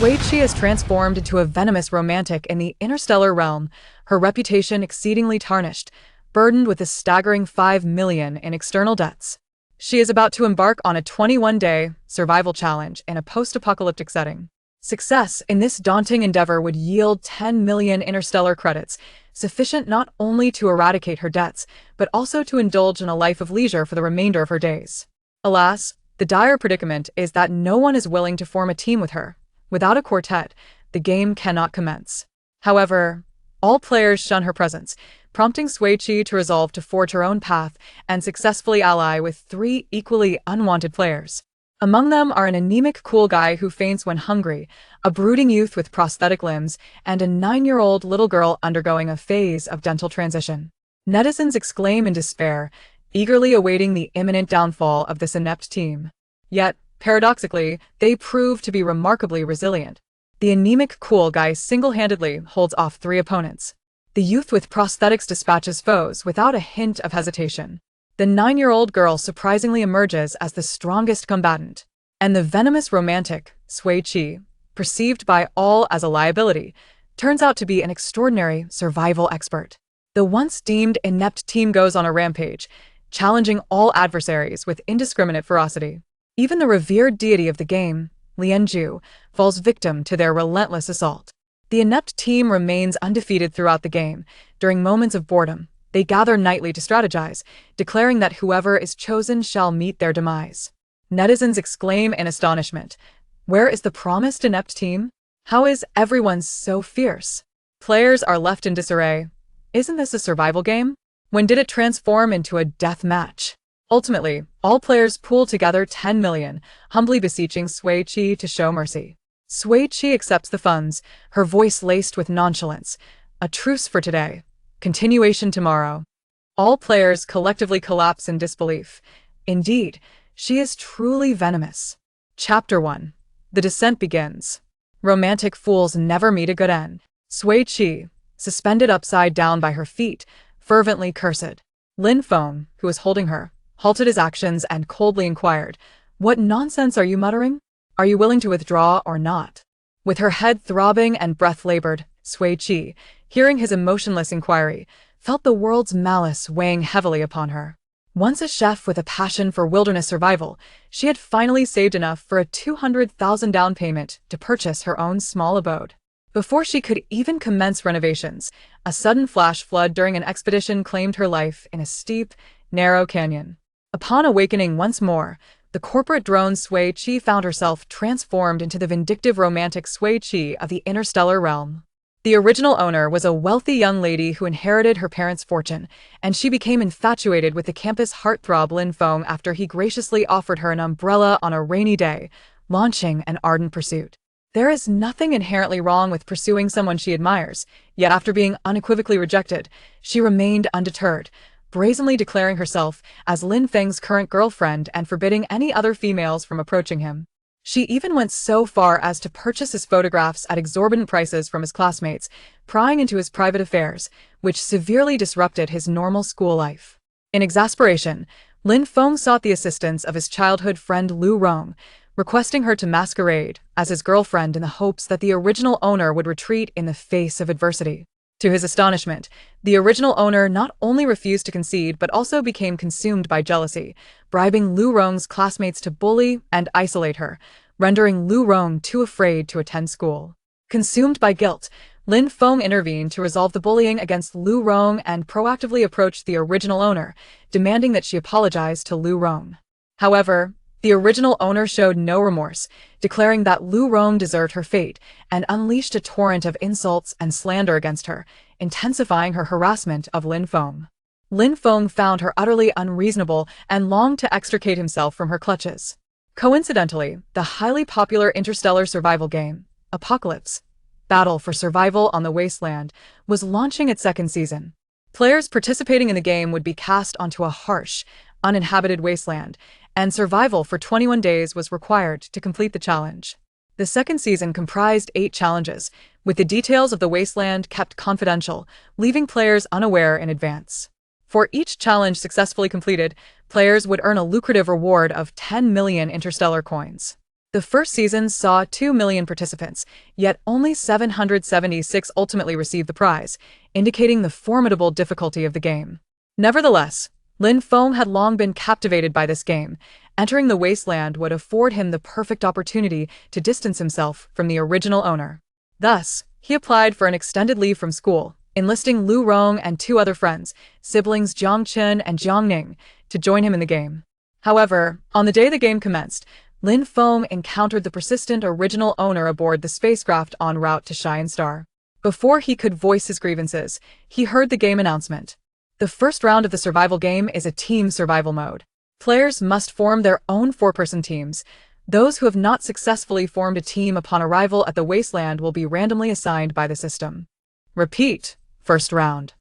Sui Qi is transformed into a venomous romantic in the interstellar realm, her reputation exceedingly tarnished, burdened with a staggering 5 million in external debts. She is about to embark on a 21-day survival challenge in a post-apocalyptic setting. Success in this daunting endeavor would yield 10 million interstellar credits, sufficient not only to eradicate her debts, but also to indulge in a life of leisure for the remainder of her days. Alas, the dire predicament is that no one is willing to form a team with her. Without a quartet, the game cannot commence. However, all players shun her presence, prompting Sui Qi to resolve to forge her own path and successfully ally with 3 equally unwanted players. Among them are an anemic cool guy who faints when hungry, a brooding youth with prosthetic limbs, and a 9-year-old little girl undergoing a phase of dental transition. Netizens exclaim in despair, eagerly awaiting the imminent downfall of this inept team. Yet, paradoxically, they prove to be remarkably resilient. The anemic cool guy single-handedly holds off 3 opponents. The youth with prosthetics dispatches foes without a hint of hesitation. The 9-year-old girl surprisingly emerges as the strongest combatant. And the venomous romantic, Sui Qi, perceived by all as a liability, turns out to be an extraordinary survival expert. The once deemed inept team goes on a rampage, challenging all adversaries with indiscriminate ferocity. Even the revered deity of the game, Lianju, falls victim to their relentless assault. The inept team remains undefeated throughout the game. During moments of boredom, they gather nightly to strategize, declaring that whoever is chosen shall meet their demise. Netizens exclaim in astonishment, "Where is the promised inept team? How is everyone so fierce?" Players are left in disarray. Isn't this a survival game? When did it transform into a death match? Ultimately, all players pool together 10 million, humbly beseeching Sui Qi to show mercy. Sui Qi accepts the funds, her voice laced with nonchalance. A truce for today. Continuation tomorrow. All players collectively collapse in disbelief. Indeed, she is truly venomous. Chapter 1. The descent begins. Romantic fools never meet a good end. Sui Qi, suspended upside down by her feet, fervently cursed. Lin Feng, who was holding her, halted his actions and coldly inquired, "What nonsense are you muttering? Are you willing to withdraw or not?" With her head throbbing and breath labored, Sui Qi, hearing his emotionless inquiry, felt the world's malice weighing heavily upon her. Once a chef with a passion for wilderness survival, she had finally saved enough for a 200,000 down payment to purchase her own small abode. Before she could even commence renovations, a sudden flash flood during an expedition claimed her life in a steep, narrow canyon. Upon awakening once more, the corporate drone Sui Qi found herself transformed into the vindictive romantic Sui Qi of the interstellar realm. The original owner was a wealthy young lady who inherited her parents' fortune, and she became infatuated with the campus heartthrob Lin Feng after he graciously offered her an umbrella on a rainy day, launching an ardent pursuit. There is nothing inherently wrong with pursuing someone she admires, yet after being unequivocally rejected, she remained undeterred, brazenly declaring herself as Lin Feng's current girlfriend and forbidding any other females from approaching him. She even went so far as to purchase his photographs at exorbitant prices from his classmates, prying into his private affairs, which severely disrupted his normal school life. In exasperation, Lin Feng sought the assistance of his childhood friend Lu Rong, requesting her to masquerade as his girlfriend in the hopes that the original owner would retreat in the face of adversity. To his astonishment, the original owner not only refused to concede but also became consumed by jealousy, bribing Lu Rong's classmates to bully and isolate her, rendering Lu Rong too afraid to attend school. Consumed by guilt, Lin Feng intervened to resolve the bullying against Lu Rong and proactively approached the original owner, demanding that she apologize to Lu Rong. However, the original owner showed no remorse, declaring that Lu Rong deserved her fate, and unleashed a torrent of insults and slander against her, intensifying her harassment of Lin Feng. Lin Feng found her utterly unreasonable and longed to extricate himself from her clutches. Coincidentally, the highly popular interstellar survival game, Apocalypse, Battle for Survival on the Wasteland, was launching its 2nd season. Players participating in the game would be cast onto a harsh, uninhabited wasteland, and survival for 21 days was required to complete the challenge. The 2nd season comprised 8 challenges, with the details of the wasteland kept confidential, leaving players unaware in advance. For each challenge successfully completed, players would earn a lucrative reward of 10 million interstellar coins. The first season saw 2 million participants, yet only 776 ultimately received the prize, indicating the formidable difficulty of the game. Nevertheless, Lin Feng had long been captivated by this game. Entering the wasteland would afford him the perfect opportunity to distance himself from the original owner. Thus, he applied for an extended leave from school, enlisting Lu Rong and 2 other friends, siblings Jiang Chen and Jiang Ning, to join him in the game. However, on the day the game commenced, Lin Feng encountered the persistent original owner aboard the spacecraft en route to Cheyenne Star. Before he could voice his grievances, he heard the game announcement. The first round of the survival game is a team survival mode. Players must form their own 4-person teams. Those who have not successfully formed a team upon arrival at the wasteland will be randomly assigned by the system. Repeat, first round.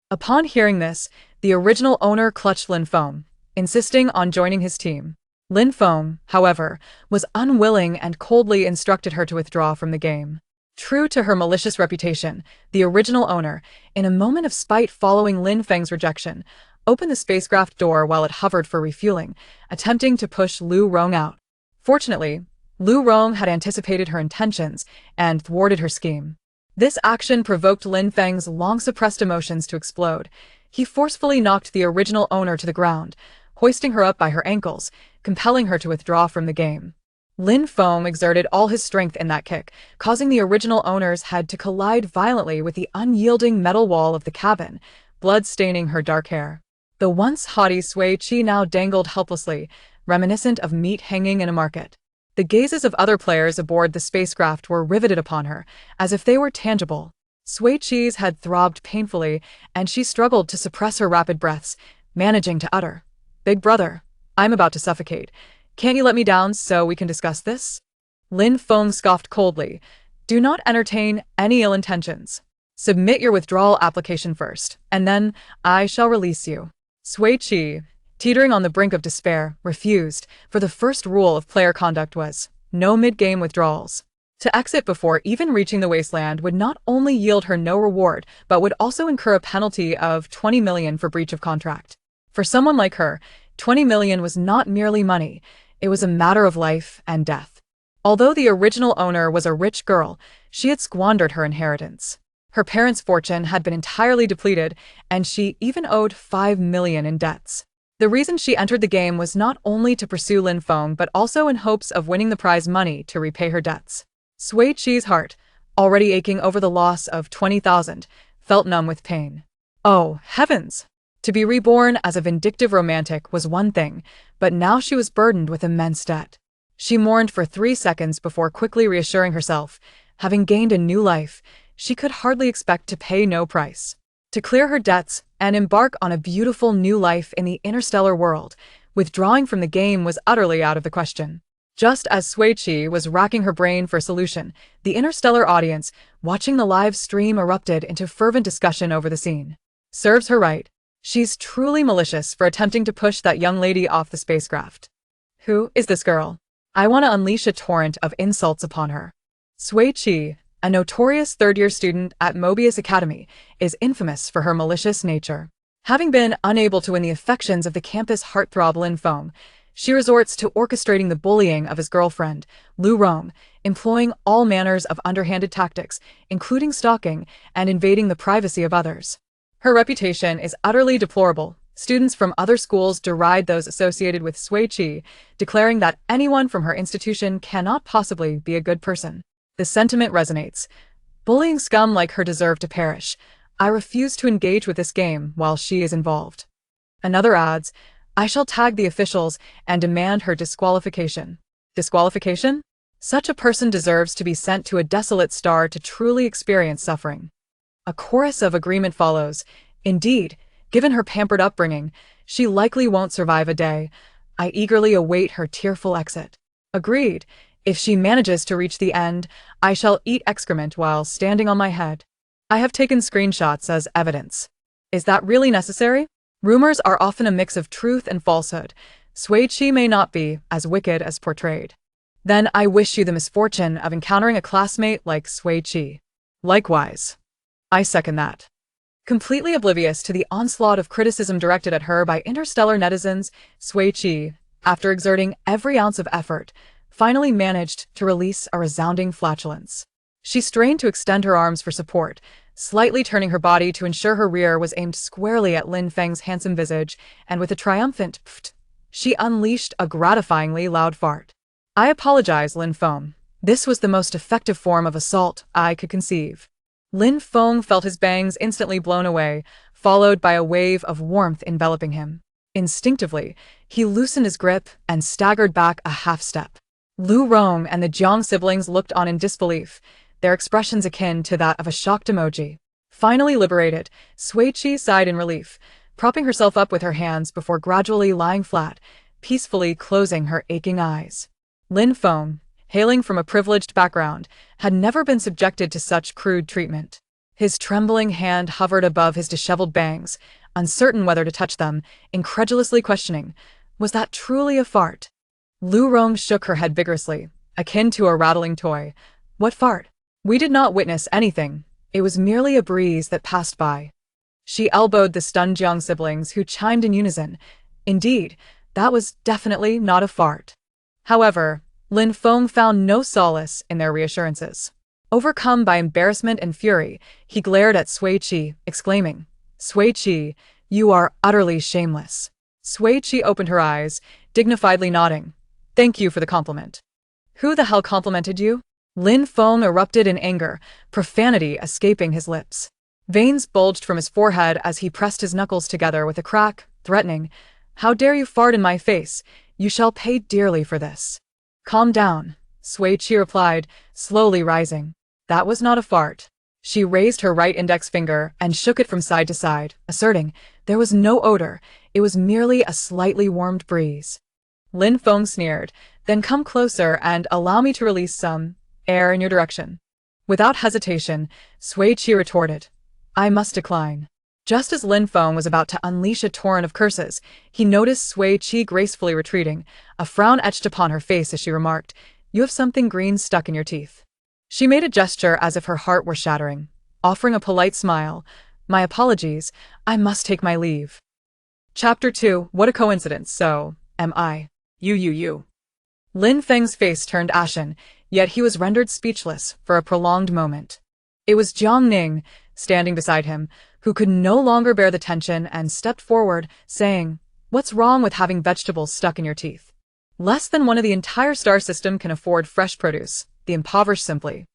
Upon hearing this, the original owner clutched Lin Feng, insisting on joining his team. Lin Feng, however, was unwilling and coldly instructed her to withdraw from the game. True to her malicious reputation, the original owner, in a moment of spite following Lin Feng's rejection, opened the spacecraft door while it hovered for refueling, attempting to push Lu Rong out. Fortunately, Lu Rong had anticipated her intentions and thwarted her scheme. This action provoked Lin Feng's long-suppressed emotions to explode. He forcefully knocked the original owner to the ground, hoisting her up by her ankles, compelling her to withdraw from the game. Lin Feng exerted all his strength in that kick, causing the original owner's head to collide violently with the unyielding metal wall of the cabin, blood staining her dark hair. The once haughty Sui Qi now dangled helplessly, reminiscent of meat hanging in a market. The gazes of other players aboard the spacecraft were riveted upon her, as if they were tangible. Sui Qi's head throbbed painfully, and she struggled to suppress her rapid breaths, managing to utter, "Big brother, I'm about to suffocate. Can't you let me down so we can discuss this?" Lin Feng scoffed coldly. "Do not entertain any ill intentions. Submit your withdrawal application first, and then I shall release you." Sui Qi, teetering on the brink of despair, refused, for the first rule of player conduct was, no mid-game withdrawals. To exit before even reaching the wasteland would not only yield her no reward, but would also incur a penalty of 20 million for breach of contract. For someone like her, 20 million was not merely money, it was a matter of life and death. Although the original owner was a rich girl, she had squandered her inheritance. Her parents' fortune had been entirely depleted, and she even owed 5 million in debts. The reason she entered the game was not only to pursue Lin Feng but also in hopes of winning the prize money to repay her debts. Sui Qi's heart, already aching over the loss of 20,000, felt numb with pain. Oh, heavens! To be reborn as a vindictive romantic was one thing, but now she was burdened with immense debt. She mourned for 3 seconds before quickly reassuring herself, having gained a new life, she could hardly expect to pay no price. To clear her debts and embark on a beautiful new life in the interstellar world, withdrawing from the game was utterly out of the question. Just as Sui Qi was racking her brain for a solution, the interstellar audience, watching the live stream, erupted into fervent discussion over the scene. Serves her right. She's truly malicious for attempting to push that young lady off the spacecraft. Who is this girl? I want to unleash a torrent of insults upon her. Sui Qi, a notorious third-year student at Mobius Academy, is infamous for her malicious nature. Having been unable to win the affections of the campus heartthrob Lin Feng, she resorts to orchestrating the bullying of his girlfriend, Lu Rong, employing all manners of underhanded tactics, including stalking and invading the privacy of others. Her reputation is utterly deplorable. Students from other schools deride those associated with Sui Qi, declaring that anyone from her institution cannot possibly be a good person. The sentiment resonates. Bullying scum like her deserve to perish. I refuse to engage with this game while she is involved. Another adds, I shall tag the officials and demand her disqualification. Disqualification? Such a person deserves to be sent to a desolate star to truly experience suffering. A chorus of agreement follows. Indeed, given her pampered upbringing, she likely won't survive a day. I eagerly await her tearful exit. Agreed. If she manages to reach the end, I shall eat excrement while standing on my head. I have taken screenshots as evidence. Is that really necessary? Rumors are often a mix of truth and falsehood. Sui Qi may not be as wicked as portrayed. Then I wish you the misfortune of encountering a classmate like Sui Qi. Likewise. I second that. Completely oblivious to the onslaught of criticism directed at her by interstellar netizens, Sui Qi, after exerting every ounce of effort, finally managed to release a resounding flatulence. She strained to extend her arms for support, slightly turning her body to ensure her rear was aimed squarely at Lin Feng's handsome visage, and with a triumphant pft, she unleashed a gratifyingly loud fart. I apologize, Lin Feng. This was the most effective form of assault I could conceive. Lin Feng felt his bangs instantly blown away, followed by a wave of warmth enveloping him. Instinctively, he loosened his grip and staggered back a half-step. Lu Rong and the Jiang siblings looked on in disbelief, their expressions akin to that of a shocked emoji. Finally liberated, Sui Qi sighed in relief, propping herself up with her hands before gradually lying flat, peacefully closing her aching eyes. Lin Feng, hailing from a privileged background, had never been subjected to such crude treatment. His trembling hand hovered above his disheveled bangs, uncertain whether to touch them, incredulously questioning, was that truly a fart? Lu Rong shook her head vigorously, akin to a rattling toy. What fart? We did not witness anything. It was merely a breeze that passed by. She elbowed the stunned Jiang siblings, who chimed in unison. Indeed, that was definitely not a fart. However, Lin Feng found no solace in their reassurances. Overcome by embarrassment and fury, he glared at Sui Qi, exclaiming, Sui Qi, you are utterly shameless. Sui Qi opened her eyes, dignifiedly nodding. Thank you for the compliment. Who the hell complimented you? Lin Feng erupted in anger, profanity escaping his lips. Veins bulged from his forehead as he pressed his knuckles together with a crack, threatening, How dare you fart in my face? You shall pay dearly for this. Calm down, Sui Qi replied, slowly rising. That was not a fart. She raised her right index finger and shook it from side to side, asserting, there was no odor, it was merely a slightly warmed breeze. Lin Feng sneered, then come closer and allow me to release some air in your direction. Without hesitation, Sui Qi retorted, I must decline. Just as Lin Feng was about to unleash a torrent of curses, he noticed Sui Qi gracefully retreating, a frown etched upon her face as she remarked, You have something green stuck in your teeth. She made a gesture as if her heart were shattering, offering a polite smile. My apologies, I must take my leave. Chapter 2. What a coincidence. So, am I. You. Lin Feng's face turned ashen, yet he was rendered speechless for a prolonged moment. It was Jiang Ning, standing beside him, who could no longer bear the tension and stepped forward, saying, What's wrong with having vegetables stuck in your teeth? Less than one of the entire star system can afford fresh produce, the impoverished simply.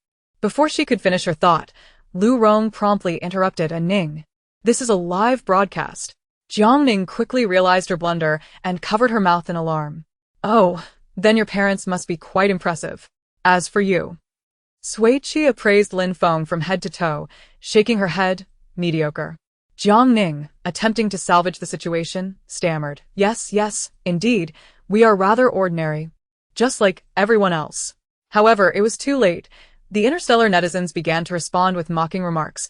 Before she could finish her thought, Lu Rong promptly interrupted a Ning. This is a live broadcast. Jiang Ning quickly realized her blunder and covered her mouth in alarm. Oh, then your parents must be quite impressive. As for you. Sui Qi appraised Lin Feng from head to toe, shaking her head, mediocre. Jiang Ning, attempting to salvage the situation, stammered, Yes, indeed, we are rather ordinary. Just like everyone else. However, it was too late. The Interstellar netizens began to respond with mocking remarks.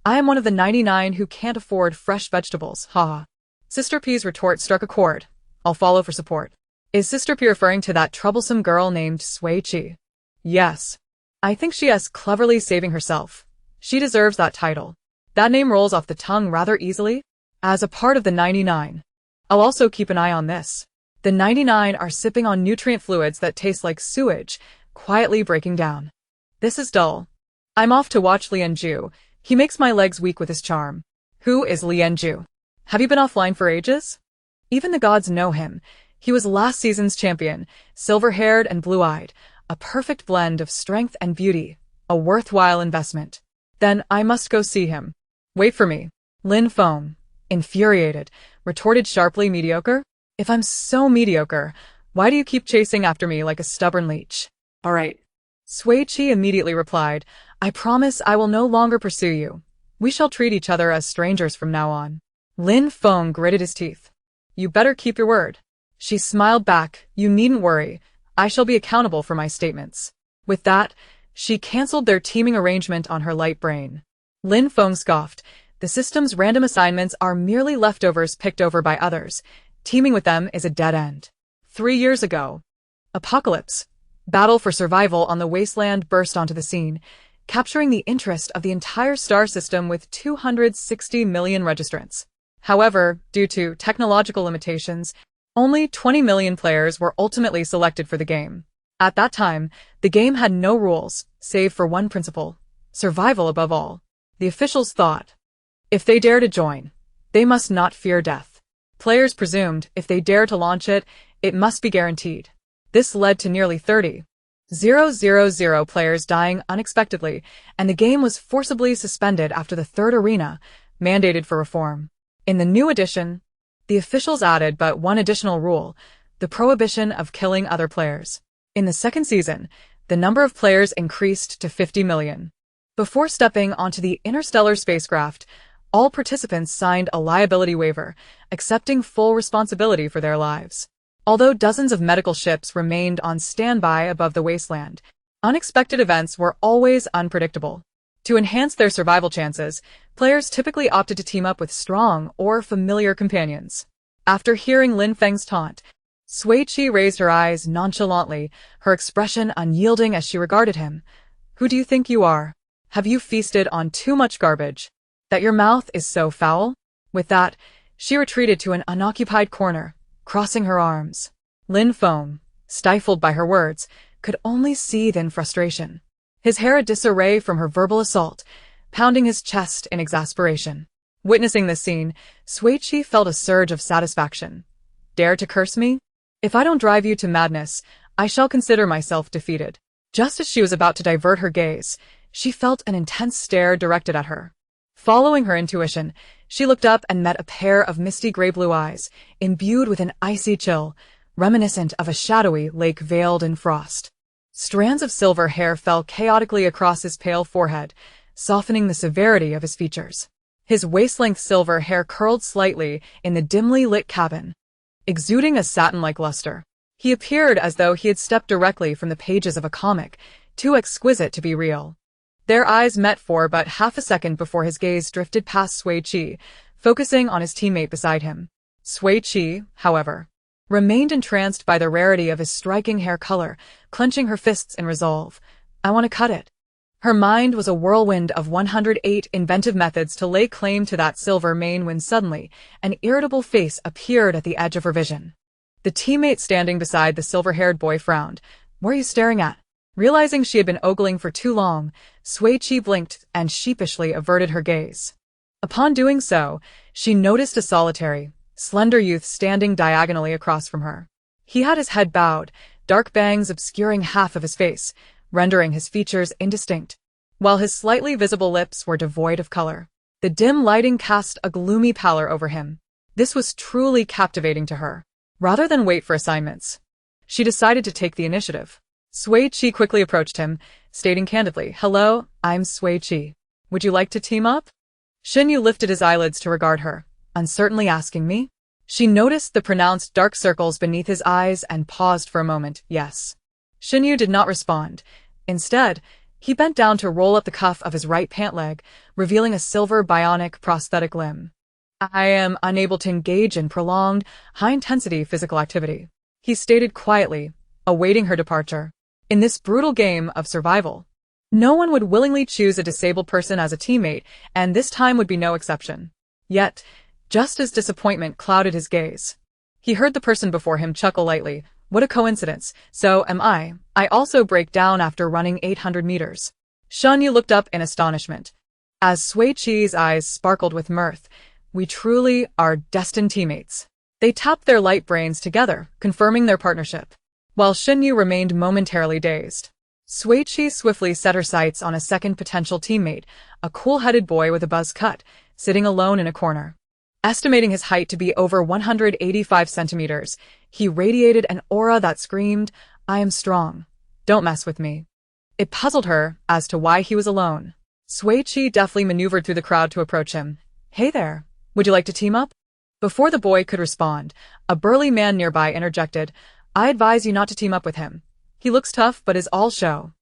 I am one of the 99 who can't afford fresh vegetables, haha. Sister P's retort struck a chord. I'll follow for support. Is Sister P referring to that troublesome girl named Sui Qi? Yes. I think she is cleverly saving herself. She deserves that title. That name rolls off the tongue rather easily. As a part of the 99. I'll also keep an eye on this. The 99 are sipping on nutrient fluids that taste like sewage, quietly breaking down. This is dull. I'm off to watch Lianju. He makes my legs weak with his charm. Who is Lianju? Have you been offline for ages? Even the gods know him. He was last season's champion, silver-haired and blue-eyed, a perfect blend of strength and beauty, a worthwhile investment. Then I must go see him. Wait for me. Lin Feng, infuriated, retorted sharply, mediocre? If I'm so mediocre, why do you keep chasing after me like a stubborn leech? All right. Sui Qi immediately replied, I promise I will no longer pursue you. We shall treat each other as strangers from now on. Lin Feng gritted his teeth. You better keep your word. She smiled back, You needn't worry. I shall be accountable for my statements. With that, she cancelled their teaming arrangement on her light brain. Lin Feng scoffed. The system's random assignments are merely leftovers picked over by others. Teaming with them is a dead end. 3 years ago. Apocalypse. Battle for survival on the wasteland burst onto the scene, capturing the interest of the entire star system with 260 million registrants. However, due to technological limitations, only 20 million players were ultimately selected for the game. At that time, the game had no rules, save for one principle: survival above all. The officials thought, if they dare to join, they must not fear death. Players presumed if they dare to launch it, it must be guaranteed. This led to nearly 30,000 players dying unexpectedly, and the game was forcibly suspended after the third arena, mandated for reform. In the new edition, the officials added but one additional rule: the prohibition of killing other players. In the second season, the number of players increased to 50 million. Before stepping onto the Interstellar spacecraft, all participants signed a liability waiver, accepting full responsibility for their lives. Although dozens of medical ships remained on standby above the wasteland, unexpected events were always unpredictable. To enhance their survival chances, players typically opted to team up with strong or familiar companions. After hearing Lin Feng's taunt, Sui Qi raised her eyes nonchalantly, her expression unyielding as she regarded him. Who do you think you are? Have you feasted on too much garbage, that your mouth is so foul? With that, she retreated to an unoccupied corner, crossing her arms. Lin Feng, stifled by her words, could only seethe in frustration. His hair a disarray from her verbal assault, pounding his chest in exasperation. Witnessing this scene, Sui Qi felt a surge of satisfaction. Dare to curse me? If I don't drive you to madness, I shall consider myself defeated. Just as she was about to divert her gaze, she felt an intense stare directed at her. Following her intuition, she looked up and met a pair of misty gray-blue eyes, imbued with an icy chill, reminiscent of a shadowy lake veiled in frost. Strands of silver hair fell chaotically across his pale forehead, softening the severity of his features. His waist-length silver hair curled slightly in the dimly lit cabin, exuding a satin-like luster. He appeared as though he had stepped directly from the pages of a comic, too exquisite to be real. Their eyes met for but half a second before his gaze drifted past Sui Qi, focusing on his teammate beside him. Sui Qi, however, remained entranced by the rarity of his striking hair color, clenching her fists in resolve. I want to cut it. Her mind was a whirlwind of 108 inventive methods to lay claim to that silver mane when suddenly an irritable face appeared at the edge of her vision. The teammate standing beside the silver-haired boy frowned. What are you staring at? Realizing she had been ogling for too long, Sui Qi blinked and sheepishly averted her gaze. Upon doing so, she noticed a solitary, slender youth standing diagonally across from her. He had his head bowed, dark bangs obscuring half of his face, rendering his features indistinct, while his slightly visible lips were devoid of color. The dim lighting cast a gloomy pallor over him. This was truly captivating to her. Rather than wait for assignments, she decided to take the initiative. Sui Qi quickly approached him, stating candidly, "Hello, I'm Sui Qi. Would you like to team up?" Xinyu lifted his eyelids to regard her, uncertainly asking me. She noticed the pronounced dark circles beneath his eyes and paused for a moment. Yes. Xinyu did not respond. Instead, he bent down to roll up the cuff of his right pant leg, revealing a silver bionic prosthetic limb. I am unable to engage in prolonged, high-intensity physical activity, he stated quietly, awaiting her departure. In this brutal game of survival, no one would willingly choose a disabled person as a teammate, and this time would be no exception. Yet, just as disappointment clouded his gaze, he heard the person before him chuckle lightly. What a coincidence, so am I. I also break down after running 800 meters. Xinyu looked up in astonishment, as Sui Qi's eyes sparkled with mirth. We truly are destined teammates. They tapped their light brains together, confirming their partnership, while Xinyu remained momentarily dazed. Sui Qi swiftly set her sights on a second potential teammate, a cool-headed boy with a buzz cut, sitting alone in a corner. Estimating his height to be over 185 centimeters, he radiated an aura that screamed, I am strong. Don't mess with me. It puzzled her as to why he was alone. Sui Qi deftly maneuvered through the crowd to approach him. Hey there, would you like to team up? Before the boy could respond, a burly man nearby interjected, I advise you not to team up with him. He looks tough but is all show.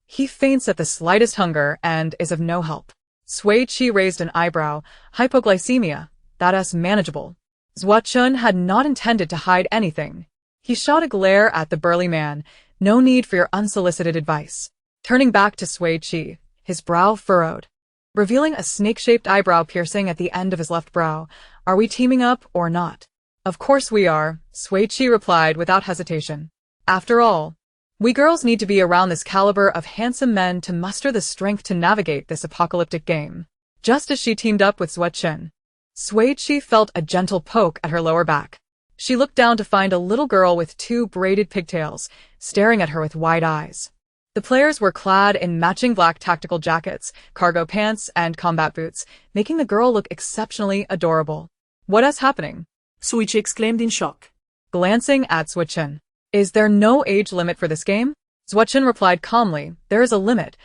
He faints at the slightest hunger and is of no help. Sui Qi raised an eyebrow. Hypoglycemia. That's manageable. Zhua Chun had not intended to hide anything. He shot a glare at the burly man. No need for your unsolicited advice. Turning back to Sui Qi, his brow furrowed, revealing a snake-shaped eyebrow piercing at the end of his left brow. Are we teaming up or not? Of course we are, Sui Qi replied without hesitation. After all, We girls need to be around this caliber of handsome men to muster the strength to navigate this apocalyptic game. Just as she teamed up with Sui Qi felt a gentle poke at her lower back. She looked down to find a little girl with 2 braided pigtails, staring at her with wide eyes. The players were clad in matching black tactical jackets, cargo pants, and combat boots, making the girl look exceptionally adorable. What is happening? Sui Qi exclaimed in shock. Glancing at Sui, is there no age limit for this game? Sui replied calmly, there is a limit,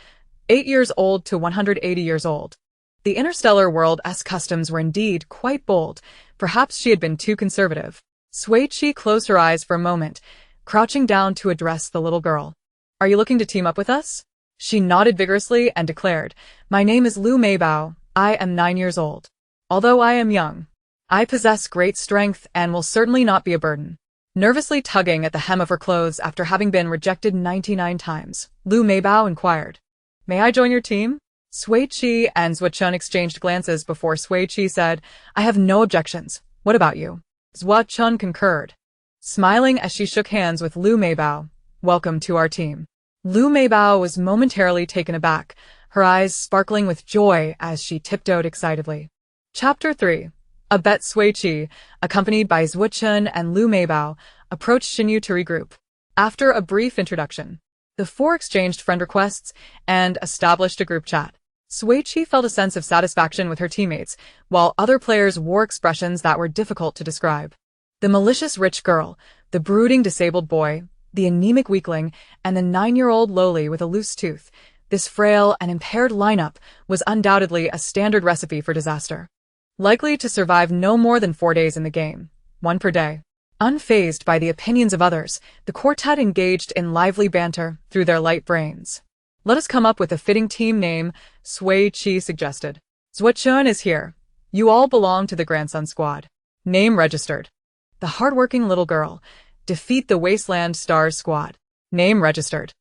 8 years old to 180 years old. The interstellar world's customs were indeed quite bold. Perhaps she had been too conservative. Sui Qi closed her eyes for a moment, crouching down to address the little girl. Are you looking to team up with us? She nodded vigorously and declared, my name is Lu Meibao. I am 9 years old. Although I am young, I possess great strength and will certainly not be a burden. Nervously tugging at the hem of her clothes after having been rejected 99 times, Lu Meibao inquired, may I join your team? Sui Qi and Sui exchanged glances before Sui Qi said, I have no objections. What about you? Sui concurred, smiling as she shook hands with Lu Meibao. Welcome to our team. Lu Meibao was momentarily taken aback, her eyes sparkling with joy as she tiptoed excitedly. Chapter 3. A bet. Sui Qi, accompanied by Sui and Lu Meibao, approached Xinyu to regroup. After a brief introduction, the 4 exchanged friend requests and established a group chat. Sui Qi felt a sense of satisfaction with her teammates, while other players wore expressions that were difficult to describe. The malicious rich girl, the brooding disabled boy, the anemic weakling, and the 9-year-old lowly with a loose tooth. This frail and impaired lineup was undoubtedly a standard recipe for disaster. Likely to survive no more than 4 days in the game, 1 per day. Unfazed by the opinions of others, the quartet engaged in lively banter through their light brains. Let us come up with a fitting team name, Sui Qi suggested. Sui is here. You all belong to the Grandson Squad. Name registered. The hardworking little girl. Defeat the Wasteland Stars Squad. Name registered.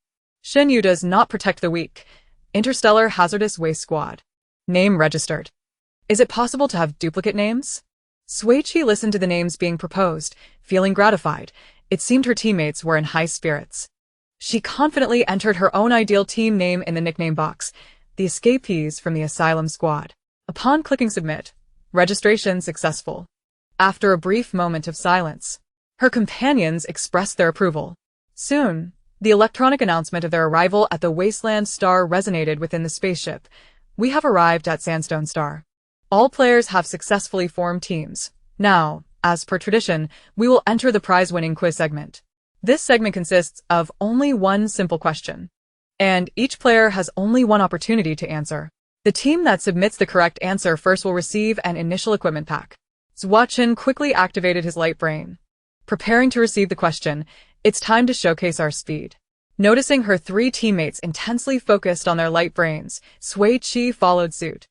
Xinyu does not protect the weak. Interstellar Hazardous Waste Squad. Name registered. Is it possible to have duplicate names? Sui Qi listened to the names being proposed, feeling gratified. It seemed her teammates were in high spirits. She confidently entered her own ideal team name in the nickname box, the escapees from the Asylum Squad. Upon clicking submit, registration successful. After a brief moment of silence, her companions expressed their approval. Soon, the electronic announcement of their arrival at the Wasteland Star resonated within the spaceship. We have arrived at Sandstone Star. All players have successfully formed teams. Now, as per tradition, we will enter the prize-winning quiz segment. This segment consists of only one simple question, and each player has only one opportunity to answer. The team that submits the correct answer first will receive an initial equipment pack. Sui quickly activated his light brain. Preparing to receive the question, it's time to showcase our speed. Noticing her 3 teammates intensely focused on their light brains, Sui Qi followed suit.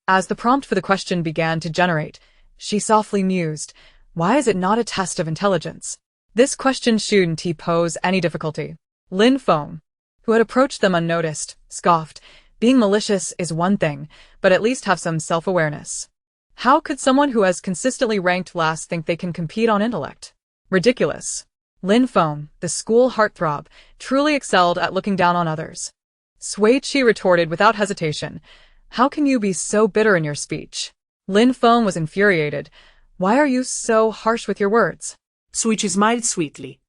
As the prompt for the question began to generate, she softly mused, why is it not a test of intelligence? This question shouldn't pose any difficulty. Lin Feng, who had approached them unnoticed, scoffed, being malicious is one thing, but at least have some self-awareness. How could someone who has consistently ranked last think they can compete on intellect? Ridiculous. Lin Feng, the school heartthrob, truly excelled at looking down on others. Sui Qi retorted without hesitation, how can you be so bitter in your speech? Lin Feng was infuriated. Why are you so harsh with your words? Sui Qi smiled sweetly.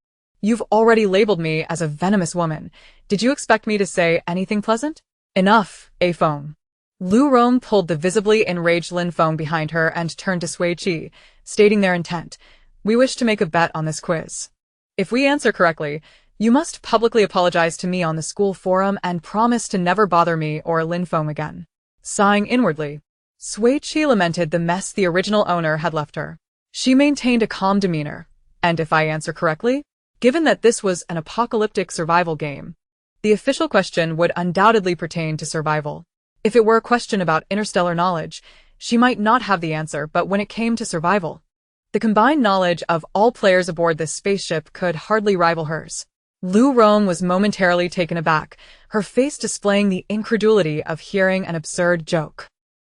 You've already labeled me as a venomous woman. Did you expect me to say anything pleasant? Enough, A Feng. Lu Rong pulled the visibly enraged Lin Feng behind her and turned to Sui Qi, stating their intent. We wish to make a bet on this quiz. If we answer correctly, you must publicly apologize to me on the school forum and promise to never bother me or Lin Feng again. Sighing inwardly, Sui Qi lamented the mess the original owner had left her. She maintained a calm demeanor. And if I answer correctly? Given that this was an apocalyptic survival game, the official question would undoubtedly pertain to survival. If it were a question about interstellar knowledge, she might not have the answer, but when it came to survival, the combined knowledge of all players aboard this spaceship could hardly rival hers. Lu Rong was momentarily taken aback, her face displaying the incredulity of hearing an absurd joke.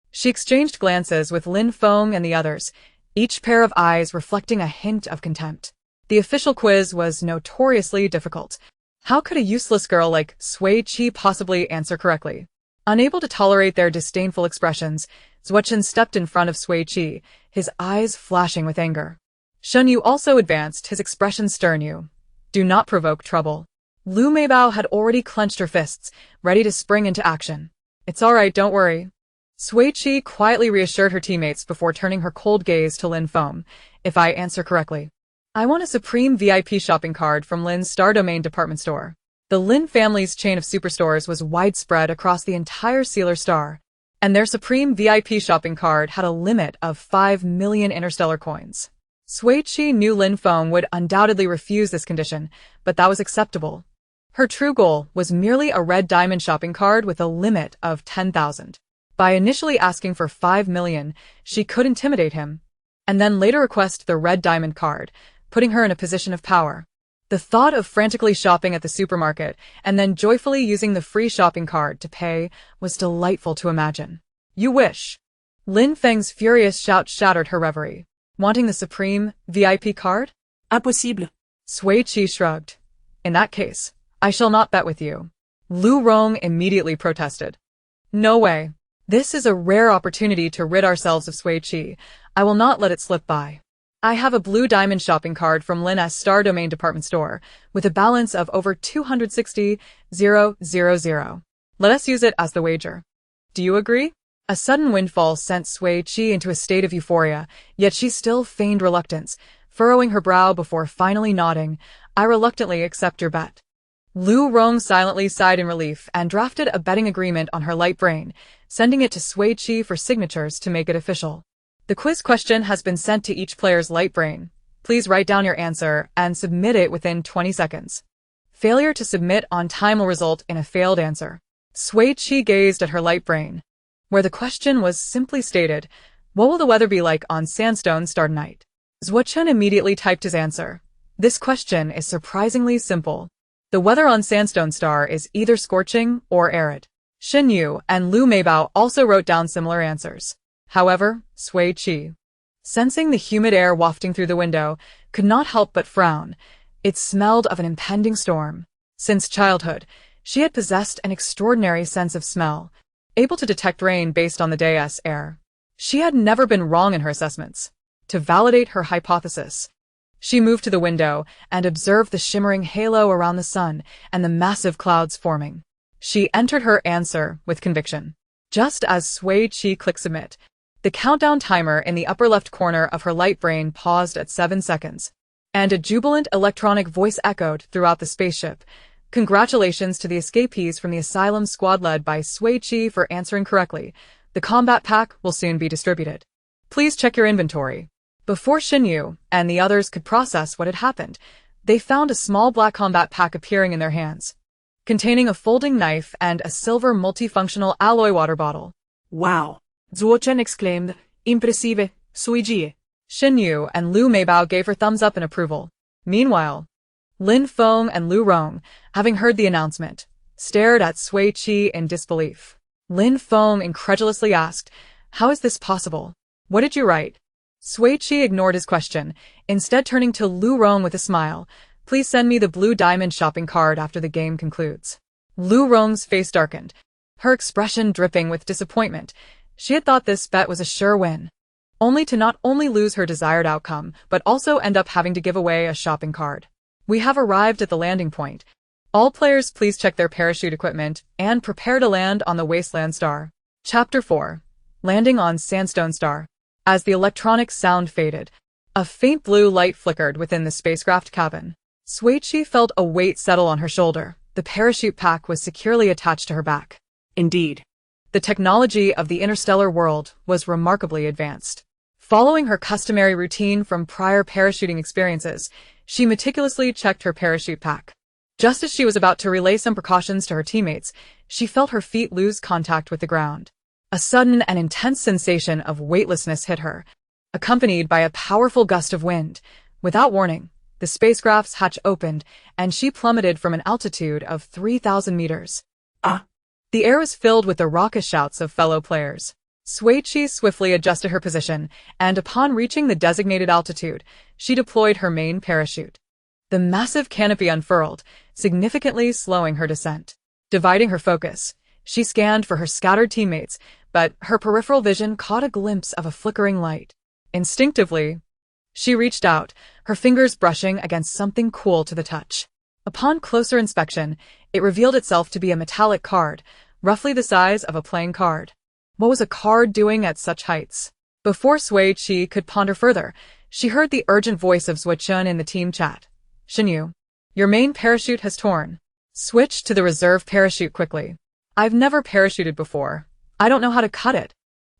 She exchanged glances with Lin Feng and the others, each pair of eyes reflecting a hint of contempt. The official quiz was notoriously difficult. How could a useless girl like Sui Qi possibly answer correctly? Unable to tolerate their disdainful expressions, Zuochen stepped in front of Sui Qi, his eyes flashing with anger. Shen Yu also advanced, his expression stern. You do not provoke trouble. Lu Meibao had already clenched her fists, ready to spring into action. It's all right, don't worry. Sui Qi quietly reassured her teammates before turning her cold gaze to Lin Feng. If I answer correctly, I want a Supreme VIP shopping card from Lin's Star Domain department store. The Lin family's chain of superstores was widespread across the entire Sealer Star, and their Supreme VIP shopping card had a limit of 5 million Interstellar coins. Sui Qi knew Lin Feng would undoubtedly refuse this condition, but that was acceptable. Her true goal was merely a red diamond shopping card with a limit of 10,000. By initially asking for 5 million, she could intimidate him, and then later request the red diamond card, putting her in a position of power. The thought of frantically shopping at the supermarket and then joyfully using the free shopping card to pay was delightful to imagine. You wish. Lin Feng's furious shout shattered her reverie. Wanting the Supreme VIP card? Impossible. Sui Qi shrugged. In that case, I shall not bet with you. Lu Rong immediately protested. No way. This is a rare opportunity to rid ourselves of Sui Qi. I will not let it slip by. I have a blue diamond shopping card from Lin's Star Domain department store, with a balance of over 260,000. Let us use it as the wager. Do you agree? A sudden windfall sent Sui Qi into a state of euphoria, yet she still feigned reluctance, furrowing her brow before finally nodding. I reluctantly accept your bet. Lu Rong silently sighed in relief and drafted a betting agreement on her light brain, sending it to Sui Qi for signatures to make it official. The quiz question has been sent to each player's light brain. Please write down your answer and submit it within 20 seconds. Failure to submit on time will result in a failed answer. Sui Qi gazed at her light brain, where the question was simply stated, what will the weather be like on Sandstone Star tonight? Zuochen immediately typed his answer. This question is surprisingly simple. The weather on Sandstone Star is either scorching or arid. Shen Yu and Lu Meibao also wrote down similar answers. However, Sui Qi, sensing the humid air wafting through the window, could not help but frown. It smelled of an impending storm. Since childhood, she had possessed an extraordinary sense of smell, able to detect rain based on the day's air. She had never been wrong in her assessments. To validate her hypothesis, she moved to the window and observed the shimmering halo around the sun and the massive clouds forming. She entered her answer with conviction. Just as Sui Qi clicked submit, the countdown timer in the upper left corner of her light brain paused at 7 seconds, and a jubilant electronic voice echoed throughout the spaceship. Congratulations to the escapees from the asylum squad led by Sui Qi for answering correctly. The combat pack will soon be distributed. Please check your inventory. Before Shen Yu and the others could process what had happened, they found a small black combat pack appearing in their hands, containing a folding knife and a silver multifunctional alloy water bottle. Wow! Zuochen exclaimed, Impressive, Sui Qi. Shen Yu and Lu Meibao gave her thumbs up in approval. Meanwhile, Lin Feng and Lu Rong, having heard the announcement, stared at Sui Qi in disbelief. Lin Feng incredulously asked, how is this possible? What did you write? Sui Qi ignored his question, instead turning to Lu Rong with a smile. Please send me the blue diamond shopping card after the game concludes. Lu Rong's face darkened, her expression dripping with disappointment. She had thought this bet was a sure win, only to not only lose her desired outcome, but also end up having to give away a shopping card. We have arrived at the landing point. All players please check their parachute equipment and prepare to land on the Wasteland Star. Chapter 4. Landing on Sandstone Star. As the electronic sound faded, a faint blue light flickered within the spacecraft cabin. Sui Qi felt a weight settle on her shoulder. The parachute pack was securely attached to her back. Indeed. The technology of the interstellar world was remarkably advanced. Following her customary routine from prior parachuting experiences, she meticulously checked her parachute pack. Just as she was about to relay some precautions to her teammates, she felt her feet lose contact with the ground. A sudden and intense sensation of weightlessness hit her, accompanied by a powerful gust of wind. Without warning, the spacecraft's hatch opened, and she plummeted from an altitude of 3,000 meters. Ah! The air was filled with the raucous shouts of fellow players. Sui Qi swiftly adjusted her position, and upon reaching the designated altitude, she deployed her main parachute. The massive canopy unfurled, significantly slowing her descent. Dividing her focus, she scanned for her scattered teammates, but her peripheral vision caught a glimpse of a flickering light. Instinctively, she reached out, her fingers brushing against something cool to the touch. Upon closer inspection, it revealed itself to be a metallic card, roughly the size of a playing card. What was a card doing at such heights? Before Sui Qi could ponder further, she heard the urgent voice of Sui Qi in the team chat. Shinyu, your main parachute has torn. Switch to the reserve parachute quickly. I've never parachuted before. I don't know how to cut it.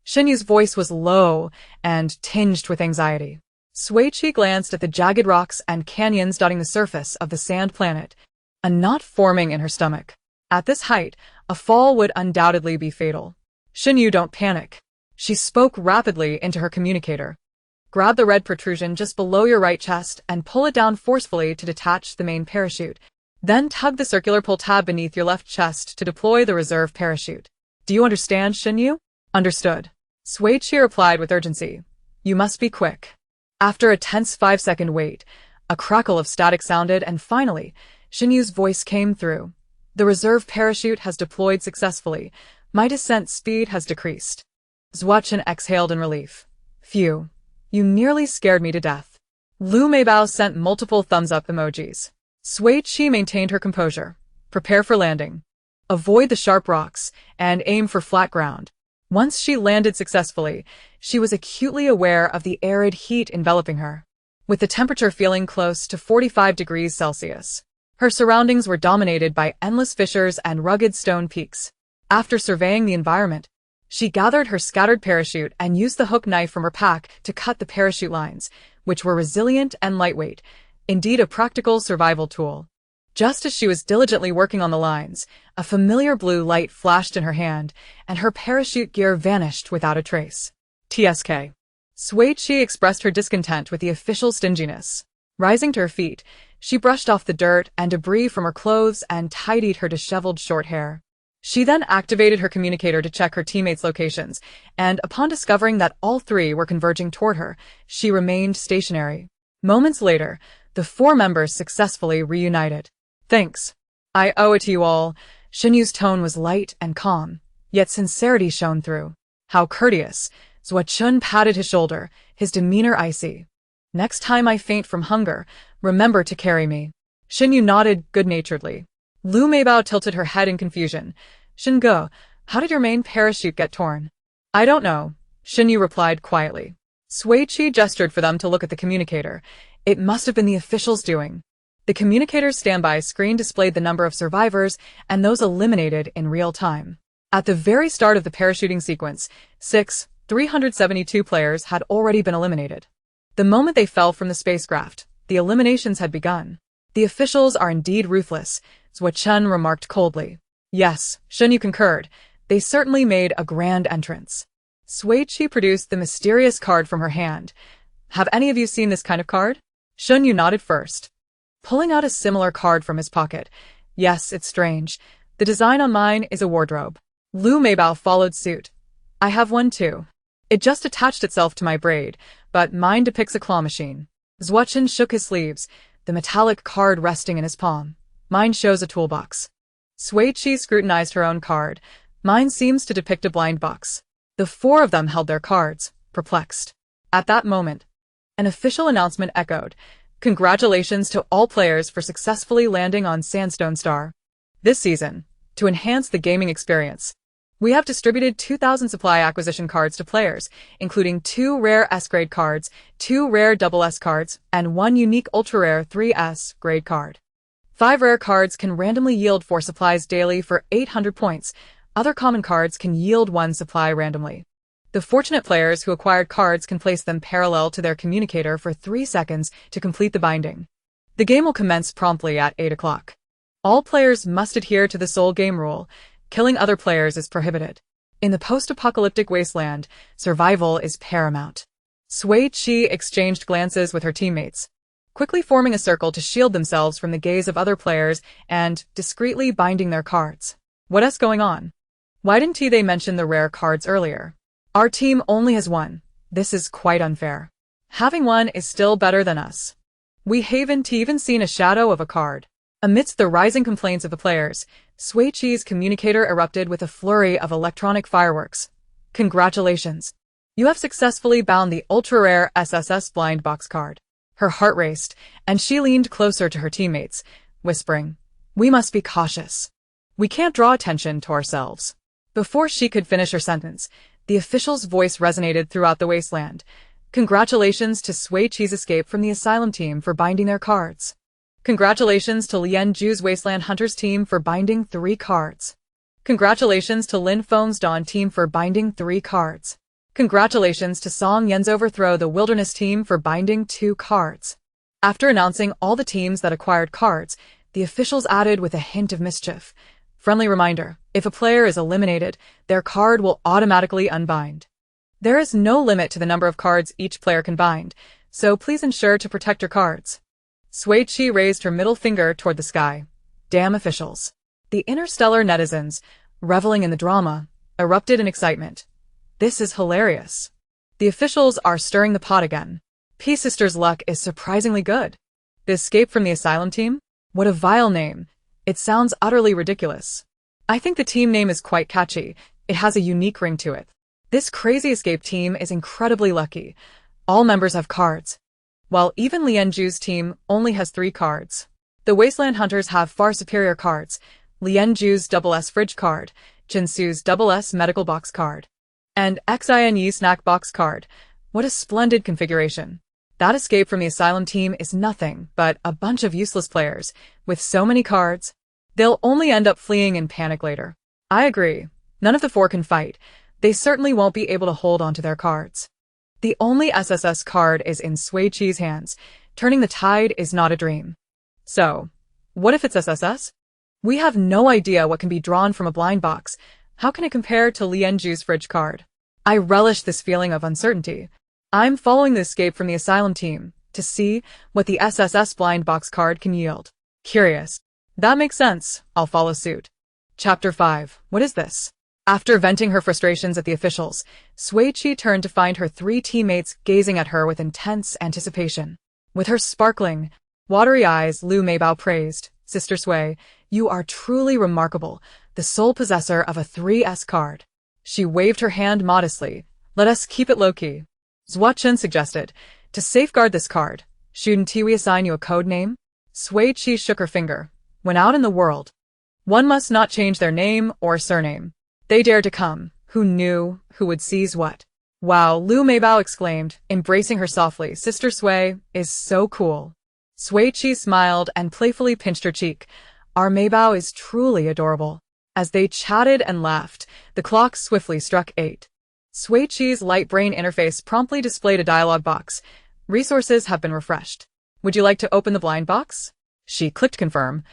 Shinyu's voice was low and tinged with anxiety. Sui Qi glanced at the jagged rocks and canyons dotting the surface of the sand planet, a knot forming in her stomach. At this height, a fall would undoubtedly be fatal. Shinyu, don't panic. She spoke rapidly into her communicator. Grab the red protrusion just below your right chest and pull it down forcefully to detach the main parachute. Then tug the circular pull tab beneath your left chest to deploy the reserve parachute. Do you understand, Shinyu? Understood. Sui Qi replied with urgency. You must be quick. After a tense 5-second wait, a crackle of static sounded and finally, Shinyu's voice came through. The reserve parachute has deployed successfully. My descent speed has decreased. Zhuochen exhaled in relief. Phew. You nearly scared me to death. Lu Meibao sent multiple thumbs-up emojis. Sui Qi maintained her composure. Prepare for landing. Avoid the sharp rocks, and aim for flat ground. Once she landed successfully, she was acutely aware of the arid heat enveloping her. With the temperature feeling close to 45 degrees Celsius, her surroundings were dominated by endless fissures and rugged stone peaks. After surveying the environment, she gathered her scattered parachute and used the hook knife from her pack to cut the parachute lines, which were resilient and lightweight, indeed a practical survival tool. Just as she was diligently working on the lines, a familiar blue light flashed in her hand, and her parachute gear vanished without a trace. TSK. Sui Qi expressed her discontent with the official stinginess. Rising to her feet, she brushed off the dirt and debris from her clothes and tidied her disheveled short hair. She then activated her communicator to check her teammates' locations, and upon discovering that all three were converging toward her, she remained stationary. Moments later, the four members successfully reunited. Thanks. I owe it to you all. Shinyu's tone was light and calm, yet sincerity shone through. How courteous. Zhuochen patted his shoulder, his demeanor icy. Next time I faint from hunger, remember to carry me. Shinyu nodded good-naturedly. Lu Meibao tilted her head in confusion. Shingo, how did your main parachute get torn? I don't know, Shinyu replied quietly. Sui Qi gestured for them to look at the communicator. It must have been the officials' doing. The communicator's standby screen displayed the number of survivors and those eliminated in real time. At the very start of the parachuting sequence, 372 players had already been eliminated. The moment they fell from the spacecraft, the eliminations had begun. The officials are indeed ruthless, Zhuochen remarked coldly. Yes, Shinyu concurred. They certainly made a grand entrance. Sui Qi produced the mysterious card from her hand. Have any of you seen this kind of card? Shinyu nodded first, pulling out a similar card from his pocket. Yes, it's strange. The design on mine is a wardrobe. Lu Meibao followed suit. I have one too. It just attached itself to my braid, but mine depicts a claw machine. Zhuochen shook his sleeves, the metallic card resting in his palm. Mine shows a toolbox. Sui Qi scrutinized her own card. Mine seems to depict a blind box. The four of them held their cards, perplexed. At that moment, an official announcement echoed. Congratulations to all players for successfully landing on Sandstone Star. This season, to enhance the gaming experience, we have distributed 2,000 supply acquisition cards to players, including 2 rare S-grade cards, 2 rare SS cards, and 1 unique ultra-rare 3S grade card. 5 rare cards can randomly yield 4 supplies daily for 800 points. Other common cards can yield 1 supply randomly. The fortunate players who acquired cards can place them parallel to their communicator for 3 seconds to complete the binding. The game will commence promptly at 8 o'clock. All players must adhere to the sole game rule. Killing other players is prohibited. In the post-apocalyptic wasteland, survival is paramount. Sui Qi exchanged glances with her teammates, quickly forming a circle to shield themselves from the gaze of other players and discreetly binding their cards. What's going on? Why didn't they mention the rare cards earlier? Our team only has 1. This is quite unfair. Having 1 is still better than us. We haven't even seen a shadow of a card. Amidst the rising complaints of the players, Sui Qi's communicator erupted with a flurry of electronic fireworks. Congratulations! You have successfully bound the ultra-rare SSS blind box card. Her heart raced, and she leaned closer to her teammates, whispering, "We must be cautious. We can't draw attention to ourselves." Before she could finish her sentence, the official's voice resonated throughout the wasteland. Congratulations to Sui Qi's escape from the asylum team for binding their cards. Congratulations to Lian Zhu's Wasteland Hunters team for binding 3 cards. Congratulations to Lin Feng's Dawn team for binding 3 cards. Congratulations to Song Yen's Overthrow the Wilderness team for binding 2 cards. After announcing all the teams that acquired cards, the officials added with a hint of mischief. Friendly reminder, if a player is eliminated, their card will automatically unbind. There is no limit to the number of cards each player can bind, so please ensure to protect your cards. Sui Qi raised her middle finger toward the sky. Damn officials. The Interstellar netizens, reveling in the drama, erupted in excitement. This is hilarious. The officials are stirring the pot again. P-Sister's luck is surprisingly good. The escape from the asylum team? What a vile name. It sounds utterly ridiculous. I think the team name is quite catchy. It has a unique ring to it. This crazy escape team is incredibly lucky. All members have cards, while even Lian Zhu's team only has 3 cards. The Wasteland Hunters have far superior cards. Lian Zhu's SS fridge card, Jinsu's SS medical box card, and Xine snack box card. What a splendid configuration. That escape from the asylum team is nothing but a bunch of useless players. With so many cards, they'll only end up fleeing in panic later. I agree. None of the 4 can fight. They certainly won't be able to hold onto their cards. The only SSS card is in Sui Qi's hands. Turning the tide is not a dream. So, what if it's SSS? We have no idea what can be drawn from a blind box. How can it compare to Lian Zhu's fridge card? I relish this feeling of uncertainty. I'm following the escape from the asylum team to see what the SSS blind box card can yield. Curious. That makes sense. I'll follow suit. Chapter 5. What is this? After venting her frustrations at the officials, Sui Qi turned to find her 3 teammates gazing at her with intense anticipation. With her sparkling, watery eyes, Lu Meibao praised, "Sister Sui, you are truly remarkable, the sole possessor of a 3S card." She waved her hand modestly. "Let us keep it low-key." Zhua Chen suggested, "To safeguard this card, shouldn't we assign you a code name?" Sui Qi shook her finger. "When out in the world, one must not change their name or surname. They dared to come. Who knew who would seize what?" "Wow," Lu Meibao exclaimed, embracing her softly. "Sister Sui is so cool." Sui Qi smiled and playfully pinched her cheek. "Our Meibao is truly adorable." As they chatted and laughed, the clock swiftly struck 8. Sui Qi's light brain interface promptly displayed a dialog box. "Resources have been refreshed. Would you like to open the blind box?" She clicked confirm,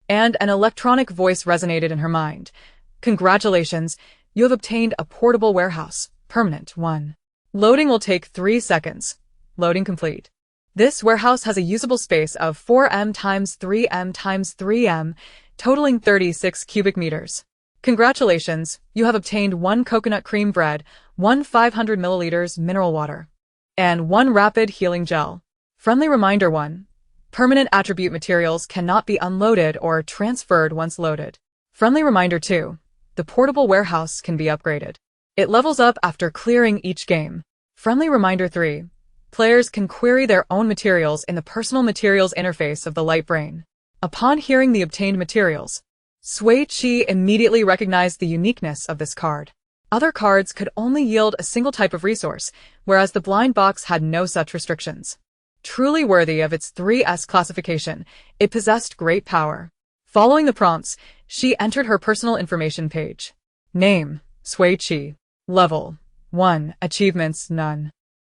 and an electronic voice resonated in her mind. "Congratulations, you have obtained a portable warehouse, permanent 1. Loading will take 3 seconds. Loading complete. This warehouse has a usable space of 4m times 3m times 3m, totaling 36 cubic meters. Congratulations, you have obtained 1 coconut cream bread, 1 500 milliliters mineral water, and 1 rapid healing gel. Friendly reminder 1. Permanent attribute materials cannot be unloaded or transferred once loaded. Friendly reminder 2. The portable warehouse can be upgraded. It levels up after clearing each game. Friendly reminder 3. Players can query their own materials in the personal materials interface of the Light Brain. Upon hearing the obtained materials, Sui Qi immediately recognized the uniqueness of this card. Other cards could only yield a single type of resource, whereas the blind box had no such restrictions. Truly worthy of its 3S classification, it possessed great power. Following the prompts, she entered her personal information page. Name, Sui Qi. Level, 1. Achievements, none.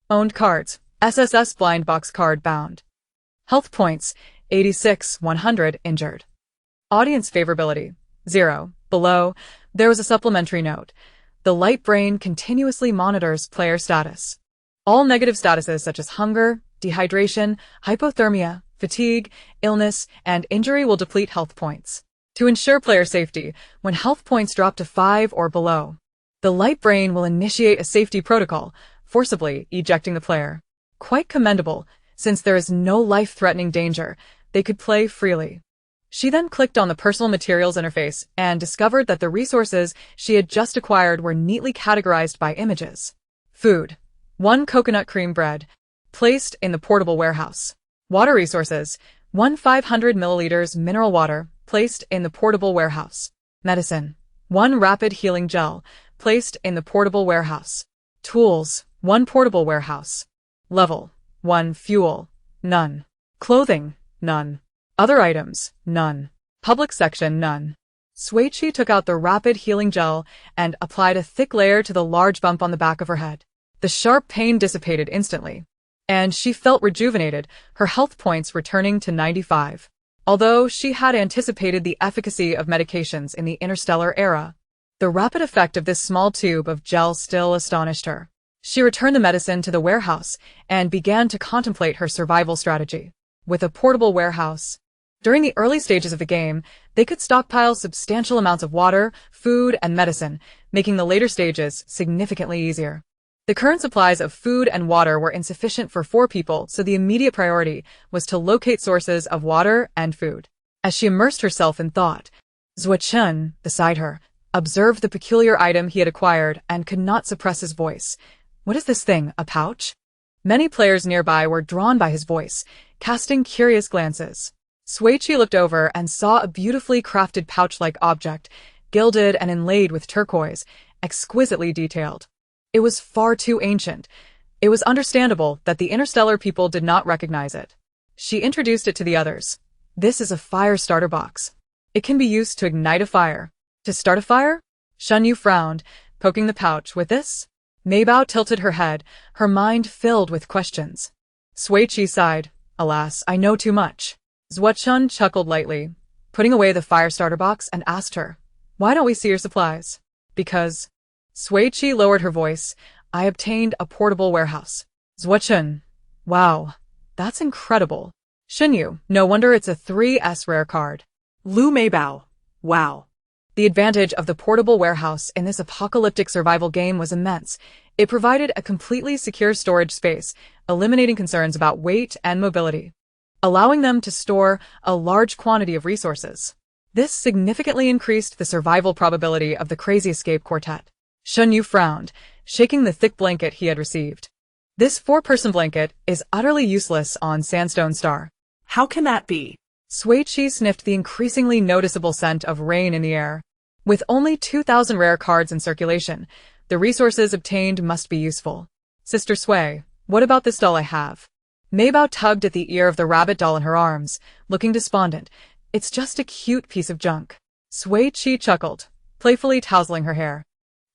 Owned cards, SSS blind box card bound. Health points, 86, 100, injured. Audience favorability, 0. Below, there was a supplementary note. The Light Brain continuously monitors player status. All negative statuses such as hunger, dehydration, hypothermia, fatigue, illness, and injury will deplete health points. To ensure player safety, when health points drop to 5 or below, the Light Brain will initiate a safety protocol, forcibly ejecting the player. Quite commendable. Since there is no life-threatening danger, they could play freely. She then clicked on the personal materials interface and discovered that the resources she had just acquired were neatly categorized by images. Food. 1 coconut cream bread, placed in the portable warehouse. Water resources. 1 500 milliliters mineral water, placed in the portable warehouse. Medicine. 1 rapid healing gel, placed in the portable warehouse. Tools. 1 portable warehouse. Level. 1 fuel. None. Clothing. None. Other items. None. Public section. None. Sui Qi took out the rapid healing gel and applied a thick layer to the large bump on the back of her head. The sharp pain dissipated instantly, and she felt rejuvenated, her health points returning to 95. Although she had anticipated the efficacy of medications in the Interstellar era, the rapid effect of this small tube of gel still astonished her. She returned the medicine to the warehouse and began to contemplate her survival strategy. With a portable warehouse, during the early stages of the game, they could stockpile substantial amounts of water, food, and medicine, making the later stages significantly easier. The current supplies of food and water were insufficient for 4 people, so the immediate priority was to locate sources of water and food. As she immersed herself in thought, Zuo-chun, beside her, observed the peculiar item he had acquired and could not suppress his voice. What is this thing, a pouch? Many players nearby were drawn by his voice, casting curious glances. Sui Qi looked over and saw a beautifully crafted pouch-like object, gilded and inlaid with turquoise, exquisitely detailed. It was far too ancient. It was understandable that the Interstellar people did not recognize it. She introduced it to the others. This is a fire starter box. It can be used to ignite a fire. To start a fire? Shen Yu frowned, poking the pouch with this. Mei Bao tilted her head, her mind filled with questions. Sui Qi sighed. Alas, I know too much. Zuo-chun chuckled lightly, putting away the fire starter box, and asked her, Why don't we see your supplies? Because... Sui Qi lowered her voice. I obtained a portable warehouse. Zuo-chun. Wow, that's incredible. Shen Yu, no wonder it's a 3S rare card. Mei Bao. Wow. The advantage of the portable warehouse in this apocalyptic survival game was immense. It provided a completely secure storage space, eliminating concerns about weight and mobility, allowing them to store a large quantity of resources. This significantly increased the survival probability of the Crazy Escape Quartet. Shen Yu frowned, shaking the thick blanket he had received. This 4-person blanket is utterly useless on Sandstone Star. How can that be? Sui Qi sniffed the increasingly noticeable scent of rain in the air. With only 2,000 rare cards in circulation, the resources obtained must be useful. Sister Sui, what about this doll I have? Mei Bao tugged at the ear of the rabbit doll in her arms, looking despondent. It's just a cute piece of junk. Sui Qi chuckled, playfully tousling her hair.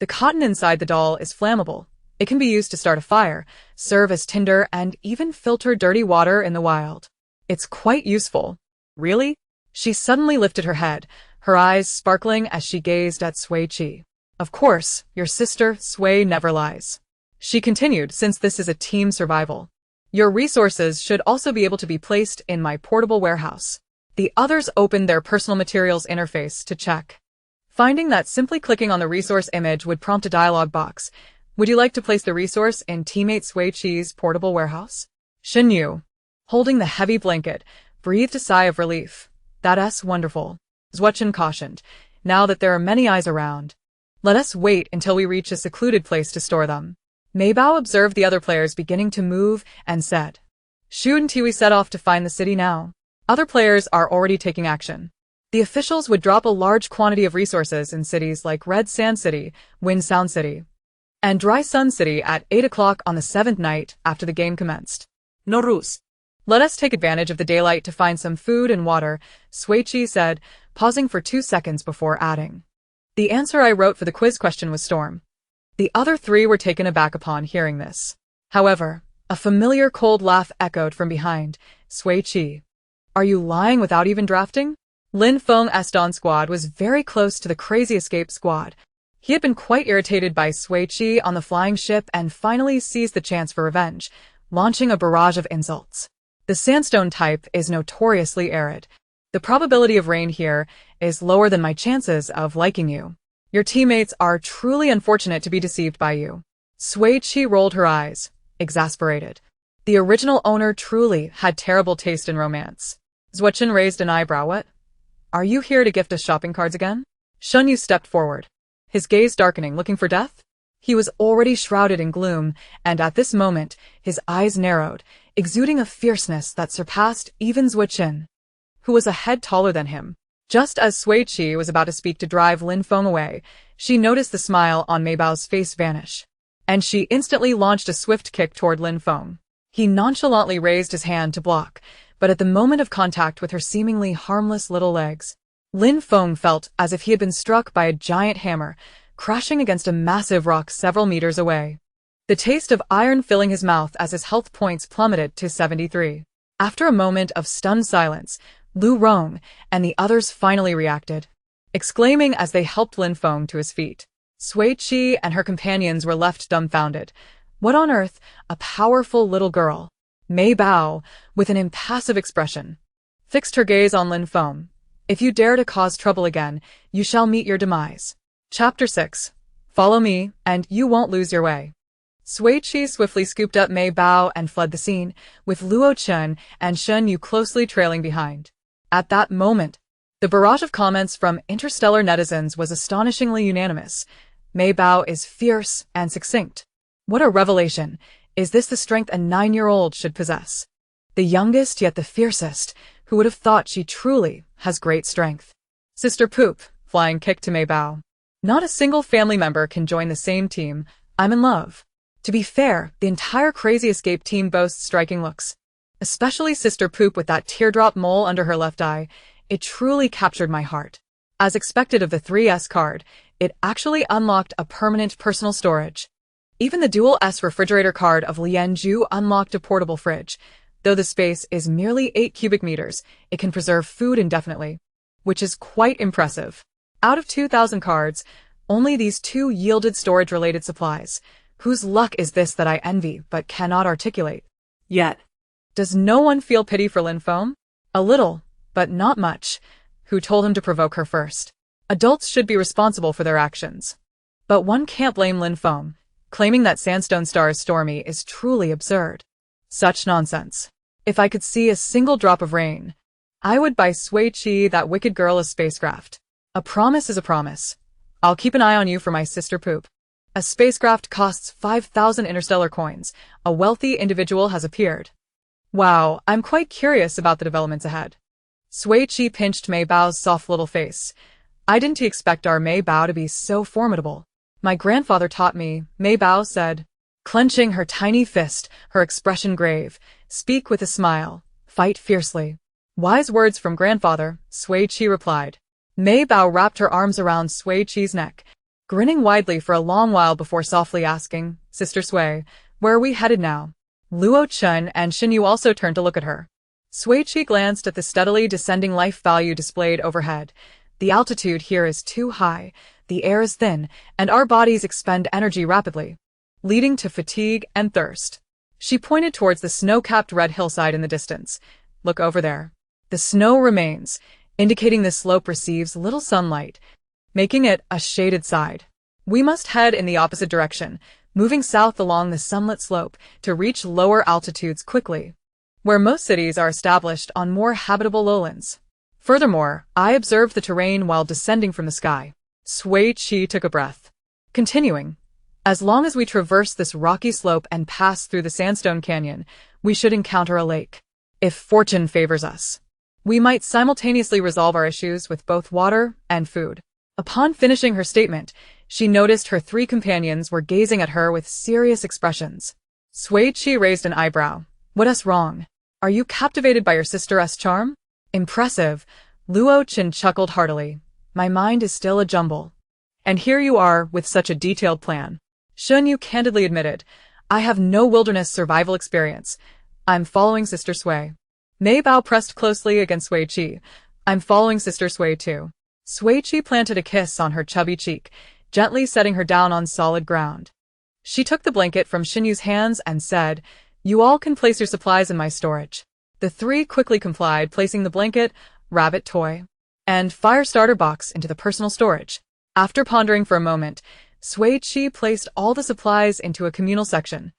The cotton inside the doll is flammable. It can be used to start a fire, serve as tinder, and even filter dirty water in the wild. It's quite useful. Really? She suddenly lifted her head, her eyes sparkling as she gazed at Sui Qi. Of course, your sister, Sui, never lies. She continued, since this is a team survival. Your resources should also be able to be placed in my portable warehouse. The others opened their personal materials interface to check. Finding that simply clicking on the resource image would prompt a dialog box. Would you like to place the resource in teammate Sui Qi's portable warehouse? Shen Yu, holding the heavy blanket, breathed a sigh of relief. That's wonderful. Zuo-chun cautioned, now that there are many eyes around. Let us wait until we reach a secluded place to store them. Mei Bao observed the other players beginning to move and said, Shu and Tiwi set off to find the city now. Other players are already taking action. The officials would drop a large quantity of resources in cities like Red Sand City, Wind Sound City, and Dry Sun City at 8 o'clock on the 7th night after the game commenced. Norus. Let us take advantage of the daylight to find some food and water, Sui Qi said, pausing for 2 seconds before adding. The answer I wrote for the quiz question was storm. The other 3 were taken aback upon hearing this. However, a familiar cold laugh echoed from behind. Sui Qi. Are you lying without even drafting? Lin Feng's Eston squad was very close to the Crazy Escape squad. He had been quite irritated by Sui Qi on the flying ship and finally seized the chance for revenge, launching a barrage of insults. The sandstone type is notoriously arid. The probability of rain here is lower than my chances of liking you. Your teammates are truly unfortunate to be deceived by you. Sui Qi rolled her eyes, exasperated. The original owner truly had terrible taste in romance. Zuochen raised an eyebrow. What? Are you here to gift us shopping cards again? Shun Yu stepped forward, his gaze darkening, looking for death? He was already shrouded in gloom, and at this moment, his eyes narrowed, exuding a fierceness that surpassed even Zuochen, who was a head taller than him. Just as Sui Qi was about to speak to drive Lin Feng away, she noticed the smile on Mei Bao's face vanish, and she instantly launched a swift kick toward Lin Feng. He nonchalantly raised his hand to block, but at the moment of contact with her seemingly harmless little legs, Lin Feng felt as if he had been struck by a giant hammer, crashing against a massive rock several meters away. The taste of iron filling his mouth as his health points plummeted to 73. After a moment of stunned silence, Lu Rong and the others finally reacted, exclaiming as they helped Lin Feng to his feet. Sui Qi and her companions were left dumbfounded. What on earth? A powerful little girl. Mei Bao, with an impassive expression, fixed her gaze on Lin Feng. If you dare to cause trouble again, you shall meet your demise. Chapter 6. Follow me, and you won't lose your way. Sui Qi swiftly scooped up Mei Bao and fled the scene, with Luo Chen and Shen Yu closely trailing behind. At that moment, the barrage of comments from Interstellar netizens was astonishingly unanimous. Mei Bao is fierce and succinct. What a revelation! Is this the strength a 9-year-old should possess? The youngest yet the fiercest, who would have thought she truly has great strength. Sister Poop, flying kick to Mei Bao. Not a single family member can join the same team. I'm in love. To be fair, the entire Crazy Escape team boasts striking looks. Especially Sister Poop with that teardrop mole under her left eye. It truly captured my heart. As expected of the 3S card, it actually unlocked a permanent personal storage. Even the dual S refrigerator card of Lianzhu unlocked a portable fridge. Though the space is merely 8 cubic meters, it can preserve food indefinitely, which is quite impressive. Out of 2,000 cards, only these 2 yielded storage-related supplies. Whose luck is this that I envy but cannot articulate? Yet, does no one feel pity for Lin Feng? A little, but not much. Who told him to provoke her first? Adults should be responsible for their actions. But one can't blame Lin Feng. Claiming that Sandstone Star is stormy is truly absurd. Such nonsense. If I could see a single drop of rain, I would buy Sui Qi, that wicked girl, a spacecraft. A promise is a promise. I'll keep an eye on you for my sister Poop. A spacecraft costs 5,000 interstellar coins. A wealthy individual has appeared. Wow, I'm quite curious about the developments ahead. Sui Qi pinched Mei Bao's soft little face. I didn't expect our Mei Bao to be so formidable. My grandfather taught me, Mei Bao said, clenching her tiny fist, her expression grave. Speak with a smile. Fight fiercely. Wise words from grandfather, Sui Qi replied. Mei Bao wrapped her arms around Sui Qi's neck, grinning widely for a long while before softly asking, Sister Sui, where are we headed now? Luo Chen and Shen Yu also turned to look at her. Sui Qi glanced at the steadily descending life value displayed overhead. The altitude here is too high, the air is thin, and our bodies expend energy rapidly, leading to fatigue and thirst. She pointed towards the snow-capped red hillside in the distance. Look over there. The snow remains, indicating the slope receives little sunlight, making it a shaded side. We must head in the opposite direction, moving south along the sunlit slope to reach lower altitudes quickly, where most cities are established on more habitable lowlands. Furthermore, I observed the terrain while descending from the sky. Sui Qi took a breath. Continuing, as long as we traverse this rocky slope and pass through the sandstone canyon, we should encounter a lake. If fortune favors us, we might simultaneously resolve our issues with both water and food. Upon finishing her statement, she noticed her 3 companions were gazing at her with serious expressions. Sui Qi raised an eyebrow. What's wrong? Are you captivated by your sister's charm? Impressive. Luo Chen chuckled heartily. My mind is still a jumble. And here you are with such a detailed plan. Shen Yu candidly admitted, I have no wilderness survival experience. I'm following Sister Sui. Mei Bao pressed closely against Sui Qi. I'm following Sister Sui too. Sui Qi planted a kiss on her chubby cheek, gently setting her down on solid ground. She took the blanket from Shen Yu's hands and said, You all can place your supplies in my storage. The 3 quickly complied, placing the blanket, rabbit toy, and fire starter box into the personal storage. After pondering for a moment, Sui Qi placed all the supplies into a communal section,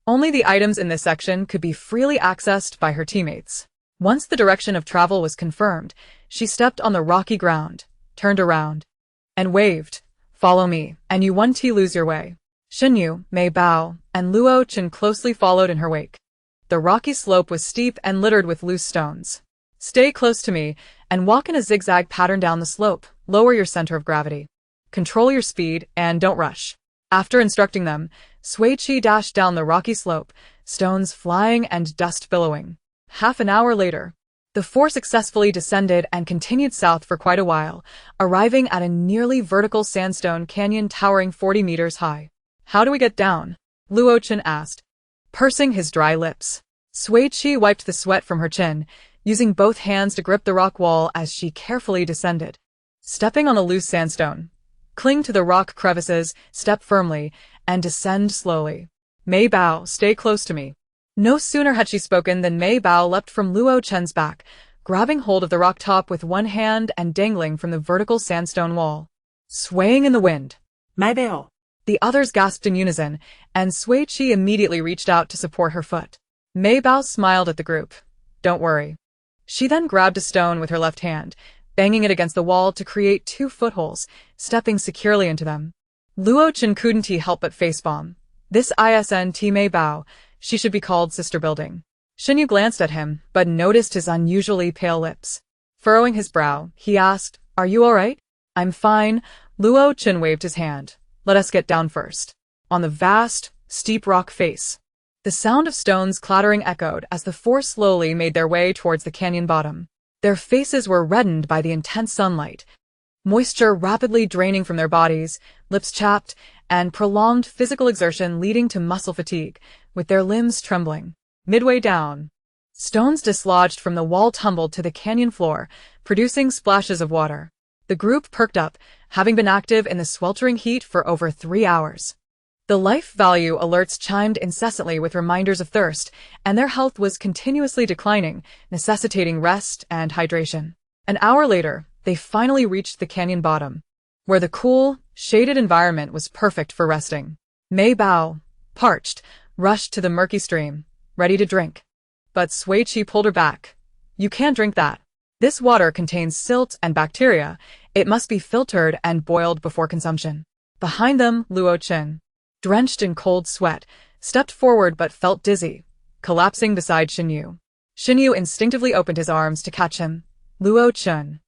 Only the items in this section could be freely accessed by her teammates. Once the direction of travel was confirmed, she stepped on the rocky ground, turned around, and waved, "Follow me, and you unwanted lose your way." Xinyu, Mei Bao, and Luo Chen closely followed in her wake. The rocky slope was steep and littered with loose stones. "Stay close to me, and walk in a zigzag pattern down the slope. Lower your center of gravity. Control your speed, and don't rush." After instructing them, Sui Qi dashed down the rocky slope, stones flying and dust billowing. Half an hour later, the four successfully descended and continued south for quite a while, arriving at a nearly vertical sandstone canyon towering 40 meters high. "How do we get down?" Luo Chen asked, pursing his dry lips. Sui Qi wiped the sweat from her chin, using both hands to grip the rock wall as she carefully descended. Stepping on a loose sandstone, cling to the rock crevices, step firmly, and descend slowly. "Mei Bao, stay close to me." No sooner had she spoken than Mei Bao leapt from Luo Chen's back, grabbing hold of the rock top with one hand and dangling from the vertical sandstone wall. Swaying in the wind, Mei Bao. the others gasped in unison, and Sui Qi immediately reached out to support her foot. Mei Bao smiled at the group. "Don't worry." She then grabbed a stone with her left hand, banging it against the wall to create 2 footholes, stepping securely into them. Luo Chen couldn't help but facepalm. This isn't Mei Bao, she should be called Sister Building. Xinyu glanced at him, but noticed his unusually pale lips. Furrowing his brow, he asked, "Are you all right?" "I'm fine." Luo Chen waved his hand. "Let us get down first." On the vast, steep rock face, the sound of stones clattering echoed as the four slowly made their way towards the canyon bottom. Their faces were reddened by the intense sunlight, moisture rapidly draining from their bodies, lips chapped, and prolonged physical exertion leading to muscle fatigue, with their limbs trembling. Midway down, stones dislodged from the wall tumbled to the canyon floor, producing splashes of water. The group perked up, having been active in the sweltering heat for over 3 hours. The life value alerts chimed incessantly with reminders of thirst, and their health was continuously declining, necessitating rest and hydration. An hour later, they finally reached the canyon bottom, where the cool, shaded environment was perfect for resting. Mei Bao, parched, rushed to the murky stream, ready to drink. But Sui Qi pulled her back. "You can't drink that. This water contains silt and bacteria. It must be filtered and boiled before consumption." Behind them, Luo Chen, drenched in cold sweat, stepped forward but felt dizzy, collapsing beside Xinyu. Xinyu instinctively opened his arms to catch him. "Luo Chen."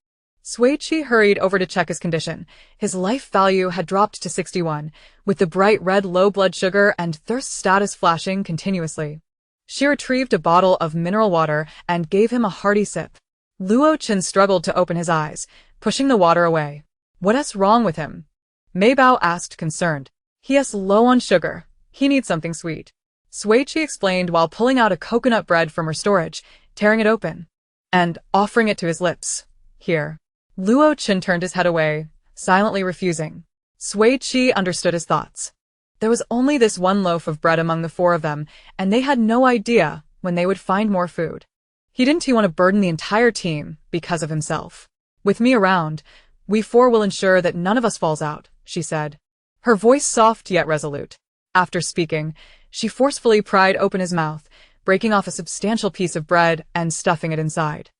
Sui Qi hurried over to check his condition. His life value had dropped to 61, with the bright red low blood sugar and thirst status flashing continuously. She retrieved a bottle of mineral water and gave him a hearty sip. Luo Chen struggled to open his eyes, pushing the water away. "What's wrong with him?" Mei Bao asked, concerned. "He's low on sugar. He needs something sweet." Sui Qi explained while pulling out a coconut bread from her storage, tearing it open, and offering it to his lips. "Here." Luo Chen turned his head away, silently refusing. Sui Qi understood his thoughts. There was only this one loaf of bread among the four of them, and they had no idea when they would find more food. He didn't want to burden the entire team because of himself. "With me around, we four will ensure that none of us falls out," she said, her voice soft yet resolute. After speaking, she forcefully pried open his mouth, breaking off a substantial piece of bread and stuffing it inside.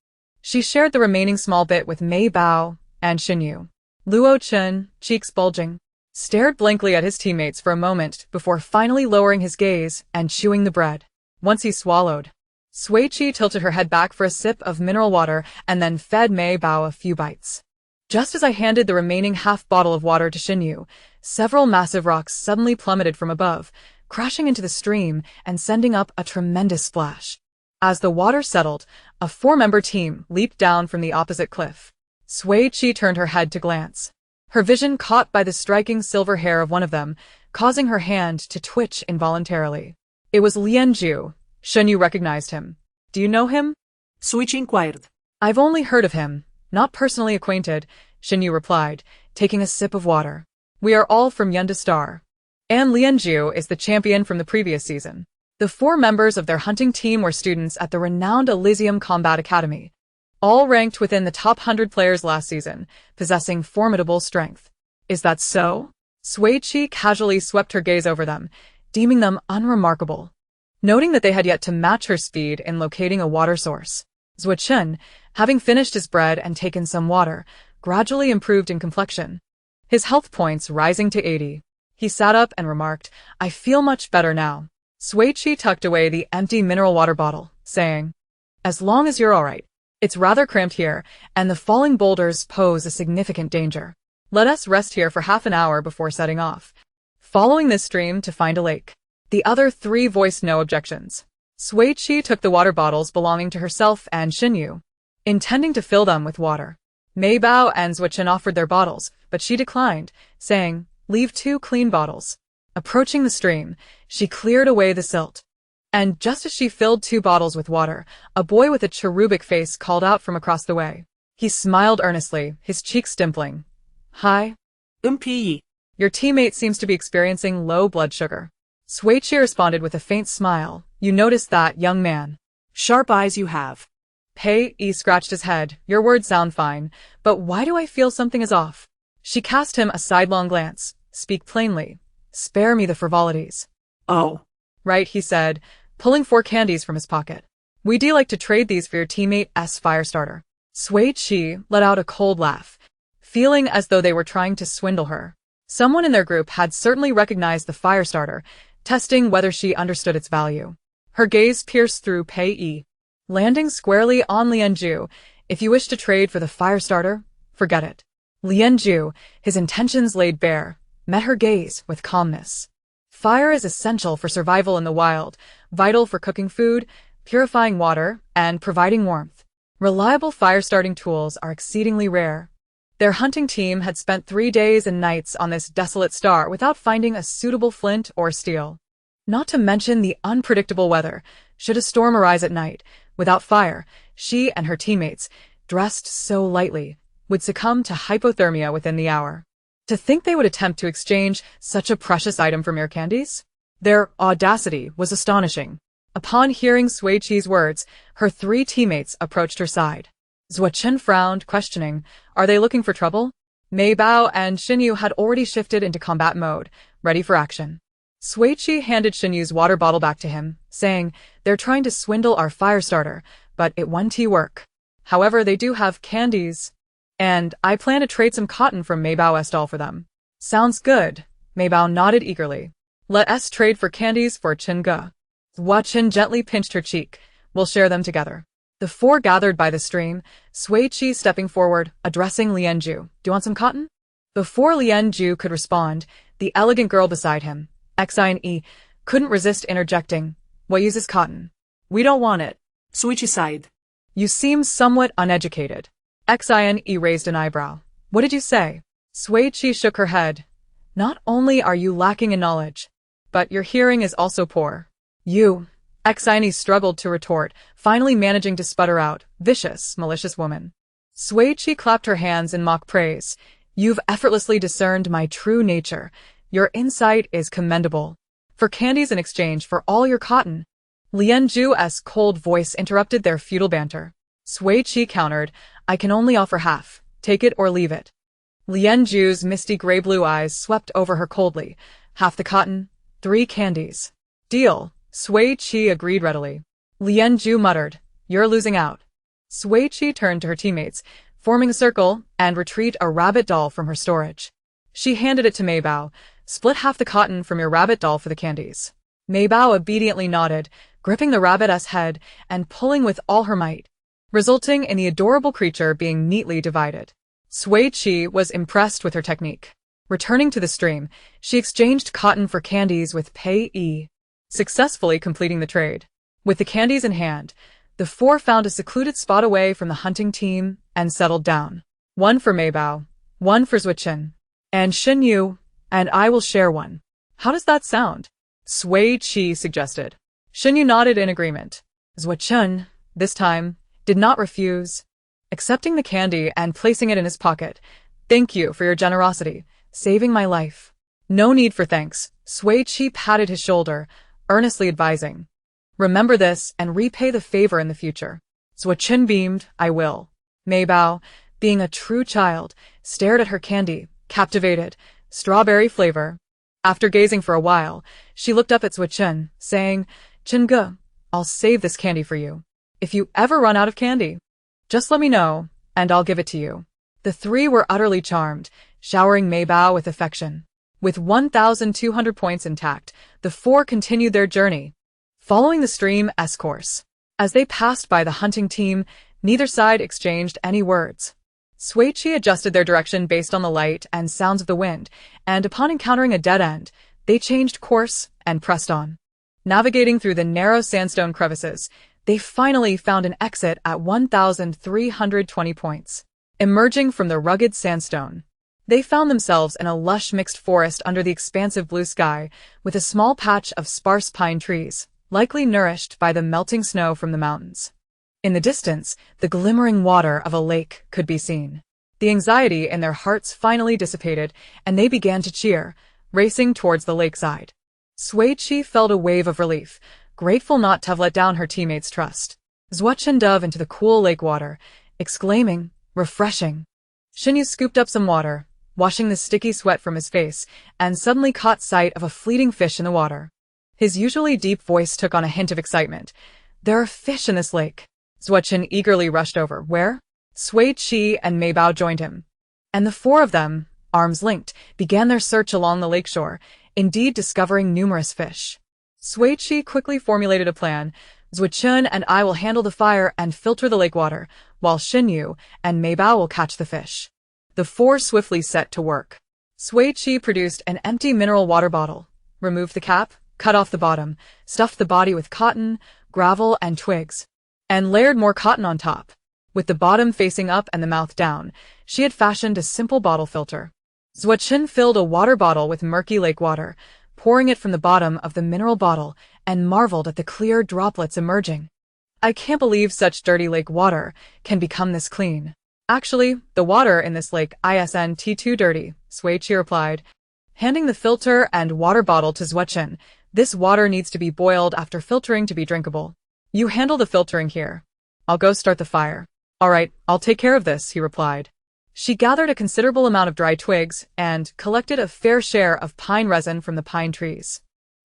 She shared the remaining small bit with Mei Bao and Xinyu. Luo Chen, cheeks bulging, stared blankly at his teammates for a moment before finally lowering his gaze and chewing the bread. Once he swallowed, Sui Qi tilted her head back for a sip of mineral water and then fed Mei Bao a few bites. Just as I handed the remaining half bottle of water to Xinyu, several massive rocks suddenly plummeted from above, crashing into the stream and sending up a tremendous splash. As the water settled, a 4-member team leaped down from the opposite cliff. Sui Qi turned her head to glance, her vision caught by the striking silver hair of one of them, causing her hand to twitch involuntarily. It was Lianju. Xinyu recognized him. "Do you know him?" Sui Qi inquired. "I've only heard of him, not personally acquainted," Xinyu replied, taking a sip of water. "We are all from Interstellar. And Lianju is the champion from the previous season." The 4 members of their hunting team were students at the renowned Elysium Combat Academy, all ranked within the top 100 players last season, possessing formidable strength. "Is that so?" Sui Qi casually swept her gaze over them, deeming them unremarkable. noting that they had yet to match her speed in locating a water source. Zuochen, having finished his bread and taken some water, gradually improved in complexion, his health points rising to 80. He sat up and remarked, "I feel much better now." Sui Qi tucked away the empty mineral water bottle, saying, "As long as you're all right. It's rather cramped here, and the falling boulders pose a significant danger. Let us rest here for half an hour before setting off, following this stream to find a lake." The other three voiced no objections. Sui Qi took the water bottles belonging to herself and Xinyu, intending to fill them with water. Mei Bao and Zuochen offered their bottles, but she declined, saying, "Leave 2 clean bottles." Approaching the stream, she cleared away the silt. And just as she filled 2 bottles with water, a boy with a cherubic face called out from across the way. He smiled earnestly, his cheeks dimpling. "Hi. Umpi. Your teammate seems to be experiencing low blood sugar." Sui Qi responded with a faint smile. "You noticed that, young man?" Sharp eyes you have. Pei Yi scratched his head. "Your words sound fine, but why do I feel something is off?" She cast him a sidelong glance. "Speak plainly. Spare me the frivolities." Oh. "Right," he said, pulling 4 candies from his pocket. "We'd like to trade these for your teammate's fire starter." Sui Qi let out a cold laugh, feeling as though they were trying to swindle her. Someone in their group had certainly recognized the fire starter, testing whether she understood its value. Her gaze pierced through Pei Yi, landing squarely on Lianju. "If you wish to trade for the fire starter, forget it." Lianju, his intentions laid bare, met her gaze with calmness. Fire is essential for survival in the wild, vital for cooking food, purifying water, and providing warmth. Reliable fire-starting tools are exceedingly rare. Their hunting team had spent 3 days and nights on this desolate star without finding a suitable flint or steel. Not to mention the unpredictable weather. Should a storm arise at night, without fire, she and her teammates, dressed so lightly, would succumb to hypothermia within the hour. To think they would attempt to exchange such a precious item for mere candies? Their audacity was astonishing. Upon hearing Sui Qi's words, her 3 teammates approached her side. Zuochen frowned, questioning, "Are they looking for trouble?" Mei Bao and Xinyu had already shifted into combat mode, ready for action. Sui Qi handed Xinyu's water bottle back to him, saying, "They're trying to swindle our fire starter, but it won't work. However, they do have candies, and I plan to trade some cotton from Mei Bao's stall for them." "Sounds good." Mei Bao nodded eagerly. "Let us trade for candies for Qingge." Zuochen gently pinched her cheek. "We'll share them together." The 4 gathered by the stream, Sui Qi stepping forward, addressing Lianju. "Do you want some cotton?" Before Lianju could respond, the elegant girl beside him, Xine, couldn't resist interjecting. "What uses cotton?" "We don't want it." Sui Qi sighed. "You seem somewhat uneducated." Xine raised an eyebrow. "What did you say?" Sui Qi shook her head. "Not only are you lacking in knowledge, but your hearing is also poor." "You..." Xine struggled to retort, finally managing to sputter out, "Vicious, malicious woman." Sui Qi clapped her hands in mock praise. "You've effortlessly discerned my true nature. Your insight is commendable. For candies in exchange for all your cotton." Lianju's cold voice interrupted their futile banter. Sui Qi countered, "I can only offer half. Take it or leave it." Lianju's misty gray-blue eyes swept over her coldly. "Half the cotton, 3 candies." "Deal." Sui Qi agreed readily. Lianju muttered, "You're losing out." Sui Qi turned to her teammates, forming a circle, and retrieved a rabbit doll from her storage. She handed it to Mei Bao. "Split half the cotton from your rabbit doll for the candies." Mei Bao obediently nodded, gripping the rabbit's head and pulling with all her might, resulting in the adorable creature being neatly divided. Sui Qi was impressed with her technique. Returning to the stream, she exchanged cotton for candies with Pei Yi, successfully completing the trade. With the candies in hand, the 4 found a secluded spot away from the hunting team and settled down. "One for Mei Bao, one for Zuochen, and Xinyu, and I will share one. How does that sound?" Sui Qi suggested. Xinyu nodded in agreement. Zuochen, this time, did not refuse, accepting the candy and placing it in his pocket. "Thank you for your generosity, saving my life." "No need for thanks." Sui Qi patted his shoulder, earnestly advising, "Remember this and repay the favor in the future." Zuochen beamed, "I will." Mei Bao, being a true child, stared at her candy, captivated. Strawberry flavor. After gazing for a while, she looked up at Zuochen, saying, Chinga, I'll save this candy for you. If you ever run out of candy, just let me know, and I'll give it to you. The three were utterly charmed, showering Mei Bao with affection. With 1,200 points intact, the four continued their journey, following the stream S course. As they passed by the hunting team, neither side exchanged any words. Sui Qi adjusted their direction based on the light and sounds of the wind, and upon encountering a dead end, they changed course and pressed on. Navigating through the narrow sandstone crevices, they finally found an exit at 1,320 points. Emerging from the rugged sandstone, they found themselves in a lush mixed forest under the expansive blue sky, with a small patch of sparse pine trees, likely nourished by the melting snow from the mountains. In the distance, the glimmering water of a lake could be seen. The anxiety in their hearts finally dissipated, and they began to cheer, racing towards the lakeside. Sui Qi felt a wave of relief, grateful not to have let down her teammates' trust. Zuochen dove into the cool lake water, exclaiming, "Refreshing." Xinyu scooped up some water, washing the sticky sweat from his face, and suddenly caught sight of a fleeting fish in the water. His usually deep voice took on a hint of excitement. "There are fish in this lake." Zuochen eagerly rushed over. "Where?" Sui Qi and Mei Bao joined him, and the four of them, arms linked, began their search along the lakeshore, indeed discovering numerous fish. Sui Qi quickly formulated a plan. "Zuochen and I will handle the fire and filter the lake water, while Xinyu and Mei Bao will catch the fish." The four swiftly set to work. Sui Qi produced an empty mineral water bottle, removed the cap, cut off the bottom, stuffed the body with cotton, gravel, and twigs, and layered more cotton on top. With the bottom facing up and the mouth down, she had fashioned a simple bottle filter. Zuochen filled a water bottle with murky lake water, pouring it from the bottom of the mineral bottle, and marveled at the clear droplets emerging. "I can't believe such dirty lake water can become this clean." "Actually, the water in this lake isn't too dirty," Sui Qi replied, handing the filter and water bottle to Zuochen. "This water needs to be boiled after filtering to be drinkable. You handle the filtering here. I'll go start the fire." "All right, I'll take care of this," he replied. She gathered a considerable amount of dry twigs and collected a fair share of pine resin from the pine trees.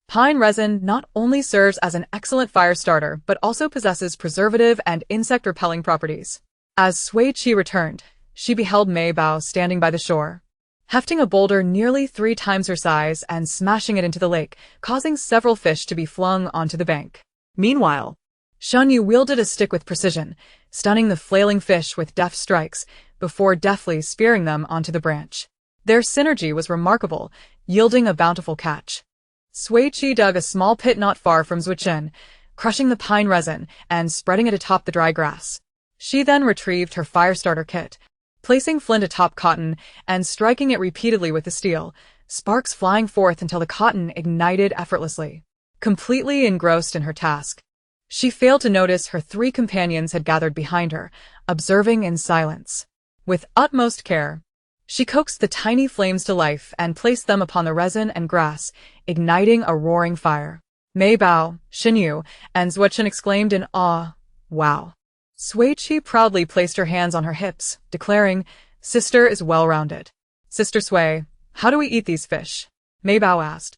Pine resin not only serves as an excellent fire starter, but also possesses preservative and insect-repelling properties. As Sui Qi returned, she beheld Mei Bao standing by the shore, hefting a boulder nearly 3 times her size and smashing it into the lake, causing several fish to be flung onto the bank. Meanwhile, Xinyu wielded a stick with precision, stunning the flailing fish with deft strikes, before deftly spearing them onto the branch. Their synergy was remarkable, yielding a bountiful catch. Sui Qi dug a small pit not far from Zuochen, crushing the pine resin and spreading it atop the dry grass. She then retrieved her fire starter kit, placing flint atop cotton and striking it repeatedly with the steel, sparks flying forth until the cotton ignited effortlessly. Completely engrossed in her task, she failed to notice her 3 companions had gathered behind her, observing in silence. With utmost care, she coaxed the tiny flames to life and placed them upon the resin and grass, igniting a roaring fire. Mei Bao, Xinyu, and Zuochen exclaimed in awe, "Wow." Sui Qi proudly placed her hands on her hips, declaring, "Sister is well-rounded." "Sister Sui, how do we eat these fish?" Mei Bao asked,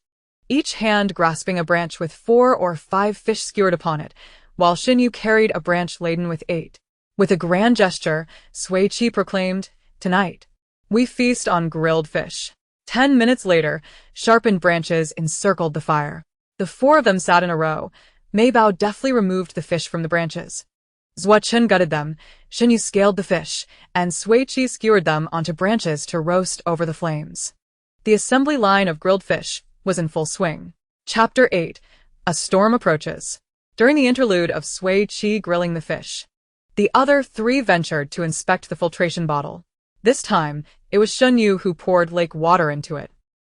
each hand grasping a branch with 4 or 5 fish skewered upon it, while Xinyu carried a branch laden with 8. With a grand gesture, Sui Qi proclaimed, "Tonight, we feast on grilled fish." 10 minutes later, sharpened branches encircled the fire. The 4 of them sat in a row. Mei Bao deftly removed the fish from the branches. Zuochen gutted them, Xinyu scaled the fish, and Sui Qi skewered them onto branches to roast over the flames. The assembly line of grilled fish was in full swing. Chapter 8. A Storm Approaches. During the interlude of Sui Qi grilling the fish, the other 3 ventured to inspect the filtration bottle. This time, it was Xinyu who poured lake water into it,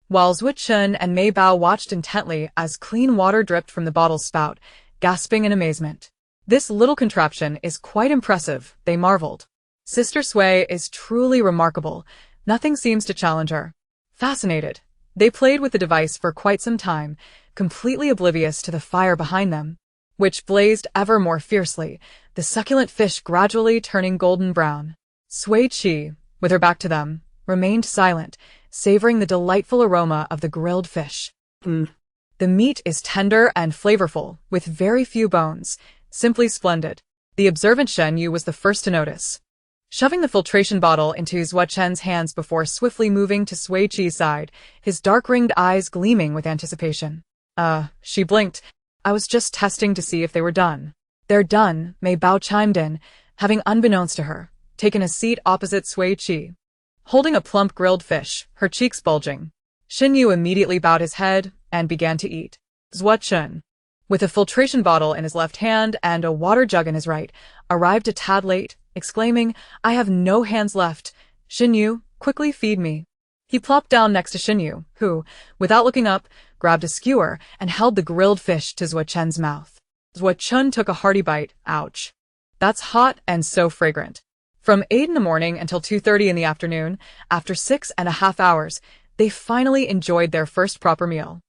while Zuochen and Mei Bao watched intently as clean water dripped from the bottle's spout, gasping in amazement. "This little contraption is quite impressive," they marveled. "Sister Sui is truly remarkable. Nothing seems to challenge her." Fascinated, they played with the device for quite some time, completely oblivious to the fire behind them, which blazed ever more fiercely, the succulent fish gradually turning golden brown. Sui Qi, with her back to them, remained silent, savoring the delightful aroma of the grilled fish. The meat is tender and flavorful, with very few bones. Simply splendid. The observant Shen Yu was the first to notice. Shoving the filtration bottle into Zhuo Chen's hands before swiftly moving to Sui Qi's side, his dark-ringed eyes gleaming with anticipation. She blinked. I was just testing to see if they were done. They're done, Mei Bao chimed in, having unbeknownst to her, taken a seat opposite Sui Qi. Holding a plump grilled fish, her cheeks bulging. Shen Yu immediately bowed his head and began to eat. Zhuo Chen, with a filtration bottle in his left hand and a water jug in his right, arrived a tad late, exclaiming, I have no hands left. Shen Yu, quickly feed me. He plopped down next to Shen Yu, who, without looking up, grabbed a skewer and held the grilled fish to Zhuo Chen's mouth. Zhuo Chen took a hearty bite. Ouch. That's hot and so fragrant. From 8 in the morning until 2:30 in the afternoon, after 6.5 hours, they finally enjoyed their first proper meal.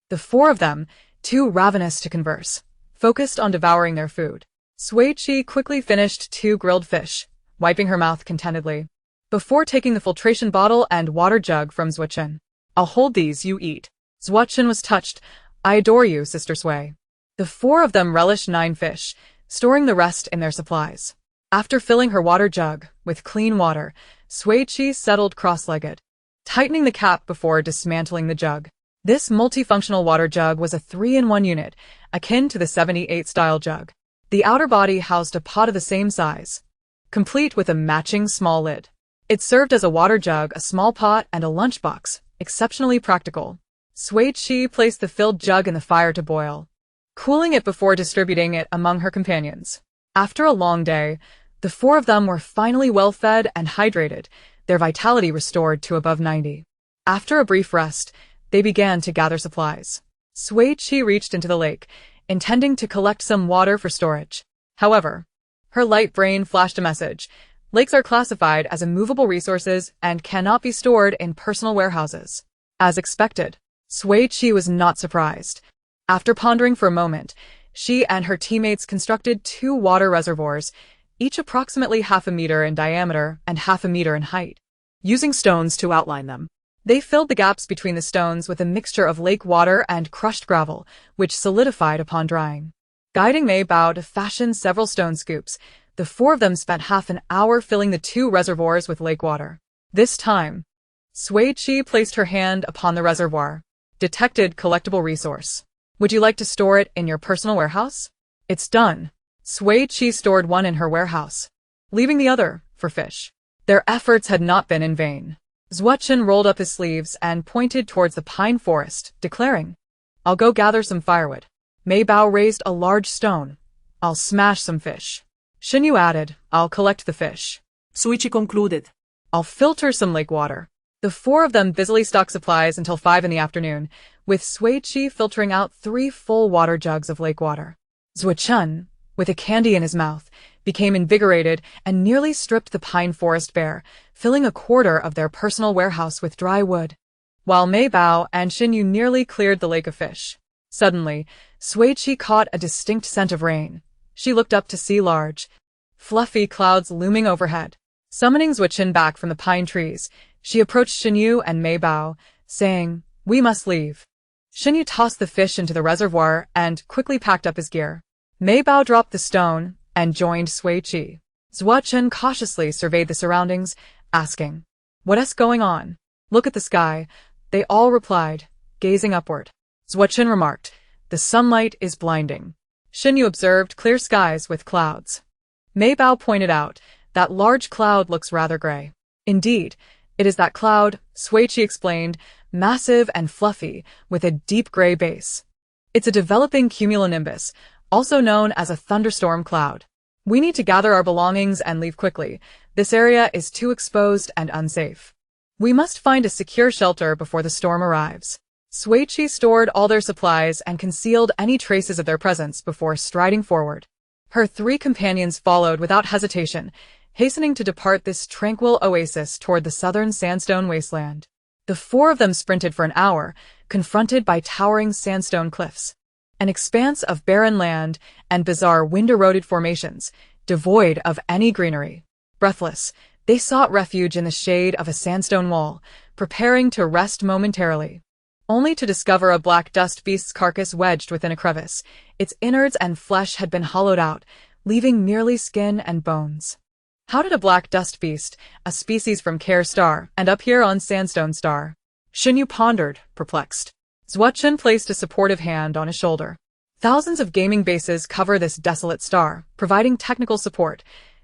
The four of them, too ravenous to converse, focused on devouring their food. Sui Qi quickly finished 2 grilled fish, wiping her mouth contentedly, before taking the filtration bottle and water jug from Zhuo Chen. I'll hold these, you eat. Zhuo Chen was touched. I adore you, Sister Sui. The four of them relished 9 fish, storing the rest in their supplies. After filling her water jug with clean water, Sui Qi settled cross-legged, tightening the cap before dismantling the jug. This multifunctional water jug was a 3-in-1 unit, akin to the 78-style jug. The outer body housed a pot of the same size, complete with a matching small lid. It served as a water jug, a small pot, and a lunchbox, exceptionally practical. Sui Qi placed the filled jug in the fire to boil, cooling it before distributing it among her companions. After a long day, the four of them were finally well-fed and hydrated, their vitality restored to above 90. After a brief rest, they began to gather supplies. Sui Qi reached into the lake, intending to collect some water for storage. However, her light brain flashed a message. Lakes are classified as immovable resources and cannot be stored in personal warehouses. As expected, Sui Qi was not surprised. After pondering for a moment, she and her teammates constructed 2 water reservoirs, each approximately 1/2 meter in diameter and 1/2 meter in height. Using stones to outline them, they filled the gaps between the stones with a mixture of lake water and crushed gravel, which solidified upon drying. Guiding Mei Bao to fashion several stone scoops, the four of them spent half an hour filling the 2 reservoirs with lake water. This time, Sui Qi placed her hand upon the reservoir. Detected collectible resource. Would you like to store it in your personal warehouse? It's done. Sui Qi stored one in her warehouse, leaving the other for fish. Their efforts had not been in vain. Zhuo Chen rolled up his sleeves and pointed towards the pine forest, declaring, I'll go gather some firewood. Mei Bao raised a large stone. I'll smash some fish. Shen Yu added, I'll collect the fish. Sui Qi concluded, I'll filter some lake water. The four of them busily stocked supplies until 5 in the afternoon, with Sui Qi filtering out 3 full water jugs of lake water. Zhuo Chen, with a candy in his mouth, became invigorated and nearly stripped the pine forest bare, filling a quarter of their personal warehouse with dry wood, while Mei Bao and Shen Yu nearly cleared the lake of fish. Suddenly, Sui Qi caught a distinct scent of rain. She looked up to see large, fluffy clouds looming overhead. Summoning Zhuo Chen back from the pine trees, she approached Shen Yu and Mei Bao, saying, We must leave. Shen Yu tossed the fish into the reservoir and quickly packed up his gear. Mei Bao dropped the stone and joined Sui Qi. Zhuo Chen cautiously surveyed the surroundings, asking, What's going on? Look at the sky. They all replied, gazing upward. Zhuo Chen remarked, The sunlight is blinding. Shen Yu observed clear skies with clouds. Mei Bao pointed out, That large cloud looks rather gray. Indeed, it is that cloud, Sui Qi explained, massive and fluffy, with a deep gray base. It's a developing cumulonimbus, also known as a thunderstorm cloud. We need to gather our belongings and leave quickly. This area is too exposed and unsafe. We must find a secure shelter before the storm arrives. Sui Qi stored all their supplies and concealed any traces of their presence before striding forward. Her 3 companions followed without hesitation, hastening to depart this tranquil oasis toward the southern sandstone wasteland. The 4 of them sprinted for an hour, confronted by towering sandstone cliffs, an expanse of barren land and bizarre wind-eroded formations, devoid of any greenery. Breathless, they sought refuge in the shade of a sandstone wall, preparing to rest momentarily. only to discover a black dust beast's carcass wedged within a crevice. Its innards and flesh had been hollowed out, leaving merely skin and bones. How did a black dust beast, a species from Care Star, end up here on Sandstone Star? Xinyu pondered, perplexed. Zuochen placed a supportive hand on his shoulder. Thousands of gaming bases cover this desolate star, providing technical support.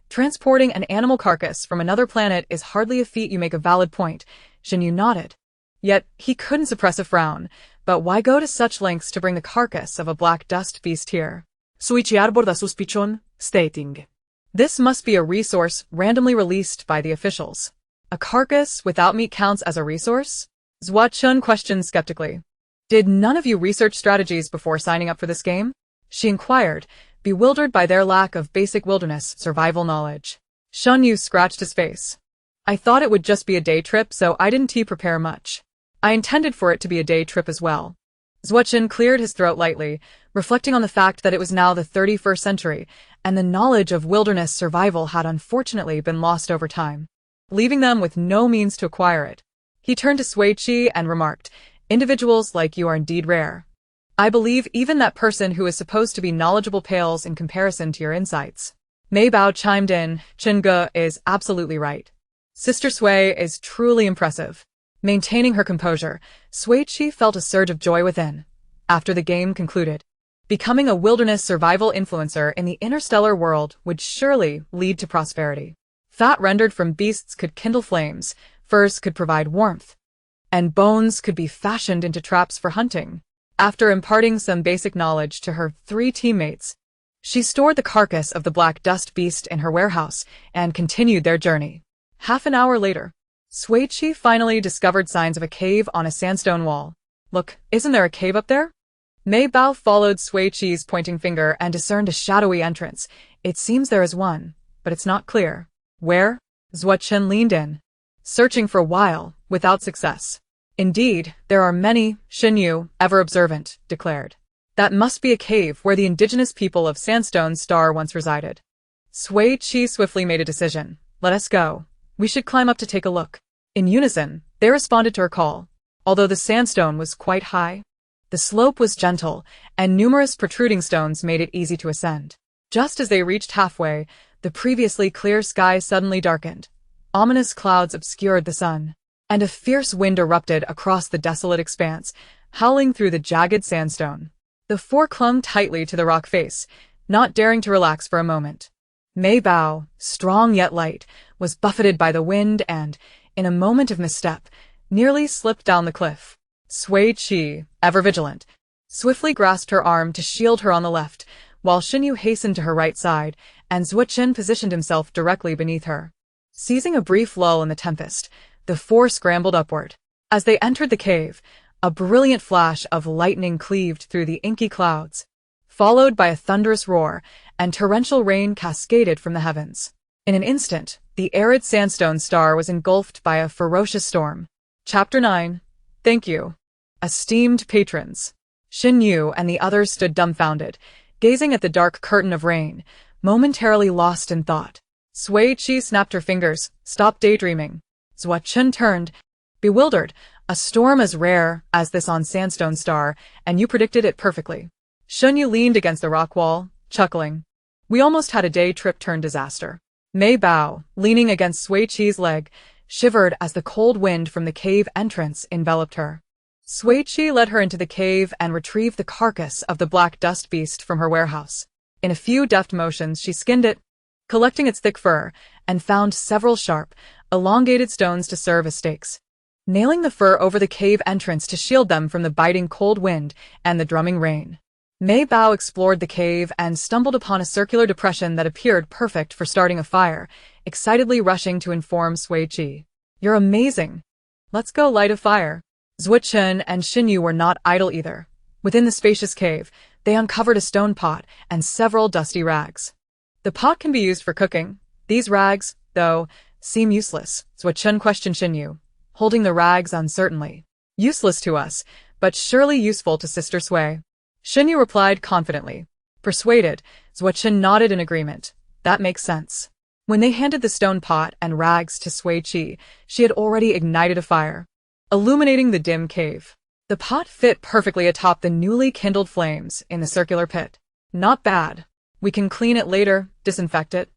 Transporting an animal carcass from another planet is hardly a feat. You make a valid point. Xinyu nodded. Yet, he couldn't suppress a frown. But why go to such lengths to bring the carcass of a black dust beast here? Sui Qi aborda suspicion, stating. This must be a resource randomly released by the officials. A carcass without meat counts as a resource? Zuochen questioned skeptically. Did none of you research strategies before signing up for this game? She inquired, bewildered by their lack of basic wilderness survival knowledge. Xinyu scratched his face. I thought it would just be a day trip, so I didn't prepare much. I intended for it to be a day trip as well. Zuochen cleared his throat lightly, reflecting on the fact that it was now the 31st century, and the knowledge of wilderness survival had unfortunately been lost over time, leaving them with no means to acquire it. He turned to Sui Qi and remarked, individuals like you are indeed rare. I believe even that person who is supposed to be knowledgeable pales in comparison to your insights. Mei Bao chimed in, Qingge is absolutely right. Sister Sui is truly impressive. Maintaining her composure, Sui Qi felt a surge of joy within. After the game concluded, becoming a wilderness survival influencer in the interstellar world would surely lead to prosperity. Fat rendered from beasts could kindle flames, furs could provide warmth, and bones could be fashioned into traps for hunting. After imparting some basic knowledge to her 3 teammates, she stored the carcass of the black dust beast in her warehouse and continued their journey. Half an hour later, Sui Qi finally discovered signs of a cave on a sandstone wall. Look, isn't there a cave up there? Mei Bao followed Sui Qi's pointing finger and discerned a shadowy entrance. It seems there is one, but it's not clear. Where? Zuochen leaned in, searching for a while, without success. Indeed, there are many, Xinyu, ever observant, declared. That must be a cave where the indigenous people of Sandstone Star once resided. Sui Qi swiftly made a decision. Let us go. We should climb up to take a look. In unison, they responded to her call. Although the sandstone was quite high, the slope was gentle, and numerous protruding stones made it easy to ascend. Just as they reached halfway, the previously clear sky suddenly darkened. Ominous clouds obscured the sun, and a fierce wind erupted across the desolate expanse, howling through the jagged sandstone. The 4 clung tightly to the rock face, not daring to relax for a moment. Mei Bao, strong yet light, was buffeted by the wind and, in a moment of misstep, nearly slipped down the cliff. Sui Qi, ever vigilant, swiftly grasped her arm to shield her on the left, while Xinyu hastened to her right side, and Zuochen positioned himself directly beneath her. Seizing a brief lull in the tempest, the 4 scrambled upward. As they entered the cave, a brilliant flash of lightning cleaved through the inky clouds, followed by a thunderous roar, and torrential rain cascaded from the heavens. In an instant, the arid sandstone star was engulfed by a ferocious storm. Chapter 9. Thank you. Esteemed patrons. Xinyu and the others stood dumbfounded, gazing at the dark curtain of rain, momentarily lost in thought. Sui Qi snapped her fingers. Stop daydreaming. Zuochen turned, bewildered. A storm as rare as this on Sandstone Star, and you predicted it perfectly. Xinyu leaned against the rock wall, chuckling. We almost had a day trip turn disaster. Mei Bao, leaning against Sui Qi's leg, shivered as the cold wind from the cave entrance enveloped her. Sui Qi led her into the cave and retrieved the carcass of the black dust beast from her warehouse. In a few deft motions she skinned it, collecting its thick fur, and found several sharp, elongated stones to serve as stakes, nailing the fur over the cave entrance to shield them from the biting cold wind and the drumming rain. Mei Bao explored the cave and stumbled upon a circular depression that appeared perfect for starting a fire, excitedly rushing to inform Sui Qi. You're amazing. Let's go light a fire. Zuochen and Xinyu were not idle either. Within the spacious cave, they uncovered a stone pot and several dusty rags. The pot can be used for cooking. These rags, though, seem useless. Zuochen questioned Xinyu, holding the rags uncertainly. Useless to us, but surely useful to Sister Sui. Xinyu replied confidently. Persuaded, Zuochen nodded in agreement. That makes sense. When they handed the stone pot and rags to Sui Qi, she had already ignited a fire, illuminating the dim cave. The pot fit perfectly atop the newly kindled flames in the circular pit. Not bad. We can clean it later, disinfect it,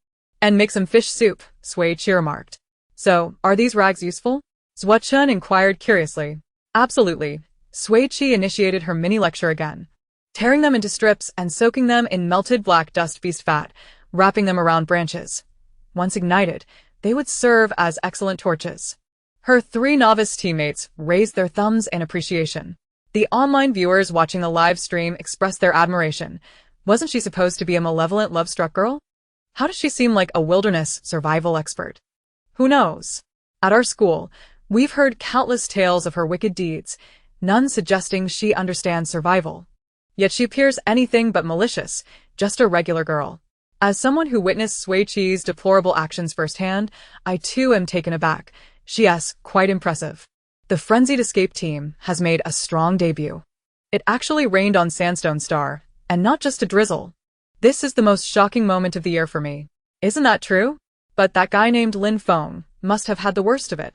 and make some fish soup, Sui Qi remarked. So, are these rags useful? Zhuo inquired curiously. Absolutely. Sui Qi initiated her mini-lecture again, tearing them into strips and soaking them in melted black dust beast fat, wrapping them around branches. Once ignited, they would serve as excellent torches. Her 3 novice teammates raised their thumbs in appreciation. The online viewers watching the live stream expressed their admiration. Wasn't she supposed to be a malevolent love-struck girl? How does she seem like a wilderness survival expert? Who knows? At our school, we've heard countless tales of her wicked deeds, none suggesting she understands survival. Yet she appears anything but malicious, just a regular girl. As someone who witnessed Sui Qi's deplorable actions firsthand, I too am taken aback. She's quite impressive. The Frenzied Escape team has made a strong debut. It actually rained on Sandstone Star, and not just a drizzle. This is the most shocking moment of the year for me. Isn't that true? But that guy named Lin Feng must have had the worst of it.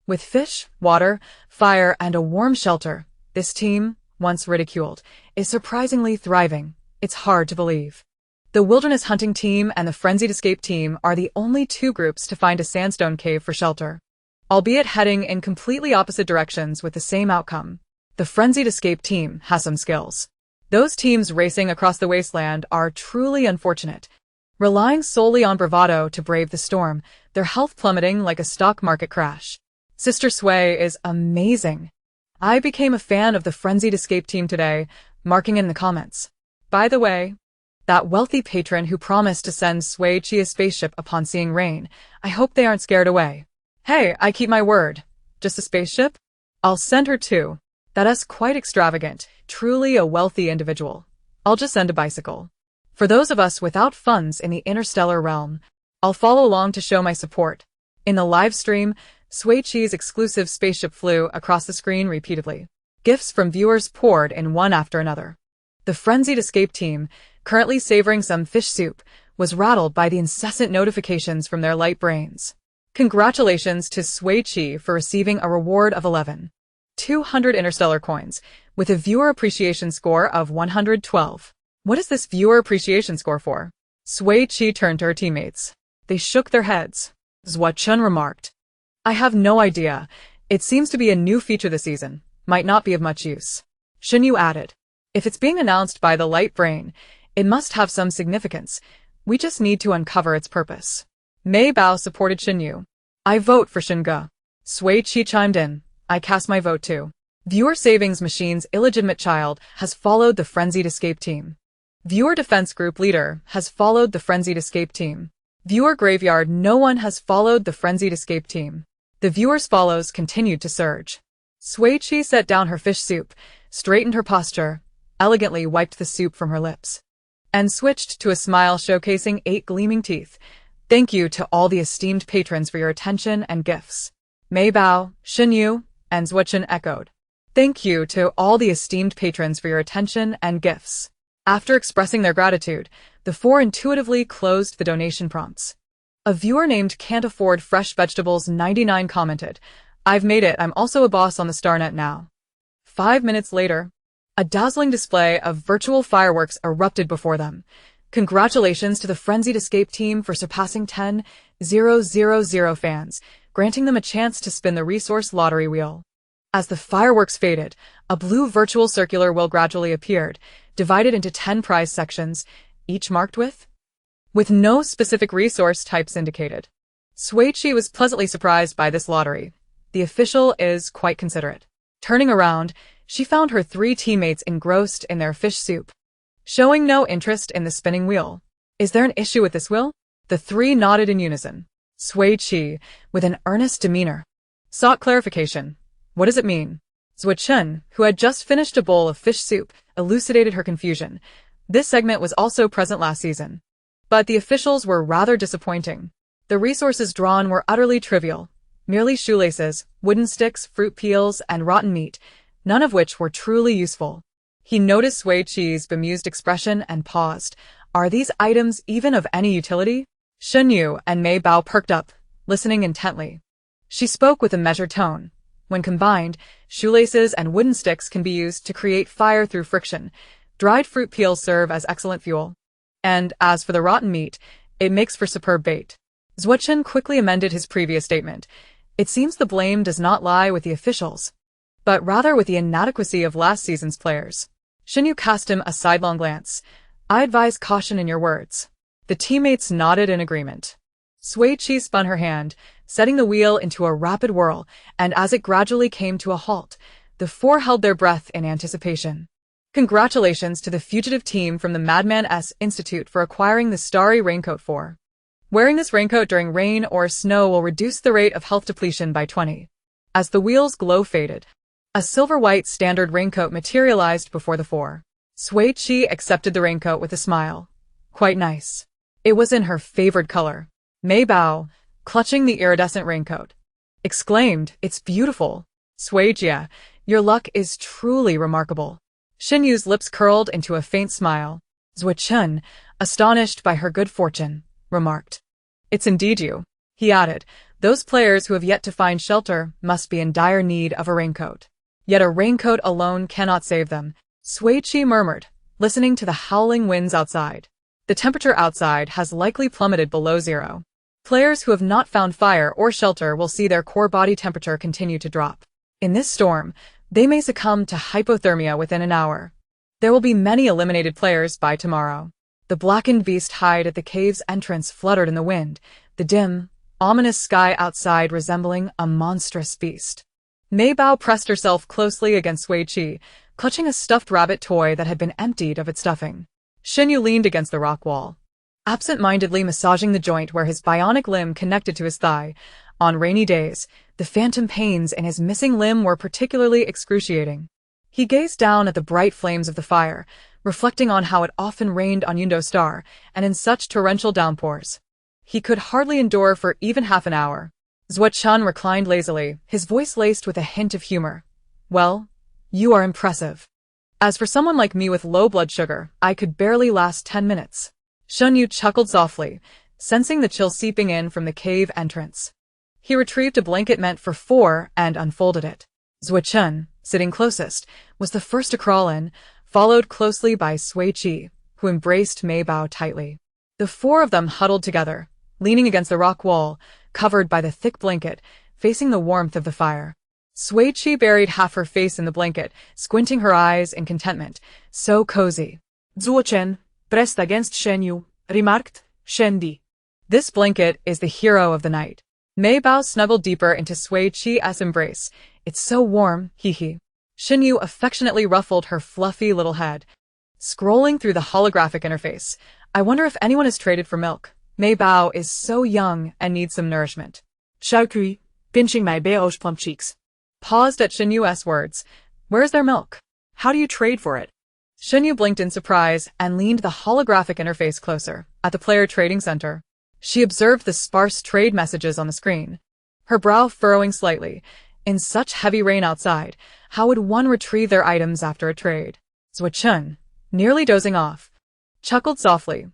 With fish, water, fire, and a warm shelter, this team, once ridiculed, is surprisingly thriving. It's hard to believe. The Wilderness Hunting Team and the Frenzied Escape Team are the only 2 groups to find a sandstone cave for shelter, albeit heading in completely opposite directions with the same outcome. The Frenzied Escape Team has some skills. Those teams racing across the wasteland are truly unfortunate. Relying solely on bravado to brave the storm, their health plummeting like a stock market crash. Sister Sui is amazing. I became a fan of the Frenzied Escape Team today, marking in the comments. By the way, that wealthy patron who promised to send Sui Qi a spaceship upon seeing rain, I hope they aren't scared away. Hey, I keep my word. Just a spaceship? I'll send her too. That's quite extravagant, truly a wealthy individual. I'll just send a bicycle. For those of us without funds in the interstellar realm, I'll follow along to show my support. In the live stream, Sui Qi's exclusive spaceship flew across the screen repeatedly. Gifts from viewers poured in one after another. The Frenzied Escape Team, currently savoring some fish soup, was rattled by the incessant notifications from their light brains. Congratulations to Sui Qi for receiving a reward of 11,200 interstellar coins, with a viewer appreciation score of 112. What is this viewer appreciation score for? Sui Qi turned to her teammates. They shook their heads. Zhuo remarked. I have no idea. It seems to be a new feature this season. Might not be of much use. Xinyu added. If it's being announced by the light brain, it must have some significance. We just need to uncover its purpose. Mei Bao supported Xinyu. I vote for Xinge. Sui Qi chimed in. I cast my vote too. Viewer Savings Machine's illegitimate child has followed the Frenzied Escape Team. Viewer Defense Group Leader has followed the Frenzied Escape Team. Viewer Graveyard No one has followed the Frenzied Escape Team. The viewers' follows continued to surge. Sui Qi set down her fish soup, straightened her posture, elegantly wiped the soup from her lips, and switched to a smile showcasing 8 gleaming teeth. Thank you to all the esteemed patrons for your attention and gifts. Mei Bao, Xinyu, and Zhuo echoed. Thank you to all the esteemed patrons for your attention and gifts. After expressing their gratitude, the 4 intuitively closed the donation prompts. A viewer named Can't Afford Fresh Vegetables 99 commented, I've made it, I'm also a boss on the Starnet now. 5 minutes later, a dazzling display of virtual fireworks erupted before them. Congratulations to the Frenzied Escape Team for surpassing 10,000 fans, granting them a chance to spin the resource lottery wheel. As the fireworks faded, a blue virtual circular wheel gradually appeared, divided into 10 prize sections, each marked with no specific resource types indicated. Sui Qi was pleasantly surprised by this lottery. The official is quite considerate. Turning around, she found her 3 teammates engrossed in their fish soup, showing no interest in the spinning wheel. Is there an issue with this wheel? The 3 nodded in unison. Sui Qi, with an earnest demeanor, sought clarification. What does it mean? Zhuo, who had just finished a bowl of fish soup, elucidated her confusion. This segment was also present last season. But the officials were rather disappointing. The resources drawn were utterly trivial. Merely shoelaces, wooden sticks, fruit peels, and rotten meat, none of which were truly useful. He noticed Sui Qi's bemused expression and paused. Are these items even of any utility? Xinyu and Mei Bao perked up, listening intently. She spoke with a measured tone. When combined, shoelaces and wooden sticks can be used to create fire through friction. Dried fruit peels serve as excellent fuel. And as for the rotten meat, it makes for superb bait. Zuochen quickly amended his previous statement. It seems the blame does not lie with the officials, but rather with the inadequacy of last season's players. Shinyu cast him a sidelong glance. I advise caution in your words. The teammates nodded in agreement. Sui Qi spun her hand, setting the wheel into a rapid whirl, and as it gradually came to a halt, the four held their breath in anticipation. Congratulations to the fugitive team from the Madman S Institute for acquiring the Starry Raincoat 4. Wearing this raincoat during rain or snow will reduce the rate of health depletion by 20. As the wheel's glow faded, a silver-white standard raincoat materialized before the four. Sui Qi accepted the raincoat with a smile. Quite nice. It was in her favored color. Mei Bao, clutching the iridescent raincoat, exclaimed, "It's beautiful. Sui Jia, your luck is truly remarkable." Shinyu's lips curled into a faint smile. Zuochen, astonished by her good fortune, remarked, "It's indeed you." He added, "Those players who have yet to find shelter must be in dire need of a raincoat. Yet a raincoat alone cannot save them." Sui Qi murmured, listening to the howling winds outside. The temperature outside has likely plummeted below zero. Players who have not found fire or shelter will see their core body temperature continue to drop. In this storm, they may succumb to hypothermia within an hour. There will be many eliminated players by tomorrow. The blackened beast hide at the cave's entrance fluttered in the wind, the dim, ominous sky outside resembling a monstrous beast. Mei Bao pressed herself closely against Sui Qi, clutching a stuffed rabbit toy that had been emptied of its stuffing. Shinyu leaned against the rock wall, absent-mindedly massaging the joint where his bionic limb connected to his thigh. On rainy days, the phantom pains in his missing limb were particularly excruciating. He gazed down at the bright flames of the fire, reflecting on how it often rained on Yundo Star, and in such torrential downpours. He could hardly endure for even half an hour. Zuochen reclined lazily, his voice laced with a hint of humor. "Well, you are impressive. As for someone like me with low blood sugar, I could barely last 10 minutes. Shinyu chuckled softly, sensing the chill seeping in from the cave entrance. He retrieved a blanket meant for four and unfolded it. Zuochen, sitting closest, was the first to crawl in, followed closely by Sui Qi, who embraced Mei Bao tightly. The four of them huddled together, leaning against the rock wall, covered by the thick blanket, facing the warmth of the fire. Sui Qi buried half her face in the blanket, squinting her eyes in contentment. So cozy. Zuochen, pressed against Shenyu, remarked, "Shendi." This blanket is the hero of the night. Mei Bao snuggled deeper into Sui Qi's embrace. "It's so warm, hee." Shinyu affectionately ruffled her fluffy little head. Scrolling through the holographic interface, I wonder if anyone has traded for milk. Mei Bao is so young and needs some nourishment. Sui Qi, pinching my beige plump cheeks, paused at Shinyu's words. "Where's their milk? How do you trade for it?" Shinyu blinked in surprise and leaned the holographic interface closer. At the player trading center, she observed the sparse trade messages on the screen, her brow furrowing slightly. In such heavy rain outside, how would one retrieve their items after a trade? Zuochen, nearly dozing off, chuckled softly.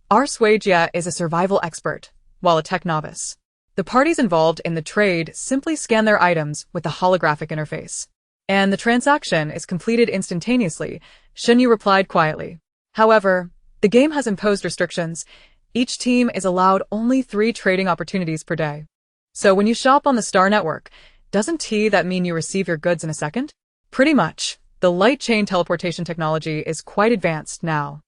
Our Sui Jia is a survival expert, while a tech novice. The parties involved in the trade simply scan their items with the holographic interface, and the transaction is completed instantaneously, Shinyu replied quietly. However, the game has imposed restrictions. Each team is allowed only 3 trading opportunities per day. So when you shop on the Star Network, doesn't that mean you receive your goods in a second? Pretty much. The light chain teleportation technology is quite advanced now,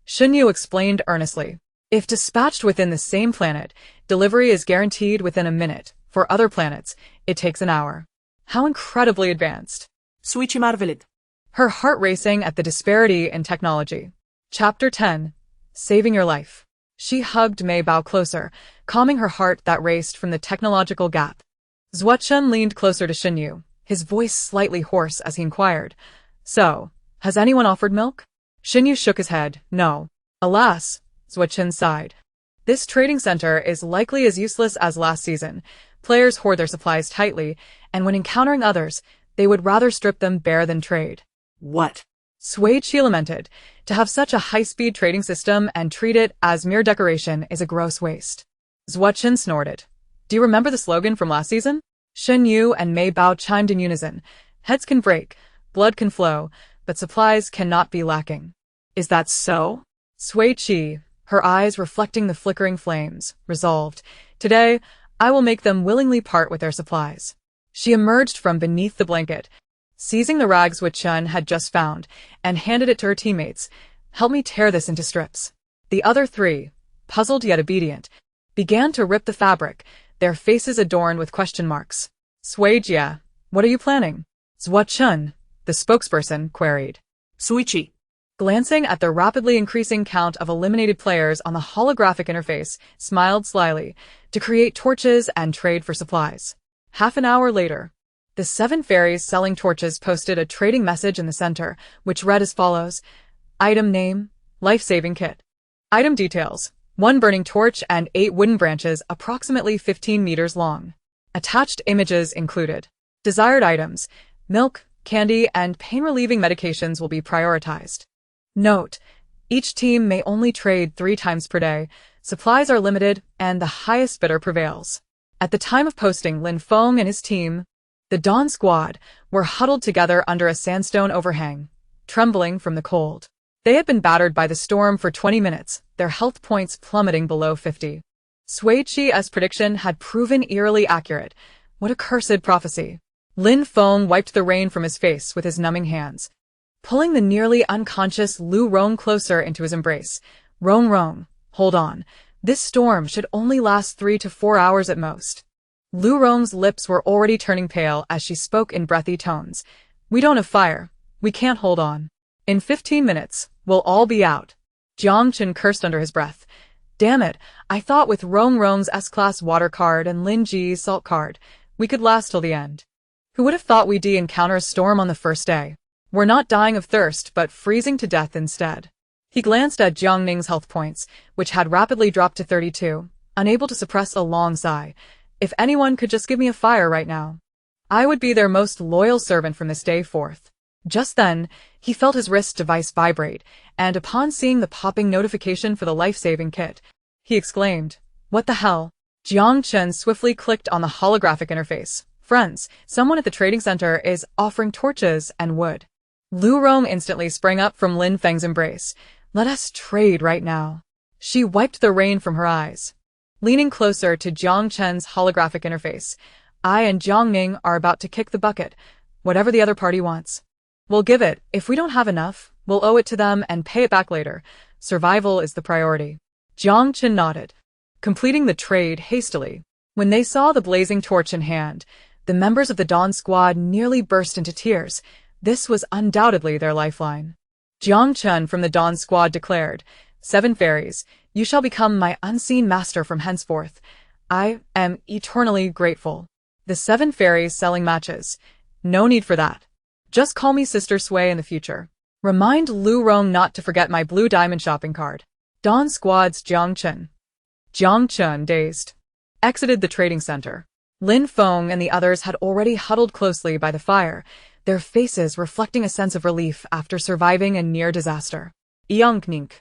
Shinyu explained earnestly. If dispatched within the same planet, delivery is guaranteed within a minute. For other planets, it takes an hour. How incredibly advanced. Sui Qi marveled, her heart racing at the disparity in technology. Chapter 10. Saving Your Life. She hugged Mei Bao closer, calming her heart that raced from the technological gap. Zuochen leaned closer to Shinyu, his voice slightly hoarse as he inquired, "So, has anyone offered milk?" Shinyu shook his head. "No." "Alas," Zuochen sighed. "This trading center is likely as useless as last season. Players hoard their supplies tightly, and when encountering others, they would rather strip them bare than trade." "What?" Sui Qi lamented. "To have such a high-speed trading system and treat it as mere decoration is a gross waste." Zuochen snorted. "Do you remember the slogan from last season? Shen Yu and Mei Bao chimed in unison. Heads can break, blood can flow, but supplies cannot be lacking. Is that so? Sui Qi, her eyes reflecting the flickering flames, resolved. Today, I will make them willingly part with their supplies. She emerged from beneath the blanket, seizing the rags which Chen had just found, and handed it to her teammates. Help me tear this into strips. The other three, puzzled yet obedient, began to rip the fabric, their faces adorned with question marks. Sui Jia, what are you planning? Zhua Chen, the spokesperson, queried. Sui Qi. Glancing at the rapidly increasing count of eliminated players on the holographic interface, smiled slyly, to create torches and trade for supplies. Half an hour later, the 7 fairies selling torches posted a trading message in the center, which read as follows. Item name, life-saving kit. Item details, 1 burning torch and 8 wooden branches approximately 15 meters long. Attached images included. Desired items, milk, candy, and pain-relieving medications will be prioritized. Note, each team may only trade 3 times per day, supplies are limited, and the highest bidder prevails. At the time of posting, Lin Feng and his team, the Dawn Squad, were huddled together under a sandstone overhang, trembling from the cold. They had been battered by the storm for 20 minutes, their health points plummeting below 50. Sui Qi's prediction had proven eerily accurate. What a cursed prophecy. Lin Feng wiped the rain from his face with his numbing hands, pulling the nearly unconscious Lu Rong closer into his embrace. Rong, hold on. This storm should only last 3 to 4 hours at most. Lu Rong's lips were already turning pale as she spoke in breathy tones. We don't have fire. We can't hold on. In 15 minutes, we'll all be out. Jiang Chen cursed under his breath. Damn it, I thought with Rong's S-Class water card and Lin Ji's salt card, we could last till the end. Who would have thought we'd encounter a storm on the first day? We're not dying of thirst, but freezing to death instead. He glanced at Jiang Ning's health points, which had rapidly dropped to 32, unable to suppress a long sigh. If anyone could just give me a fire right now, I would be their most loyal servant from this day forth. Just then, he felt his wrist device vibrate, and upon seeing the popping notification for the life-saving kit, he exclaimed, What the hell? Jiang Chen swiftly clicked on the holographic interface. Friends, someone at the trading center is offering torches and wood. Lu Rong instantly sprang up from Lin Feng's embrace. Let us trade right now. She wiped the rain from her eyes. Leaning closer to Jiang Chen's holographic interface, I and Jiang Ning are about to kick the bucket, whatever the other party wants. We'll give it. If we don't have enough, we'll owe it to them and pay it back later. Survival is the priority. Jiang Chen nodded, completing the trade hastily. When they saw the blazing torch in hand, the members of the Dawn Squad nearly burst into tears. This was undoubtedly their lifeline. Jiang Chen from the Dawn Squad declared, 7 fairies, you shall become my unseen master from henceforth. I am eternally grateful. The 7 fairies selling matches. No need for that. Just call me Sister Sui in the future. Remind Lu Rong not to forget my blue diamond shopping card. Dawn Squad's Jiang Chen. Jiang Chen, dazed, exited the trading center. Lin Feng and the others had already huddled closely by the fire, their faces reflecting a sense of relief after surviving a near disaster. Yang Nink,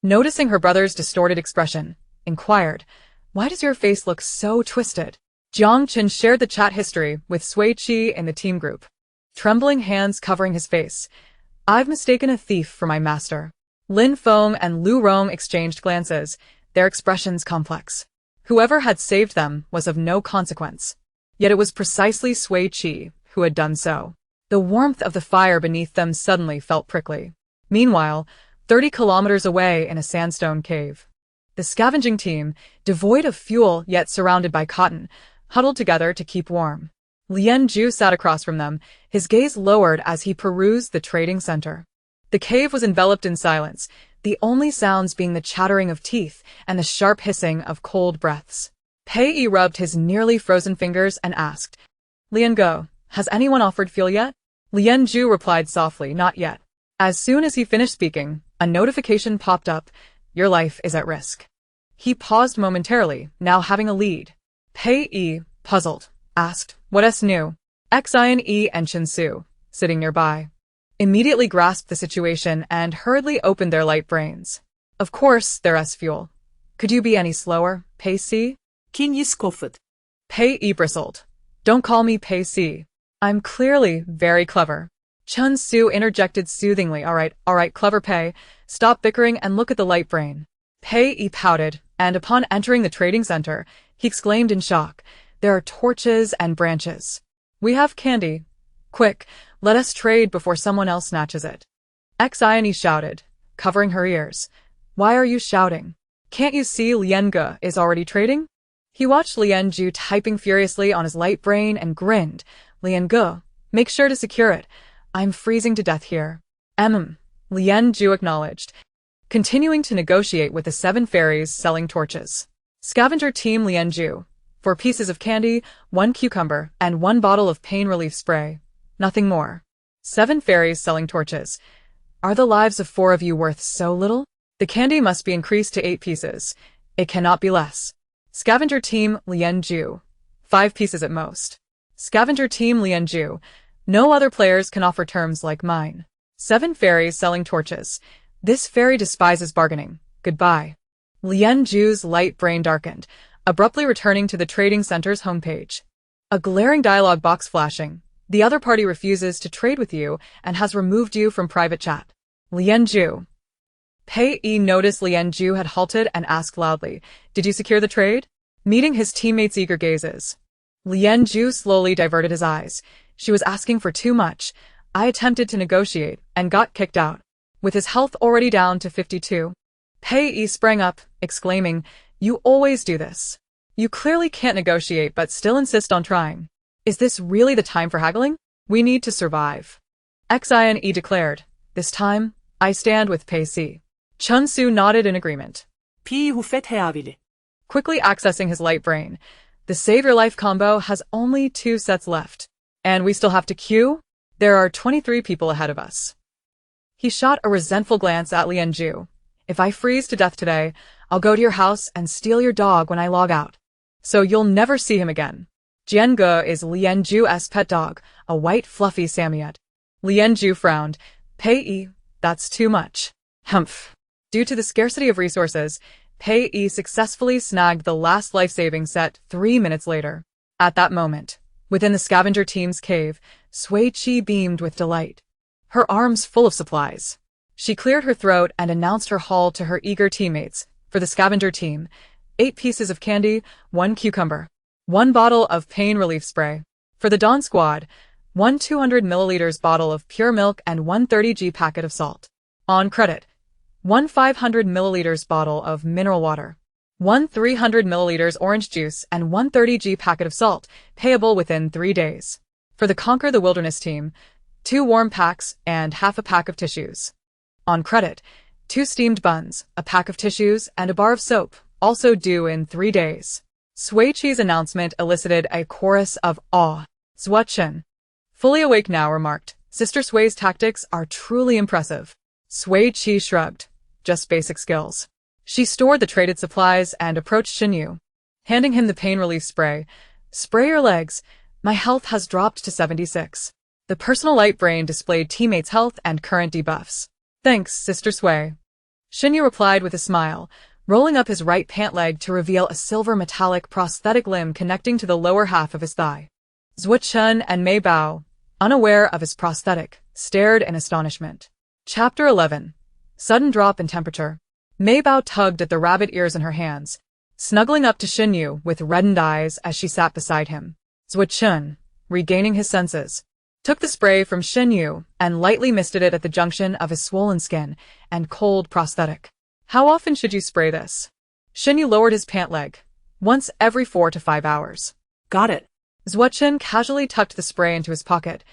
noticing her brother's distorted expression, inquired, Why does your face look so twisted? Jiang Chen shared the chat history with Sui Qi in the team group, trembling hands covering his face. I've mistaken a thief for my master. Lin Feng and Lu Rong exchanged glances, their expressions complex. Whoever had saved them was of no consequence. Yet it was precisely Sui Qi who had done so. The warmth of the fire beneath them suddenly felt prickly. Meanwhile, 30 kilometers away in a sandstone cave, the scavenging team, devoid of fuel yet surrounded by cotton, huddled together to keep warm. Lian Ju sat across from them, his gaze lowered as he perused the trading center. The cave was enveloped in silence, the only sounds being the chattering of teeth and the sharp hissing of cold breaths. Pei Yi rubbed his nearly frozen fingers and asked, Lian Go, has anyone offered fuel yet? Lian Ju replied softly, not yet. As soon as he finished speaking, a notification popped up, your life is at risk. He paused momentarily, now having a lead. Pei Yi, puzzled, asked, what's new? Xian Yi and Chen Su, sitting nearby, immediately grasped the situation and hurriedly opened their light brains. Of course, there's fuel. Could you be any slower, Pei Si? Kin yi scoffed. Pei Yi bristled. Don't call me Pei Si. I'm clearly very clever. Chun Su interjected soothingly. All right, clever Pei. Stop bickering and look at the light brain. Pei Yi pouted, and upon entering the trading center, he exclaimed in shock, there are torches and branches. We have candy. Quick, let us trade before someone else snatches it. Xione shouted, covering her ears. Why are you shouting? Can't you see Lian Ge is already trading? He watched Lian Ju typing furiously on his light brain and grinned. Lian Ge, make sure to secure it. I'm freezing to death here. Lian Ju acknowledged, continuing to negotiate with the 7 fairies selling torches. Scavenger Team Lian Ju, 4 pieces of candy, 1 cucumber, and 1 bottle of pain relief spray. Nothing more. 7 fairies selling torches. Are the lives of 4 of you worth so little? The candy must be increased to 8 pieces. It cannot be less. Scavenger Team Lian Ju, 5 pieces at most. Scavenger Team Lian Ju, no other players can offer terms like mine. 7 fairies selling torches. This fairy despises bargaining. Goodbye. Lian Ju's light brain darkened, abruptly returning to the trading center's homepage. A glaring dialogue box flashing. The other party refuses to trade with you and has removed you from private chat. Lian Ju. Pei Yi noticed Lian Ju had halted and asked loudly, did you secure the trade? Meeting his teammates' eager gazes. Lian Ju slowly diverted his eyes. She was asking for too much. I attempted to negotiate and got kicked out. With his health already down to 52. Pei Yi sprang up, exclaiming, you always do this. You clearly can't negotiate but still insist on trying. Is this really the time for haggling? We need to survive. Xione declared, this time, I stand with Pei Si. Chun Su nodded in agreement. Quickly accessing his light brain, the Save Your Life combo has only 2 sets left. And we still have to queue? There are 23 people ahead of us. He shot a resentful glance at Lian Ju. If I freeze to death today, I'll go to your house and steal your dog when I log out. So you'll never see him again. Jian Ge is Lian Ju's pet dog, a white fluffy Samoyed. Lian Ju frowned. Pei Yi, that's too much. Humph. Due to the scarcity of resources, Pei Yi successfully snagged the last life-saving set 3 minutes later. At that moment, within the scavenger team's cave, Sui Qi beamed with delight. Her arms full of supplies. She cleared her throat and announced her haul to her eager teammates. For the scavenger team, 8 pieces of candy, 1 cucumber, 1 bottle of pain relief spray. For the Dawn Squad, 1 200 milliliters bottle of pure milk and 1 30g packet of salt. On credit, 1 500 milliliters bottle of mineral water, 1 300 milliliters orange juice, and 1 30g packet of salt, payable within 3 days. For the Conquer the Wilderness team, 2 warm packs and half a pack of tissues. On credit, 2 steamed buns, a pack of tissues, and a bar of soap, also due in 3 days. Sui Qi's announcement elicited a chorus of awe. Zhuo Chen, fully awake now, remarked, Sister Sui's tactics are truly impressive. Sui Qi shrugged. Just basic skills. She stored the traded supplies and approached Xinyu, handing him the pain relief spray. Spray your legs. My health has dropped to 76. The personal light brain displayed teammates' health and current debuffs. Thanks, Sister Sui. Xinyu replied with a smile, rolling up his right pant leg to reveal a silver metallic prosthetic limb connecting to the lower half of his thigh. Zhuo Chen and Mei Bao, unaware of his prosthetic, stared in astonishment. Chapter 11. Sudden drop in temperature. Mei Bao tugged at the rabbit ears in her hands, snuggling up to Xinyu with reddened eyes as she sat beside him. Zhuo Chen, regaining his senses, took the spray from Xinyu and lightly misted it at the junction of his swollen skin and cold prosthetic. How often should you spray this? Xinyu lowered his pant leg. Once every 4 to 5 hours. Got it. Zhuo Chen casually tucked the spray into his pocket.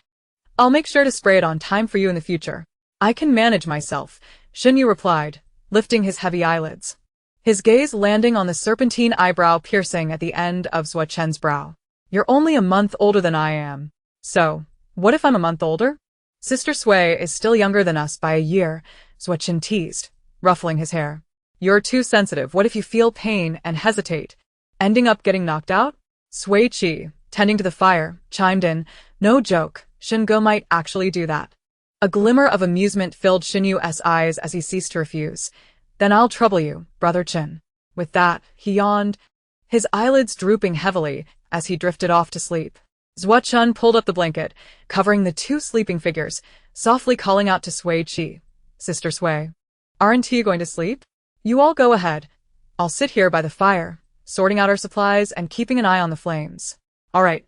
I'll make sure to spray it on time for you in the future. I can manage myself, Xinyu replied, lifting his heavy eyelids. His gaze landing on the serpentine eyebrow piercing at the end of Zhuo Chen's brow. You're only a month older than I am. So, what if I'm a month older? Sister Sui is still younger than us by a year, Zhuo Chen teased, ruffling his hair. You're too sensitive. What if you feel pain and hesitate, ending up getting knocked out? Sui Qi, tending to the fire, chimed in, no joke, Xinge might actually do that. A glimmer of amusement filled Xinyu's eyes as he ceased to refuse. Then I'll trouble you, Brother Qin. With that, he yawned, his eyelids drooping heavily as he drifted off to sleep. Chun pulled up the blanket, covering the two sleeping figures, softly calling out to Sui Qi. Sister Sui, aren't you going to sleep? You all go ahead. I'll sit here by the fire, sorting out our supplies and keeping an eye on the flames. All right.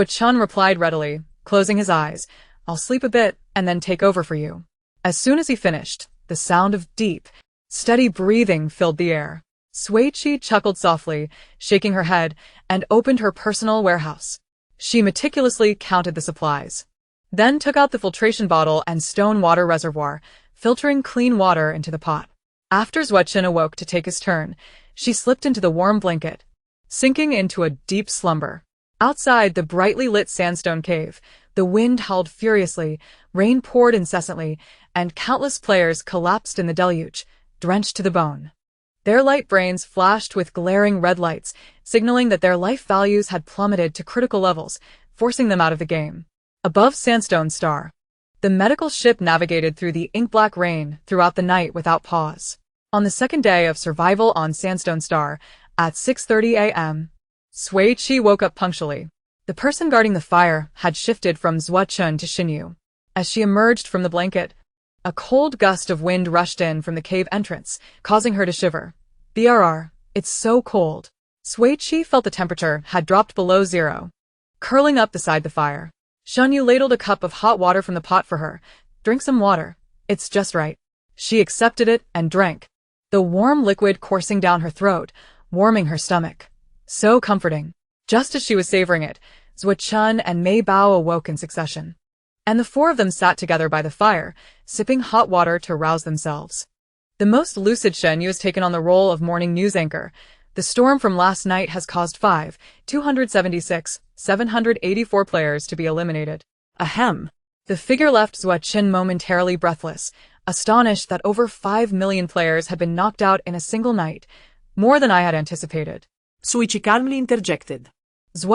Chun replied readily, closing his eyes. I'll sleep a bit and then take over for you. As soon as he finished, the sound of deep, steady breathing filled the air. Sui Qi chuckled softly, shaking her head, and opened her personal warehouse. She meticulously counted the supplies, then took out the filtration bottle and stone water reservoir, filtering clean water into the pot. After Chun awoke to take his turn, she slipped into the warm blanket, sinking into a deep slumber. Outside the brightly lit sandstone cave, the wind howled furiously, rain poured incessantly, and countless players collapsed in the deluge, drenched to the bone. Their light brains flashed with glaring red lights, signaling that their life values had plummeted to critical levels, forcing them out of the game. Above Sandstone Star, the medical ship navigated through the ink-black rain throughout the night without pause. On the second day of survival on Sandstone Star, at 6:30 a.m., Sui Qi woke up punctually. The person guarding the fire had shifted from Chun to Xinyu. As she emerged from the blanket, a cold gust of wind rushed in from the cave entrance, causing her to shiver. BRR, it's so cold. Sui Qi felt the temperature had dropped below zero. Curling up beside the fire, Xinyu ladled a cup of hot water from the pot for her. Drink some water. It's just right. She accepted it and drank, the warm liquid coursing down her throat, warming her stomach. So comforting. Just as she was savoring it, Chun and Mei Bao awoke in succession, and the four of them sat together by the fire, sipping hot water to rouse themselves. The most lucid Xinyu has taken on the role of morning news anchor. The storm from last night has caused 784 players to be eliminated. Ahem. The figure left Chun momentarily breathless, astonished that over 5 million players had been knocked out in a single night, more than I had anticipated. Sui Qi calmly interjected.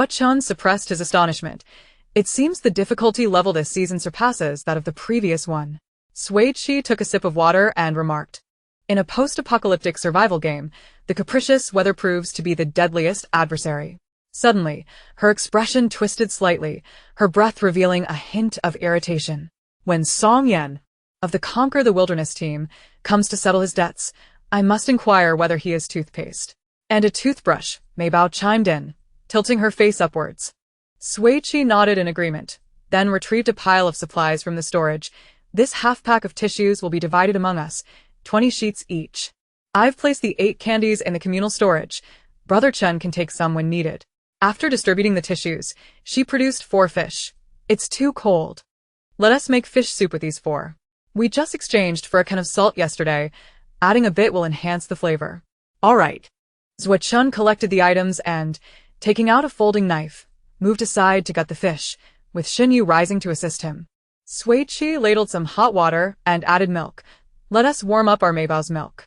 Chun suppressed his astonishment. It seems the difficulty level this season surpasses that of the previous one. Sui Qi took a sip of water and remarked, in a post-apocalyptic survival game, the capricious weather proves to be the deadliest adversary. Suddenly, her expression twisted slightly, her breath revealing a hint of irritation. When Song Yan, of the Conquer the Wilderness team, comes to settle his debts, I must inquire whether he has toothpaste and a toothbrush, Mei Bao chimed in, tilting her face upwards. Sui Qi nodded in agreement, then retrieved a pile of supplies from the storage. This half-pack of tissues will be divided among us, 20 sheets each. I've placed the 8 candies in the communal storage. Brother Chun can take some when needed. After distributing the tissues, she produced 4 fish. It's too cold. Let us make fish soup with these 4. We just exchanged for a can of salt yesterday. Adding a bit will enhance the flavor. All right. Chun collected the items and, taking out a folding knife, moved aside to gut the fish, with Xinyu rising to assist him. Sui Qi ladled some hot water and added milk. Let us warm up our Mei Bao's milk.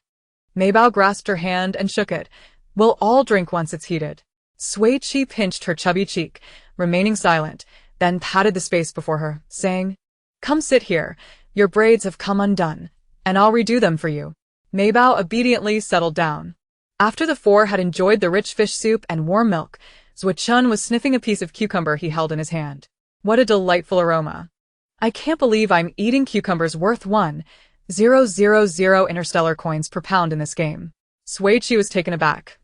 Mei Bao grasped her hand and shook it. We'll all drink once it's heated. Sui Qi pinched her chubby cheek, remaining silent, then patted the space before her, saying, Come sit here. Your braids have come undone, and I'll redo them for you. Mei Bao obediently settled down. After the 4 had enjoyed the rich fish soup and warm milk, Chun was sniffing a piece of cucumber he held in his hand. What a delightful aroma. I can't believe I'm eating cucumbers worth 1,000 interstellar coins per pound in this game. Sui Qi was taken aback.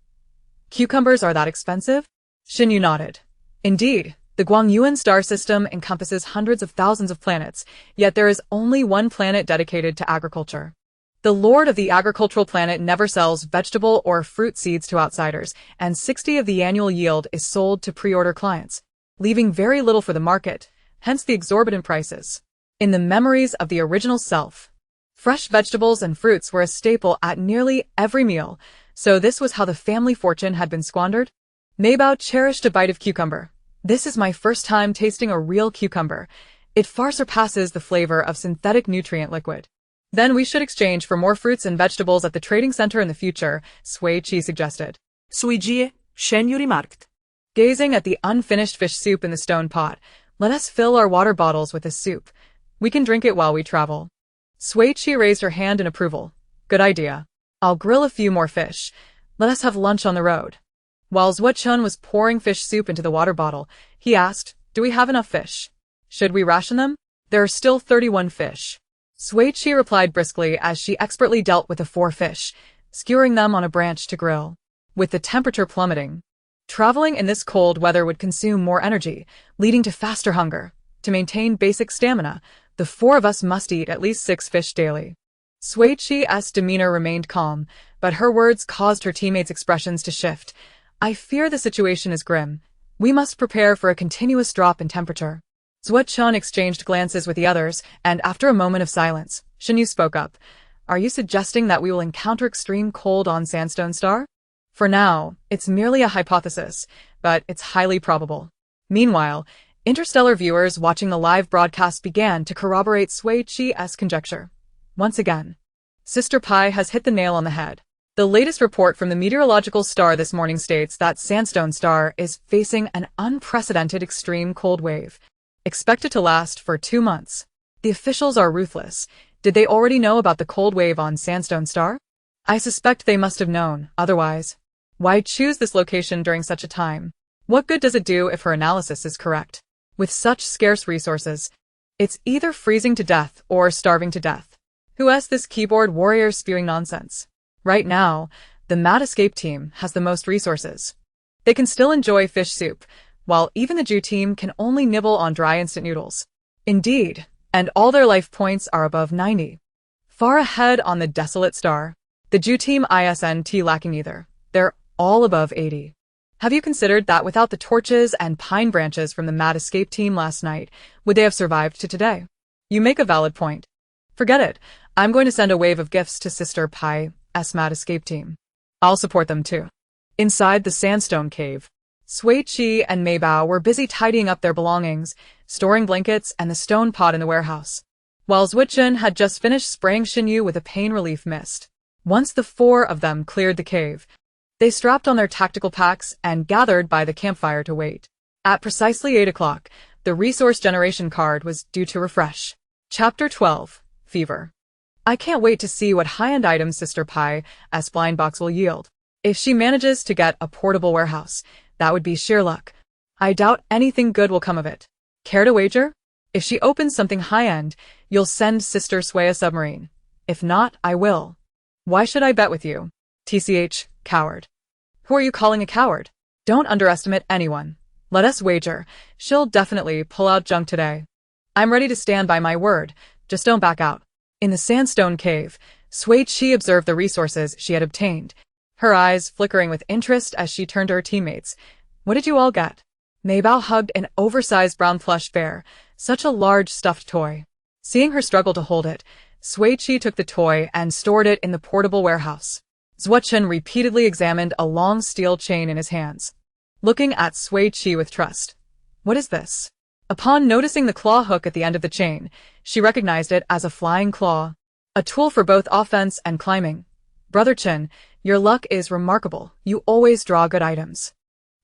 Cucumbers are that expensive? Xinyu nodded. Indeed, the Guangyuan star system encompasses hundreds of thousands of planets, yet there is only one planet dedicated to agriculture. The lord of the agricultural planet never sells vegetable or fruit seeds to outsiders, and 60% of the annual yield is sold to pre-order clients, leaving very little for the market, hence the exorbitant prices. In the memories of the original self, fresh vegetables and fruits were a staple at nearly every meal, so this was how the family fortune had been squandered? Mei Bao cherished a bite of cucumber. This is my first time tasting a real cucumber. It far surpasses the flavor of synthetic nutrient liquid. Then we should exchange for more fruits and vegetables at the trading center in the future, Sui Qi suggested. Sui Qi, Xinyu remarked. Gazing at the unfinished fish soup in the stone pot, let us fill our water bottles with this soup. We can drink it while we travel. Sui Qi raised her hand in approval. Good idea. I'll grill a few more fish. Let us have lunch on the road. While Chun was pouring fish soup into the water bottle, he asked, Do we have enough fish? Should we ration them? There are still 31 fish. Sui Qi replied briskly as she expertly dealt with the 4 fish, skewering them on a branch to grill. With the temperature plummeting, traveling in this cold weather would consume more energy, leading to faster hunger. To maintain basic stamina, the 4 of us must eat at least 6 fish daily. Sui Qi's demeanor remained calm, but her words caused her teammates' expressions to shift. I fear the situation is grim. We must prepare for a continuous drop in temperature. Zuo-chun exchanged glances with the others, and after a moment of silence, Shinyu spoke up. Are you suggesting that we will encounter extreme cold on Sandstone Star? For now, it's merely a hypothesis, but it's highly probable. Meanwhile, Interstellar viewers watching the live broadcast began to corroborate Sui Qi's conjecture. Once again, Sister Pi has hit the nail on the head. The latest report from the meteorological star this morning states that Sandstone Star is facing an unprecedented extreme cold wave, expected to last for 2 months. The officials are ruthless. Did they already know about the cold wave on Sandstone Star? I suspect they must have known, otherwise, why choose this location during such a time? What good does it do if her analysis is correct? With such scarce resources, it's either freezing to death or starving to death. Who is this keyboard warrior spewing nonsense? Right now, the Mad Escape team has the most resources. They can still enjoy fish soup, while even the Jew team can only nibble on dry instant noodles. Indeed, and all their life points are above 90. Far ahead on the Desolate Star, the Jew team isn't lacking either. They're all above 80. Have you considered that without the torches and pine branches from the Mad Escape team last night, would they have survived to today? You make a valid point. Forget it. I'm going to send a wave of gifts to Sister Pi's Mad Escape team. I'll support them too. Inside the sandstone cave, Sui Qi and Mei Bao were busy tidying up their belongings, storing blankets and the stone pot in the warehouse, while Zuo-chun had just finished spraying Shinyu with a pain relief mist. Once the 4 of them cleared the cave, they strapped on their tactical packs and gathered by the campfire to wait. At precisely 8 o'clock, the resource generation card was due to refresh. Chapter 12, Fever. I can't wait to see what high-end items Sister Pi's blind box will yield. If she manages to get a portable warehouse, that would be sheer luck. I doubt anything good will come of it. Care to wager? If she opens something high-end, you'll send Sister Sui a submarine. If not, I will. Why should I bet with you? TCH, coward. Who are you calling a coward? Don't underestimate anyone. Let us wager. She'll definitely pull out junk today. I'm ready to stand by my word. Just don't back out. In the sandstone cave, Sui Qi observed the resources she had obtained, her eyes flickering with interest as she turned to her teammates. What did you all get? Mei Bao hugged an oversized brown plush bear, such a large stuffed toy. Seeing her struggle to hold it, Sui Qi took the toy and stored it in the portable warehouse. Zuo-chun repeatedly examined a long steel chain in his hands, looking at Sui Qi with trust. What is this? Upon noticing the claw hook at the end of the chain, she recognized it as a flying claw, a tool for both offense and climbing. Brother Chin, your luck is remarkable. You always draw good items.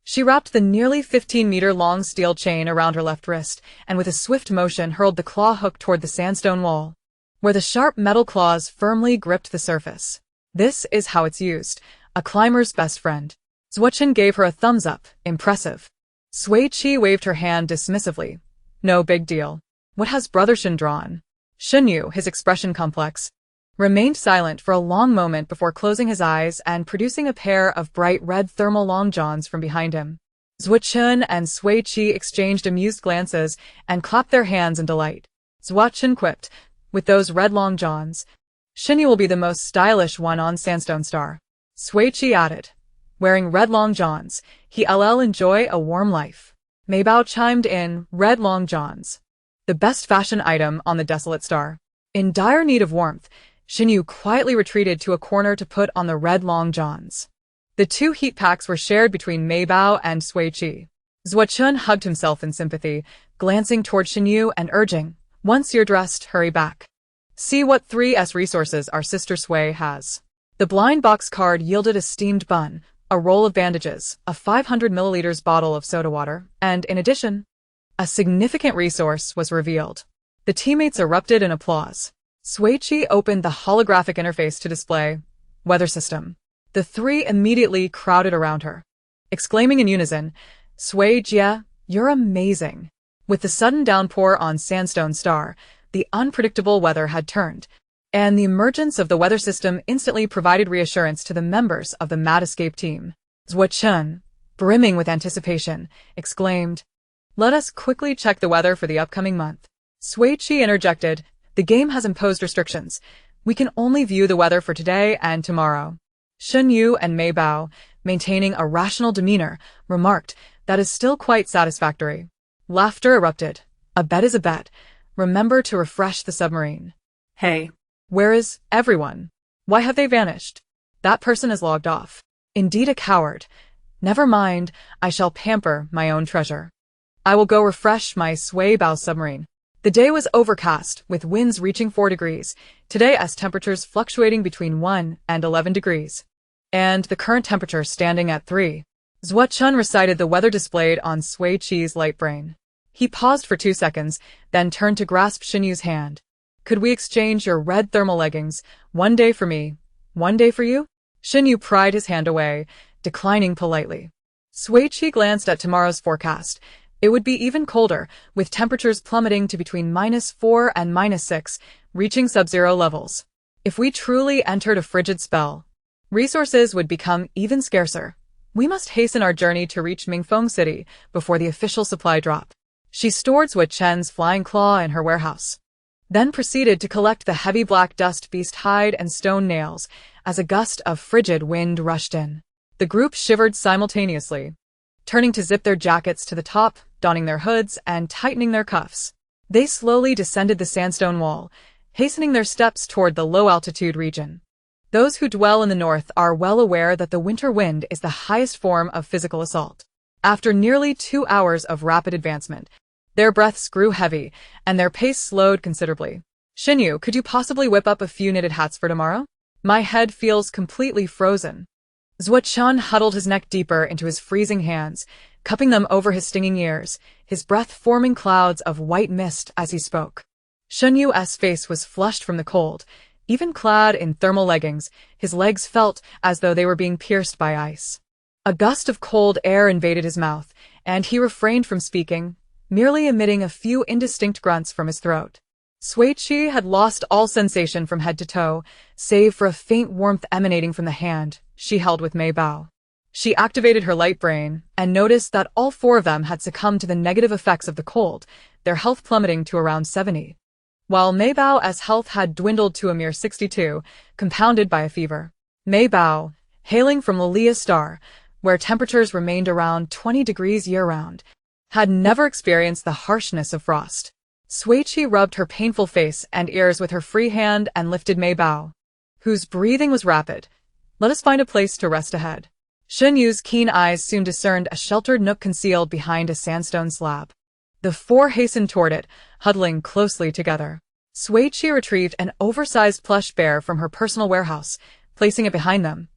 She wrapped the nearly 15-meter-long steel chain around her left wrist and with a swift motion hurled the claw hook toward the sandstone wall, where the sharp metal claws firmly gripped the surface. This is how it's used, a climber's best friend. Zuo-chun gave her a thumbs up, impressive. Sui Qi waved her hand dismissively. No big deal. What has Brother Shin drawn? Shinyu, his expression complex, remained silent for a long moment before closing his eyes and producing a pair of bright red thermal long johns from behind him. Zuo-chun and Sui Qi exchanged amused glances and clapped their hands in delight. Zuo-chun quipped, with those red long johns, Shinyu will be the most stylish one on Sandstone Star. Sui Qi added, wearing red long johns, he'll enjoy a warm life. Mei Bao chimed in, red long johns. The best fashion item on the Desolate Star. In dire need of warmth, Shinyu quietly retreated to a corner to put on the red long johns. The 2 heat packs were shared between Mei Bao and Sui Qi. Zuo-chun hugged himself in sympathy, glancing toward Shinyu and urging, once you're dressed, hurry back. See what 3S resources our sister Sui has. The blind box card yielded a steamed bun, a roll of bandages, a 500 milliliters bottle of soda water, and, in addition, a significant resource was revealed. The teammates erupted in applause. Sui Qi opened the holographic interface to display weather system. The 3 immediately crowded around her, exclaiming in unison, Sui Jia, you're amazing. With the sudden downpour on Sandstone Star, the unpredictable weather had turned, and the emergence of the weather system instantly provided reassurance to the members of the Mad Escape team. Zhuo Chen, brimming with anticipation, exclaimed, "Let us quickly check the weather for the upcoming month." Sui Qi interjected, "The game has imposed restrictions. We can only view the weather for today and tomorrow." Shen Yu and Mei Bao, maintaining a rational demeanor, remarked, "That is still quite satisfactory." Laughter erupted. "A bet is a bet. Remember to refresh the submarine." Hey. "Where is everyone? Why have they vanished?" "That person is logged off." "Indeed a coward. Never mind, I shall pamper my own treasure. I will go refresh my Sui Bao submarine." The day was overcast, with winds reaching 4 degrees, today as temperatures fluctuating between 1 and 11 degrees. And the current temperature standing at 3. Zhuo Chen recited the weather displayed on Sui Qi's light brain. He paused for 2 seconds, then turned to grasp Shen Yu's hand. "Could we exchange your red thermal leggings, 1 day for me, 1 day for you?" Shen Yu pried his hand away, declining politely. Sui Qi glanced at tomorrow's forecast. It would be even colder, with temperatures plummeting to between -4 and -6, reaching sub-zero levels. If we truly entered a frigid spell, resources would become even scarcer. We must hasten our journey to reach Mingfeng City before the official supply drop. She stored Zhuo Chen's flying claw in her warehouse, then proceeded to collect the heavy black dust beast hide and stone nails as a gust of frigid wind rushed in. The group shivered simultaneously, turning to zip their jackets to the top, donning their hoods, and tightening their cuffs. They slowly descended the sandstone wall, hastening their steps toward the low-altitude region. Those who dwell in the north are well aware that the winter wind is the highest form of physical assault. After nearly 2 hours of rapid advancement, their breaths grew heavy, and their pace slowed considerably. "Shen Yu, could you possibly whip up a few knitted hats for tomorrow? My head feels completely frozen." Zhuo Chen huddled his neck deeper into his freezing hands, cupping them over his stinging ears, his breath forming clouds of white mist as he spoke. Shen Yu's face was flushed from the cold. Even clad in thermal leggings, his legs felt as though they were being pierced by ice. A gust of cold air invaded his mouth, and he refrained from speaking, merely emitting a few indistinct grunts from his throat. Sui Qi had lost all sensation from head to toe, save for a faint warmth emanating from the hand she held with Mei Bao. She activated her light brain and noticed that all 4 of them had succumbed to the negative effects of the cold, their health plummeting to around 70. While Mei Bao's health had dwindled to a mere 62, compounded by a fever. Mei Bao, hailing from Lilia Star, where temperatures remained around 20 degrees year-round, had never experienced the harshness of frost. Sui Qi rubbed her painful face and ears with her free hand and lifted Mei Bao, whose breathing was rapid. "Let us find a place to rest ahead." Shen Yu's keen eyes soon discerned a sheltered nook concealed behind a sandstone slab. The 4 hastened toward it, huddling closely together. Sui Qi retrieved an oversized plush bear from her personal warehouse, placing it behind them,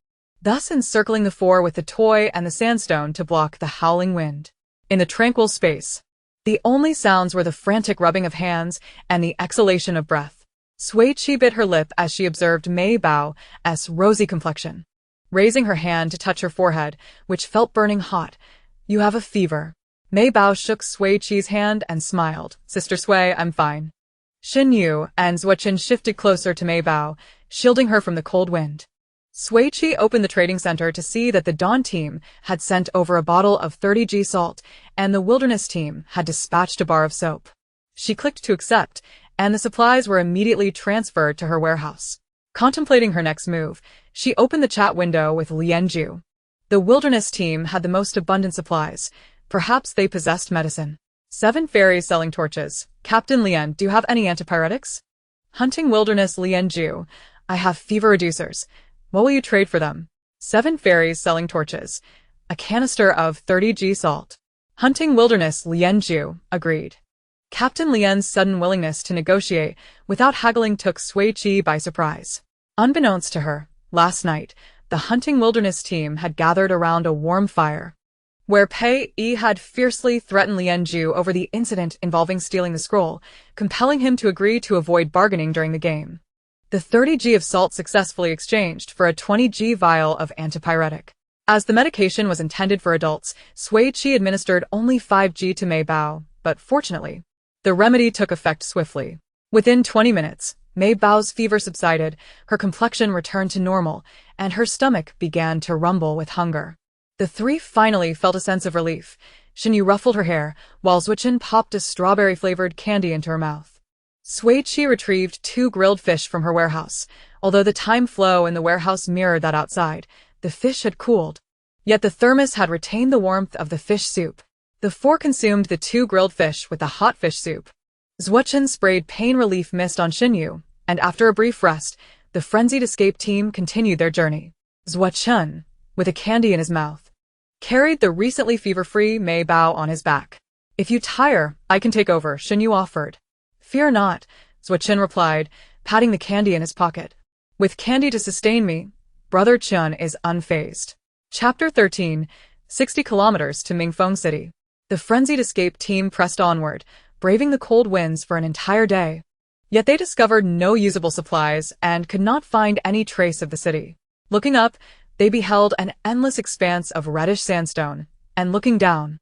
thus encircling the 4 with the toy and the sandstone to block the howling wind. In the tranquil space, the only sounds were the frantic rubbing of hands and the exhalation of breath. Sui Qi bit her lip as she observed Mei Bao's rosy complexion. Raising her hand to touch her forehead, which felt burning hot, "You have a fever." Mei Bao shook Sui Qi's hand and smiled. "Sister Sui, I'm fine." Shen Yu and Zhuo Chen shifted closer to Mei Bao, shielding her from the cold wind. Sui Qi opened the trading center to see that the Dawn team had sent over a bottle of 30G salt, and the Wilderness team had dispatched a bar of soap. She clicked to accept, and the supplies were immediately transferred to her warehouse. Contemplating her next move, she opened the chat window with Lianju. The Wilderness team had the most abundant supplies. Perhaps they possessed medicine. 7 fairies selling torches. "Captain Lian, do you have any antipyretics?" Hunting Wilderness Lianju. "I have fever reducers. What will you trade for them?" 7 fairies selling torches. "A canister of 30G salt." Hunting Wilderness Lianju agreed. Captain Lian's sudden willingness to negotiate without haggling took Sui Qi by surprise. Unbeknownst to her, last night, the Hunting Wilderness team had gathered around a warm fire, where Pei Yi had fiercely threatened Lianju over the incident involving stealing the scroll, compelling him to agree to avoid bargaining during the game. The 30G of salt successfully exchanged for a 20G vial of antipyretic. As the medication was intended for adults, Sui Qi administered only 5G to Mei Bao, but fortunately, the remedy took effect swiftly. Within 20 minutes, Mei Bao's fever subsided, her complexion returned to normal, and her stomach began to rumble with hunger. The three finally felt a sense of relief. Xinyu ruffled her hair, while Zuochen popped a strawberry-flavored candy into her mouth. Sui Qi retrieved 2 grilled fish from her warehouse. Although the time flow in the warehouse mirrored that outside, the fish had cooled. Yet the thermos had retained the warmth of the fish soup. The 4 consumed the 2 grilled fish with the hot fish soup. Zuochen sprayed pain relief mist on Xinyu, and after a brief rest, the frenzied escape team continued their journey. Zuochen, with a candy in his mouth, carried the recently fever-free Mei Bao on his back. "If you tire, I can take over," Xinyu offered. "Fear not," Zuochen replied, patting the candy in his pocket. "With candy to sustain me, Brother Chun is unfazed." Chapter 13, 60 kilometers to Mingfeng City. The frenzied escape team pressed onward, braving the cold winds for an entire day. Yet they discovered no usable supplies and could not find any trace of the city. Looking up, they beheld an endless expanse of reddish sandstone, and looking down,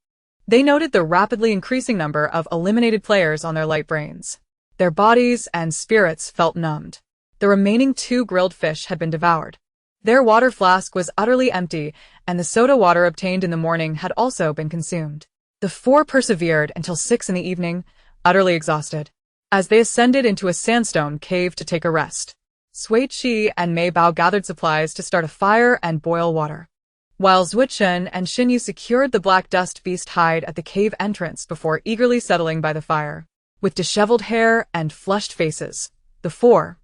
they noted the rapidly increasing number of eliminated players on their light brains. Their bodies and spirits felt numbed. The remaining 2 grilled fish had been devoured. Their water flask was utterly empty, and the soda water obtained in the morning had also been consumed. The 4 persevered until 6 in the evening, utterly exhausted, as they ascended into a sandstone cave to take a rest. Sui Qi and Mei Bao gathered supplies to start a fire and boil water, while Zuochen and Xinyu secured the black dust beast hide at the cave entrance before eagerly settling by the fire. With disheveled hair and flushed faces, the 4,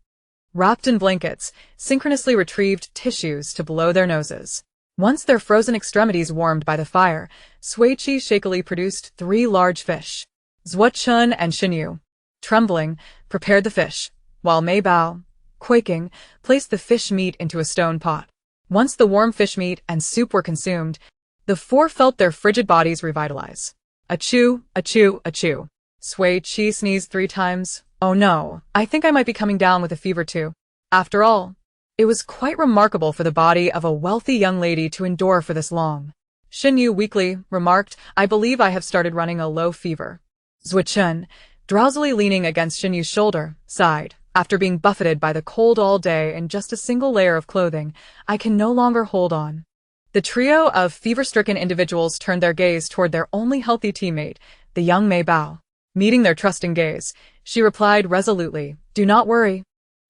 wrapped in blankets, synchronously retrieved tissues to blow their noses. Once their frozen extremities warmed by the fire, Sui Qi shakily produced 3 large fish. Zuochen and Xinyu, trembling, prepared the fish, while Mei Bao, quaking, placed the fish meat into a stone pot. Once the warm fish meat and soup were consumed, the 4 felt their frigid bodies revitalize. Achoo, achoo, achoo. Sui Qi sneezed 3 times. "Oh no, I think I might be coming down with a fever too." After all, it was quite remarkable for the body of a wealthy young lady to endure for this long. Xinyu weakly remarked, "I believe I have started running a low fever." Zuochen, drowsily leaning against Xinyu's shoulder, sighed. "After being buffeted by the cold all day in just a single layer of clothing, I can no longer hold on." The trio of fever-stricken individuals turned their gaze toward their only healthy teammate, the young Mei Bao. Meeting their trusting gaze, she replied resolutely, "Do not worry.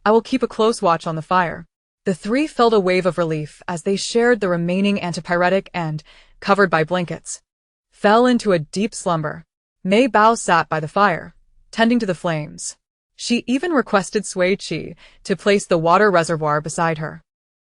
I will keep a close watch on the fire." The 3 felt a wave of relief as they shared the remaining antipyretic and, covered by blankets, fell into a deep slumber. Mei Bao sat by the fire, tending to the flames. She even requested Sui Qi to place the water reservoir beside her,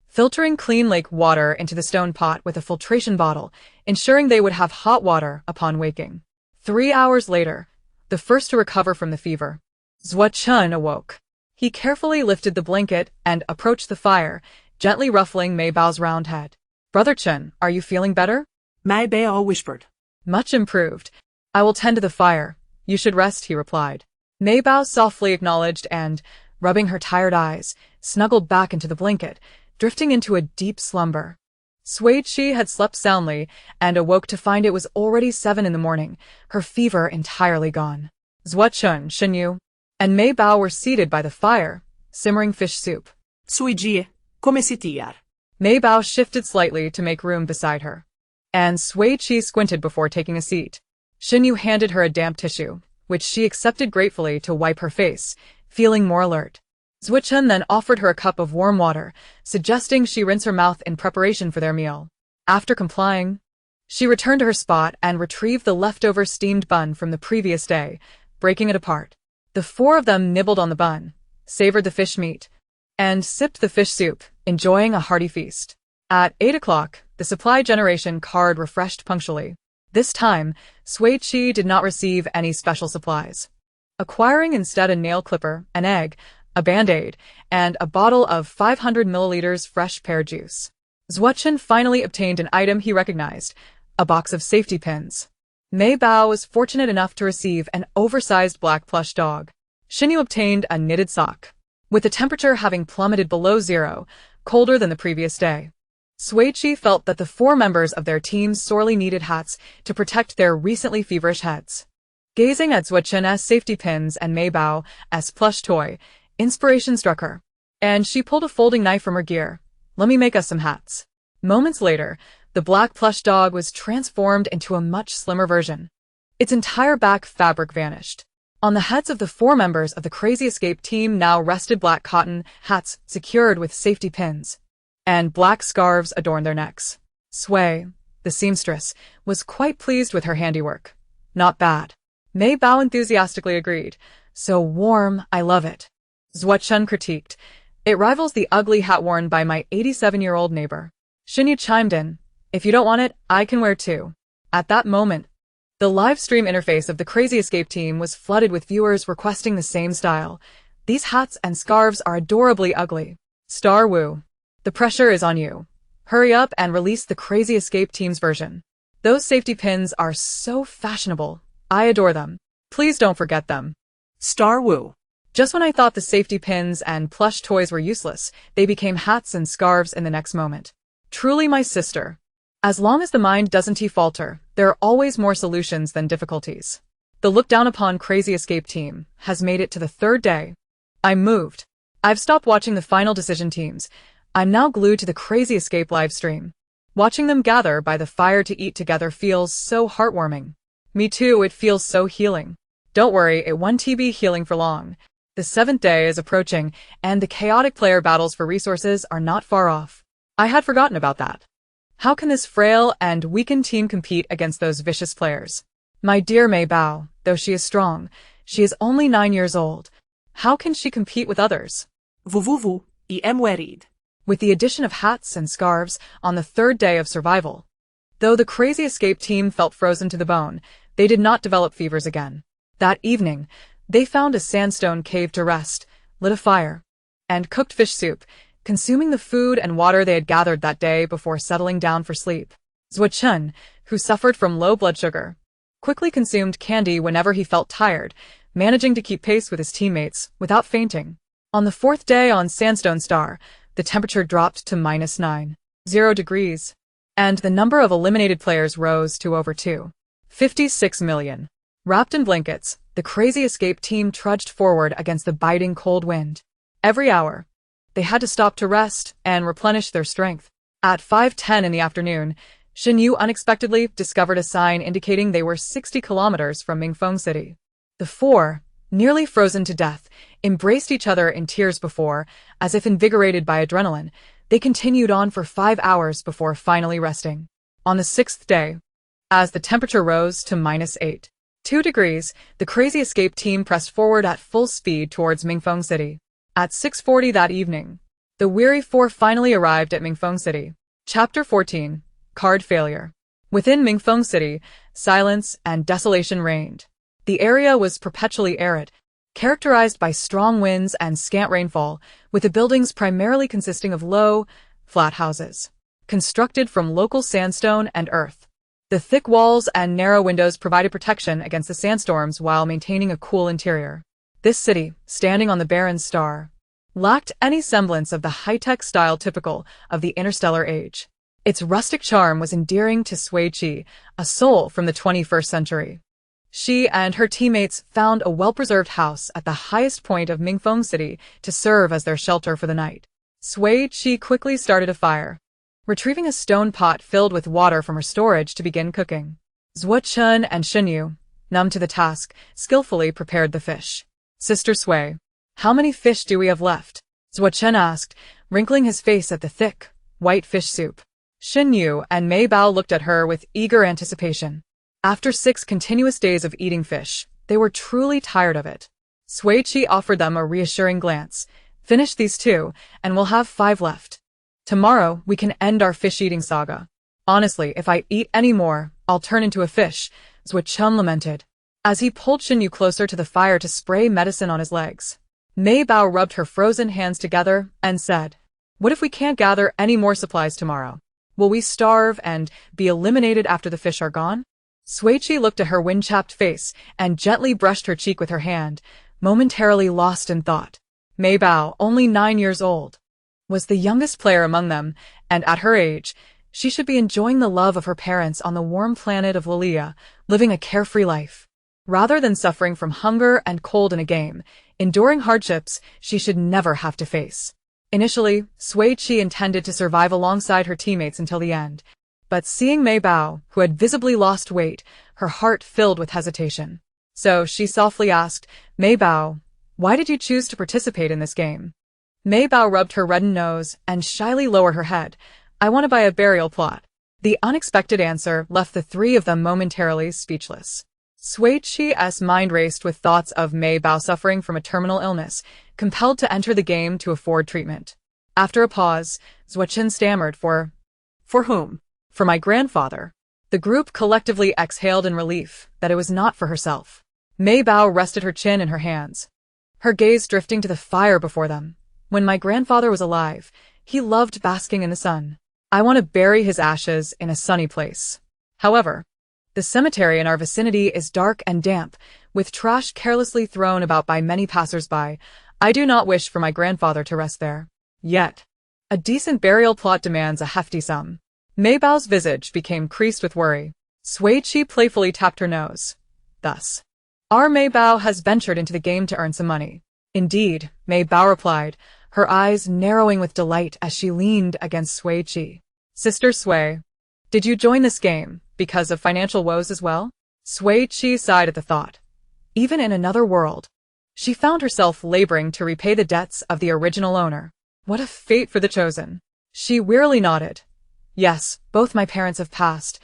filtering clean lake water into the stone pot with a filtration bottle, ensuring they would have hot water upon waking. 3 hours later, the first to recover from the fever, Zuochen awoke. He carefully lifted the blanket and approached the fire, gently ruffling Mei Bao's round head. "Brother Chen, are you feeling better?" Mei Bao whispered. "Much improved. I will tend to the fire. You should rest," he replied. Mei Bao softly acknowledged and, rubbing her tired eyes, snuggled back into the blanket, drifting into a deep slumber. Sui Qi had slept soundly and awoke to find it was already 7 in the morning, her fever entirely gone. Zuochen, Xinyu, and Mei Bao were seated by the fire, simmering fish soup. "Sui Qi, come si tiar." Mei Bao shifted slightly to make room beside her, and Sui Qi squinted before taking a seat. Xinyu handed her a damp tissue, which she accepted gratefully to wipe her face, feeling more alert. Zuochen then offered her a cup of warm water, suggesting she rinse her mouth in preparation for their meal. After complying, she returned to her spot and retrieved the leftover steamed bun from the previous day, breaking it apart. The 4 of them nibbled on the bun, savored the fish meat, and sipped the fish soup, enjoying a hearty feast. At 8 o'clock, the supply generation card refreshed punctually. This time, Sui Qi did not receive any special supplies, acquiring instead a nail clipper, an egg, a Band-Aid, and a bottle of 500 milliliters fresh pear juice. Zuochen finally obtained an item he recognized, a box of safety pins. Mei Bao was fortunate enough to receive an oversized black plush dog. Xinyu obtained a knitted sock, with the temperature having plummeted below 0, colder than the previous day. Sui Qi felt that the 4 members of their team sorely needed hats to protect their recently feverish heads. Gazing at Zuochen as safety pins and Mei Bao as plush toy, inspiration struck her. And she pulled a folding knife from her gear. Let me make us some hats. Moments later, the black plush dog was transformed into a much slimmer version. Its entire back fabric vanished. On the heads of the 4 members of the Crazy Escape team now rested black cotton hats secured with safety pins, and black scarves adorned their necks. Sui, the seamstress, was quite pleased with her handiwork. Not bad. Mei Bao enthusiastically agreed. So warm, I love it. Zuochen critiqued. It rivals the ugly hat worn by my 87-year-old neighbor. Xinyu chimed in. If you don't want it, I can wear too. At that moment, the live stream interface of the Crazy Escape team was flooded with viewers requesting the same style. These hats and scarves are adorably ugly. Star Wu. The pressure is on you. Hurry up and release the Crazy Escape team's version. Those safety pins are so fashionable. I adore them. Please don't forget them. Star Wu. Just when I thought the safety pins and plush toys were useless, they became hats and scarves in the next moment. Truly my sister. As long as the mind doesn't falter, there are always more solutions than difficulties. The look down upon Crazy Escape team has made it to the 3rd day. I'm moved. I've stopped watching the Final Decision teams. I'm now glued to the Crazy Escape live stream. Watching them gather by the fire to eat together feels so heartwarming. Me too, it feels so healing. Don't worry, it won't be healing for long. The 7th day is approaching, and the chaotic player battles for resources are not far off. I had forgotten about that. How can this frail and weakened team compete against those vicious players? My dear Mei Bao, though she is strong, she is only 9 years old. How can she compete with others? Vuvuvu, em worried. With the addition of hats and scarves on the 3rd day of survival. Though the Crazy Escape team felt frozen to the bone, they did not develop fevers again. That evening, they found a sandstone cave to rest, lit a fire, and cooked fish soup, consuming the food and water they had gathered that day before settling down for sleep. Zuochen, who suffered from low blood sugar, quickly consumed candy whenever he felt tired, managing to keep pace with his teammates without fainting. On the 4th day on Sandstone Star, the temperature dropped to -90 degrees, and the number of eliminated players rose to over 256 million. Wrapped in blankets, the Crazy Escape team trudged forward against the biting cold wind. Every hour, they had to stop to rest and replenish their strength. At 5:10 in the afternoon, Xinyu unexpectedly discovered a sign indicating they were 60 kilometers from Mingfeng City. The 4, nearly frozen to death, embraced each other in tears before, as if invigorated by adrenaline, they continued on for 5 hours before finally resting. On the 6th day, as the temperature rose to -82 degrees, the Crazy Escape team pressed forward at full speed towards Mingfeng City. At 6:40 that evening, the weary 4 finally arrived at Mingfeng City. Chapter 14. Card Failure. Within Mingfeng City, silence and desolation reigned. The area was perpetually arid, characterized by strong winds and scant rainfall, with the buildings primarily consisting of low, flat houses, constructed from local sandstone and earth. The thick walls and narrow windows provided protection against the sandstorms while maintaining a cool interior. This city, standing on the barren star, lacked any semblance of the high-tech style typical of the interstellar age. Its rustic charm was endearing to Sui Qi, a soul from the 21st century. She and her teammates found a well-preserved house at the highest point of Mingfeng City to serve as their shelter for the night. Sui Qi quickly started a fire, retrieving a stone pot filled with water from her storage to begin cooking. Zuochen and Xinyu, numb to the task, skillfully prepared the fish. Sister Sui, how many fish do we have left? Zuochen asked, wrinkling his face at the thick, white fish soup. Xinyu and Mei Bao looked at her with eager anticipation. After 6 continuous days of eating fish, they were truly tired of it. Sui Qi offered them a reassuring glance. Finish these 2, and we'll have 5 left. Tomorrow, we can end our fish-eating saga. Honestly, if I eat any more, I'll turn into a fish, Zuochen lamented, as he pulled Xinyu closer to the fire to spray medicine on his legs. Mei Bao rubbed her frozen hands together and said, what if we can't gather any more supplies tomorrow? Will we starve and be eliminated after the fish are gone? Sui Qi looked at her wind-chapped face and gently brushed her cheek with her hand, momentarily lost in thought. Mei Bao, only 9 years old, was the youngest player among them, and at her age, she should be enjoying the love of her parents on the warm planet of Lilia, living a carefree life. Rather than suffering from hunger and cold in a game, enduring hardships she should never have to face. Initially, Sui Qi intended to survive alongside her teammates until the end, but seeing Mei Bao, who had visibly lost weight, her heart filled with hesitation. So she softly asked, "Mei Bao, why did you choose to participate in this game?" Mei Bao rubbed her reddened nose and shyly lowered her head. "I want to buy a burial plot." The unexpected answer left the three of them momentarily speechless. Sui Qi's mind raced with thoughts of Mei Bao suffering from a terminal illness, compelled to enter the game to afford treatment. After a pause, Zhuochen stammered, For whom? For my grandfather." The group collectively exhaled in relief that it was not for herself. Mei Bao rested her chin in her hands, her gaze drifting to the fire before them. "When my grandfather was alive, he loved basking in the sun. I want to bury his ashes in a sunny place. However, the cemetery in our vicinity is dark and damp, with trash carelessly thrown about by many passers-by. I do not wish for my grandfather to rest there. Yet, a decent burial plot demands a hefty sum." Mei Bao's visage became creased with worry. Sui Qi playfully tapped her nose. "Thus, our Mei Bao has ventured into the game to earn some money." "Indeed," Mei Bao replied, her eyes narrowing with delight as she leaned against Sui Qi. "Sister Sui, did you join this game because of financial woes as well?" Sui Qi sighed at the thought. Even in another world, she found herself laboring to repay the debts of the original owner. What a fate for the chosen. She wearily nodded. "Yes, both my parents have passed.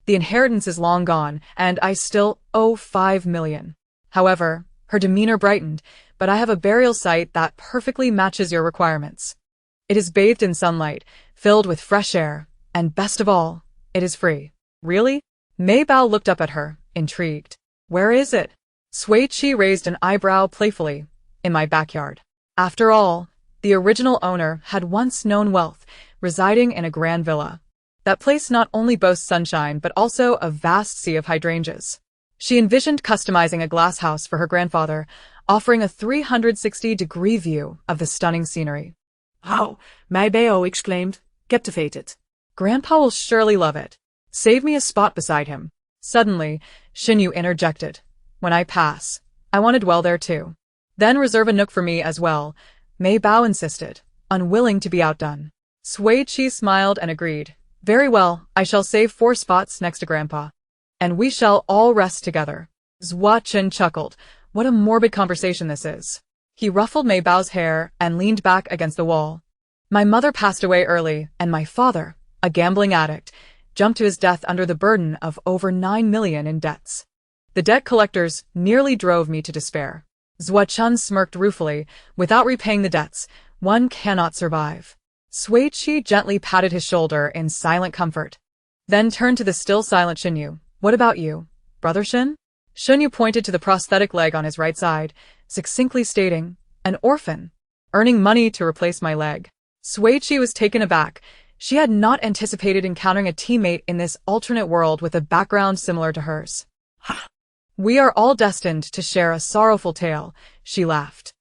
The inheritance is long gone, and I still owe 5 million. However, her demeanor brightened, "But I have a burial site that perfectly matches your requirements. It is bathed in sunlight, filled with fresh air, and best of all, it is free." "Really?" Mei Bao looked up at her, intrigued. "Where is it?" Sui Qi raised an eyebrow playfully. "In my backyard." After all, the original owner had once known wealth, residing in a grand villa. That place not only boasts sunshine but also a vast sea of hydrangeas. She envisioned customizing a glass house for her grandfather, offering a 360-degree view of the stunning scenery. "How!" Mei Bao exclaimed, captivated. "Grandpa will surely love it. Save me a spot beside him." Suddenly, Xinyu interjected. "When I pass, I want to dwell there too. Then reserve a nook for me as well," Mei Bao insisted, unwilling to be outdone. Sui Qi smiled and agreed. "Very well, I shall save 4 spots next to Grandpa. And we shall all rest together." Zhuochen chuckled. What a morbid conversation this is. He ruffled Mei Bao's hair and leaned back against the wall. "My mother passed away early, and my father, a gambling addict, jumped to his death under the burden of over 9 million in debts. The debt collectors nearly drove me to despair." Zhuochen smirked ruefully. "Without repaying the debts, one cannot survive." Sui Qi gently patted his shoulder in silent comfort, then turned to the still silent Xinyu. "What about you, Brother Xin?" Xinyu pointed to the prosthetic leg on his right side, succinctly stating, "An orphan, earning money to replace my leg." Sui Qi was taken aback. She had not anticipated encountering a teammate in this alternate world with a background similar to hers. "We are all destined to share a sorrowful tale," she laughed.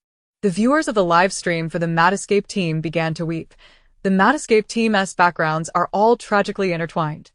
The viewers of the live stream for the Netizens team began to weep. The Netizens team's backgrounds are all tragically intertwined.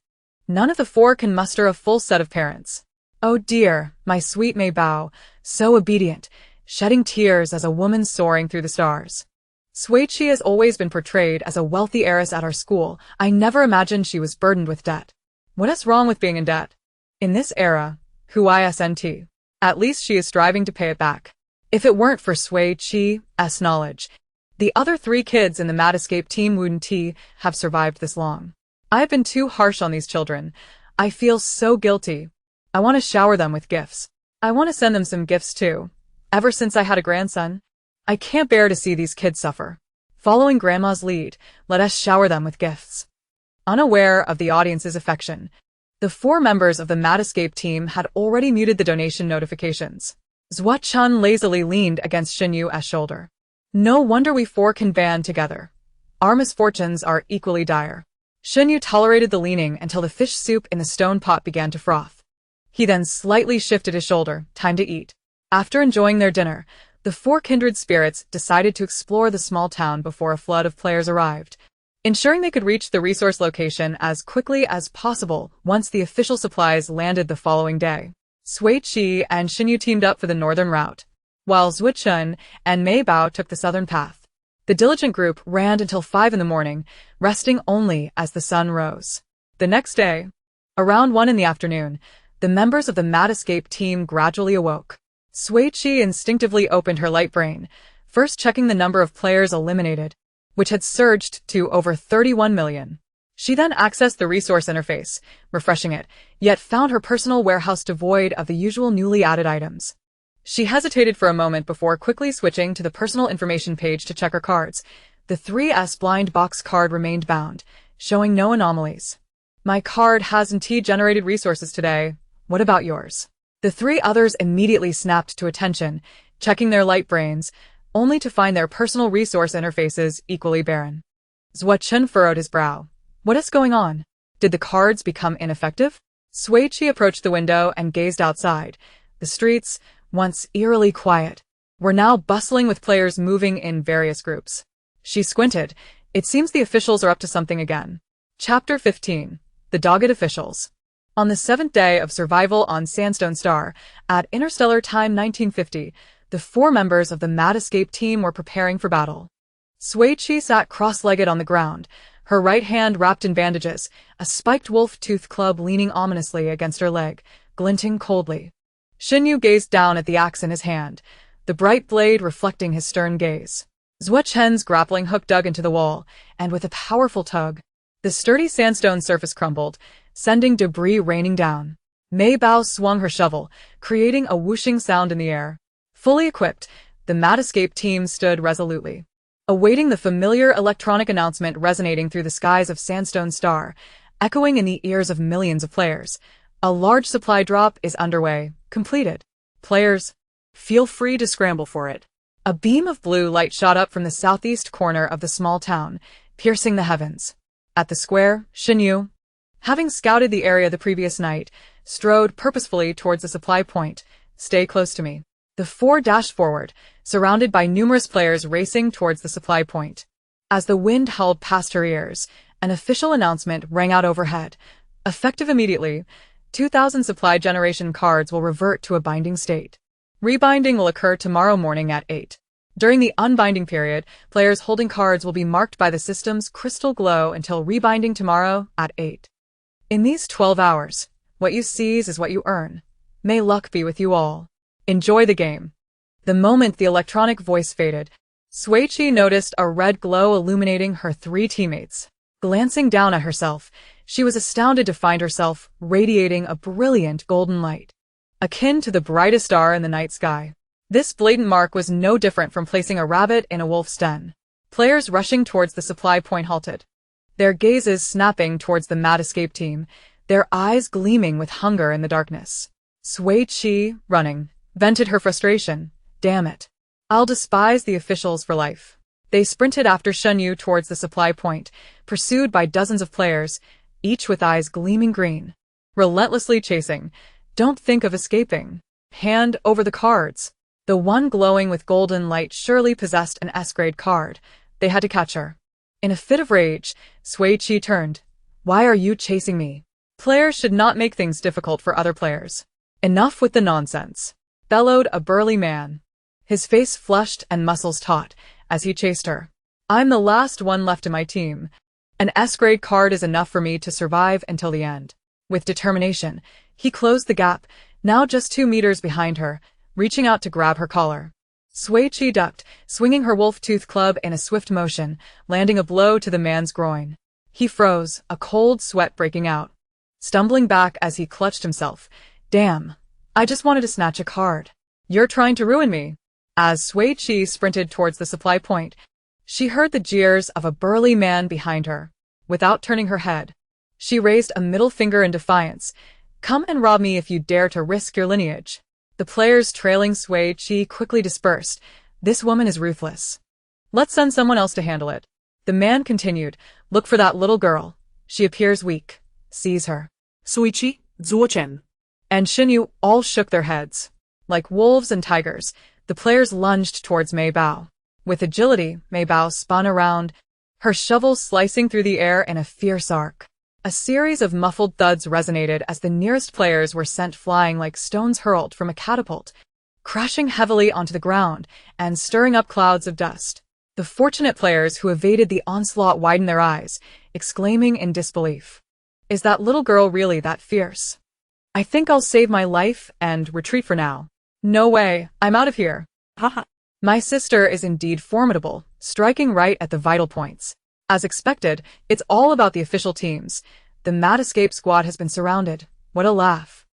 None of the 4 can muster a full set of parents. "Oh dear, my sweet Mei Bao, so obedient, shedding tears as a woman soaring through the stars. Sui Qi has always been portrayed as a wealthy heiress at our school. I never imagined she was burdened with debt. What is wrong with being in debt? In this era, who isn't? At least she is striving to pay it back. If it weren't for Sui Qi's knowledge, the other 3 kids in the Netizens team wouldn't have survived this long. I have been too harsh on these children. I feel so guilty. I want to shower them with gifts. I want to send them some gifts too. Ever since I had a grandson, I can't bear to see these kids suffer. Following Grandma's lead, let us shower them with gifts." Unaware of the audience's affection, the 4 members of the Netizens team had already muted the donation notifications. Zhuochen lazily leaned against Xinyu's shoulder. "No wonder we 4 can band together. Our misfortunes are equally dire." Xinyu tolerated the leaning until the fish soup in the stone pot began to froth. He then slightly shifted his shoulder. Time to eat. After enjoying their dinner, the 4 kindred spirits decided to explore the small town before a flood of players arrived, ensuring they could reach the resource location as quickly as possible once the official supplies landed the following day. Sui Qi and Xinyu teamed up for the northern route, while Zhu Chen and Mei Bao took the southern path. The diligent group ran until 5 in the morning, resting only as the sun rose. The next day, around 1 in the afternoon, the members of the Mad Escape team gradually awoke. Sui Qi instinctively opened her light brain, first checking the number of players eliminated, which had surged to over 31 million. She then accessed the resource interface, refreshing it, yet found her personal warehouse devoid of the usual newly added items. She hesitated for a moment before quickly switching to the personal information page to check her cards. The 3S blind box card remained bound, showing no anomalies. My card has indeed generated resources today. What about yours? The 3 others immediately snapped to attention, checking their light brains, only to find their personal resource interfaces equally barren. Zhu Chen furrowed his brow. What is going on? Did the cards become ineffective? Sui Qi approached the window and gazed outside. The streets, once eerily quiet, were now bustling with players moving in various groups. She squinted. It seems the officials are up to something again. Chapter 15. The Dogged Officials. On the 7th day of survival on Sandstone Star, at Interstellar time 1950, the 4 members of the Mad Escape team were preparing for battle. Sui Qi sat cross-legged on the ground, her right hand wrapped in bandages, a spiked wolf-tooth club leaning ominously against her leg, glinting coldly. Xinyu gazed down at the axe in his hand, the bright blade reflecting his stern gaze. Zhu Chen's grappling hook dug into the wall, and with a powerful tug, the sturdy sandstone surface crumbled, sending debris raining down. Mei Bao swung her shovel, creating a whooshing sound in the air. Fully equipped, the Mad Escape team stood resolutely, awaiting the familiar electronic announcement resonating through the skies of Sandstone Star, echoing in the ears of millions of players. A large supply drop is underway. Completed. Players, feel free to scramble for it. A beam of blue light shot up from the southeast corner of the small town, piercing the heavens. At the square, Xinyu, having scouted the area the previous night, strode purposefully towards the supply point. Stay close to me. The 4 dashed forward, surrounded by numerous players racing towards the supply point. As the wind howled past her ears, an official announcement rang out overhead. Effective immediately, 2,000 supply generation cards will revert to a binding state. Rebinding will occur tomorrow morning at 8. During the unbinding period, players holding cards will be marked by the system's crystal glow until rebinding tomorrow at 8. In these 12 hours, what you seize is what you earn. May luck be with you all. Enjoy the game. The moment the electronic voice faded, Sui Qi noticed a red glow illuminating her 3 teammates. Glancing down at herself, she was astounded to find herself radiating a brilliant golden light, akin to the brightest star in the night sky. This blatant mark was no different from placing a rabbit in a wolf's den. Players rushing towards the supply point halted, their gazes snapping towards the Mad Escape team, their eyes gleaming with hunger in the darkness. Sui Qi, running, vented her frustration. Damn it. I'll despise the officials for life. They sprinted after Xinyu towards the supply point, pursued by dozens of players, each with eyes gleaming green. Relentlessly chasing. Don't think of escaping. Hand over the cards. The one glowing with golden light surely possessed an S-grade card. They had to catch her. In a fit of rage, Sui Qi turned. Why are you chasing me? Players should not make things difficult for other players. Enough with the nonsense, bellowed a burly man, his face flushed and muscles taut, as he chased her. I'm the last one left in my team. An S-grade card is enough for me to survive until the end. With determination, he closed the gap, now just 2 meters behind her, reaching out to grab her collar. Sui Qi ducked, swinging her wolf-tooth club in a swift motion, landing a blow to the man's groin. He froze, a cold sweat breaking out, stumbling back as he clutched himself. Damn, I just wanted to snatch a card. You're trying to ruin me. As Sui Qi sprinted towards the supply point, she heard the jeers of a burly man behind her. Without turning her head, she raised a middle finger in defiance. Come and rob me if you dare to risk your lineage. The players trailing Sui Qi quickly dispersed. This woman is ruthless. Let's send someone else to handle it. The man continued. Look for that little girl. She appears weak. Seize her. Sui Qi, Zhu Chen, and Xinyu all shook their heads. Like wolves and tigers, the players lunged towards Mei Bao. With agility, Mei Bao spun around, her shovel slicing through the air in a fierce arc. A series of muffled thuds resonated as the nearest players were sent flying like stones hurled from a catapult, crashing heavily onto the ground and stirring up clouds of dust. The fortunate players who evaded the onslaught widened their eyes, exclaiming in disbelief, "Is that little girl really that fierce? I think I'll save my life and retreat for now. No way, I'm out of here." Haha. My sister is indeed formidable, striking right at the vital points. As expected, it's all about the official teams. The Mad Escape squad has been surrounded. What a laugh.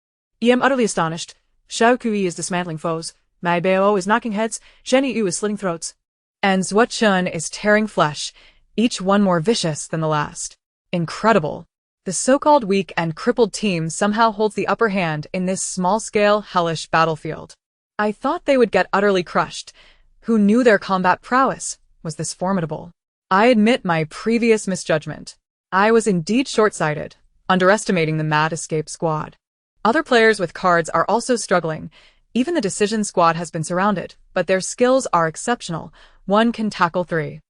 I am utterly astonished. Sui Qi is dismantling foes. Mei Bao is knocking heads. Zhenyi Yu is slitting throats. And Zhuo is tearing flesh, each one more vicious than the last. Incredible. The so-called weak and crippled team somehow holds the upper hand in this small-scale, hellish battlefield. I thought they would get utterly crushed. Who knew their combat prowess was this formidable? I admit my previous misjudgment. I was indeed short-sighted, underestimating the Mad Escape squad. Other players with cards are also struggling. Even the Decision squad has been surrounded, but their skills are exceptional. One can tackle three.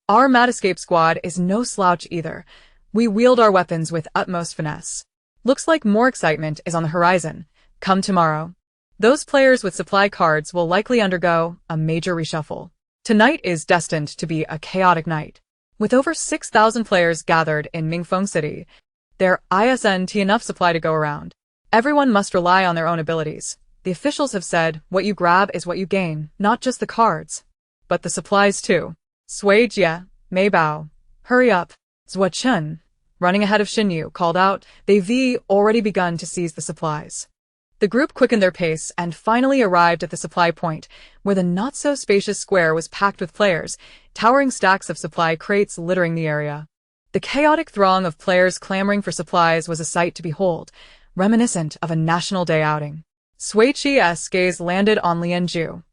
Our Mad Escape squad is no slouch either. We wield our weapons with utmost finesse. Looks like more excitement is on the horizon. Come tomorrow. Those players with supply cards will likely undergo a major reshuffle. Tonight is destined to be a chaotic night. With over 6,000 players gathered in Mingfeng City, there isn't enough supply to go around. Everyone must rely on their own abilities. The officials have said, what you grab is what you gain, not just the cards, but the supplies too. Sui Qi, Mei Bao, hurry up. Zhuo, running ahead of Xinyu, called out. They've already begun to seize the supplies. The group quickened their pace and finally arrived at the supply point, where the not-so-spacious square was packed with players, towering stacks of supply crates littering the area. The chaotic throng of players clamoring for supplies was a sight to behold, reminiscent of a National Day outing. Sui Qi's gaze landed on Lianzhu,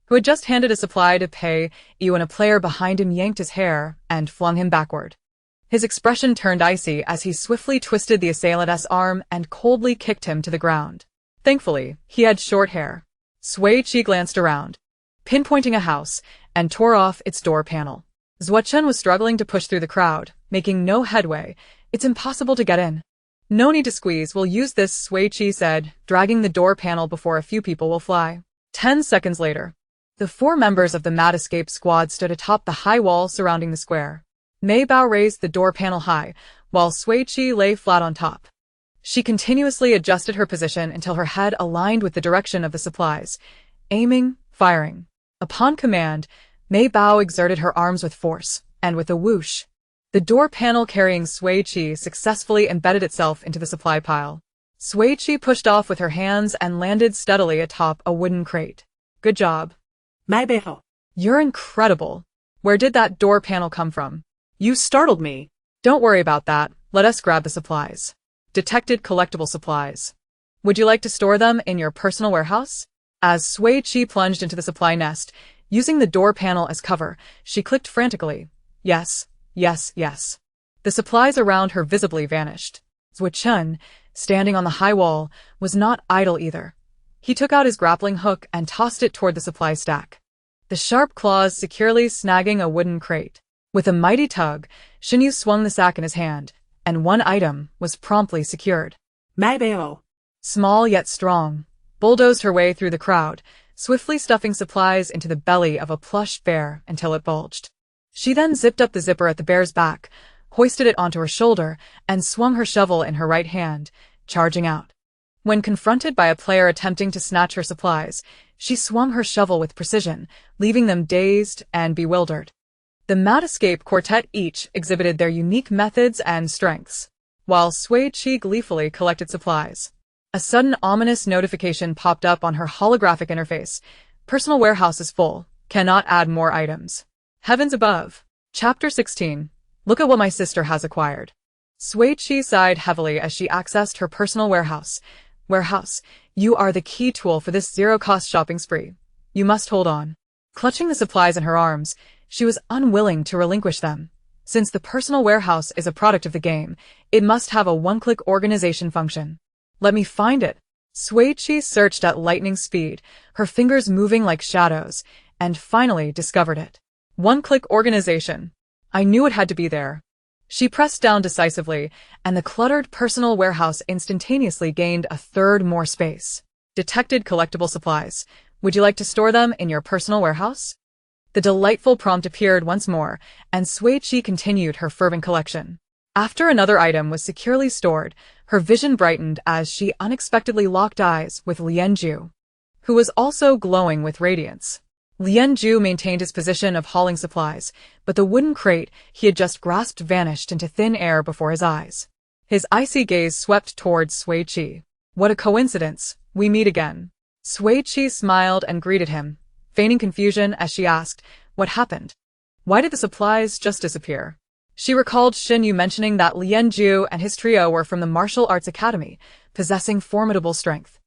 who had just handed a supply to Pei Yu, and a player behind him yanked his hair and flung him backward. His expression turned icy as he swiftly twisted the assailant's arm and coldly kicked him to the ground. Thankfully, he had short hair. Sui Qi glanced around, pinpointing a house, and tore off its door panel. Zhuo was struggling to push through the crowd, making no headway. It's impossible to get in. No need to squeeze, we'll use this, Sui Qi said, dragging the door panel before a few people will fly. 10 seconds later, the 4 members of the Mad Escape squad stood atop the high wall surrounding the square. Mei Bao raised the door panel high, while Sui Qi lay flat on top. She continuously adjusted her position until her head aligned with the direction of the supplies, aiming, firing. Upon command, Mei Bao exerted her arms with force, and with a whoosh, the door panel carrying Sui Qi successfully embedded itself into the supply pile. Sui Qi pushed off with her hands and landed steadily atop a wooden crate. Good job. Mei Bao. You're incredible. Where did that door panel come from? You startled me. Don't worry about that. Let us grab the supplies. Detected collectible supplies. Would you like to store them in your personal warehouse? As Sui Qi plunged into the supply nest, using the door panel as cover, she clicked frantically. Yes, yes, yes. The supplies around her visibly vanished. Zhuo, standing on the high wall, was not idle either. He took out his grappling hook and tossed it toward the supply stack, the sharp claws securely snagging a wooden crate. With a mighty tug, Xinyu swung the sack in his hand, and one item was promptly secured. Mei Bao, small yet strong, bulldozed her way through the crowd, swiftly stuffing supplies into the belly of a plush bear until it bulged. She then zipped up the zipper at the bear's back, hoisted it onto her shoulder, and swung her shovel in her right hand, charging out. When confronted by a player attempting to snatch her supplies, she swung her shovel with precision, leaving them dazed and bewildered. The Mad Escape quartet each exhibited their unique methods and strengths, while Sui Qi gleefully collected supplies. A sudden ominous notification popped up on her holographic interface. Personal warehouse is full. Cannot add more items. Heavens above. Chapter 16. Look at what my sister has acquired. Sui Qi sighed heavily as she accessed her personal warehouse. Warehouse, you are the key tool for this zero-cost shopping spree. You must hold on. Clutching the supplies in her arms, she was unwilling to relinquish them. Since the personal warehouse is a product of the game, it must have a one-click organization function. Let me find it. Sui Qi searched at lightning speed, her fingers moving like shadows, and finally discovered it. One-click organization. I knew it had to be there. She pressed down decisively, and the cluttered personal warehouse instantaneously gained a third more space. Detected collectible supplies. Would you like to store them in your personal warehouse? The delightful prompt appeared once more, and Sui Qi continued her fervent collection. After another item was securely stored, her vision brightened as she unexpectedly locked eyes with Lianju, who was also glowing with radiance. Lianju maintained his position of hauling supplies, but the wooden crate he had just grasped vanished into thin air before his eyes. His icy gaze swept towards Sui Qi. What a coincidence, we meet again. Sui Qi smiled and greeted him, feigning confusion as she asked, what happened? Why did the supplies just disappear? She recalled Xinyu mentioning that Lianju and his trio were from the Martial Arts Academy, possessing formidable strength.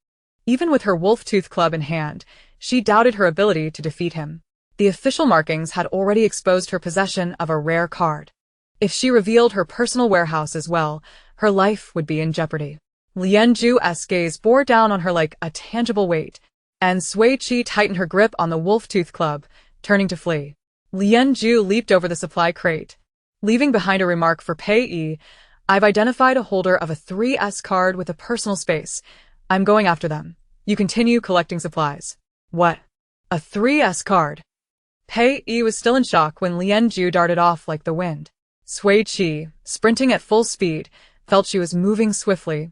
Even with her wolf-tooth club in hand, she doubted her ability to defeat him. The official markings had already exposed her possession of a rare card. If she revealed her personal warehouse as well, her life would be in jeopardy. Lianju's gaze bore down on her like a tangible weight, and Sui Qi tightened her grip on the wolf-tooth club, turning to flee. Lianju leaped over the supply crate, leaving behind a remark for Pei Yi. I've identified a holder of a 3S card with a personal space. I'm going after them. You continue collecting supplies. What? A 3S card? Pei Yi was still in shock when Lianju darted off like the wind. Sui Qi, sprinting at full speed, felt she was moving swiftly.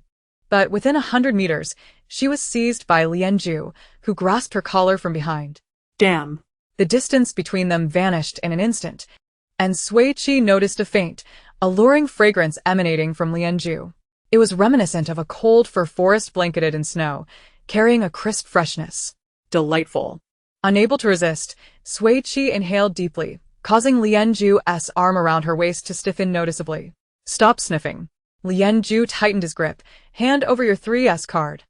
But within 100 meters, she was seized by Lianju, who grasped her collar from behind. Damn. The distance between them vanished in an instant, and Sui Qi noticed a faint, alluring fragrance emanating from Lianju. It was reminiscent of a cold fir forest blanketed in snow, carrying a crisp freshness. Delightful. Unable to resist, Sui Qi inhaled deeply, causing Lianju's arm around her waist to stiffen noticeably. Stop sniffing. Lianju tightened his grip. Hand over your 3S card.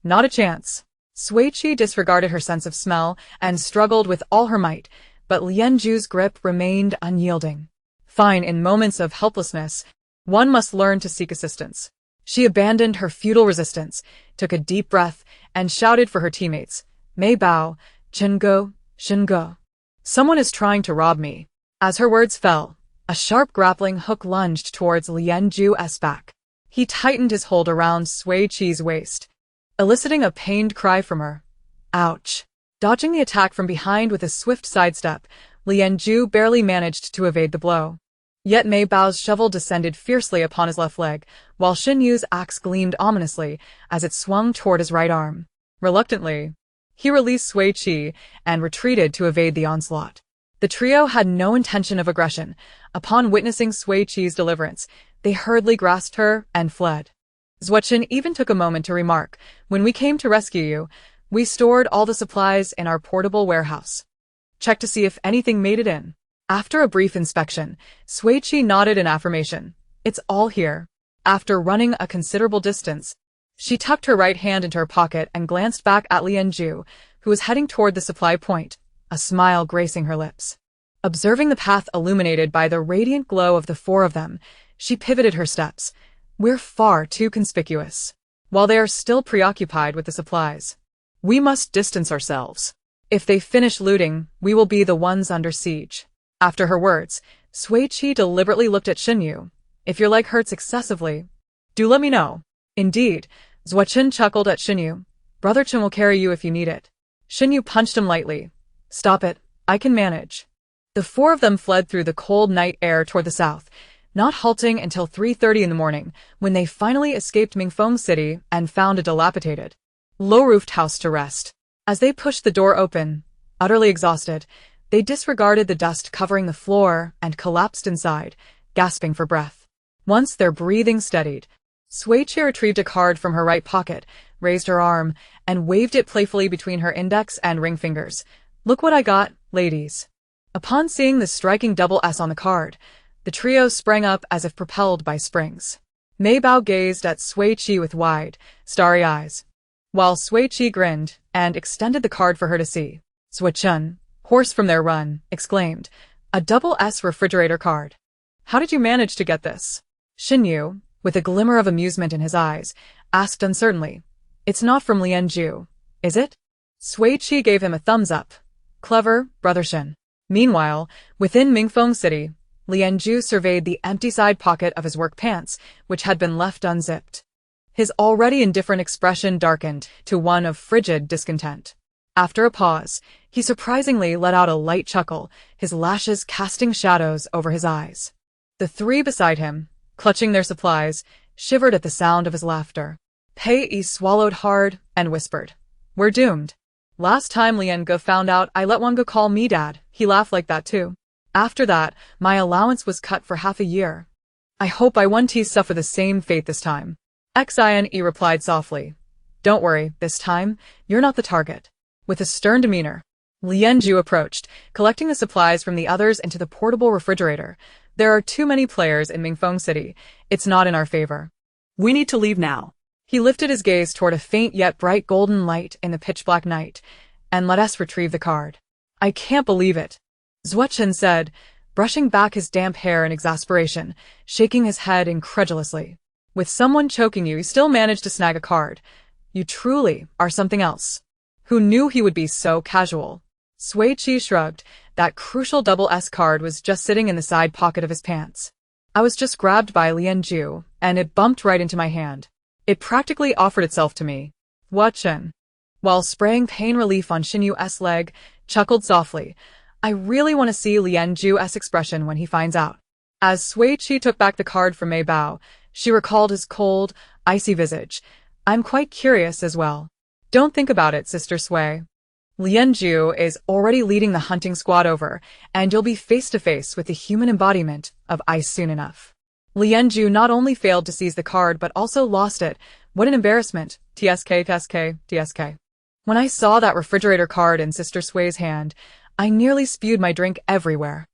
Not a chance. Sui Qi disregarded her sense of smell and struggled with all her might, but Lianju's grip remained unyielding. Fine, in moments of helplessness, one must learn to seek assistance. She abandoned her futile resistance, took a deep breath, and shouted for her teammates. Mei Bao, Chengo, Shingo. Someone is trying to rob me. As her words fell, a sharp grappling hook lunged towards Lianju's back. He tightened his hold around Sui Qi's waist, eliciting a pained cry from her. Ouch. Dodging the attack from behind with a swift sidestep, Lianju barely managed to evade the blow. Yet Mei Bao's shovel descended fiercely upon his left leg, while Xinyu's axe gleamed ominously as it swung toward his right arm. Reluctantly, he released Sui Qi and retreated to evade the onslaught. The trio had no intention of aggression. Upon witnessing Sui Qi's deliverance, they hurriedly grasped her and fled. Zhuochen even took a moment to remark, when we came to rescue you, we stored all the supplies in our portable warehouse. Check to see if anything made it in. After a brief inspection, Sui Qi nodded in affirmation. It's all here. After running a considerable distance, she tucked her right hand into her pocket and glanced back at Lianju, who was heading toward the supply point, a smile gracing her lips. Observing the path illuminated by the radiant glow of the four of them, she pivoted her steps. We're far too conspicuous. While they are still preoccupied with the supplies, we must distance ourselves. If they finish looting, we will be the ones under siege. After her words, Sui Qi deliberately looked at Xinyu. If your leg hurts excessively, do let me know. Indeed, Zhuochen chuckled at Xinyu. Brother Chen will carry you if you need it. Xinyu punched him lightly. Stop it, I can manage. The four of them fled through the cold night air toward the south, not halting until 3:30 in the morning, when they finally escaped Mingfeng City and found a dilapidated, low-roofed house to rest. As they pushed the door open, utterly exhausted, they disregarded the dust covering the floor and collapsed inside, gasping for breath. Once their breathing steadied, Sui Qi retrieved a card from her right pocket, raised her arm, and waved it playfully between her index and ring fingers. Look what I got, ladies. Upon seeing the striking double S on the card, the trio sprang up as if propelled by springs. Mei Bao gazed at Sui Qi with wide, starry eyes, while Sui Qi grinned and extended the card for her to see. Zhuochen, hoarse from their run, exclaimed, a double S refrigerator card. How did you manage to get this? Xinyu, with a glimmer of amusement in his eyes, asked uncertainly. It's not from Lianju, is it? Sui Qi gave him a thumbs up. Clever, Brother Shen. Meanwhile, within Mingfeng City, Lianju surveyed the empty side pocket of his work pants, which had been left unzipped. His already indifferent expression darkened to one of frigid discontent. After a pause, he surprisingly let out a light chuckle, his lashes casting shadows over his eyes. The three beside him, clutching their supplies, shivered at the sound of his laughter. Pei Yi swallowed hard and whispered, "We're doomed. Last time Liange found out I let Wanga call me dad, he laughed like that too. After that, my allowance was cut for half a year. I hope I won't suffer the same fate this time." Xian replied softly, "Don't worry, this time, you're not the target." With a stern demeanor, Lianju approached, collecting the supplies from the others into the portable refrigerator. "There are too many players in Mingfeng City. It's not in our favor. We need to leave now." He lifted his gaze toward a faint yet bright golden light in the pitch-black night, and let us retrieve the card. "I can't believe it," Zuochen said, brushing back his damp hair in exasperation, shaking his head incredulously. "With someone choking you still managed to snag a card. You truly are something else. Who knew he would be so casual?" Sui Qi shrugged. That crucial double S card was just sitting in the side pocket of his pants. "I was just grabbed by Lianju, and it bumped right into my hand. It practically offered itself to me." Zuochen, while spraying pain relief on Xinyu's leg, chuckled softly. "I really want to see Lianju's expression when he finds out." As Sui Qi took back the card from Mei Bao, she recalled his cold, icy visage. "I'm quite curious as well." "Don't think about it, Sister Sui. Lianju is already leading the hunting squad over, and you'll be face-to-face with the human embodiment of ice soon enough." Lianju not only failed to seize the card but also lost it. What an embarrassment. TSK. When I saw that refrigerator card in Sister Sui's hand, I nearly spewed my drink everywhere.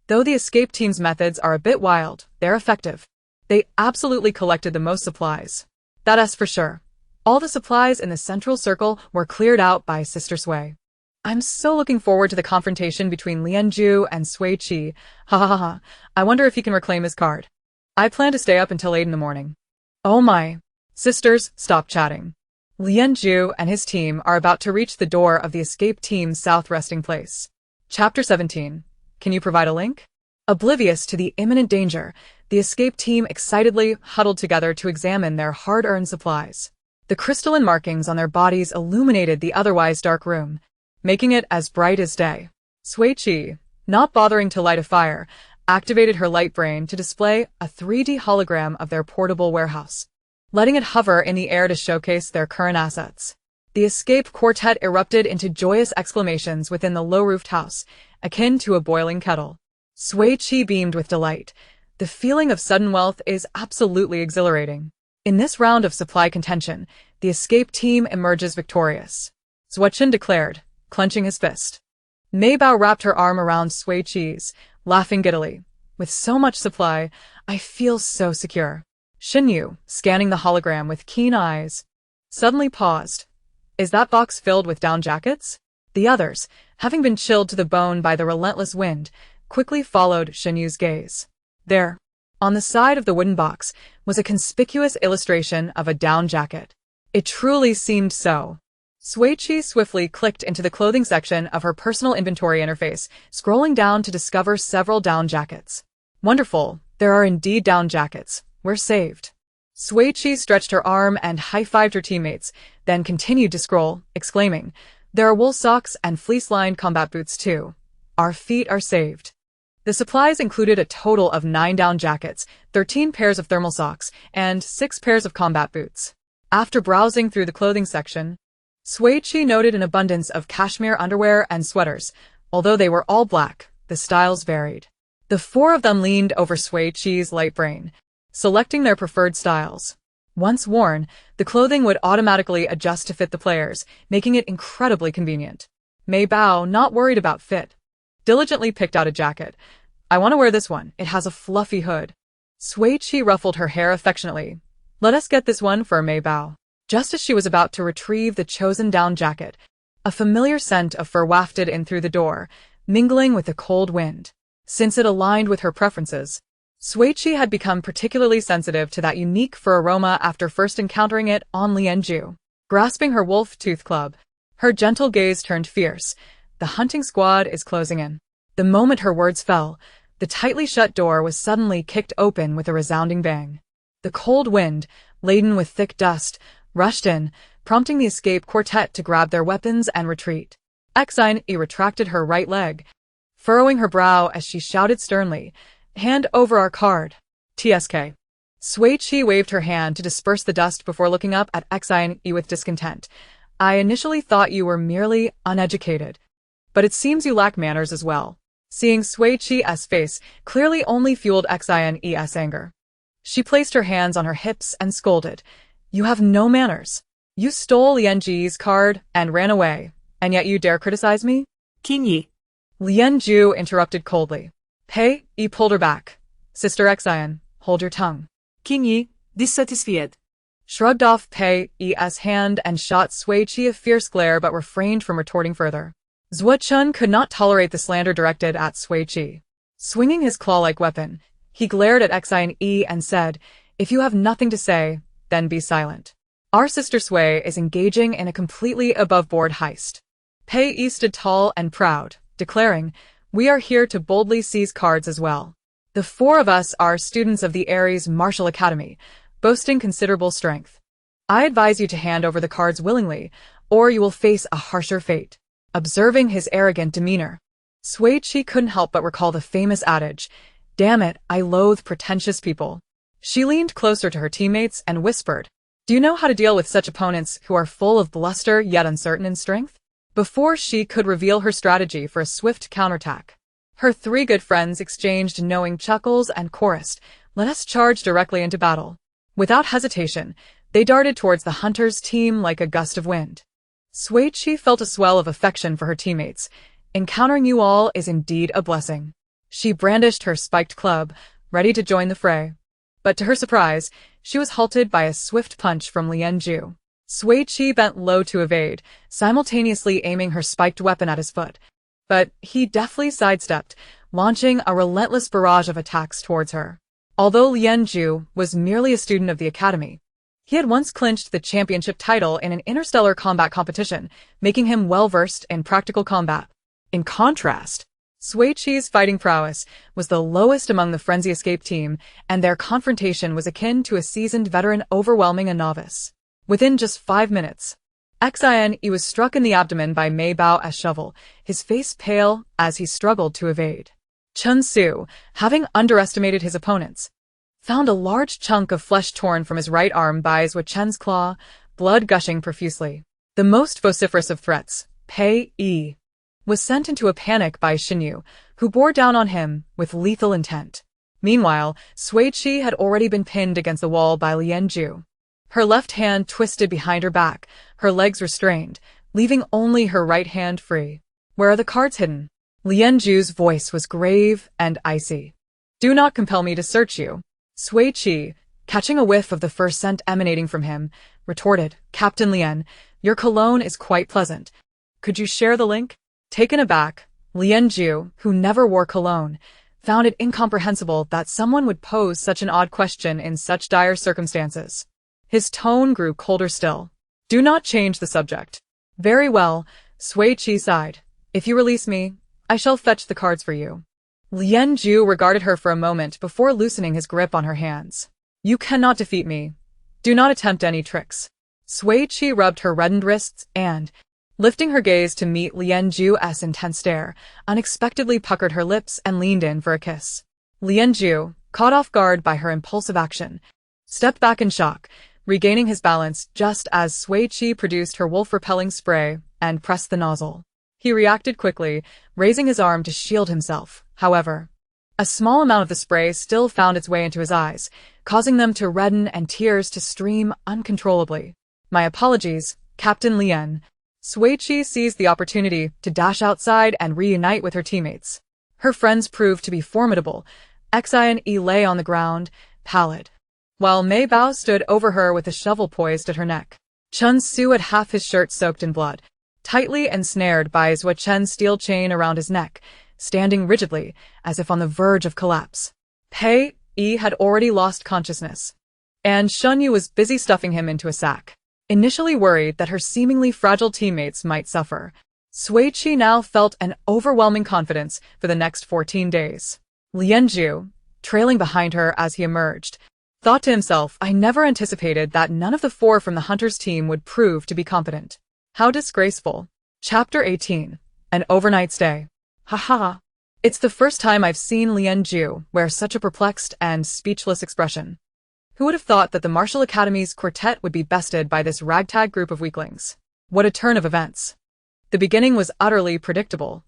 Though the escape team's methods are a bit wild, they're effective. They absolutely collected the most supplies. That's for sure. All the supplies in the central circle were cleared out by Sister Sui. "I'm so looking forward to the confrontation between Lianju and Sui Qi. Ha ha ha ha. I wonder if he can reclaim his card. I plan to stay up until 8 in the morning." "Oh my." Sisters, stop chatting. Lianju and his team are about to reach the door of the escape team's south resting place. Chapter 17. Can you provide a link? Oblivious to the imminent danger, the escape team excitedly huddled together to examine their hard-earned supplies. The crystalline markings on their bodies illuminated the otherwise dark room, making it as bright as day. Sui Qi, not bothering to light a fire, activated her light brain to display a 3D hologram of their portable warehouse, letting it hover in the air to showcase their current assets. The escape quartet erupted into joyous exclamations within the low-roofed house, akin to a boiling kettle. Sui Qi beamed with delight. The feeling of sudden wealth is absolutely exhilarating. In this round of supply contention, the escape team emerges victorious, Zuochen declared, clenching his fist. Mei Bao wrapped her arm around Sui Qi's, laughing giddily. "With so much supply, I feel so secure." Xinyu, scanning the hologram with keen eyes, suddenly paused. "Is that box filled with down jackets?" The others, having been chilled to the bone by the relentless wind, quickly followed Xinyu's gaze. There, on the side of the wooden box, was a conspicuous illustration of a down jacket. It truly seemed so. Sui Qi swiftly clicked into the clothing section of her personal inventory interface, scrolling down to discover several down jackets. "Wonderful, there are indeed down jackets. We're saved." Sui Qi stretched her arm and high-fived her teammates, then continued to scroll, exclaiming, "There are wool socks and fleece-lined combat boots too. Our feet are saved." The supplies included a total of 9 down jackets, 13 pairs of thermal socks, and 6 pairs of combat boots. After browsing through the clothing section, Sui Qi noted an abundance of cashmere underwear and sweaters. Although they were all black, the styles varied. The 4 of them leaned over Sui Qi's light brain, selecting their preferred styles. Once worn, the clothing would automatically adjust to fit the players, making it incredibly convenient. Mei Bao, not worried about fit, diligently picked out a jacket. "I want to wear this one. It has a fluffy hood." Sui Qi ruffled her hair affectionately. "Let us get this one for Mei Bao." Just as she was about to retrieve the chosen down jacket, a familiar scent of fur wafted in through the door, mingling with the cold wind. Since it aligned with her preferences, Sui Qi had become particularly sensitive to that unique fur aroma after first encountering it on Lianju. Grasping her wolf-tooth club, her gentle gaze turned fierce. "The hunting squad is closing in." The moment her words fell, The tightly shut door was suddenly kicked open with a resounding bang. The cold wind, laden with thick dust, rushed in, prompting the escape quartet to grab their weapons and retreat. Xine retracted her right leg, furrowing her brow as she shouted sternly, "Hand over our card." TSK. Sui Qi waved her hand to disperse the dust before looking up at Xine with discontent. "I initially thought you were merely uneducated, but it seems you lack manners as well." Seeing Sui Qi's face clearly only fueled Xine's anger. She placed her hands on her hips and scolded, "You have no manners. You stole Lianji's card and ran away, and yet you dare criticize me?" Qingyi. Lianju interrupted coldly. Pei Yi pulled her back. "Sister Xine, hold your tongue." Qingyi, dissatisfied, Shrugged off Pei Yi's hand and shot Sui Qi a fierce glare but refrained from retorting further. Zhuo Chun could not tolerate the slander directed at Sui Qi. Swinging his claw-like weapon, he glared at Xine and said, "If you have nothing to say, then be silent. Our sister Sui is engaging in a completely above-board heist." Pei Yi stood tall and proud, declaring, "We are here to boldly seize cards as well. The four of us are students of the Ares Martial Academy, boasting considerable strength. I advise you to hand over the cards willingly, or you will face a harsher fate." Observing his arrogant demeanor, Sui Qi couldn't help but recall the famous adage, "Damn it, I loathe pretentious people." She leaned closer to her teammates and whispered, "Do you know how to deal with such opponents who are full of bluster yet uncertain in strength?" Before she could reveal her strategy for a swift counterattack, her three good friends exchanged knowing chuckles and chorused, "Let us charge directly into battle." Without hesitation, they darted towards the hunter's team like a gust of wind. Sui Qi felt a swell of affection for her teammates. Encountering you all is indeed a blessing. She brandished her spiked club, ready to join the fray. But to her surprise, she was halted by a swift punch from Lianju. Sui Qi bent low to evade, simultaneously aiming her spiked weapon at his foot. But he deftly sidestepped, launching a relentless barrage of attacks towards her. Although Lianju was merely a student of the academy, he had once clinched the championship title in an interstellar combat competition, making him well-versed in practical combat. In contrast, Sui Qi's fighting prowess was the lowest among the Frenzy Escape team, and their confrontation was akin to a seasoned veteran overwhelming a novice. Within just 5 minutes, Xine was struck in the abdomen by Mei Bao's shovel, his face pale as he struggled to evade. Chun Su, having underestimated his opponents, found a large chunk of flesh torn from his right arm by Zhuo Chen's claw, blood gushing profusely. The most vociferous of threats, Pei Yi, was sent into a panic by Xinyu, who bore down on him with lethal intent. Meanwhile, Sui Qi had already been pinned against the wall by Lianju. Her left hand twisted behind her back, her legs restrained, leaving only her right hand free. "Where are the cards hidden?" Lianju's voice was grave and icy. "Do not compel me to search you." Sui Qi, catching a whiff of the first scent emanating from him, retorted, "Captain Lian, your cologne is quite pleasant. Could you share the link?" Taken aback, Lianju, who never wore cologne, found it incomprehensible that someone would pose such an odd question in such dire circumstances. His tone grew colder still. "Do not change the subject." "Very well," Sui Qi sighed. "If you release me, I shall fetch the cards for you." Lianju regarded her for a moment before loosening his grip on her hands. "You cannot defeat me. Do not attempt any tricks." Sui Qi rubbed her reddened wrists and, lifting her gaze to meet Lianju's intense stare, unexpectedly puckered her lips and leaned in for a kiss. Lianju, caught off guard by her impulsive action, stepped back in shock, regaining his balance just as Sui Qi produced her wolf-repelling spray and pressed the nozzle. He reacted quickly, raising his arm to shield himself. However, a small amount of the spray still found its way into his eyes, causing them to redden and tears to stream uncontrollably. "My apologies, Captain Lian." Sui Qi seized the opportunity to dash outside and reunite with her teammates. Her friends proved to be formidable. Xine lay on the ground, pallid, while Mei Bao stood over her with a shovel poised at her neck. Chun Su had half his shirt soaked in blood, tightly ensnared by Zhuo Chen's steel chain around his neck, standing rigidly, as if on the verge of collapse. Pei Yi had already lost consciousness, and Xinyu was busy stuffing him into a sack. Initially worried that her seemingly fragile teammates might suffer, Sui Qi now felt an overwhelming confidence for the next 14 days. Lianzhu, trailing behind her as he emerged, thought to himself, I never anticipated that none of the four from the hunter's team would prove to be competent. How disgraceful. Chapter 18. An overnight stay. Haha. It's the first time I've seen Lianzhu wear such a perplexed and speechless expression. Who would have thought that the Martial Academy's quartet would be bested by this ragtag group of weaklings? What a turn of events. The beginning was utterly predictable.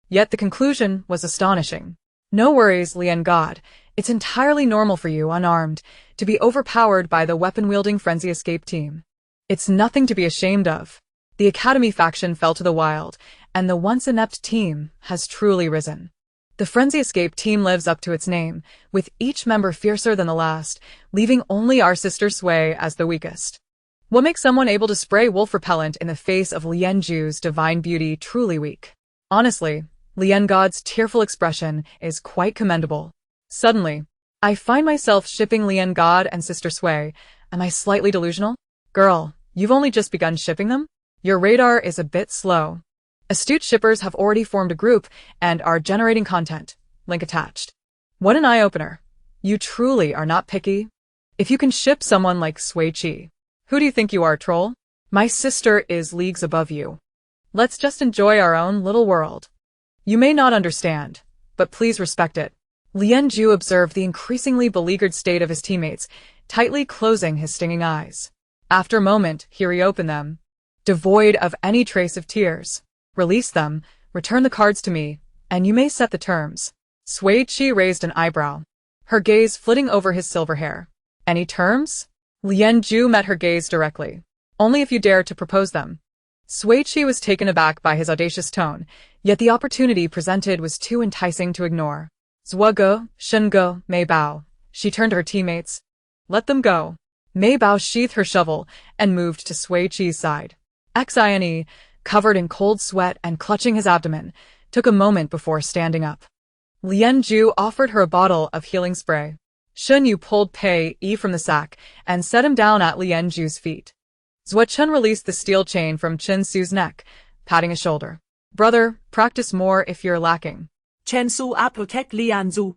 Yet the conclusion was astonishing. No worries, Lian God. It's entirely normal for you, unarmed, to be overpowered by the weapon-wielding Frenzy Escape team. It's nothing to be ashamed of. The Academy faction fell to the wild, and the once inept team has truly risen. The Frenzy Escape team lives up to its name, with each member fiercer than the last, leaving only our sister Sui as the weakest. What makes someone able to spray wolf repellent in the face of Lianzhu's divine beauty truly weak? Honestly, Lian God's tearful expression is quite commendable. Suddenly, I find myself shipping Lian God and Sister Sui. Am I slightly delusional? Girl, you've only just begun shipping them? Your radar is a bit slow. Astute shippers have already formed a group and are generating content. Link attached. What an eye-opener. You truly are not picky. If you can ship someone like Sui Qi, who do you think you are, troll? My sister is leagues above you. Let's just enjoy our own little world. You may not understand, but please respect it. Lianzhu observed the increasingly beleaguered state of his teammates, tightly closing his stinging eyes. After a moment, he reopened them, devoid of any trace of tears. Release them, return the cards to me, and you may set the terms. Sui Qi raised an eyebrow, her gaze flitting over his silver hair. Any terms? Lianzhu met her gaze directly. Only if you dare to propose them. Sui Qi was taken aback by his audacious tone, yet the opportunity presented was too enticing to ignore. Zhuge, Shengo, Mei Bao. She turned to her teammates. Let them go. Mei Bao sheathed her shovel and moved to Sui Qi's side. Xine, covered in cold sweat and clutching his abdomen, took a moment before standing up. Lianzhu offered her a bottle of healing spray. Shun Yu pulled Pei Yi from the sack and set him down at Lianzhu's feet. Zhuo Chen released the steel chain from Chen Su's neck, patting his shoulder. Brother, practice more if you're lacking. Chen Su protect Lianzhu.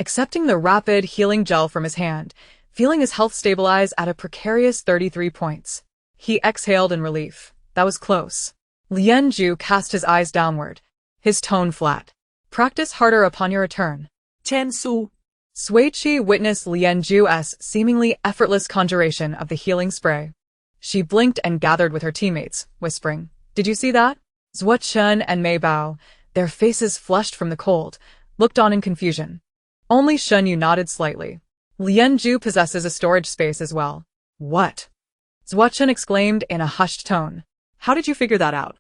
Accepting the rapid healing gel from his hand, feeling his health stabilize at a precarious 33 points. He exhaled in relief. That was close. Lianzhu cast his eyes downward, his tone flat. Practice harder upon your return. Chen Su. Sui Qi witnessed Lianzhu's seemingly effortless conjuration of the healing spray. She blinked and gathered with her teammates, whispering, Did you see that? Zhuo Chen and Mei Bao, their faces flushed from the cold, looked on in confusion. Only Shun Yu nodded slightly. Lianzhu possesses a storage space as well. What? Zhuo Chen exclaimed in a hushed tone. How did you figure that out?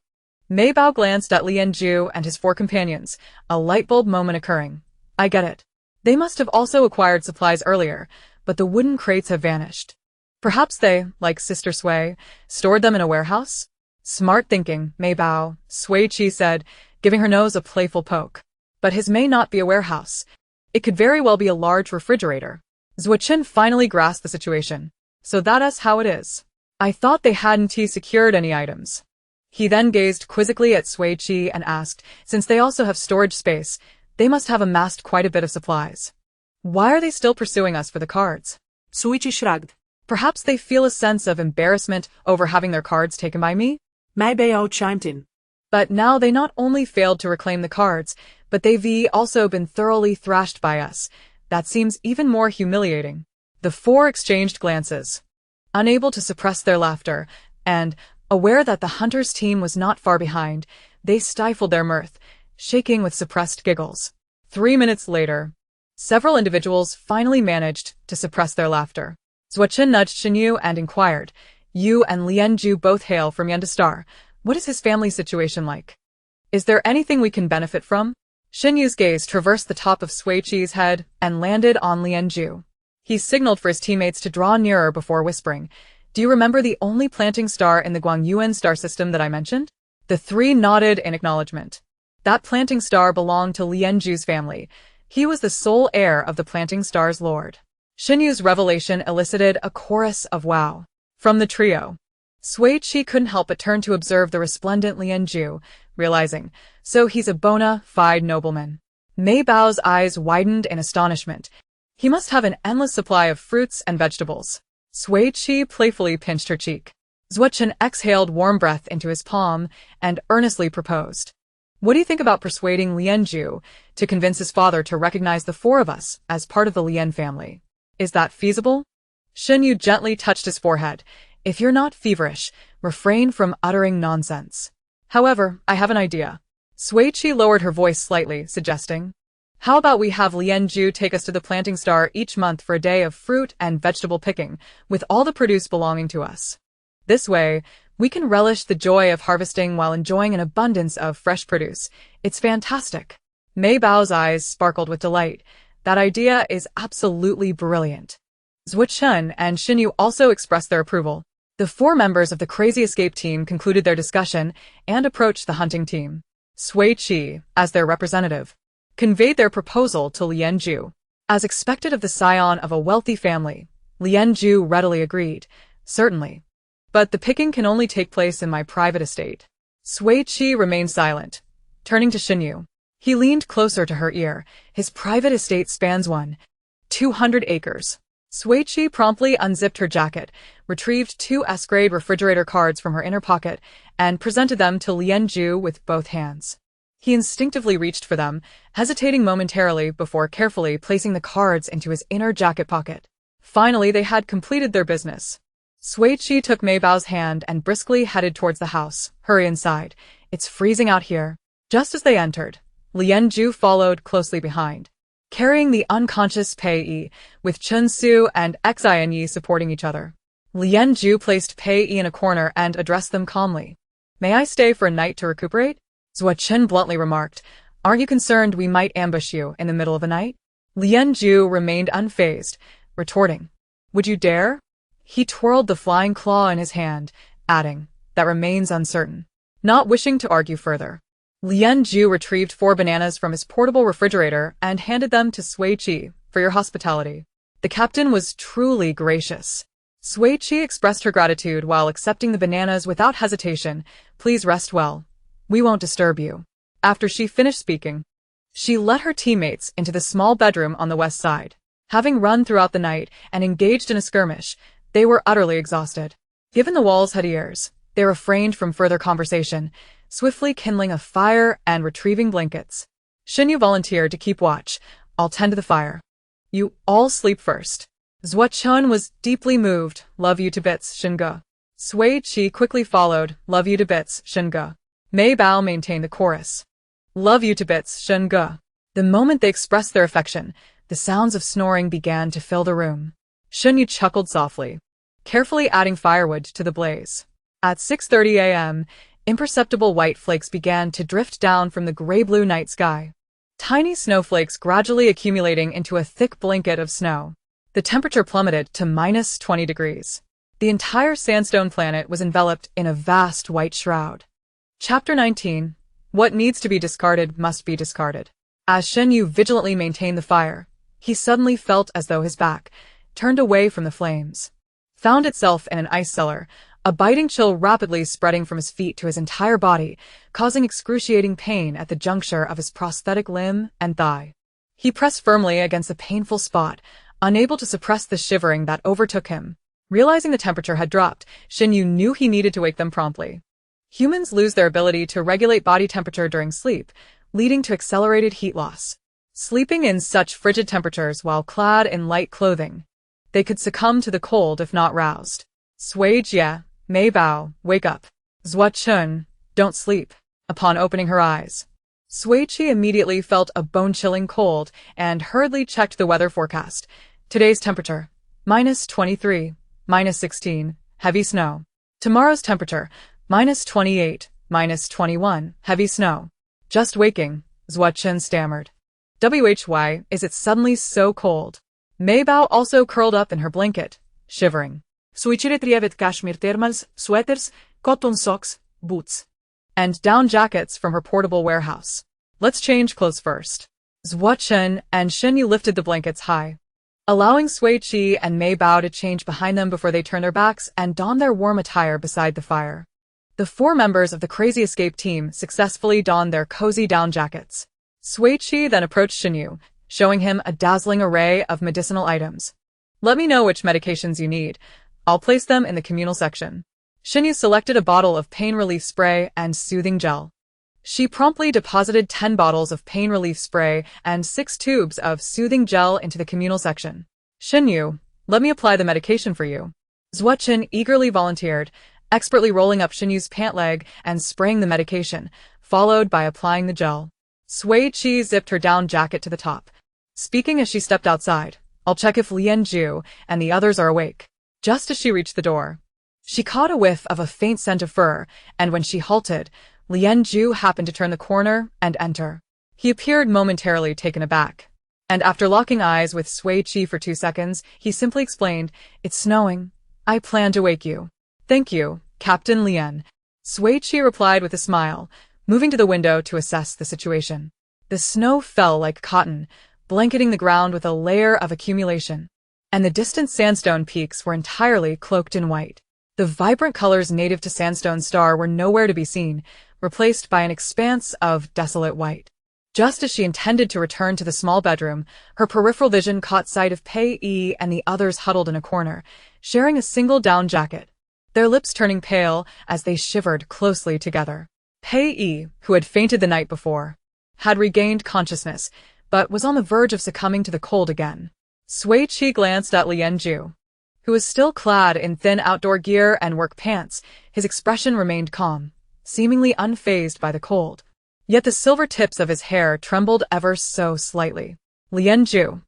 Mei Bao glanced at Lianzhu and his four companions, a light bulb moment occurring. I get it. They must have also acquired supplies earlier, but the wooden crates have vanished. Perhaps they, like Sister Sui, stored them in a warehouse? Smart thinking, Mei Bao, Sui Qi said, giving her nose a playful poke. But his may not be a warehouse. It could very well be a large refrigerator. Zhuo Chen finally grasped the situation. So that's how it is. I thought they hadn't secured any items. He then gazed quizzically at Sui Qi and asked, since they also have storage space, they must have amassed quite a bit of supplies. Why are they still pursuing us for the cards? Sui Qi shrugged. Perhaps they feel a sense of embarrassment over having their cards taken by me? Mei Bao chimed in. But now they not only failed to reclaim the cards, but they've also been thoroughly thrashed by us. That seems even more humiliating. The four exchanged glances. Unable to suppress their laughter, and, aware that the hunter's team was not far behind, they stifled their mirth, shaking with suppressed giggles. 3 minutes later, several individuals finally managed to suppress their laughter. Zhuo Chen nudged Shen Yu and inquired, You and Lianzhu both hail from Yendastar. What is his family situation like? Is there anything we can benefit from? Shen Yu's gaze traversed the top of Sui Qi's head and landed on Lianzhu. He signaled for his teammates to draw nearer before whispering, Do you remember the only planting star in the Guangyuan star system that I mentioned? The three nodded in acknowledgement. That planting star belonged to Lianzhu's family. He was the sole heir of the planting star's lord. Shen Yu's revelation elicited a chorus of wow from the trio. Sui Qi couldn't help but turn to observe the resplendent Lianzhu, realizing, so he's a bona fide nobleman. Mei Bao's eyes widened in astonishment. He must have an endless supply of fruits and vegetables. Sui Qi playfully pinched her cheek. Zuochen exhaled warm breath into his palm and earnestly proposed. What do you think about persuading Lianju to convince his father to recognize the four of us as part of the Lian family? Is that feasible? Shenyu gently touched his forehead. If you're not feverish, refrain from uttering nonsense. However, I have an idea. Sui Qi lowered her voice slightly, suggesting, how about we have Lianju take us to the planting star each month for a day of fruit and vegetable picking, with all the produce belonging to us. This way, we can relish the joy of harvesting while enjoying an abundance of fresh produce. It's fantastic. Mei Bao's eyes sparkled with delight. That idea is absolutely brilliant. Zuochen and Xinyu also expressed their approval. The four members of the Crazy Escape team concluded their discussion and approached the hunting team. Sui Qi, as their representative, conveyed their proposal to Lianju. As expected of the scion of a wealthy family, Lianju readily agreed. Certainly. But the picking can only take place in my private estate. Sui Qi remained silent. Turning to Xinyu, he leaned closer to her ear. His private estate spans 200 acres. Sui Qi promptly unzipped her jacket, retrieved 2 S-grade refrigerator cards from her inner pocket, and presented them to Lianju with both hands. He instinctively reached for them, hesitating momentarily before carefully placing the cards into his inner jacket pocket. Finally, they had completed their business. Sui Qi took Mei Bao's hand and briskly headed towards the house. Hurry inside. It's freezing out here. Just as they entered, Lianju followed closely behind, carrying the unconscious Pei Yi, with Chun Su and Xin Yi supporting each other. Lianju placed Pei Yi in a corner and addressed them calmly. May I stay for a night to recuperate? Zuochen bluntly remarked. Aren't you concerned we might ambush you in the middle of the night? Lianju remained unfazed, retorting, would you dare? He twirled the flying claw in his hand, adding, that remains uncertain. Not wishing to argue further, Lianju retrieved 4 bananas from his portable refrigerator and handed them to Sui Qi for your hospitality. The captain was truly gracious. Sui Qi expressed her gratitude while accepting the bananas without hesitation. Please rest well. We won't disturb you. After she finished speaking, she led her teammates into the small bedroom on the west side. Having run throughout the night and engaged in a skirmish, they were utterly exhausted. Given the walls had ears, they refrained from further conversation, swiftly kindling a fire and retrieving blankets. Xinyu volunteered to keep watch. I'll tend to the fire. You all sleep first. Zuochen was deeply moved. Love you to bits, Xinge. Sui Qi quickly followed. Love you to bits, Xinge. Mei Bao maintained the chorus. Love you to bits, Xinge. The moment they expressed their affection, the sounds of snoring began to fill the room. Xinyu chuckled softly, carefully adding firewood to the blaze. At 6:30 a.m., imperceptible white flakes began to drift down from the gray-blue night sky. Tiny snowflakes gradually accumulating into a thick blanket of snow. The temperature plummeted to -20 degrees. The entire sandstone planet was enveloped in a vast white shroud. Chapter 19. What needs to be discarded must be discarded. As Xinyu vigilantly maintained the fire, he suddenly felt as though his back, turned away from the flames, found itself in an ice cellar, a biting chill rapidly spreading from his feet to his entire body, causing excruciating pain at the juncture of his prosthetic limb and thigh. He pressed firmly against the painful spot, unable to suppress the shivering that overtook him. Realizing the temperature had dropped, Xinyu knew he needed to wake them promptly. Humans lose their ability to regulate body temperature during sleep, leading to accelerated heat loss. Sleeping in such frigid temperatures while clad in light clothing, they could succumb to the cold if not roused. Sui Jie, Mei Bao, wake up. Zuochen, don't sleep. Upon opening her eyes, Sui Qi immediately felt a bone-chilling cold and hurriedly checked the weather forecast. Today's temperature, -23, -16, heavy snow. Tomorrow's temperature, -28, -21, heavy snow. Just waking, Zuochen stammered. Why is it suddenly so cold? Mei Bao also curled up in her blanket, shivering. Sui Qi retrieved cashmere thermals, sweaters, cotton socks, boots, and down jackets from her portable warehouse. Let's change clothes first. Zuochen and Xinyu lifted the blankets high, allowing Sui Qi and Mei Bao to change behind them before they turned their backs and donned their warm attire beside the fire. The 4 members of the Crazy Escape team successfully donned their cozy down jackets. Sui Qi then approached Shinyu, showing him a dazzling array of medicinal items. Let me know which medications you need. I'll place them in the communal section. Shinyu selected a bottle of pain relief spray and soothing gel. She promptly deposited 10 bottles of pain relief spray and 6 tubes of soothing gel into the communal section. Shinyu, let me apply the medication for you. Sui Qi eagerly volunteered, expertly rolling up Shinyu's pant leg and spraying the medication, followed by applying the gel. Sui Qi zipped her down jacket to the top, speaking as she stepped outside. I'll check if Lianju and the others are awake. Just as she reached the door, she caught a whiff of a faint scent of fur, and when she halted, Lianju happened to turn the corner and enter. He appeared momentarily taken aback, and after locking eyes with Sui Qi for 2 seconds, he simply explained, "It's snowing. I plan to wake you." "Thank you, Captain Lian," Sui Qi replied with a smile, moving to the window to assess the situation. The snow fell like cotton, blanketing the ground with a layer of accumulation, and the distant sandstone peaks were entirely cloaked in white. The vibrant colors native to Sandstone Star were nowhere to be seen, replaced by an expanse of desolate white. Just as she intended to return to the small bedroom, her peripheral vision caught sight of Pei Yi and the others huddled in a corner, sharing a single down jacket, their lips turning pale as they shivered closely together. Pei Yi, who had fainted the night before, had regained consciousness, but was on the verge of succumbing to the cold again. Sui Qi glanced at Lianju, who was still clad in thin outdoor gear and work pants. His expression remained calm, seemingly unfazed by the cold. Yet the silver tips of his hair trembled ever so slightly. "Lianju,"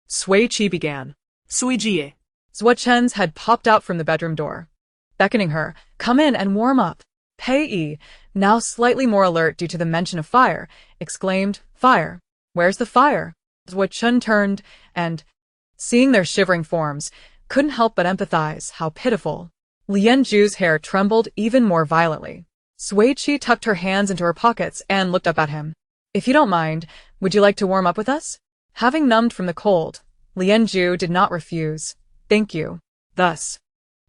Sui Qi began. Sui Qi. Sui Qi's head popped out from the bedroom door, beckoning her, "Come in and warm up." Pei Yi, now slightly more alert due to the mention of fire, exclaimed, "Fire? Where's the fire?" Sui Qi turned and, seeing their shivering forms, couldn't help but empathize how pitiful. Lianju's hair trembled even more violently. Sui Qi tucked her hands into her pockets and looked up at him. "If you don't mind, would you like to warm up with us?" Having numbed from the cold, Lianju did not refuse. "Thank you." Thus,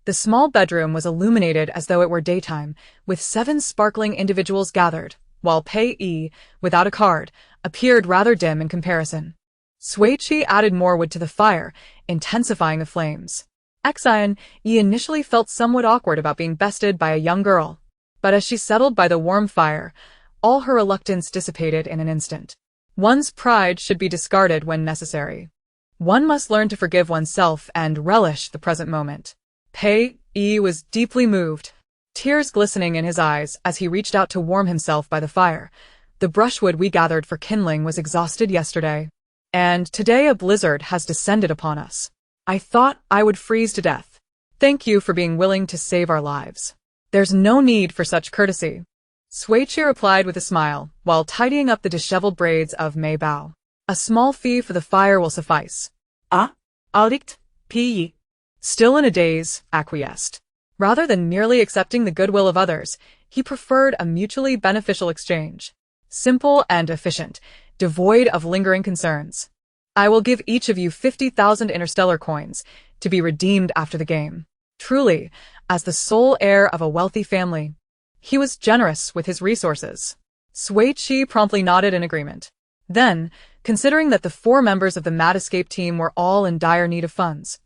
the small bedroom was illuminated as though it were daytime, with 7 sparkling individuals gathered, while Pei Yi, without a card, appeared rather dim in comparison. Sui Qi added more wood to the fire, intensifying the flames. Xian Yi initially felt somewhat awkward about being bested by a young girl, but as she settled by the warm fire, all her reluctance dissipated in an instant. One's pride should be discarded when necessary. One must learn to forgive oneself and relish the present moment. Pei Yi was deeply moved, tears glistening in his eyes as he reached out to warm himself by the fire. "The brushwood we gathered for kindling was exhausted yesterday, and today a blizzard has descended upon us. I thought I would freeze to death. Thank you for being willing to save our lives." "There's no need for such courtesy," Sui Qi replied with a smile, while tidying up the disheveled braids of Mei Bao. "A small fee for the fire will suffice." Ah? Alright, Pei Yi. Still in a daze, acquiesced. Rather than merely accepting the goodwill of others, he preferred a mutually beneficial exchange. Simple and efficient, devoid of lingering concerns. "I will give each of you 50,000 Interstellar coins, to be redeemed after the game." Truly, as the sole heir of a wealthy family, he was generous with his resources. Sui Qi promptly nodded in agreement. Then, considering that the 4 members of the Mad Escape team were all in dire need of funds,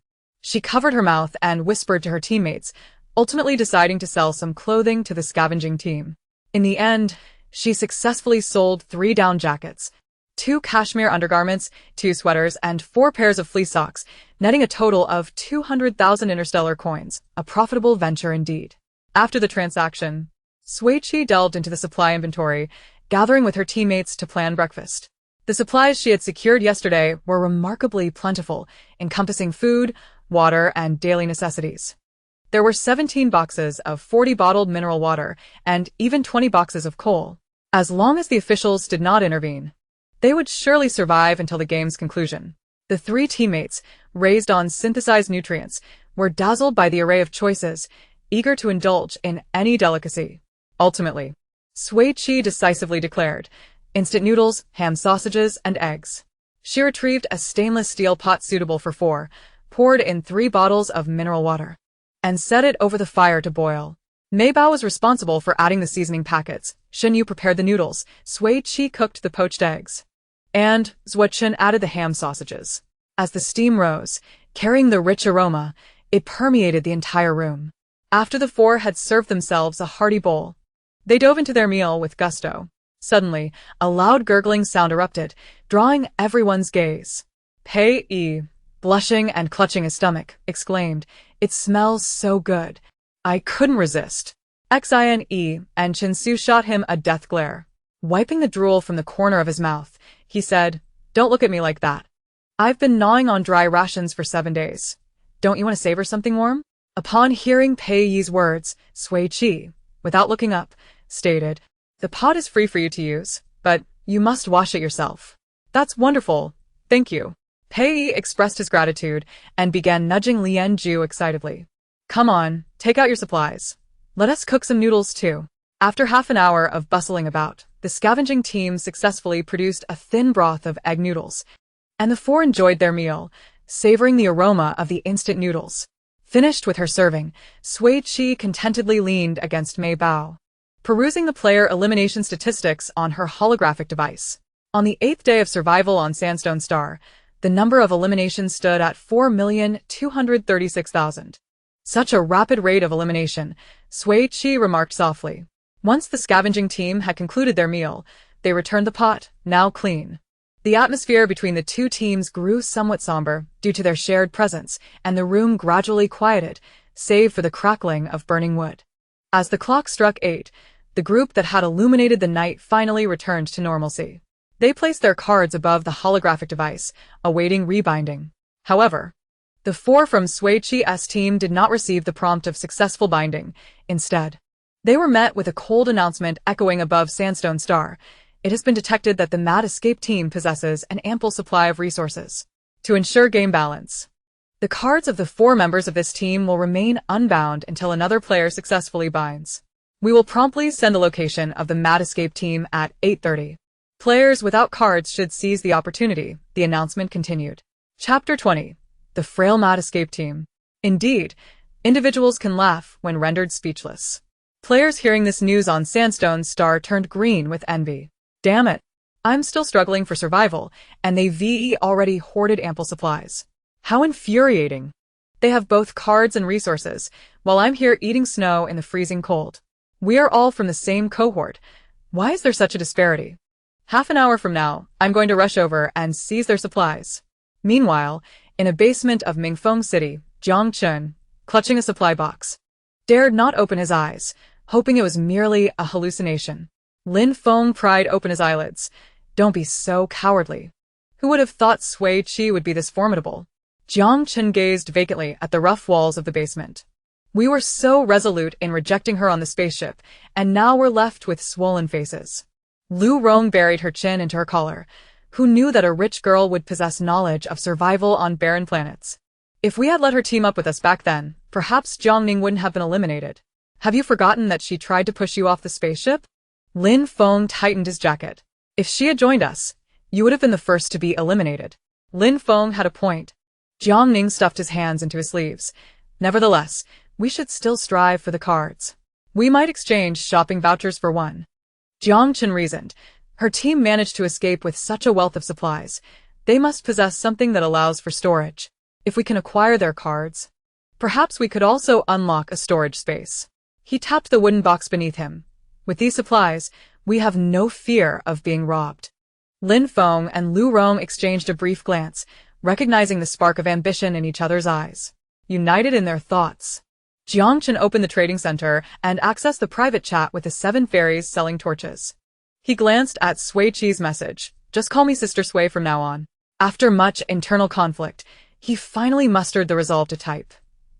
she covered her mouth and whispered to her teammates, ultimately deciding to sell some clothing to the scavenging team. In the end, she successfully sold 3 down jackets, 2 cashmere undergarments, 2 sweaters, and 4 pairs of fleece socks, netting a total of 200,000 Interstellar coins, a profitable venture indeed. After the transaction, Sui Qi delved into the supply inventory, gathering with her teammates to plan breakfast. The supplies she had secured yesterday were remarkably plentiful, encompassing food, water, and daily necessities. There were 17 boxes of 40 bottled mineral water, and even 20 boxes of coal. As long as the officials did not intervene, they would surely survive until the game's conclusion. The 3 teammates, raised on synthesized nutrients, were dazzled by the array of choices, eager to indulge in any delicacy. Ultimately, Sui Qi decisively declared, instant noodles, ham sausages, and eggs. She retrieved a stainless steel pot suitable for 4, poured in 3 bottles of mineral water, and set it over the fire to boil. Mei Bao was responsible for adding the seasoning packets. Shinyu prepared the noodles. Sui Qi cooked the poached eggs. And Sui Qi added the ham sausages. As the steam rose, carrying the rich aroma, it permeated the entire room. After the four had served themselves a hearty bowl, they dove into their meal with gusto. Suddenly, a loud gurgling sound erupted, drawing everyone's gaze. Pei Yi, blushing and clutching his stomach, exclaimed, "It smells so good. I couldn't resist." Xine and Chinsu shot him a death glare. Wiping the drool from the corner of his mouth, he said, "Don't look at me like that. I've been gnawing on dry rations for 7 days. Don't you want to savor something warm?" Upon hearing Pei Yi's words, Sui Qi, without looking up, stated, "The pot is free for you to use, but you must wash it yourself." "That's wonderful. Thank you." Pei Yi expressed his gratitude and began nudging Lian Ju excitedly. "Come on, take out your supplies. Let us cook some noodles too." After half an hour of bustling about, the scavenging team successfully produced a thin broth of egg noodles, and the four enjoyed their meal, savoring the aroma of the instant noodles. Finished with her serving, Sui Qi contentedly leaned against Mei Bao, perusing the player elimination statistics on her holographic device. On the 8th day of survival on Sandstone Star, the number of eliminations stood at 4,236,000. Such a rapid rate of elimination, Sui Qi remarked softly. Once the scavenging team had concluded their meal, they returned the pot, now clean. The atmosphere between the two teams grew somewhat somber due to their shared presence, and the room gradually quieted, save for the crackling of burning wood. As the clock struck 8, the group that had illuminated the night finally returned to normalcy. They placed their cards above the holographic device, awaiting rebinding. However, the four from Sui Qi's team did not receive the prompt of successful binding. Instead, they were met with a cold announcement echoing above Sandstone Star. It has been detected that the Mad Escape team possesses an ample supply of resources. To ensure game balance, the cards of the 4 members of this team will remain unbound until another player successfully binds. We will promptly send the location of the Mad Escape team at 8:30. Players without cards should seize the opportunity, the announcement continued. Chapter 20. The Frail Mad Escape Team. Indeed, individuals can laugh when rendered speechless. Players hearing this news on Sandstone Star turned green with envy. Damn it. I'm still struggling for survival, and they've already hoarded ample supplies. How infuriating. They have both cards and resources, while I'm here eating snow in the freezing cold. We are all from the same cohort. Why is there such a disparity? Half an hour from now, I'm going to rush over and seize their supplies. Meanwhile, in a basement of Mingfeng City, Jiang Chun, clutching a supply box, dared not open his eyes, hoping it was merely a hallucination. Lin Feng pried open his eyelids. Don't be so cowardly. Who would have thought Sui Qi would be this formidable? Jiang Chun gazed vacantly at the rough walls of the basement. We were so resolute in rejecting her on the spaceship, and now we're left with swollen faces. Lu Rong buried her chin into her collar. Who knew that a rich girl would possess knowledge of survival on barren planets? If we had let her team up with us back then, perhaps Jiangning wouldn't have been eliminated. Have you forgotten that she tried to push you off the spaceship? Lin Feng tightened his jacket. If she had joined us, you would have been the first to be eliminated. Lin Feng had a point. Jiangning stuffed his hands into his sleeves. Nevertheless, we should still strive for the cards. We might exchange shopping vouchers for one. Jiang Chun reasoned. Her team managed to escape with such a wealth of supplies. They must possess something that allows for storage. If we can acquire their cards, perhaps we could also unlock a storage space. He tapped the wooden box beneath him. With these supplies, we have no fear of being robbed. Lin Feng and Lu Rong exchanged a brief glance, recognizing the spark of ambition in each other's eyes. United in their thoughts, Jiang Chun opened the trading center and accessed the private chat with the 7 fairies selling torches. He glanced at Sui Qi's message. Just call me Sister Sui from now on. After much internal conflict, he finally mustered the resolve to type.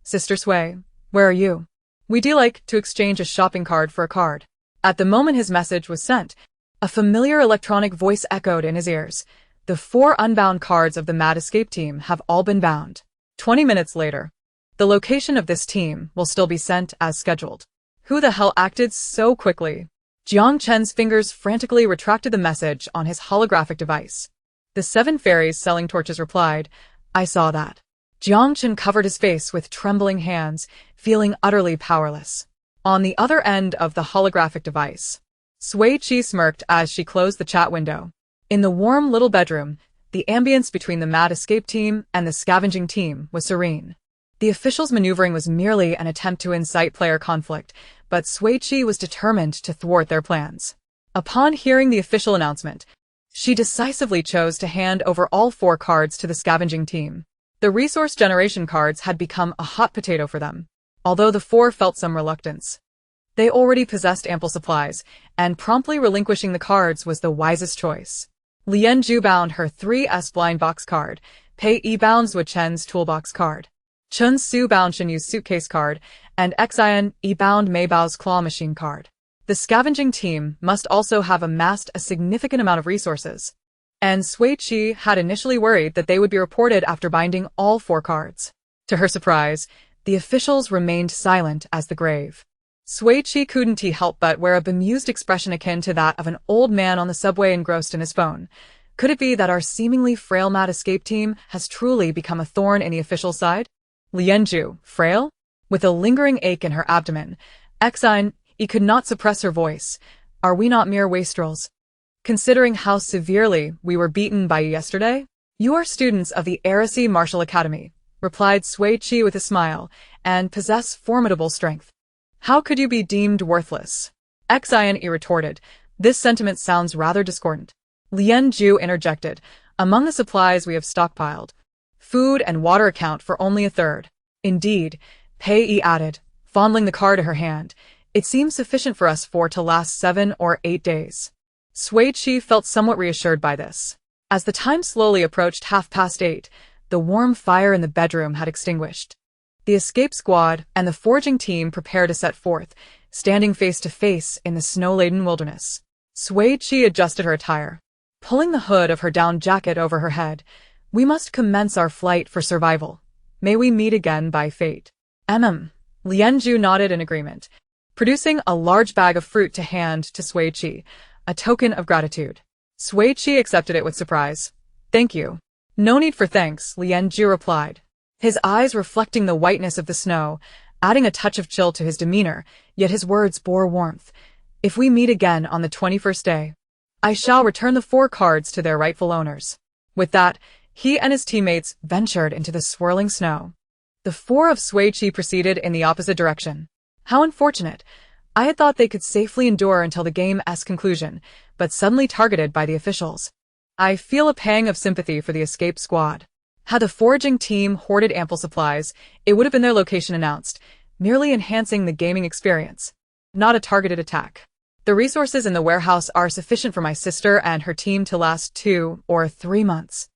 Sister Sui, where are you? We'd like to exchange a shopping card for a card. At the moment his message was sent, a familiar electronic voice echoed in his ears. The 4 unbound cards of the Mad Escape team have all been bound. 20 minutes later, the location of this team will still be sent as scheduled. Who the hell acted so quickly? Jiang Chen's fingers frantically retracted the message on his holographic device. The 7 fairies selling torches replied, I saw that. Jiang Chen covered his face with trembling hands, feeling utterly powerless. On the other end of the holographic device, Sui Qi smirked as she closed the chat window. In the warm little bedroom, the ambience between the mad escape team and the scavenging team was serene. The officials' maneuvering was merely an attempt to incite player conflict, but Sui Qi was determined to thwart their plans. Upon hearing the official announcement, she decisively chose to hand over all 4 cards to the scavenging team. The resource generation cards had become a hot potato for them, although the 4 felt some reluctance. They already possessed ample supplies, and promptly relinquishing the cards was the wisest choice. Lian Zhu bound her 3S blind box card, Pei Yi bound Zhu Chen's toolbox card, Chun Su bound Shen Yu's suitcase card, and Xian Yi bound Mei Bao's claw machine card. The scavenging team must also have amassed a significant amount of resources, and Sui Qi had initially worried that they would be reported after binding all 4 cards. To her surprise, the officials remained silent as the grave. Sui Qi couldn't help but wear a bemused expression akin to that of an old man on the subway engrossed in his phone. Could it be that our seemingly frail mad escape team has truly become a thorn in the official side? Lianzhu, frail? With a lingering ache in her abdomen, Xian Yi could not suppress her voice. Are we not mere wastrels? Considering how severely we were beaten by you yesterday? You are students of the Heresy Martial Academy, replied Sui Qi with a smile, and possess formidable strength. How could you be deemed worthless? Xian Yi retorted. This sentiment sounds rather discordant. Lianzhu interjected. Among the supplies we have stockpiled, food and water account for only a third. Indeed, Pei Yi added, fondling the card to her hand. It seems sufficient for us 4 to last 7 or 8 days. Sui Qi felt somewhat reassured by this. As the time slowly approached 8:30, the warm fire in the bedroom had extinguished. The escape squad and the foraging team prepared to set forth, standing face to face in the snow-laden wilderness. Sui Qi adjusted her attire, pulling the hood of her down jacket over her head. We must commence our flight for survival. May we meet again by fate. Lianzhu nodded in agreement, producing a large bag of fruit to hand to Sui Qi, a token of gratitude. Sui Qi accepted it with surprise. Thank you. No need for thanks, Lianzhu replied, his eyes reflecting the whiteness of the snow, adding a touch of chill to his demeanor, yet his words bore warmth. If we meet again on the 21st day, I shall return the 4 cards to their rightful owners. With that, he and his teammates ventured into the swirling snow. The 4 of Sui Qi proceeded in the opposite direction. How unfortunate. I had thought they could safely endure until the game's conclusion, but suddenly targeted by the officials. I feel a pang of sympathy for the escape squad. Had the foraging team hoarded ample supplies, it would have been their location announced, merely enhancing the gaming experience, not a targeted attack. The resources in the warehouse are sufficient for my sister and her team to last 2 or 3 months.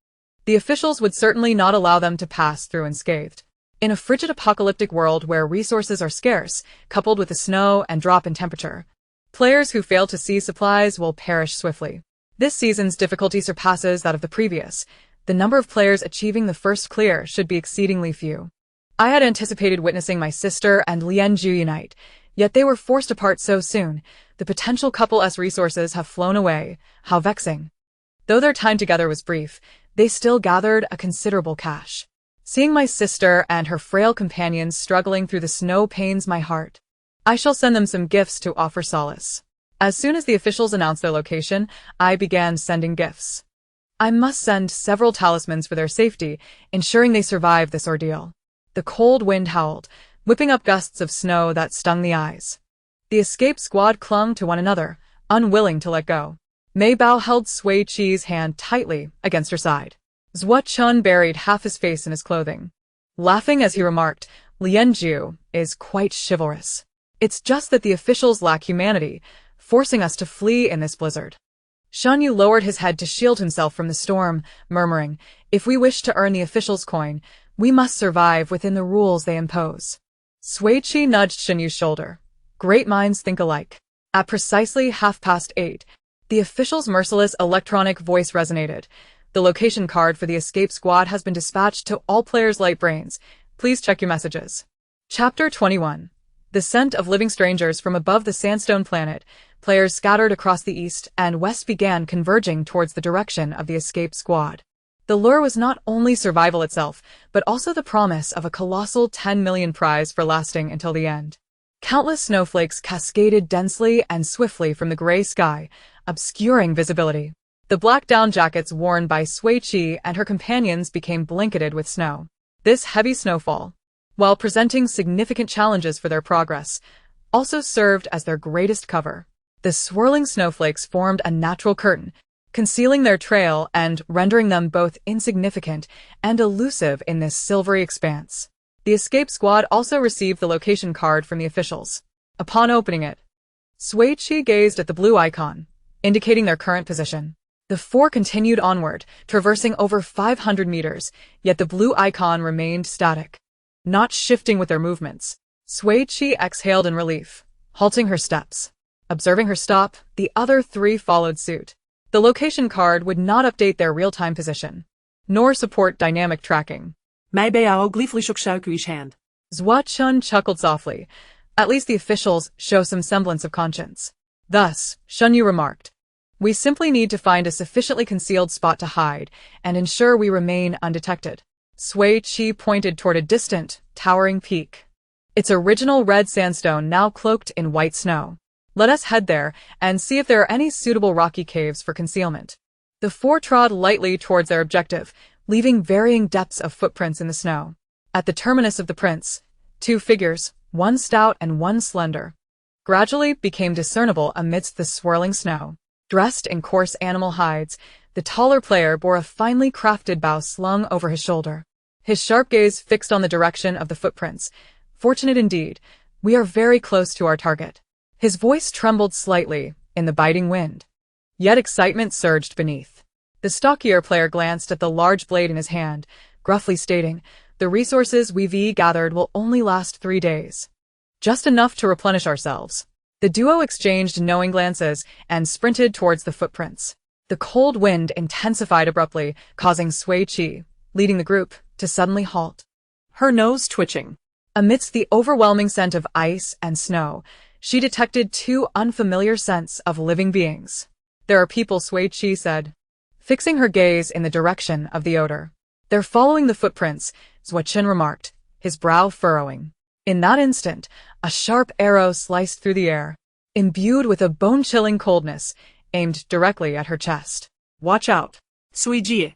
The officials would certainly not allow them to pass through unscathed. In a frigid apocalyptic world where resources are scarce, coupled with the snow and drop in temperature, players who fail to seize supplies will perish swiftly. This season's difficulty surpasses that of the previous. The number of players achieving the first clear should be exceedingly few. I had anticipated witnessing my sister and Lianzhu unite, yet they were forced apart so soon. The potential couple's resources have flown away. How vexing. Though their time together was brief, they still gathered a considerable cache. Seeing my sister and her frail companions struggling through the snow pains my heart. I shall send them some gifts to offer solace. As soon as the officials announced their location, I began sending gifts. I must send several talismans for their safety, ensuring they survive this ordeal. The cold wind howled, whipping up gusts of snow that stung the eyes. The escape squad clung to one another, unwilling to let go. Mei Bao held Sui Qi's hand tightly against her side. Zhu Chun buried half his face in his clothing, laughing as he remarked, Lianzhu is quite chivalrous. It's just that the officials lack humanity, forcing us to flee in this blizzard. Shan Yu lowered his head to shield himself from the storm, murmuring, if we wish to earn the officials' coin, we must survive within the rules they impose. Sui Qi nudged Shan Yu's shoulder. Great minds think alike. At precisely 8:30, the official's merciless electronic voice resonated. The location card for the escape squad has been dispatched to all players' light brains. Please check your messages. Chapter 21. The scent of living strangers from above the sandstone planet. Players scattered across the east and west began converging towards the direction of the escape squad. The lure was not only survival itself, but also the promise of a colossal 10 million prize for lasting until the end. Countless snowflakes cascaded densely and swiftly from the gray sky, obscuring visibility. The black down jackets worn by Sui Qi and her companions became blanketed with snow. This heavy snowfall, while presenting significant challenges for their progress, also served as their greatest cover. The swirling snowflakes formed a natural curtain, concealing their trail and rendering them both insignificant and elusive in this silvery expanse. The escape squad also received the location card from the officials. Upon opening it, Sui Qi gazed at the blue icon, indicating their current position. The four continued onward, traversing over 500 meters, yet the blue icon remained static, not shifting with their movements. Sui Qi exhaled in relief, halting her steps. Observing her stop, the other three followed suit. The location card would not update their real-time position, nor support dynamic tracking. Mei Bao gleefully shook Sui Qi's hand. Zhua Chun chuckled softly. At least the officials show some semblance of conscience. Thus, Shen Yu remarked, "We simply need to find a sufficiently concealed spot to hide and ensure we remain undetected." Sui Qi pointed toward a distant, towering peak, its original red sandstone now cloaked in white snow. "Let us head there and see if there are any suitable rocky caves for concealment." The four trod lightly towards their objective, leaving varying depths of footprints in the snow. At the terminus of the prints, two figures, one stout and one slender, gradually became discernible amidst the swirling snow. Dressed in coarse animal hides, the taller player bore a finely crafted bow slung over his shoulder. His sharp gaze fixed on the direction of the footprints. "Fortunate indeed, we are very close to our target." His voice trembled slightly in the biting wind, yet excitement surged beneath. The stockier player glanced at the large blade in his hand, gruffly stating, "The resources we've gathered will only last 3 days. Just enough to replenish ourselves." The duo exchanged knowing glances and sprinted towards the footprints. The cold wind intensified abruptly, causing Sui Qi, leading the group, to suddenly halt, her nose twitching. Amidst the overwhelming scent of ice and snow, she detected two unfamiliar scents of living beings. "There are people," Sui Qi said, fixing her gaze in the direction of the odor. "They're following the footprints," Zhua Chen remarked, his brow furrowing. In that instant, a sharp arrow sliced through the air, imbued with a bone-chilling coldness, aimed directly at her chest. "Watch out, Sui Qi."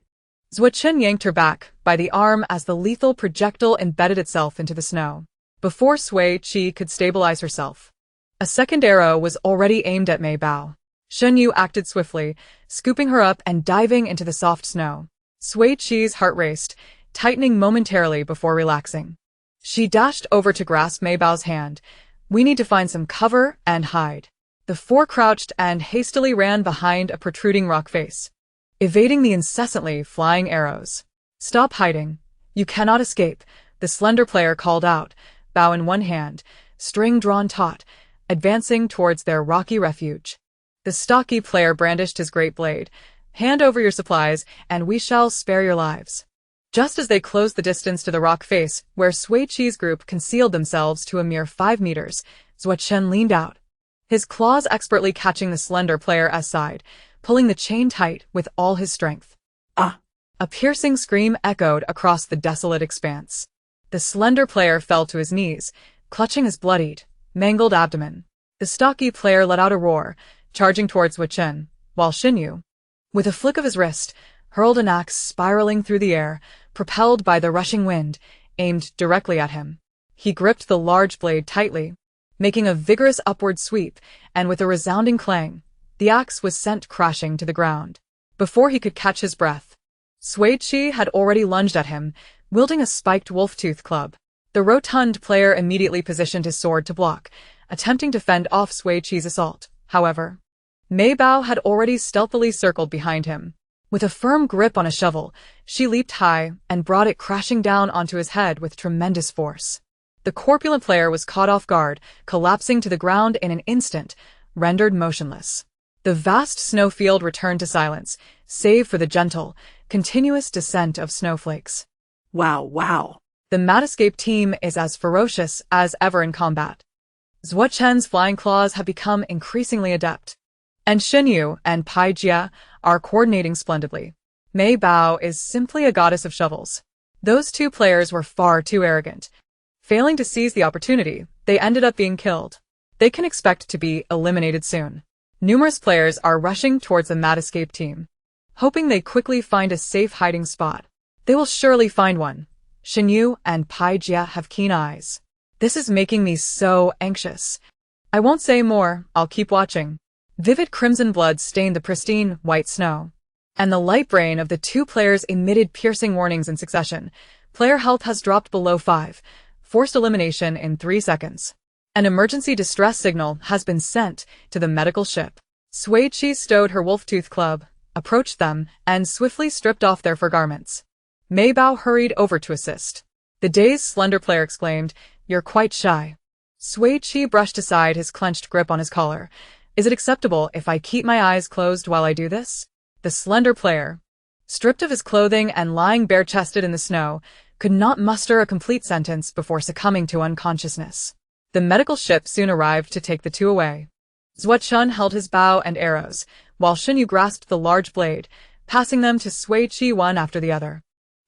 Zhua Chen yanked her back by the arm as the lethal projectile embedded itself into the snow. Before Sui Qi could stabilize herself, a second arrow was already aimed at Mei Bao. Shen Yu acted swiftly, scooping her up and diving into the soft snow. Sui Qi's heart raced, tightening momentarily before relaxing. She dashed over to grasp Mei Bao's hand. "We need to find some cover and hide." The four crouched and hastily ran behind a protruding rock face, evading the incessantly flying arrows. "Stop hiding. You cannot escape," the slender player called out, bow in one hand, string drawn taut, advancing towards their rocky refuge. The stocky player brandished his great blade. "Hand over your supplies, and we shall spare your lives." Just as they closed the distance to the rock face, where Sui Qi's group concealed themselves to a mere 5 meters, Zhua Chen leaned out, his claws expertly catching the slender player's side, pulling the chain tight with all his strength. "Ah!" A piercing scream echoed across the desolate expanse. The slender player fell to his knees, clutching his bloodied, mangled abdomen. The stocky player let out a roar, charging towards Zhua Chen, while Shen Yu, with a flick of his wrist, hurled an axe spiraling through the air, propelled by the rushing wind, aimed directly at him. He gripped the large blade tightly, making a vigorous upward sweep, and with a resounding clang, the axe was sent crashing to the ground. Before he could catch his breath, Sui Qi had already lunged at him, wielding a spiked wolf-tooth club. The rotund player immediately positioned his sword to block, attempting to fend off Sui Qi's assault. However, Mei Bao had already stealthily circled behind him. With a firm grip on a shovel, she leaped high and brought it crashing down onto his head with tremendous force. The corpulent player was caught off guard, collapsing to the ground in an instant, rendered motionless. The vast snowfield returned to silence, save for the gentle, continuous descent of snowflakes. Wow. The Matascape team is as ferocious as ever in combat. Zhua Chen's flying claws have become increasingly adept, and Shen Yu and Pai Jia are coordinating splendidly. Mei Bao is simply a goddess of shovels. Those two players were far too arrogant. Failing to seize the opportunity, they ended up being killed. They can expect to be eliminated soon. Numerous players are rushing towards the Matascape team. hoping they quickly find a safe hiding spot. They will surely find one. Shinyu and Pai Jia have keen eyes. This is making me so anxious. I won't say more, I'll keep watching. Vivid crimson blood stained the pristine, white snow. And the light brain of the two players emitted piercing warnings in succession. Player health has dropped below 5. Forced elimination in 3 seconds. An emergency distress signal has been sent to the medical ship. Sui Qi stowed her wolf-tooth club, approached them, and swiftly stripped off their fur garments. Mei Bao hurried over to assist. The dazed slender player exclaimed, "You're quite shy." Sui Qi brushed aside his clenched grip on his collar. "Is it acceptable if I keep my eyes closed while I do this?" The slender player, stripped of his clothing and lying bare-chested in the snow, could not muster a complete sentence before succumbing to unconsciousness. The medical ship soon arrived to take the two away. Zuo-chun held his bow and arrows, while Shinyu grasped the large blade, passing them to Sui Qi one after the other.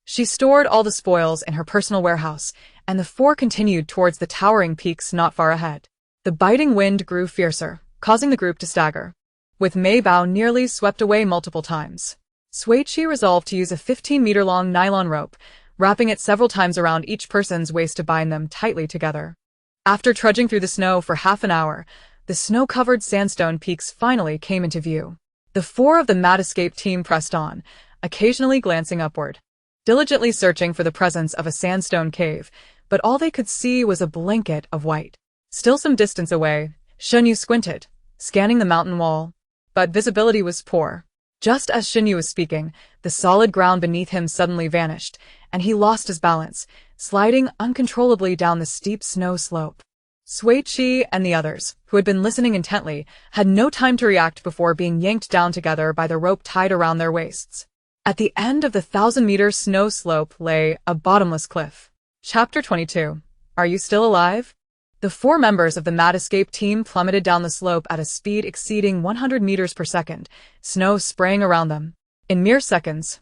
She stored all the spoils in her personal warehouse, and the four continued towards the towering peaks not far ahead. The biting wind grew fiercer, causing the group to stagger. With Mei Bao nearly swept away multiple times, Sui Qi resolved to use a 15-meter-long nylon rope, wrapping it several times around each person's waist to bind them tightly together. After trudging through the snow for half an hour, the snow-covered sandstone peaks finally came into view. The four of the Mad Escape team pressed on, occasionally glancing upward, diligently searching for the presence of a sandstone cave, but all they could see was a blanket of white. Still some distance away, Shinyu squinted, scanning the mountain wall. But visibility was poor. Just as Shinyu was speaking, the solid ground beneath him suddenly vanished, and he lost his balance, sliding uncontrollably down the steep snow slope. Sui Qi and the others, who had been listening intently, had no time to react before being yanked down together by the rope tied around their waists. At the end of the 1,000-meter snow slope lay a bottomless cliff. Chapter 22. Are you still alive? The four members of the Mad Escape team plummeted down the slope at a speed exceeding 100 meters per second, snow spraying around them. In mere seconds,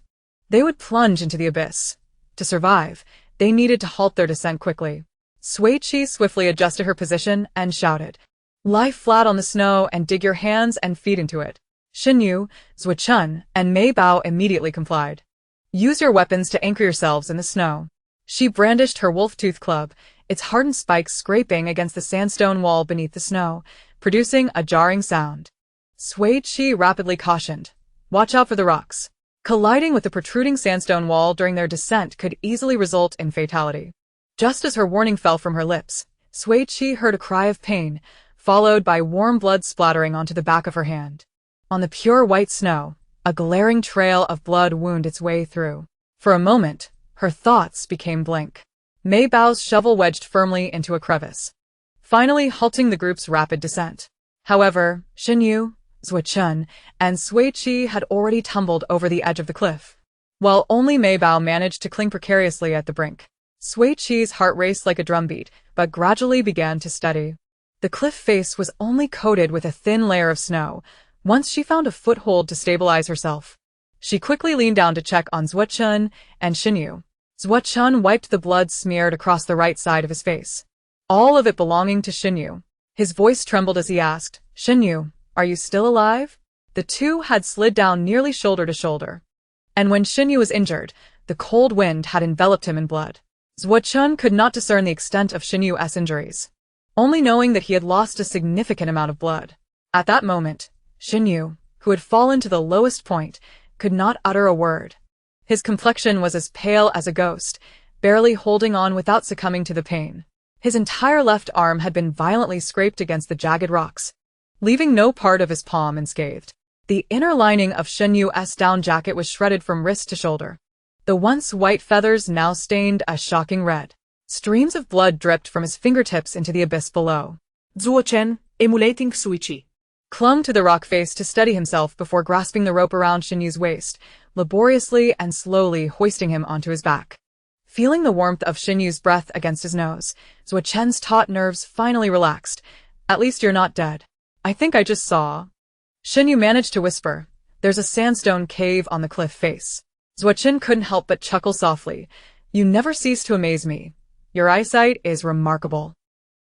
they would plunge into the abyss. To survive, they needed to halt their descent quickly. Sui Qi swiftly adjusted her position and shouted, "Lie flat on the snow and dig your hands and feet into it." Shinyu, Zuo-chun, and Mei Bao immediately complied. "Use your weapons to anchor yourselves in the snow." She brandished her wolf-tooth club, its hardened spikes scraping against the sandstone wall beneath the snow, producing a jarring sound. Sui Qi rapidly cautioned, "Watch out for the rocks." Colliding with the protruding sandstone wall during their descent could easily result in fatality. Just as her warning fell from her lips, Sui Qi heard a cry of pain, followed by warm blood splattering onto the back of her hand. On the pure white snow, a glaring trail of blood wound its way through. For a moment, her thoughts became blank. Mei Bao's shovel wedged firmly into a crevice, finally halting the group's rapid descent. However, Shinyu, Zuo-chun, and Sui Qi had already tumbled over the edge of the cliff, while only Mei Bao managed to cling precariously at the brink. Sui Qi's heart raced like a drumbeat, but gradually began to steady. The cliff face was only coated with a thin layer of snow. Once she found a foothold to stabilize herself, she quickly leaned down to check on Zuo-chun and Shinyu. Zuo-chun wiped the blood smeared across the right side of his face, all of it belonging to Shinyu. His voice trembled as he asked, "Shinyu, are you still alive?" The two had slid down nearly shoulder to shoulder, and when Shinyu was injured, the cold wind had enveloped him in blood. Zuo-chun could not discern the extent of Shinyu's injuries, only knowing that he had lost a significant amount of blood. At that moment, Shinyu, who had fallen to the lowest point, could not utter a word. His complexion was as pale as a ghost, barely holding on without succumbing to the pain. His entire left arm had been violently scraped against the jagged rocks, leaving no part of his palm unscathed. The inner lining of Shinyu's down jacket was shredded from wrist to shoulder. The once white feathers now stained a shocking red. Streams of blood dripped from his fingertips into the abyss below. Zuo-chun, emulating Sui Qi, clung to the rock face to steady himself before grasping the rope around Shinyu's waist, laboriously and slowly hoisting him onto his back. Feeling the warmth of Shinyu's breath against his nose, Zuo-chun's taut nerves finally relaxed. "At least you're not dead. I think I just saw." Shinyu managed to whisper, "There's a sandstone cave on the cliff face." Zuo-chun couldn't help but chuckle softly. "You never cease to amaze me. Your eyesight is remarkable."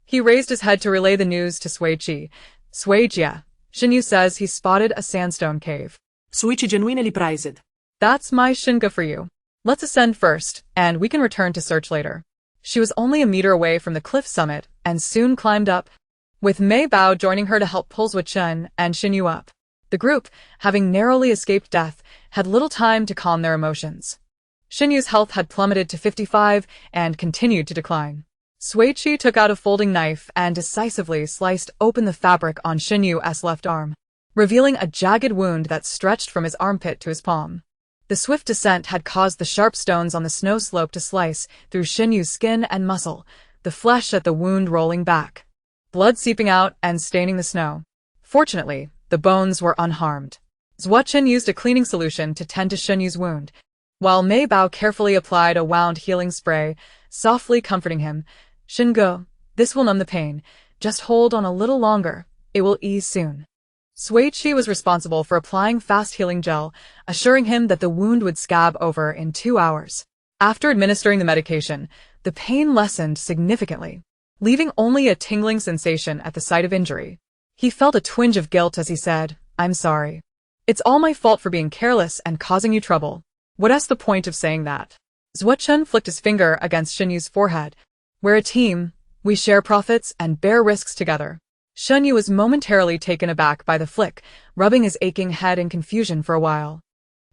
He raised his head to relay the news to Sui Qi. "Sui Jia, Shinyu says he spotted a sandstone cave. Sui Qi genuinely prized. That's my Shinga for you. Let's ascend first, and we can return to search later. She was only a meter away from the cliff summit, and soon climbed up, with Mei Bao joining her to help pull Zhuo Chen and Xin Yu up. The group, having narrowly escaped death, had little time to calm their emotions. Xin Yu's health had plummeted to 55 and continued to decline. Sui Qi took out a folding knife and decisively sliced open the fabric on Xin Yu's left arm, revealing a jagged wound that stretched from his armpit to his palm. The swift descent had caused the sharp stones on the snow slope to slice through Xin Yu's skin and muscle, the flesh at the wound rolling back, blood seeping out and staining the snow. Fortunately, the bones were unharmed. Zhuo Chen used a cleaning solution to tend to Xin Yu's wound, while Mei Bao carefully applied a wound healing spray, softly comforting him. "Xinge, this will numb the pain. Just hold on a little longer. It will ease soon." Sui Qi was responsible for applying fast healing gel, assuring him that the wound would scab over in 2 hours. After administering the medication, the pain lessened significantly, leaving only a tingling sensation at the site of injury. He felt a twinge of guilt as he said, "I'm sorry. It's all my fault for being careless and causing you trouble." "What's the point of saying that?" Zhuo Chen flicked his finger against Xin Yu's forehead. "We're a team. We share profits and bear risks together." Xin Yu was momentarily taken aback by the flick, rubbing his aching head in confusion for a while.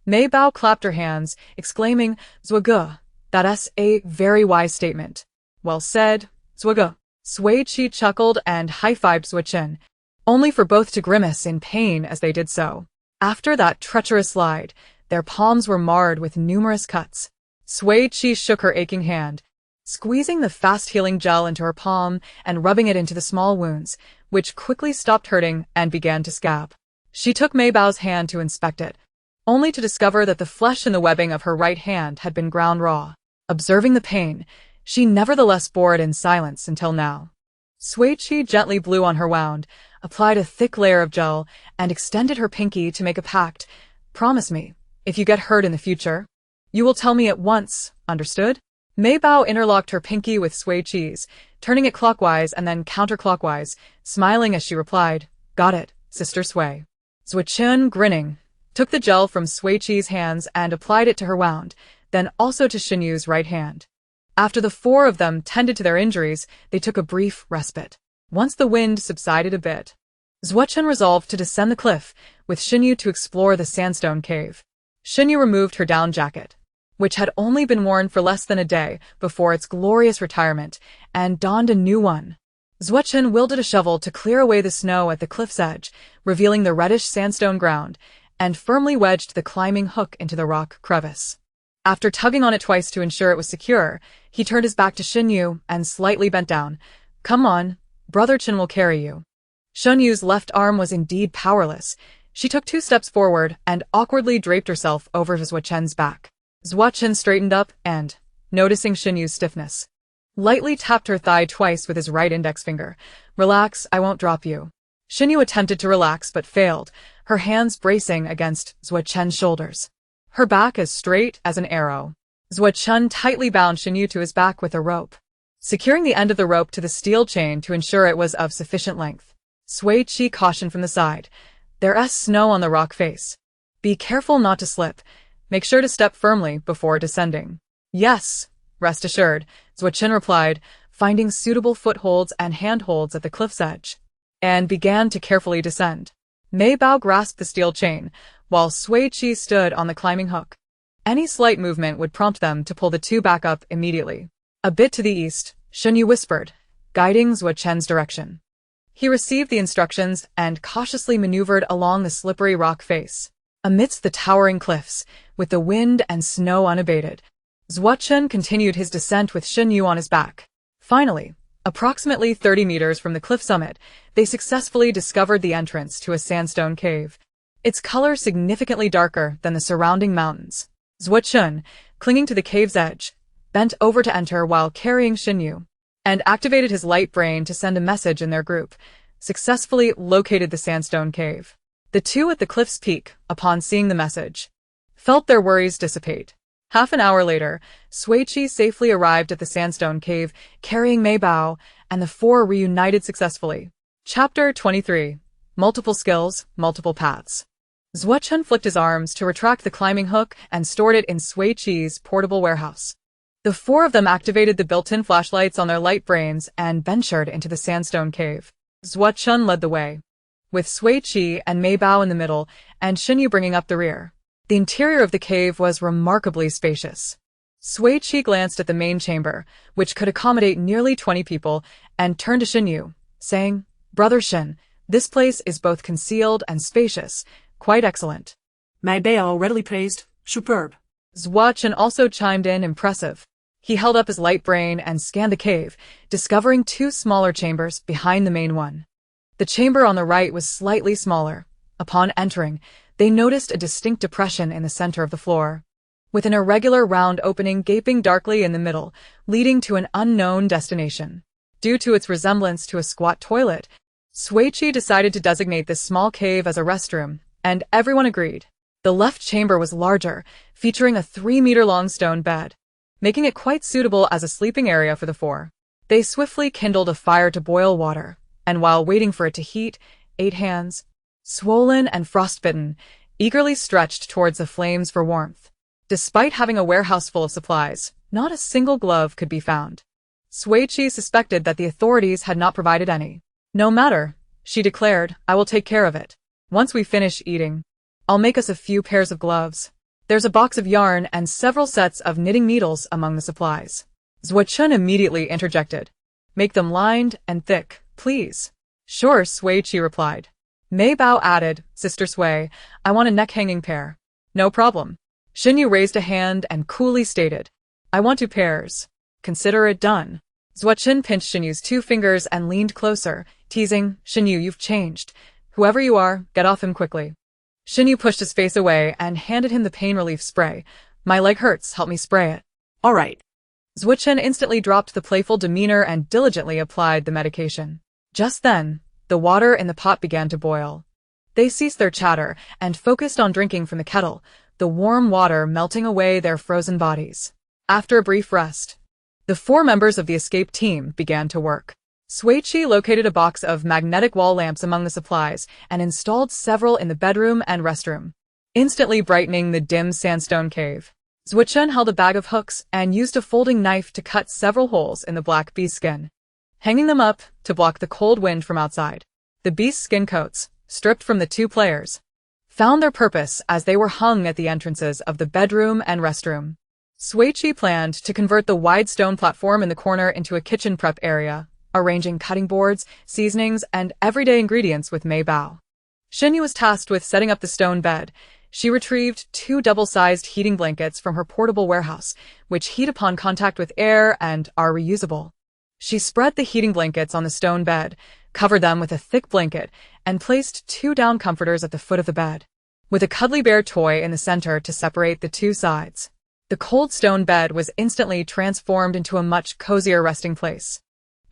Mei Bao clapped her hands, exclaiming, "Zhuge, that's a very wise statement." "Well said, Zhuge." Sui Qi chuckled and high-fived Zhuo Chen, only for both to grimace in pain as they did so. After that treacherous slide, their palms were marred with numerous cuts. Sui Qi shook her aching hand, squeezing the fast-healing gel into her palm and rubbing it into the small wounds, which quickly stopped hurting and began to scab. She took Mei Bao's hand to inspect it, only to discover that the flesh in the webbing of her right hand had been ground raw. Observing the pain, she nevertheless bore it in silence until now. Sui Qi gently blew on her wound, applied a thick layer of gel, and extended her pinky to make a pact. "Promise me, if you get hurt in the future, you will tell me at once, understood?" Mei Bao interlocked her pinky with Sui Qi's, turning it clockwise and then counterclockwise, smiling as she replied, "Got it, Sister Sui." Zhuo Chen, grinning, took the gel from Sui Qi's hands and applied it to her wound, then also to Xin Yu's right hand. After the 4 of them tended to their injuries, they took a brief respite. Once the wind subsided a bit, Zhuo Chen resolved to descend the cliff, with Xin Yu to explore the sandstone cave. Xin Yu removed her down jacket, which had only been worn for less than a day before its glorious retirement, and donned a new one. Zhuo Chen wielded a shovel to clear away the snow at the cliff's edge, revealing the reddish sandstone ground, and firmly wedged the climbing hook into the rock crevice. After tugging on it twice to ensure it was secure, he turned his back to Xin Yu and slightly bent down. "Come on, Brother Chen will carry you." Xin Yu's left arm was indeed powerless. She took 2 steps forward and awkwardly draped herself over Zhuo Chen's back. Zhuo Chen straightened up and, noticing Xin Yu's stiffness, lightly tapped her thigh twice with his right index finger. "Relax, I won't drop you." Xin Yu attempted to relax but failed, her hands bracing against Zhuo Chen's shoulders, her back as straight as an arrow. Zhuo Chen tightly bound Xin Yu to his back with a rope, securing the end of the rope to the steel chain to ensure it was of sufficient length. Sui Qi cautioned from the side, "There's snow on the rock face. Be careful not to slip. Make sure to step firmly before descending." "Yes, rest assured," Zhuo Chen replied, finding suitable footholds and handholds at the cliff's edge, and began to carefully descend. Mei Bao grasped the steel chain, while Sui Qi stood on the climbing hook. Any slight movement would prompt them to pull the 2 back up immediately. A bit to the east, Xin Yu whispered, guiding Zhuo Chen's direction. He received the instructions and cautiously maneuvered along the slippery rock face. Amidst the towering cliffs, with the wind and snow unabated, Zhuo Chen continued his descent with Xin Yu on his back. Finally, approximately 30 meters from the cliff summit, they successfully discovered the entrance to a sandstone cave, its color significantly darker than the surrounding mountains. Zhuo Chen, clinging to the cave's edge, bent over to enter while carrying Xin Yu, and activated his light brain to send a message in their group, successfully located the sandstone cave. The 2 at the cliff's peak, upon seeing the message, felt their worries dissipate. Half an hour later, Sui Qi safely arrived at the sandstone cave, carrying Mei Bao, and the 4 reunited successfully. Chapter 23. Multiple Skills, Multiple Paths. Zuo-chun flicked his arms to retract the climbing hook and stored it in Sui Qi's portable warehouse. The four of them activated the built-in flashlights on their light brains and ventured into the sandstone cave. Zuo-chun led the way, with Sui Qi and Mei Bao in the middle and Xinyu bringing up the rear. The interior of the cave was remarkably spacious. Sui Qi glanced at the main chamber, which could accommodate nearly 20 people, and turned to Xinyu, saying, "Brother Shin, this place is both concealed and spacious, quite excellent." Mei Bao readily praised, "Superb." Zuo-chun also chimed in, impressive. He held up his light brain and scanned the cave, discovering two smaller chambers behind the main one. The chamber on the right was slightly smaller. Upon entering, they noticed a distinct depression in the center of the floor, with an irregular round opening gaping darkly in the middle, leading to an unknown destination. Due to its resemblance to a squat toilet, Sui Qi decided to designate this small cave as a restroom, and everyone agreed. The left chamber was larger, featuring a 3-meter-long stone bed, making it quite suitable as a sleeping area for the four. They swiftly kindled a fire to boil water, and while waiting for it to heat, 8 hands, swollen and frostbitten, eagerly stretched towards the flames for warmth. Despite having a warehouse full of supplies, not a single glove could be found. Sui Qi suspected that the authorities had not provided any. "No matter," she declared, "I will take care of it. Once we finish eating, I'll make us a few pairs of gloves. There's a box of yarn and several sets of knitting needles among the supplies." Zuo-chun immediately interjected, "Make them lined and thick, please." "Sure," Sui Qi replied. Mei Bao added, "Sister Sui, I want a neck-hanging pair." "No problem." Xinyu raised a hand and coolly stated, "I want 2 pairs. Consider it done." Zuo-chun pinched Xinyu's 2 fingers and leaned closer, teasing, "Xinyu, you've changed. Whoever you are, get off him quickly." Xinyu pushed his face away and handed him the pain relief spray. "My leg hurts, help me spray it." "All right." Zuo-chun instantly dropped the playful demeanor and diligently applied the medication. Just then, the water in the pot began to boil. They ceased their chatter and focused on drinking from the kettle, the warm water melting away their frozen bodies. After a brief rest, the 4 members of the escape team began to work. Sui Qi located a box of magnetic wall lamps among the supplies and installed several in the bedroom and restroom, instantly brightening the dim sandstone cave. Zuo-chun held a bag of hooks and used a folding knife to cut several holes in the black beast skin, hanging them up to block the cold wind from outside. The beast skin coats, stripped from the 2 players, found their purpose as they were hung at the entrances of the bedroom and restroom. Sui Qi planned to convert the wide stone platform in the corner into a kitchen prep area, arranging cutting boards, seasonings, and everyday ingredients with Mei Bao. Xinyu was tasked with setting up the stone bed. She retrieved 2 double-sized heating blankets from her portable warehouse, which heat upon contact with air and are reusable. She spread the heating blankets on the stone bed, covered them with a thick blanket, and placed 2 down comforters at the foot of the bed, with a cuddly bear toy in the center to separate the 2 sides. The cold stone bed was instantly transformed into a much cozier resting place,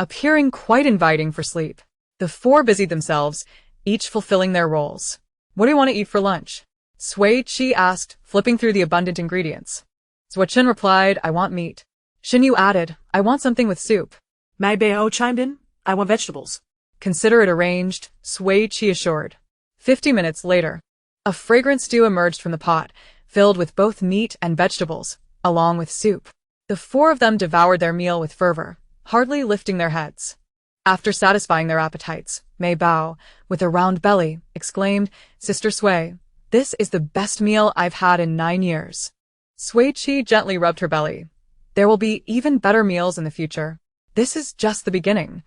appearing quite inviting for sleep. The 4 busied themselves, each fulfilling their roles. "What do you want to eat for lunch?" Sui Qi asked, flipping through the abundant ingredients. Zuo-chun replied, "I want meat." Xinyu added, "I want something with soup." Mei Bao chimed in, "I want vegetables." "Consider it arranged," Sui Qi assured. 50 minutes later, a fragrant stew emerged from the pot, filled with both meat and vegetables, along with soup. The 4 of them devoured their meal with fervor, hardly lifting their heads. After satisfying their appetites, Mei Bao, with a round belly, exclaimed, "Sister Sui, this is the best meal I've had in 9 years." Sui Qi gently rubbed her belly. "There will be even better meals in the future. This is just the beginning.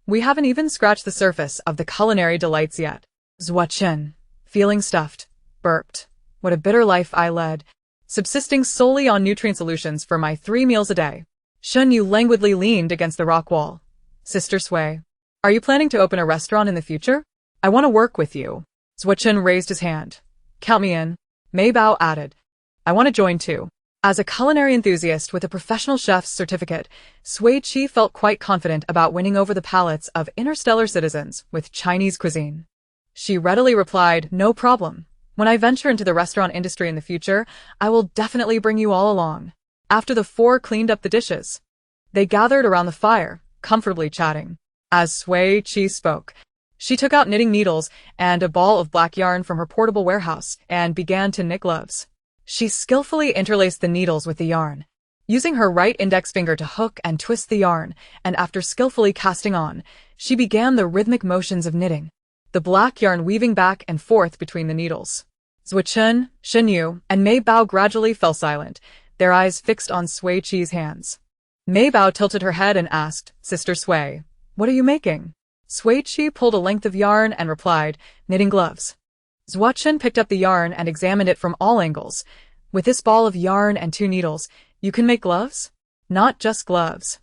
We haven't even scratched the surface of the culinary delights yet." Zuo-chun, feeling stuffed, burped. "What a bitter life I led, subsisting solely on nutrient solutions for my 3 meals a day." Xinyu languidly leaned against the rock wall. "Sister Sui, are you planning to open a restaurant in the future? I want to work with you." Zuo-chun raised his hand. "Count me in." Mei Bao added, "I want to join too." As a culinary enthusiast with a professional chef's certificate, Sui Qi felt quite confident about winning over the palates of Interstellar citizens with Chinese cuisine. She readily replied, "No problem. When I venture into the restaurant industry in the future, I will definitely bring you all along." After the 4 cleaned up the dishes, they gathered around the fire, comfortably chatting. As Sui Qi spoke, She took out knitting needles and a ball of black yarn from her portable warehouse and began to knit gloves. She skillfully interlaced the needles with the yarn, using her right index finger to hook and twist the yarn, and after skillfully casting on, she began the rhythmic motions of knitting, the black yarn weaving back and forth between the needles. Sui Qi, Shen Yu, and Mei Bao gradually fell silent, their eyes fixed on Sui Qi's hands. Mei Bao tilted her head and asked, "Sister Sui, what are you making?" Sui Qi pulled a length of yarn and replied, "Knitting gloves." Sui Qi picked up the yarn and examined it from all angles. "With this ball of yarn and 2 needles, you can make gloves?" "Not just gloves.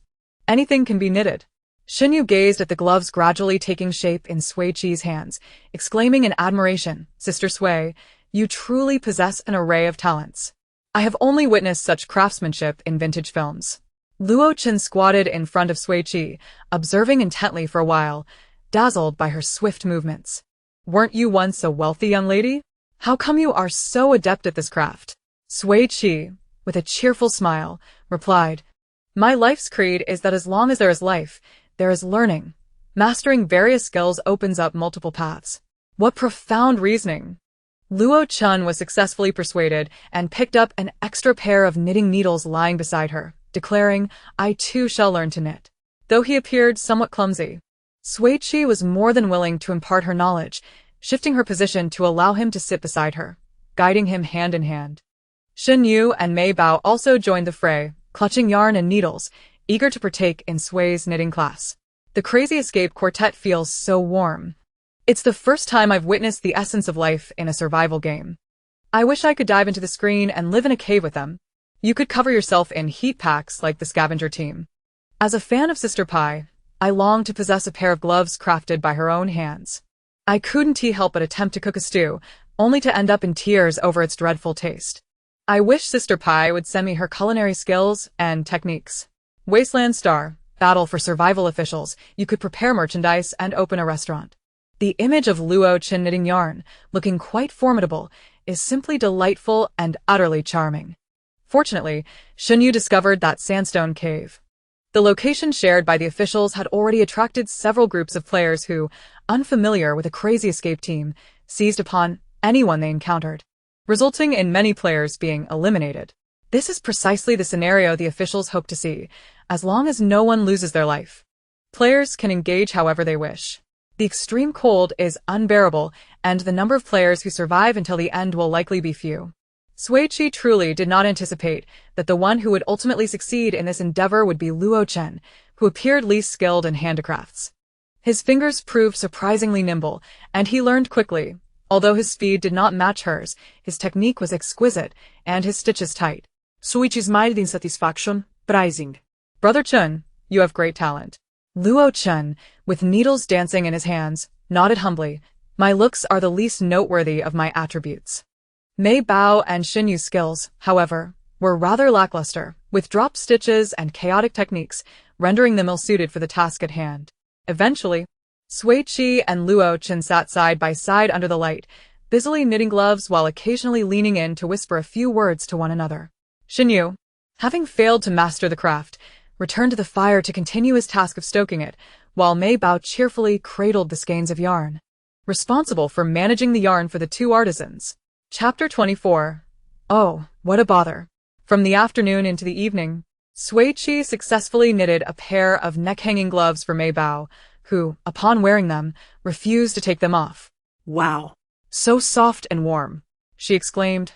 Anything can be knitted." Shen Yu gazed at the gloves gradually taking shape in Sui Qi's hands, exclaiming in admiration, "Sister Sui, you truly possess an array of talents. I have only witnessed such craftsmanship in vintage films." Luo Qin squatted in front of Sui Qi, observing intently for a while, dazzled by her swift movements. "Weren't you once a wealthy young lady? How come you are so adept at this craft?" Sui Qi, with a cheerful smile, replied, "My life's creed is that as long as there is life, there is learning. Mastering various skills opens up multiple paths." What profound reasoning! Luo Qin was successfully persuaded and picked up an extra pair of knitting needles lying beside her, declaring, "I too shall learn to knit." Though he appeared somewhat clumsy, Sui Qi was more than willing to impart her knowledge, shifting her position to allow him to sit beside her, guiding him hand in hand. Shen Yu and Mei Bao also joined the fray, clutching yarn and needles, eager to partake in Sui's knitting class. The Crazy Escape Quartet feels so warm. It's the first time I've witnessed the essence of life in a survival game. I wish I could dive into the screen and live in a cave with them. You could cover yourself in heat packs like the scavenger team. As a fan of Sister Pie, I long to possess a pair of gloves crafted by her own hands. I couldn't help but attempt to cook a stew, only to end up in tears over its dreadful taste. I wish Sister Pie would send me her culinary skills and techniques. Wasteland Star, battle for survival officials, you could prepare merchandise and open a restaurant. The image of Luo Qin knitting yarn, looking quite formidable, is simply delightful and utterly charming. Fortunately, Shen Yu discovered that sandstone cave. The location shared by the officials had already attracted several groups of players who, unfamiliar with a Crazy Escape team, seized upon anyone they encountered, resulting in many players being eliminated. This is precisely the scenario the officials hope to see, as long as no one loses their life. Players can engage however they wish. The extreme cold is unbearable, and the number of players who survive until the end will likely be few. Sui Qi truly did not anticipate that the one who would ultimately succeed in this endeavor would be Luo Qin, who appeared least skilled in handicrafts. His fingers proved surprisingly nimble, and he learned quickly. Although his speed did not match hers, his technique was exquisite, and his stitches tight. Sui Qi smiled in satisfaction, praising, "Brother Qin, you have great talent." Luo Qin, with needles dancing in his hands, nodded humbly, "My looks are the least noteworthy of my attributes." Mei Bao and Shen Yu's skills, however, were rather lackluster, with drop stitches and chaotic techniques, rendering them ill-suited for the task at hand. Eventually, Sui Qi and Luo Qin sat side by side under the light, busily knitting gloves while occasionally leaning in to whisper a few words to one another. Shen Yu, having failed to master the craft, returned to the fire to continue his task of stoking it, while Mei Bao cheerfully cradled the skeins of yarn, responsible for managing the yarn for the 2 artisans. Chapter 24. Oh, what a bother. From the afternoon into the evening, Sui Qi successfully knitted a pair of neck-hanging gloves for Mei Bao, who, upon wearing them, refused to take them off. "Wow, so soft and warm," she exclaimed,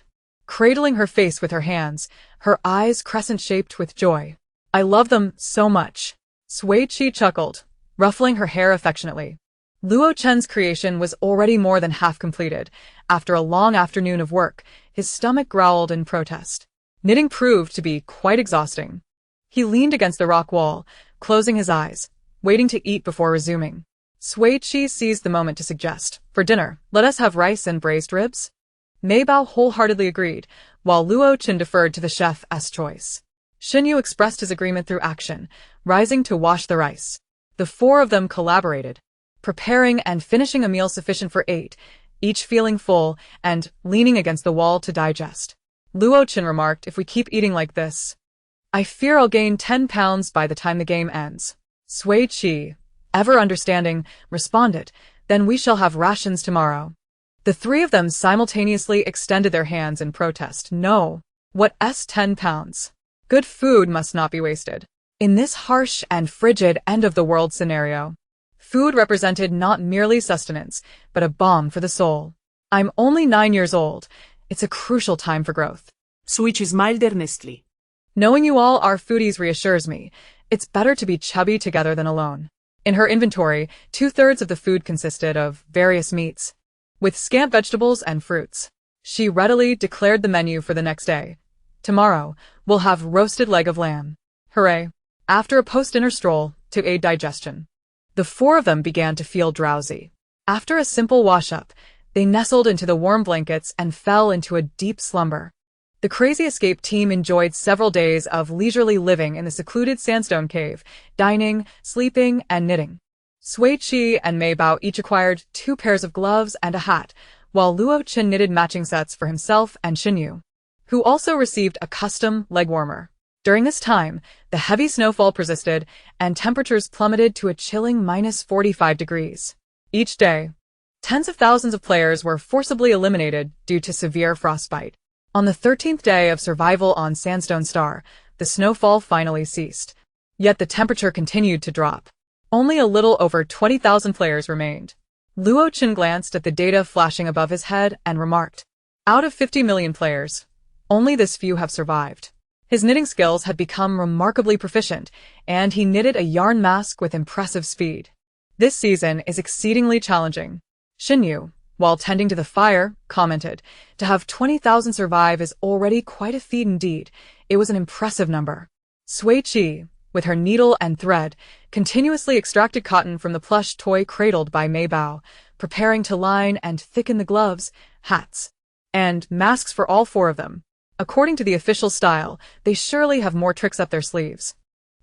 cradling her face with her hands, her eyes crescent-shaped with joy. "I love them so much." Sui Qi chuckled, ruffling her hair affectionately. Luo Qin's creation was already more than half completed. After a long afternoon of work, his stomach growled in protest. Knitting proved to be quite exhausting. He leaned against the rock wall, closing his eyes, waiting to eat before resuming. Sui Qi seized the moment to suggest, "For dinner, let us have rice and braised ribs." Mei Bao wholeheartedly agreed, while Luo Qin deferred to the chef's choice. Shen Yu expressed his agreement through action, rising to wash the rice. The 4 of them collaborated, preparing and finishing a meal sufficient for 8, each feeling full and leaning against the wall to digest. Luo Qin remarked, "If we keep eating like this, I fear I'll gain 10 pounds by the time the game ends." Sui Qi, ever understanding, responded, Then we shall have rations tomorrow. The three of them simultaneously extended their hands in protest. No. What's 10 pounds? Good food must not be wasted. In this harsh and frigid end-of-the-world scenario, food represented not merely sustenance, but a balm for the soul. I'm only 9 years old. It's a crucial time for growth. Sui Qi smiled earnestly. Knowing you all are foodies reassures me. It's better to be chubby together than alone. In her inventory, 2/3 of the food consisted of various meats, with scant vegetables and fruits. She readily declared the menu for the next day. Tomorrow, we'll have roasted leg of lamb. Hooray. After a post-dinner stroll to aid digestion, the four of them began to feel drowsy. After a simple wash-up, they nestled into the warm blankets and fell into a deep slumber. The Crazy Escape team enjoyed several days of leisurely living in the secluded sandstone cave, dining, sleeping, and knitting. Sui Qi and Mei Bao each acquired 2 pairs of gloves and a hat, while Luo Chen knitted matching sets for himself and Xinyu, who also received a custom leg warmer. During this time, the heavy snowfall persisted, and temperatures plummeted to a chilling -45 degrees. Each day, tens of thousands of players were forcibly eliminated due to severe frostbite. On the 13th day of survival on Sandstone Star, the snowfall finally ceased. Yet the temperature continued to drop. Only a little over 20,000 players remained. Luo Chen glanced at the data flashing above his head and remarked, "Out of 50 million players, only this few have survived." His knitting skills had become remarkably proficient, and he knitted a yarn mask with impressive speed. This season is exceedingly challenging. Xinyu, while tending to the fire, commented, "To have 20,000 survive is already quite a feat indeed." It was an impressive number. Sui Qi, with her needle and thread, continuously extracted cotton from the plush toy cradled by Mei Bao, preparing to line and thicken the gloves, hats, and masks for all 4 of them. According to the official style, they surely have more tricks up their sleeves.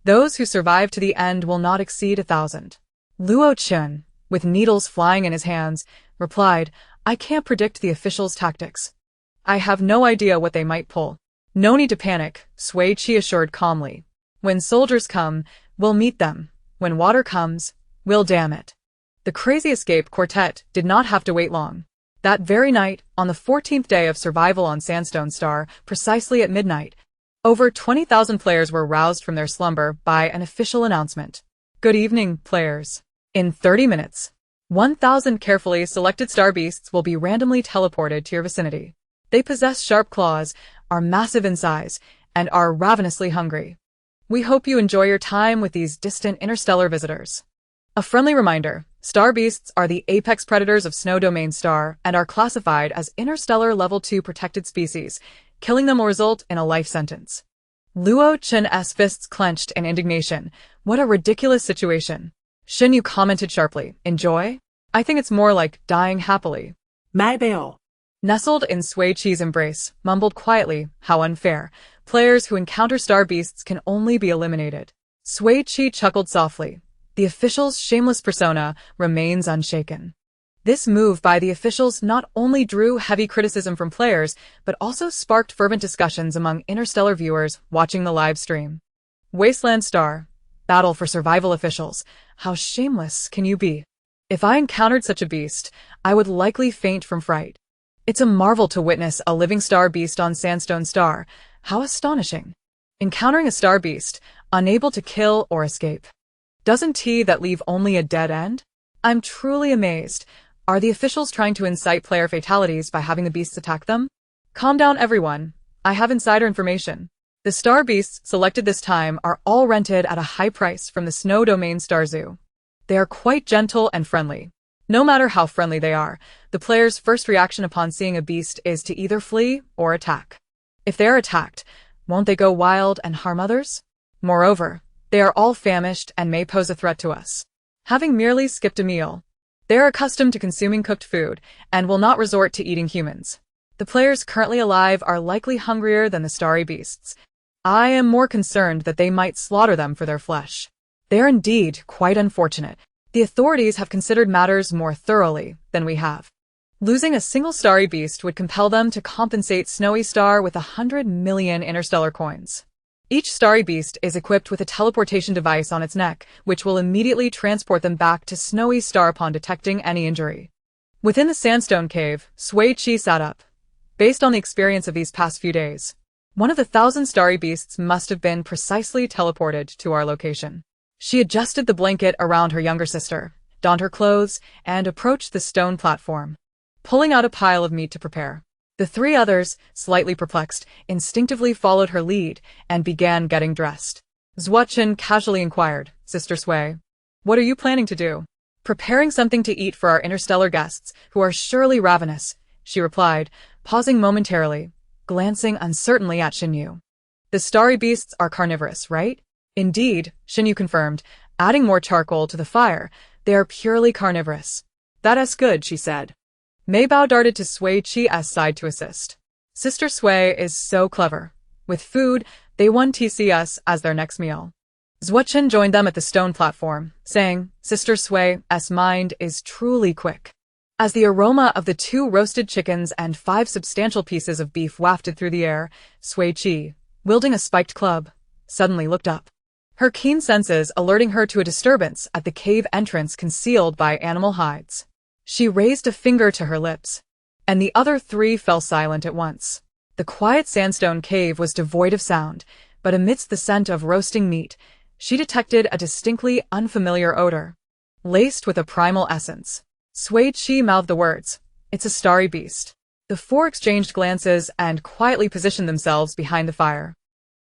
Those who survive to the end will not exceed 1,000. Luo Chen, with needles flying in his hands, replied, "I can't predict the officials' tactics. I have no idea what they might pull." "No need to panic," Sui Qi assured calmly. "When soldiers come, we'll meet them. When water comes, we'll dam it." The Crazy Escape quartet did not have to wait long. That very night, on the 14th day of survival on Sandstone Star, precisely at midnight, over 20,000 players were roused from their slumber by an official announcement. "Good evening, players. In 30 minutes, 1,000 carefully selected star beasts will be randomly teleported to your vicinity. They possess sharp claws, are massive in size, and are ravenously hungry. We hope you enjoy your time with these distant interstellar visitors." A friendly reminder, star beasts are the apex predators of Snow Domain Star and are classified as interstellar level 2 protected species. Killing them will result in a life sentence. Luo Chen's fists clenched in indignation. What a ridiculous situation. Xinyu commented sharply, "Enjoy? I think it's more like dying happily." Mei Bao, Nestled in Sui Qi's embrace, mumbled quietly, "How unfair. Players who encounter star beasts can only be eliminated." Sui Qi chuckled softly. The officials' shameless persona remains unshaken. This move by the officials not only drew heavy criticism from players, but also sparked fervent discussions among interstellar viewers watching the live stream. Wasteland Star. Battle for survival officials. How shameless can you be? If I encountered such a beast, I would likely faint from fright. It's a marvel to witness a living star beast on Sandstone Star. How astonishing. Encountering a star beast, unable to kill or escape. Doesn't that leave only a dead end? I'm truly amazed. Are the officials trying to incite player fatalities by having the beasts attack them? Calm down, everyone. I have insider information. The star beasts selected this time are all rented at a high price from the Snow Domain Star Zoo. They are quite gentle and friendly. No matter how friendly they are, the player's first reaction upon seeing a beast is to either flee or attack. If they are attacked, won't they go wild and harm others? Moreover, they are all famished and may pose a threat to us. Having merely skipped a meal, they are accustomed to consuming cooked food and will not resort to eating humans. The players currently alive are likely hungrier than the starry beasts. I am more concerned that they might slaughter them for their flesh. They are indeed quite unfortunate. The authorities have considered matters more thoroughly than we have. Losing a single starry beast would compel them to compensate Snowy Star with 100 million interstellar coins. Each starry beast is equipped with a teleportation device on its neck, which will immediately transport them back to Snowy Star upon detecting any injury. Within the sandstone cave, Sui Qi sat up. Based on the experience of these past few days, one of the 1,000 starry beasts must have been precisely teleported to our location. She adjusted the blanket around her younger sister, donned her clothes, and approached the stone platform, pulling out a pile of meat to prepare. The three others, slightly perplexed, instinctively followed her lead and began getting dressed. Sui Qi casually inquired, "Sister Sui, what are you planning to do?" "Preparing something to eat for our interstellar guests, who are surely ravenous," she replied, pausing momentarily, glancing uncertainly at Xinyu. "The starry beasts are carnivorous, right?" "Indeed," Xinyu confirmed, adding more charcoal to the fire. "They are purely carnivorous." "That is good," she said. Mei Bao darted to Sui Qi's side to assist. Sister Sui is so clever. With food, they won TCS as their next meal. Sui Qi joined them at the stone platform, saying, "Sister Sui's mind is truly quick." As the aroma of the 2 roasted chickens and 5 substantial pieces of beef wafted through the air, Sui Qi, wielding a spiked club, suddenly looked up. Her keen senses alerting her to a disturbance at the cave entrance concealed by animal hides. She raised a finger to her lips, and the other 3 fell silent at once. The quiet sandstone cave was devoid of sound, but amidst the scent of roasting meat, she detected a distinctly unfamiliar odor, laced with a primal essence. Sui Qi mouthed the words, "It's a starry beast." The 4 exchanged glances and quietly positioned themselves behind the fire.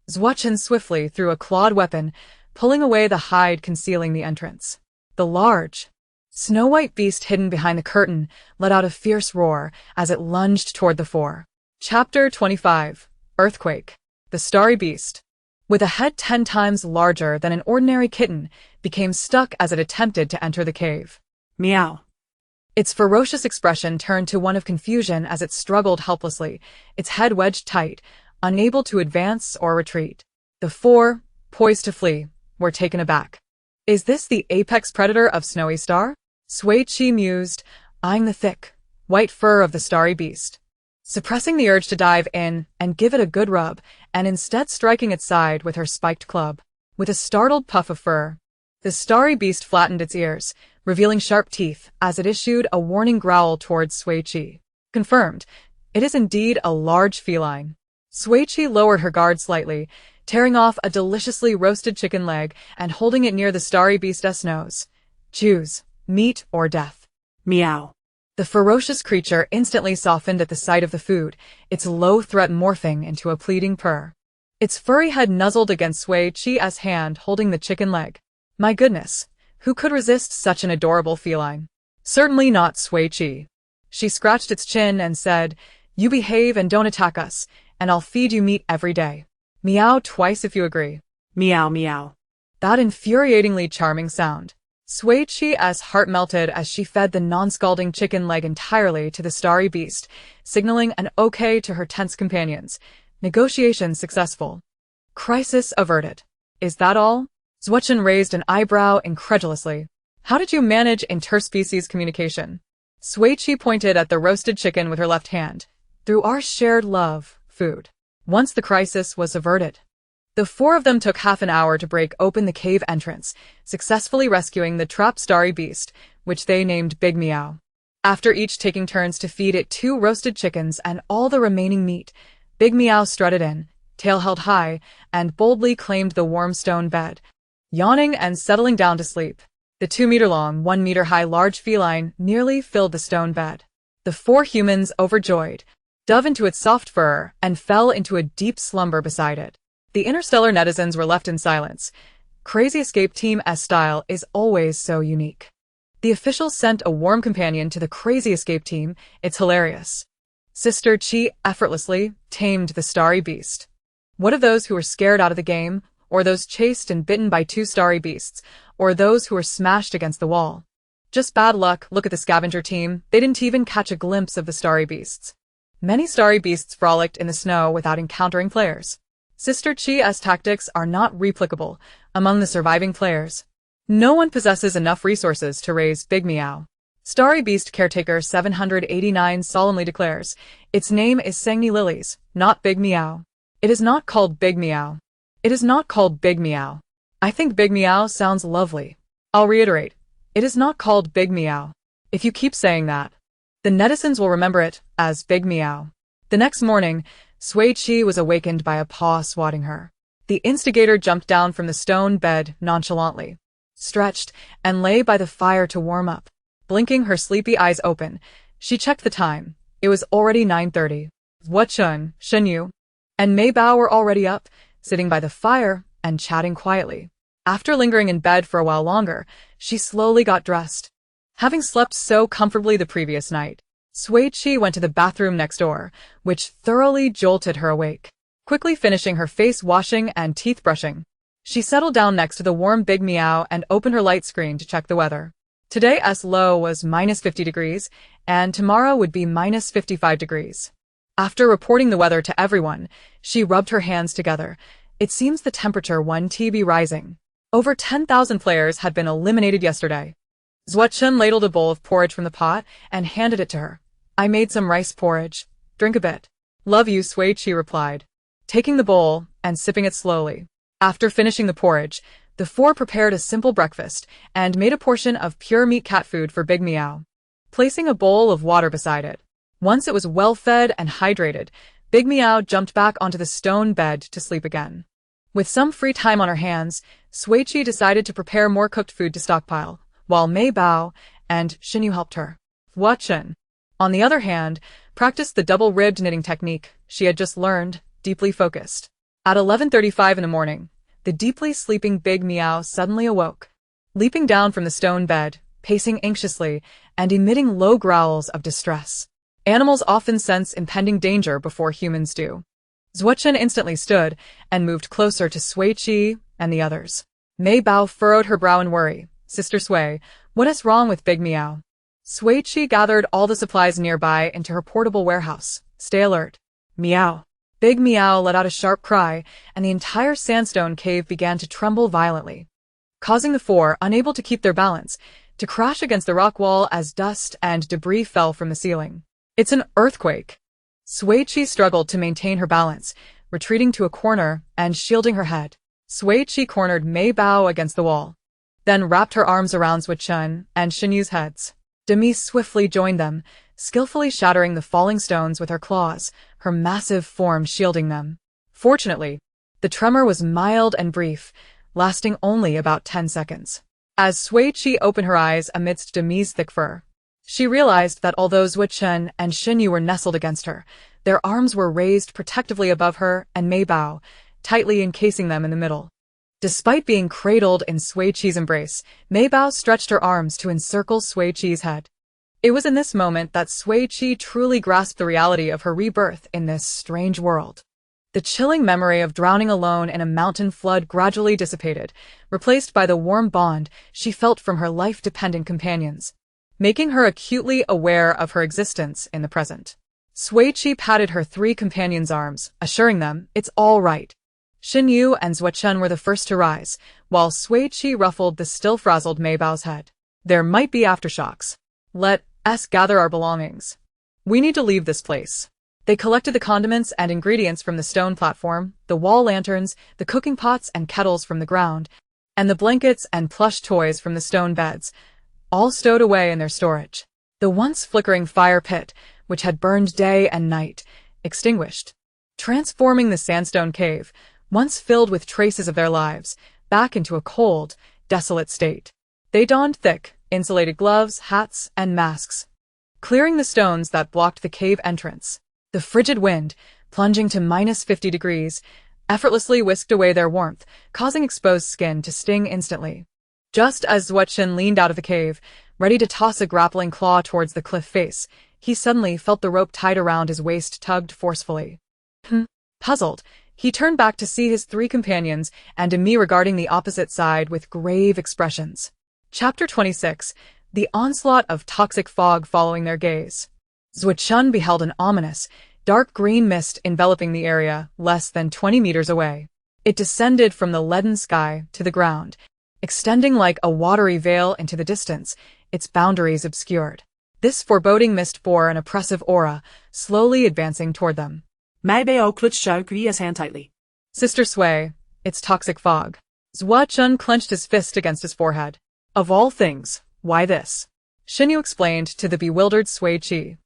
Sui Qi swiftly threw a clawed weapon, pulling away the hide concealing the entrance. The large, snow-white beast hidden behind the curtain let out a fierce roar as it lunged toward the 4. Chapter 25. Earthquake. The starry beast, with a head 10 times larger than an ordinary kitten, became stuck as it attempted to enter the cave. Meow. Its ferocious expression turned to one of confusion as it struggled helplessly, its head wedged tight, unable to advance or retreat. The 4, poised to flee, were taken aback. "Is this the apex predator of Snowy Star?" Sui Qi mused, eyeing the thick, white fur of the starry beast, suppressing the urge to dive in and give it a good rub, and instead striking its side with her spiked club. With a startled puff of fur, the starry beast flattened its ears, revealing sharp teeth as it issued a warning growl towards Sui Qi. Confirmed, it is indeed a large feline. Sui Qi lowered her guard slightly, tearing off a deliciously roasted chicken leg and holding it near the starry beast's nose. "Choose, meat or death." Meow. The ferocious creature instantly softened at the sight of the food, its low threat morphing into a pleading purr. Its furry head nuzzled against Sui Qi's hand holding the chicken leg. My goodness, who could resist such an adorable feline? Certainly not Sui Qi. She scratched its chin and said, "You behave and don't attack us, and I'll feed you meat every day. Meow twice if you agree." Meow meow. That infuriatingly charming sound. Sui Qi's heart melted as she fed the non-scalding chicken leg entirely to the starry beast, signaling an okay to her tense companions. Negotiation successful. Crisis averted. "Is that all?" Sui Qi raised an eyebrow incredulously. "How did you manage interspecies communication?" Sui Qi pointed at the roasted chicken with her left hand. "Through our shared love, food." Once the crisis was averted, the 4 of them took half an hour to break open the cave entrance, successfully rescuing the trapped starry beast, which they named Big Meow. After each taking turns to feed it 2 roasted chickens and all the remaining meat, Big Meow strutted in, tail held high, and boldly claimed the warm stone bed, yawning and settling down to sleep. The 2-meter-long, 1-meter-high large feline nearly filled the stone bed. The 4 humans, overjoyed, dove into its soft fur and fell into a deep slumber beside it. The interstellar netizens were left in silence. Crazy Escape Team's style is always so unique. The officials sent a warm companion to the Crazy Escape Team. It's hilarious. Sister Qi effortlessly tamed the starry beast. What of those who were scared out of the game, or those chased and bitten by 2 starry beasts, or those who were smashed against the wall? Just bad luck. Look at the scavenger team. They didn't even catch a glimpse of the starry beasts. Many starry beasts frolicked in the snow without encountering players. Sister Qi's tactics are not replicable among the surviving players. No one possesses enough resources to raise Big Meow. Starry Beast Caretaker 789 solemnly declares, its name is Sangni Lilies, not Big Meow. It is not called Big Meow. It is not called Big Meow. I think Big Meow sounds lovely. I'll reiterate. It is not called Big Meow. If you keep saying that, the netizens will remember it as Big Meow. The next morning, Sui Qi was awakened by a paw swatting her. The instigator jumped down from the stone bed nonchalantly, stretched, and lay by the fire to warm up. Blinking her sleepy eyes open, she checked the time. It was already 9:30. Chun, Shen Yu, and Mei Bao were already up, sitting by the fire and chatting quietly. After lingering in bed for a while longer, she slowly got dressed. Having slept so comfortably the previous night, Sui Qi went to the bathroom next door, which thoroughly jolted her awake. Quickly finishing her face washing and teeth brushing, she settled down next to the warm Big Meow and opened her light screen to check the weather. Today's low was -50 degrees, and tomorrow would be -55 degrees. After reporting the weather to everyone, she rubbed her hands together. It seems the temperature 1 be rising. Over 10,000 players had been eliminated yesterday. Chun ladled a bowl of porridge from the pot and handed it to her. I made some rice porridge. Drink a bit. Love you, Sui Qi replied, taking the bowl and sipping it slowly. After finishing the porridge, the four prepared a simple breakfast and made a portion of pure meat cat food for Big Meow, placing a bowl of water beside it. Once it was well fed and hydrated, Big Meow jumped back onto the stone bed to sleep again. With some free time on her hands, Sui Qi decided to prepare more cooked food to stockpile, while Mei Bao and Shen Yu helped her. Chun, on the other hand, practiced the double-ribbed knitting technique she had just learned, deeply focused. At 11:35 in the morning, the deeply sleeping Big Meow suddenly awoke, leaping down from the stone bed, pacing anxiously, and emitting low growls of distress. Animals often sense impending danger before humans do. Chun instantly stood and moved closer to Sui Qi and the others. Mei Bao furrowed her brow in worry. Sister Sui, what is wrong with Big Meow? Sui Qi gathered all the supplies nearby into her portable warehouse. Stay alert. Meow. Big Meow let out a sharp cry, and the entire sandstone cave began to tremble violently, causing the four, unable to keep their balance, to crash against the rock wall as dust and debris fell from the ceiling. It's an earthquake. Sui Qi struggled to maintain her balance, retreating to a corner and shielding her head. Sui Qi cornered Mei Bao against the wall, then wrapped her arms around Chun and Shen Yu's heads. Demi swiftly joined them, skillfully shattering the falling stones with her claws, her massive form shielding them. Fortunately, the tremor was mild and brief, lasting only about 10 seconds. As Sui Qi opened her eyes amidst Demi's thick fur, she realized that although Chun and Shen Yu were nestled against her, their arms were raised protectively above her and Mei Bao, tightly encasing them in the middle. Despite being cradled in Sui Qi's embrace, Mei Bao stretched her arms to encircle Sui Qi's head. It was in this moment that Sui Qi truly grasped the reality of her rebirth in this strange world. The chilling memory of drowning alone in a mountain flood gradually dissipated, replaced by the warm bond she felt from her life-dependent companions, making her acutely aware of her existence in the present. Sui Qi patted her three companions' arms, assuring them it's all right. Shen Yu and Chun were the first to rise, while Sui Qi ruffled the still-frazzled Mei Bao's head. There might be aftershocks. Let us gather our belongings. We need to leave this place. They collected the condiments and ingredients from the stone platform, the wall lanterns, the cooking pots and kettles from the ground, and the blankets and plush toys from the stone beds, all stowed away in their storage. The once flickering fire pit, which had burned day and night, extinguished, transforming the sandstone cave, once filled with traces of their lives, back into a cold, desolate state. They donned thick, insulated gloves, hats, and masks, clearing the stones that blocked the cave entrance. The frigid wind, plunging to -50 degrees, effortlessly whisked away their warmth, causing exposed skin to sting instantly. Just as Chun leaned out of the cave, ready to toss a grappling claw towards the cliff face, he suddenly felt the rope tied around his waist tugged forcefully. Puzzled, he turned back to see his three companions and Demi regarding the opposite side with grave expressions. Chapter 26. The onslaught of toxic fog following their gaze. Chun beheld an ominous, dark green mist enveloping the area less than 20 meters away. It descended from the leaden sky to the ground, extending like a watery veil into the distance, its boundaries obscured. This foreboding mist bore an oppressive aura, slowly advancing toward them. Mei Bao clutched Sui Qi's hand tightly. Sister Sui, It's toxic fog. Sui Qi clenched his fist against his forehead. Of all things, why this? Xinyu explained to the bewildered Sui Qi.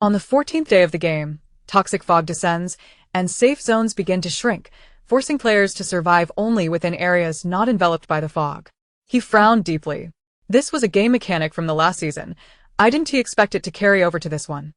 On the 14th day of the game, toxic fog descends, and safe zones begin to shrink, forcing players to survive only within areas not enveloped by the fog. He frowned deeply. This was a game mechanic from the last season. I didn't expect it to carry over to this one.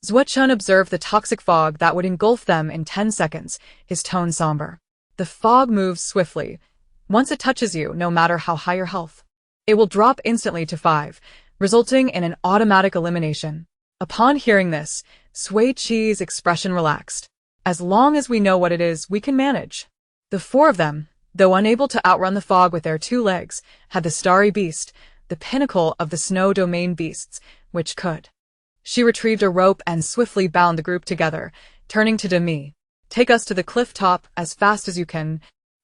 Sui Qi observed the toxic fog that would engulf them in 10 seconds, his tone somber. The fog moves swiftly. Once it touches you, no matter how high your health, it will drop instantly to 5, resulting in an automatic elimination. Upon hearing this, Sui Qi's expression relaxed. As long as we know what it is, we can manage. The four of them, though unable to outrun the fog with their 2 legs, had the starry beast, the pinnacle of the snow domain beasts, which could. She retrieved a rope and swiftly bound the group together, turning to Demi. Take us to the cliff top as fast as you can,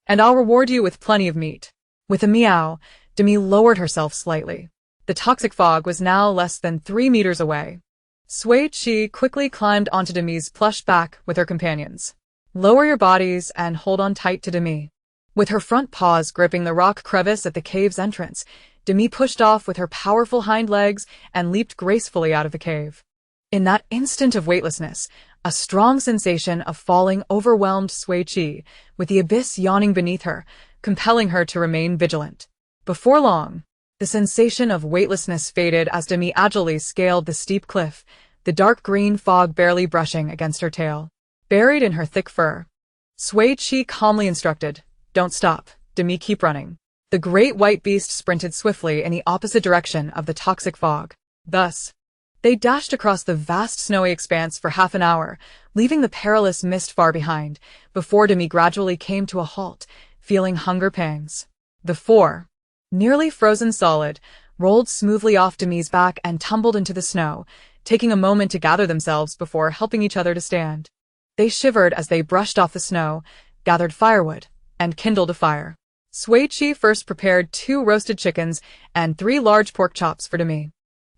and I'll reward you with plenty of meat. With a meow, Demi lowered herself slightly. The toxic fog was now less than 3 meters away. Sui Qi quickly climbed onto Demi's plush back with her companions. Lower your bodies and hold on tight to Demi. With her front paws gripping the rock crevice at the cave's entrance, Demi pushed off with her powerful hind legs and leaped gracefully out of the cave. In that instant of weightlessness, a strong sensation of falling overwhelmed Sui Qi, with the abyss yawning beneath her, compelling her to remain vigilant. Before long, the sensation of weightlessness faded as Demi agilely scaled the steep cliff, the dark green fog barely brushing against her tail. Buried in her thick fur, Sui Qi calmly instructed, "Don't stop, Demi, keep running." The great white beast sprinted swiftly in the opposite direction of the toxic fog. Thus, they dashed across the vast snowy expanse for half an hour, leaving the perilous mist far behind, before Demi gradually came to a halt, feeling hunger pangs. The four, nearly frozen solid, rolled smoothly off Demi's back and tumbled into the snow, taking a moment to gather themselves before helping each other to stand. They shivered as they brushed off the snow, gathered firewood, and kindled a fire. Sui Qi first prepared 2 roasted chickens and 3 large pork chops for Demi,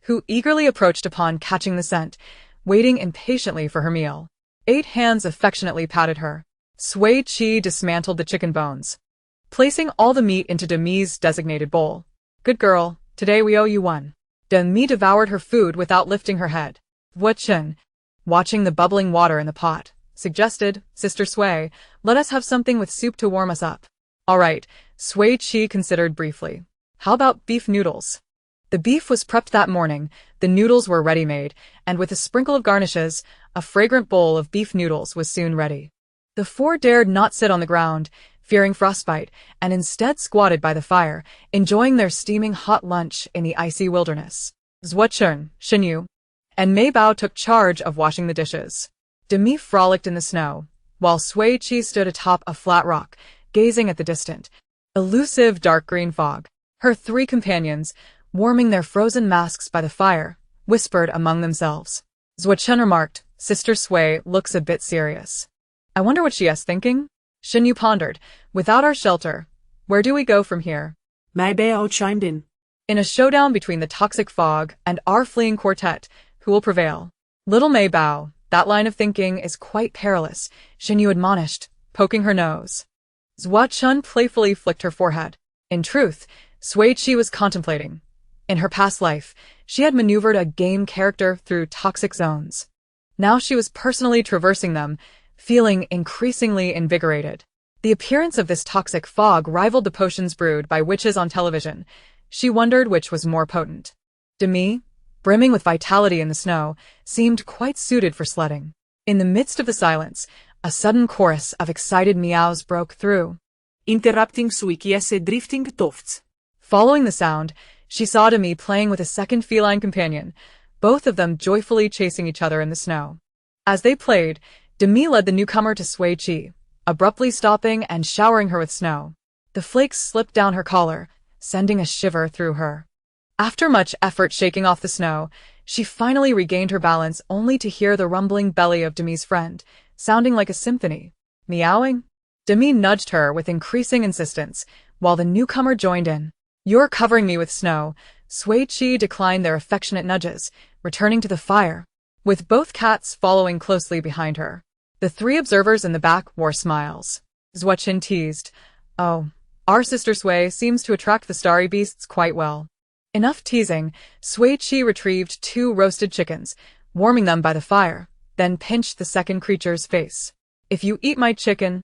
who eagerly approached upon catching the scent, waiting impatiently for her meal. 8 hands affectionately patted her. Sui Qi dismantled the chicken bones, placing all the meat into Demi's designated bowl. "Good girl, today we owe you one." Demi devoured her food without lifting her head. Sui Qi, watching the bubbling water in the pot, suggested, "Sister Sui, let us have something with soup to warm us up." "All right," Sui Qi considered briefly. "How about beef noodles?" The beef was prepped that morning, the noodles were ready-made, and with a sprinkle of garnishes, a fragrant bowl of beef noodles was soon ready. The four dared not sit on the ground, fearing frostbite, and instead squatted by the fire, enjoying their steaming hot lunch in the icy wilderness. Sui Qi, Xinyu, and Mei Bao took charge of washing the dishes. Demi frolicked in the snow, while Sui Qi stood atop a flat rock, gazing at the distant, elusive dark green fog. Her 3 companions, warming their frozen masks by the fire, whispered among themselves. Sui Qi remarked, "Sister Sui looks a bit serious. I wonder what she is thinking?" Xinyu pondered, "Without our shelter, where do we go from here?" Mei Bao chimed in. "In a showdown between the toxic fog and our fleeing quartet, who will prevail?" "Little Mei Bao, that line of thinking is quite perilous," Xinyu admonished, poking her nose. Sui Qi playfully flicked her forehead. In truth, Sui Qi was contemplating. In her past life, she had maneuvered a game character through toxic zones. Now she was personally traversing them, feeling increasingly invigorated. The appearance of this toxic fog rivaled the potions brewed by witches on television. She wondered which was more potent. Demi, brimming with vitality in the snow, seemed quite suited for sledding. In the midst of the silence, a sudden chorus of excited meows broke through, interrupting Sui Qi's drifting thoughts. Following the sound, she saw Demi playing with a second feline companion, both of them joyfully chasing each other in the snow. As they played, Demi led the newcomer to Sui Qi, abruptly stopping and showering her with snow. The flakes slipped down her collar, sending a shiver through her. After much effort shaking off the snow, she finally regained her balance only to hear the rumbling belly of Demi's friend, sounding like a symphony. Meowing? Demi nudged her with increasing insistence, while the newcomer joined in. "You're covering me with snow." Sui Qi declined their affectionate nudges, returning to the fire, with both cats following closely behind her. The 3 observers in the back wore smiles. Sui Qi teased, Oh, our sister Sui seems to attract the starry beasts quite well. Enough teasing, Sui Qi retrieved 2 roasted chickens, warming them by the fire, then pinched the second creature's face. If you eat my chicken,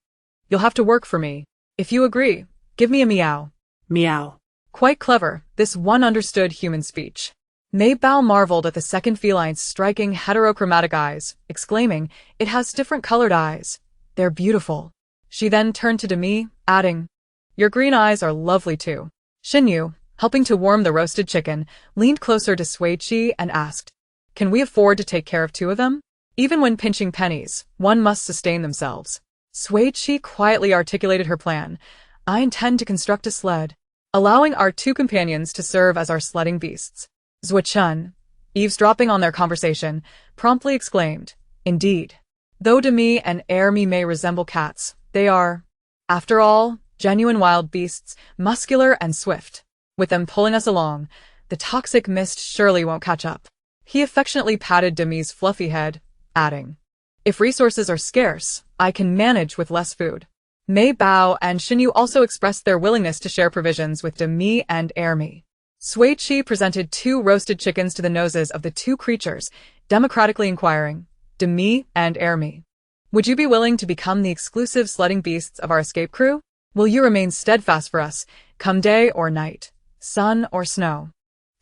you'll have to work for me. If you agree, give me a meow. Meow. Quite clever, this one understood human speech. Mei Bao marveled at the second feline's striking heterochromatic eyes, exclaiming, "It has different colored eyes. They're beautiful." She then turned to Demi, adding, "Your green eyes are lovely too." Xinyu, helping to warm the roasted chicken, leaned closer to Sui Qi and asked, "Can we afford to take care of 2 of them? Even when pinching pennies, one must sustain themselves." Sui Qi quietly articulated her plan. "I intend to construct a sled, allowing our 2 companions to serve as our sledding beasts." Zuo-chun, eavesdropping on their conversation, promptly exclaimed, "Indeed. Though Demi and Ermi may resemble cats, they are, after all, genuine wild beasts, muscular and swift. With them pulling us along, the toxic mist surely won't catch up." He affectionately patted Demi's fluffy head, adding, "If resources are scarce, I can manage with less food." Mei Bao and Xinyu also expressed their willingness to share provisions with Demi and Ermi. Sui Qi presented 2 roasted chickens to the noses of the 2 creatures, democratically inquiring, "Demi and Ermi, would you be willing to become the exclusive sledding beasts of our escape crew? Will you remain steadfast for us, come day or night, sun or snow?"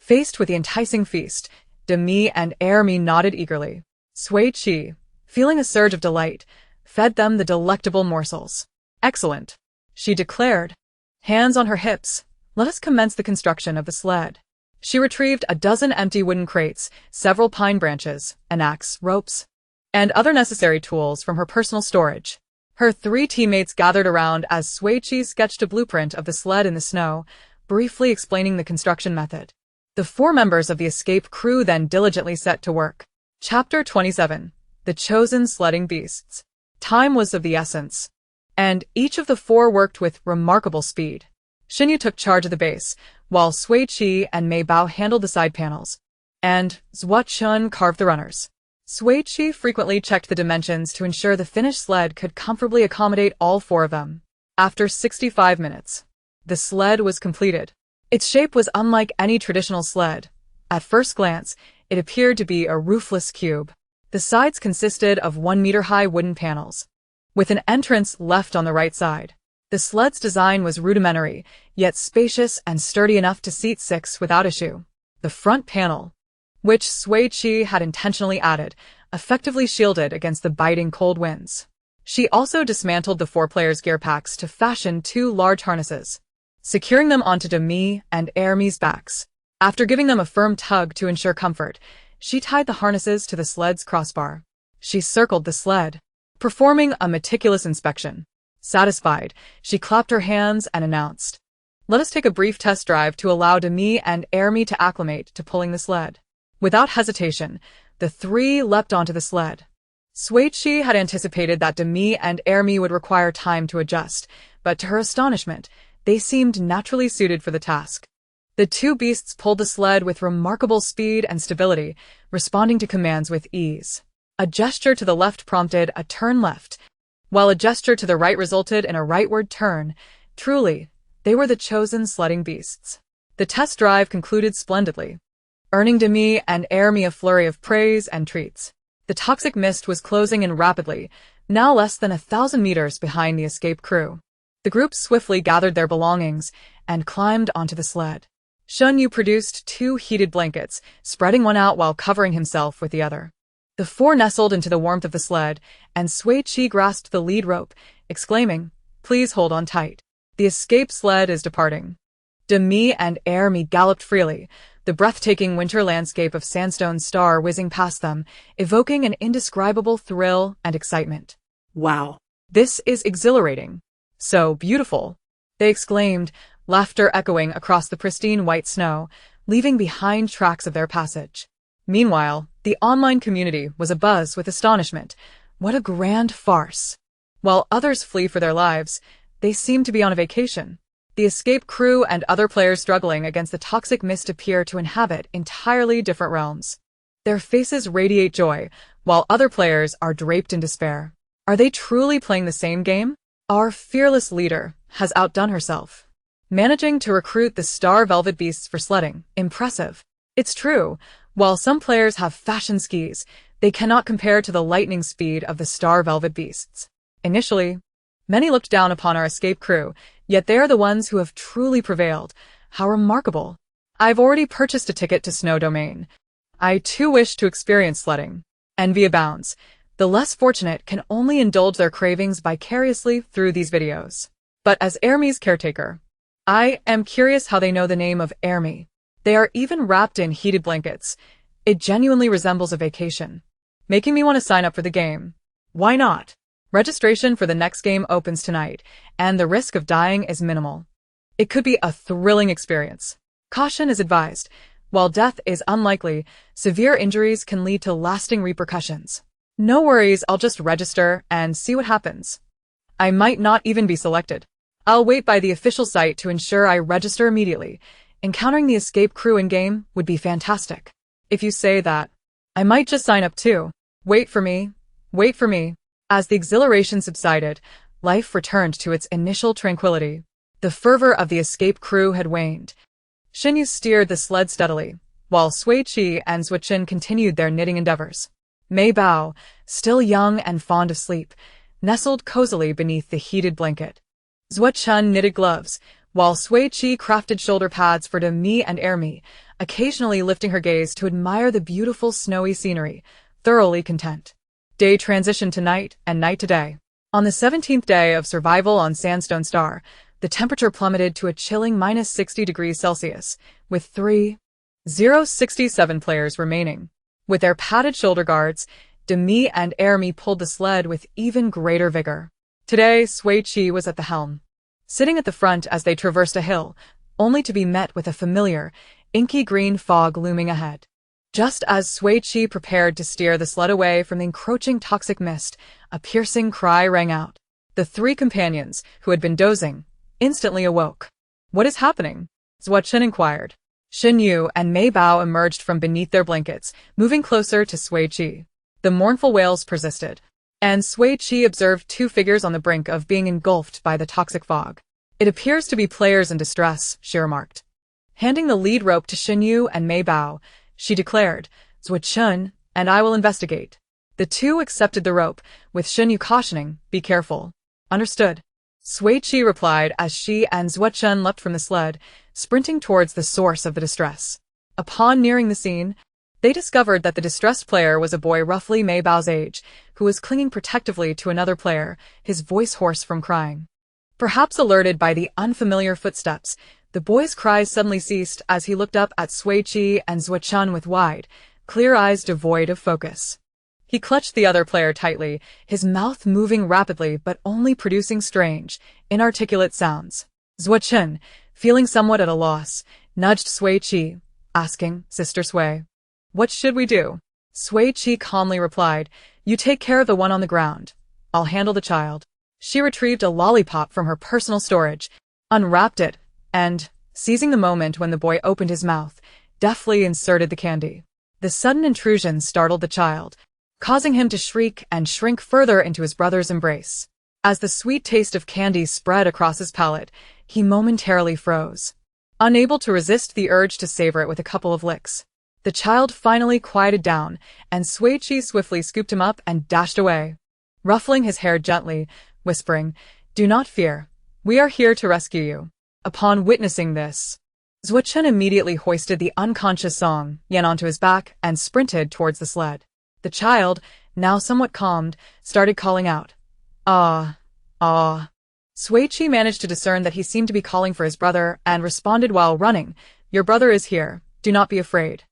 Faced with the enticing feast, Demi and Ermi nodded eagerly. Sui Qi, feeling a surge of delight, fed them the delectable morsels. "Excellent," she declared. Hands on her hips, let us commence the construction of the sled. She retrieved a dozen empty wooden crates, several pine branches, an axe, ropes, and other necessary tools from her personal storage. Her 3 teammates gathered around as Sui Qi sketched a blueprint of the sled in the snow, briefly explaining the construction method. The 4 members of the escape crew then diligently set to work. Chapter 27. The Chosen Sledding Beasts. Time was of the essence, and each of the 4 worked with remarkable speed. Xinyu took charge of the base, while Sui Qi and Mei Bao handled the side panels, and Zuo-chun carved the runners. Sui Qi frequently checked the dimensions to ensure the finished sled could comfortably accommodate all 4 of them. After 65 minutes, the sled was completed. Its shape was unlike any traditional sled. At first glance, it appeared to be a roofless cube. The sides consisted of 1-meter-high wooden panels, with an entrance left on the right side. The sled's design was rudimentary, yet spacious and sturdy enough to seat 6 without issue. The front panel, which Sui Qi had intentionally added, effectively shielded against the biting cold winds. She also dismantled the 4 players' gear packs to fashion 2 large harnesses, securing them onto Demi and Ermi's backs. After giving them a firm tug to ensure comfort, she tied the harnesses to the sled's crossbar. She circled the sled, performing a meticulous inspection. Satisfied, she clapped her hands and announced, "Let us take a brief test drive to allow Demi and Ermi to acclimate to pulling the sled." Without hesitation, the 3 leapt onto the sled. Sui Qi had anticipated that Demi and Ermi would require time to adjust, but to her astonishment, they seemed naturally suited for the task. The 2 beasts pulled the sled with remarkable speed and stability, responding to commands with ease. A gesture to the left prompted a turn left, while a gesture to the right resulted in a rightward turn. Truly, they were the chosen sledding beasts. The test drive concluded splendidly, earning Demi and Ermi a flurry of praise and treats. The toxic mist was closing in rapidly, now less than 1,000 meters behind the escape crew. The group swiftly gathered their belongings and climbed onto the sled. Xinyu produced 2 heated blankets, spreading one out while covering himself with the other. The 4 nestled into the warmth of the sled, and Sui Qi grasped the lead rope, exclaiming, "Please hold on tight. The escape sled is departing." Demi and Ermi galloped freely, the breathtaking winter landscape of Sandstone Star whizzing past them, evoking an indescribable thrill and excitement. Wow. "This is exhilarating. So beautiful," they exclaimed, laughter echoing across the pristine white snow, leaving behind tracks of their passage. Meanwhile, the online community was abuzz with astonishment. What a grand farce! While others flee for their lives, they seem to be on a vacation. The escape crew and other players struggling against the toxic mist appear to inhabit entirely different realms. Their faces radiate joy, while other players are draped in despair. Are they truly playing the same game? Our fearless leader has outdone herself. Managing to recruit the star velvet beasts for sledding, impressive. It's true, while some players have fashion skis, they cannot compare to the lightning speed of the star velvet beasts. Initially, many looked down upon our escape crew, yet they are the ones who have truly prevailed. How remarkable. I've already purchased a ticket to Snow Domain. I too wish to experience sledding. Envy abounds. The less fortunate can only indulge their cravings vicariously through these videos. But as Ermi's caretaker, I am curious how they know the name of Ermi. They are even wrapped in heated blankets. It genuinely resembles a vacation, making me want to sign up for the game. Why not? Registration for the next game opens tonight, and the risk of dying is minimal. It could be a thrilling experience. Caution is advised. While death is unlikely, severe injuries can lead to lasting repercussions. No worries, I'll just register and see what happens. I might not even be selected. I'll wait by the official site to ensure I register immediately. Encountering the escape crew in-game would be fantastic. If you say that, I might just sign up too. Wait for me. Wait for me. As the exhilaration subsided, life returned to its initial tranquility. The fervor of the escape crew had waned. Xinyu steered the sled steadily, while Sui Qi and Sui Qi continued their knitting endeavors. Mei Bao, still young and fond of sleep, nestled cozily beneath the heated blanket. Sui Qi knitted gloves, while Sui Qi crafted shoulder pads for Demi and Ermi, occasionally lifting her gaze to admire the beautiful snowy scenery, thoroughly content. Day transitioned to night and night to day. On the 17th day of survival on Sandstone Star, the temperature plummeted to a chilling minus 60 degrees Celsius, with 3,067 players remaining. With their padded shoulder guards, Demi and Ermi pulled the sled with even greater vigor. Today, Sui Qi was at the helm, sitting at the front as they traversed a hill, only to be met with a familiar, inky green fog looming ahead. Just as Sui Qi prepared to steer the sled away from the encroaching toxic mist, a piercing cry rang out. The three companions, who had been dozing, instantly awoke. What is happening? Sui Qi inquired. Xinyu and Mei Bao emerged from beneath their blankets, moving closer to Sui Qi. The mournful wails persisted, and Sui Qi observed two figures on the brink of being engulfed by the toxic fog. It appears to be players in distress, she remarked. Handing the lead rope to Xinyu and Mei Bao, she declared, Sui Qi, and I will investigate. The two accepted the rope, with Xinyu cautioning, be careful. Understood. Sui Qi replied as she and Sui Qi leapt from the sled, sprinting towards the source of the distress. Upon nearing the scene, they discovered that the distressed player was a boy roughly Mei Bao's age, who was clinging protectively to another player, his voice hoarse from crying. Perhaps alerted by the unfamiliar footsteps, the boy's cries suddenly ceased as he looked up at Sui Qi and Sui Qi with wide, clear eyes devoid of focus. He clutched the other player tightly, his mouth moving rapidly but only producing strange, inarticulate sounds. Sui Qi, feeling somewhat at a loss, nudged Sui Qi, asking, Sister Sui, what should we do? Sui Qi calmly replied, you take care of the one on the ground. I'll handle the child. She retrieved a lollipop from her personal storage, unwrapped it, and, seizing the moment when the boy opened his mouth, deftly inserted the candy. The sudden intrusion startled the child, causing him to shriek and shrink further into his brother's embrace. As the sweet taste of candy spread across his palate, he momentarily froze, unable to resist the urge to savor it with a couple of licks. The child finally quieted down, and Sui Qi swiftly scooped him up and dashed away, ruffling his hair gently, whispering, do not fear, we are here to rescue you. Upon witnessing this, Sui Qi immediately hoisted the unconscious Song Yan onto his back and sprinted towards the sled. The child, now somewhat calmed, started calling out, ah, ah. Sui Qi managed to discern that he seemed to be calling for his brother and responded while running, your brother is here, do not be afraid.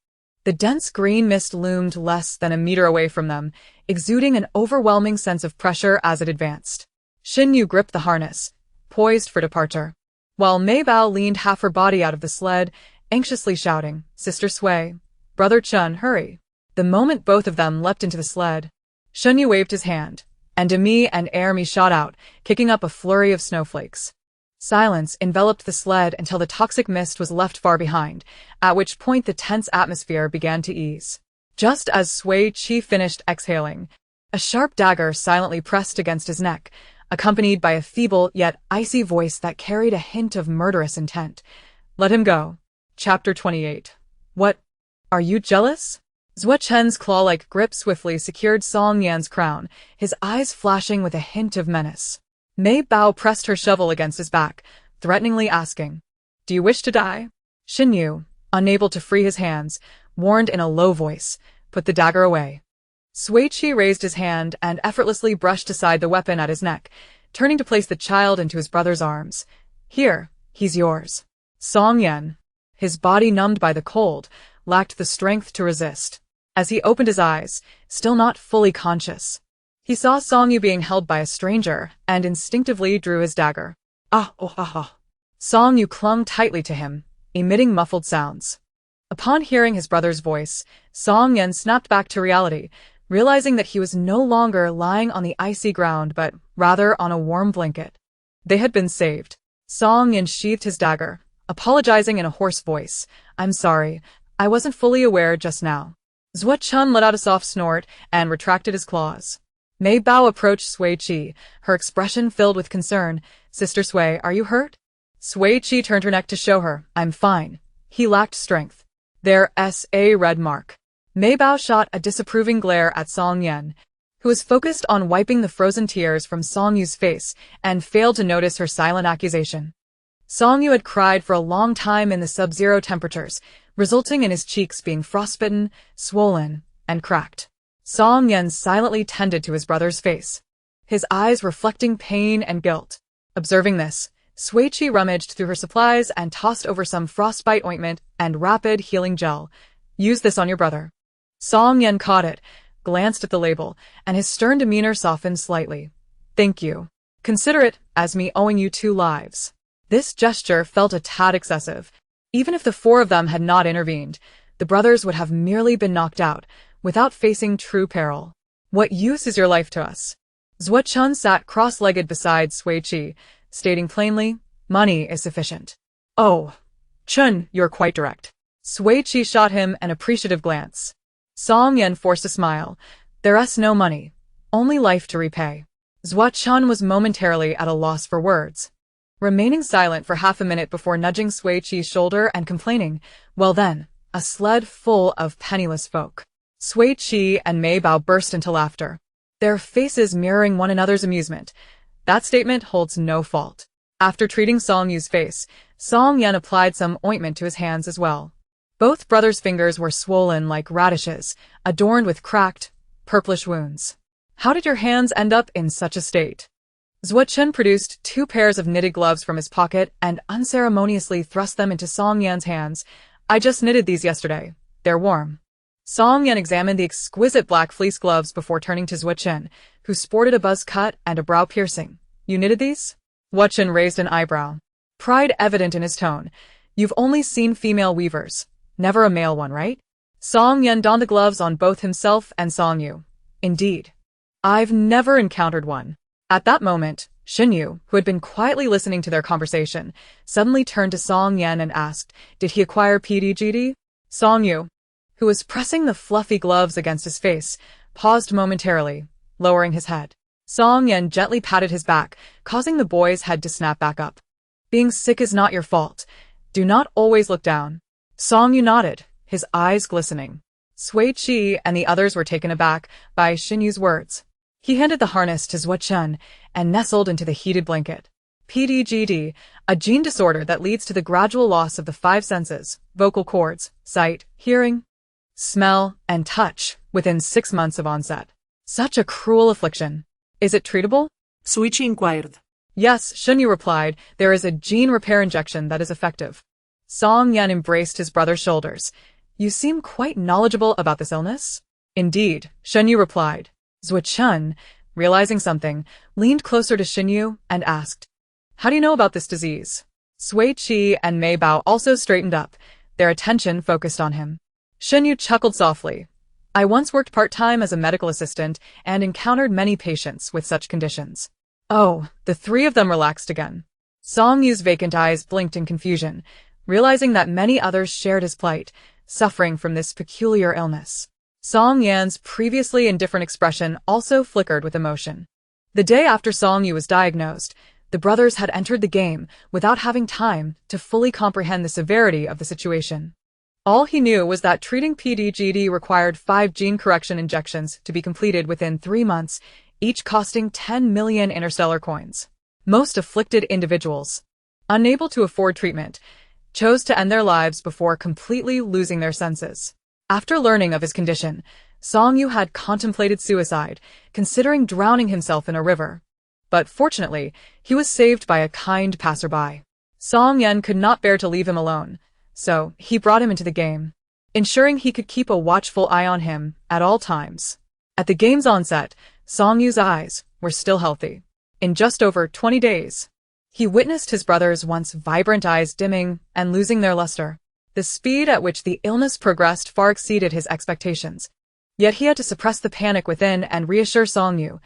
The dense green mist loomed less than a meter away from them, exuding an overwhelming sense of pressure as it advanced. Xinyu gripped the harness, poised for departure, while Mei Bao leaned half her body out of the sled, anxiously shouting, Sister Sui, Brother Chun, hurry. The moment both of them leapt into the sled, Xinyu waved his hand, and Demi and Ermi shot out, kicking up a flurry of snowflakes. Silence enveloped the sled until the toxic mist was left far behind, at which point the tense atmosphere began to ease. Just as Sui Qi finished exhaling, a sharp dagger silently pressed against his neck, accompanied by a feeble yet icy voice that carried a hint of murderous intent. Let him go. Chapter 28. What? Are you jealous? Zhua Chen's claw-like grip swiftly secured Song Yan's crown, his eyes flashing with a hint of menace. Mei Bao pressed her shovel against his back, threateningly asking, "Do you wish to die?" Xin Yu, unable to free his hands, warned in a low voice, "Put the dagger away." Sui Qi raised his hand and effortlessly brushed aside the weapon at his neck, turning to place the child into his brother's arms. "Here, he's yours." Song Yan, his body numbed by the cold, lacked the strength to resist. As he opened his eyes, still not fully conscious, he saw Song Yu being held by a stranger and instinctively drew his dagger. "Ah, oh, ah, ah." Song Yu clung tightly to him, emitting muffled sounds. Upon hearing his brother's voice, Song Yan snapped back to reality, realizing that he was no longer lying on the icy ground but rather on a warm blanket. They had been saved. Song Yan sheathed his dagger, apologizing in a hoarse voice. "I'm sorry, I wasn't fully aware just now." Zhua Chun let out a soft snort and retracted his claws. Mei Bao approached Sui Qi, her expression filled with concern. "Sister Sui, are you hurt?" Sui Qi turned her neck to show her. "I'm fine." He lacked strength. There's a red mark. Mei Bao shot a disapproving glare at Song Yan, who was focused on wiping the frozen tears from Song Yu's face and failed to notice her silent accusation. Song Yu had cried for a long time in the sub-zero temperatures, resulting in his cheeks being frostbitten, swollen, and cracked. Song Yan silently tended to his brother's face, his eyes reflecting pain and guilt. Observing this, Sui Qi rummaged through her supplies and tossed over some frostbite ointment and rapid healing gel. "Use this on your brother." Song Yan caught it, glanced at the label, and his stern demeanor softened slightly. "Thank you. Consider it as me owing you 2 lives." This gesture felt a tad excessive. Even if the 4 of them had not intervened, the brothers would have merely been knocked out, without facing true peril. "What use is your life to us?" Zhua Chun sat cross-legged beside Sui Qi, stating plainly, "Money is sufficient." "Oh, Chun, you're quite direct." Sui Qi shot him an appreciative glance. Song Yan forced a smile. "There's no money, only life to repay." Zhua Chun was momentarily at a loss for words, remaining silent for half a minute before nudging Sui Qi's shoulder and complaining, "Well then, a sled full of penniless folk." Sui Qi and Mei Bao burst into laughter, their faces mirroring one another's amusement. That statement holds no fault. After treating Song Yu's face, Song Yan applied some ointment to his hands as well. Both brothers' fingers were swollen like radishes, adorned with cracked, purplish wounds. "How did your hands end up in such a state?" Zhua Chen produced 2 pairs of knitted gloves from his pocket and unceremoniously thrust them into Song Yan's hands. "I just knitted these yesterday. They're warm." Song Yan examined the exquisite black fleece gloves before turning to Zhua Chen, who sported a buzz cut and a brow piercing. "You knitted these?" Zhua Chen raised an eyebrow, pride evident in his tone. "You've only seen female weavers, never a male one, right?" Song Yan donned the gloves on both himself and Song Yu. "Indeed. I've never encountered one." At that moment, Xin Yu, who had been quietly listening to their conversation, suddenly turned to Song Yan and asked, "Did he acquire PDGD?" Song Yu, who was pressing the fluffy gloves against his face, paused momentarily, lowering his head. Song Yan gently patted his back, causing the boy's head to snap back up. "Being sick is not your fault. Do not always look down." Song Yu nodded, his eyes glistening. Sui Qi and the others were taken aback by Xin Yu's words. He handed the harness to Zhua Chen and nestled into the heated blanket. PDGD, a gene disorder that leads to the gradual loss of the 5 senses, vocal cords, sight, hearing, smell, and touch, within 6 months of onset. Such a cruel affliction. Is it treatable? Sui Qi inquired. Yes, Xin Yu replied, there is a gene repair injection that is effective. Song Yan embraced his brother's shoulders. You seem quite knowledgeable about this illness? Indeed, Xin Yu replied. Zhua Chen, realizing something, leaned closer to Xin Yu and asked, How do you know about this disease? Sui Qi and Mei Bao also straightened up, their attention focused on him. Xin Yu chuckled softly. I once worked part-time as a medical assistant and encountered many patients with such conditions. Oh, the 3 of them relaxed again. Song Yu's vacant eyes blinked in confusion, realizing that many others shared his plight, suffering from this peculiar illness. Song Yan's previously indifferent expression also flickered with emotion. The day after Song Yu was diagnosed, the brothers had entered the game without having time to fully comprehend the severity of the situation. All he knew was that treating PDGD required 5 gene correction injections to be completed within 3 months, each costing 10 million interstellar coins. Most afflicted individuals, unable to afford treatment, chose to end their lives before completely losing their senses. After learning of his condition, Song Yu had contemplated suicide, considering drowning himself in a river. But fortunately, he was saved by a kind passerby. Song Yen could not bear to leave him alone, so he brought him into the game, ensuring he could keep a watchful eye on him at all times. At the game's onset, Song Yu's eyes were still healthy. In just over 20 days, he witnessed his brother's once vibrant eyes dimming and losing their luster. The speed at which the illness progressed far exceeded his expectations. Yet he had to suppress the panic within and reassure Song Yu,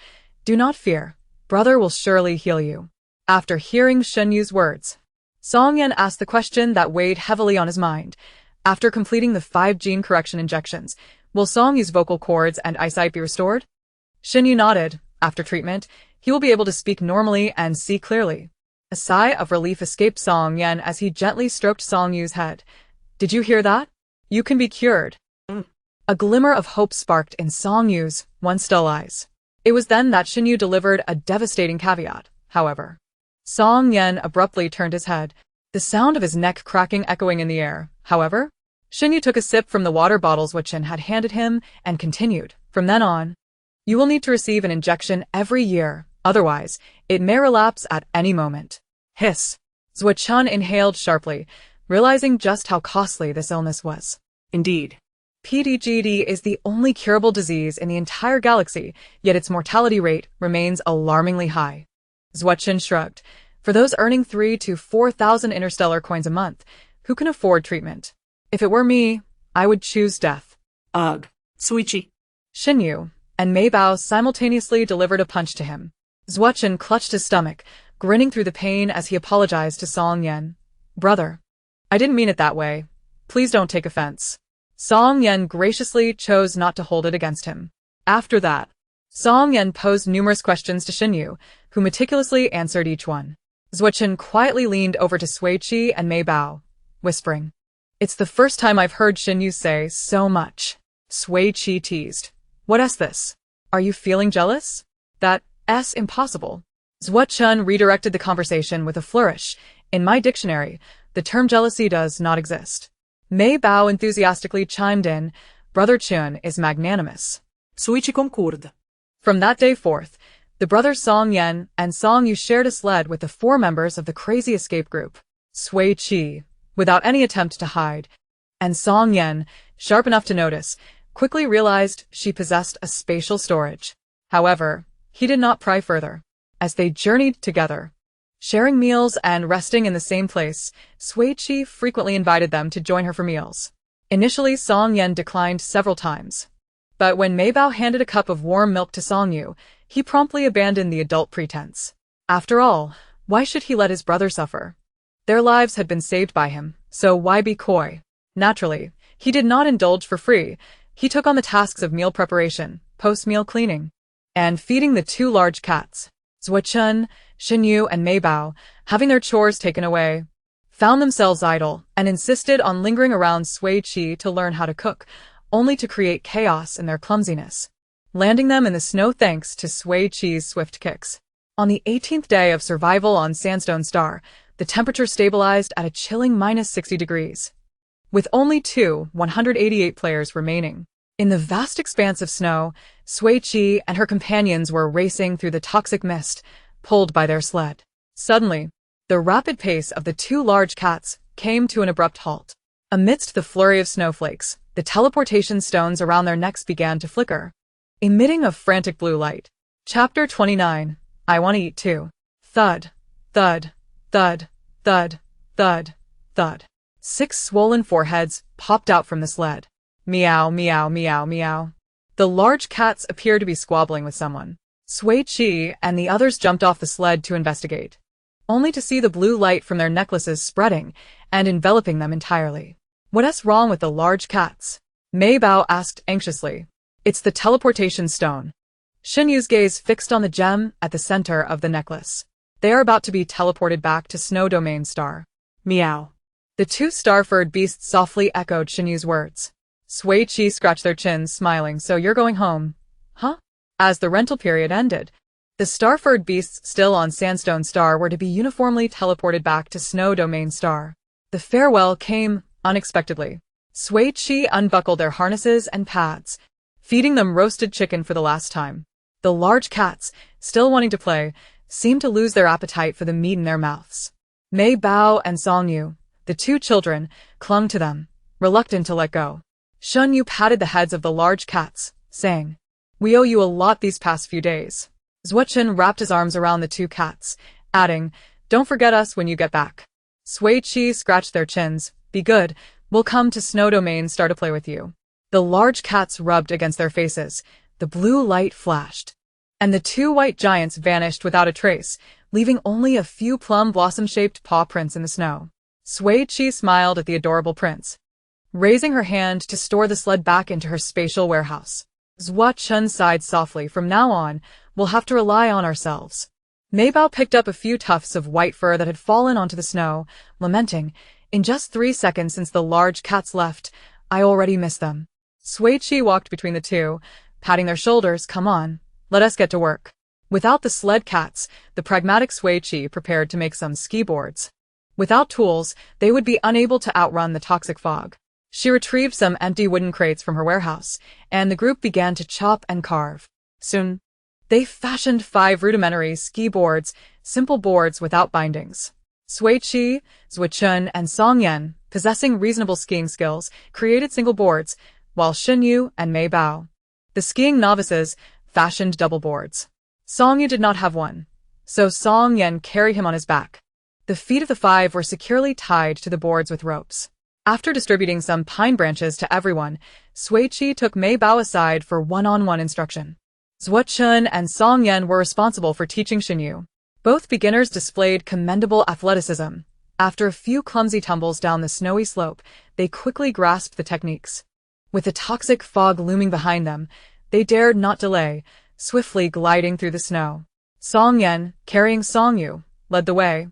"Do not fear, brother will surely heal you." After hearing Shen Yu's words, Song Yen asked the question that weighed heavily on his mind. After completing the 5 gene correction injections, will Song Yu's vocal cords and eyesight be restored? Shen Yu nodded. After treatment, he will be able to speak normally and see clearly. A sigh of relief escaped Song Yen as he gently stroked Song Yu's head. "Did you hear that? You can be cured." A glimmer of hope sparked in Song Yu's once dull eyes. It was then that Shen Yu delivered a devastating caveat, however. Song Yen abruptly turned his head, the sound of his neck cracking echoing in the air. However, Shen Yu took a sip from the water bottles Zhuo Chen had handed him and continued, "From then on, you will need to receive an injection every year, otherwise, it may relapse at any moment." Hiss. Zhuo Chen inhaled sharply, realizing just how costly this illness was. Indeed, PDGD is the only curable disease in the entire galaxy, yet its mortality rate remains alarmingly high. Zhuo Chen shrugged. For those earning 3,000 to 4,000 interstellar coins a month, who can afford treatment? If it were me, I would choose death. Ugh. Sui Qi. Shen Yu and Mei Bao simultaneously delivered a punch to him. Zhuo Chen clutched his stomach, grinning through the pain as he apologized to Song Yen. "Brother, I didn't mean it that way. Please don't take offense." Song Yen graciously chose not to hold it against him. After that, Song Yen posed numerous questions to Shen Yu, who meticulously answered each one. Zhuo Chen quietly leaned over to Sui Qi and Mei Bao, whispering, "It's the first time I've heard Shen Yu say so much." Sui Qi teased, "What's this? Are you feeling jealous? That's impossible." Zhuo Chen redirected the conversation with a flourish. "In my dictionary, the term jealousy does not exist." Mei Bao enthusiastically chimed in, "Brother Chun is magnanimous." Sui Qi concorda. From that day forth, the brothers Song Yen and Song Yu shared a sled with the 4 members of the crazy escape group. Sui Qi, without any attempt to hide, and Song Yen, sharp enough to notice, quickly realized she possessed a spatial storage. However, he did not pry further. As they journeyed together, sharing meals and resting in the same place, Sui Qi frequently invited them to join her for meals. Initially, Song Yen declined several times. But when Mei Bao handed a cup of warm milk to Song Yu, he promptly abandoned the adult pretense. After all, why should he let his brother suffer? Their lives had been saved by him, so why be coy? Naturally, he did not indulge for free. He took on the tasks of meal preparation, post-meal cleaning, and feeding the 2 large cats. Zhuo Chen, Shen Yu, and Mei Bao, having their chores taken away, found themselves idle and insisted on lingering around Sui Qi to learn how to cook, only to create chaos in their clumsiness, landing them in the snow thanks to Sui Qi's swift kicks. On the 18th day of survival on Sandstone Star, the temperature stabilized at a chilling -60 degrees. With only 188 players remaining. In the vast expanse of snow, Sui Qi and her companions were racing through the toxic mist, pulled by their sled. Suddenly, the rapid pace of the 2 large cats came to an abrupt halt. Amidst the flurry of snowflakes, the teleportation stones around their necks began to flicker, emitting a frantic blue light. Chapter 29. I want to eat too. Thud, thud, thud, thud, thud, thud. 6 swollen foreheads popped out from the sled. Meow, meow, meow, meow. The large cats appeared to be squabbling with someone. Sui Qi and the others jumped off the sled to investigate, only to see the blue light from their necklaces spreading and enveloping them entirely. "What's wrong with the large cats?" Mei Bao asked anxiously. "It's the teleportation stone. Shinyu's gaze fixed on the gem at the center of the necklace. They are about to be teleported back to Snow Domain Star. Meow. The two star-furred beasts softly echoed Shinyu's words. Sui Qi scratched their chins, smiling. So you're going home? Huh? As the rental period ended, the star-furred beasts still on Sandstone Star were to be uniformly teleported back to Snow Domain Star. The farewell came unexpectedly. Sui Qi unbuckled their harnesses and pads, feeding them roasted chicken for the last time. The large cats, still wanting to play, seemed to lose their appetite for the meat in their mouths. Mei Bao and Song Yu, the two children, clung to them, reluctant to let go. Shun Yu patted the heads of the large cats, saying, "We owe you a lot these past few days." Zhuochen wrapped his arms around the two cats, adding, "Don't forget us when you get back." Sui Qi scratched their chins. "Be good, we'll come to Snow Domain Star to play with you." The large cats rubbed against their faces, the blue light flashed, and the two white giants vanished without a trace, leaving only a few plum blossom-shaped paw prints in the snow. Sui Qi smiled at the adorable prints, raising her hand to store the sled back into her spatial warehouse. Zhuochen sighed softly. "From now on, we'll have to rely on ourselves." Mei Bao picked up a few tufts of white fur that had fallen onto the snow, lamenting, "In just 3 seconds since the large cats left, I already miss them." Sui Qi walked between the two, patting their shoulders. "Come on, let us get to work." Without the sled cats, the pragmatic Sui Qi prepared to make some ski boards. Without tools, they would be unable to outrun the toxic fog. She retrieved some empty wooden crates from her warehouse, and the group began to chop and carve. Soon, they fashioned 5 rudimentary ski boards, simple boards without bindings. Sui Qi, Zhuochen, and Song Yan, possessing reasonable skiing skills, created single boards, while Xin Yu and Mei Bao, the skiing novices, fashioned double boards. Song Yu did not have one, so Song Yan carried him on his back. The feet of the 5 were securely tied to the boards with ropes. After distributing some pine branches to everyone, Sui Qi took Mei Bao aside for one-on-one instruction. Zhuochen and Song Yan were responsible for teaching Xin Yu. Both beginners displayed commendable athleticism. After a few clumsy tumbles down the snowy slope, they quickly grasped the techniques. With the toxic fog looming behind them, they dared not delay, swiftly gliding through the snow. Song Yan, carrying Song Yu, led the way,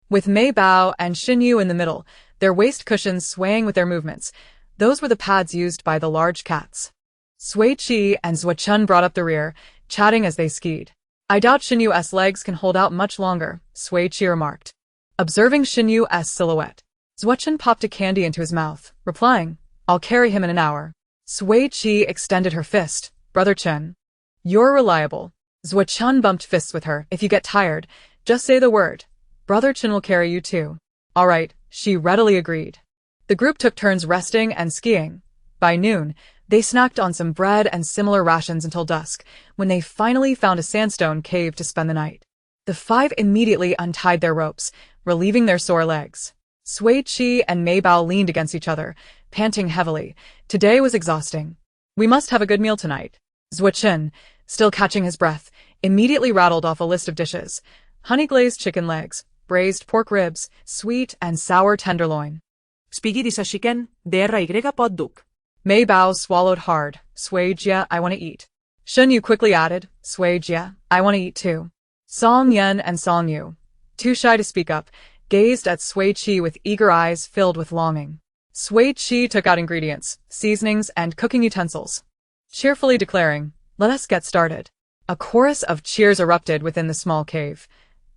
with Mei Bao and Xin Yu in the middle, their waist cushions swaying with their movements. Those were the pads used by the large cats. Sui Qi and Zhuochen brought up the rear, chatting as they skied. "I doubt Xin Yu's legs can hold out much longer," Sui Qi remarked. Observing Xin Yu's silhouette, Zhuochen popped a candy into his mouth, replying, "I'll carry him in an hour." Sui Qi extended her fist. "Brother Chen, you're reliable." Zhuochen bumped fists with her. "If you get tired, just say the word. Brother Chen will carry you too." "All right," she readily agreed. The group took turns resting and skiing. By noon, they snacked on some bread and similar rations until dusk, when they finally found a sandstone cave to spend the night. The 5 immediately untied their ropes, relieving their sore legs. Sui Qi and Mei Bao leaned against each other, panting heavily. Today was exhausting. "We must have a good meal tonight." Zhuochen, still catching his breath, immediately rattled off a list of dishes. Honey-glazed chicken legs, braised pork ribs, sweet and sour tenderloin. Spaghetti sa chicken, DRY pot duk. Mei Bao swallowed hard. "Sui Jia, I want to eat." Shun Yu quickly added, "Sui Jia, I want to eat too." Song Yan and Song Yu, too shy to speak up, gazed at Sui Qi with eager eyes filled with longing. Sui Qi took out ingredients, seasonings, and cooking utensils, cheerfully declaring, "Let us get started." A chorus of cheers erupted within the small cave.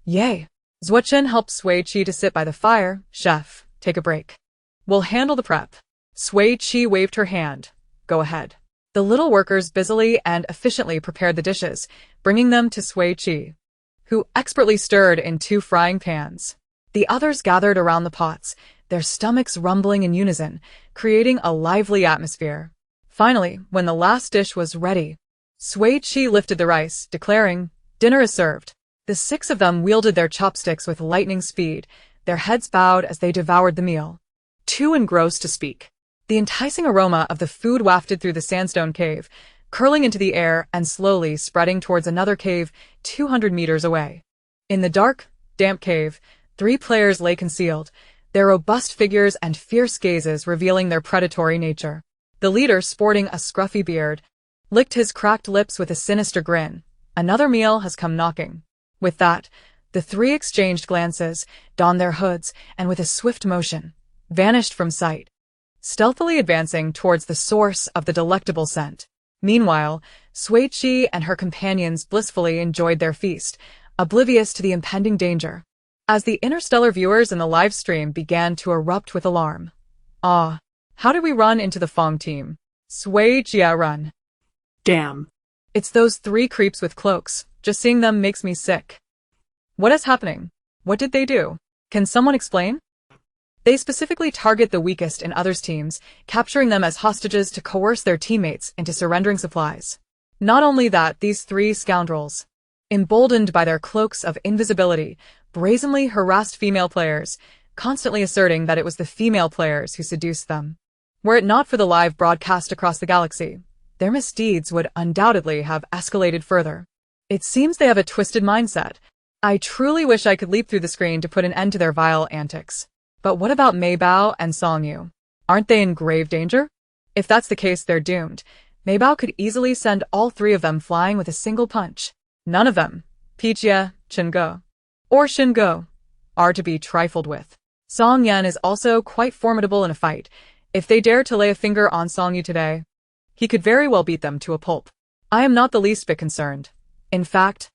"Yay!" Zhuochen helped Sui Qi to sit by the fire. "Chef, take a break. We'll handle the prep." Sui Qi waved her hand. "Go ahead." The little workers busily and efficiently prepared the dishes, bringing them to Sui Qi, who expertly stirred in 2 frying pans. The others gathered around the pots, their stomachs rumbling in unison, creating a lively atmosphere. Finally, when the last dish was ready, Sui Qi lifted the rice, declaring, "Dinner is served." The 6 of them wielded their chopsticks with lightning speed, their heads bowed as they devoured the meal, too engrossed to speak. The enticing aroma of the food wafted through the sandstone cave, curling into the air and slowly spreading towards another cave 200 meters away. In the dark, damp cave, 3 players lay concealed, their robust figures and fierce gazes revealing their predatory nature. The leader sporting a scruffy beard, licked his cracked lips with a sinister grin. Another meal has come knocking. With that, the three exchanged glances, donned their hoods, and with a swift motion, vanished from sight, stealthily advancing towards the source of the delectable scent. Meanwhile, Sui Qi and her companions blissfully enjoyed their feast, oblivious to the impending danger. As the Interstellar viewers in the live stream began to erupt with alarm. Ah, how did we run into the Fong team? Sui Qi run. Damn. It's those three creeps with cloaks. Just seeing them makes me sick. What is happening? What did they do? Can someone explain? They specifically target the weakest in others' teams, capturing them as hostages to coerce their teammates into surrendering supplies. Not only that, these three scoundrels, emboldened by their cloaks of invisibility, brazenly harassed female players, constantly asserting that it was the female players who seduced them. Were it not for the live broadcast across the galaxy, their misdeeds would undoubtedly have escalated further. It seems they have a twisted mindset. I truly wish I could leap through the screen to put an end to their vile antics. But what about Mei Bao and Song Yu? Aren't they in grave danger? If that's the case, they're doomed. Mei Bao could easily send all three of them flying with a single punch. None of them, Pichia, Chengo, or Shingo, are to be trifled with. Song Yan is also quite formidable in a fight. If they dare to lay a finger on Song Yu today, he could very well beat them to a pulp. I am not the least bit concerned. In fact,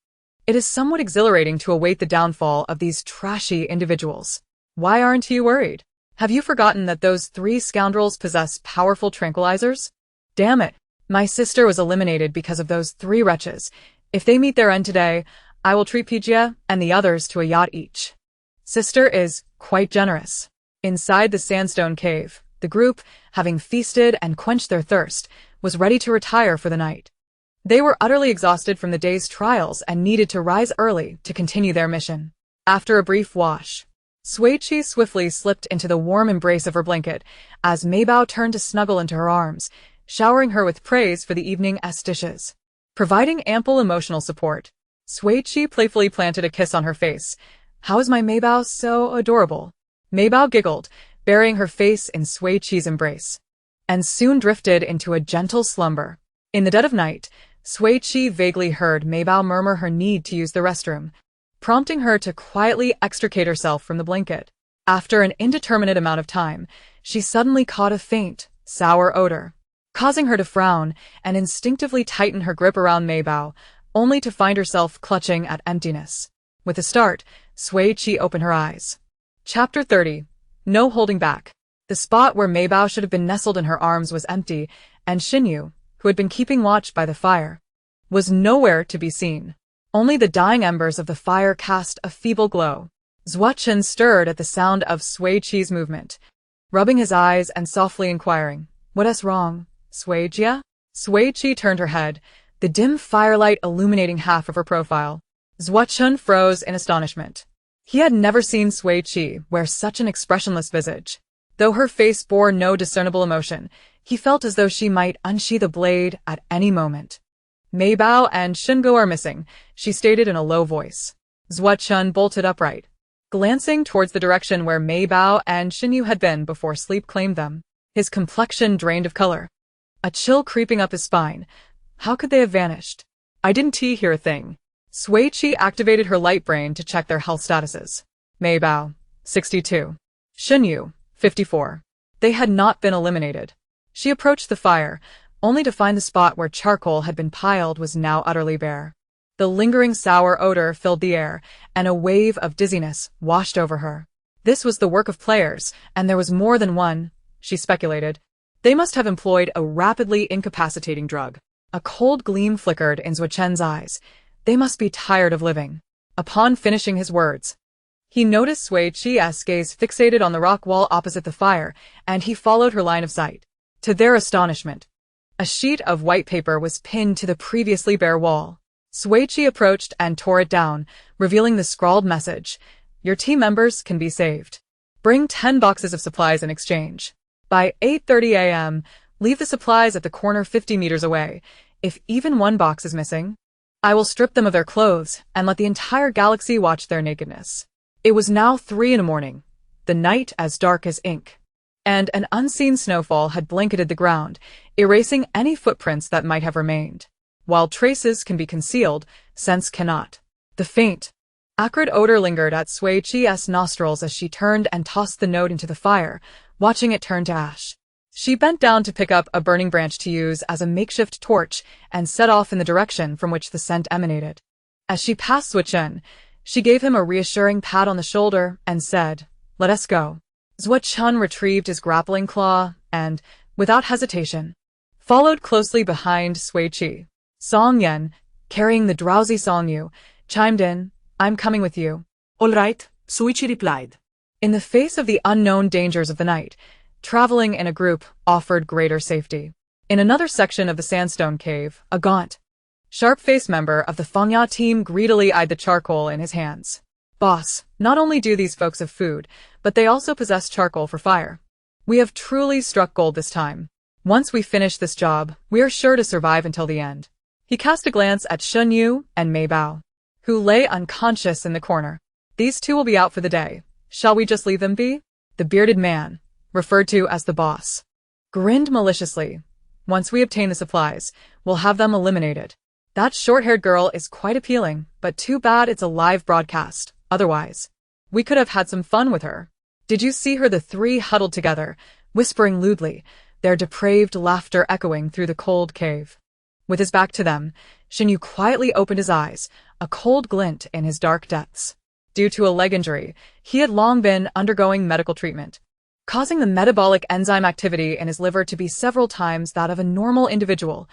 it is somewhat exhilarating to await the downfall of these trashy individuals. Why aren't you worried? Have you forgotten that those three scoundrels possess powerful tranquilizers? Damn it, my sister was eliminated because of those three wretches. If they meet their end today, I will treat Pijia and the others to a yacht each. Sister is quite generous. Inside the sandstone cave, the group, having feasted and quenched their thirst, was ready to retire for the night. They were utterly exhausted from the day's trials and needed to rise early to continue their mission. After a brief wash, Sui Qi swiftly slipped into the warm embrace of her blanket as Mei Bao turned to snuggle into her arms, showering her with praise for the evening's dishes. Providing ample emotional support, Sui Qi playfully planted a kiss on her face. How is my Mei Bao so adorable? Mei Bao giggled, burying her face in Sui Qi's embrace, and soon drifted into a gentle slumber. In the dead of night, Sui Qi vaguely heard Mei Bao murmur her need to use the restroom, prompting her to quietly extricate herself from the blanket. After an indeterminate amount of time, she suddenly caught a faint, sour odor, causing her to frown and instinctively tighten her grip around Mei Bao, only to find herself clutching at emptiness. With a start, Sui Qi opened her eyes. Chapter 30. No holding back. The spot where Mei Bao should have been nestled in her arms was empty, and Xinyu, who had been keeping watch by the fire, was nowhere to be seen. Only the dying embers of the fire cast a feeble glow. Zhuo stirred at the sound of Sui Qi's movement, rubbing his eyes and softly inquiring, "What is wrong, Sui Jia?" Sui Qi turned her head, the dim firelight illuminating half of her profile. Zhuo froze in astonishment. He had never seen Sui Qi wear such an expressionless visage. Though her face bore no discernible emotion, he felt as though she might unsheath a blade at any moment. "Mei Bao and Shingo are missing," she stated in a low voice. Zhuo bolted upright, glancing towards the direction where Mei Bao and Xinyu had been before sleep claimed them. His complexion drained of color, a chill creeping up his spine. How could they have vanished? I didn't hear a thing. Sui Qi activated her light brain to check their health statuses. Mei Bao, 62. Xinyu, 54. They had not been eliminated. She approached the fire, only to find the spot where charcoal had been piled was now utterly bare. The lingering sour odor filled the air, and a wave of dizziness washed over her. This was the work of players, and there was more than one, she speculated. They must have employed a rapidly incapacitating drug. A cold gleam flickered in Zhuo's eyes. They must be tired of living. Upon finishing his words, he noticed Sui Qi's gaze fixated on the rock wall opposite the fire, and he followed her line of sight. To their astonishment, a sheet of white paper was pinned to the previously bare wall. Sui Qi approached and tore it down, revealing the scrawled message, "Your team members can be saved. Bring 10 boxes of supplies in exchange. By 8:30 a.m., leave the supplies at the corner 50 meters away. If even one box is missing, I will strip them of their clothes and let the entire galaxy watch their nakedness." It was now 3 in the morning, the night as dark as ink. and an unseen snowfall had blanketed the ground, erasing any footprints that might have remained. While traces can be concealed, scents cannot. The faint, acrid odor lingered at Sui Qi's nostrils as she turned and tossed the note into the fire, watching it turn to ash. She bent down to pick up a burning branch to use as a makeshift torch and set off in the direction from which the scent emanated. As she passed Sui Qi, she gave him a reassuring pat on the shoulder and said, "Let us go." Sui Qi retrieved his grappling claw and, without hesitation, followed closely behind Sui Qi. Song Yan, carrying the drowsy Song Yu, chimed in, "I'm coming with you." All right, Sui Qi replied. In the face of the unknown dangers of the night, traveling in a group offered greater safety. In another section of the sandstone cave, a gaunt, sharp-faced member of the Fengya team greedily eyed the charcoal in his hands. "Boss, not only do these folks have food, but they also possess charcoal for fire. We have truly struck gold this time. Once we finish this job, we are sure to survive until the end." He cast a glance at Shen Yu and Mei Bao, who lay unconscious in the corner. "These two will be out for the day. Shall we just leave them be?" The bearded man, referred to as the boss, grinned maliciously. "Once we obtain the supplies, we'll have them eliminated. That short-haired girl is quite appealing, but too bad it's a live broadcast. Otherwise, we could have had some fun with her." Did you see her? The three huddled together, whispering lewdly, their depraved laughter echoing through the cold cave. With his back to them, Shin Yu quietly opened his eyes, a cold glint in his dark depths. Due to a leg injury, he had long been undergoing medical treatment, causing the metabolic enzyme activity in his liver to be several times that of a normal individual.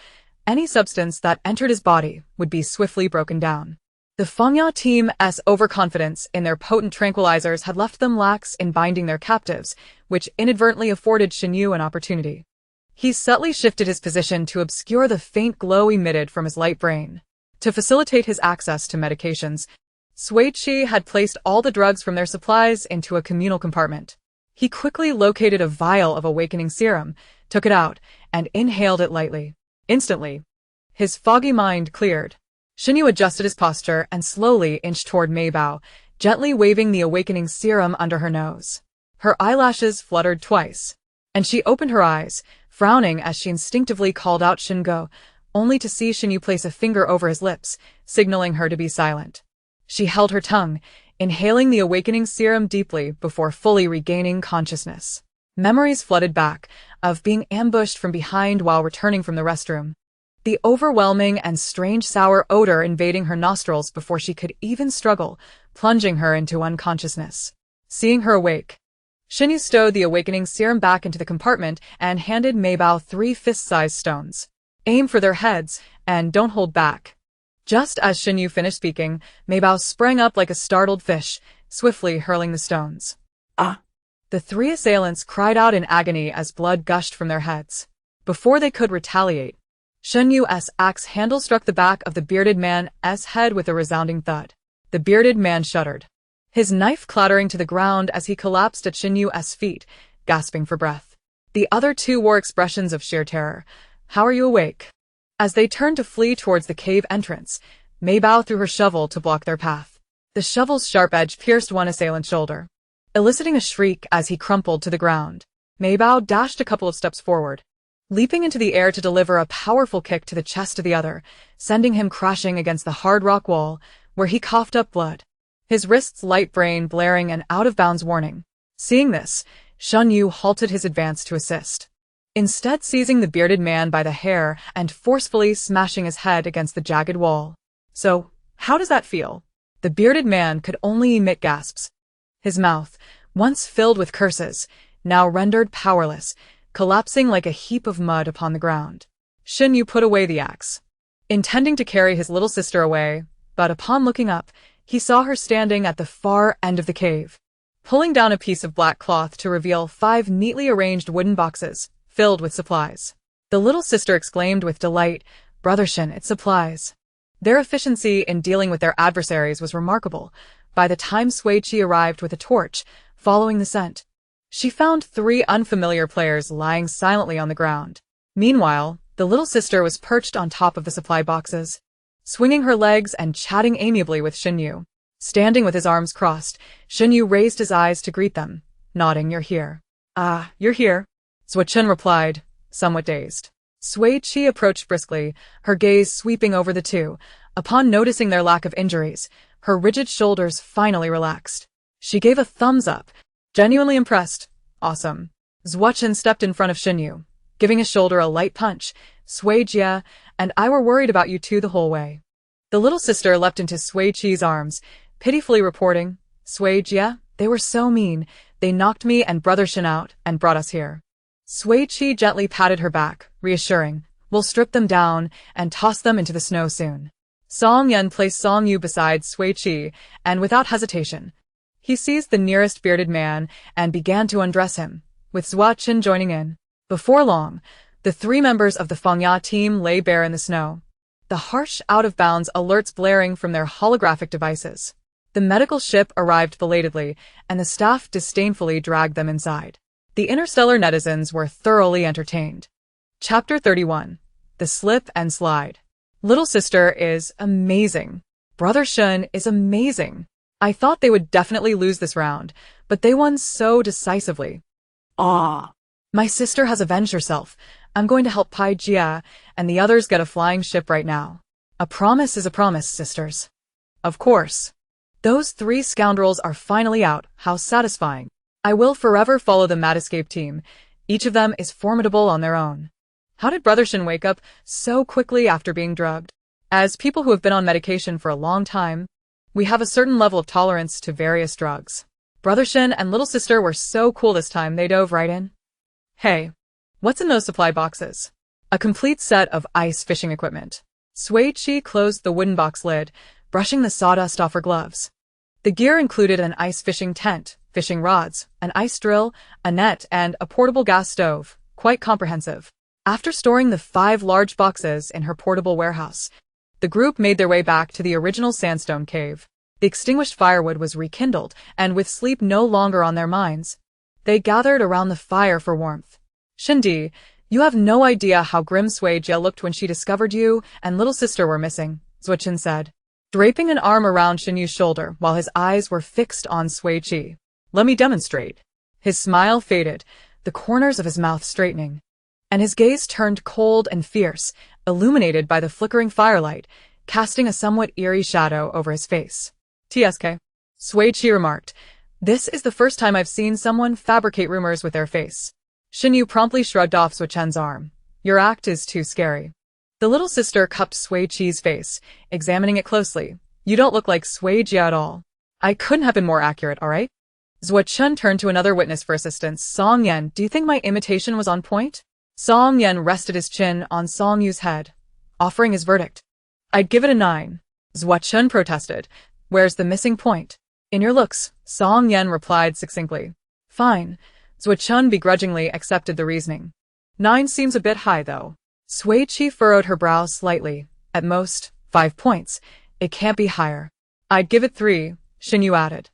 Any substance that entered his body would be swiftly broken down. The Fengya team's overconfidence in their potent tranquilizers had left them lax in binding their captives, which inadvertently afforded Shin Yu an opportunity. He subtly shifted his position to obscure the faint glow emitted from his light brain. To facilitate his access to medications, Sui Qi had placed all the drugs from their supplies into a communal compartment. He quickly located a vial of awakening serum, took it out, and inhaled it lightly. Instantly, his foggy mind cleared. Shin Yu adjusted his posture and slowly inched toward Mei Bao, gently waving the awakening serum under her nose. Her eyelashes fluttered twice, and she opened her eyes, frowning as she instinctively called out Shingo, only to see Shin Yu place a finger over his lips, signaling her to be silent. She held her tongue, inhaling the awakening serum deeply before fully regaining consciousness. Memories flooded back, of being ambushed from behind while returning from the restroom. The overwhelming and strange sour odor invading her nostrils before she could even struggle, plunging her into unconsciousness. Seeing her awake, Shin Yu stowed the awakening serum back into the compartment and handed Mei Bao 3 fist-sized stones. "Aim for their heads, and don't hold back." Just as Shin Yu finished speaking, Mei Bao sprang up like a startled fish, swiftly hurling the stones. "Ah!" The 3 assailants cried out in agony as blood gushed from their heads. Before they could retaliate, Shen Yu's axe handle struck the back of the bearded man's head with a resounding thud. The bearded man shuddered, his knife clattering to the ground as he collapsed at Shen Yu's feet, gasping for breath. The other 2 wore expressions of sheer terror. "How are you awake?" As they turned to flee towards the cave entrance, Mei Bao threw her shovel to block their path. The shovel's sharp edge pierced one assailant's shoulder, eliciting a shriek as he crumpled to the ground. Mei Bao dashed a couple of steps forward, leaping into the air to deliver a powerful kick to the chest of the other, sending him crashing against the hard rock wall, where he coughed up blood, his wrist's light brain blaring an out-of-bounds warning. Seeing this, Shen Yu halted his advance to assist, instead seizing the bearded man by the hair and forcefully smashing his head against the jagged wall. "So, how does that feel?" The bearded man could only emit gasps. His mouth, once filled with curses, now rendered powerless, collapsing like a heap of mud upon the ground. Shin Yu put away the axe, intending to carry his little sister away, but upon looking up, he saw her standing at the far end of the cave, pulling down a piece of black cloth to reveal 5 neatly arranged wooden boxes, filled with supplies. The little sister exclaimed with delight, "Brother Shin, it's supplies." Their efficiency in dealing with their adversaries was remarkable. By the time Sui Qi arrived with a torch, following the scent, she found 3 unfamiliar players lying silently on the ground. Meanwhile, the little sister was perched on top of the supply boxes, swinging her legs and chatting amiably with Shin Yu. Standing with his arms crossed, Shin Yu raised his eyes to greet them, nodding, "You're here." Ah, you're here. Sui Qi replied, somewhat dazed. Sui Qi approached briskly, her gaze sweeping over the two. Upon noticing their lack of injuries, her rigid shoulders finally relaxed. She gave a thumbs up, genuinely impressed. Awesome. Sui Qi stepped in front of Xinyu, giving his shoulder a light punch. Sui Jia and I were worried about you two the whole way. The little sister leapt into Sui Qi's arms, pitifully reporting, Sui Jia, they were so mean. They knocked me and Brother Shin out and brought us here. Sui Qi gently patted her back, reassuring, we'll strip them down and toss them into the snow soon. Song Yan placed Song Yu beside Sui Qi, and without hesitation, he seized the nearest bearded man and began to undress him, with Sui Qi joining in. Before long, the three members of the Fengya team lay bare in the snow, the harsh out-of-bounds alerts blaring from their holographic devices. The medical ship arrived belatedly, and the staff disdainfully dragged them inside. The Interstellar netizens were thoroughly entertained. Chapter 31. The Slip and Slide. Little sister is amazing. Brother Shun is amazing. I thought they would definitely lose this round, but they won so decisively. Ah. My sister has avenged herself. I'm going to help Pai Jia and the others get a flying ship right now. A promise is a promise, sisters. Of course. Those three scoundrels are finally out. How satisfying. I will forever follow the Mad Escape team. Each of them is formidable on their own. How did Brother Shin wake up so quickly after being drugged? As people who have been on medication for a long time, we have a certain level of tolerance to various drugs. Brother Shin and little sister were so cool this time they dove right in. Hey, what's in those supply boxes? A complete set of ice fishing equipment. Sui Qi closed the wooden box lid, brushing the sawdust off her gloves. The gear included an ice fishing tent, fishing rods, an ice drill, a net, and a portable gas stove. Quite comprehensive. After storing the 5 large boxes in her portable warehouse, the group made their way back to the original sandstone cave. The extinguished firewood was rekindled, and with sleep no longer on their minds, they gathered around the fire for warmth. Shindi, you have no idea how grim Sui Jia looked when she discovered you and little sister were missing, Sui Qi said, draping an arm around Shinyu's shoulder while his eyes were fixed on Sui Qi. Let me demonstrate. His smile faded, the corners of his mouth straightening, and his gaze turned cold and fierce, illuminated by the flickering firelight, casting a somewhat eerie shadow over his face. TSK. Sui Qi remarked, this is the first time I've seen someone fabricate rumors with their face. Xinyu promptly shrugged off Sui Chen's arm. Your act is too scary. The little sister cupped Sui Qi's face, examining it closely. You don't look like Sui Jia at all. I couldn't have been more accurate, alright? Sui Chen turned to another witness for assistance. Song Yan, do you think my imitation was on point? Song Yan rested his chin on Song Yu's head, offering his verdict. I'd give it a 9. Sui Chen protested. Where's the missing point? In your looks, Song Yan replied succinctly. Fine. Sui Chen begrudgingly accepted the reasoning. 9 seems a bit high, though. Sui Qi furrowed her brow slightly. At most, 5 points. It can't be higher. I'd give it 3, Xinyu added.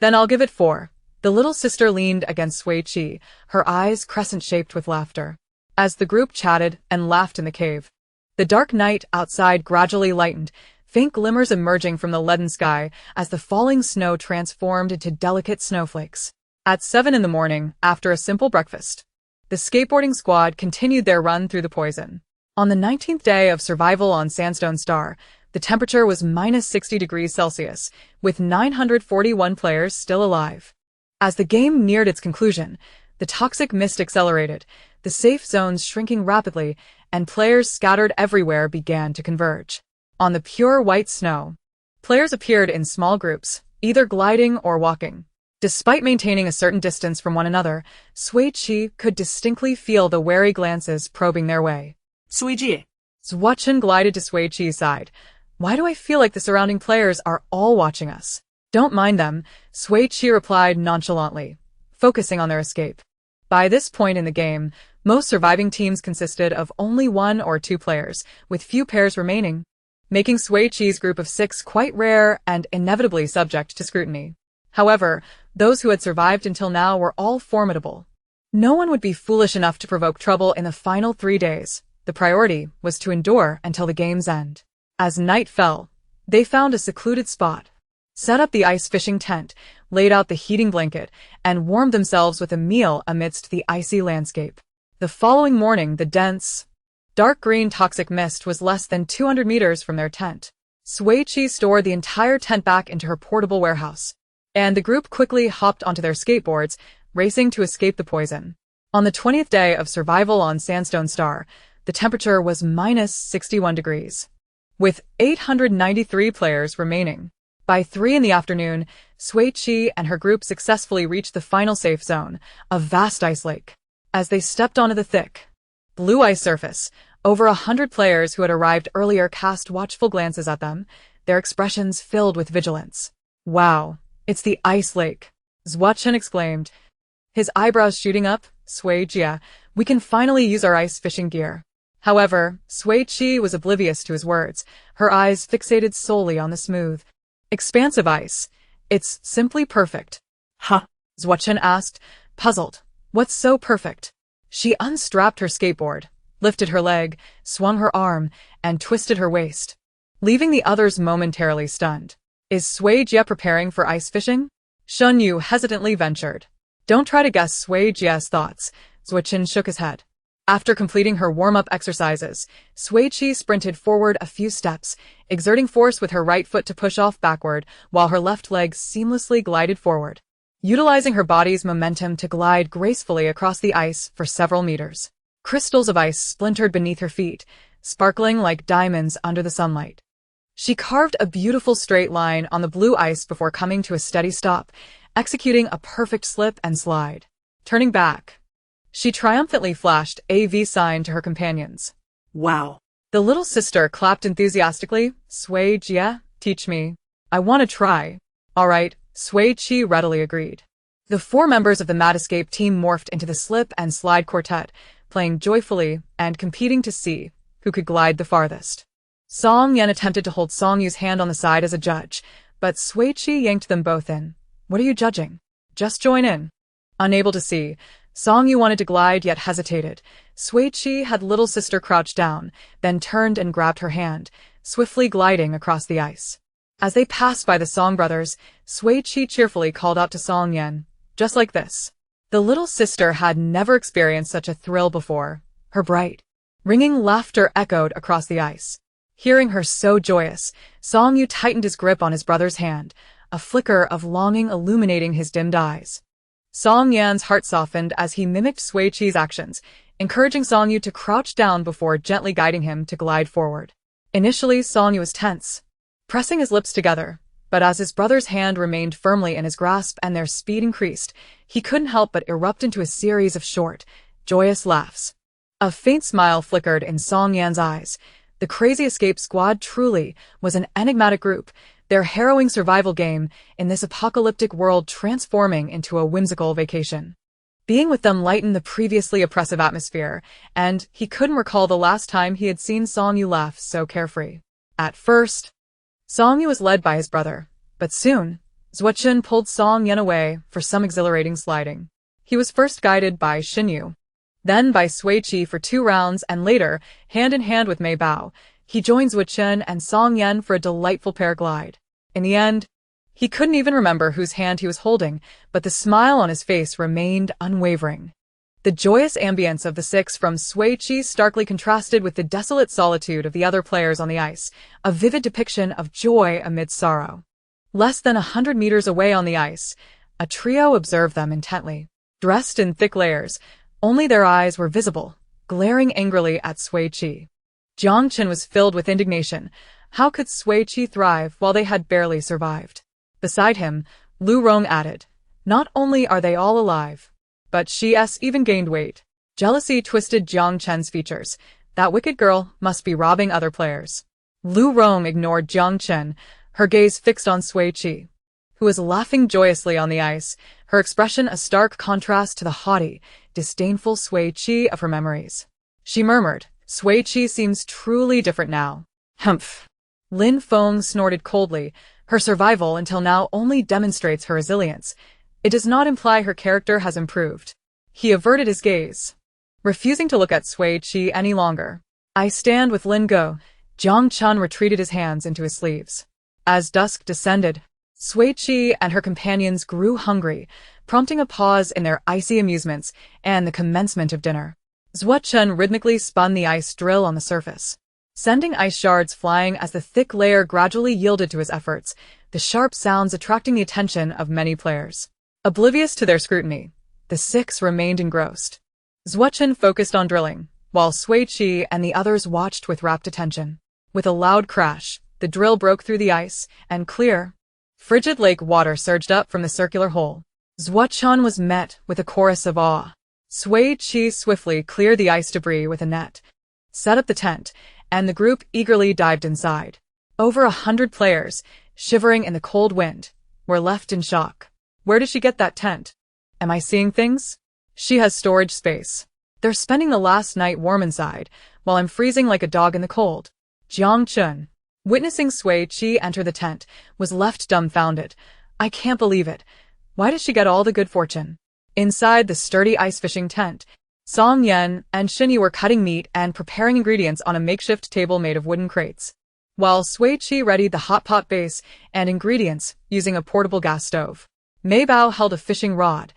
Then I'll give it 4. The little sister leaned against Sui Qi, her eyes crescent-shaped with laughter. As the group chatted and laughed in the cave, the dark night outside gradually lightened, faint glimmers emerging from the leaden sky as the falling snow transformed into delicate snowflakes. At 7 in the morning, after a simple breakfast, the skateboarding squad continued their run through the poison. On the 19th day of survival on Sandstone Star, the temperature was minus 60 degrees Celsius, with 941 players still alive. As the game neared its conclusion, the toxic mist accelerated, the safe zones shrinking rapidly, and players scattered everywhere began to converge. On the pure white snow, players appeared in small groups, either gliding or walking. Despite maintaining a certain distance from one another, Sui Qi could distinctly feel the wary glances probing their way. Sui Qi. Sui Chen glided to Sui Qi's side. Why do I feel like the surrounding players are all watching us? Don't mind them, Sui Qi replied nonchalantly, focusing on their escape. By this point in the game, most surviving teams consisted of only 1 or 2 players, with few pairs remaining, making Sui Qi's group of 6 quite rare and inevitably subject to scrutiny. However, those who had survived until now were all formidable. No one would be foolish enough to provoke trouble in the final 3 days. The priority was to endure until the game's end. As night fell, they found a secluded spot. set up the ice fishing tent, laid out the heating blanket, and warmed themselves with a meal amidst the icy landscape. The following morning, the dense, dark green toxic mist was less than 200 meters from their tent. Sui Qi stored the entire tent back into her portable warehouse, and the group quickly hopped onto their skateboards, racing to escape the poison. On the 20th day of survival on Sandstone Star, the temperature was minus 61 degrees. With 893 players remaining. By 3 in the afternoon, Sui Qi and her group successfully reached the final safe zone, a vast ice lake. As they stepped onto the thick, blue ice surface, over 100 players who had arrived earlier cast watchful glances at them, their expressions filled with vigilance. Wow, it's the ice lake, Zhuochen exclaimed, his eyebrows shooting up. Sui Qi, we can finally use our ice fishing gear. However, Sui Qi was oblivious to his words, her eyes fixated solely on the smooth, expansive ice. It's simply perfect. Huh? Zhuochen asked, puzzled. What's so perfect? She unstrapped her skateboard, lifted her leg, swung her arm, and twisted her waist, leaving the others momentarily stunned. Is Sui Qi preparing for ice fishing? Shun Yu hesitantly ventured. Don't try to guess Sui Qi's thoughts. Zhuochen shook his head. After completing her warm-up exercises, Sui Qi sprinted forward a few steps, exerting force with her right foot to push off backward, while her left leg seamlessly glided forward, utilizing her body's momentum to glide gracefully across the ice for several meters. Crystals of ice splintered beneath her feet, sparkling like diamonds under the sunlight. She carved a beautiful straight line on the blue ice before coming to a steady stop, executing a perfect slip and slide. Turning back, she triumphantly flashed a V sign to her companions. Wow. The little sister clapped enthusiastically. Sui Qi, teach me. I want to try. All right, Sui Qi readily agreed. The 4 members of the Mad Escape team morphed into the slip and slide quartet, playing joyfully and competing to see who could glide the farthest. Song Yan attempted to hold Song Yu's hand on the side as a judge, but Sui Qi yanked them both in. What are you judging? Just join in. Unable to see, Song Yu wanted to glide yet hesitated. Sui Qi had little sister crouch down, then turned and grabbed her hand, swiftly gliding across the ice. As they passed by the Song brothers, Sui Qi cheerfully called out to Song Yan, just like this. The little sister had never experienced such a thrill before. Her bright, ringing laughter echoed across the ice. Hearing her so joyous, Song Yu tightened his grip on his brother's hand, a flicker of longing illuminating his dimmed eyes. Song Yan's heart softened as he mimicked Sui Qi's actions, encouraging Song Yu to crouch down before gently guiding him to glide forward. Initially, Song Yu was tense, pressing his lips together, but as his brother's hand remained firmly in his grasp and their speed increased, he couldn't help but erupt into a series of short, joyous laughs. A faint smile flickered in Song Yan's eyes. The Crazy Escape Squad truly was an enigmatic group, their harrowing survival game in this apocalyptic world transforming into a whimsical vacation. Being with them lightened the previously oppressive atmosphere, and he couldn't recall the last time he had seen Song Yu laugh so carefree. At first, Song Yu was led by his brother, but soon, Zhuochen pulled Song Yan away for some exhilarating sliding. He was first guided by Xin Yu, then by Sui Qi for 2 rounds, and later, hand in hand with Mei Bao, he joined Zhuochen and Song Yan for a delightful pair glide. In the end, he couldn't even remember whose hand he was holding, but the smile on his face remained unwavering. The joyous ambience of the 6 from Sui Qi starkly contrasted with the desolate solitude of the other players on the ice, a vivid depiction of joy amid sorrow. Less than 100 meters away on the ice, a trio observed them intently. Dressed in thick layers, only their eyes were visible, glaring angrily at Sui Qi. Jiang Chen was filled with indignation. How could Sui Qi thrive while they had barely survived? Beside him, Lu Rong added, not only are they all alive, but she's even gained weight. Jealousy twisted Jiang Chen's features. That wicked girl must be robbing other players. Lu Rong ignored Jiang Chen, her gaze fixed on Sui Qi, who was laughing joyously on the ice, her expression a stark contrast to the haughty, disdainful Sui Qi of her memories. She murmured, Sui Qi seems truly different now. Humph. Lin Feng snorted coldly. Her survival until now only demonstrates her resilience. It does not imply her character has improved. He averted his gaze, refusing to look at Sui Qi any longer. I stand with Lin Go. Jiang Chen retreated his hands into his sleeves. As dusk descended, Sui Qi and her companions grew hungry, prompting a pause in their icy amusements and the commencement of dinner. Zhuo Chen rhythmically spun the ice drill on the surface, sending ice shards flying as the thick layer gradually yielded to his efforts, the sharp sounds attracting the attention of many players. Oblivious to their scrutiny, the six remained engrossed. Zhuo Chen focused on drilling, while Sui Qi and the others watched with rapt attention. With a loud crash, the drill broke through the ice, and clear, frigid lake water surged up from the circular hole. Zhuo Chen was met with a chorus of awe. Sui Qi swiftly cleared the ice debris with a net, set up the tent, and the group eagerly dived inside. Over 100 players, shivering in the cold wind, were left in shock. Where did she get that tent? Am I seeing things? She has storage space. They're spending the last night warm inside, while I'm freezing like a dog in the cold. Jiang Chun, witnessing Sui Qi enter the tent, was left dumbfounded. I can't believe it. Why did she get all the good fortune? Inside the sturdy ice fishing tent, Song Yan and Xinyi were cutting meat and preparing ingredients on a makeshift table made of wooden crates, while Sui Qi readied the hot pot base and ingredients using a portable gas stove. Mei Bao held a fishing rod,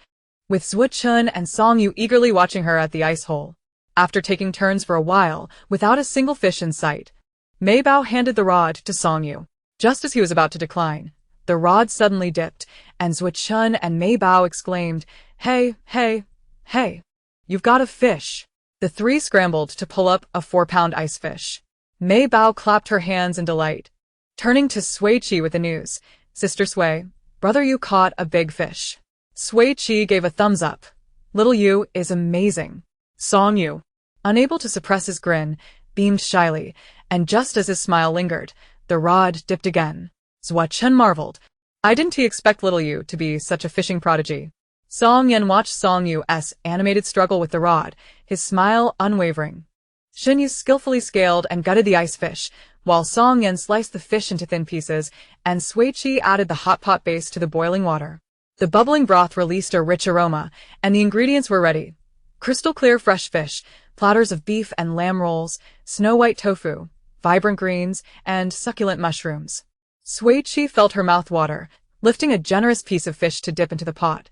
with Zhuo Chen and Song Yu eagerly watching her at the ice hole. After taking turns for a while, without a single fish in sight, Mei Bao handed the rod to Song Yu. Just as he was about to decline, the rod suddenly dipped, and Zhuo Chen and Mei Bao exclaimed, "Hey, hey, hey, you've got a fish." The three scrambled to pull up a 4-pound ice fish. Mei Bao clapped her hands in delight. Turning to Sui Qi with the news, "Sister Sui, brother Yu caught a big fish." Sui Qi gave a thumbs up. "Little Yu is amazing." Song Yu, unable to suppress his grin, beamed shyly, and just as his smile lingered, the rod dipped again. Zhuo Chen marveled. "I didn't expect little Yu to be such a fishing prodigy." Song Yan watched Song Yu's animated struggle with the rod, his smile unwavering. Xinyi skillfully scaled and gutted the ice fish, while Song Yan sliced the fish into thin pieces, and Sui Qi added the hot pot base to the boiling water. The bubbling broth released a rich aroma, and the ingredients were ready. Crystal clear fresh fish, platters of beef and lamb rolls, snow-white tofu, vibrant greens, and succulent mushrooms. Sui Qi felt her mouth water, lifting a generous piece of fish to dip into the pot.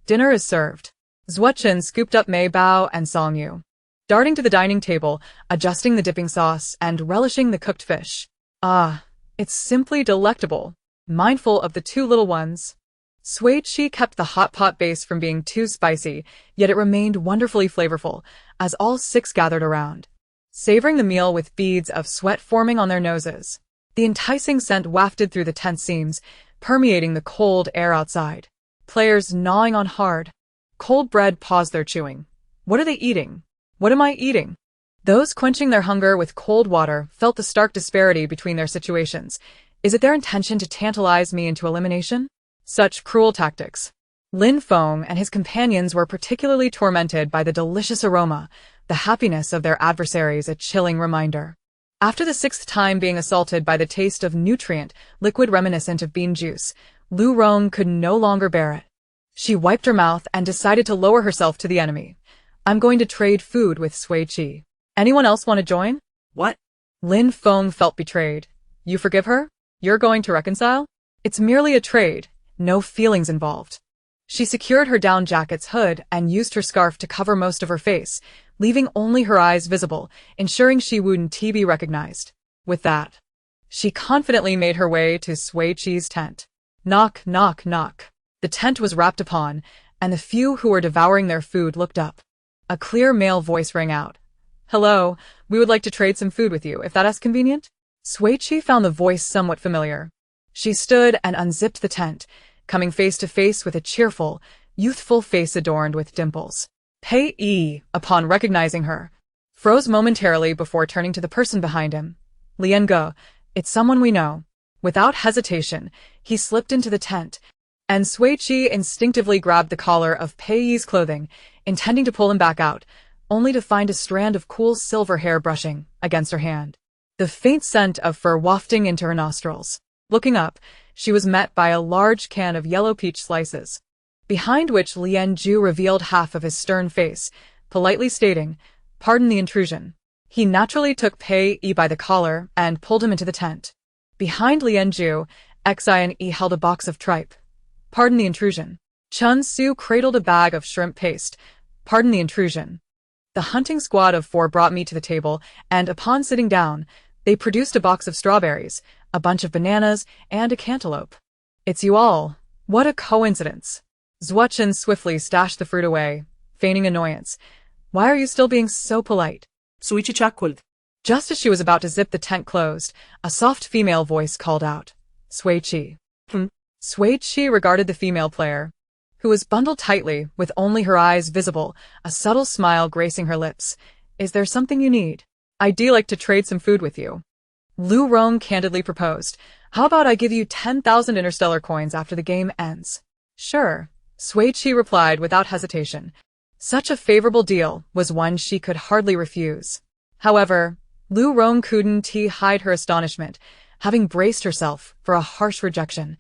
Dinner is served. Zhuo Chen scooped up Mei Bao and Song Yu, darting to the dining table, adjusting the dipping sauce, and relishing the cooked fish. "Ah, it's simply delectable." Mindful of the two little ones, Sui Qi kept the hot pot base from being too spicy, yet it remained wonderfully flavorful, as all six gathered around, savoring the meal with beads of sweat forming on their noses. The enticing scent wafted through the tent seams, permeating the cold air outside. Players gnawing on hard, cold bread paused their chewing. What are they eating? What am I eating? Those quenching their hunger with cold water felt the stark disparity between their situations. Is it their intention to tantalize me into elimination? Such cruel tactics. Lin Feng and his companions were particularly tormented by the delicious aroma, the happiness of their adversaries a chilling reminder. After the 6th time being assaulted by the taste of nutrient, liquid reminiscent of bean juice, Lu Rong could no longer bear it. She wiped her mouth and decided to lower herself to the enemy. "I'm going to trade food with Sui Qi. Anyone else want to join?" What? Lin Feng felt betrayed. "You forgive her? You're going to reconcile? It's merely a trade, no feelings involved." She secured her down jacket's hood and used her scarf to cover most of her face, leaving only her eyes visible, ensuring she wouldn't be recognized. With that, she confidently made her way to Sui Qi's tent. Knock, knock, knock. The tent was rapped upon, and the few who were devouring their food looked up. A clear male voice rang out. "Hello, we would like to trade some food with you, if that is convenient." Sui Qi found the voice somewhat familiar. She stood and unzipped the tent, coming face to face with a cheerful, youthful face adorned with dimples. Pei Yi, upon recognizing her, froze momentarily before turning to the person behind him. "Lian Ge, it's someone we know." Without hesitation, he slipped into the tent, and Sui Qi instinctively grabbed the collar of Pei Yi's clothing, intending to pull him back out, only to find a strand of cool silver hair brushing against her hand, the faint scent of fur wafting into her nostrils. Looking up, she was met by a large can of yellow peach slices, behind which Lian Ju revealed half of his stern face, politely stating, "Pardon the intrusion." He naturally took Pei Yi by the collar and pulled him into the tent. Behind Lian Ju, Xi held a box of tripe. Pardon the intrusion. Chun Su cradled a bag of shrimp paste. Pardon the intrusion. The hunting squad of 4 brought meat to the table, and upon sitting down, they produced a box of strawberries, a bunch of bananas, and a cantaloupe. It's you all. What a coincidence. Zhuochen swiftly stashed the fruit away, feigning annoyance. Why are you still being so polite? Sui Qi chuckled. Just as she was about to zip the tent closed, a soft female voice called out. Sui Qi. Sui Qi regarded the female player, who was bundled tightly, with only her eyes visible, a subtle smile gracing her lips. Is there something you need? I'd like to trade some food with you. Lu Rong candidly proposed. How about I give you 10,000 interstellar coins after the game ends? Sure, Sui Qi replied without hesitation. Such a favorable deal was one she could hardly refuse. However, Lu Rong couldn't hide her astonishment, having braced herself for a harsh rejection.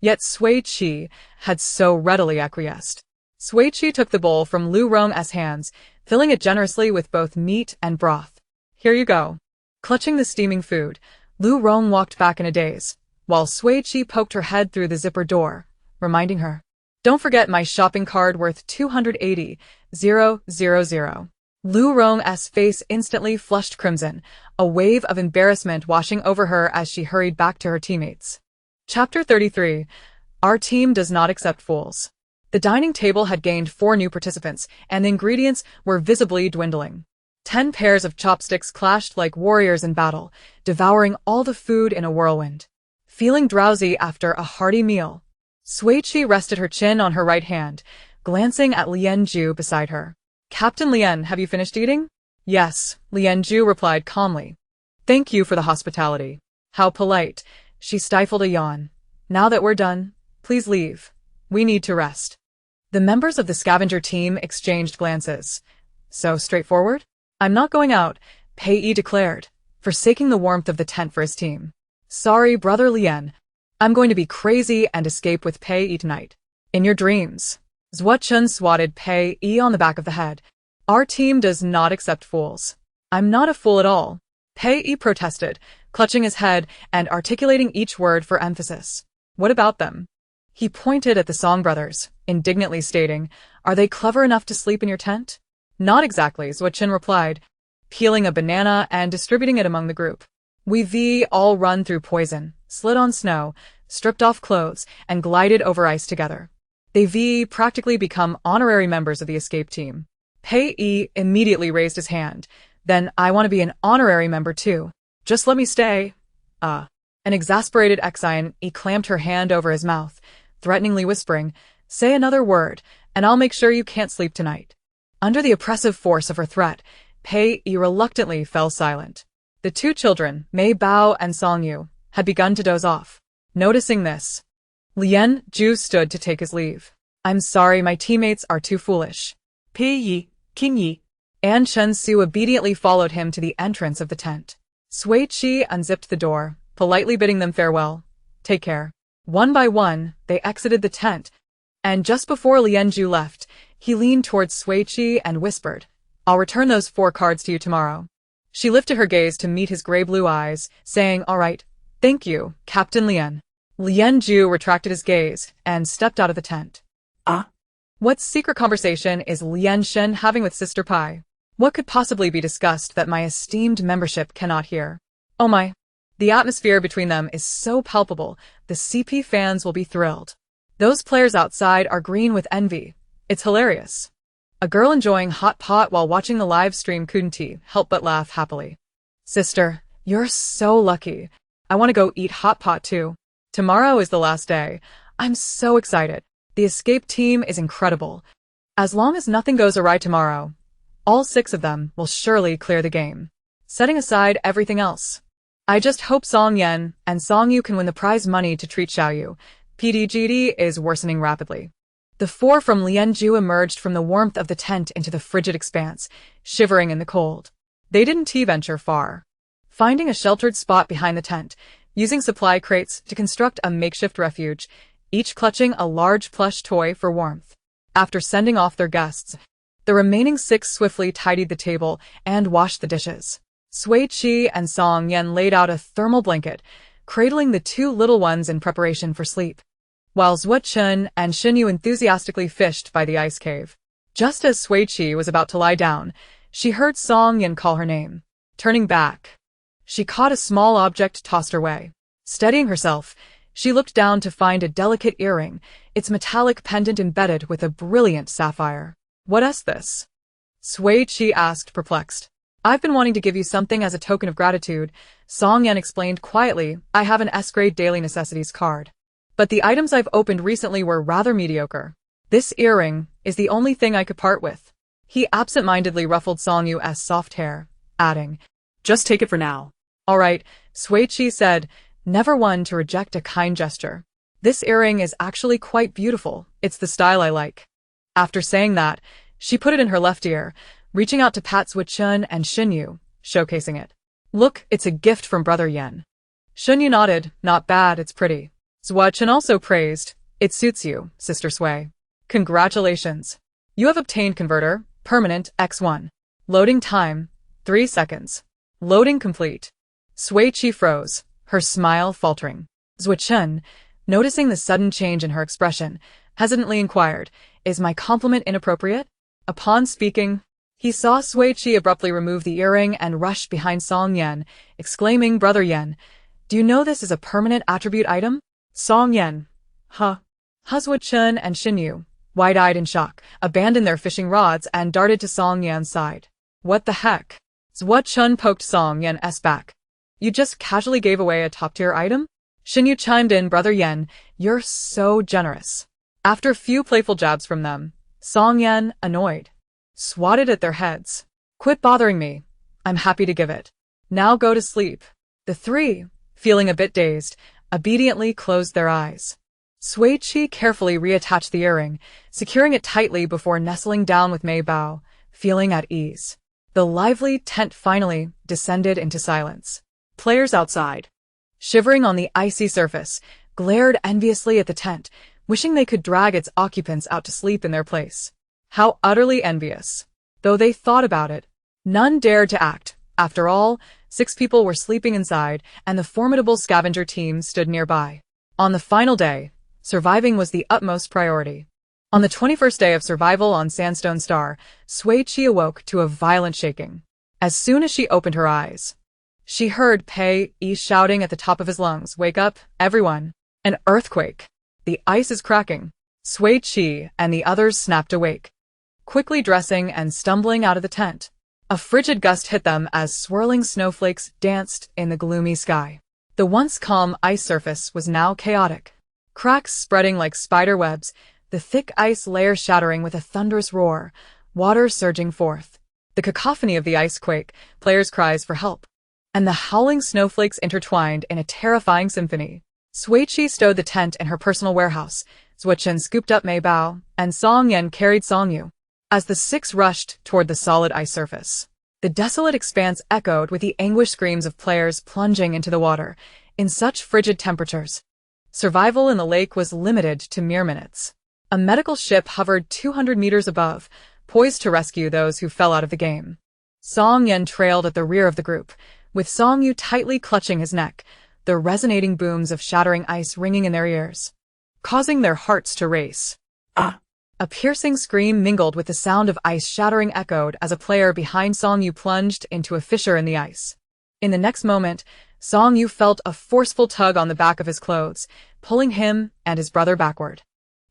Yet Sui Qi had so readily acquiesced. Sui Qi took the bowl from Lu Rong's hands, filling it generously with both meat and broth. Here you go. Clutching the steaming food, Lu Rong walked back in a daze, while Sui Qi poked her head through the zipper door, reminding her, Don't forget my shopping card worth 280,000. Lu Rong's face instantly flushed crimson, a wave of embarrassment washing over her as she hurried back to her teammates. Chapter 33. Our team does not accept fools. The dining table had gained 4 new participants, and the ingredients were visibly dwindling. 10 pairs of chopsticks clashed like warriors in battle, devouring all the food in a whirlwind. Feeling drowsy after a hearty meal, Sui Qi rested her chin on her right hand, glancing at Lian Zhu beside her. Captain Lian, have you finished eating? Yes, Lian Zhu replied calmly. Thank you for the hospitality. How polite. She stifled a yawn. Now that we're done, please leave. We need to rest. The members of the scavenger team exchanged glances. So straightforward? I'm not going out, Pei Yi declared, forsaking the warmth of the tent for his team. Sorry, Brother Lian. I'm going to be crazy and escape with Pei Yi tonight. In your dreams. Zhuochen swatted Pei Yi on the back of the head. Our team does not accept fools. I'm not a fool at all. Pei Yi protested, clutching his head and articulating each word for emphasis. What about them? He pointed at the Song brothers, indignantly stating, Are they clever enough to sleep in your tent? Not exactly, Zhuochen replied, peeling a banana and distributing it among the group. We all run through poison, slid on snow, stripped off clothes, and glided over ice together. They practically become honorary members of the escape team. Pei Yi immediately raised his hand. Then I want to be an honorary member too. Just let me stay. An exasperated Xi clamped her hand over his mouth, threateningly whispering, Say another word, and I'll make sure you can't sleep tonight. Under the oppressive force of her threat, Pei Yi reluctantly fell silent. The 2 children, Mei Bao and Song Yu, had begun to doze off. Noticing this, Lian Zhu stood to take his leave. I'm sorry, my teammates are too foolish. Pei Yi, King Yi, and Chen Su obediently followed him to the entrance of the tent. Sui Qi unzipped the door, politely bidding them farewell. Take care. One by one, they exited the tent, and just before Lian Zhu left, he leaned towards Sui Qi and whispered, I'll return those 4 cards to you tomorrow. She lifted her gaze to meet his gray-blue eyes, saying, All right, thank you, Captain Lian. Lian Zhu retracted his gaze and stepped out of the tent. What secret conversation is Lian Shen having with Sister Pai? What could possibly be discussed that my esteemed membership cannot hear? Oh my. The atmosphere between them is so palpable, the CP fans will be thrilled. Those players outside are green with envy. It's hilarious. A girl enjoying hot pot while watching the live stream couldn't help but laugh happily. Sister, you're so lucky. I want to go eat hot pot too. Tomorrow is the last day. I'm so excited. The escape team is incredible. As long as nothing goes awry tomorrow, all 6 of them will surely clear the game. Setting aside everything else, I just hope Song Yan and Song Yu can win the prize money to treat Xiaoyu. PDGD is worsening rapidly. The 4 from Lian Zhu emerged from the warmth of the tent into the frigid expanse, shivering in the cold. They didn't venture far. Finding a sheltered spot behind the tent, using supply crates to construct a makeshift refuge, each clutching a large plush toy for warmth. After sending off their guests, the remaining 6 swiftly tidied the table and washed the dishes. Sui Qi and Song Yan laid out a thermal blanket, cradling the two little ones in preparation for sleep, while Sui Qi and Xinyu enthusiastically fished by the ice cave. Just as Sui Qi was about to lie down, she heard Song Yan call her name. Turning back, she caught a small object tossed her way. Steadying herself, she looked down to find a delicate earring, its metallic pendant embedded with a brilliant sapphire. "What is this?" Sui Qi asked, perplexed. "I've been wanting to give you something as a token of gratitude," Song Yan explained quietly. "I have an S-grade daily necessities card. But the items I've opened recently were rather mediocre. This earring is the only thing I could part with." He absent-mindedly ruffled Song Yu's soft hair, adding, "Just take it for now." "All right," Sui Qi said, never one to reject a kind gesture. "This earring is actually quite beautiful. It's the style I like." After saying that, she put it in her left ear, reaching out to pat Sui Qi and Xinyu, showcasing it. "Look, it's a gift from Brother Yan." Xinyu nodded. "Not bad, it's pretty." Sui Qi also praised, "It suits you, Sister Sui. Congratulations. You have obtained Converter, Permanent, X1. Loading time, 3 seconds. Loading complete." Sui Qi froze, her smile faltering. Sui Qi, noticing the sudden change in her expression, hesitantly inquired, "Is my compliment inappropriate?" Upon speaking, he saw Sui Qi abruptly remove the earring and rush behind Song Yan, exclaiming, "Brother Yan, do you know this is a permanent attribute item?" Song Yan, "Huh?" Sui Qi and Xinyu, wide-eyed in shock, abandoned their fishing rods and darted to Song Yan's side. "What the heck?" Sui Qi poked Song Yan's back. "You just casually gave away a top-tier item?" Xinyu chimed in, "Brother Yan, you're so generous." After a few playful jabs from them, Song Yan, annoyed, swatted at their heads. "Quit bothering me. I'm happy to give it. Now go to sleep." The three, feeling a bit dazed, obediently closed their eyes. Sui Qi carefully reattached the earring, securing it tightly before nestling down with Mei Bao, feeling at ease. The lively tent finally descended into silence. Players outside, shivering on the icy surface, glared enviously at the tent, wishing they could drag its occupants out to sleep in their place. How utterly envious. Though they thought about it, none dared to act. After all, 6 people were sleeping inside, and the formidable scavenger team stood nearby. On the final day, surviving was the utmost priority. On the 21st day of survival on Sandstone Star, Sui Qi awoke to a violent shaking. As soon as she opened her eyes, she heard Pei Yi shouting at the top of his lungs, "Wake up, everyone! An earthquake! The ice is cracking!" Sui Qi and the others snapped awake, quickly dressing and stumbling out of the tent. A frigid gust hit them as swirling snowflakes danced in the gloomy sky. The once calm ice surface was now chaotic. Cracks spreading like spider webs, the thick ice layer shattering with a thunderous roar, water surging forth. The cacophony of the ice quake, players' cries for help, and the howling snowflakes intertwined in a terrifying symphony. Sui Qi stowed the tent in her personal warehouse. Sui Qi scooped up Mei Bao, and Song Yan carried Song Yu. As the 6 rushed toward the solid ice surface, the desolate expanse echoed with the anguished screams of players plunging into the water in such frigid temperatures. Survival in the lake was limited to mere minutes. A medical ship hovered 200 meters above, poised to rescue those who fell out of the game. Song Yan trailed at the rear of the group, with Song Yu tightly clutching his neck, the resonating booms of shattering ice ringing in their ears, causing their hearts to race. Ah! A piercing scream mingled with the sound of ice shattering echoed as a player behind Song Yu plunged into a fissure in the ice. In the next moment, Song Yu felt a forceful tug on the back of his clothes, pulling him and his brother backward.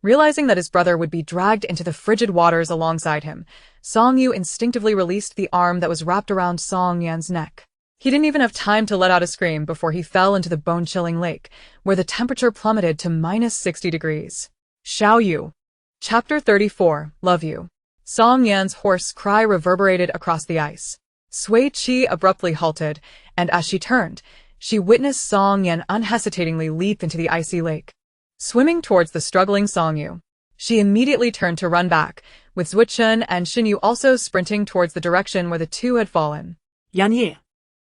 Realizing that his brother would be dragged into the frigid waters alongside him, Song Yu instinctively released the arm that was wrapped around Song Yan's neck. He didn't even have time to let out a scream before he fell into the bone-chilling lake, where the temperature plummeted to -60 degrees. Xiao Yu. Chapter 34, Love You. Song Yan's hoarse cry reverberated across the ice. Sui Qi abruptly halted, and as she turned, she witnessed Song Yan unhesitatingly leap into the icy lake. Swimming towards the struggling Song Yu, she immediately turned to run back, with Sui Qi and Xinyu also sprinting towards the direction where the two had fallen. Yan Ye.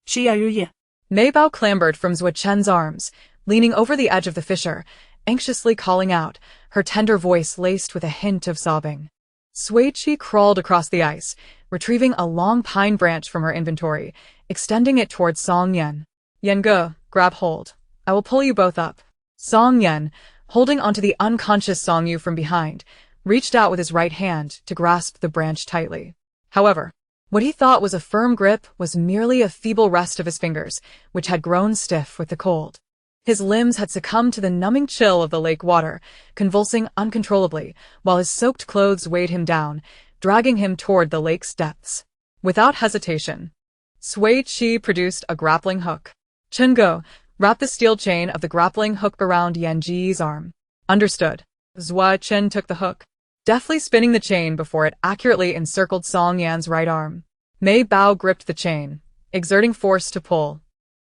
Xiao Ye. Mei Bao clambered from Sui Qi's arms, leaning over the edge of the fissure, anxiously calling out, her tender voice laced with a hint of sobbing. Sui Qi crawled across the ice, retrieving a long pine branch from her inventory, extending it towards Song Yan. "Yan Ge, grab hold. I will pull you both up. Song Yan, holding onto the unconscious Song Yu from behind, reached out with his right hand to grasp the branch tightly. However, what he thought was a firm grip was merely a feeble rest of his fingers, which had grown stiff with the cold. His limbs had succumbed to the numbing chill of the lake water, convulsing uncontrollably, while his soaked clothes weighed him down, dragging him toward the lake's depths. Without hesitation, Sui Qi produced a grappling hook. Chen Go, wrap the steel chain of the grappling hook around Yan Ji's arm. Understood. Zhua Chen took the hook, deftly spinning the chain before it accurately encircled Song Yan's right arm. Mei Bao gripped the chain, exerting force to pull,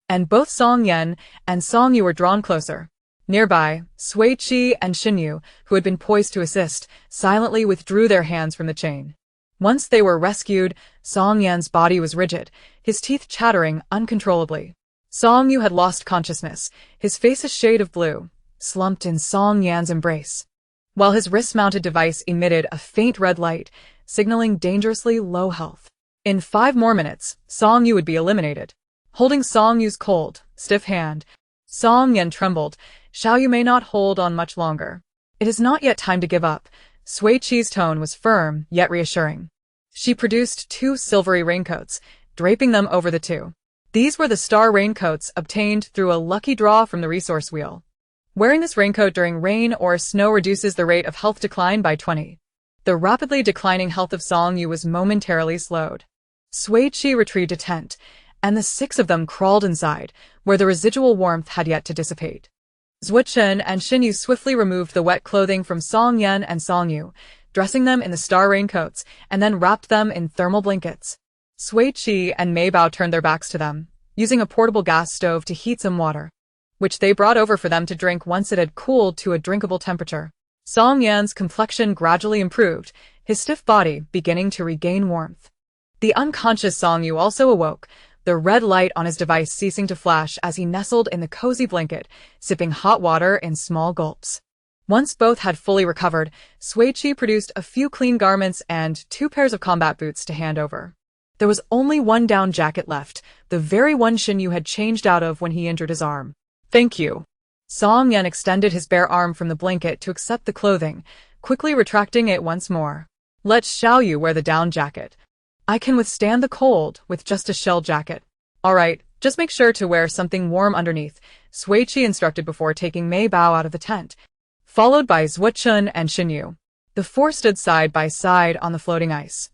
and both Song Yan and Song Yu were drawn closer. Nearby, Sui Qi and Xin Yu, who had been poised to assist, silently withdrew their hands from the chain. Once they were rescued, Song Yan's body was rigid, his teeth chattering uncontrollably. Song Yu had lost consciousness, his face a shade of blue, slumped in Song Yan's embrace, while his wrist-mounted device emitted a faint red light, signaling dangerously low health. In 5 more minutes, Song Yu would be eliminated. Holding Song Yu's cold, stiff hand, Song Yan trembled. Xiao Yu may not hold on much longer. It is not yet time to give up. Sui Qi's tone was firm, yet reassuring. She produced 2 silvery raincoats, draping them over the 2. These were the star raincoats obtained through a lucky draw from the resource wheel. Wearing this raincoat during rain or snow reduces the rate of health decline by 20. The rapidly declining health of Song Yu was momentarily slowed. Sui Qi retrieved a tent, and the 6 of them crawled inside, where the residual warmth had yet to dissipate. Zhua Chen and Xin Yu swiftly removed the wet clothing from Song Yan and Song Yu, dressing them in the star raincoats, and then wrapped them in thermal blankets. Sui Qi and Mei Bao turned their backs to them, using a portable gas stove to heat some water, which they brought over for them to drink once it had cooled to a drinkable temperature. Song Yan's complexion gradually improved, his stiff body beginning to regain warmth. The unconscious Song Yu also awoke, the red light on his device ceasing to flash as he nestled in the cozy blanket, sipping hot water in small gulps. Once both had fully recovered, Sui Qi produced a few clean garments and 2 pairs of combat boots to hand over. There was only one down jacket left, the very one Xin Yu had changed out of when he injured his arm. Thank you. Song Yan extended his bare arm from the blanket to accept the clothing, quickly retracting it once more. Let Xiao Yu wear the down jacket. I can withstand the cold with just a shell jacket. All right, just make sure to wear something warm underneath, Sui Qi instructed before taking Mei Bao out of the tent, followed by Zhua Chen and Xin Yu. The 4 stood side by side on the floating ice,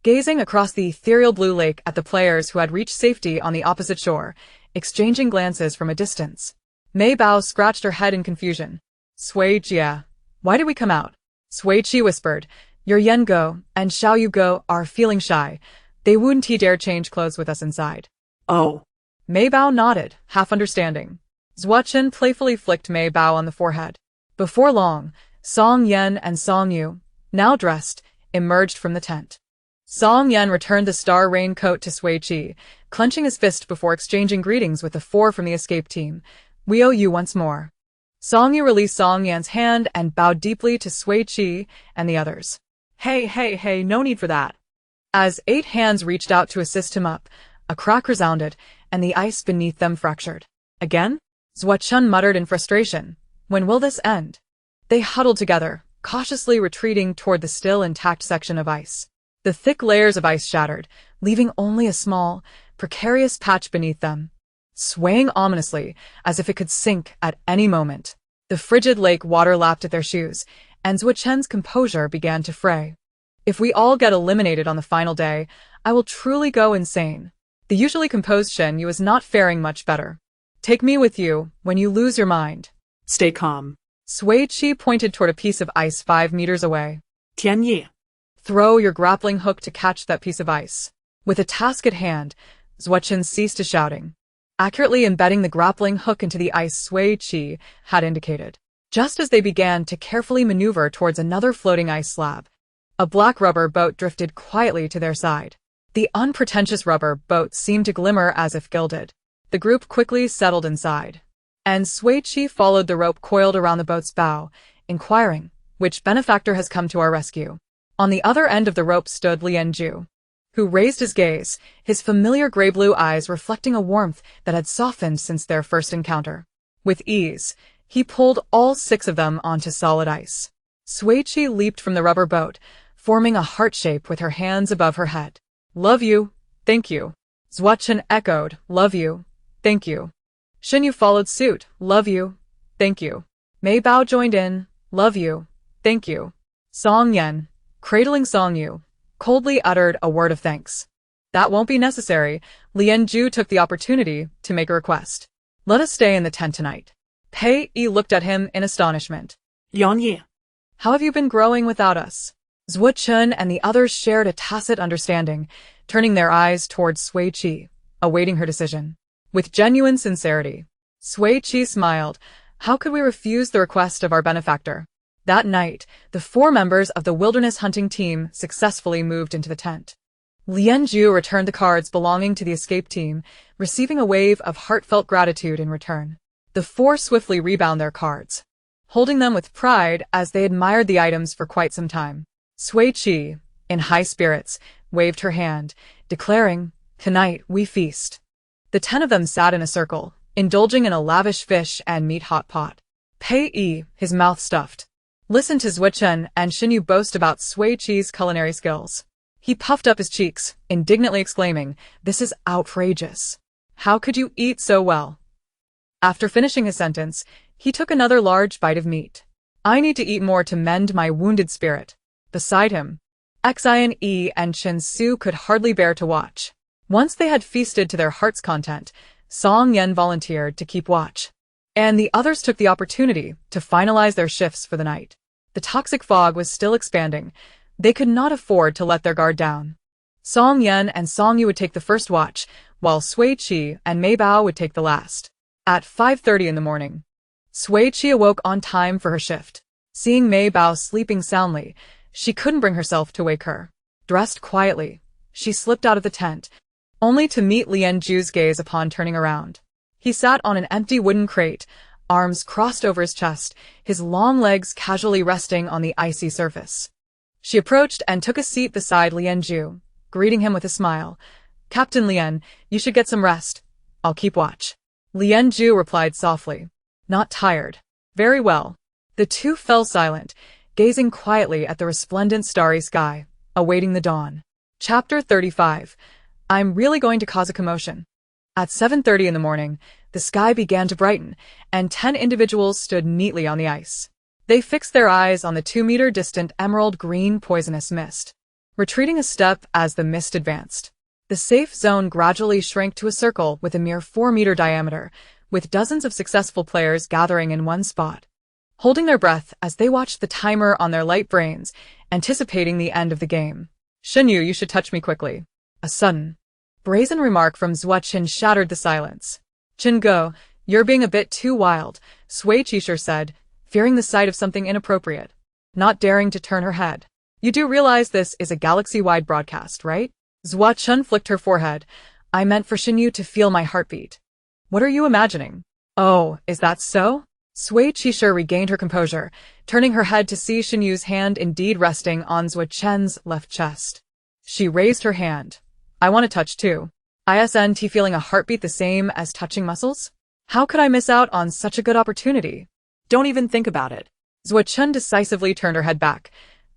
gazing across the ethereal blue lake at the players who had reached safety on the opposite shore, exchanging glances from a distance. Mei Bao scratched her head in confusion. Sui Jia, why did we come out? Sui Qi whispered. Your Yan Go and Xiao Yu Go are feeling shy. They wouldn't dare change clothes with us inside. Oh. Mei Bao nodded, half understanding. Zhua Chen playfully flicked Mei Bao on the forehead. Before long, Song Yan and Song Yu, now dressed, emerged from the tent. Song Yan returned the star raincoat to Sui Qi, clenching his fist before exchanging greetings with the 4 from the escape team. We owe you once more. Song Yu released Song Yan's hand and bowed deeply to Sui Qi and the others. Hey, no need for that. As 8 hands reached out to assist him up, a crack resounded, and the ice beneath them fractured. Again? Zhua Chen muttered in frustration. When will this end? They huddled together, cautiously retreating toward the still intact section of ice. The thick layers of ice shattered, leaving only a small, precarious patch beneath them, swaying ominously as if it could sink at any moment. The frigid lake water lapped at their shoes, and Zhua Chen's composure began to fray. If we all get eliminated on the final day, I will truly go insane. The usually composed Shen Yu is not faring much better. Take me with you when you lose your mind. Stay calm. Sui Qi pointed toward a piece of ice 5 meters away. Tian Yi. Throw your grappling hook to catch that piece of ice. With a task at hand, Zhua Chen ceased his shouting, accurately embedding the grappling hook into the ice Sui Qi had indicated. Just as they began to carefully maneuver towards another floating ice slab, a black rubber boat drifted quietly to their side. The unpretentious rubber boat seemed to glimmer as if gilded. The group quickly settled inside, and Sui Qi followed the rope coiled around the boat's bow, inquiring, which benefactor has come to our rescue? On the other end of the rope stood Lian Ju, who raised his gaze, his familiar gray-blue eyes reflecting a warmth that had softened since their first encounter. With ease, he pulled all 6 of them onto solid ice. Sui Qi leaped from the rubber boat, forming a heart shape with her hands above her head. Love you, thank you. Zhuochen echoed, love you, thank you. Xinyu followed suit, love you, thank you. Mei Bao joined in, love you, thank you. Song Yan, cradling Song Yu, coldly uttered a word of thanks. That won't be necessary. Lian Ju took the opportunity to make a request. Let us stay in the tent tonight. Pei Yi looked at him in astonishment. Yan Yi. How have you been growing without us? Zhuochen and the others shared a tacit understanding, turning their eyes towards Sui Qi, awaiting her decision. With genuine sincerity, Sui Qi smiled. How could we refuse the request of our benefactor? That night, the 4 members of the wilderness hunting team successfully moved into the tent. Lian Ju returned the cards belonging to the escape team, receiving a wave of heartfelt gratitude in return. The 4 swiftly rebound their cards, holding them with pride as they admired the items for quite some time. Sui Qi, in high spirits, waved her hand, declaring, "Tonight we feast." The 10 of them sat in a circle, indulging in a lavish fish and meat hot pot. Pei Yi, his mouth stuffed, listened to Zhuochen and Xinyu boast about Sui Qi's culinary skills. He puffed up his cheeks, indignantly exclaiming, "This is outrageous. How could you eat so well?" After finishing his sentence, he took another large bite of meat. "I need to eat more to mend my wounded spirit." Beside him, Xian Yi and Chen Su could hardly bear to watch. Once they had feasted to their heart's content, Song Yan volunteered to keep watch, and the others took the opportunity to finalize their shifts for the night. The toxic fog was still expanding. They could not afford to let their guard down. Song Yan and Song Yu would take the first watch, while Sui Qi and Mei Bao would take the last. At 5:30 in the morning, Sui Qi awoke on time for her shift. Seeing Mei Bao sleeping soundly, she couldn't bring herself to wake her. Dressed quietly, she slipped out of the tent, only to meet Lian Ju's gaze upon turning around. He sat on an empty wooden crate, arms crossed over his chest, his long legs casually resting on the icy surface. She approached and took a seat beside Lian Ju, greeting him with a smile. "Captain Lian, you should get some rest. I'll keep watch." Lian Ju replied softly. "Not tired." "Very well." The 2 fell silent, gazing quietly at the resplendent starry sky, awaiting the dawn. Chapter 35. I'm really going to cause a commotion. At 7:30 in the morning, the sky began to brighten, and 10 individuals stood neatly on the ice. They fixed their eyes on the 2-meter distant emerald green poisonous mist, retreating a step as the mist advanced. The safe zone gradually shrank to a circle with a mere 4-meter diameter, with dozens of successful players gathering in one spot, holding their breath as they watched the timer on their light brains, anticipating the end of the game. "Xinyu, you should touch me quickly." A sudden, brazen remark from Zhuochen shattered the silence. "Qingge, you're being a bit too wild," Sui Qi said, fearing the sight of something inappropriate, not daring to turn her head. "You do realize this is a galaxy-wide broadcast, right?" Zhuochen flicked her forehead. "I meant for Xinyu to feel my heartbeat." "What are you imagining?" "Oh, is that so?" Sui Qi regained her composure, turning her head to see Xinyu's hand indeed resting on Zhuochen's left chest. She raised her hand. "I want to touch too. Isn't feeling a heartbeat the same as touching muscles? How could I miss out on such a good opportunity?" Don't even think about it. Zhuochen decisively turned her head back.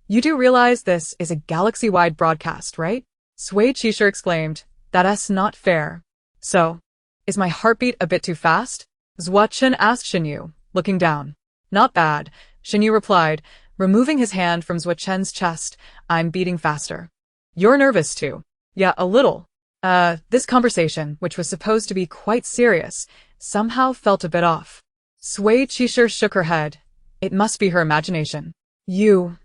"You do realize this is a galaxy-wide broadcast, right?" Sui Qi exclaimed. "That's not fair." "So, is my heartbeat a bit too fast?" Zhuochen asked Xinyu, looking down. "Not bad," Xinyu replied, removing his hand from Zhuochen's chest. "I'm beating faster." "You're nervous too." "Yeah, a little." This conversation, which was supposed to be quite serious, somehow felt a bit off. Sui Qi shook her head. It must be her imagination. You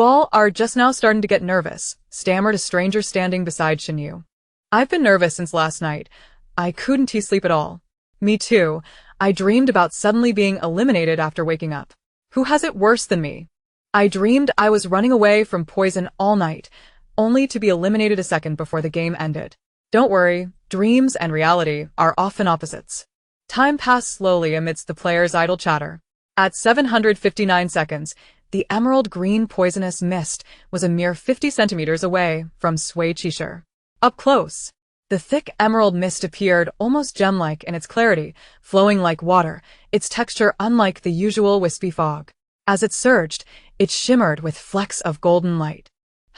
all are just now starting to get nervous," stammered a stranger standing beside Xinyu. "I've been nervous since last night. I couldn't sleep at all." "Me too. I dreamed about suddenly being eliminated after waking up. Who has it worse than me? I dreamed I was running away from poison all night, only to be eliminated a second before the game ended." "Don't worry, dreams and reality are often opposites." Time passed slowly amidst the players' idle chatter. At 759 seconds, the emerald green poisonous mist was a mere 50 centimeters away from Sui Qi. Up close, The thick emerald mist appeared almost gem-like in its clarity, flowing like water, its texture unlike the usual wispy fog. As it surged, it shimmered with flecks of golden light.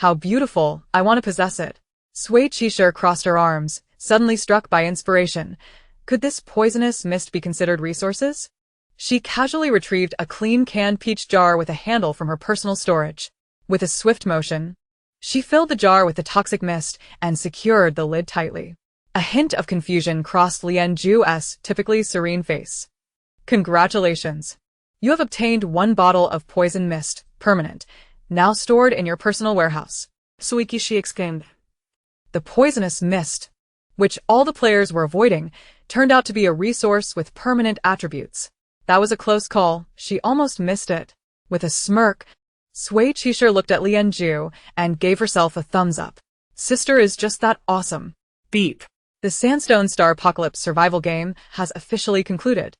How beautiful, I want to possess it. Sui Qi crossed her arms, suddenly struck by inspiration. Could this poisonous mist be considered resources? She casually retrieved a clean canned peach jar with a handle from her personal storage. With a swift motion, she filled the jar with the toxic mist and secured the lid tightly. A hint of confusion crossed Lian Ju's typically serene face. Congratulations! You have obtained 1 bottle of poison mist, permanent, now stored in your personal warehouse. Sui Qi exclaimed. The poisonous mist, which all the players were avoiding, turned out to be a resource with permanent attributes. That was a close call, she almost missed it. With a smirk, Sui Qi looked at Lian Ju and gave herself a thumbs up. Sister is just that awesome. Beep. The Sandstone Star Apocalypse survival game has officially concluded.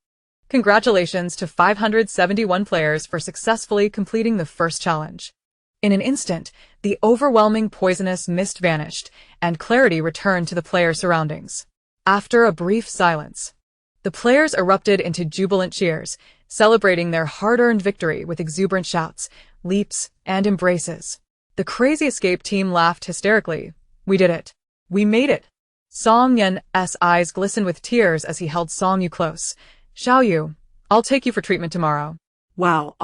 Congratulations to 571 players for successfully completing the first challenge. In an instant, the overwhelming poisonous mist vanished, and clarity returned to the players' surroundings. After a brief silence, the players erupted into jubilant cheers, celebrating their hard-earned victory with exuberant shouts, leaps, and embraces. The Crazy Escape team laughed hysterically. We did it. We made it. Song Yan's eyes glistened with tears as he held Song Yu close. Xiao Yu, I'll take you for treatment tomorrow. Wow,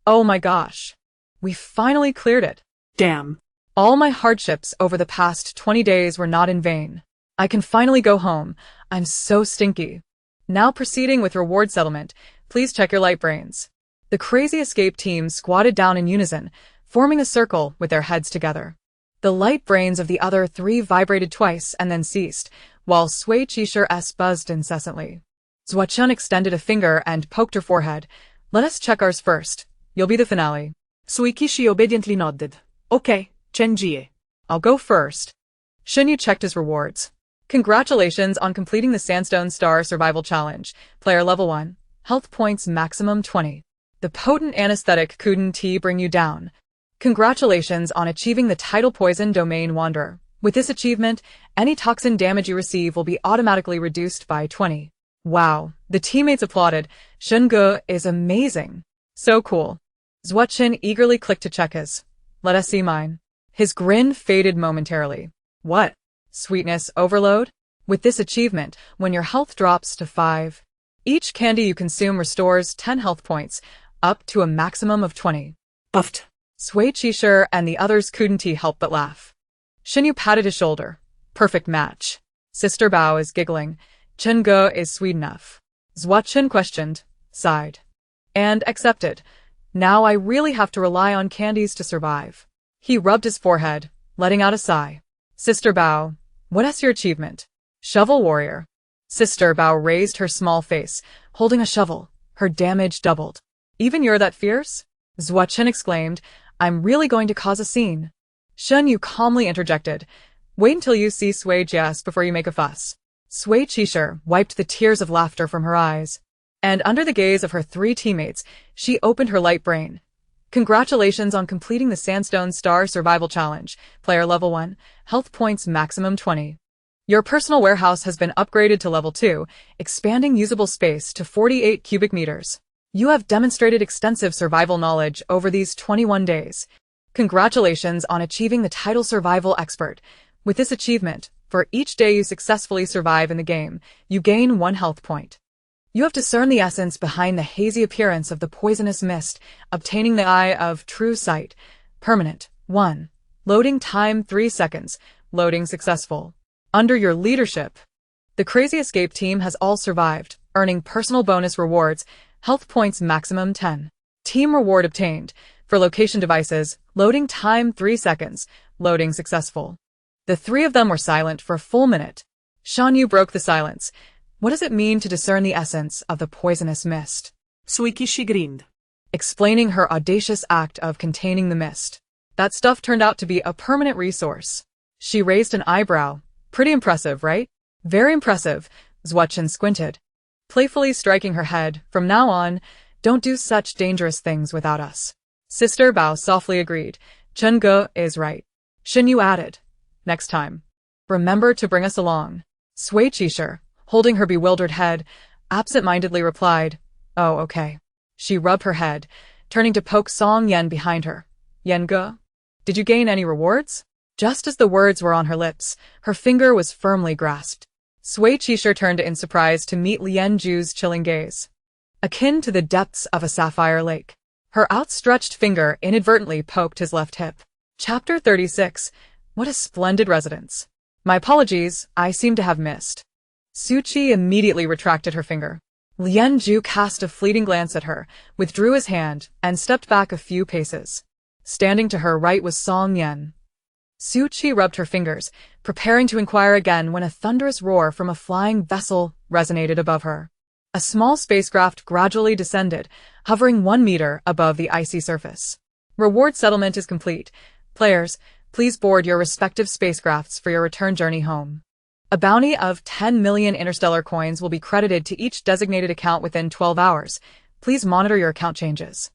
Oh my gosh. We finally cleared it. damn. All my hardships over the past 20 days were not in vain. I can finally go home. I'm so stinky. Now proceeding with reward settlement, please check your light brains. The Crazy Escape team squatted down in unison, forming a circle with their heads together. The light brains of the other 3 vibrated twice and then ceased, while Sui Qi buzzed incessantly. Zuo-chun extended a finger and poked her forehead. Let us check ours first. You'll be the finale. Sui Qi obediently nodded. Okay, Chen Jie. I'll go first. Shinyu checked his rewards. Congratulations on completing the Sandstone Star Survival Challenge. Player level 1. Health points maximum 20. The potent anesthetic couldn't bring you down. Congratulations on achieving the title Poison Domain Wanderer. With this achievement, any toxin damage you receive will be automatically reduced by 20. Wow, the teammates applauded. Shunge is amazing. So cool. Zuo-chun eagerly clicked to check his. Let us see mine. His grin faded momentarily. What? Sweetness overload? With this achievement, when your health drops to 5, each candy you consume restores 10 health points, up to a maximum of 20. Buffed. Sui Qi and the others couldn't help but laugh. Shinyu patted his shoulder. Perfect match. Sister Bao is giggling. Chen-ge is sweet enough. Zuo-chun questioned, sighed, and accepted. Now I really have to rely on candies to survive. He rubbed his forehead, letting out a sigh. Sister Bao, what is your achievement? Shovel warrior. Sister Bao raised her small face, holding a shovel. Her damage doubled. Even you're that fierce? Zuo-chun exclaimed. I'm really going to cause a scene. Shunyu calmly interjected. Wait until you see Sui Jie before you make a fuss. Sui Qi wiped the tears of laughter from her eyes, and under the gaze of her 3 teammates, she opened her light brain. Congratulations on completing the Sandstone Star Survival Challenge. Player level 1, health points maximum 20. Your personal warehouse has been upgraded to level 2, expanding usable space to 48 cubic meters. You have demonstrated extensive survival knowledge over these 21 days. Congratulations on achieving the title Survival Expert. With this achievement, for each day you successfully survive in the game, you gain 1 health point. You have discerned the essence behind the hazy appearance of the poisonous mist, obtaining the Eye of True Sight. Permanent. 1. Loading time 3 seconds. Loading successful. Under your leadership, the Crazy Escape team has all survived, earning personal bonus rewards, health points maximum 10. Team reward obtained. For location devices, loading time 3 seconds. Loading successful. The 3 of them were silent for a full minute. Shanyu broke the silence. What does it mean to discern the essence of the poisonous mist? Sui Qi grinned, explaining her audacious act of containing the mist. That stuff turned out to be a permanent resource. She raised an eyebrow. Pretty impressive, right? Very impressive, Zuo-chun squinted, playfully striking her head. From now on, don't do such dangerous things without us. Sister Bao softly agreed. Chen-ge is right. Shinyu added. Next time. Remember to bring us along. Sui Qi, holding her bewildered head, absent-mindedly replied, "Oh, okay." She rubbed her head, turning to poke Song Yen behind her. "Yen ge? Did you gain any rewards?" Just as the words were on her lips, her finger was firmly grasped. Sui Qi turned in surprise to meet Lien Ju's chilling gaze, akin to the depths of a sapphire lake. Her outstretched finger inadvertently poked his left hip. Chapter 36. What a splendid residence. My apologies, I seem to have missed. Sui Qi immediately retracted her finger. Lien Ju cast a fleeting glance at her, withdrew his hand, and stepped back a few paces. Standing to her right was Song Yen. Sui Qi rubbed her fingers, preparing to inquire again when a thunderous roar from a flying vessel resonated above her. A small spacecraft gradually descended, hovering 1 meter above the icy surface. Reward settlement is complete. Players, please board your respective spacecrafts for your return journey home. A bounty of 10 million interstellar coins will be credited to each designated account within 12 hours. Please monitor your account changes.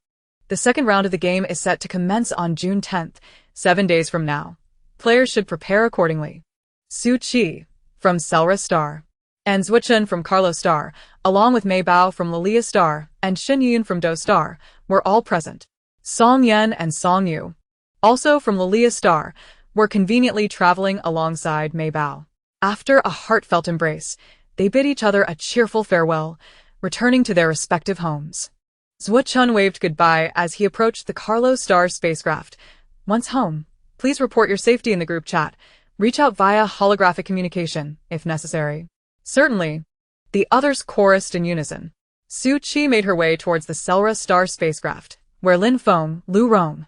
The second round of the game is set to commence on June 10th, 7 days from now. Players should prepare accordingly. Sui Qi, from Selra Star, and Zwichen from Carlo Star, along with Mei Bao from Lilia Star, and Xin Yun from Do Star, were all present. Song Yen and Song Yu, also from Lilia Star, were conveniently traveling alongside Mei Bao. After a heartfelt embrace, they bid each other a cheerful farewell, returning to their respective homes. Zwichen waved goodbye as he approached the Carlo Star spacecraft. Once home, please report your safety in the group chat. Reach out via holographic communication, if necessary. Certainly. The others chorused in unison. Sui Qi made her way towards the Selra Star spacecraft, where Lin Feng, Lu Rong,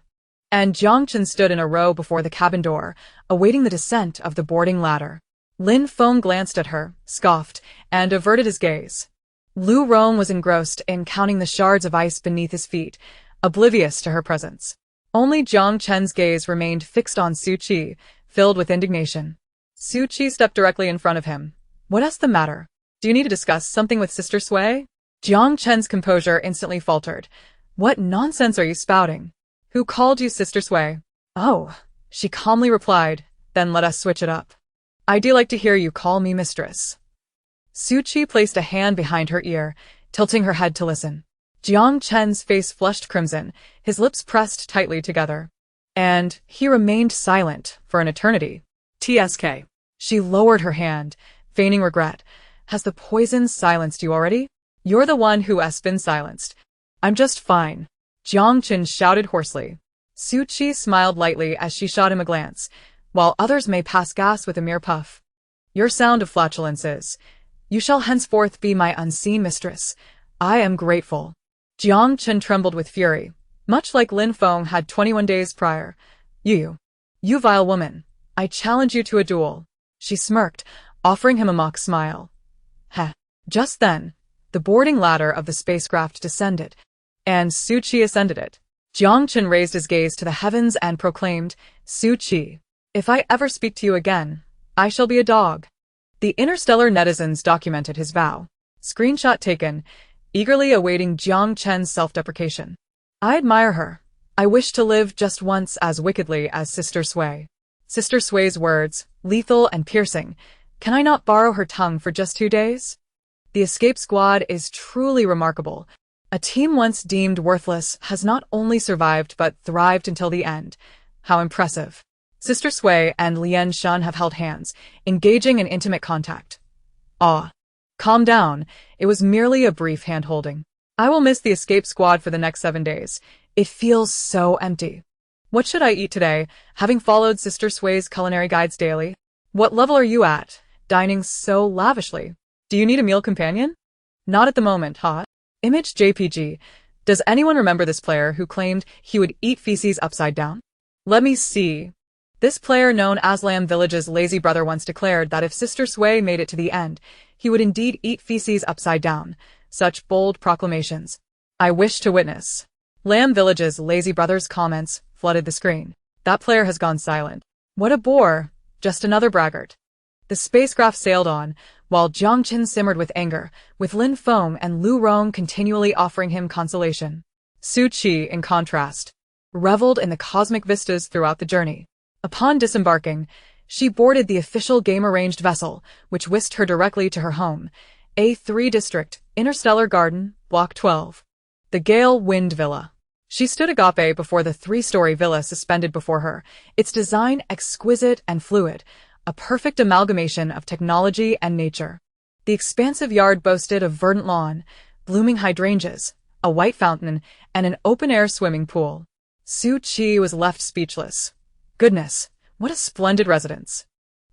and Jiang Chen stood in a row before the cabin door, awaiting the descent of the boarding ladder. Lin Feng glanced at her, scoffed, and averted his gaze. Lu Rong was engrossed in counting the shards of ice beneath his feet, oblivious to her presence. Only Jiang Chen's gaze remained fixed on Sui Qi, filled with indignation. Sui Qi stepped directly in front of him. "What's the matter? Do you need to discuss something with Sister Sui?" Jiang Chen's composure instantly faltered. "What nonsense are you spouting? Who called you Sister Sui?" "Oh," she calmly replied, "then let us switch it up. I do like to hear you call me mistress." Sui Qi placed a hand behind her ear, tilting her head to listen. Jiang Chen's face flushed crimson, his lips pressed tightly together. And he remained silent for an eternity. "TSK." She lowered her hand, feigning regret. "Has the poison silenced you already?" "You're the one who has been silenced." "I'm just fine," Jiang Chen shouted hoarsely. Sui Qi smiled lightly as she shot him a glance, while others may pass gas with a mere puff. "Your sound of flatulence is, 'You shall henceforth be my unseen mistress. I am grateful.'" Jiang Chen trembled with fury, much like Lin Feng had 21 days prior. You vile woman, I challenge you to a duel." She smirked, offering him a mock smile. Heh. Just then, the boarding ladder of the spacecraft descended, and Sui Qi ascended it. Jiang Chen raised his gaze to the heavens and proclaimed, "Sui Qi, if I ever speak to you again, I shall be a dog." The Interstellar Netizens documented his vow. Screenshot taken, eagerly awaiting Jiang Chen's self-deprecation. "I admire her. I wish to live just once as wickedly as Sister Sui." Sister Sui's words, lethal and piercing. "Can I not borrow her tongue for just 2 days?" The escape squad is truly remarkable. A team once deemed worthless has not only survived but thrived until the end. How impressive. Sister Sui and Lien Shun have held hands, engaging in intimate contact. "Ah. Calm down, it was merely a brief hand-holding. I will miss the escape squad for the next 7 days. It feels so empty. What should I eat today, having followed Sister Sui's culinary guides daily? What level are you at, dining so lavishly? Do you need a meal companion?" "Not at the moment, huh?" Image JPG. Does anyone remember this player who claimed he would eat feces upside down? Let me see. This player, known as Lamb Village's lazy brother, once declared that if Sister Sui made it to the end, he would indeed eat feces upside down. Such bold proclamations. I wish to witness. Lamb Village's lazy brother's comments flooded the screen. That player has gone silent. What a bore. Just another braggart. The spacecraft sailed on, while Jiang Chen simmered with anger, with Lin Feng and Lu Rong continually offering him consolation. Sui Qi, in contrast, reveled in the cosmic vistas throughout the journey. Upon disembarking, She boarded the official game-arranged vessel, which whisked her directly to her home, A3 District, Interstellar Garden, Block 12. The Gale Wind Villa. She stood agape before the three-story villa suspended before her, its design exquisite and fluid, a perfect amalgamation of technology and nature. The expansive yard boasted a verdant lawn, blooming hydrangeas, a white fountain, and an open-air swimming pool. Sui Qi was left speechless. Goodness, what a splendid residence.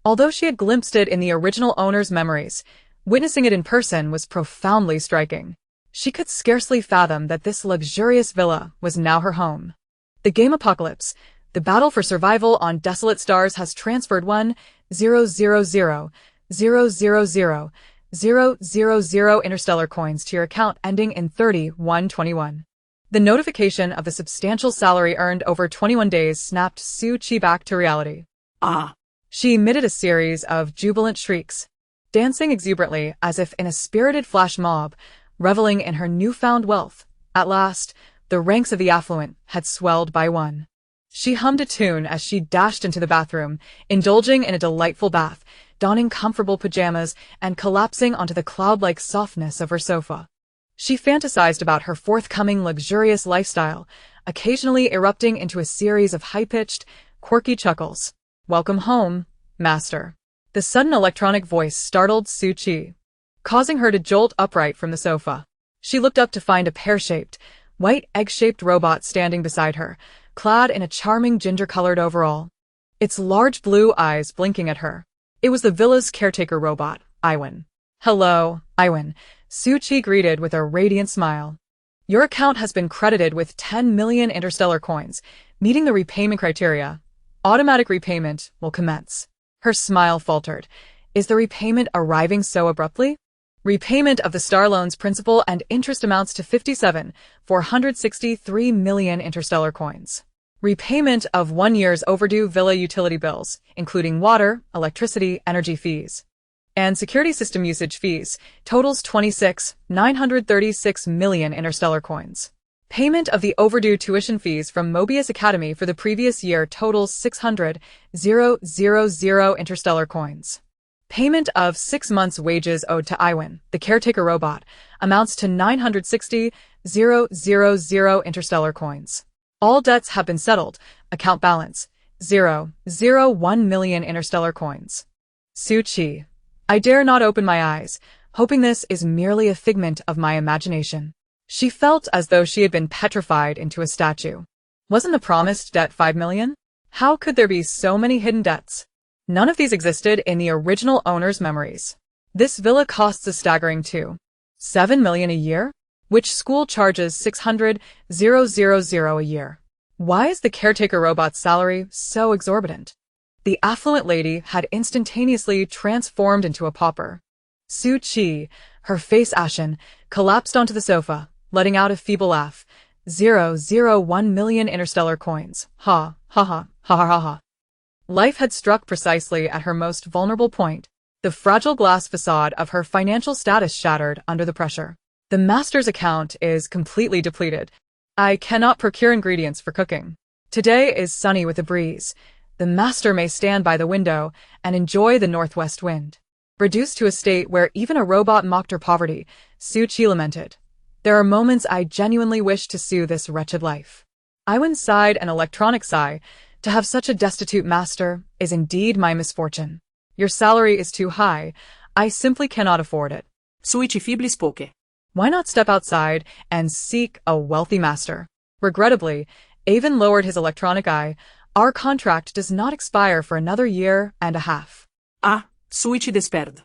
Although she had glimpsed it in the original owner's memories, witnessing it in person was profoundly striking. She could scarcely fathom that this luxurious villa was now her home. The game apocalypse, the battle for survival on desolate stars has transferred 1,000,000,000 interstellar coins to your account ending in 3121. The notification of the substantial salary earned over 21 days snapped Sui Qi back to reality. Ah! She emitted a series of jubilant shrieks, dancing exuberantly as if in a spirited flash mob, reveling in her newfound wealth. At last, the ranks of the affluent had swelled by one. She hummed a tune as she dashed into the bathroom, indulging in a delightful bath, donning comfortable pajamas, and collapsing onto the cloud-like softness of her sofa. She fantasized about her forthcoming luxurious lifestyle, occasionally erupting into a series of high-pitched, quirky chuckles. "Welcome home, master." The sudden electronic voice startled Sui Qi, causing her to jolt upright from the sofa. She looked up to find a pear-shaped, white egg-shaped robot standing beside her, clad in a charming ginger-colored overall, its large blue eyes blinking at her. It was the villa's caretaker robot, Iwan. "Hello, Iwan," Sui Qi greeted with a radiant smile. "Your account has been credited with 10 million interstellar coins, meeting the repayment criteria. Automatic repayment will commence." Her smile faltered. "Is the repayment arriving so abruptly?" "Repayment of the star loan's principal and interest amounts to 57,463 million interstellar coins. Repayment of 1 year's overdue villa utility bills, including water, electricity, energy fees, and security system usage fees, totals 26,936 million interstellar coins. Payment of the overdue tuition fees from Mobius Academy for the previous year totals 600,000 interstellar coins. Payment of 6 months' wages owed to Iwan, the caretaker robot, amounts to 960,000 interstellar coins. All debts have been settled. Account balance, 0.01 million interstellar coins." Sui Qi. I dare not open my eyes, hoping this is merely a figment of my imagination. She felt as though she had been petrified into a statue. Wasn't the promised debt 5 million? How could there be so many hidden debts? None of these existed in the original owner's memories. This villa costs a staggering 2.7 million a year, which school charges 600,000 a year. Why is the caretaker robot's salary so exorbitant? The affluent lady had instantaneously transformed into a pauper. Sui Qi, her face ashen, collapsed onto the sofa, letting out a feeble laugh. 0.01 million interstellar coins. Ha, ha, ha, ha, ha, ha, ha. Life had struck precisely at her most vulnerable point. The fragile glass facade of her financial status shattered under the pressure. The master's account is completely depleted. I cannot procure ingredients for cooking. Today is sunny with a breeze. The master may stand by the window and enjoy the northwest wind. Reduced to a state where even a robot mocked her poverty, Sui Qi lamented. There are moments I genuinely wish to sue this wretched life. Iwan sighed an electronic sigh. To have such a destitute master is indeed my misfortune. Your salary is too high. I simply cannot afford it. Sui Qi feebly spoke. Why not step outside and seek a wealthy master? Regrettably, Avon lowered his electronic eye. Our contract does not expire for another year and a half. Ah, Sui Qi despaired.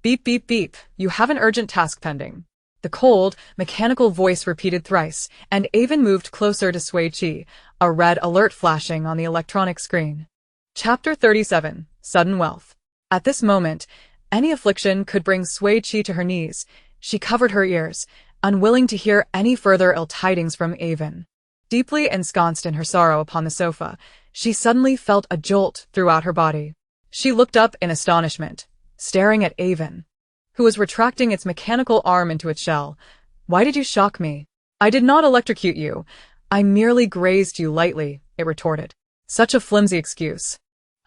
Beep, beep, beep. You have an urgent task pending. The cold, mechanical voice repeated thrice, and Avon moved closer to Sui Qi, a red alert flashing on the electronic screen. Chapter 37. Sudden Wealth. At this moment, any affliction could bring Sui Qi to her knees. She covered her ears, unwilling to hear any further ill tidings from Avon. Deeply ensconced in her sorrow upon the sofa, she suddenly felt a jolt throughout her body. She looked up in astonishment, staring at Avon, who was retracting its mechanical arm into its shell. "Why did you shock me?" "I did not electrocute you. I merely grazed you lightly," it retorted. "Such a flimsy excuse."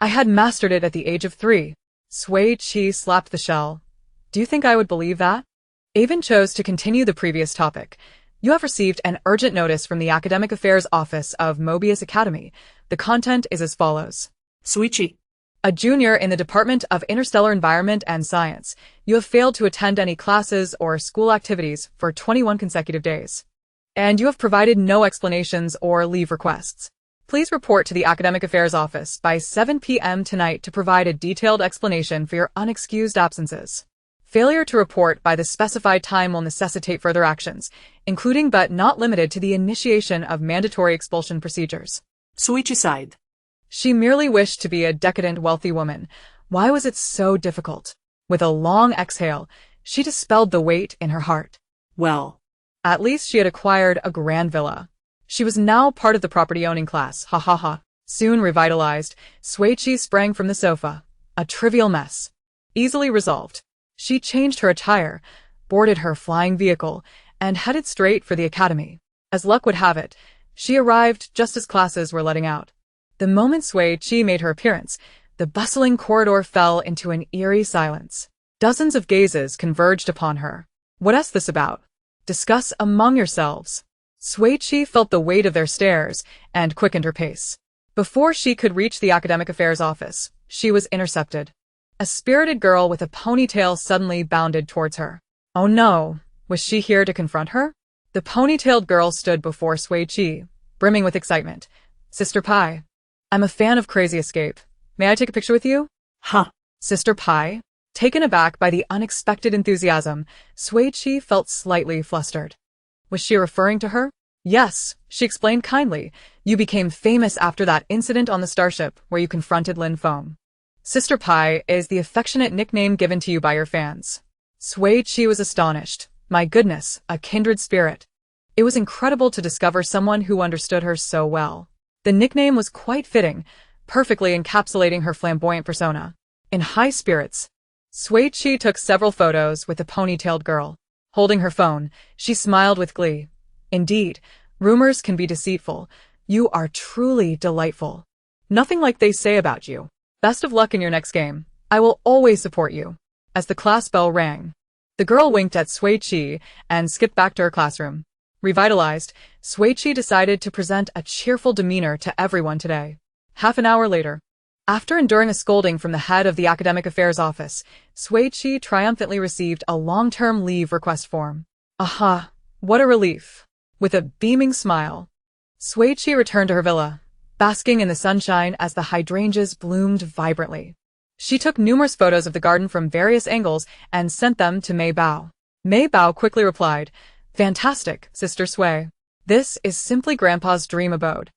I had mastered it at the age of 3. Sui Qi slapped the shell. Do you think I would believe that? Avon chose to continue the previous topic. You have received an urgent notice from the Academic Affairs Office of Mobius Academy. The content is as follows. Sui Qi. A junior in the Department of Interstellar Environment and Science, you have failed to attend any classes or school activities for 21 consecutive days. And you have provided no explanations or leave requests. Please report to the Academic Affairs Office by 7 p.m. tonight to provide a detailed explanation for your unexcused absences. Failure to report by the specified time will necessitate further actions, including but not limited to the initiation of mandatory expulsion procedures. Sui Qi sighed. She merely wished to be a decadent, wealthy woman. Why was it so difficult? With a long exhale, she dispelled the weight in her heart. Well, at least she had acquired a grand villa. She was now part of the property-owning class, ha ha ha. Soon revitalized, Sui Qi sprang from the sofa. A trivial mess. Easily resolved. She changed her attire, boarded her flying vehicle, and headed straight for the academy. As luck would have it, she arrived just as classes were letting out. The moment Sui Qi made her appearance, the bustling corridor fell into an eerie silence. Dozens of gazes converged upon her. What's this about? Discuss among yourselves. Sui Qi felt the weight of their stares and quickened her pace. Before she could reach the Academic Affairs Office, she was intercepted. A spirited girl with a ponytail suddenly bounded towards her. Oh no, was she here to confront her? The ponytailed girl stood before Sui Qi, brimming with excitement. Sister Pi. I'm a fan of Crazy Escape. May I take a picture with you? Huh. Sister Pi? Taken aback by the unexpected enthusiasm, Sui Qi felt slightly flustered. Was she referring to her? Yes, she explained kindly. You became famous after that incident on the starship where you confronted Lin Feng. Sister Pi is the affectionate nickname given to you by your fans. Sui Qi was astonished. My goodness, a kindred spirit. It was incredible to discover someone who understood her so well. The nickname was quite fitting, perfectly encapsulating her flamboyant persona. In high spirits, Sui Qi took several photos with the ponytailed girl. Holding her phone, she smiled with glee. Indeed, rumors can be deceitful. You are truly delightful. Nothing like they say about you. Best of luck in your next game. I will always support you. As the class bell rang, the girl winked at Sui Qi and skipped back to her classroom. Revitalized, Sui Qi decided to present a cheerful demeanor to everyone today. Half an hour later, after enduring a scolding from the head of the Academic Affairs Office, Sui Qi triumphantly received a long-term leave request form. Aha, what a relief. With a beaming smile, Sui Qi returned to her villa, basking in the sunshine as the hydrangeas bloomed vibrantly. She took numerous photos of the garden from various angles and sent them to Mei Bao. Mei Bao quickly replied, Fantastic, Sister Sui. This is simply Grandpa's dream abode.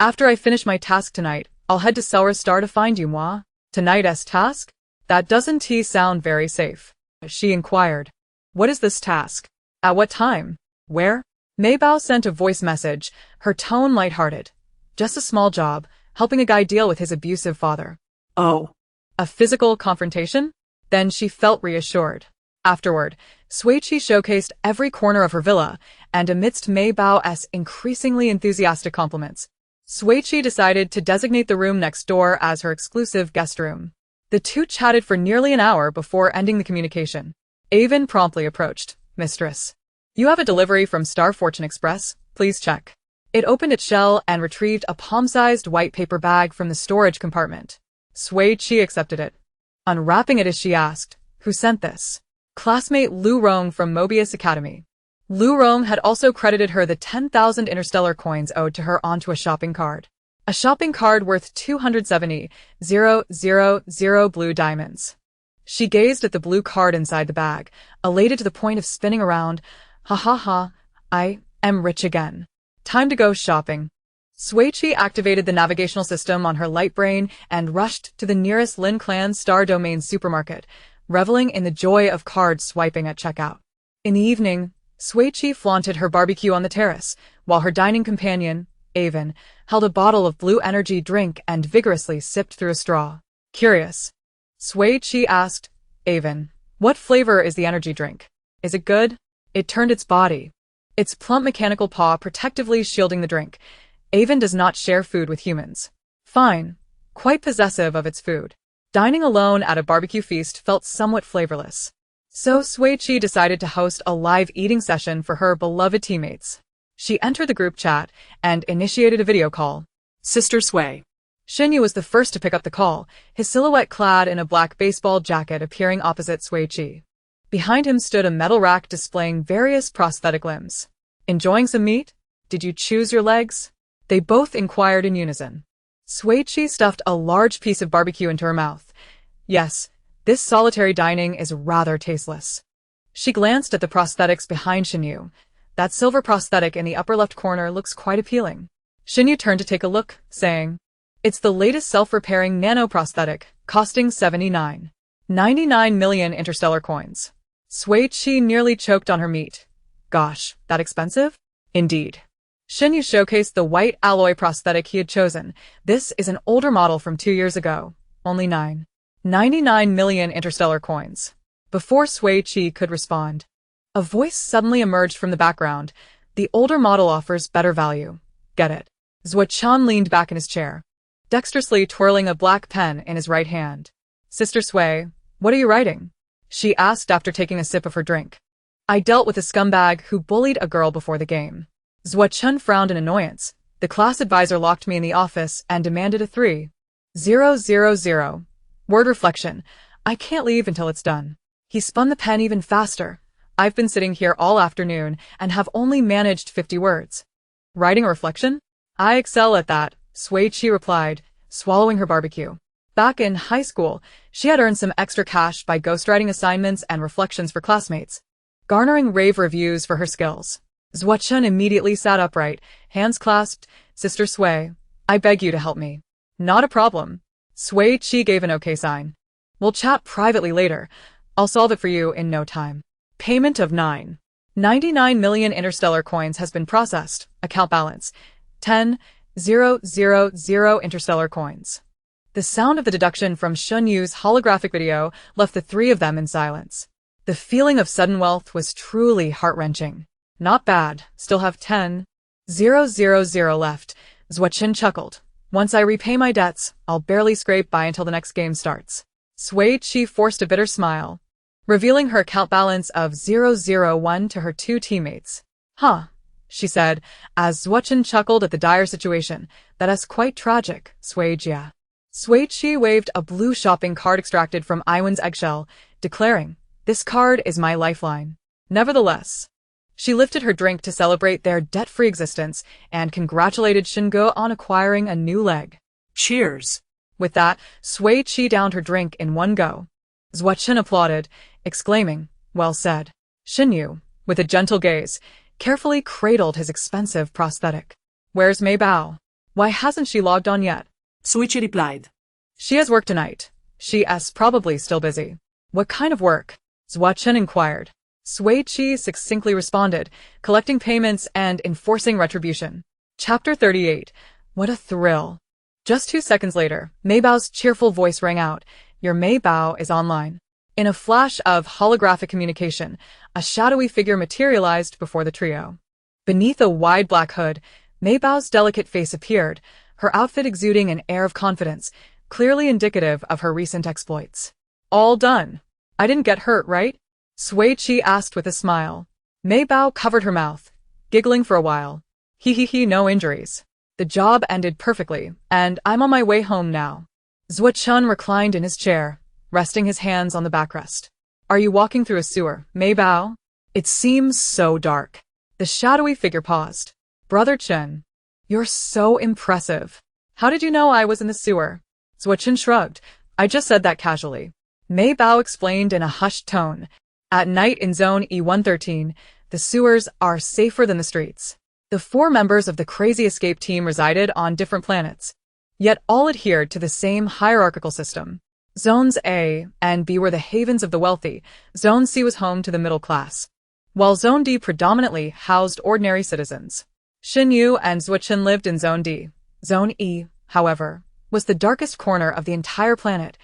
After I finish my task tonight, I'll head to Selra's Star to find you, moi. Tonight's task? That doesn't sound very safe. She inquired. What is this task? At what time? Where? Mei Bao sent a voice message, her tone lighthearted. Just a small job, helping a guy deal with his abusive father. Oh. A physical confrontation? Then she felt reassured. Afterward, Sui Qi showcased every corner of her villa, and amidst Mei Bao's increasingly enthusiastic compliments, Sui Qi decided to designate the room next door as her exclusive guest room. The two chatted for nearly an hour before ending the communication. Avon promptly approached. Mistress, you have a delivery from Star Fortune Express, please check. It opened its shell and retrieved a palm-sized white paper bag from the storage compartment. Sui Qi accepted it. Unwrapping it as she asked, who sent this? Classmate Lu Rong from Mobius Academy. Lu Rong had also credited her the 10,000 interstellar coins owed to her onto a shopping card. A shopping card worth 270,000 blue diamonds. She gazed at the blue card inside the bag, elated to the point of spinning around. Ha ha ha, I am rich again. Time to go shopping. Sui Qi activated the navigational system on her light brain and rushed to the nearest Lin Clan Star Domain supermarket, reveling in the joy of card swiping at checkout. In the evening, Sui Qi flaunted her barbecue on the terrace, while her dining companion, Avon, held a bottle of blue energy drink and vigorously sipped through a straw. Curious, Sui Qi asked, Avon, what flavor is the energy drink? Is it good? It turned its body, its plump mechanical paw protectively shielding the drink. Avon does not share food with humans. Fine, quite possessive of its food. Dining alone at a barbecue feast felt somewhat flavorless. So Sui Qi decided to host a live eating session for her beloved teammates. She entered the group chat and initiated a video call. Sister Sui. Xinyu was the first to pick up the call, his silhouette clad in a black baseball jacket appearing opposite Sui Qi. Behind him stood a metal rack displaying various prosthetic limbs. Enjoying some meat? Did you choose your legs? They both inquired in unison. Sui Qi stuffed a large piece of barbecue into her mouth. Yes, this solitary dining is rather tasteless. She glanced at the prosthetics behind Xinyu. That silver prosthetic in the upper left corner looks quite appealing. Xinyu turned to take a look, saying, "It's the latest self-repairing nano-prosthetic, costing 99 million interstellar coins." Sui Qi nearly choked on her meat. Gosh, that expensive? Indeed. Xinyu showcased the white alloy prosthetic he had chosen. This is an older model from 2 years ago. Only 99 million interstellar coins. Before Sui Qi could respond, a voice suddenly emerged from the background. The older model offers better value. Get it? Zuo-chan leaned back in his chair, dexterously twirling a black pen in his right hand. Sister Sui, what are you writing? She asked after taking a sip of her drink. I dealt with a scumbag who bullied a girl before the game. Zuo-chan frowned in annoyance. The class advisor locked me in the office and demanded a 3,000 word reflection. I can't leave until it's done. He spun the pen even faster. I've been sitting here all afternoon and have only managed 50 words. Writing a reflection? I excel at that, Sui Qi replied, swallowing her barbecue. Back in high school, she had earned some extra cash by ghostwriting assignments and reflections for classmates, garnering rave reviews for her skills. Zuo-chan immediately sat upright, hands clasped. Sister Sui, I beg you to help me. Not a problem. Sui Qi gave an okay sign. We'll chat privately later. I'll solve it for you in no time. Payment of 99 million interstellar coins has been processed. Account balance 10,000 interstellar coins. The sound of the deduction from Xunyu's holographic video left the three of them in silence. The feeling of sudden wealth was truly heart-wrenching. Not bad, still have 10,000 left. Zuo-chan chuckled. Once I repay my debts, I'll barely scrape by until the next game starts. Sui Qi forced a bitter smile, revealing her account balance of 001 to her two teammates. Huh, she said, as Zuo-chan chuckled at the dire situation. That's quite tragic, Sui Jia. Sui Qi waved a blue shopping card extracted from Iwan's eggshell, declaring, this card is my lifeline. Nevertheless, she lifted her drink to celebrate their debt-free existence and congratulated Shingo on acquiring a new leg. Cheers. With that, Sui Qi downed her drink in one go. Zuo-chan applauded, exclaiming, well said. Xinyu, with a gentle gaze, carefully cradled his expensive prosthetic. Where's Mei Bao? Why hasn't she logged on yet? Sui Qi replied. She has work tonight. She's probably still busy. What kind of work? Zuo-chan inquired. Sui Qi succinctly responded, collecting payments and enforcing retribution. Chapter 38. What a thrill. Just 2 seconds later, Mei Bao's cheerful voice rang out. Your Mei Bao is online. In a flash of holographic communication, a shadowy figure materialized before the trio. Beneath a wide black hood, Mei Bao's delicate face appeared, her outfit exuding an air of confidence, clearly indicative of her recent exploits. All done. I didn't get hurt, right? Sui Qi asked with a smile. Mei Bao covered her mouth, giggling for a while. No injuries. The job ended perfectly, and I'm on my way home now. Zuo-chan reclined in his chair, resting his hands on the backrest. Are you walking through a sewer, Mei Bao? It seems so dark. The shadowy figure paused. Brother Chen, you're so impressive. How did you know I was in the sewer? Zuo-chan shrugged. I just said that casually. Mei Bao explained in a hushed tone. At night in Zone E113, the sewers are safer than the streets. The 4 members of the Crazy Escape team resided on different planets, yet all adhered to the same hierarchical system. Zones A and B were the havens of the wealthy. Zone C was home to the middle class, while Zone D predominantly housed ordinary citizens. Xinyu and Zuo-chan lived in Zone D. Zone E, however, was the darkest corner of the entire planet,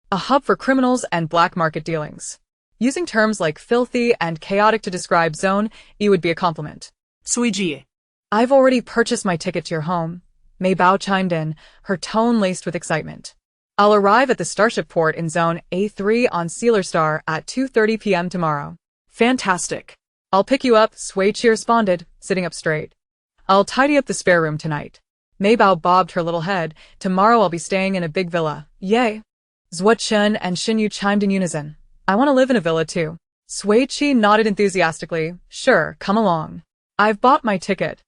a hub for criminals and black market dealings. Using terms like filthy and chaotic to describe Zone E would be a compliment. Sui Qi. I've already purchased my ticket to your home. Mei Bao chimed in, her tone laced with excitement. I'll arrive at the Starship port in Zone A3 on Sealer Star at 2:30 p.m. tomorrow. Fantastic. I'll pick you up, Sui Qi responded, sitting up straight. I'll tidy up the spare room tonight. Mei Bao bobbed her little head. Tomorrow I'll be staying in a big villa. Yay! Zhuo Chen and Xin Yu chimed in unison. I want to live in a villa too. Sui Qi nodded enthusiastically. Sure, come along. I've bought my ticket.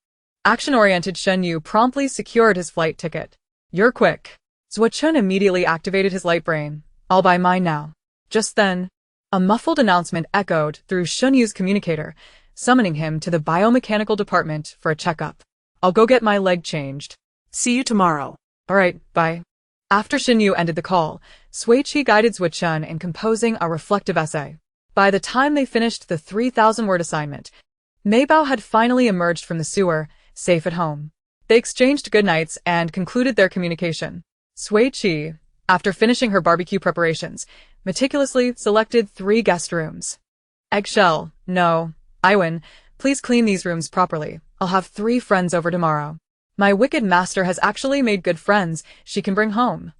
Action-oriented Shen Yu promptly secured his flight ticket. You're quick. Zhuo Chen immediately activated his light brain. I'll buy mine now. Just then, a muffled announcement echoed through Shen Yu's communicator, summoning him to the biomechanical department for a checkup. I'll go get my leg changed. See you tomorrow. All right, bye. After Shen Yu ended the call, Sui Qi guided Zhuo Chen in composing a reflective essay. By the time they finished the 3,000-word assignment, Mei Bao had finally emerged from the sewer, safe at home. They exchanged goodnights and concluded their communication. Sui Qi, after finishing her barbecue preparations, meticulously selected 3 guest rooms. Eggshell, no. Iwan, please clean these rooms properly. I'll have 3 friends over tomorrow. My wicked master has actually made good friends she can bring home.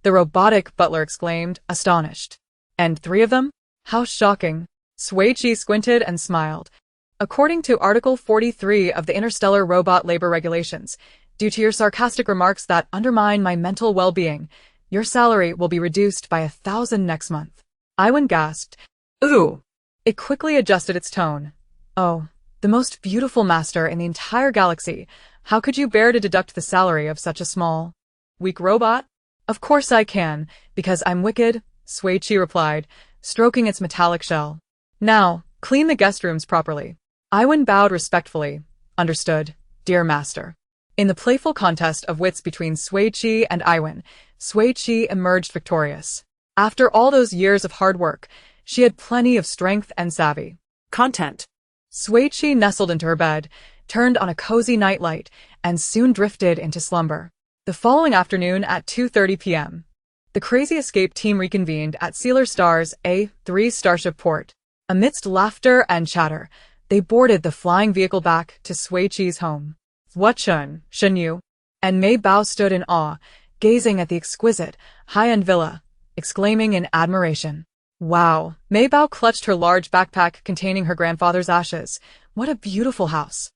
The robotic butler exclaimed, astonished. And 3 of them? How shocking. Sui Qi squinted and smiled. According to Article 43 of the Interstellar Robot Labor Regulations, due to your sarcastic remarks that undermine my mental well-being, your salary will be reduced by 1,000 next month. Iwan gasped. Ooh! It quickly adjusted its tone. Oh, the most beautiful master in the entire galaxy. How could you bear to deduct the salary of such a small, weak robot? Of course I can, because I'm wicked, Sui Qi replied, stroking its metallic shell. Now, clean the guest rooms properly. Iwan bowed respectfully. Understood, dear master. In the playful contest of wits between Sui Qi and Iwan, Sui Qi emerged victorious. After all those years of hard work, she had plenty of strength and savvy. Content. Sui Qi nestled into her bed, turned on a cozy nightlight, and soon drifted into slumber. The following afternoon at 2:30 p.m., the Crazy Escape team reconvened at Sealer Star's A3 Starship port. Amidst laughter and chatter, they boarded the flying vehicle back to Sui Qi's home. Zhuo Chen, Shen Yu, and Mei Bao stood in awe, gazing at the exquisite, high-end villa, exclaiming in admiration. Wow! Mei Bao clutched her large backpack containing her grandfather's ashes. What a beautiful house!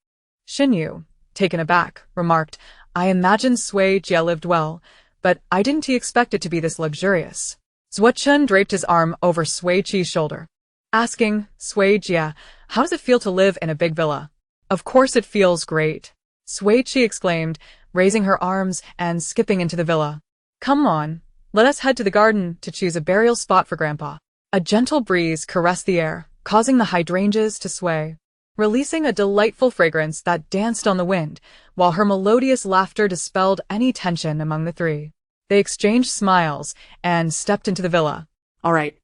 Shen Yu, taken aback, remarked, I imagine Sui Jia lived well, but I didn't expect it to be this luxurious. Zhuo Chen draped his arm over Sui Qi's shoulder, asking, Sui Jia, how does it feel to live in a big villa? Of course it feels great. Sui Qi exclaimed, raising her arms and skipping into the villa. Come on, let us head to the garden to choose a burial spot for Grandpa. A gentle breeze caressed the air, causing the hydrangeas to sway, releasing a delightful fragrance that danced on the wind, while her melodious laughter dispelled any tension among the 3. They exchanged smiles and stepped into the villa. All right.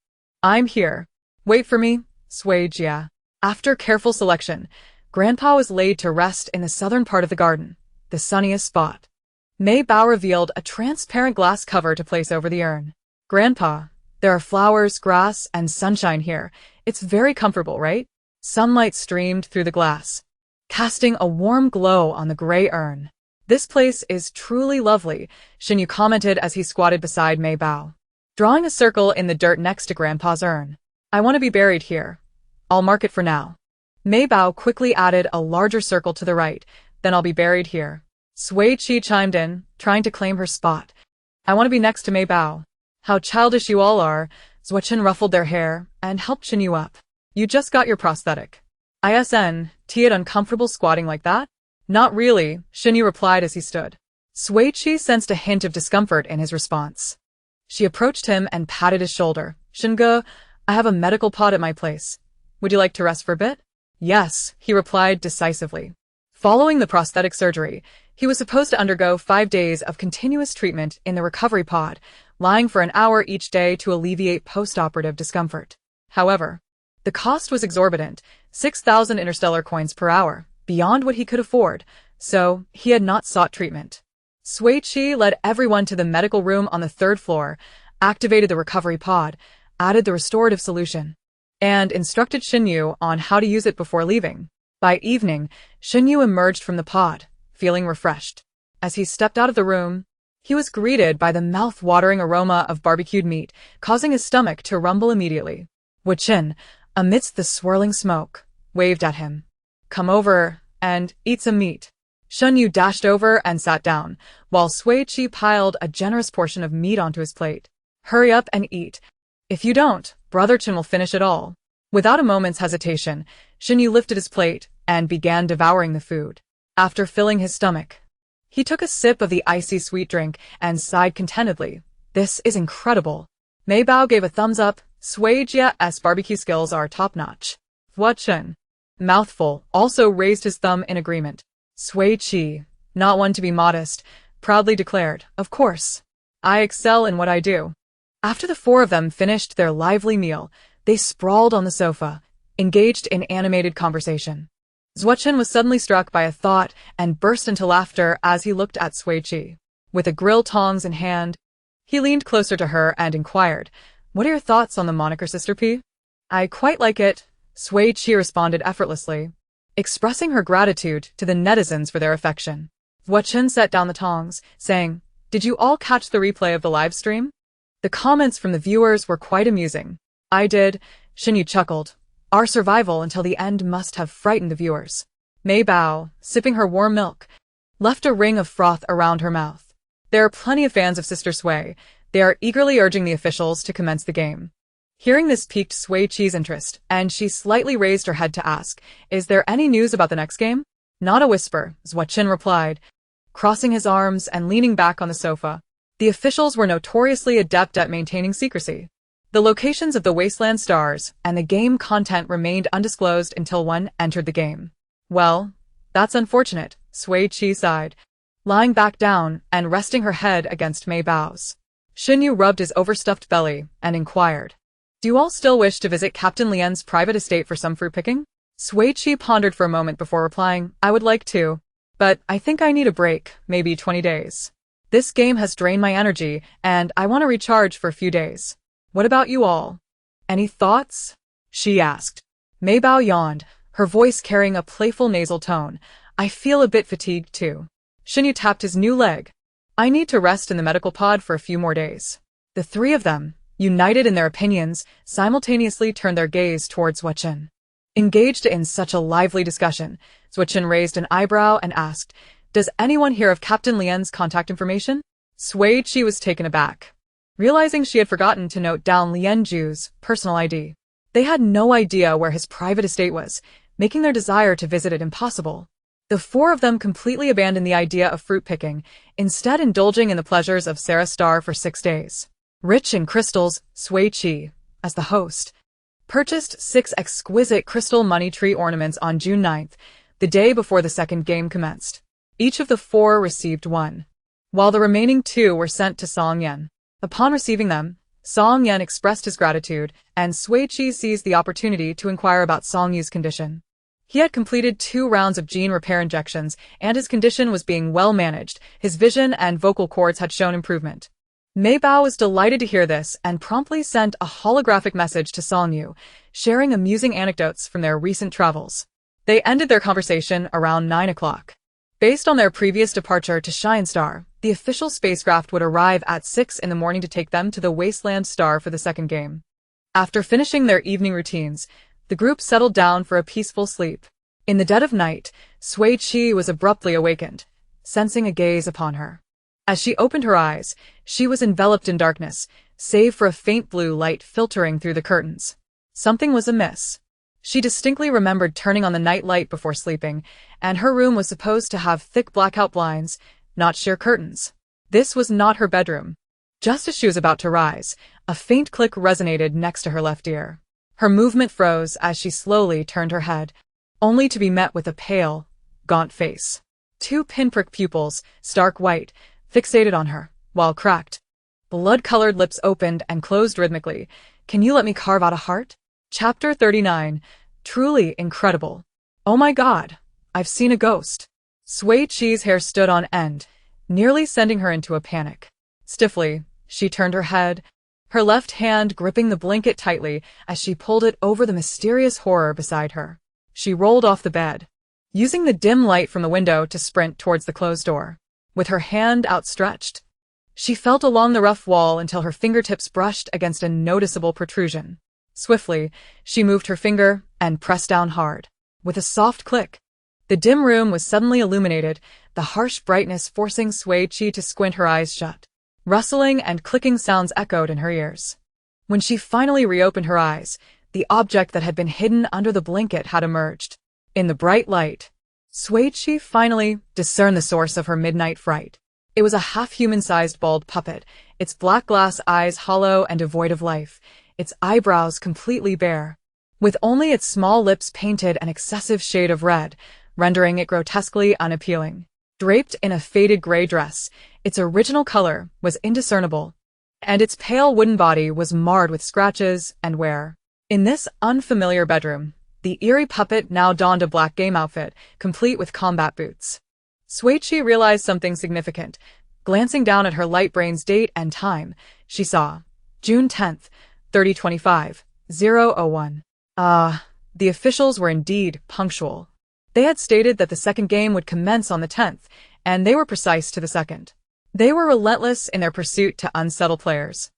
I'm here. Wait for me, Sui Jia. After careful selection, Grandpa was laid to rest in the southern part of the garden, the sunniest spot. Mei Bao revealed a transparent glass cover to place over the urn. Grandpa, there are flowers, grass, and sunshine here. It's very comfortable, right? Sunlight streamed through the glass, casting a warm glow on the gray urn. This place is truly lovely, Shen Yu commented as he squatted beside Mei Bao, drawing a circle in the dirt next to Grandpa's urn. I want to be buried here. I'll mark it for now. Mei Bao quickly added a larger circle to the right. Then I'll be buried here. Sui Qi chimed in, trying to claim her spot. I want to be next to Mei Bao. How childish you all are. Zhuo Chen ruffled their hair and helped Shen Yu up. You just got your prosthetic. ISN, T-it uncomfortable squatting like that? Not really, Shen Yu replied as he stood. Sui Qi sensed a hint of discomfort in his response. She approached him and patted his shoulder. Shinge, I have a medical pod at my place. Would you like to rest for a bit? Yes, he replied decisively. Following the prosthetic surgery, he was supposed to undergo 5 days of continuous treatment in the recovery pod, lying for an hour each day to alleviate post-operative discomfort. However, the cost was exorbitant, 6,000 interstellar coins per hour, beyond what he could afford, so he had not sought treatment. Sui Qi led everyone to the medical room on the 3rd floor, activated the recovery pod, added the restorative solution, and instructed Shen Yu on how to use it before leaving. By evening, Shen Yu emerged from the pod, feeling refreshed. As he stepped out of the room, he was greeted by the mouth-watering aroma of barbecued meat, causing his stomach to rumble immediately. Wu-Chin, amidst the swirling smoke, waved at him. "Come over and eat some meat." Shen Yu dashed over and sat down, while Sui Qi piled a generous portion of meat onto his plate. "Hurry up and eat. If you don't, Brother Chen will finish it all." Without a moment's hesitation, Shen Yu lifted his plate and began devouring the food. After filling his stomach, he took a sip of the icy sweet drink and sighed contentedly. "This is incredible." Mei Bao gave a thumbs up. Sui Jia's barbecue skills are top-notch. Wu-Chin, mouthful, also raised his thumb in agreement. Sui Qi, not one to be modest, proudly declared, "Of course. I excel in what I do." After the four of them finished their lively meal, they sprawled on the sofa, engaged in animated conversation. Wu-Chin was suddenly struck by a thought and burst into laughter as he looked at Sui Qi. With a grill tongs in hand, he leaned closer to her and inquired, "What are your thoughts on the moniker Sister P?" "I quite like it," Sui Qi responded effortlessly, expressing her gratitude to the netizens for their affection. Wu-Chin set down the tongs, saying, "Did you all catch the replay of the live stream?" The comments from the viewers were quite amusing. "I did," Shen Yu chuckled. "Our survival until the end must have frightened the viewers." Mei Bao, sipping her warm milk, left a ring of froth around her mouth. There are plenty of fans of Sister Sui. They are eagerly urging the officials to commence the game. Hearing this piqued Sui Qi's interest, and she slightly raised her head to ask, "Is there any news about the next game?" "Not a whisper," Wu-Chin replied, crossing his arms and leaning back on the sofa. The officials were notoriously adept at maintaining secrecy. The locations of the Wasteland stars and the game content remained undisclosed until one entered the game. "Well, that's unfortunate," Sui Qi sighed, lying back down and resting her head against Mei Bao's. Shen Yu rubbed his overstuffed belly and inquired, "Do you all still wish to visit Captain Lien's private estate for some fruit picking?" Sui Qi pondered for a moment before replying, "I would like to, but I think I need a break, maybe 20 days. This game has drained my energy, and I want to recharge for a few days. What about you all? Any thoughts?" she asked. Mei Bao yawned, her voice carrying a playful nasal tone. "I feel a bit fatigued too." Shen Yu tapped his new leg. "I need to rest in the medical pod for a few more days." The three of them, united in their opinions, simultaneously turned their gaze towards Wu-Chin. Engaged in such a lively discussion, Wu-Chin raised an eyebrow and asked, "Does anyone hear of Captain Lien's contact information?" Sui Qi was taken aback, realizing she had forgotten to note down Lien Zhu's personal ID. They had no idea where his private estate was, making their desire to visit it impossible. The four of them completely abandoned the idea of fruit picking, instead indulging in the pleasures of Sarah Star for 6 days. Rich in crystals, Sui Qi, as the host, purchased 6 exquisite crystal money tree ornaments on June 9th, the day before the second game commenced. Each of the 4 received 1, while the remaining 2 were sent to Song Yan. Upon receiving them, Song Yan expressed his gratitude, and Sui Qi seized the opportunity to inquire about Song Yu's condition. He had completed 2 rounds of gene repair injections, and his condition was being well managed. His vision and vocal cords had shown improvement. Mei Bao was delighted to hear this and promptly sent a holographic message to Song Yu, sharing amusing anecdotes from their recent travels. They ended their conversation around 9 o'clock. Based on their previous departure to Cheyenne Star, the official spacecraft would arrive at 6 in the morning to take them to the Wasteland Star for the second game. After finishing their evening routines, the group settled down for a peaceful sleep. In the dead of night, Sui Qi was abruptly awakened, sensing a gaze upon her. As she opened her eyes, she was enveloped in darkness, save for a faint blue light filtering through the curtains. Something was amiss. She distinctly remembered turning on the night light before sleeping, and her room was supposed to have thick blackout blinds, not sheer curtains. This was not her bedroom. Just as she was about to rise, a faint click resonated next to her left ear. Her movement froze as she slowly turned her head, only to be met with a pale, gaunt face. 2 pinprick pupils, stark white, fixated on her, while cracked, blood-colored lips opened and closed rhythmically. "Can you let me carve out a heart?" Chapter 39. Truly incredible. "Oh my god, I've seen a ghost." Sui Qi's hair stood on end, nearly sending her into a panic. Stiffly, she turned her head, her left hand gripping the blanket tightly as she pulled it over the mysterious horror beside her. She rolled off the bed, using the dim light from the window to sprint towards the closed door. with her hand outstretched. She felt along the rough wall until her fingertips brushed against a noticeable protrusion. Swiftly, she moved her finger and pressed down hard. With a soft click, the dim room was suddenly illuminated, the harsh brightness forcing Sui Qi to squint her eyes shut. Rustling and clicking sounds echoed in her ears. When she finally reopened her eyes, the object that had been hidden under the blanket had emerged. In the bright light, Sui Qi finally discerned the source of her midnight fright. It was a half-human-sized bald puppet, its black glass eyes hollow and devoid of life, its eyebrows completely bare, with only its small lips painted an excessive shade of red, rendering it grotesquely unappealing. Draped in a faded gray dress, its original color was indiscernible, and its pale wooden body was marred with scratches and wear. In this unfamiliar bedroom, the eerie puppet now donned a black game outfit, complete with combat boots. Sui Qi realized something significant. Glancing down at her light brain's date and time, she saw June 10th, 3025, 001. The officials were indeed punctual. They had stated that the second game would commence on the 10th, and they were precise to the second. They were relentless in their pursuit to unsettle players.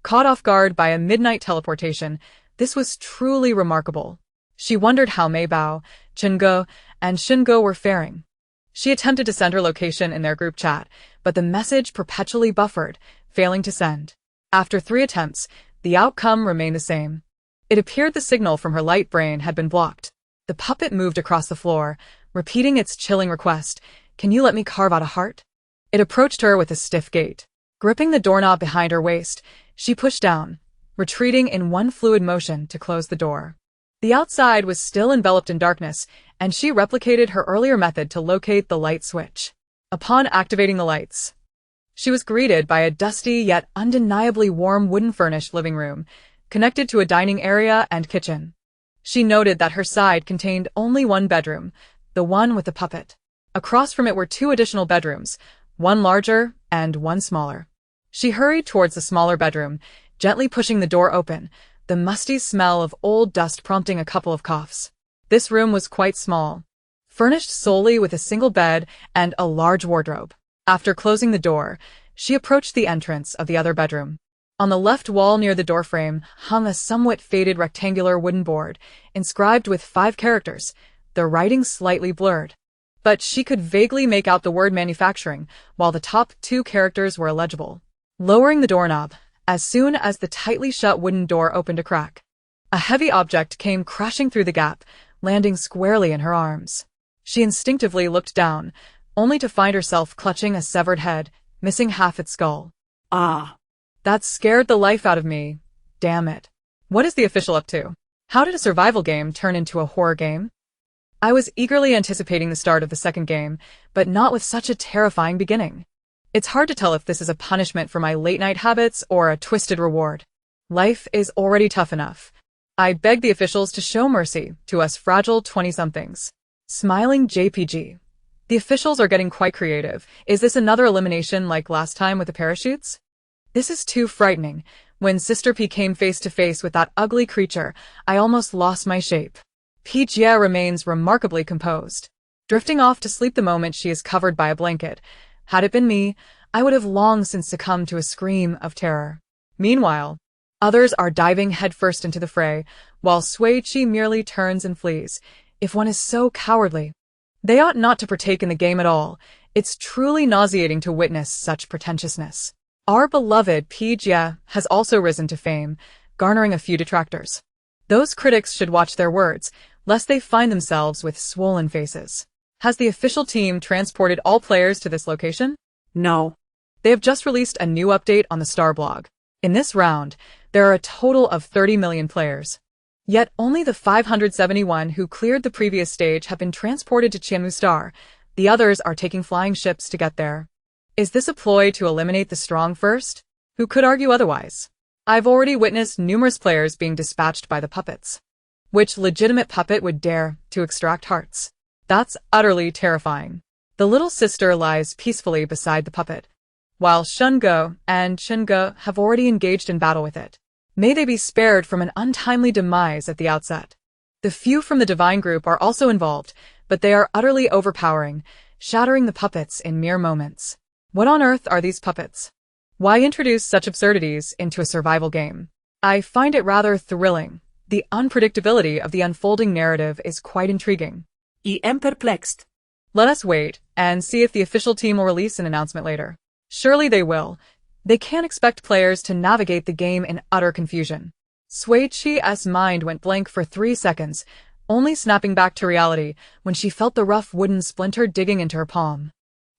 Caught off guard by a midnight teleportation, this was truly remarkable. She wondered how Meibao, Chengo, and Shingo were faring. She attempted to send her location in their group chat, but the message perpetually buffered, failing to send. After 3 attempts, the outcome remained the same. It appeared the signal from her light brain had been blocked. The puppet moved across the floor, repeating its chilling request, "Can you let me carve out a heart?" It approached her with a stiff gait. Gripping the doorknob behind her waist, she pushed down, retreating in one fluid motion to close the door. The outside was still enveloped in darkness, and she replicated her earlier method to locate the light switch. Upon activating the lights, she was greeted by a dusty yet undeniably warm wooden-furnished living room, connected to a dining area and kitchen. She noted that her side contained only one bedroom, the one with the puppet. Across from it were 2 additional bedrooms, one larger and one smaller. She hurried towards the smaller bedroom, gently pushing the door open, the musty smell of old dust prompting a couple of coughs. This room was quite small, furnished solely with a single bed and a large wardrobe. After closing the door, she approached the entrance of the other bedroom. On the left wall near the doorframe hung a somewhat faded rectangular wooden board, inscribed with 5 characters, the writing slightly blurred. But she could vaguely make out the word manufacturing, while the top 2 characters were illegible. Lowering the doorknob, as soon as the tightly shut wooden door opened a crack, a heavy object came crashing through the gap, landing squarely in her arms. She instinctively looked down, only to find herself clutching a severed head, missing half its skull. That scared the life out of me. Damn it. What is the official up to? How did a survival game turn into a horror game? I was eagerly anticipating the start of the second game, but not with such a terrifying beginning. It's hard to tell if this is a punishment for my late-night habits or a twisted reward. Life is already tough enough. I beg the officials to show mercy to us fragile 20-somethings. Smiling JPG. The officials are getting quite creative. Is this another elimination like last time with the parachutes? This is too frightening. When Sister P came face to face with that ugly creature, I almost lost my shape. P Jia remains remarkably composed, drifting off to sleep the moment she is covered by a blanket. Had it been me, I would have long since succumbed to a scream of terror. Meanwhile, others are diving headfirst into the fray, while Sui Qi merely turns and flees. If one is so cowardly, they ought not to partake in the game at all. It's truly nauseating to witness such pretentiousness. Our beloved P Jia has also risen to fame, garnering a few detractors. Those critics should watch their words, lest they find themselves with swollen faces. Has the official team transported all players to this location? No. They have just released a new update on the Star blog. In this round, there are a total of 30 million players. Yet only the 571 who cleared the previous stage have been transported to Qianmu Star. The others are taking flying ships to get there. Is this a ploy to eliminate the strong first? Who could argue otherwise? I've already witnessed numerous players being dispatched by the puppets. Which legitimate puppet would dare to extract hearts? That's utterly terrifying. The little sister lies peacefully beside the puppet, while Shungo and Chengo have already engaged in battle with it. May they be spared from an untimely demise at the outset. The few from the divine group are also involved, but they are utterly overpowering, shattering the puppets in mere moments. What on earth are these puppets? Why introduce such absurdities into a survival game? I find it rather thrilling. The unpredictability of the unfolding narrative is quite intriguing. I am perplexed. Let us wait and see if the official team will release an announcement later. Surely they will. They can't expect players to navigate the game in utter confusion. Sui Qi's mind went blank for 3 seconds, only snapping back to reality when she felt the rough wooden splinter digging into her palm.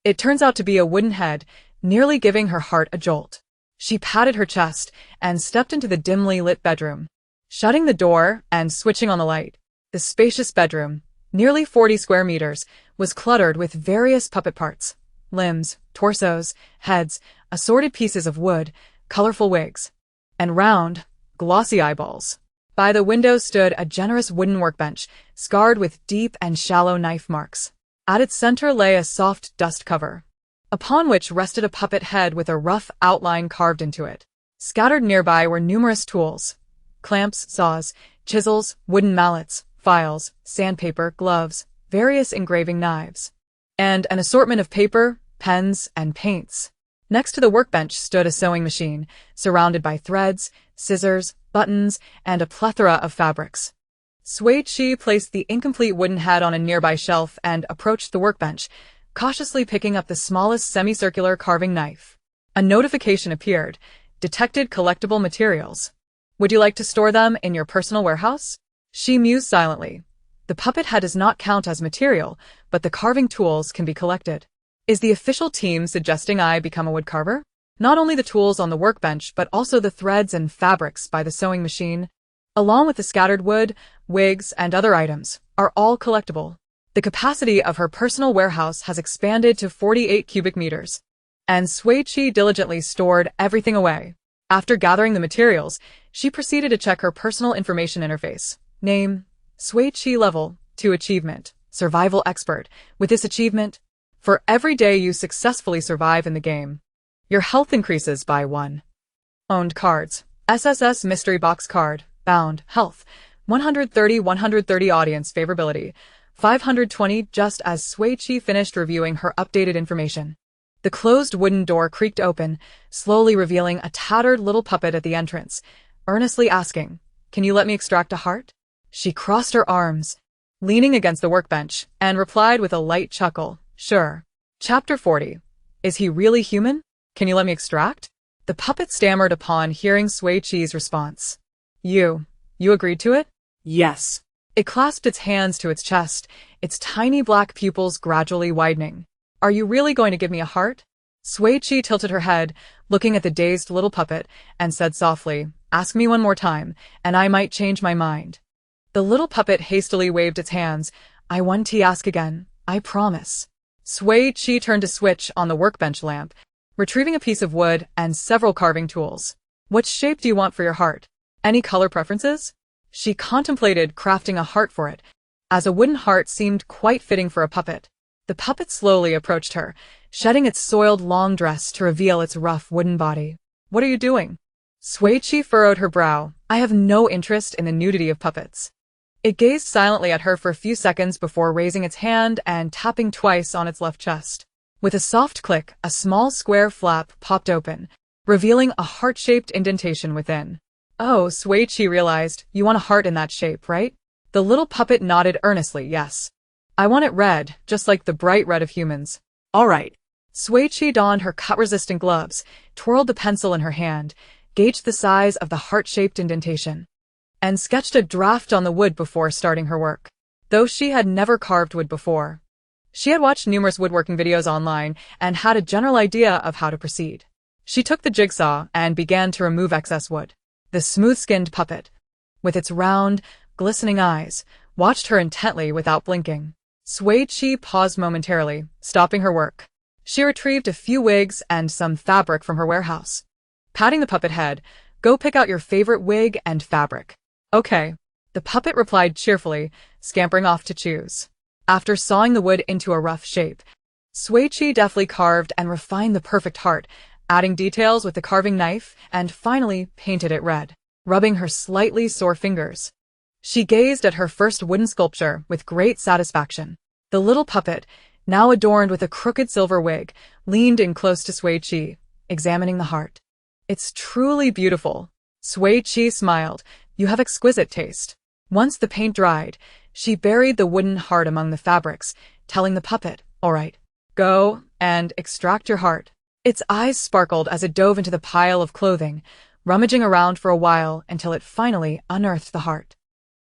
It turns out to be a wooden head, nearly giving her heart a jolt. She patted her chest and stepped into the dimly lit bedroom. Shutting the door and switching on the light, the spacious bedroom, nearly 40 square meters, was cluttered with various puppet parts, limbs, torsos, heads, assorted pieces of wood, colorful wigs, and round, glossy eyeballs. By the window stood a generous wooden workbench, scarred with deep and shallow knife marks. At its center lay a soft dust cover, upon which rested a puppet head with a rough outline carved into it. Scattered nearby were numerous tools: clamps, saws, chisels, wooden mallets, files, sandpaper, gloves, various engraving knives, and an assortment of paper, pens, and paints. Next to the workbench stood a sewing machine, surrounded by threads, scissors, buttons, and a plethora of fabrics. Sui Qi placed the incomplete wooden head on a nearby shelf and approached the workbench, cautiously picking up the smallest semicircular carving knife. A notification appeared: detected collectible materials. Would you like to store them in your personal warehouse? She mused silently. The puppet head does not count as material, but the carving tools can be collected. Is the official team suggesting I become a woodcarver? Not only the tools on the workbench, but also the threads and fabrics by the sewing machine, along with the scattered wood, wigs, and other items, are all collectible. The capacity of her personal warehouse has expanded to 48 cubic meters, and Sui Qi diligently stored everything away. After gathering the materials, she proceeded to check her personal information interface. Name: Sui Qi. Level 2 achievement, Survival Expert. With this achievement, for every day you successfully survive in the game, your health increases by 1. Owned cards: SSS Mystery Box Card, Bound, Health, 130 Audience Favorability, 520. Just as Sui Qi finished reviewing her updated information, the closed wooden door creaked open, slowly revealing a tattered little puppet at the entrance, earnestly asking, "Can you let me extract a heart?" She crossed her arms, leaning against the workbench, and replied with a light chuckle, "Sure." Chapter 40. Is he really human? Can you let me extract? The puppet stammered upon hearing Sui Qi's response. You agreed to it? Yes. It clasped its hands to its chest, its tiny black pupils gradually widening. Are you really going to give me a heart? Sui Qi tilted her head, looking at the dazed little puppet, and said softly, "Ask me one more time, and I might change my mind." The little puppet hastily waved its hands. "I want to ask again, I promise." Sui Qi turned to switch on the workbench lamp, retrieving a piece of wood and several carving tools. "What shape do you want for your heart? Any color preferences?" She contemplated crafting a heart for it, as a wooden heart seemed quite fitting for a puppet. The puppet slowly approached her, shedding its soiled long dress to reveal its rough wooden body. "What are you doing?" Sui Qi furrowed her brow. "I have no interest in the nudity of puppets." It gazed silently at her for a few seconds before raising its hand and tapping twice on its left chest. With a soft click, a small square flap popped open, revealing a heart-shaped indentation within. "Oh," Sui Qi realized, "you want a heart in that shape, right?" The little puppet nodded earnestly, "Yes. I want it red, just like the bright red of humans." All right. Sui Qi donned her cut-resistant gloves, twirled the pencil in her hand, gauged the size of the heart-shaped indentation, and sketched a draft on the wood before starting her work. Though she had never carved wood before, she had watched numerous woodworking videos online and had a general idea of how to proceed. She took the jigsaw and began to remove excess wood. The smooth-skinned puppet, with its round, glistening eyes, watched her intently without blinking. Sui Qi paused momentarily, stopping her work. She retrieved a few wigs and some fabric from her warehouse. Patting the puppet head, "Go pick out your favorite wig and fabric." "Okay," the puppet replied cheerfully, scampering off to choose. After sawing the wood into a rough shape, Sui Qi deftly carved and refined the perfect heart, adding details with the carving knife, and finally painted it red. Rubbing her slightly sore fingers, she gazed at her first wooden sculpture with great satisfaction. The little puppet, now adorned with a crooked silver wig, leaned in close to Sui Qi, examining the heart. It's truly beautiful. Sui Qi smiled. You have exquisite taste. Once the paint dried, she buried the wooden heart among the fabrics, telling the puppet, all right, go and extract your heart. Its eyes sparkled as it dove into the pile of clothing, rummaging around for a while until it finally unearthed the heart.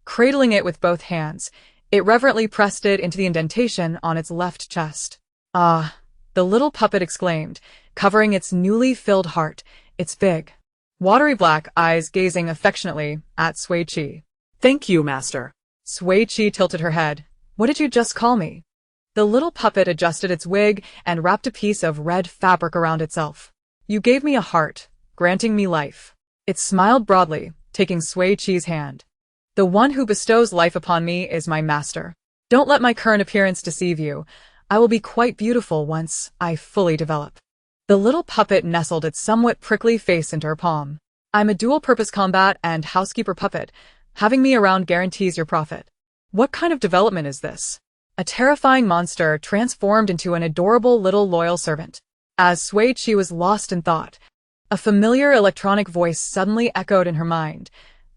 Cradling it with both hands, it reverently pressed it into the indentation on its left chest. Ah, the little puppet exclaimed, covering its newly filled heart, its big, watery black eyes gazing affectionately at Sui Qi. Thank you, master. Sui Qi tilted her head. What did you just call me? The little puppet adjusted its wig and wrapped a piece of red fabric around itself. You gave me a heart, granting me life. It smiled broadly, taking Sui Qi's hand. The one who bestows life upon me is my master. Don't let my current appearance deceive you. I will be quite beautiful once I fully develop. The little puppet nestled its somewhat prickly face into her palm. I'm a dual-purpose combat and housekeeper puppet. Having me around guarantees your profit. What kind of development is this? A terrifying monster transformed into an adorable little loyal servant. As Sui Qi was lost in thought, a familiar electronic voice suddenly echoed in her mind.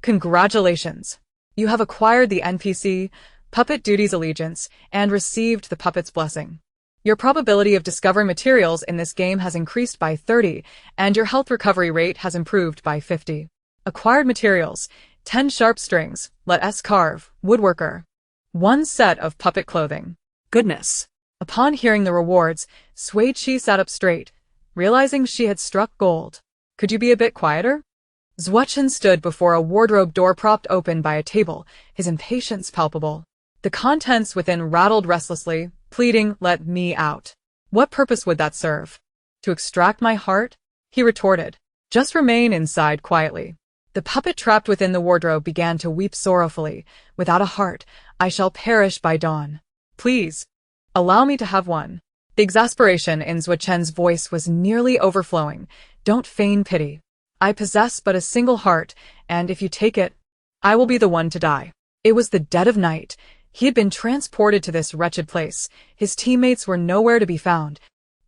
Congratulations! You have acquired the NPC, Puppet Duty's allegiance, and received the puppet's blessing. Your probability of discovering materials in this game has increased by 30, and your health recovery rate has improved by 50. Acquired materials: 10 sharp strings, let us carve, woodworker. 1 set of puppet clothing. Goodness. Upon hearing the rewards, Sui Qi sat up straight, realizing she had struck gold. Could you be a bit quieter? Zhuochen stood before a wardrobe door propped open by a table, his impatience palpable. The contents within rattled restlessly, pleading, let me out. What purpose would that serve? To extract my heart? He retorted. Just remain inside quietly. The puppet trapped within the wardrobe began to weep sorrowfully. Without a heart, I shall perish by dawn. Please, allow me to have one. The exasperation in Zhuochen's voice was nearly overflowing. Don't feign pity. I possess but a single heart, and if you take it, I will be the one to die. It was the dead of night. He had been transported to this wretched place. His teammates were nowhere to be found,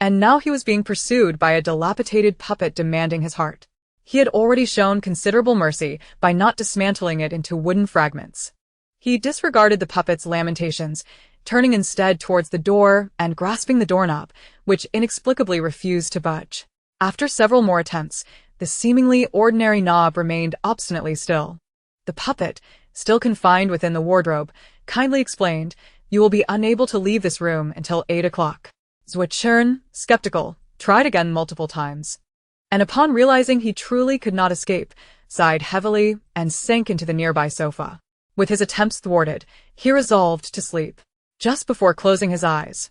and now he was being pursued by a dilapidated puppet demanding his heart. He had already shown considerable mercy by not dismantling it into wooden fragments. He disregarded the puppet's lamentations, turning instead towards the door and grasping the doorknob, which inexplicably refused to budge. After several more attempts, the seemingly ordinary knob remained obstinately still. The puppet, still confined within the wardrobe, kindly explained, you will be unable to leave this room until 8 o'clock. Zhuochen, skeptical, tried again multiple times, and upon realizing he truly could not escape, sighed heavily and sank into the nearby sofa. With his attempts thwarted, he resolved to sleep. Just before closing his eyes,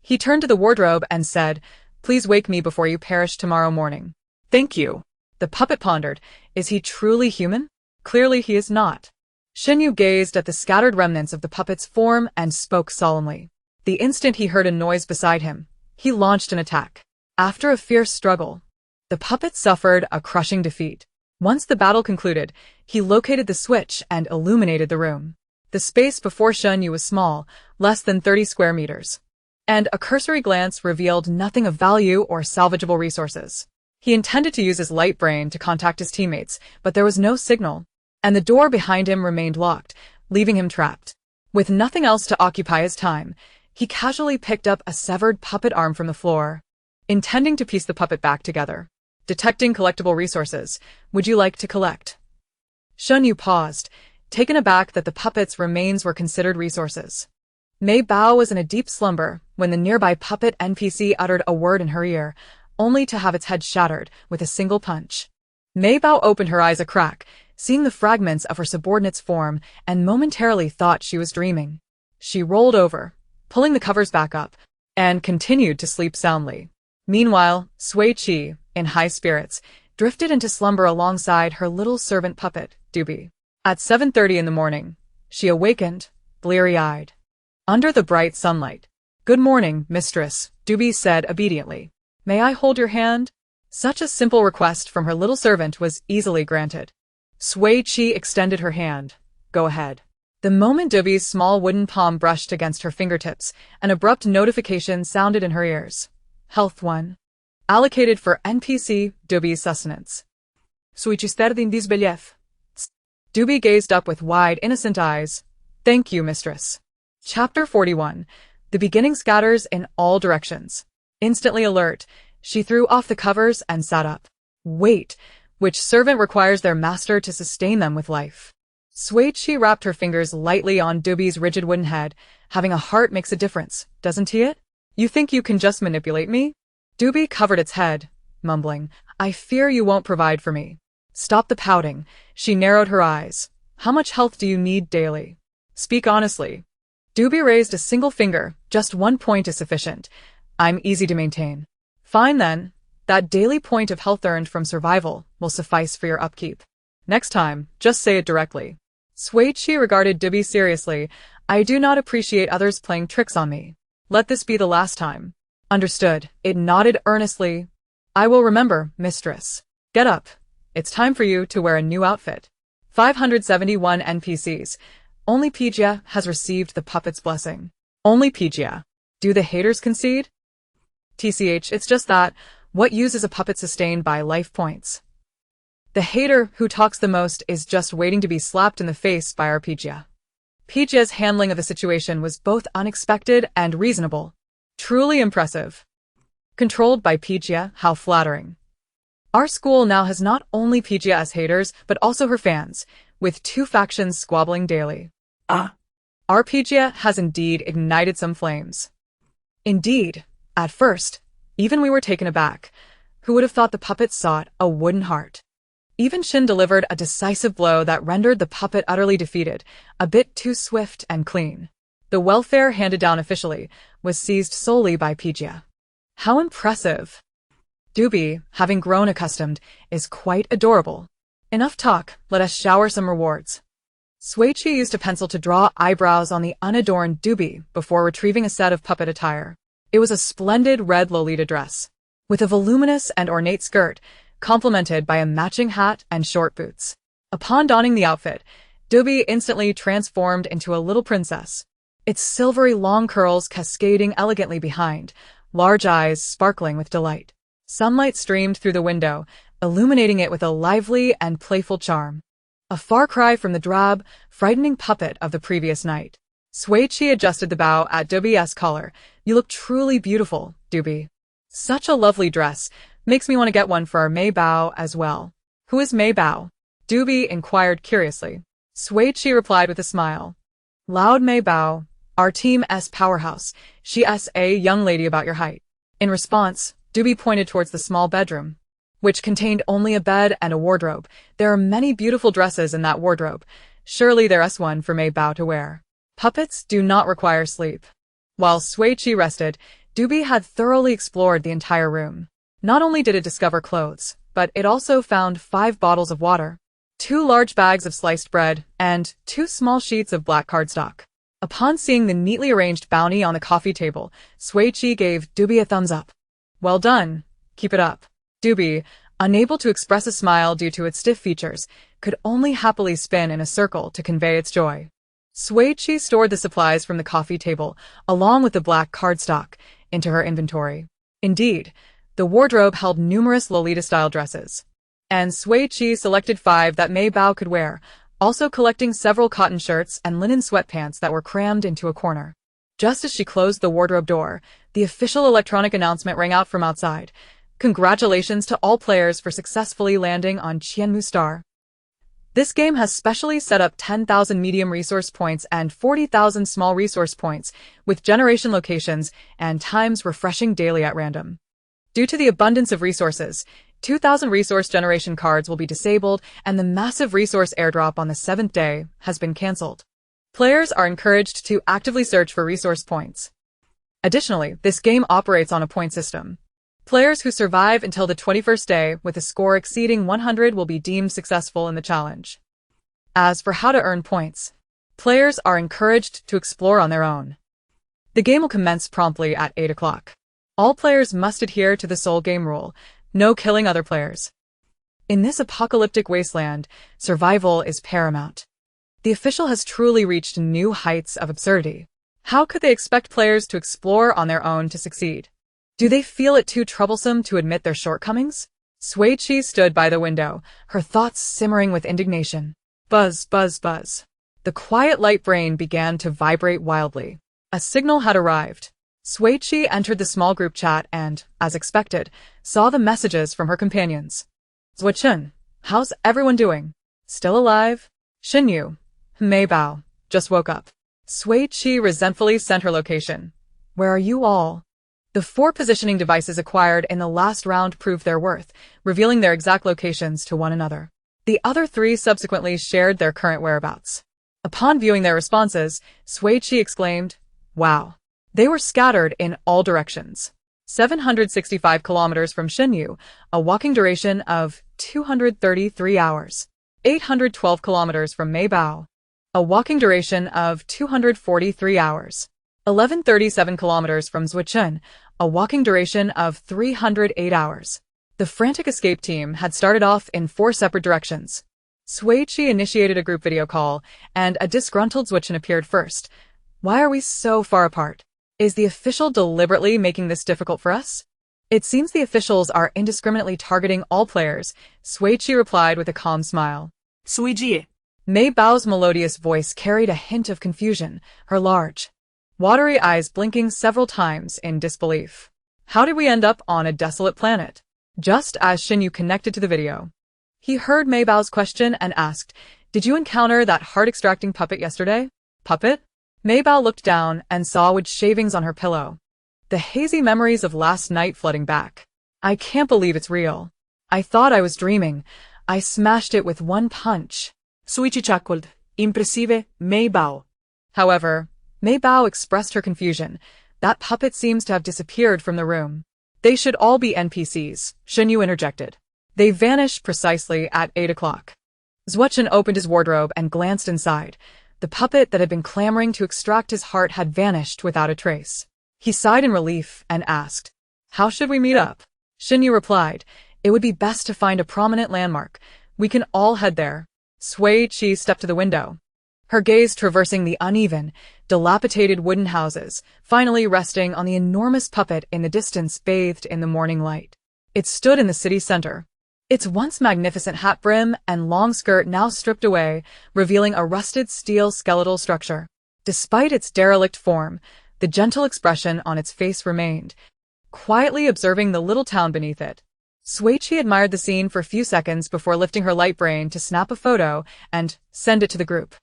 he turned to the wardrobe and said, please wake me before you perish tomorrow morning. Thank you. The puppet pondered, is he truly human? Clearly he is not. Shinyu gazed at the scattered remnants of the puppet's form and spoke solemnly. The instant he heard a noise beside him, he launched an attack. After a fierce struggle, the puppet suffered a crushing defeat. Once the battle concluded, he located the switch and illuminated the room. The space before Shinyu was small, less than 30 square meters, and a cursory glance revealed nothing of value or salvageable resources. He intended to use his light brain to contact his teammates, but there was no signal, and the door behind him remained locked, leaving him trapped. With nothing else to occupy his time, he casually picked up a severed puppet arm from the floor, intending to piece the puppet back together. Detecting collectible resources. Would you like to collect? Shinyu paused, taken aback that the puppet's remains were considered resources. Mei Bao was in a deep slumber when the nearby puppet NPC uttered a word in her ear, only to have its head shattered with a single punch. Mei Bao opened her eyes a crack, seeing the fragments of her subordinate's form, and momentarily thought she was dreaming. She rolled over, pulling the covers back up, and continued to sleep soundly. Meanwhile, Sui Qi, in high spirits, drifted into slumber alongside her little servant puppet, Dubi. At 7:30 in the morning, she awakened, bleary-eyed. Under the bright sunlight. Good morning, mistress, Dubi said obediently. May I hold your hand? Such a simple request from her little servant was easily granted. Sui Qi extended her hand. Go ahead. The moment Doobie's small wooden palm brushed against her fingertips, an abrupt notification sounded in her ears. Health 1. Allocated for NPC Doobie's sustenance. Sui Qi sterdin dis belief. Doobie gazed up with wide, innocent eyes. Thank you, mistress. Chapter 41. The beginning scatters in all directions. Instantly alert, she threw off the covers and sat up. Wait, which servant requires their master to sustain them with life? Sui Qi wrapped her fingers lightly on Doobie's rigid wooden head. Having a heart makes a difference, doesn't he? You think you can just manipulate me? Doobie covered its head, mumbling, I fear you won't provide for me. Stop the pouting. She narrowed her eyes. How much health do you need daily? Speak honestly. Doobie raised a single finger. Just 1 point is sufficient. I'm easy to maintain. Fine then. That daily point of health earned from survival will suffice for your upkeep. Next time, just say it directly. Sui Qi regarded Doobie seriously. I do not appreciate others playing tricks on me. Let this be the last time. Understood. It nodded earnestly. I will remember, mistress. Get up. It's time for you to wear a new outfit. 571 NPCs. Only Pijia has received the puppet's blessing. Only Pijia. Do the haters concede? TCH, it's just that. What use is a puppet sustained by life points? The hater who talks the most is just waiting to be slapped in the face by our Pijia. Pijia's handling of the situation was both unexpected and reasonable. Truly impressive. Controlled by Pijia, how flattering. Our school now has not only Pijia as haters, but also her fans, with 2 factions squabbling daily. Our Pijia has indeed ignited some flames. Indeed, at first, even we were taken aback. Who would have thought the puppet sought a wooden heart? Even Shin delivered a decisive blow that rendered the puppet utterly defeated, a bit too swift and clean. The welfare handed down officially was seized solely by Pijia. How impressive! Doobie, having grown accustomed, is quite adorable. Enough talk, let us shower some rewards. Sui Qi used a pencil to draw eyebrows on the unadorned Doobie before retrieving a set of puppet attire. It was a splendid red Lolita dress, with a voluminous and ornate skirt, complemented by a matching hat and short boots. Upon donning the outfit, Doobie instantly transformed into a little princess, its silvery long curls cascading elegantly behind, large eyes sparkling with delight. Sunlight streamed through the window, illuminating it with a lively and playful charm. A far cry from the drab, frightening puppet of the previous night. Sui Qi adjusted the bow at Doobie's collar. You look truly beautiful, Doobie. Such a lovely dress. Makes me want to get one for our Mei Bao as well. Who is Mei Bao? Doobie inquired curiously. Sui Qi replied with a smile. Loud Mei Bao, our team S powerhouse. She is a young lady about your height. In response, Doobie pointed towards the small bedroom, which contained only a bed and a wardrobe. There are many beautiful dresses in that wardrobe. Surely there's one for Mei Bao to wear. Puppets do not require sleep. While Sui Qi rested, Doobie had thoroughly explored the entire room. Not only did it discover clothes, but it also found 5 bottles of water, 2 large bags of sliced bread, and 2 small sheets of black cardstock. Upon seeing the neatly arranged bounty on the coffee table, Sui Qi gave Doobie a thumbs up. Well done. Keep it up. Doobie, unable to express a smile due to its stiff features, could only happily spin in a circle to convey its joy. Sui Qi stored the supplies from the coffee table, along with the black cardstock, into her inventory. Indeed, the wardrobe held numerous Lolita-style dresses, and Sui Qi selected 5 that Mei Bao could wear, also collecting several cotton shirts and linen sweatpants that were crammed into a corner. Just as she closed the wardrobe door, the official electronic announcement rang out from outside. Congratulations to all players for successfully landing on Qianmu Star. This game has specially set up 10,000 medium resource points and 40,000 small resource points, with generation locations and times refreshing daily at random. Due to the abundance of resources, 2,000 resource generation cards will be disabled, and the massive resource airdrop on the 7th day has been cancelled. Players are encouraged to actively search for resource points. Additionally, this game operates on a point system. Players who survive until the 21st day with a score exceeding 100 will be deemed successful in the challenge. As for how to earn points, players are encouraged to explore on their own. The game will commence promptly at 8 o'clock. All players must adhere to the sole game rule, no killing other players. In this apocalyptic wasteland, survival is paramount. The official has truly reached new heights of absurdity. How could they expect players to explore on their own to succeed? Do they feel it too troublesome to admit their shortcomings? Sui Qi stood by the window, her thoughts simmering with indignation. Buzz, buzz, buzz. The quiet light brain began to vibrate wildly. A signal had arrived. Sui Qi entered the small group chat and, as expected, saw the messages from her companions. Zuo-chun, how's everyone doing? Still alive? Xinyu, Mei Bao, just woke up. Sui Qi resentfully sent her location. Where are you all? The 4 positioning devices acquired in the last round proved their worth, revealing their exact locations to one another. The other 3 subsequently shared their current whereabouts. Upon viewing their responses, Sui Qi exclaimed, "Wow." They were scattered in all directions. 765 kilometers from Xinyu, a walking duration of 233 hours. 812 kilometers from Mei Bao, a walking duration of 243 hours. 1137 kilometers from Zuo-chun, a walking duration of 308 hours. The frantic escape team had started off in 4 separate directions. Sui Qi initiated a group video call, and a disgruntled Zuo-chun appeared first. Why are we so far apart? Is the official deliberately making this difficult for us? It seems the officials are indiscriminately targeting all players, Sui Qi replied with a calm smile. Sui Qi. Mei Bao's melodious voice carried a hint of confusion, her large, watery eyes blinking several times in disbelief. How did we end up on a desolate planet? Just as Xinyu connected to the video, he heard Mei Bao's question and asked, "Did you encounter that heart-extracting puppet yesterday?" Puppet? Mei Bao looked down and saw wood shavings on her pillow. The hazy memories of last night flooding back. I can't believe it's real. I thought I was dreaming. I smashed it with one punch. Sui Qi chuckled. Impressive, Mei Bao. However, Mei Bao expressed her confusion. That puppet seems to have disappeared from the room. They should all be NPCs, Xinyu interjected. They vanished precisely at 8 o'clock. Zuo-chun opened his wardrobe and glanced inside. The puppet that had been clamoring to extract his heart had vanished without a trace. He sighed in relief and asked, "How should we meet up?" Xinyu replied, "It would be best to find a prominent landmark. We can all head there." Sui Qi stepped to the window, her gaze traversing the uneven, dilapidated wooden houses, finally resting on the enormous puppet in the distance bathed in the morning light. It stood in the city center, its once magnificent hat brim and long skirt now stripped away, revealing a rusted steel skeletal structure. Despite its derelict form, the gentle expression on its face remained, quietly observing the little town beneath it. Sui Qi admired the scene for a few seconds before lifting her light brain to snap a photo and send it to the group.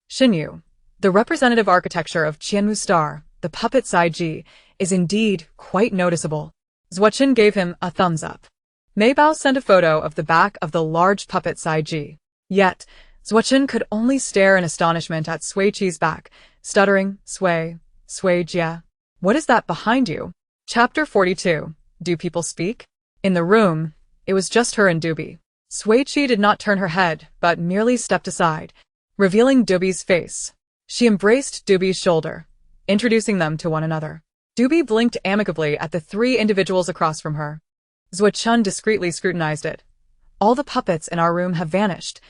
Xinyu, the representative architecture of Qianwu Star, the puppet Sui Qi, is indeed quite noticeable. Zuo-chun gave him a thumbs up. Mei Bao sent a photo of the back of the large puppet Sui Qi. Yet, Zuo-chun could only stare in astonishment at Sui Qi's back, stuttering, Sui Jia. What is that behind you? Chapter 42. Do people speak? In the room, it was just her and Dubi. Sui Qi did not turn her head, but merely stepped aside, revealing Dubi's face. She embraced Dubi's shoulder, introducing them to one another. Dubi blinked amicably at the 3 individuals across from her. Zuo-chun discreetly scrutinized it. All the puppets in our room have vanished.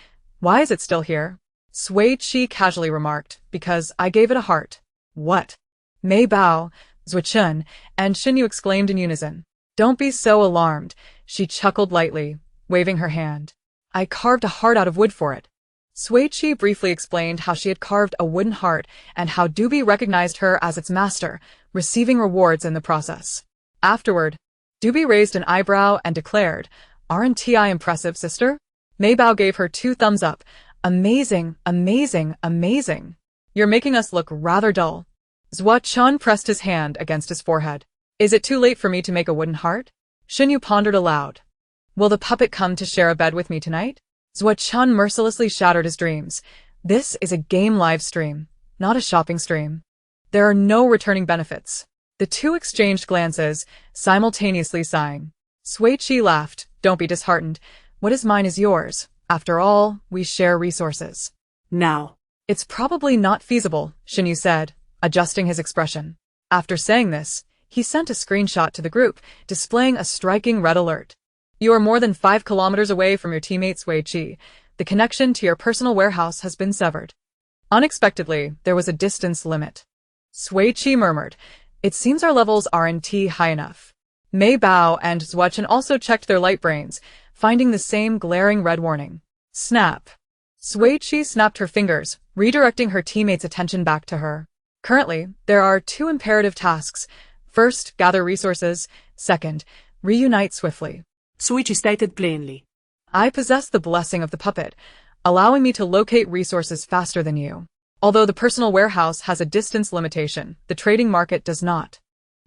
Why is it still here? Sui Qi casually remarked, because I gave it a heart. What? Mei Bao, Zuo-chun, and Xinyu exclaimed in unison. Don't be so alarmed, she chuckled lightly, waving her hand. I carved a heart out of wood for it. Sui Qi briefly explained how she had carved a wooden heart and how Dubi recognized her as its master, receiving rewards in the process. Afterward, Dubi raised an eyebrow and declared, Aren't I impressive, sister? Mei Bao gave her 2 thumbs up. Amazing, amazing, amazing. You're making us look rather dull. Zuo-chun pressed his hand against his forehead. Is it too late for me to make a wooden heart? Xinyu pondered aloud. Will the puppet come to share a bed with me tonight? Zuo-chun mercilessly shattered his dreams. This is a game live stream, not a shopping stream. There are no returning benefits. The 2 exchanged glances, simultaneously sighing. Sui Qi laughed. Don't be disheartened. What is mine is yours. After all, we share resources. Now. It's probably not feasible, Xinyu said, adjusting his expression. After saying this, he sent a screenshot to the group, displaying a striking red alert. You are more than 5 kilometers away from your teammate Sui Qi. The connection to your personal warehouse has been severed. Unexpectedly, there was a distance limit. Sui Qi murmured, "It seems our levels aren't high enough." Mei Bao and Zhuochen also checked their light brains, finding the same glaring red warning. Snap. Sui Qi snapped her fingers, redirecting her teammates' attention back to her. Currently, there are two imperative tasks. First, gather resources. Second, reunite swiftly. Sui Qi stated plainly. I possess the blessing of the puppet, allowing me to locate resources faster than you. Although the personal warehouse has a distance limitation, the trading market does not.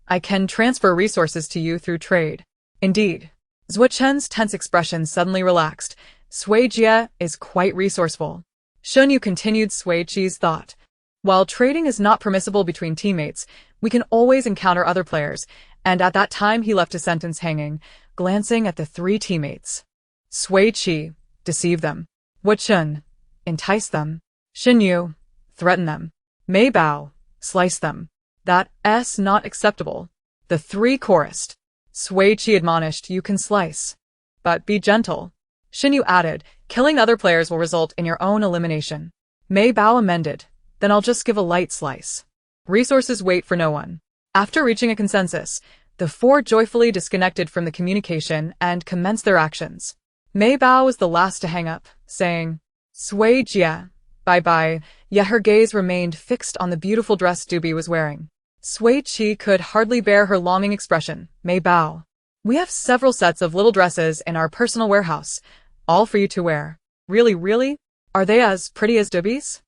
I can transfer resources to you through trade. Indeed. Zhuochen's tense expression suddenly relaxed. Sui Jie is quite resourceful. Shunyu continued Sui Qi's thought. While trading is not permissible between teammates, we can always encounter other players, and at that time he left a sentence hanging, glancing at the three teammates. Sui Qi, deceive them. Zhuochen, entice them. Xinyu, threaten them. Mei Bao, slice them. That's not acceptable. The three chorused. Sui Qi admonished, you can slice. But be gentle. Xinyu added, killing other players will result in your own elimination. Mei Bao amended, then I'll just give a light slice. Resources wait for no one. After reaching a consensus, the four joyfully disconnected from the communication and commenced their actions. Mei Bao was the last to hang up, saying, Sui Jie, bye-bye, yet her gaze remained fixed on the beautiful dress Dubi was wearing. Sui Qi could hardly bear her longing expression. Mei Bao, we have several sets of little dresses in our personal warehouse, all for you to wear. Really? Are they as pretty as Dubi's?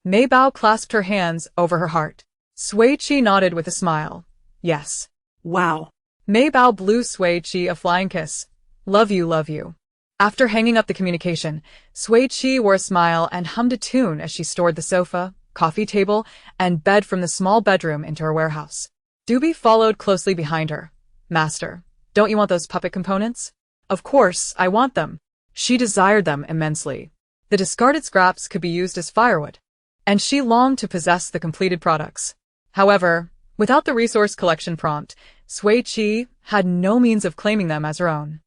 Mei Bao clasped her hands over her heart. Sui Qi nodded with a smile. Yes. Wow. Mei Bao blew Sui Qi a flying kiss. Love you. After hanging up the communication, Sui Qi wore a smile and hummed a tune as she stored the sofa, coffee table, and bed from the small bedroom into her warehouse. Dubi followed closely behind her. Master, don't you want those puppet components? Of course, I want them. She desired them immensely. The discarded scraps could be used as firewood, and she longed to possess the completed products. However, without the resource collection prompt, Sui Qi had no means of claiming them as her own.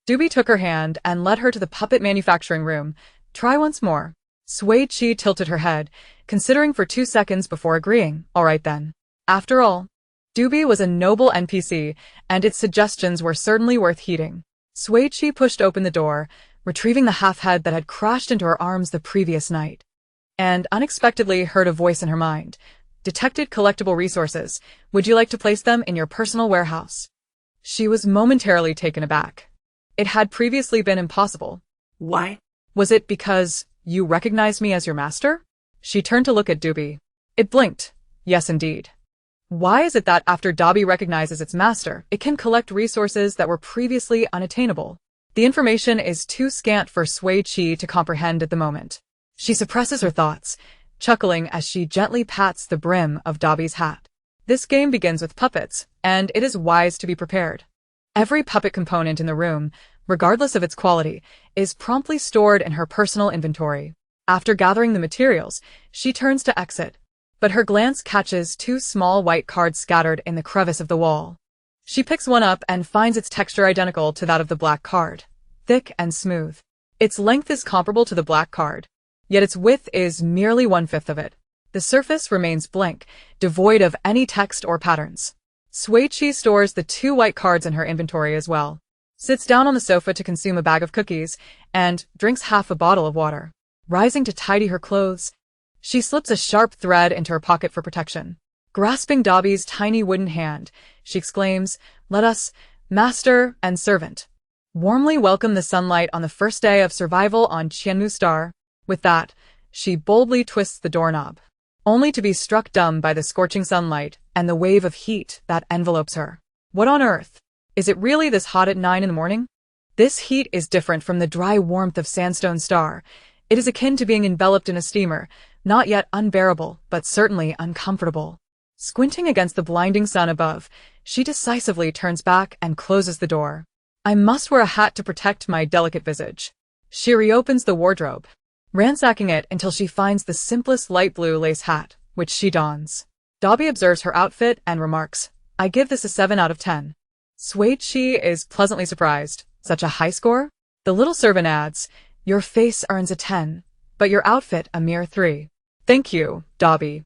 Dubi took her hand and led her to the puppet manufacturing room. Try once more. Sui Qi tilted her head, considering for 2 seconds before agreeing. All right then. After all, Dubi was a noble NPC, and its suggestions were certainly worth heeding. Sui Qi pushed open the door, retrieving the half-head that had crashed into her arms the previous night, and unexpectedly heard a voice in her mind. Detected collectible resources. Would you like to place them in your personal warehouse? She was momentarily taken aback. It had previously been impossible. Why? Was it because you recognized me as your master? She turned to look at Dubi. It blinked. Yes, indeed. Why is it that after Dabi recognizes its master, it can collect resources that were previously unattainable? The information is too scant for Sui Qi to comprehend at the moment. She suppresses her thoughts, chuckling as she gently pats the brim of Dabi's hat. This game begins with puppets, and it is wise to be prepared. Every puppet component in the room, regardless of its quality, is promptly stored in her personal inventory. After gathering the materials, she turns to exit, but her glance catches 2 small white cards scattered in the crevice of the wall. She picks one up and finds its texture identical to that of the black card, thick and smooth. Its length is comparable to the black card, yet its width is merely 1/5 of it. The surface remains blank, devoid of any text or patterns. Sui Qi stores the 2 white cards in her inventory as well, sits down on the sofa to consume a bag of cookies, and drinks half a bottle of water. Rising to tidy her clothes, she slips a sharp thread into her pocket for protection. Grasping Dabi's tiny wooden hand, she exclaims, "Let us, master and servant, warmly welcome the sunlight on the first day of survival on Qianmu Star." With that, she boldly twists the doorknob, only to be struck dumb by the scorching sunlight and the wave of heat that envelopes her. What on earth? Is it really this hot at 9 in the morning? This heat is different from the dry warmth of Sandstone Star. It is akin to being enveloped in a steamer, not yet unbearable, but certainly uncomfortable. Squinting against the blinding sun above, she decisively turns back and closes the door. I must wear a hat to protect my delicate visage. She reopens the wardrobe, ransacking it until she finds the simplest light blue lace hat, which she dons. Dabi observes her outfit and remarks, I give this a 7 out of 10. Sui Qi is pleasantly surprised. Such a high score? The little servant adds, your face earns a 10, but your outfit a mere 3. Thank you, Dobby,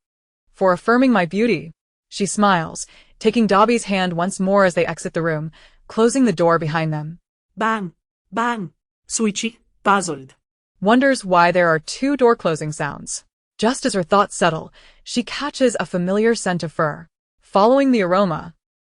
for affirming my beauty. She smiles, taking Dobby's hand once more as they exit the room, closing the door behind them. Bang, bang, Sui Qi, puzzled. Wonders why there are two door closing sounds. Just as her thoughts settle, she catches a familiar scent of fur. Following the aroma,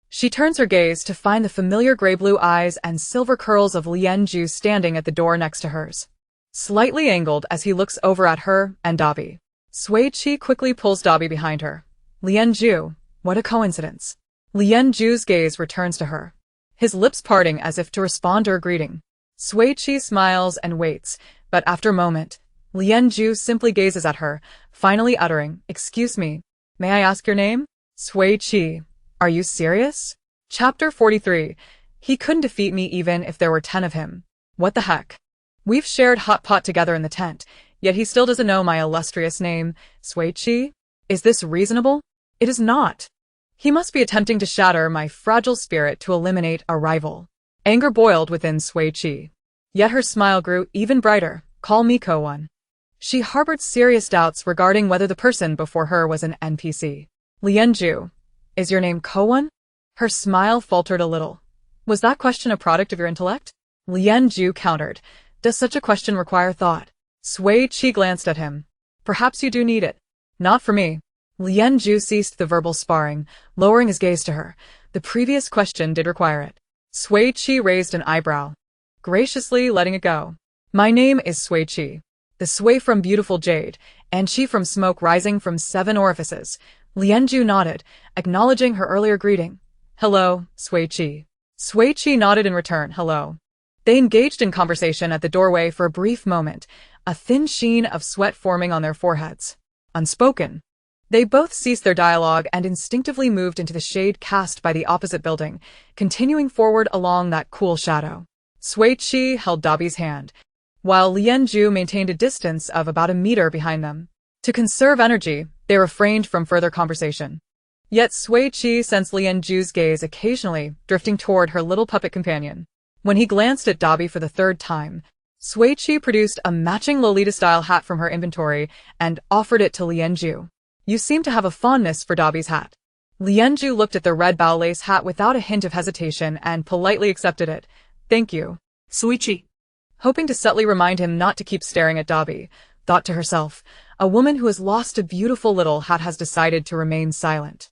she turns her gaze to find the familiar gray-blue eyes and silver curls of Lianju standing at the door next to hers. Slightly angled as he looks over at her and Dobby, Sui Qi quickly pulls Dobby behind her. Lianju, what a coincidence. Lianju's gaze returns to her, his lips parting as if to respond to her greeting. Sui Qi smiles and waits, but after a moment, Lianju simply gazes at her, finally uttering, "Excuse me, may I ask your name?" Sui Qi, are you serious? Chapter 43. He couldn't defeat me even if there were 10 of him. What the heck? We've shared hot pot together in the tent, yet he still doesn't know my illustrious name. Sui Qi? Is this reasonable? It is not. He must be attempting to shatter my fragile spirit to eliminate a rival. Anger boiled within Sui Qi. Yet her smile grew even brighter. Call me Ko-one. She harbored serious doubts regarding whether the person before her was an NPC. Lianju, is your name Ko-one? Her smile faltered a little. Was that question a product of your intellect? Lianju countered. Does such a question require thought? Sui Qi glanced at him. Perhaps you do need it. Not for me. Lianju ceased the verbal sparring, lowering his gaze to her. The previous question did require it. Sui Qi raised an eyebrow, graciously letting it go. My name is Sui Qi. The Sui from beautiful jade, and Qi from smoke rising from 7 orifices. Lianju nodded, acknowledging her earlier greeting. Hello, Sui Qi. Sui Qi nodded in return, hello. They engaged in conversation at the doorway for a brief moment, a thin sheen of sweat forming on their foreheads. Unspoken. They both ceased their dialogue and instinctively moved into the shade cast by the opposite building, continuing forward along that cool shadow. Sui Qi held Dobby's hand, while Lianju maintained a distance of about a meter behind them. To conserve energy, they refrained from further conversation. Yet Sui Qi sensed Lianju's gaze occasionally drifting toward her little puppet companion. When he glanced at Dobby for the 3rd time, Sui Qi produced a matching Lolita-style hat from her inventory and offered it to Lianju. You seem to have a fondness for Dobby's hat. Lianju looked at the red bow lace hat without a hint of hesitation and politely accepted it. Thank you. Sui Qi, hoping to subtly remind him not to keep staring at Dobby, thought to herself, a woman who has lost a beautiful little hat has decided to remain silent.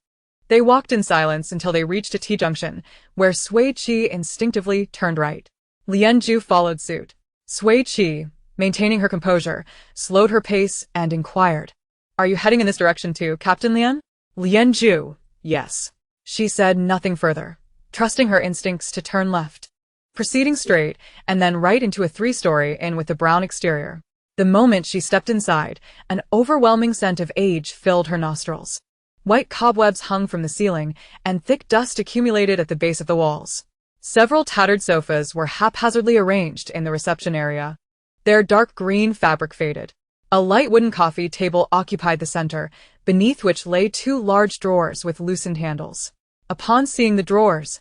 They walked in silence until they reached a T-junction, where Sui Qi instinctively turned right. Lianju followed suit. Sui Qi, maintaining her composure, slowed her pace and inquired, Are you heading in this direction too, Captain Lian? Lianju, yes. She said nothing further, trusting her instincts to turn left, proceeding straight and then right into a 3-story inn with a brown exterior. The moment she stepped inside, an overwhelming scent of age filled her nostrils. White cobwebs hung from the ceiling, and thick dust accumulated at the base of the walls. Several tattered sofas were haphazardly arranged in the reception area. Their dark green fabric faded. A light wooden coffee table occupied the center, beneath which lay 2 large drawers with loosened handles. Upon seeing the drawers,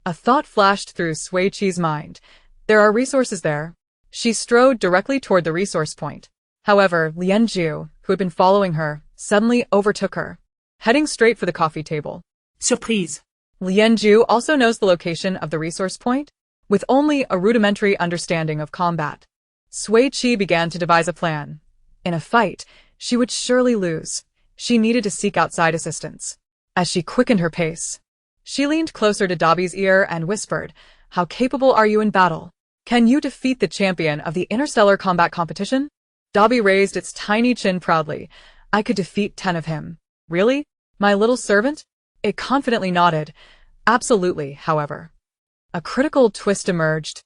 a thought flashed through Sui Qi's mind. There are resources there. She strode directly toward the resource point. However, Lianju, who had been following her, suddenly overtook her, heading straight for the coffee table. Surprise. Lianju also knows the location of the resource point, with only a rudimentary understanding of combat. Sui Qi began to devise a plan. In a fight, she would surely lose. She needed to seek outside assistance. As she quickened her pace, she leaned closer to Dobby's ear and whispered, How capable are you in battle? Can you defeat the champion of the Interstellar combat competition? Dobby raised its tiny chin proudly. I could defeat 10 of him. Really? My little servant? It confidently nodded. Absolutely, however. A critical twist emerged.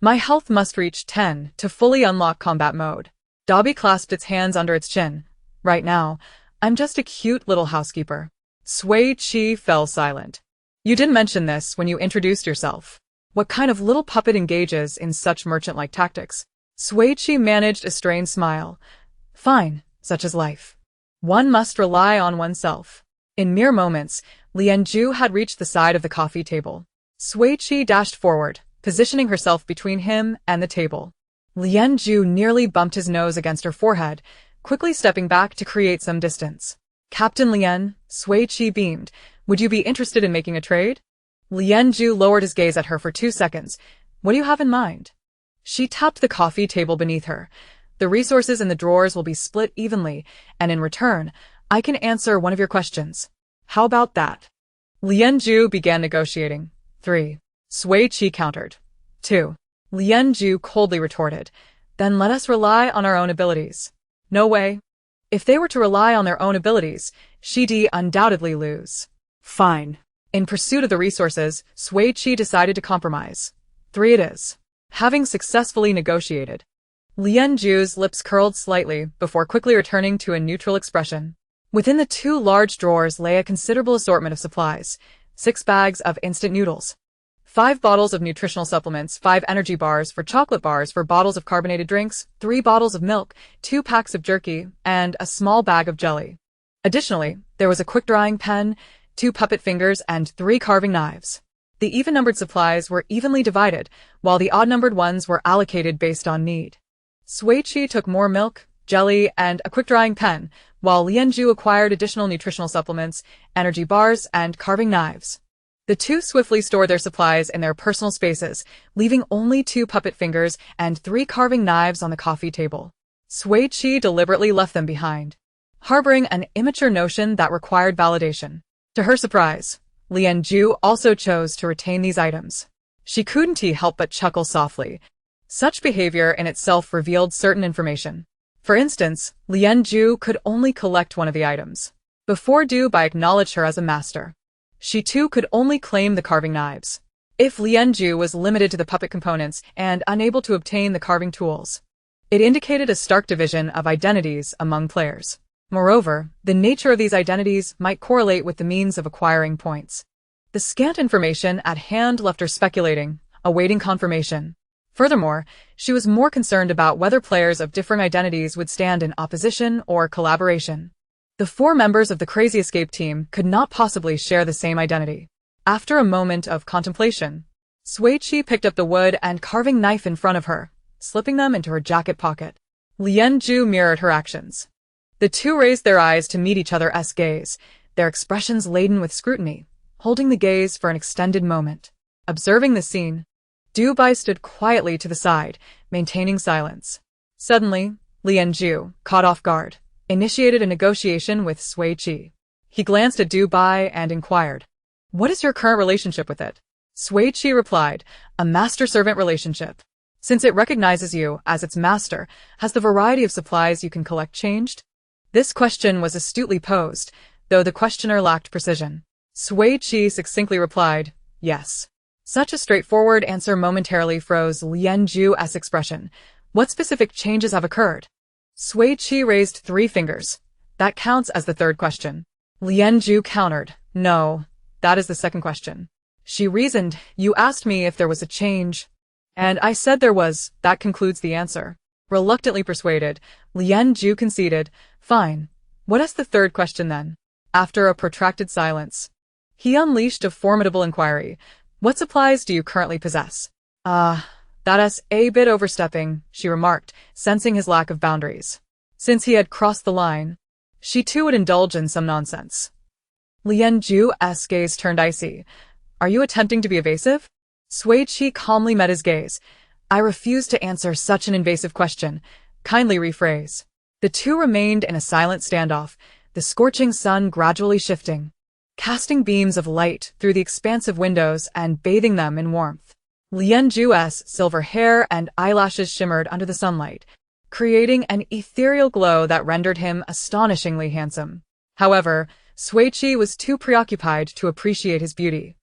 My health must reach 10 to fully unlock combat mode. Dobby clasped its hands under its chin. Right now, I'm just a cute little housekeeper. Sui Qi fell silent. You didn't mention this when you introduced yourself. What kind of little puppet engages in such merchant-like tactics? Sui Qi managed a strained smile. Fine, such is life. One must rely on oneself. In mere moments, Lianju had reached the side of the coffee table. Sui Qi dashed forward, positioning herself between him and the table. Lianju nearly bumped his nose against her forehead, quickly stepping back to create some distance. Captain Lien, Sui Qi beamed. Would you be interested in making a trade? Lien Zhu lowered his gaze at her for 2 seconds. What do you have in mind? She tapped the coffee table beneath her. The resources in the drawers will be split evenly, and in return, I can answer one of your questions. How about that? Lien Zhu began negotiating. 3. Sui Qi countered. 2. Lien Zhu coldly retorted. Then let us rely on our own abilities. No way. If they were to rely on their own abilities, she'd undoubtedly lose. Fine. In pursuit of the resources, Sui Qi decided to compromise. 3 it is. Having successfully negotiated, Lien Zhu's lips curled slightly before quickly returning to a neutral expression. Within the 2 large drawers lay a considerable assortment of supplies. 6 bags of instant noodles, 5 bottles of nutritional supplements, 5 energy bars, 4 chocolate bars, 4 bottles of carbonated drinks, 3 bottles of milk, 2 packs of jerky, and a small bag of jelly. Additionally, there was a quick-drying pen, 2 puppet fingers, and 3 carving knives. The even-numbered supplies were evenly divided, while the odd-numbered ones were allocated based on need. Sui Qi took more milk, jelly, and a quick-drying pen, while Lien Zhu acquired additional nutritional supplements, energy bars, and carving knives. The 2 swiftly stored their supplies in their personal spaces, leaving only 2 puppet fingers and 3 carving knives on the coffee table. Sui Qi deliberately left them behind, harboring an immature notion that required validation. To her surprise, Lien Zhu also chose to retain these items. She couldn't help but chuckle softly. Such behavior in itself revealed certain information. For instance, Lien Zhu could only collect one of the items before Dubai acknowledged her as a master. She too could only claim the carving knives. If Lien Zhu was limited to the puppet components and unable to obtain the carving tools, it indicated a stark division of identities among players. Moreover, the nature of these identities might correlate with the means of acquiring points. The scant information at hand left her speculating, awaiting confirmation. Furthermore, she was more concerned about whether players of differing identities would stand in opposition or collaboration. The 4 members of the Crazy Escape team could not possibly share the same identity. After a moment of contemplation, Sui Qi picked up the wood and carving knife in front of her, slipping them into her jacket pocket. Lien Zhu mirrored her actions. The 2 raised their eyes to meet each other's gaze, their expressions laden with scrutiny, holding the gaze for an extended moment. Observing the scene, Dubai stood quietly to the side, maintaining silence. Suddenly, Lien Zhu, caught off guard, initiated a negotiation with Sui Qi. He glanced at Dubai and inquired, "What is your current relationship with it?" Sui Qi replied, "A master-servant relationship. Since it recognizes you as its master, has the variety of supplies you can collect changed?" This question was astutely posed, though the questioner lacked precision. Sui Qi succinctly replied, "Yes." Such a straightforward answer momentarily froze Lien Zhu's expression. What specific changes have occurred? Sui Qi raised 3 fingers. That counts as the 3rd question. Lien Zhu countered, "No, that is the 2nd question." She reasoned, "You asked me if there was a change, and I said there was. That concludes the answer." Reluctantly persuaded, Lien Zhu conceded, "Fine. What is the 3rd question then?" After a protracted silence, he unleashed a formidable inquiry. "What supplies do you currently possess?" That's a bit overstepping," she remarked, sensing his lack of boundaries. Since he had crossed the line, she too would indulge in some nonsense. Lien Zhu's gaze turned icy. "Are you attempting to be evasive?" Sui Qi calmly met his gaze. "I refuse to answer such an invasive question. Kindly rephrase." The 2 remained in a silent standoff, the scorching sun gradually shifting, casting beams of light through the expansive windows and bathing them in warmth. Lien Zhu's silver hair and eyelashes shimmered under the sunlight, creating an ethereal glow that rendered him astonishingly handsome. However, Sui Qi was too preoccupied to appreciate his beauty.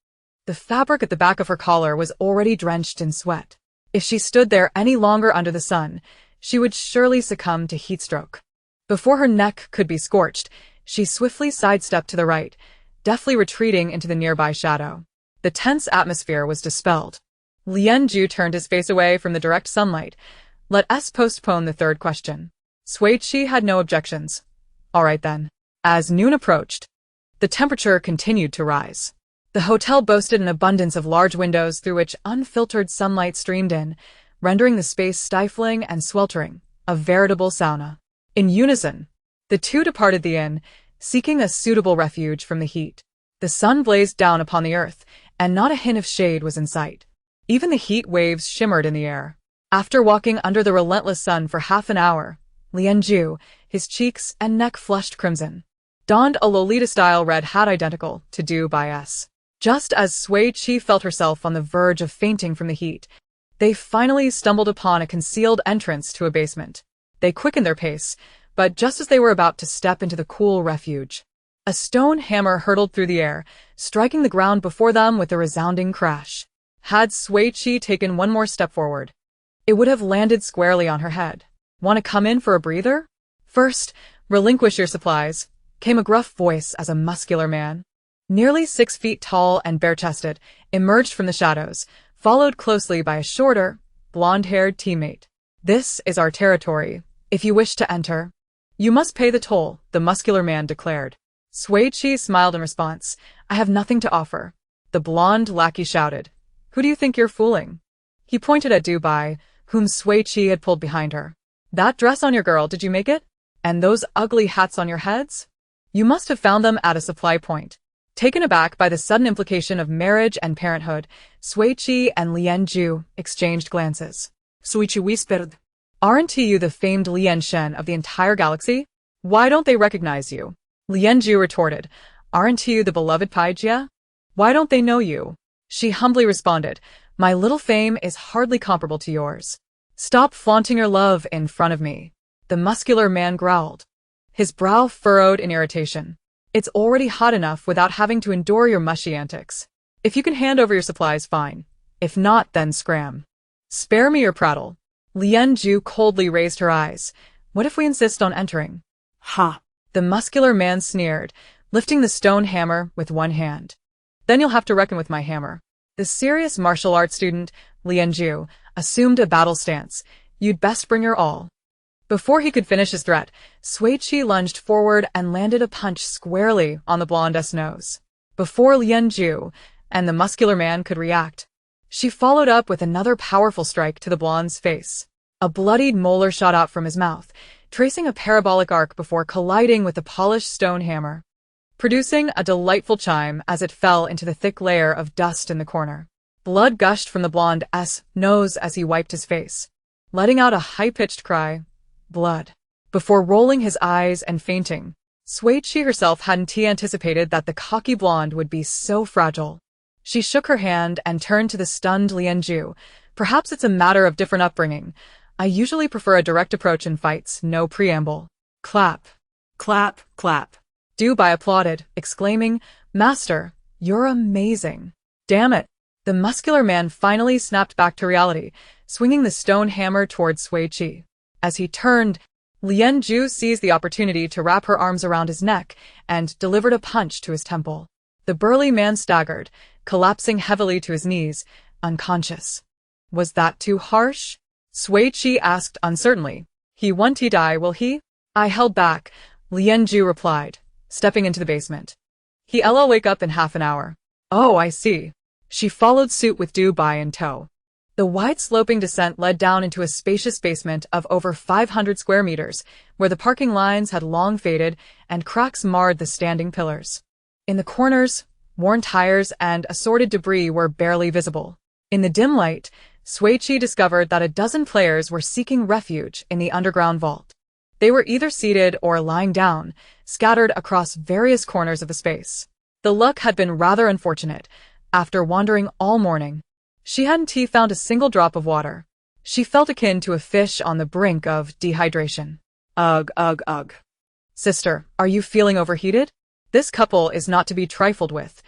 The fabric at the back of her collar was already drenched in sweat. If she stood there any longer under the sun, she would surely succumb to heatstroke. Before her neck could be scorched, she swiftly sidestepped to the right, deftly retreating into the nearby shadow. The tense atmosphere was dispelled. Lien Zhu turned his face away from the direct sunlight. "Let us postpone the 3rd question." Sui Qi had no objections. "All right then." As noon approached, the temperature continued to rise. The hotel boasted an abundance of large windows through which unfiltered sunlight streamed in, rendering the space stifling and sweltering, a veritable sauna. In unison, the two departed the inn, seeking a suitable refuge from the heat. The sun blazed down upon the earth, and not a hint of shade was in sight. Even the heat waves shimmered in the air. After walking under the relentless sun for half an hour, Lianju, his cheeks and neck flushed crimson, donned a Lolita-style red hat identical to Du Bai's. Just as Sui Qi felt herself on the verge of fainting from the heat, they finally stumbled upon a concealed entrance to a basement. They quickened their pace, but just as they were about to step into the cool refuge, a stone hammer hurtled through the air, striking the ground before them with a resounding crash. Had Sui Qi taken one more step forward, it would have landed squarely on her head. "Want to come in for a breather?" "First, relinquish your supplies," came a gruff voice as a muscular man, nearly 6 feet tall and bare-chested, emerged from the shadows, followed closely by a shorter, blonde-haired teammate. "This is our territory. If you wish to enter, you must pay the toll," the muscular man declared. Sui Qi smiled in response. "I have nothing to offer," the blonde lackey shouted. "Who do you think you're fooling?" He pointed at Du Bai, whom Sui Qi had pulled behind her. "That dress on your girl, did you make it? And those ugly hats on your heads? You must have found them at a supply point." Taken aback by the sudden implication of marriage and parenthood, Sui Qi and Lianju exchanged glances. Sui Qi whispered, "Aren't you the famed Lian Shen of the entire galaxy? Why don't they recognize you?" Lianju retorted, "Aren't you the beloved Paijia? Why don't they know you?" She humbly responded, "My little fame is hardly comparable to yours. Stop flaunting your love in front of me." The muscular man growled, his brow furrowed in irritation. "It's already hot enough without having to endure your mushy antics. If you can hand over your supplies, fine. If not, then scram. Spare me your prattle." Lianju coldly raised her eyes. "What if we insist on entering?" "Ha!" The muscular man sneered, lifting the stone hammer with one hand. "Then you'll have to reckon with my hammer." The serious martial arts student, Lianju, assumed a battle stance. "You'd best bring your all." Before he could finish his threat, Sui Qi lunged forward and landed a punch squarely on the blonde's nose. Before Lianju and the muscular man could react, she followed up with another powerful strike to the blonde's face. A bloodied molar shot out from his mouth, tracing a parabolic arc before colliding with the polished stone hammer, producing a delightful chime as it fell into the thick layer of dust in the corner. Blood gushed from the blonde's nose as he wiped his face, letting out a high-pitched cry, "Blood," before rolling his eyes and fainting. Sui Qi herself hadn't anticipated that the cocky blonde would be so fragile. She shook her hand and turned to the stunned Lianju. "Perhaps it's a matter of different upbringing. I usually prefer a direct approach in fights, no preamble." Clap. Clap, clap. Du Bai applauded, exclaiming, "Master, you're amazing." "Damn it." The muscular man finally snapped back to reality, swinging the stone hammer towards Sui Qi. As he turned, Lianju seized the opportunity to wrap her arms around his neck and delivered a punch to his temple. The burly man staggered, collapsing heavily to his knees, unconscious. "Was that too harsh?" Sui Qi asked uncertainly. "He won't die, will he?" "I held back," Lianju replied, stepping into the basement. "He'll wake up in half an hour." "Oh, I see." She followed suit with Du Bai in tow. The wide sloping descent led down into a spacious basement of over 500 square meters, where the parking lines had long faded and cracks marred the standing pillars. In the corners, worn tires and assorted debris were barely visible. In the dim light, Sui Qi discovered that a dozen players were seeking refuge in the underground vault. They were either seated or lying down, scattered across various corners of the space. The luck had been rather unfortunate. After wandering all morning, she hadn't found a single drop of water. She felt akin to a fish on the brink of dehydration. Ugh, ugh, ugh. "Sister, are you feeling overheated? This couple is not to be trifled with."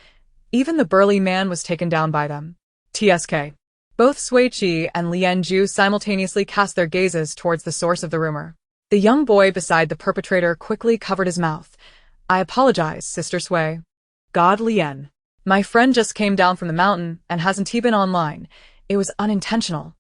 Even the burly man was taken down by them. TSK. Both Sui Qi and Lianju simultaneously cast their gazes towards the source of the rumor. The young boy beside the perpetrator quickly covered his mouth. "I apologize, Sister Sui." "God, Lian. My friend just came down from the mountain and hasn't been online. It was unintentional.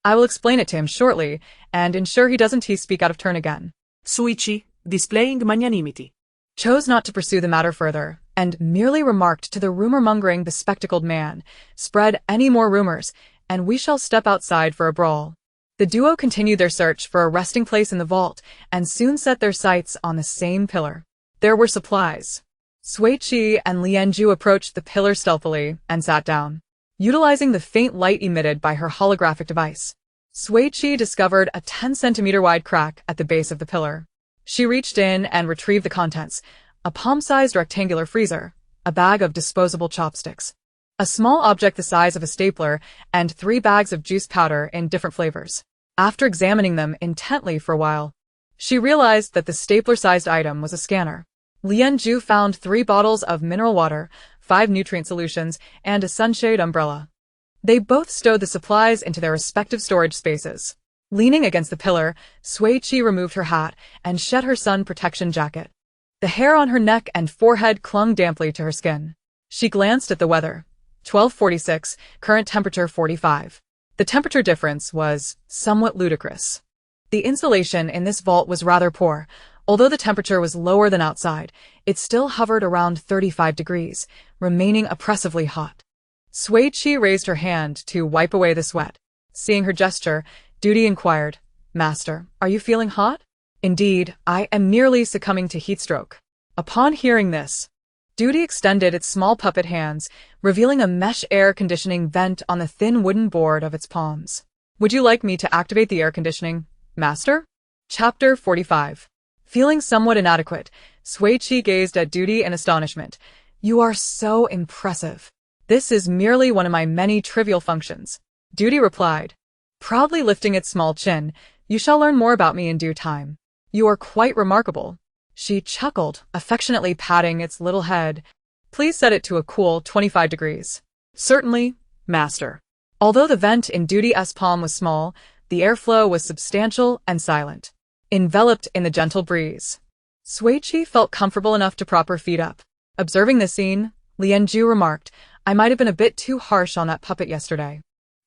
I will explain it to him shortly and ensure he doesn't speak out of turn again." Sui Qi, displaying magnanimity, chose not to pursue the matter further and merely remarked to the rumor-mongering bespectacled man, "Spread any more rumors, and we shall step outside for a brawl." The duo continued their search for a resting place in the vault and soon set their sights on the same pillar. There were supplies. Sui Qi and Lianju approached the pillar stealthily and sat down, utilizing the faint light emitted by her holographic device. Sui Qi discovered a 10-centimeter wide crack at the base of the pillar. She reached in and retrieved the contents: a palm-sized rectangular freezer, a bag of disposable chopsticks, a small object the size of a stapler, and 3 bags of juice powder in different flavors. After examining them intently for a while, she realized that the stapler-sized item was a scanner. Lianju found 3 bottles of mineral water, 5 nutrient solutions, and a sunshade umbrella. They both stowed the supplies into their respective storage spaces. Leaning against the pillar, Sui Qi removed her hat and shed her sun protection jacket. The hair on her neck and forehead clung damply to her skin. She glanced at the weather. 12:46, current temperature 45. The temperature difference was somewhat ludicrous. The insulation in this vault was rather poor. Although the temperature was lower than outside, it still hovered around 35 degrees, remaining oppressively hot. Sui Qi raised her hand to wipe away the sweat. Seeing her gesture, Duty inquired, "Master, are you feeling hot?" "Indeed, I am nearly succumbing to heatstroke." Upon hearing this, Duty extended its small puppet hands, revealing a mesh air conditioning vent on the thin wooden board of its palms. "Would you like me to activate the air conditioning, Master?" Chapter 45. Feeling somewhat inadequate, Sui Qi gazed at Duty in astonishment. "You are so impressive." "This is merely one of my many trivial functions," Duty replied, proudly lifting its small chin. "You shall learn more about me in due time." "You are quite remarkable." She chuckled, affectionately patting its little head. "Please set it to a cool 25 degrees. "Certainly, Master." Although the vent in Duty's palm was small, the airflow was substantial and silent, enveloped in the gentle breeze. Sui Qi felt comfortable enough to prop her feet up. Observing the scene, Lianju remarked, "I might have been a bit too harsh on that puppet yesterday."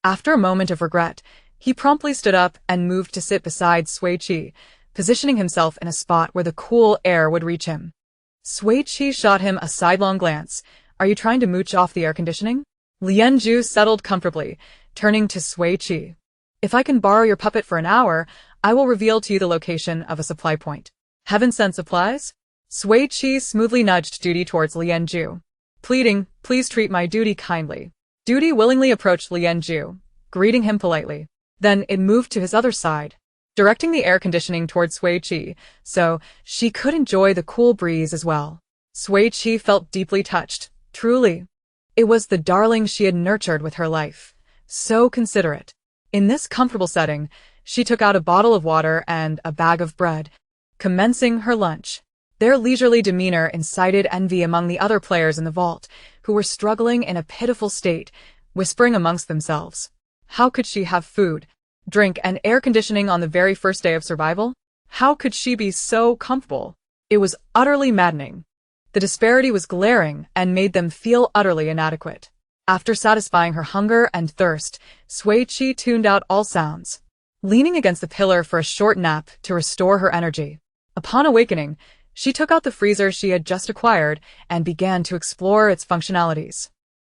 After a moment of regret, he promptly stood up and moved to sit beside Sui Qi, positioning himself in a spot where the cool air would reach him. Sui Qi shot him a sidelong glance. "Are you trying to mooch off the air conditioning?" Lianju settled comfortably, turning to Sui Qi. "If I can borrow your puppet for an hour, I will reveal to you the location of a supply point." "Heaven sent supplies?" Sui Qi smoothly nudged Duty towards Lianju, pleading, "Please treat my Duty kindly." Duty willingly approached Lianju, greeting him politely. Then it moved to his other side, directing the air conditioning towards Sui Qi, so she could enjoy the cool breeze as well. Sui Qi felt deeply touched. Truly, it was the darling she had nurtured with her life. So considerate. In this comfortable setting, she took out a bottle of water and a bag of bread, commencing her lunch. Their leisurely demeanor incited envy among the other players in the vault, who were struggling in a pitiful state, whispering amongst themselves. How could she have food, drink, and air conditioning on the very first day of survival? How could she be so comfortable? It was utterly maddening. The disparity was glaring and made them feel utterly inadequate. After satisfying her hunger and thirst, Sui Qi tuned out all sounds, leaning against the pillar for a short nap to restore her energy. Upon awakening, she took out the freezer she had just acquired and began to explore its functionalities.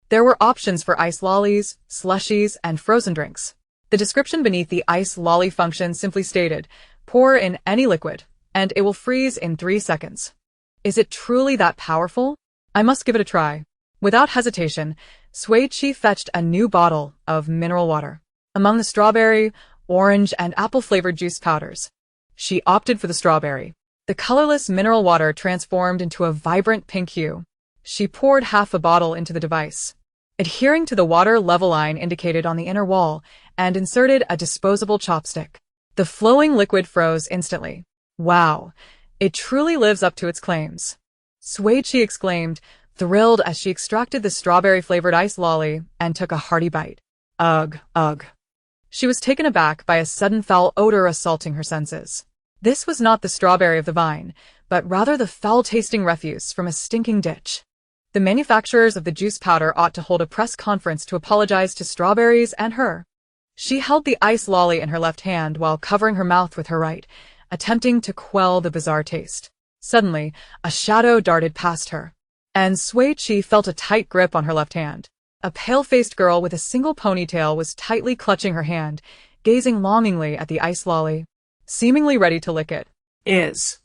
There were options for ice lollies, slushies, and frozen drinks. The description beneath the ice lolly function simply stated, "Pour in any liquid, and it will freeze in 3 seconds." Is it truly that powerful? I must give it a try. Without hesitation, Sui Qi fetched a new bottle of mineral water. Among the strawberry, orange, and apple-flavored juice powders, she opted for the strawberry. The colorless mineral water transformed into a vibrant pink hue. She poured half a bottle into the device, adhering to the water level line indicated on the inner wall, and inserted a disposable chopstick. The flowing liquid froze instantly. "Wow, it truly lives up to its claims," Sui Qi exclaimed, thrilled as she extracted the strawberry-flavored ice lolly and took a hearty bite. Ugh, ugh. She was taken aback by a sudden foul odor assaulting her senses. This was not the strawberry of the vine, but rather the foul-tasting refuse from a stinking ditch. The manufacturers of the juice powder ought to hold a press conference to apologize to strawberries and her. She held the ice lolly in her left hand while covering her mouth with her right, attempting to quell the bizarre taste. Suddenly, a shadow darted past her, and Sui Qi felt a tight grip on her left hand. A pale-faced girl with a single ponytail was tightly clutching her hand, gazing longingly at the ice lolly, seemingly ready to lick it. Is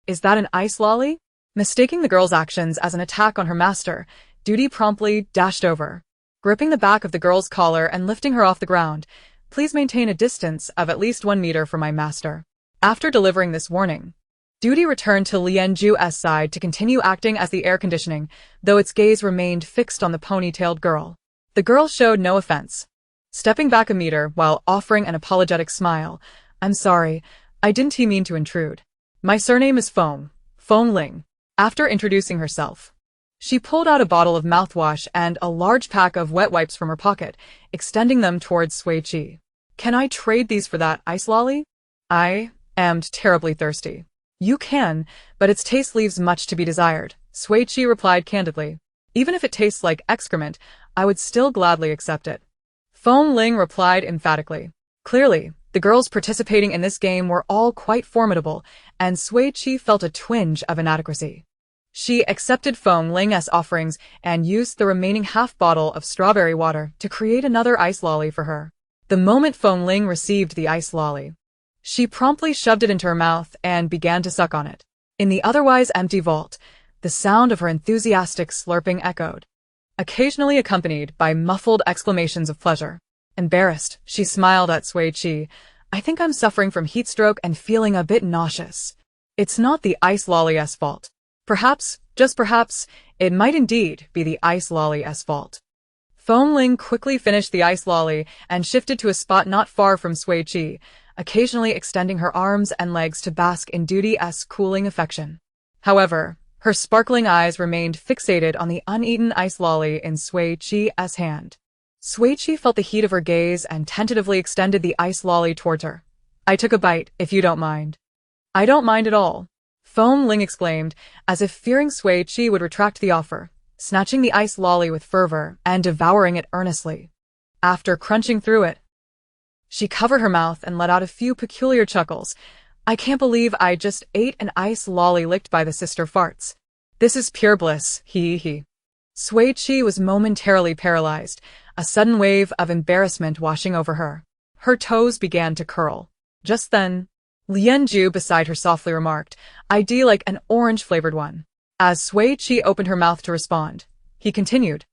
Is that an ice lolly? Mistaking the girl's actions as an attack on her master, Duty promptly dashed over, gripping the back of the girl's collar and lifting her off the ground. Please maintain a distance of at least 1 meter from my master. After delivering this warning, Duty returned to Lianju's side to continue acting as the air conditioning, though its gaze remained fixed on the ponytailed girl. The girl showed no offense, stepping back a meter while offering an apologetic smile. I'm sorry, I didn't mean to intrude. My surname is Feng Ling. After introducing herself, she pulled out a bottle of mouthwash and a large pack of wet wipes from her pocket, extending them towards Sui Qi. Can I trade these for that ice lolly? I am terribly thirsty. You can, but its taste leaves much to be desired, Sui Qi replied candidly. Even if it tastes like excrement, I would still gladly accept it. Feng Ling replied emphatically. Clearly, the girls participating in this game were all quite formidable, and Sui Qi felt a twinge of inadequacy. She accepted Feng Ling's offerings and used the remaining half bottle of strawberry water to create another ice lolly for her. The moment Feng Ling received the ice lolly, she promptly shoved it into her mouth and began to suck on it. In the otherwise empty vault, the sound of her enthusiastic slurping echoed, occasionally accompanied by muffled exclamations of pleasure. Embarrassed, she smiled at Sui Qi. I think I'm suffering from heat stroke and feeling a bit nauseous. It's not the ice lolly's fault. Perhaps, just perhaps, it might indeed be the ice lolly's fault. Feng Ling quickly finished the ice lolly and shifted to a spot not far from Sui Qi, occasionally extending her arms and legs to bask in Duty's cooling affection. However, her sparkling eyes remained fixated on the uneaten ice lolly in Sui Qi's hand. Sui Qi felt the heat of her gaze and tentatively extended the ice lolly towards her. I took a bite, if you don't mind. I don't mind at all, Feng Ling exclaimed, as if fearing Sui Qi would retract the offer, snatching the ice lolly with fervor and devouring it earnestly. After crunching through it, she covered her mouth and let out a few peculiar chuckles. I can't believe I just ate an ice lolly licked by the sister farts. This is pure bliss, he. Sui Qi was momentarily paralyzed, a sudden wave of embarrassment washing over her. Her toes began to curl. Just then, Lianju beside her softly remarked, I'd like an orange-flavored one. As Sui Qi opened her mouth to respond, he continued,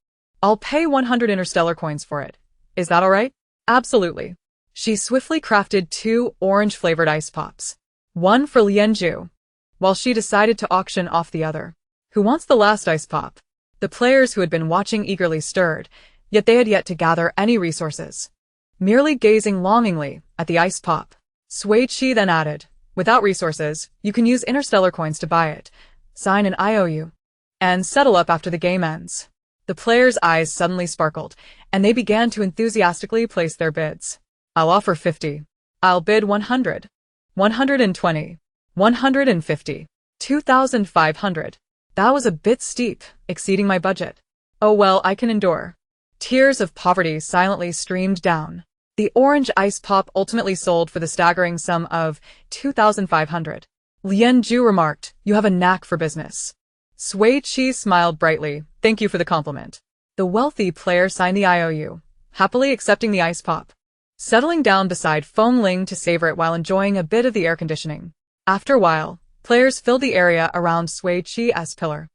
I'll pay 100 interstellar coins for it. Is that all right? Absolutely. She swiftly crafted 2 orange-flavored ice pops, one for Lianju, while she decided to auction off the other. Who wants the last ice pop? The players who had been watching eagerly stirred, yet they had yet to gather any resources. Merely gazing longingly at the ice pop, Sui Qi then added, without resources, you can use interstellar coins to buy it, sign an IOU, and settle up after the game ends. The players' eyes suddenly sparkled, and they began to enthusiastically place their bids. I'll offer 50. I'll bid 100. 120. 150. 2,500. That was a bit steep, exceeding my budget. Oh well, I can endure. Tears of poverty silently streamed down. The orange ice pop ultimately sold for the staggering sum of 2,500. Lianju remarked, you have a knack for business. Sui Qi smiled brightly, thank you for the compliment. The wealthy player signed the IOU, happily accepting the ice pop, settling down beside Feng Ling to savor it while enjoying a bit of the air conditioning. After a while, players filled the area around Sui Qi's pillar.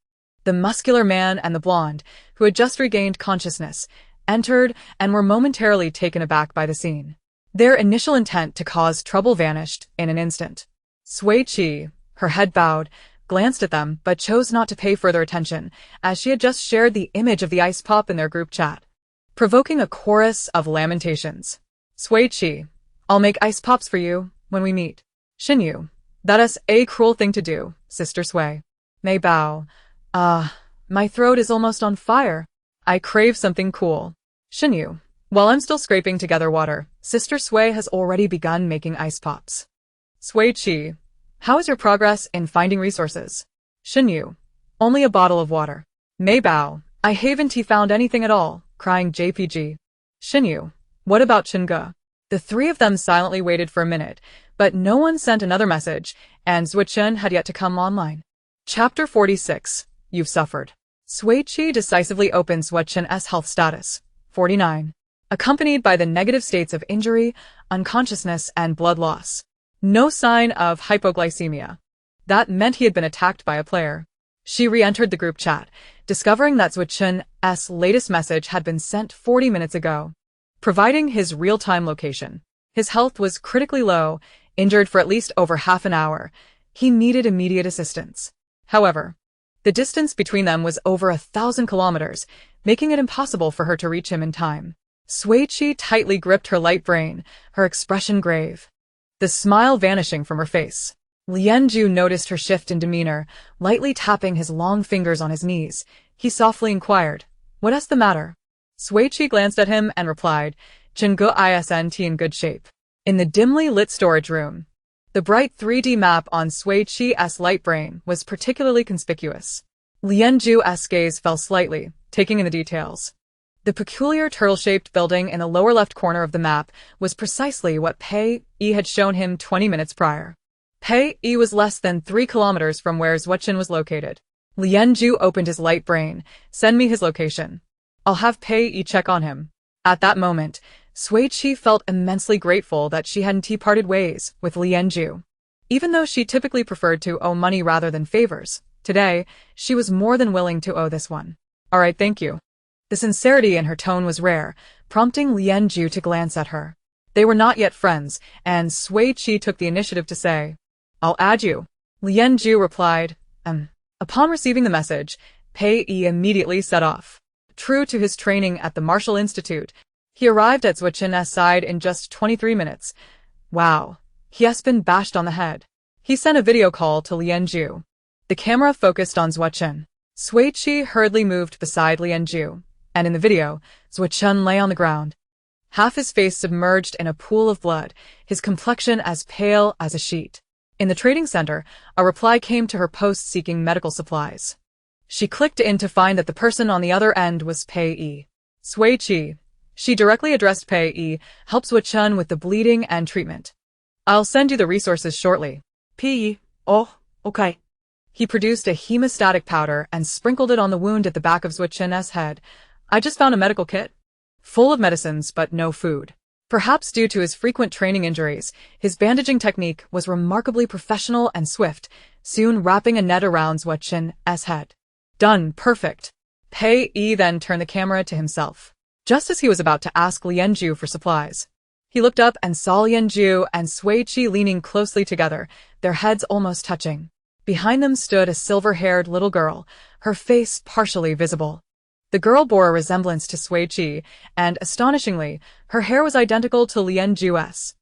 The muscular man and the blonde, who had just regained consciousness, entered and were momentarily taken aback by the scene. Their initial intent to cause trouble vanished in an instant. Sui Qi, her head bowed, glanced at them but chose not to pay further attention, as she had just shared the image of the ice pop in their group chat, provoking a chorus of lamentations. Sui Qi, I'll make ice pops for you when we meet. Xinyu, that is a cruel thing to do, Sister Sui. Mei bow. My throat is almost on fire. I crave something cool. Xinyu, while I'm still scraping together water, Sister Sui has already begun making ice pops. Sui Qi, how is your progress in finding resources? Xinyu, only a bottle of water. Mei bow, I haven't found anything at all, crying JPG. Xinyu, what about Qingge? The three of them silently waited for a minute, but no one sent another message, and Zuochen had yet to come online. Chapter 46. You've suffered. Sui Qi decisively opened Zuochen's health status. 49. accompanied by the negative states of injury, unconsciousness, and blood loss. No sign of hypoglycemia. That meant he had been attacked by a player. She re-entered the group chat, discovering that Sui Qi's latest message had been sent 40 minutes ago, providing his real-time location. His health was critically low, injured for at least over half an hour. He needed immediate assistance. However, the distance between them was over 1,000 kilometers, making it impossible for her to reach him in time. Sui Qi tightly gripped her light brain, her expression grave, the smile vanishing from her face. Lianzhu noticed her shift in demeanor, lightly tapping his long fingers on his knees. He softly inquired, "What is the matter?" Sui Qi glanced at him and replied, "Chenggu isn't in good shape." In the dimly lit storage room, the bright 3D map on Sui Qi's light brain was particularly conspicuous. Lianzhu's gaze fell slightly, taking in the details. The peculiar turtle-shaped building in the lower left corner of the map was precisely what Pei Yi had shown him 20 minutes prior. Pei Yi was less than 3 kilometers from where Sui Qi was located. Lianzhu opened his light brain. "Send me his location. I'll have Pei Yi check on him." At that moment, Sui Qi felt immensely grateful that she hadn't parted ways with Lianzhu. Even though she typically preferred to owe money rather than favors, today, she was more than willing to owe this one. "All right, thank you." The sincerity in her tone was rare, prompting Lianzhu to glance at her. They were not yet friends, and Sui Qi took the initiative to say, "I'll add you." Lianzhu replied, Upon receiving the message, Pei Yi immediately set off. True to his training at the Martial Institute, he arrived at Sui Qi's side in just 23 minutes. Wow, he has been bashed on the head. He sent a video call to Lianzhu. The camera focused on Sui Qi. Sui Qi hurriedly moved beside Lianzhu, and in the video, Sui Qi lay on the ground, half his face submerged in a pool of blood, his complexion as pale as a sheet. In the trading center, a reply came to her post seeking medical supplies. She clicked in to find that the person on the other end was Pei Yi. "Sui Qi." She directly addressed Pei Yi, "Help Sui Qi with the bleeding and treatment. I'll send you the resources shortly." Pei Yi, "Oh, okay." He produced a hemostatic powder and sprinkled it on the wound at the back of Sui Qi's head. "I just found a medical kit. Full of medicines but no food." Perhaps due to his frequent training injuries, his bandaging technique was remarkably professional and swift, soon wrapping a net around Sui Qi's head. "Done, perfect." Pei Yi then turned the camera to himself. Just as he was about to ask Lianzhu for supplies, he looked up and saw Lianzhu and Sui Qi leaning closely together, their heads almost touching. Behind them stood a silver-haired little girl, her face partially visible. The girl bore a resemblance to Sui Qi, and, astonishingly, her hair was identical to Lianzhu's.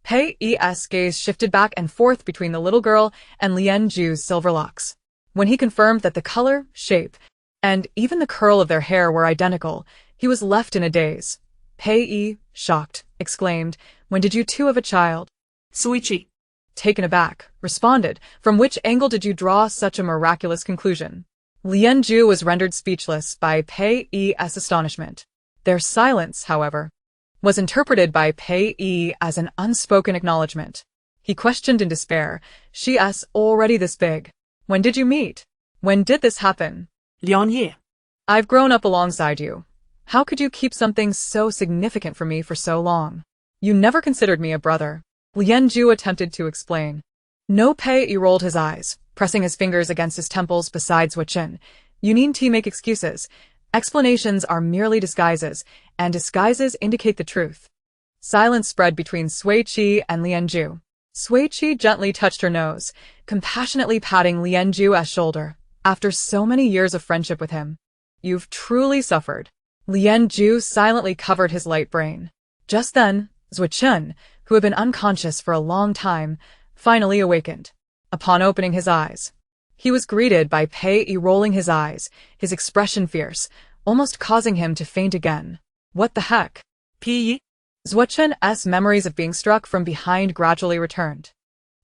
Pei Yi's gaze shifted back and forth between the little girl and Lianzhu's silver locks. When he confirmed that the color, shape, and even the curl of their hair were identical, he was left in a daze. Pei Yi, shocked, exclaimed, "When did you two have a child?" Sui Qi, taken aback, responded, "From which angle did you draw such a miraculous conclusion?" Lianzhu was rendered speechless by Pei Yi's astonishment. Their silence, however, was interpreted by Pei Yi as an unspoken acknowledgement. He questioned in despair, "She's already this big. When did you meet? When did this happen?" Lianzhu, "I've grown up alongside you. How could you keep something so significant from me for so long? You never considered me a brother." Lianzhu attempted to explain. No. Pei Yi rolled his eyes, pressing his fingers against his temples beside Sui Qi. "You needn't make excuses. Explanations are merely disguises, and disguises indicate the truth." Silence spread between Sui Qi and Lianzhu. Sui Qi gently touched her nose, compassionately patting Lianzhu's shoulder. "After so many years of friendship with him, you've truly suffered." Lianzhu silently covered his light brain. Just then, Sui Qi, who had been unconscious for a long time, finally awakened. Upon opening his eyes, he was greeted by Pei Yi rolling his eyes, his expression fierce, almost causing him to faint again. "What the heck?" Pei Yi, Sui Qi's memories of being struck from behind gradually returned.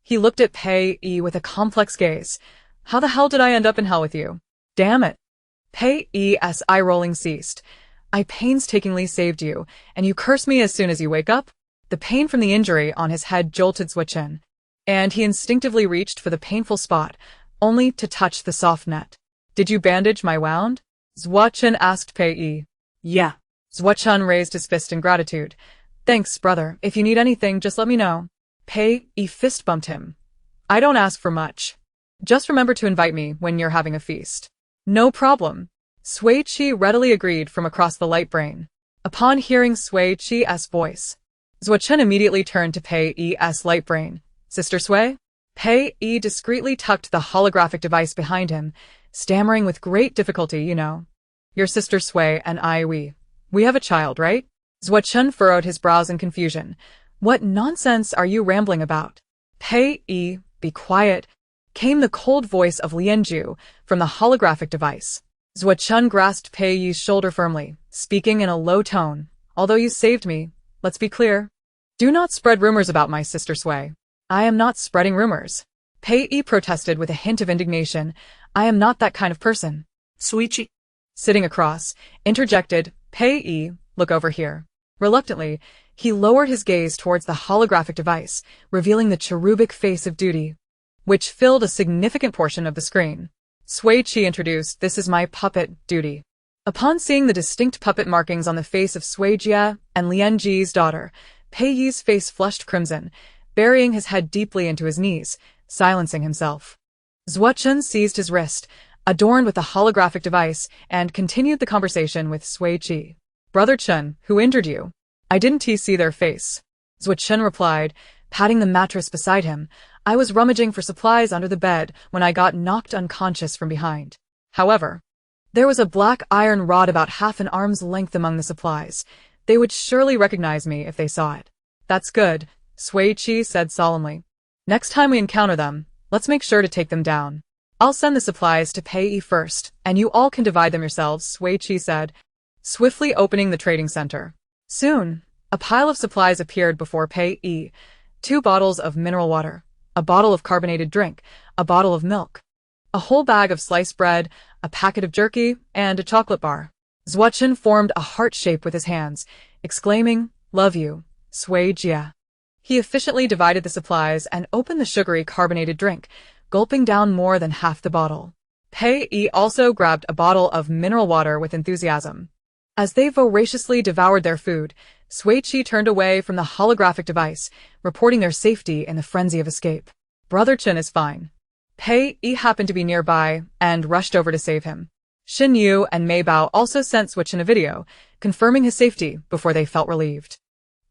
He looked at Pei Yi with a complex gaze. "How the hell did I end up in hell with you? Damn it." Pei Yi's eye-rolling ceased. "I painstakingly saved you, and you curse me as soon as you wake up?" The pain from the injury on his head jolted Sui Qi, and he instinctively reached for the painful spot, only to touch the soft net. "Did you bandage my wound?" Sui Qi asked Pei Yi. "Yeah." Zhuo raised his fist in gratitude. Thanks, brother. If you need anything, just let me know. Pei Yi fist bumped him. I don't ask for much. Just remember to invite me when you're having a feast. No problem. Sui Qi readily agreed from across the light brain. Upon hearing Sui Qi's voice, Zhuo immediately turned to Pei Yi's light brain. Sister Sui? Pei Yi discreetly tucked the holographic device behind him, stammering with great difficulty, you know. Your sister Sui and we have a child, right? Zhuo furrowed his brows in confusion. What nonsense are you rambling about? Pei Yi, be quiet, came the cold voice of Lianju from the holographic device. Zhuo grasped Pei Yi's shoulder firmly, speaking in a low tone. Although you saved me, let's be clear. Do not spread rumors about my sister Sui. I am not spreading rumors. Pei Yi protested with a hint of indignation. I am not that kind of person. Sui Qi, Sitting across, interjected, Pei Yi, look over here. Reluctantly, he lowered his gaze towards the holographic device, revealing the cherubic face of duty, which filled a significant portion of the screen. Sui Qi introduced, this is my puppet, Duty. Upon seeing the distinct puppet markings on the face of Sui Jia and Lian Ji's daughter, Pei Yi's face flushed crimson, burying his head deeply into his knees, silencing himself. Zhuo seized his wrist, adorned with the holographic device, and continued the conversation with Sui Qi. Brother Chen, who injured you? I didn't see their face. Zhuo replied, patting the mattress beside him. I was rummaging for supplies under the bed when I got knocked unconscious from behind. However, there was a black iron rod about half an arm's length among the supplies. They would surely recognize me if they saw it. That's good, Sui Qi said solemnly. Next time we encounter them, let's make sure to take them down. I'll send the supplies to Pei Yi first, and you all can divide them yourselves, Sui Qi said, swiftly opening the trading center. Soon, a pile of supplies appeared before Pei Yi. 2 bottles of mineral water, a bottle of carbonated drink, a bottle of milk, a whole bag of sliced bread, a packet of jerky, and a chocolate bar. Zhuo formed a heart shape with his hands, exclaiming, love you, Sui Jia. He efficiently divided the supplies and opened the sugary carbonated drink, gulping down more than half the bottle. Pei Yi also grabbed a bottle of mineral water with enthusiasm. As they voraciously devoured their food, Sui Qi turned away from the holographic device, reporting their safety in the frenzy of escape. Brother Chen is fine. Pei Yi happened to be nearby and rushed over to save him. Xin Yu and Mei Bao also sent Sui Qi a video, confirming his safety before they felt relieved.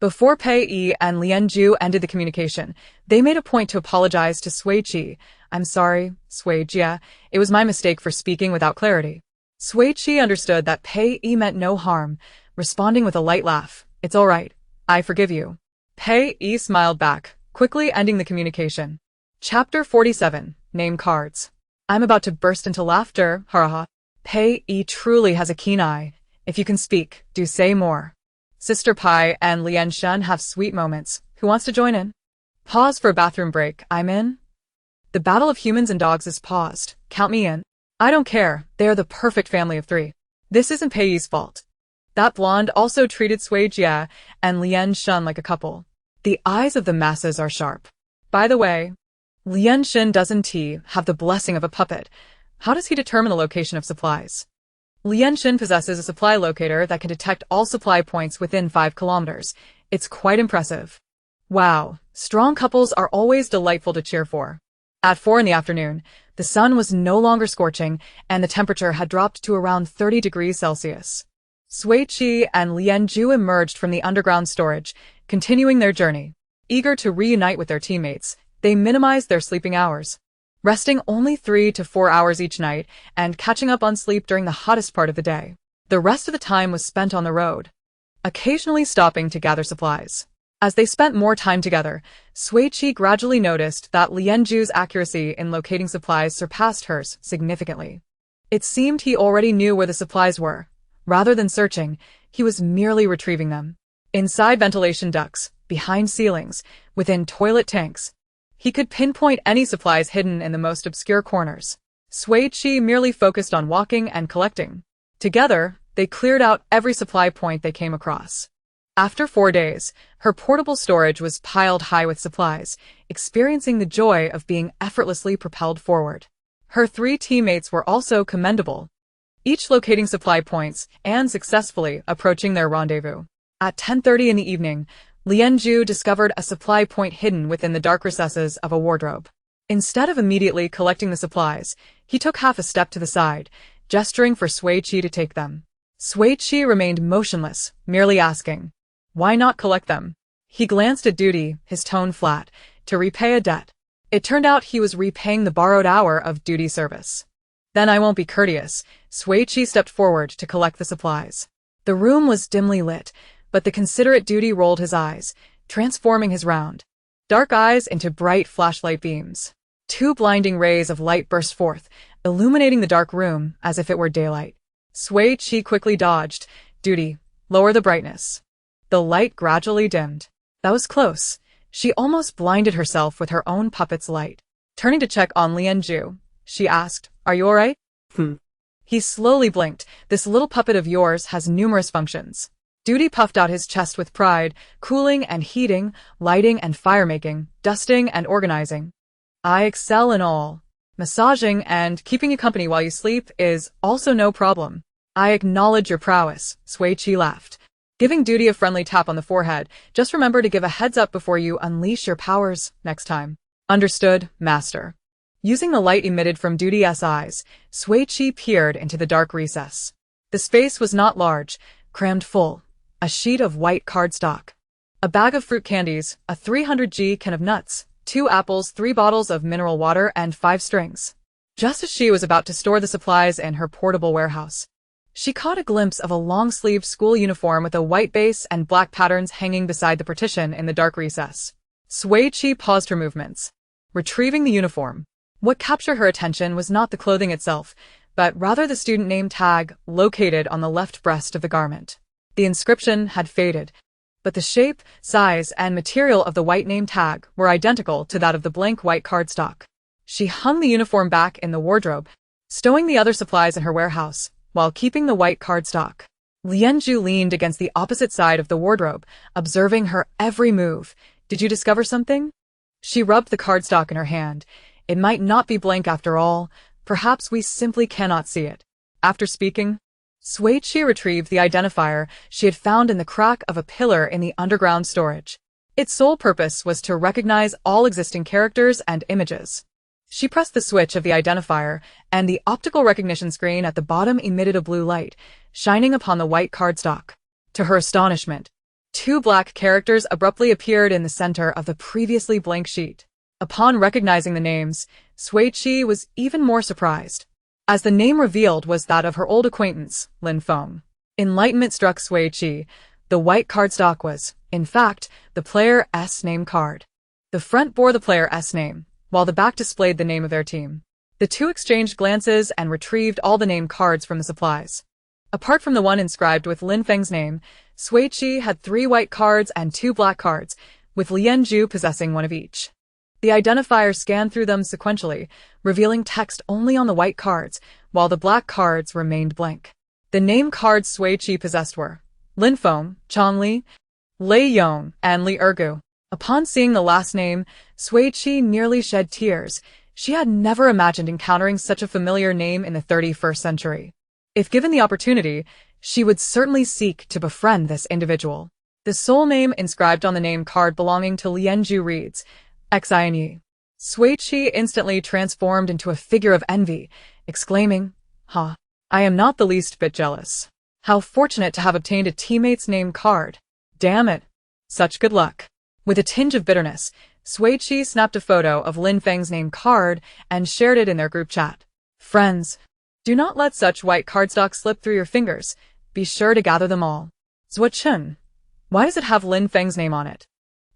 Before Pei Yi and Lianju ended the communication, they made a point to apologize to Sui Qi. I'm sorry, Sui Jia, it was my mistake for speaking without clarity. Sui Qi understood that Pei Yi meant no harm, responding with a light laugh. It's all right. I forgive you. Pei Yi smiled back, quickly ending the communication. Chapter 47, Name Cards. I'm about to burst into laughter, haraha. Pei Yi truly has a keen eye. If you can speak, do say more. Sister Pai and Lian Shen have sweet moments. Who wants to join in? Pause for a bathroom break. I'm in. The battle of humans and dogs is paused. Count me in. I don't care. They are the perfect family of 3. This isn't Pei Yi's fault. That blonde also treated Sui Jia and Lian Shen like a couple. The eyes of the masses are sharp. By the way, Lian Shen doesn't have the blessing of a puppet. How does he determine the location of supplies? Lian Shen possesses a supply locator that can detect all supply points within 5 kilometers. It's quite impressive. Wow, strong couples are always delightful to cheer for. At 4 in the afternoon, the sun was no longer scorching and the temperature had dropped to around 30 degrees Celsius. Sui Qi and Lianju emerged from the underground storage, continuing their journey. Eager to reunite with their teammates, they minimized their sleeping hours, resting only 3 to 4 hours each night and catching up on sleep during the hottest part of the day. The rest of the time was spent on the road, occasionally stopping to gather supplies. As they spent more time together, Sui Qi gradually noticed that Lianju's accuracy in locating supplies surpassed hers significantly. It seemed he already knew where the supplies were. Rather than searching, he was merely retrieving them. Inside ventilation ducts, behind ceilings, within toilet tanks, he could pinpoint any supplies hidden in the most obscure corners. Sui Qi merely focused on walking and collecting. Together, they cleared out every supply point they came across. After 4 days, her portable storage was piled high with supplies, experiencing the joy of being effortlessly propelled forward. Her 3 teammates were also commendable. each locating supply points and successfully approaching their rendezvous. At 10:30 in the evening, Lianzhu discovered a supply point hidden within the dark recesses of a wardrobe. Instead of immediately collecting the supplies, he took half a step to the side, gesturing for Sui Qi to take them. Sui Qi remained motionless, merely asking, "Why not collect them?" He glanced at duty, his tone flat, to repay a debt. It turned out he was repaying the borrowed hour of duty service. "Then I won't be courteous." Sui Qi stepped forward to collect the supplies. The room was dimly lit, but the considerate duty rolled his eyes, transforming his round dark eyes into bright flashlight beams. 2 blinding rays of light burst forth, illuminating the dark room as if it were daylight. Sui Qi quickly dodged. "Duty, lower the brightness." The light gradually dimmed. That was close. She almost blinded herself with her own puppet's light. Turning to check on Lianzhu, she asked, "Are you alright?" He slowly blinked. "This little puppet of yours has numerous functions." Duty puffed out his chest with pride, cooling and heating, lighting and fire-making, dusting and organizing. "I excel in all. Massaging and keeping you company while you sleep is also no problem." "I acknowledge your prowess," Sui Qi laughed, giving Duty a friendly tap on the forehead. "Just remember to give a heads up before you unleash your powers next time." "Understood, Master." Using the light emitted from Duty's eyes, Sui Qi peered into the dark recess. The space was not large, crammed full. A sheet of white cardstock. A bag of fruit candies, a 300g can of nuts, 2 apples, 3 bottles of mineral water, and 5 strings. Just as she was about to store the supplies in her portable warehouse, she caught a glimpse of a long-sleeved school uniform with a white base and black patterns hanging beside the partition in the dark recess. Sui Qi paused her movements, retrieving the uniform. What captured her attention was not the clothing itself, but rather the student name tag located on the left breast of the garment. The inscription had faded, but the shape, size, and material of the white name tag were identical to that of the blank white cardstock. She hung the uniform back in the wardrobe, stowing the other supplies in her warehouse, while keeping the white cardstock. Lianzhu leaned against the opposite side of the wardrobe, observing her every move. "Did you discover something?" She rubbed the cardstock in her hand. "It might not be blank after all. Perhaps we simply cannot see it." After speaking, Sui Qi retrieved the identifier she had found in the crack of a pillar in the underground storage. Its sole purpose was to recognize all existing characters and images. She pressed the switch of the identifier, and the optical recognition screen at the bottom emitted a blue light, shining upon the white cardstock. To her astonishment, 2 black characters abruptly appeared in the center of the previously blank sheet. Upon recognizing the names, Sui Qi was even more surprised, as the name revealed was that of her old acquaintance, Lin Feng. Enlightenment struck Sui Qi. The white cardstock was, in fact, the player's name card. The front bore the player's name, while the back displayed the name of their team. The 2 exchanged glances and retrieved all the name cards from the supplies. Apart from the one inscribed with Lin Feng's name, Sui Qi had 3 white cards and 2 black cards, with Lianzhu possessing one of each. The identifier scanned through them sequentially, revealing text only on the white cards, while the black cards remained blank. The name cards Sui Qi possessed were Lin Feng, Chang Li, Lei Yong, and Li Ergu. Upon seeing the last name, Sui Qi nearly shed tears. She had never imagined encountering such a familiar name in the 31st century. If given the opportunity, she would certainly seek to befriend this individual. The sole name inscribed on the name card belonging to Lianzhu reads, Xine. Sui Qi instantly transformed into a figure of envy, exclaiming, "Ha! I am not the least bit jealous. How fortunate to have obtained a teammate's name card. Damn it. Such good luck." With a tinge of bitterness, Sui Qi snapped a photo of Lin Feng's name card and shared it in their group chat. "Friends, do not let such white cardstock slip through your fingers. Be sure to gather them all." Zhuo Chen. Why does it have Lin Feng's name on it?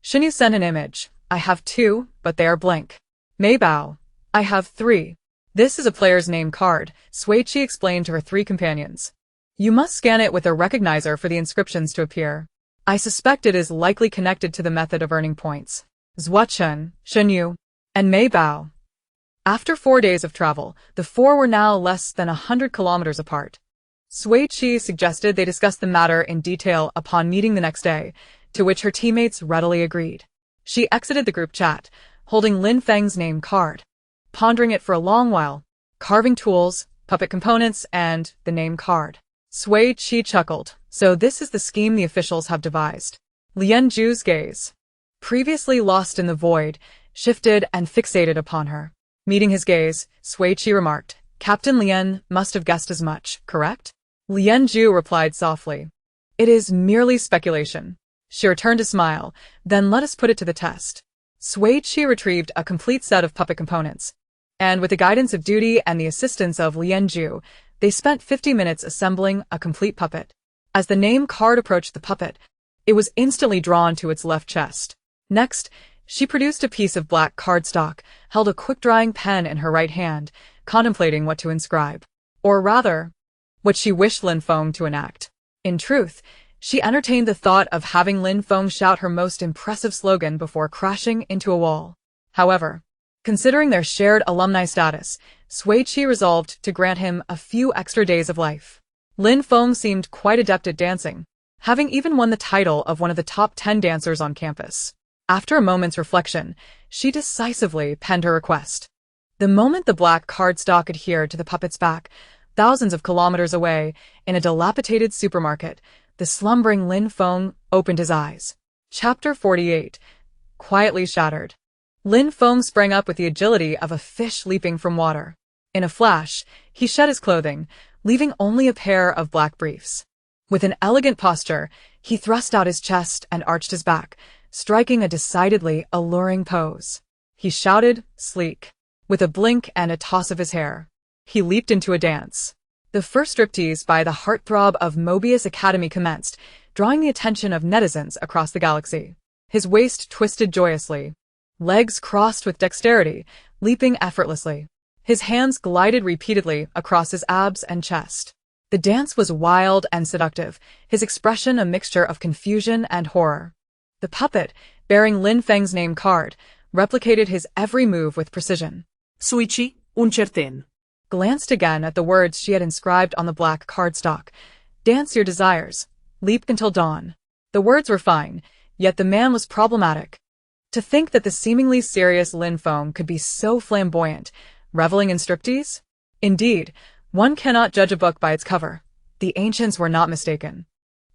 Shen Yu sent an image. I have 2, but they are blank. Mei Bao. I have 3. This is a player's name card, Sui Qi explained to her 3 companions. You must scan it with a recognizer for the inscriptions to appear. I suspect it is likely connected to the method of earning points. Zhuo Chen, Shen Yu, and Mei Bao. After 4 days of travel, the 4 were now less than 100 kilometers apart. Sui Qi suggested they discuss the matter in detail upon meeting the next day, to which her teammates readily agreed. She exited the group chat, holding Lin Feng's name card, pondering it for a long while. Carving tools, puppet components, and the name card. Sui Qi chuckled. So this is the scheme the officials have devised. Lien Zhu's gaze, previously lost in the void, shifted and fixated upon her. Meeting his gaze, Sui Qi remarked, Captain Lien must have guessed as much, correct? Lien Zhu replied softly. It is merely speculation. She returned a smile. Then let us put it to the test. Sui Qi retrieved a complete set of puppet components, and with the guidance of duty and the assistance of Lien Zhu, they spent 50 minutes assembling a complete puppet. As the name card approached the puppet, it was instantly drawn to its left chest. Next, she produced a piece of black cardstock, held a quick-drying pen in her right hand, contemplating what to inscribe. Or rather, what she wished Lin Feng to enact. In truth, she entertained the thought of having Lin Feng shout her most impressive slogan before crashing into a wall. However, considering their shared alumni status, Sui Qi resolved to grant him a few extra days of life. Lin Feng seemed quite adept at dancing, having even won the title of one of the top 10 dancers on campus. After a moment's reflection, she decisively penned her request. The moment the black cardstock adhered to the puppet's back, thousands of kilometers away, in a dilapidated supermarket, the slumbering Lin Feng opened his eyes. Chapter 48. Quietly shattered. Lin Feng sprang up with the agility of a fish leaping from water. In a flash, he shed his clothing, leaving only a pair of black briefs. With an elegant posture, he thrust out his chest and arched his back, striking a decidedly alluring pose. He shouted, sleek. With a blink and a toss of his hair, he leaped into a dance. The first striptease by the heartthrob of Mobius Academy commenced, drawing the attention of netizens across the galaxy. His waist twisted joyously. Legs crossed with dexterity, leaping effortlessly. His hands glided repeatedly across his abs and chest. The dance was wild and seductive, his expression a mixture of confusion and horror. The puppet, bearing Lin Feng's name card, replicated his every move with precision. Sui Qi, uncertain. Glanced again at the words she had inscribed on the black cardstock. Dance your desires. Leap until dawn. The words were fine, yet the man was problematic. To think that the seemingly serious Lin Feng could be so flamboyant, reveling in striptease? Indeed, one cannot judge a book by its cover. The ancients were not mistaken.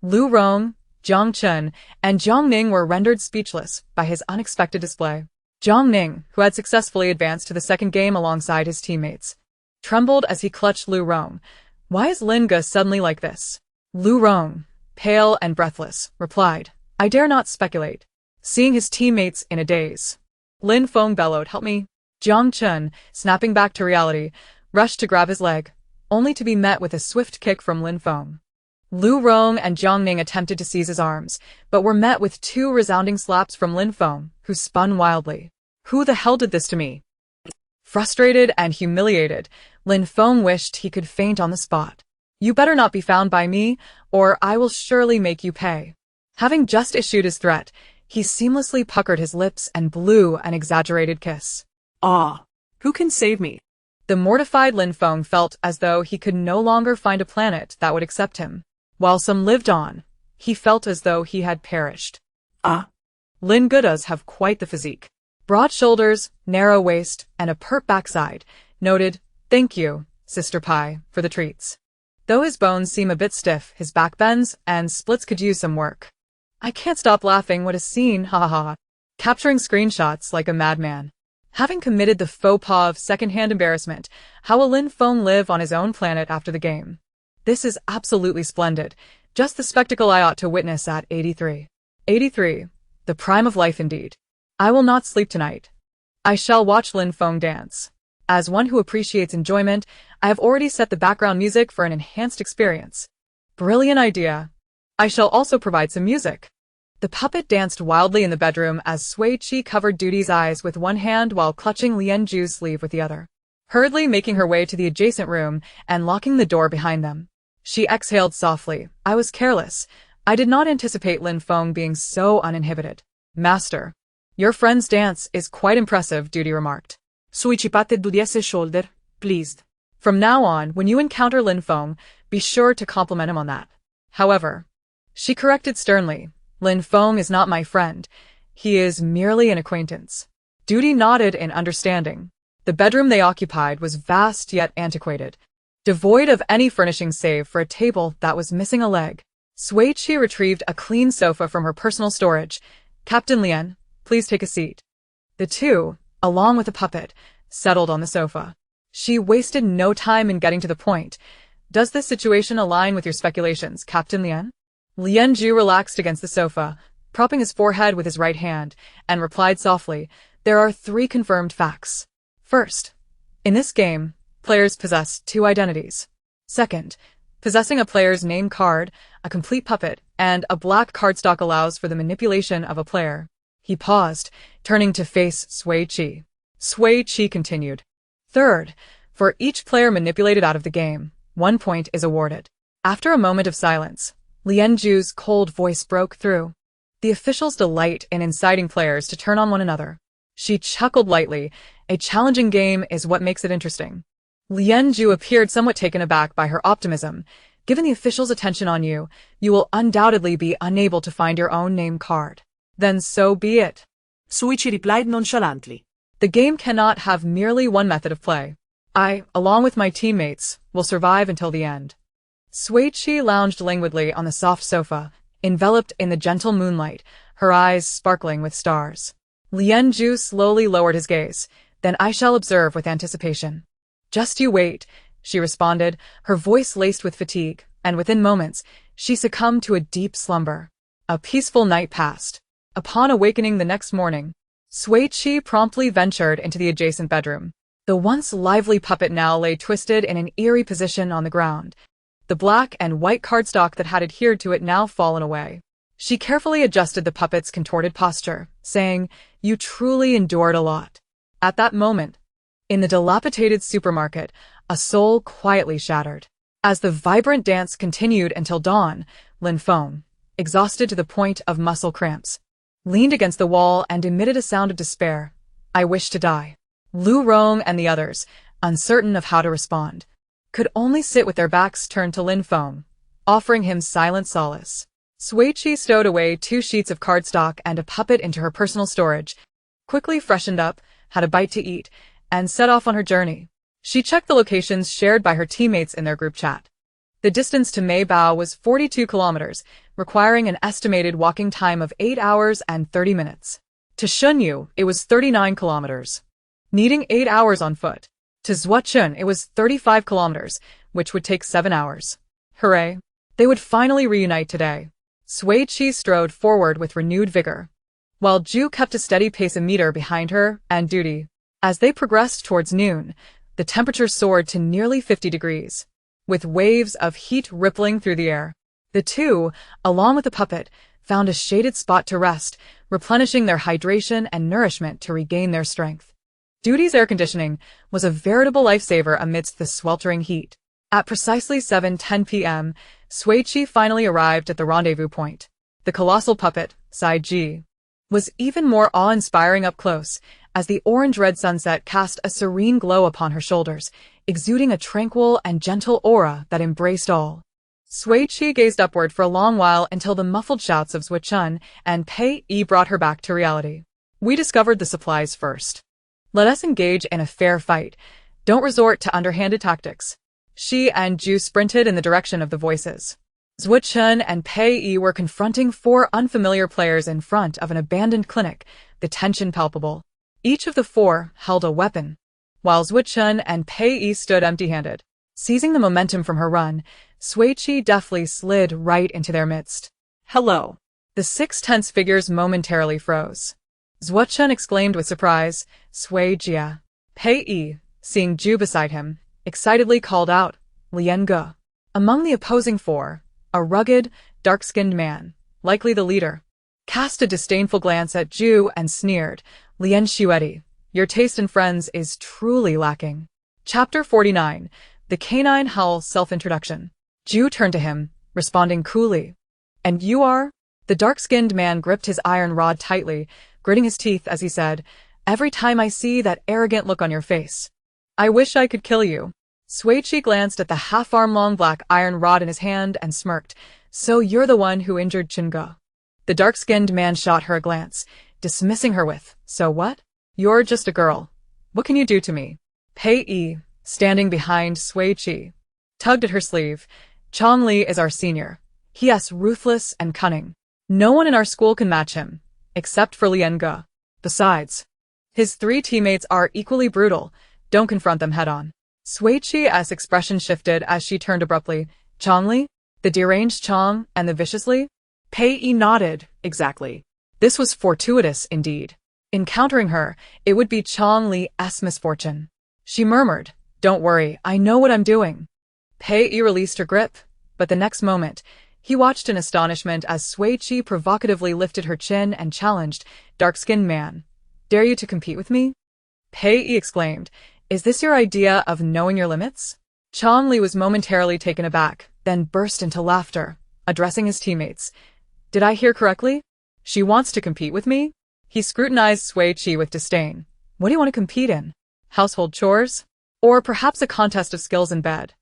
Lu Rong, Jiang Chen, and Jiang Ning were rendered speechless by his unexpected display. Jiang Ning, who had successfully advanced to the second game alongside his teammates, trembled as he clutched Lu Rong. Why is Lin Ge suddenly like this? Lu Rong, pale and breathless, replied, I dare not speculate. Seeing his teammates in a daze, Lin Feng bellowed, help me. Jiang Chen, snapping back to reality, rushed to grab his leg, only to be met with a swift kick from Lin Feng. Lu Rong and Jiang Ning attempted to seize his arms, but were met with 2 resounding slaps from Lin Feng, who spun wildly. Who the hell did this to me? Frustrated and humiliated, Lin Feng wished he could faint on the spot. You better not be found by me, or I will surely make you pay. Having just issued his threat, he seamlessly puckered his lips and blew an exaggerated kiss. Ah, who can save me? The mortified Lin Feng felt as though he could no longer find a planet that would accept him. While some lived on, he felt as though he had perished. Ah. Lin Ge does have quite the physique. Broad shoulders, narrow waist, and a pert backside. Noted, thank you, Sister Pie, for the treats. Though his bones seem a bit stiff, his back bends, and splits could use some work. I can't stop laughing, what a scene, ha ha ha. Capturing screenshots like a madman. Having committed the faux pas of second-hand embarrassment, how will Lin Feng live on his own planet after the game? This is absolutely splendid. Just the spectacle I ought to witness at 83. 83. The prime of life indeed. I will not sleep tonight. I shall watch Lin Feng dance. As one who appreciates enjoyment, I have already set the background music for an enhanced experience. Brilliant idea. I shall also provide some music. The puppet danced wildly in the bedroom as Sui Qi covered Duty's eyes with one hand while clutching Lien Zhu's sleeve with the other. Hurriedly making her way to the adjacent room and locking the door behind them, she exhaled softly. I was careless. I did not anticipate Lin Feng being so uninhibited. Master, your friend's dance is quite impressive, Duty remarked. Sui Qi patted Duty's shoulder, pleased. From now on, when you encounter Lin Feng, be sure to compliment him on that. However, she corrected sternly, Lin Feng is not my friend. He is merely an acquaintance. Duty nodded in understanding. The bedroom they occupied was vast yet antiquated. devoid of any furnishings save for a table that was missing a leg. Sui Qi retrieved a clean sofa from her personal storage. "Captain Lien, please take a seat." The two, along with the puppet, settled on the sofa. She wasted no time in getting to the point. "Does this situation align with your speculations, Captain Lien?" Lien Zhu relaxed against the sofa, propping his forehead with his right hand, and replied softly, "There are 3 confirmed facts. First, in this game, players possess 2 identities. Second, possessing a player's name card, a complete puppet, and a black cardstock allows for the manipulation of a player." He paused, turning to face Sui Qi. Sui Qi continued, "Third, for each player manipulated out of the game, 1 point is awarded." After a moment of silence, Lien Zhu's cold voice broke through. The officials delight in inciting players to turn on one another. She chuckled lightly. "A challenging game is what makes it interesting." Lien Zhu appeared somewhat taken aback by her optimism. "Given the officials' attention on you, you will undoubtedly be unable to find your own name card. Then so be it." Sui Qi replied nonchalantly. "The game cannot have merely one method of play. I, along with my teammates, will survive until the end." Sui Qi lounged languidly on the soft sofa, enveloped in the gentle moonlight, her eyes sparkling with stars. Lien Zhu slowly lowered his gaze. "Then I shall observe with anticipation." "Just you wait," she responded, her voice laced with fatigue, and within moments, she succumbed to a deep slumber. A peaceful night passed. Upon awakening the next morning, Sui Qi promptly ventured into the adjacent bedroom. The once lively puppet now lay twisted in an eerie position on the ground, the black and white cardstock that had adhered to it now fallen away. She carefully adjusted the puppet's contorted posture, saying, "You truly endured a lot." At that moment, in the dilapidated supermarket, a soul quietly shattered. As the vibrant dance continued until dawn, Lin Feng, exhausted to the point of muscle cramps, leaned against the wall and emitted a sound of despair. "I wish to die." Lu Rong and the others, uncertain of how to respond, could only sit with their backs turned to Lin Feng, offering him silent solace. Sui Qi stowed away 2 sheets of cardstock and a puppet into her personal storage, quickly freshened up, had a bite to eat, and set off on her journey. She checked the locations shared by her teammates in their group chat. The distance to Meibao was 42 kilometers, requiring an estimated walking time of 8 hours and 30 minutes. To Shunyu, it was 39 kilometers, needing 8 hours on foot. To Zhuochun, it was 35 kilometers, which would take 7 hours. Hooray! They would finally reunite today. Sui Qi strode forward with renewed vigor, while Zhu kept a steady pace a meter behind her and duty. As they progressed towards noon, the temperature soared to nearly 50 degrees, with waves of heat rippling through the air. The two, along with the puppet, found a shaded spot to rest, replenishing their hydration and nourishment to regain their strength. Duty's air conditioning was a veritable lifesaver amidst the sweltering heat. At precisely 7:10 p.m., Sui Qi finally arrived at the rendezvous point. The colossal puppet, Sui Qi, was even more awe-inspiring up close, as the orange-red sunset cast a serene glow upon her shoulders, exuding a tranquil and gentle aura that embraced all. Sui Qi gazed upward for a long while until the muffled shouts of Zhuochun and Pei Yi brought her back to reality. "We discovered the supplies first. Let us engage in a fair fight. Don't resort to underhanded tactics." She and Zhu sprinted in the direction of the voices. Zhuochun and Pei Yi were confronting 4 unfamiliar players in front of an abandoned clinic, the tension palpable. Each of the 4 held a weapon, while Zhuochun and Pei Yi stood empty-handed. Seizing the momentum from her run, Sui Qi deftly slid right into their midst. "Hello." The 6 tense figures momentarily froze. Zhuochun exclaimed with surprise, "Sui Jia." Pei Yi, seeing Zhu beside him, excitedly called out, "Lian Ge." Among the opposing 4, a rugged, dark-skinned man, likely the leader, cast a disdainful glance at Zhu and sneered, "Lian Xueti, your taste in friends is truly lacking." Chapter 49, The Canine Howl Self-Introduction. Zhu turned to him, responding coolly. "And you are?" The dark-skinned man gripped his iron rod tightly, gritting his teeth as he said, "Every time I see that arrogant look on your face, I wish I could kill you." Sui Qi glanced at the half-arm-long black iron rod in his hand and smirked. "So you're the one who injured Chinge." The dark-skinned man shot her a glance, dismissing her with, "So what? You're just a girl. What can you do to me?" Pei Yi, standing behind Sui Qi, tugged at her sleeve. Chongli is our senior. He is ruthless and cunning. No one in our school can match him, except for Lian Ge. Besides, his 3 teammates are equally brutal. Don't confront them head-on. Sui Qi's expression shifted as she turned abruptly. Chongli? The deranged Chong and the viciously? Pei Yi nodded. Exactly. This was fortuitous indeed. Encountering her, it would be Chong's misfortune. She murmured, "Don't worry, I know what I'm doing." Pei Yi released her grip, but the next moment, he watched in astonishment as Sui Qi provocatively lifted her chin and challenged, "Dark-skinned man, dare you to compete with me?" Pei Yi exclaimed, "Is this your idea of knowing your limits?" Chongli was momentarily taken aback, then burst into laughter, addressing his teammates. "Did I hear correctly? She wants to compete with me?" He scrutinized Sui Qi with disdain. "What do you want to compete in? Household chores? Or perhaps a contest of skills in bed?"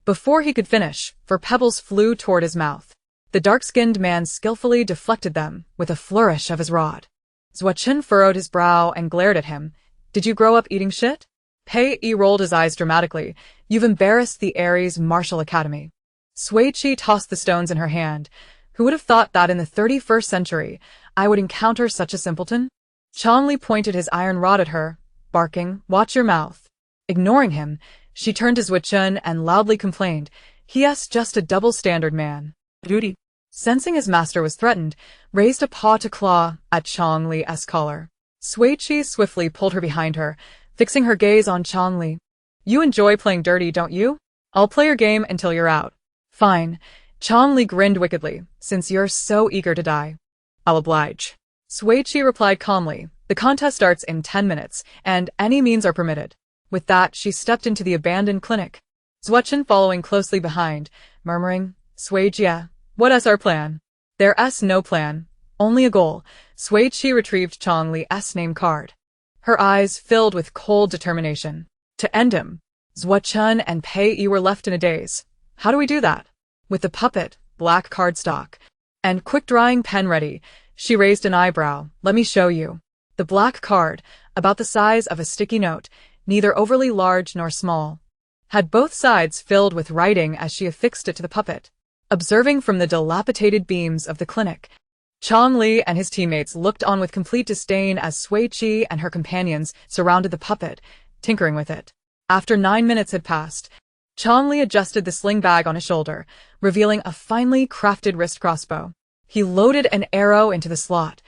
Before he could finish, 4 pebbles flew toward his mouth. The dark-skinned man skillfully deflected them with a flourish of his rod. Zuochen furrowed his brow and glared at him. "Did you grow up eating shit?" Pei Yi rolled his eyes dramatically. "You've embarrassed the Ares Martial Academy." Sui Qi tossed the stones in her hand. Who would have thought that in the 31st century, I would encounter such a simpleton? Chongli pointed his iron rod at her, barking, "Watch your mouth." Ignoring him, she turned to Zuochen and loudly complained, "He is just a double-standard man." Duty. Sensing his master was threatened, raised a paw to claw at Chongli's collar. Sui Qi swiftly pulled her behind her, fixing her gaze on Chongli. "You enjoy playing dirty, don't you? I'll play your game until you're out." "Fine." Chongli grinned wickedly, "Since you're so eager to die, I'll oblige." Sui Qi replied calmly, "The contest starts in 10 minutes, and any means are permitted." With that, she stepped into the abandoned clinic. Zuochen following closely behind, murmuring, "Sui Jia, what is our plan?" "There's no plan, only a goal." Sui Qi retrieved Chongli's name card. Her eyes filled with cold determination. To end him. Zuochen and Pei Yi were left in a daze. How do we do that? With the puppet, black cardstock, and quick-drying pen ready, she raised an eyebrow. "Let me show you." The black card, about the size of a sticky note, neither overly large nor small, had both sides filled with writing as she affixed it to the puppet. Observing from the dilapidated beams of the clinic, Chongli and his teammates looked on with complete disdain as Sui Qi and her companions surrounded the puppet, tinkering with it. After 9 minutes had passed, Chongli adjusted the sling bag on his shoulder, revealing a finely crafted wrist crossbow. He loaded an arrow into the slot,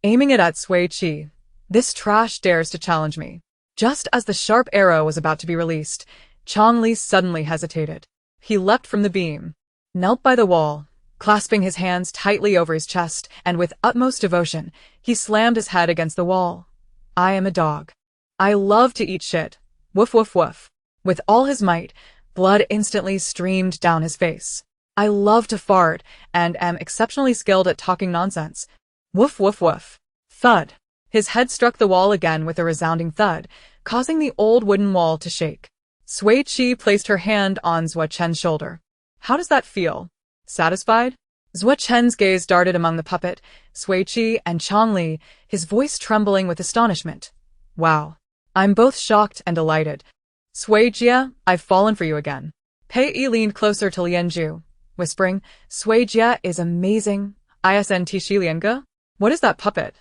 aiming it at Sui Qi. "This trash dares to challenge me." Just as the sharp arrow was about to be released, Chongli suddenly hesitated. He leapt from the beam, knelt by the wall, clasping his hands tightly over his chest, and with utmost devotion, he slammed his head against the wall. "I am a dog. I love to eat shit. Woof woof woof." With all his might, blood instantly streamed down his face. "I love to fart, and am exceptionally skilled at talking nonsense. Woof woof woof." Thud. His head struck the wall again with a resounding thud, causing the old wooden wall to shake. Sui Qi placed her hand on Zuochen's shoulder. "How does that feel? Satisfied?" Zuochen's gaze darted among the puppet, Sui Qi, and Chongli, his voice trembling with astonishment. "Wow. I'm both shocked and delighted. Sui Jia, I've fallen for you again." Pei Yi leaned closer to Lianju, whispering, "Sui Jia is amazing. Isnt Shi Lianga? What is that puppet?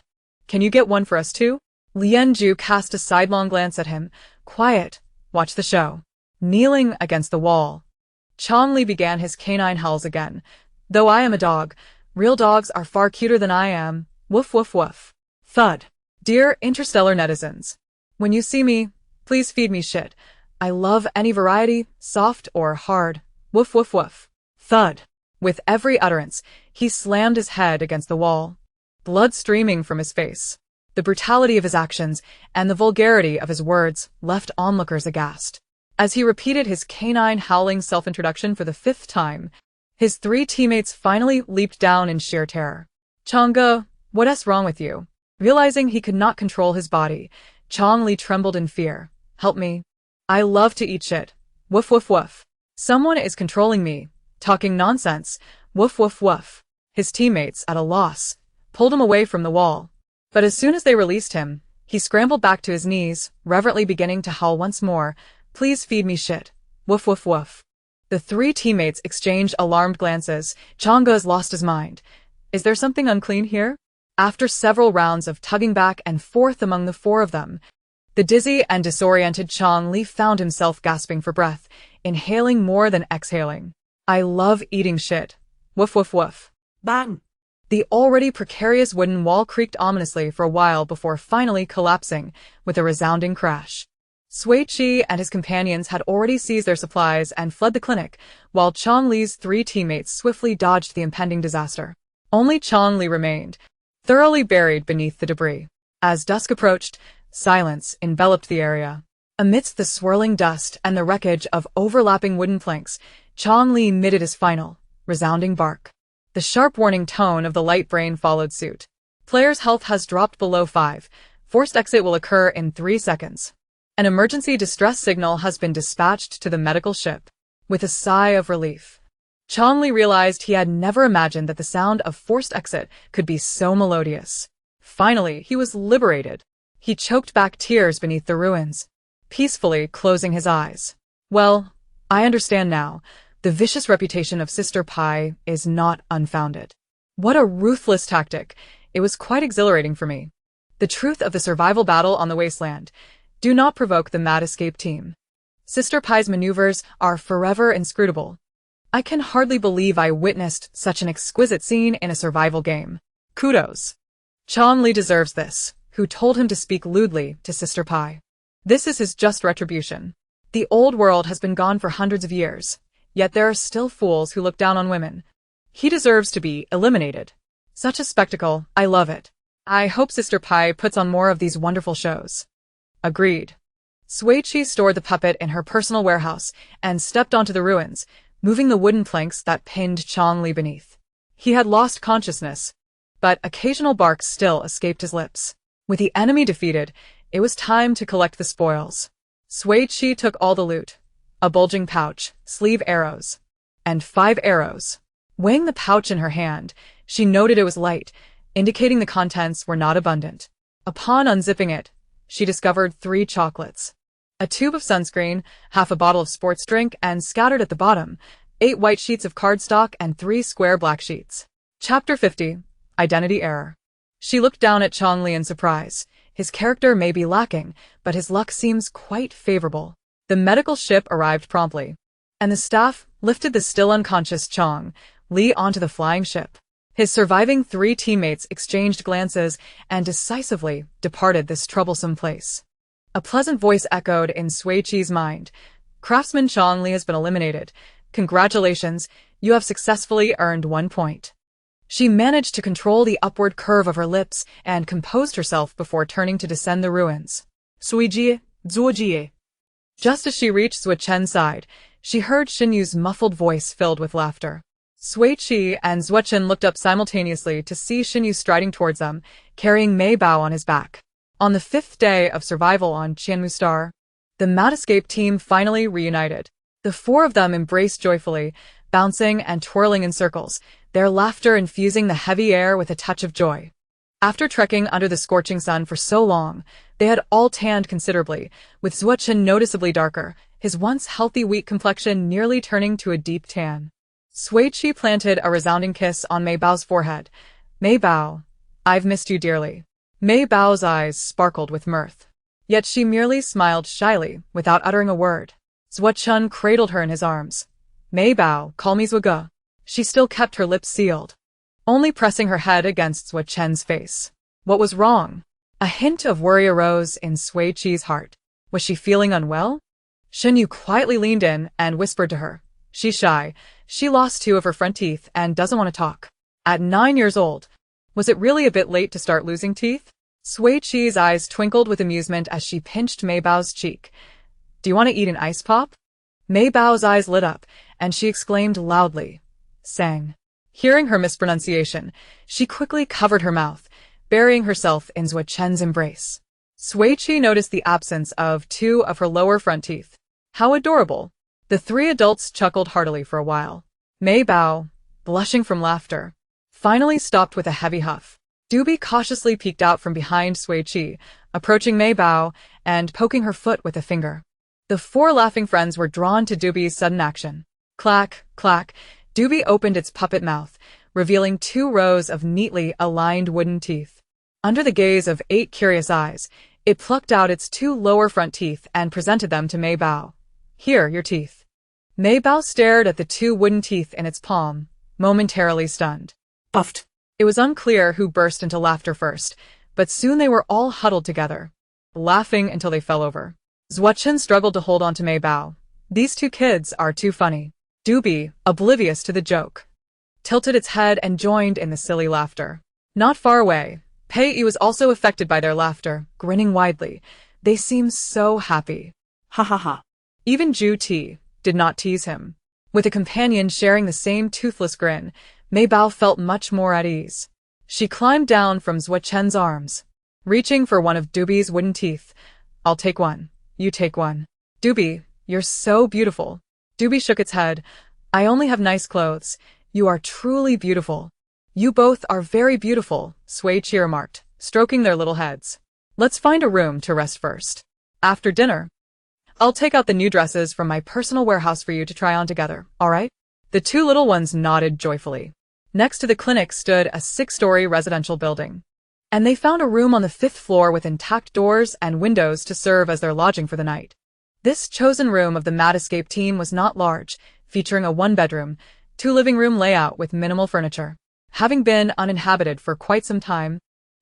Can you get one for us too?" Lianju cast a sidelong glance at him. "Quiet. Watch the show." Kneeling against the wall, Chongli began his canine howls again. "Though I am a dog, real dogs are far cuter than I am. Woof woof woof." Thud. "Dear Interstellar netizens, when you see me, please feed me shit. I love any variety, soft or hard. Woof woof woof." Thud. With every utterance, he slammed his head against the wall, blood streaming from his face. The brutality of his actions and the vulgarity of his words left onlookers aghast. As he repeated his canine howling self-introduction for the 5th time, his 3 teammates finally leaped down in sheer terror. "Changge, what's wrong with you?" Realizing he could not control his body, Chongli trembled in fear. "Help me. I love to eat shit. Woof woof woof." "Someone is controlling me. Talking nonsense. Woof woof woof." His teammates, at a loss, pulled him away from the wall. But as soon as they released him, he scrambled back to his knees, reverently beginning to howl once more, "Please feed me shit. Woof woof woof." The three teammates exchanged alarmed glances. Chang'e has lost his mind. Is there something unclean here? After several rounds of tugging back and forth among the four of them, the dizzy and disoriented Chang Li found himself gasping for breath, inhaling more than exhaling. I love eating shit. Woof woof woof. Bang! The already precarious wooden wall creaked ominously for a while before finally collapsing with a resounding crash. Sui Qi and his companions had already seized their supplies and fled the clinic, while Chang Li's three teammates swiftly dodged the impending disaster. Only Chang Li remained, thoroughly buried beneath the debris. As dusk approached, silence enveloped the area. Amidst the swirling dust and the wreckage of overlapping wooden planks, Chang Li emitted his final, resounding bark. The sharp warning tone of the light brain followed suit. Player's health has dropped below 5. Forced exit will occur in 3 seconds. An emergency distress signal has been dispatched to the medical ship. With a sigh of relief, Chang Li realized he had never imagined that the sound of forced exit could be so melodious. Finally, he was liberated. He choked back tears beneath the ruins, peacefully closing his eyes. Well, I understand now. The vicious reputation of Sister Pi is not unfounded. What a ruthless tactic. It was quite exhilarating for me. The truth of the survival battle on the wasteland. Do not provoke the mad escape team. Sister Pi's maneuvers are forever inscrutable. I can hardly believe I witnessed such an exquisite scene in a survival game. Kudos. Chang Li deserves this. Who told him to speak lewdly to Sister Pi? This is his just retribution. The old world has been gone for hundreds of years, yet there are still fools who look down on women. He deserves to be eliminated. Such a spectacle, I love it. I hope Sister Pi puts on more of these wonderful shows. Agreed. Sui Qi stored the puppet in her personal warehouse and stepped onto the ruins, moving the wooden planks that pinned Chang Li beneath. He had lost consciousness, but occasional barks still escaped his lips. With the enemy defeated, it was time to collect the spoils. Sui Qi took all the loot, a bulging pouch, sleeve arrows, and 5 arrows. Weighing the pouch in her hand, she noted it was light, indicating the contents were not abundant. Upon unzipping it, she discovered 3 chocolates, a tube of sunscreen, half a bottle of sports drink, and scattered at the bottom, 8 white sheets of cardstock and 3 square black sheets. Chapter 50. Identity Error. She looked down at Chang Li in surprise. His character may be lacking, but his luck seems quite favorable. The medical ship arrived promptly, and the staff lifted the still unconscious Chang Li onto the flying ship. His surviving 3 teammates exchanged glances and decisively departed this troublesome place. A pleasant voice echoed in Sui Qi's mind. Craftsman Chang Li has been eliminated. Congratulations, you have successfully earned 1 point. She managed to control the upward curve of her lips and composed herself before turning to descend the ruins. Sui Qi, Zuo Jie. Just as she reached Zhuo Chen's side, she heard Xin Yu's muffled voice filled with laughter. Sui Qi and Zhuo Chen looked up simultaneously to see Xin Yu striding towards them, carrying Mei Bao on his back. On the 5th day of survival on Qianmu Star, the mad escape team finally reunited. The 4 of them embraced joyfully, bouncing and twirling in circles, their laughter infusing the heavy air with a touch of joy. After trekking under the scorching sun for so long, they had all tanned considerably, with Zhuo Chen noticeably darker, his once healthy wheat complexion nearly turning to a deep tan. Sui Qi planted a resounding kiss on Mei Bao's forehead. Mei Bao, I've missed you dearly. Mei Bao's eyes sparkled with mirth. Yet she merely smiled shyly, without uttering a word. Zhuo Chen cradled her in his arms. Mei Bao, call me Zhuge. She still kept her lips sealed, only pressing her head against Zhuo Chen's face. What was wrong? A hint of worry arose in Sui Qi's heart. Was she feeling unwell? Xin Yu quietly leaned in and whispered to her. She's shy. She lost 2 of her front teeth and doesn't want to talk. At 9 years old, was it really a bit late to start losing teeth? Sui Qi's eyes twinkled with amusement as she pinched Mei Bao's cheek. Do you want to eat an ice pop? Mei Bao's eyes lit up, and she exclaimed loudly. Sang. Hearing her mispronunciation, she quickly covered her mouth, burying herself in Zhuo Chen's embrace. Sui Qi noticed the absence of 2 of her lower front teeth. How adorable. The 3 adults chuckled heartily for a while. Mei Bao, blushing from laughter, finally stopped with a heavy huff. Dubi cautiously peeked out from behind Sui Qi, approaching Mei Bao and poking her foot with a finger. The 4 laughing friends were drawn to Dubi's sudden action. Clack, clack. Doobie opened its puppet mouth, revealing 2 rows of neatly aligned wooden teeth. Under the gaze of 8 curious eyes, it plucked out its 2 lower front teeth and presented them to Mei Bao. Here, your teeth. Mei Bao stared at the 2 wooden teeth in its palm, momentarily stunned. Puffed. It was unclear who burst into laughter first, but soon they were all huddled together, laughing until they fell over. Zhuochen struggled to hold on to Mei Bao. These 2 kids are too funny. Doobie, oblivious to the joke, tilted its head and joined in the silly laughter. Not far away, Pei Yi was also affected by their laughter, grinning widely. They seemed so happy. Ha ha ha. Even Zhu Ti did not tease him. With a companion sharing the same toothless grin, Mei Bao felt much more at ease. She climbed down from Zhuochen's arms, reaching for one of Doobie's wooden teeth. I'll take one. You take one. Doobie, you're so beautiful. Doobie shook its head. I only have nice clothes. You are truly beautiful. You both are very beautiful, Sui Qi remarked, stroking their little heads. Let's find a room to rest first. After dinner, I'll take out the new dresses from my personal warehouse for you to try on together, all right? The 2 little ones nodded joyfully. Next to the clinic stood a 6-story residential building, and they found a room on the 5th floor with intact doors and windows to serve as their lodging for the night. This chosen room of the Mad Escape team was not large, featuring a 1-bedroom, 2 living room layout with minimal furniture. Having been uninhabited for quite some time,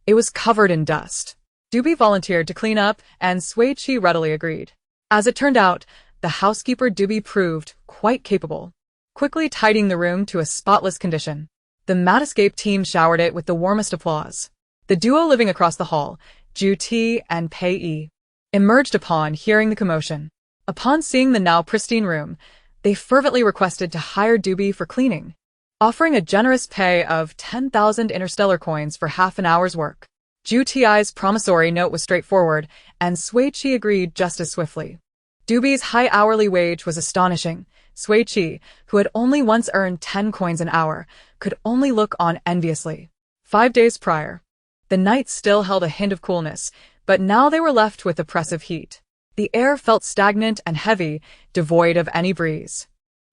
it was covered in dust. Doobie volunteered to clean up, and Sui Qi readily agreed. As it turned out, the housekeeper Doobie proved quite capable, quickly tidying the room to a spotless condition. The Mad Escape team showered it with the warmest applause. The duo living across the hall, Zhu Ti and Pei Yi, emerged upon hearing the commotion. Upon seeing the now pristine room, they fervently requested to hire Doobie for cleaning, offering a generous pay of 10,000 Interstellar coins for half an hour's work. Zhu Ti's promissory note was straightforward, and Sui Qi agreed just as swiftly. Doobie's high hourly wage was astonishing. Sui Qi, who had only once earned 10 coins an hour, could only look on enviously. 5 days prior, the night still held a hint of coolness, but now they were left with oppressive heat. The air felt stagnant and heavy, devoid of any breeze.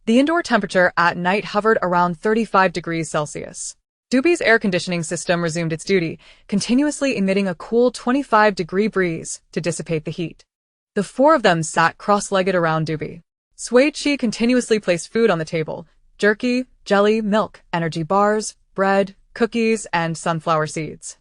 The indoor temperature at night hovered around 35 degrees Celsius. Doobie's air conditioning system resumed its duty, continuously emitting a cool 25-degree breeze to dissipate the heat. The 4 of them sat cross-legged around Doobie. Sui Qi continuously placed food on the table: jerky, jelly, milk, energy bars, bread, cookies, and sunflower seeds.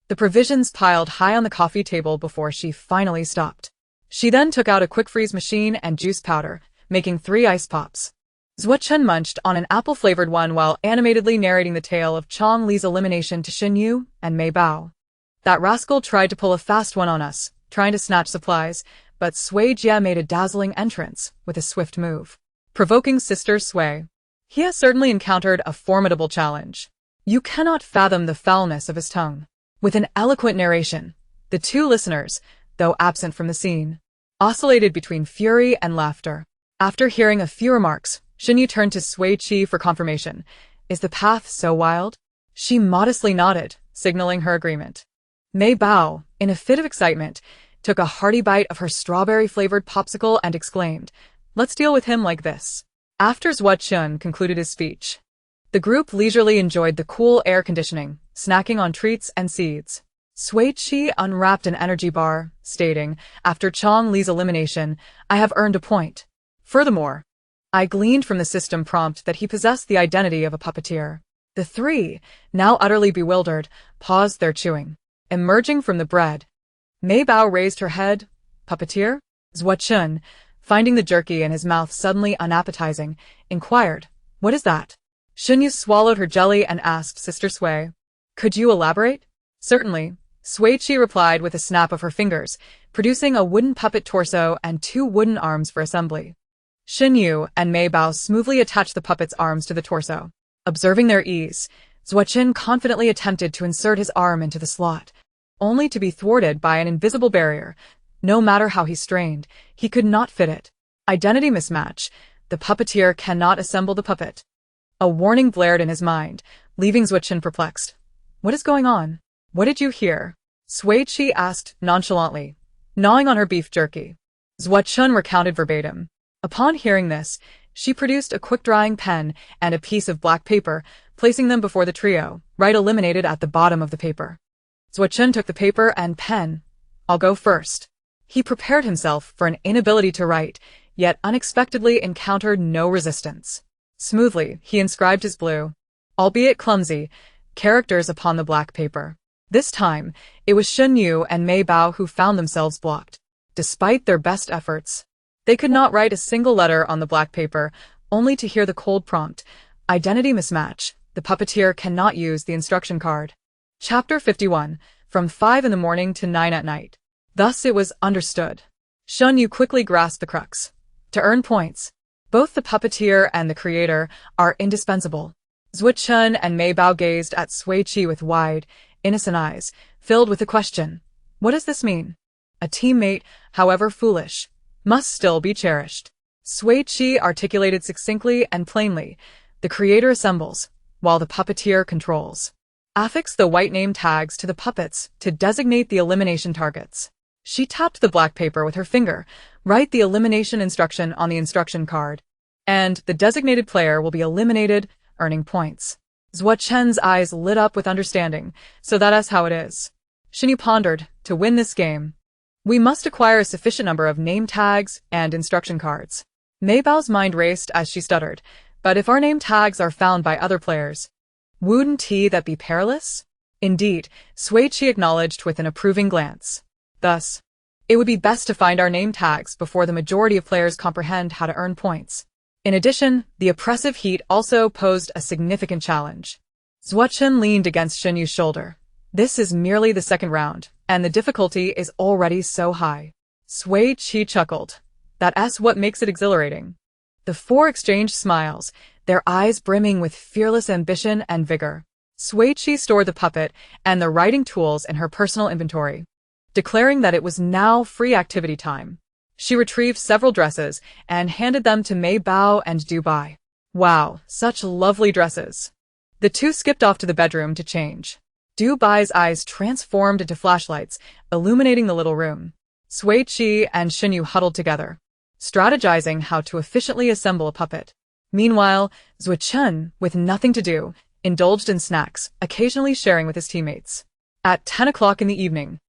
The provisions piled high on the coffee table before she finally stopped. She then took out a quick-freeze machine and juice powder, making 3 ice pops. Zhuochen munched on an apple-flavored one while animatedly narrating the tale of Chong Li's elimination to Xin Yu and Mei Bao. That rascal tried to pull a fast one on us, trying to snatch supplies, but Sui Jie made a dazzling entrance with a swift move, provoking Sister Sui. He has certainly encountered a formidable challenge. You cannot fathom the foulness of his tongue. With an eloquent narration, the 2 listeners, though absent from the scene, oscillated between fury and laughter. After hearing a few remarks, Xinyu turned to Sui Qi for confirmation. Is the path so wild? She modestly nodded, signaling her agreement. Mei Bao, in a fit of excitement, took a hearty bite of her strawberry-flavored popsicle and exclaimed, Let's deal with him like this. After Zhuochen concluded his speech, the group leisurely enjoyed the cool air conditioning, snacking on treats and seeds. Sui Qi unwrapped an energy bar, stating, After Chong Li's elimination, I have earned a point. Furthermore, I gleaned from the system prompt that he possessed the identity of a puppeteer. The 3, now utterly bewildered, paused their chewing. Emerging from the bread, Mei Bao raised her head. Puppeteer? Zhuochen, finding the jerky in his mouth suddenly unappetizing, inquired, What is that? Xinyu swallowed her jelly and asked Sister Sui, Could you elaborate? Certainly, Sui Qi replied with a snap of her fingers, producing a wooden puppet torso and 2 wooden arms for assembly. Xinyu and Mei Bao smoothly attached the puppet's arms to the torso. Observing their ease, Zhuochen confidently attempted to insert his arm into the slot, only to be thwarted by an invisible barrier. No matter how he strained, he could not fit it. Identity mismatch. The puppeteer cannot assemble the puppet. A warning blared in his mind, leaving Zhuochen perplexed. What is going on? What did you hear? Sui Qi asked nonchalantly, gnawing on her beef jerky. Zhuochen recounted verbatim. Upon hearing this, She produced a quick-drying pen and a piece of black paper, placing them before the trio, right illuminated at the bottom of the paper. Sui Qi took the paper and pen. "I'll go first." He prepared himself for an inability to write, yet unexpectedly encountered no resistance. Smoothly, he inscribed his blue, albeit clumsy, characters upon the black paper. This time, it was Shen Yu and Mei Bao who found themselves blocked. Despite their best efforts, they could not write a single letter on the black paper, only to hear the cold prompt, "Identity mismatch. The puppeteer cannot use the instruction card." Chapter 51, from 5 in the morning to 9 at night. Thus it was understood. Shen Yu quickly grasped the crux. To earn points, both the puppeteer and the creator are indispensable. Sui Qi and Mei Bao gazed at Sui Qi with wide, innocent eyes, filled with a question. What does this mean? A teammate, however foolish, must still be cherished. Sui Qi articulated succinctly and plainly. The creator assembles, while the puppeteer controls. Affix the white name tags to the puppets to designate the elimination targets. She tapped the black paper with her finger. Write the elimination instruction on the instruction card, and the designated player will be eliminated, earning points. Sui Qi's eyes lit up with understanding. So that is how it is. Shen Yu pondered. To win this game, we must acquire a sufficient number of name tags and instruction cards. Mei Bao's mind raced as she stuttered. But if our name tags are found by other players, wouldn't that be perilous? Indeed, Sui Qi acknowledged with an approving glance. Thus, it would be best to find our name tags before the majority of players comprehend how to earn points. In addition, the oppressive heat also posed a significant challenge. Sui Qi leaned against Shen Yu's shoulder. This is merely the second round, and the difficulty is already so high. Sui Qi chuckled. That's what makes it exhilarating. The four exchanged smiles, their eyes brimming with fearless ambition and vigor. Sui Qi stored the puppet and the writing tools in her personal inventory, declaring that it was now free activity time. She retrieved several dresses and handed them to Mei Bao and Du Bai. Wow, such lovely dresses. The two skipped off to the bedroom to change. Du Bai's eyes transformed into flashlights, illuminating the little room. Sui Qi and Shen Yu huddled together, strategizing how to efficiently assemble a puppet. Meanwhile, Sui Qi, with nothing to do, indulged in snacks, occasionally sharing with his teammates. At 10 o'clock in the evening,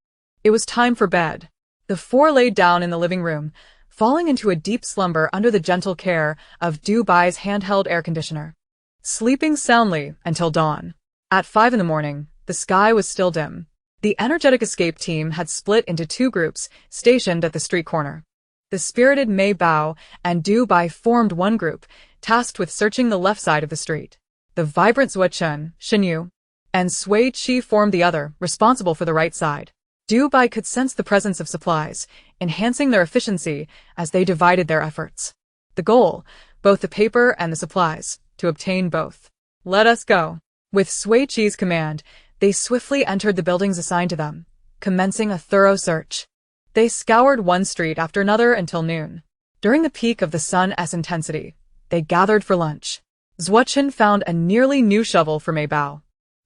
it was time for bed. The four laid down in the living room, falling into a deep slumber under the gentle care of Du Bai's handheld air conditioner, sleeping soundly until dawn. At 5 in the morning, the sky was still dim. The energetic escape team had split into two groups, stationed at the street corner. The spirited Mei Bao and Du Bai formed one group, tasked with searching the left side of the street. The vibrant Sui Qi, Shen Yu, and Sui Qi formed the other, responsible for the right side. Du Bai could sense the presence of supplies, enhancing their efficiency as they divided their efforts. The goal, both the paper and the supplies, to obtain both. Let us go. With Sui Qi's command, they swiftly entered the buildings assigned to them, commencing a thorough search. They scoured one street after another until noon. During the peak of the sun's intensity, they gathered for lunch. Sui Qi found a nearly new shovel for Mei Bao.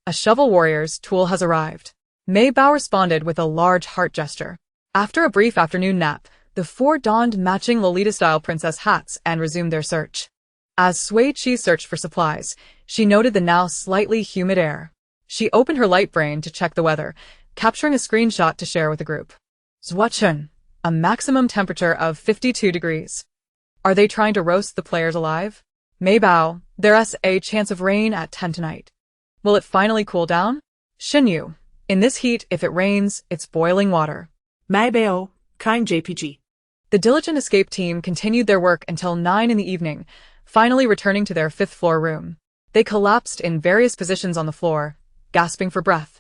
A shovel warrior's tool has arrived. Mei Bao responded with a large heart gesture. After a brief afternoon nap, the four donned matching Lolita-style princess hats and resumed their search. As Sui Qi searched for supplies, she noted the now slightly humid air. She opened her light brain to check the weather, capturing a screenshot to share with the group. Sui Qi, a maximum temperature of 52 degrees. Are they trying to roast the players alive? Mei Bao, there's a chance of rain at 10 tonight. Will it finally cool down? Shen Yu, in this heat, if it rains, it's boiling water. Mei Bao, kind JPG. The diligent escape team continued their work until 9 in the evening, finally returning to their fifth-floor room. They collapsed in various positions on the floor, gasping for breath,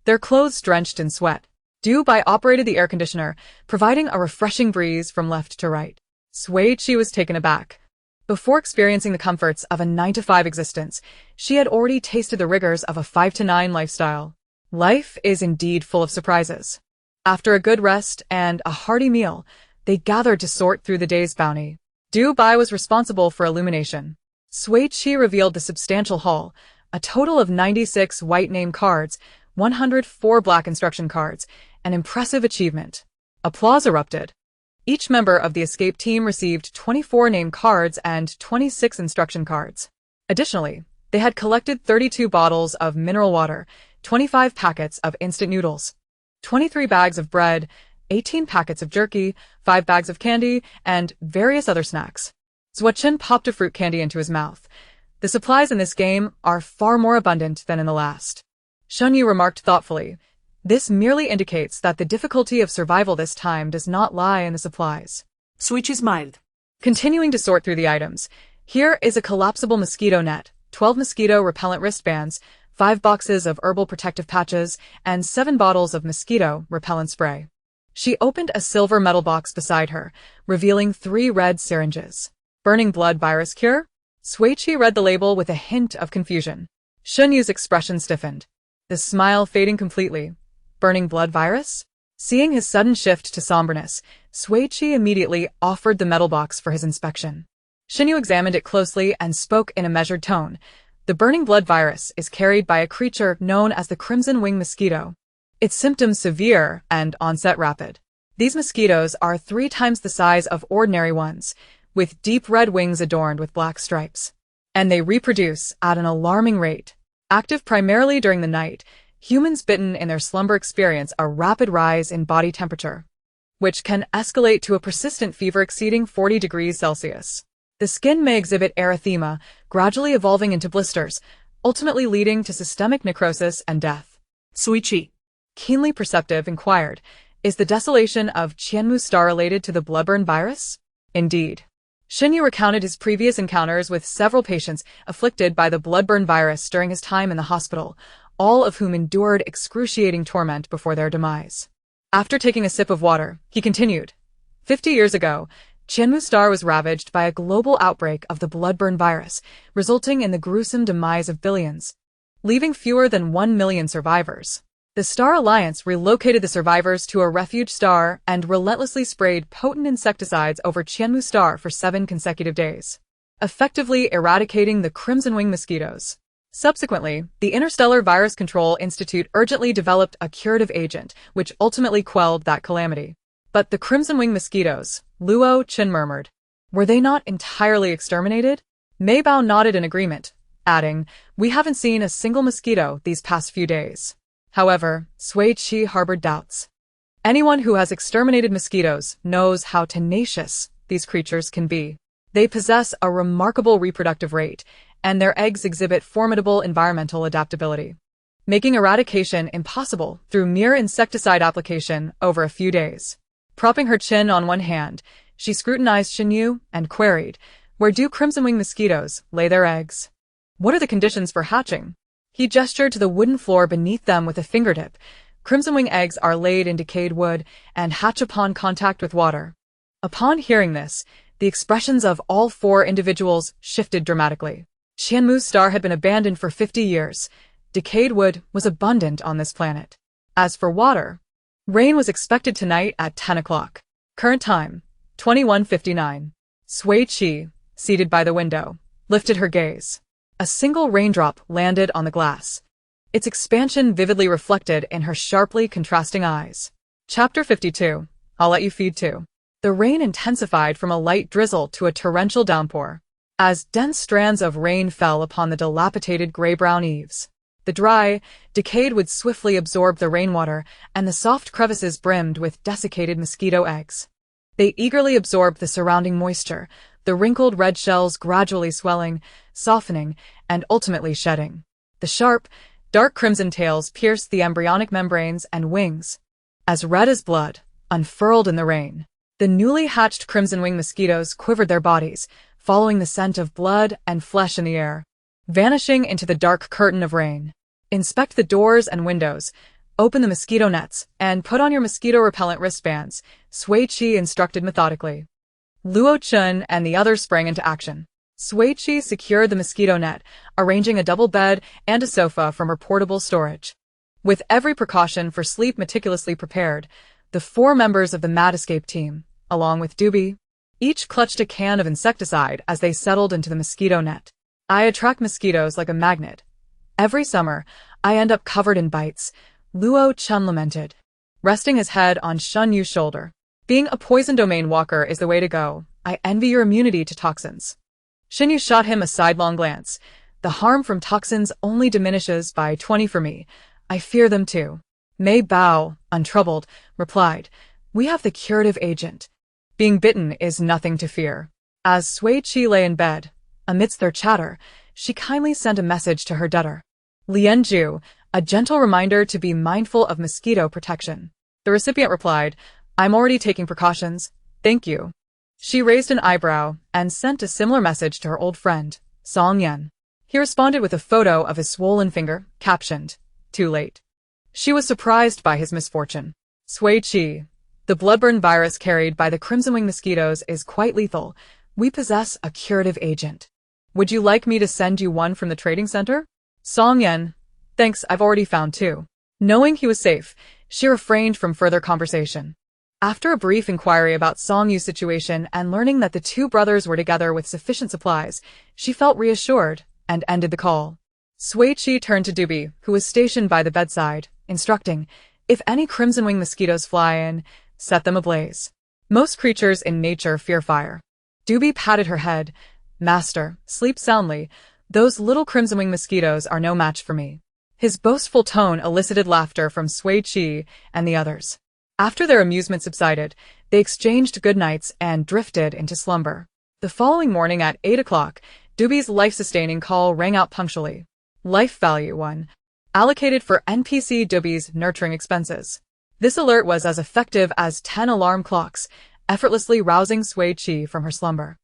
their clothes drenched in sweat. Du Bai operated the air conditioner, providing a refreshing breeze from left to right. Sui Qi was taken aback. Before experiencing the comforts of a 9-to-5 existence, she had already tasted the rigors of a 5-to-9 lifestyle. Life is indeed full of surprises. After a good rest and a hearty meal, they gathered to sort through the day's bounty. Du Bai was responsible for illumination. Sui Qi revealed the substantial haul, a total of 96 white name cards, 104 black instruction cards, an impressive achievement. Applause erupted. Each member of the escape team received 24 name cards and 26 instruction cards. Additionally, they had collected 32 bottles of mineral water, 25 packets of instant noodles, 23 bags of bread, 18 packets of jerky, 5 bags of candy, and various other snacks. Sui Qi popped a fruit candy into his mouth. The supplies in this game are far more abundant than in the last. Shen Yu remarked thoughtfully. This merely indicates that the difficulty of survival this time does not lie in the supplies. Sui Qi smiled. Continuing to sort through the items, here is a collapsible mosquito net, 12 mosquito repellent wristbands, 5 boxes of herbal protective patches, and 7 bottles of mosquito repellent spray. She opened a silver metal box beside her, revealing 3 red syringes. Burning blood virus cure? Sui Qi read the label with a hint of confusion. Shen Yu's expression stiffened, the smile fading completely. Burning blood virus? Seeing his sudden shift to somberness, Sui Qi immediately offered the metal box for his inspection. Shen Yu examined it closely and spoke in a measured tone. The burning blood virus is carried by a creature known as the crimson wing mosquito. Its symptoms severe and onset rapid. These mosquitoes are 3 times the size of ordinary ones, with deep red wings adorned with black stripes. And they reproduce at an alarming rate. Active primarily during the night, humans bitten in their slumber experience a rapid rise in body temperature, which can escalate to a persistent fever exceeding 40 degrees Celsius. The skin may exhibit erythema, gradually evolving into blisters, ultimately leading to systemic necrosis and death. Sui Qi, Keenly perceptive, inquired, is the desolation of Qianmu Star related to the bloodborne virus? Indeed. Shen Yu recounted his previous encounters with several patients afflicted by the bloodborne virus during his time in the hospital, all of whom endured excruciating torment before their demise. After taking a sip of water, he continued, 50 years ago, Qianmu Star was ravaged by a global outbreak of the bloodborne virus, resulting in the gruesome demise of billions, leaving fewer than 1 million survivors. The Star Alliance relocated the survivors to a refuge star and relentlessly sprayed potent insecticides over Qianmu Star for 7 consecutive days, effectively eradicating the crimson wing mosquitoes. Subsequently, the Interstellar Virus Control Institute urgently developed a curative agent, which ultimately quelled that calamity. But the crimson wing mosquitoes, Luo Qin murmured. Were they not entirely exterminated? Mei Bao nodded in agreement, adding, we haven't seen a single mosquito these past few days. However, Sui Qi harbored doubts. Anyone who has exterminated mosquitoes knows how tenacious these creatures can be. They possess a remarkable reproductive rate, and their eggs exhibit formidable environmental adaptability, making eradication impossible through mere insecticide application over a few days. Propping her chin on one hand, she scrutinized Shen Yu and queried, where do crimson-wing mosquitoes lay their eggs? What are the conditions for hatching? He gestured to the wooden floor beneath them with a fingertip. Crimson-wing eggs are laid in decayed wood and hatch upon contact with water. Upon hearing this, the expressions of all 4 individuals shifted dramatically. Qianmu Star had been abandoned for 50 years. Decayed wood was abundant on this planet. As for water, rain was expected tonight at 10 o'clock. Current time, 21:59. Sui Qi, seated by the window, lifted her gaze. A single raindrop landed on the glass, its expansion vividly reflected in her sharply contrasting eyes. Chapter 52. I'll let you feed too. The rain intensified from a light drizzle to a torrential downpour, as dense strands of rain fell upon the dilapidated gray-brown eaves. The dry, decayed wood swiftly absorbed the rainwater, and the soft crevices brimmed with desiccated mosquito eggs. They eagerly absorbed the surrounding moisture, the wrinkled red shells gradually swelling, softening, and ultimately shedding. The sharp, dark crimson tails pierced the embryonic membranes and wings, as red as blood, unfurled in the rain. The newly hatched crimson-wing mosquitoes quivered their bodies, following the scent of blood and flesh in the air, vanishing into the dark curtain of rain. Inspect the doors and windows, open the mosquito nets, and put on your mosquito-repellent wristbands, Sui Qi instructed methodically. Luo Qin and the others sprang into action. Sui Qi secured the mosquito net, arranging a double bed and a sofa from her portable storage. With every precaution for sleep meticulously prepared, the 4 members of the Mad Escape team, along with Doobie, each clutched a can of insecticide as they settled into the mosquito net. I attract mosquitoes like a magnet. Every summer, I end up covered in bites, Luo Qin lamented, resting his head on Shen Yu's shoulder. Being a poison domain walker is the way to go. I envy your immunity to toxins. Shinyu shot him a sidelong glance. The harm from toxins only diminishes by 20 for me. I fear them too. Mei Bao, untroubled, replied, we have the curative agent. Being bitten is nothing to fear. As Sui Qi lay in bed, amidst their chatter, she kindly sent a message to her debtor. Lianju, a gentle reminder to be mindful of mosquito protection. The recipient replied, I'm already taking precautions. Thank you. She raised an eyebrow and sent a similar message to her old friend, Song Yan. He responded with a photo of his swollen finger, captioned, too late. She was surprised by his misfortune. Sui Qi, the bloodborne virus carried by the crimson wing mosquitoes is quite lethal. We possess a curative agent. Would you like me to send you one from the trading center? Song Yan, thanks, I've already found two. Knowing he was safe, she refrained from further conversation. After a brief inquiry about Song Yu's situation and learning that the two brothers were together with sufficient supplies, she felt reassured and ended the call. Sui Qi turned to Dubi, who was stationed by the bedside, instructing, if any crimson wing mosquitoes fly in, set them ablaze. Most creatures in nature fear fire. Dubi patted her head. Master, sleep soundly. Those little crimson wing mosquitoes are no match for me. His boastful tone elicited laughter from Sui Qi and the others. After their amusement subsided, they exchanged goodnights and drifted into slumber. The following morning at 8 o'clock, Dubi's life-sustaining call rang out punctually. Life value 1. Allocated for NPC Dubi's nurturing expenses. This alert was as effective as 10 alarm clocks, effortlessly rousing Sui Qi from her slumber.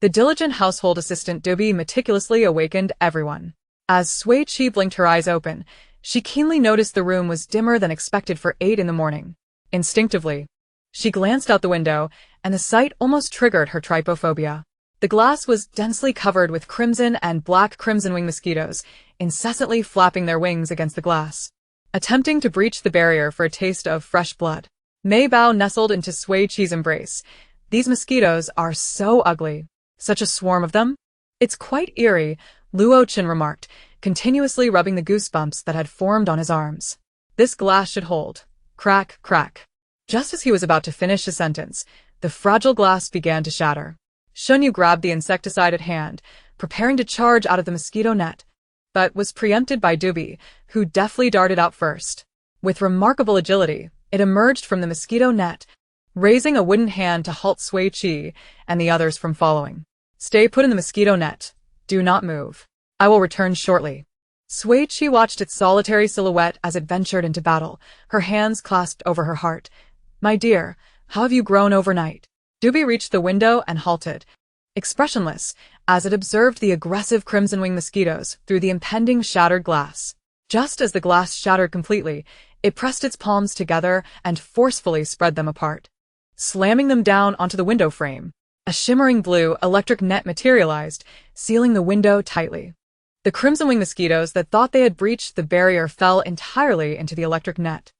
The diligent household assistant Dubi meticulously awakened everyone. As Sui Qi blinked her eyes open, she keenly noticed the room was dimmer than expected for 8 in the morning. Instinctively, she glanced out the window, and the sight almost triggered her trypophobia. The glass was densely covered with crimson and black crimson wing mosquitoes, incessantly flapping their wings against the glass, attempting to breach the barrier for a taste of fresh blood. Mei Bao nestled into Sui Qi's embrace. These mosquitoes are so ugly. Such a swarm of them? It's quite eerie, Luo Qin remarked, continuously rubbing the goosebumps that had formed on his arms. This glass should hold. Crack, crack. Just as he was about to finish his sentence, the fragile glass began to shatter. Shunyu grabbed the insecticide at hand, preparing to charge out of the mosquito net, but was preempted by Dubi, who deftly darted out first. With remarkable agility, it emerged from the mosquito net, raising a wooden hand to halt Sui Qi and the others from following. Stay put in the mosquito net. Do not move. I will return shortly. Sui Qi watched its solitary silhouette as it ventured into battle, her hands clasped over her heart. My dear, how have you grown overnight? Dubi reached the window and halted, expressionless, as it observed the aggressive crimson wing mosquitoes through the impending shattered glass. Just as the glass shattered completely, it pressed its palms together and forcefully spread them apart, slamming them down onto the window frame. A shimmering blue electric net materialized, sealing the window tightly. The crimson wing mosquitoes that thought they had breached the barrier fell entirely into the electric net.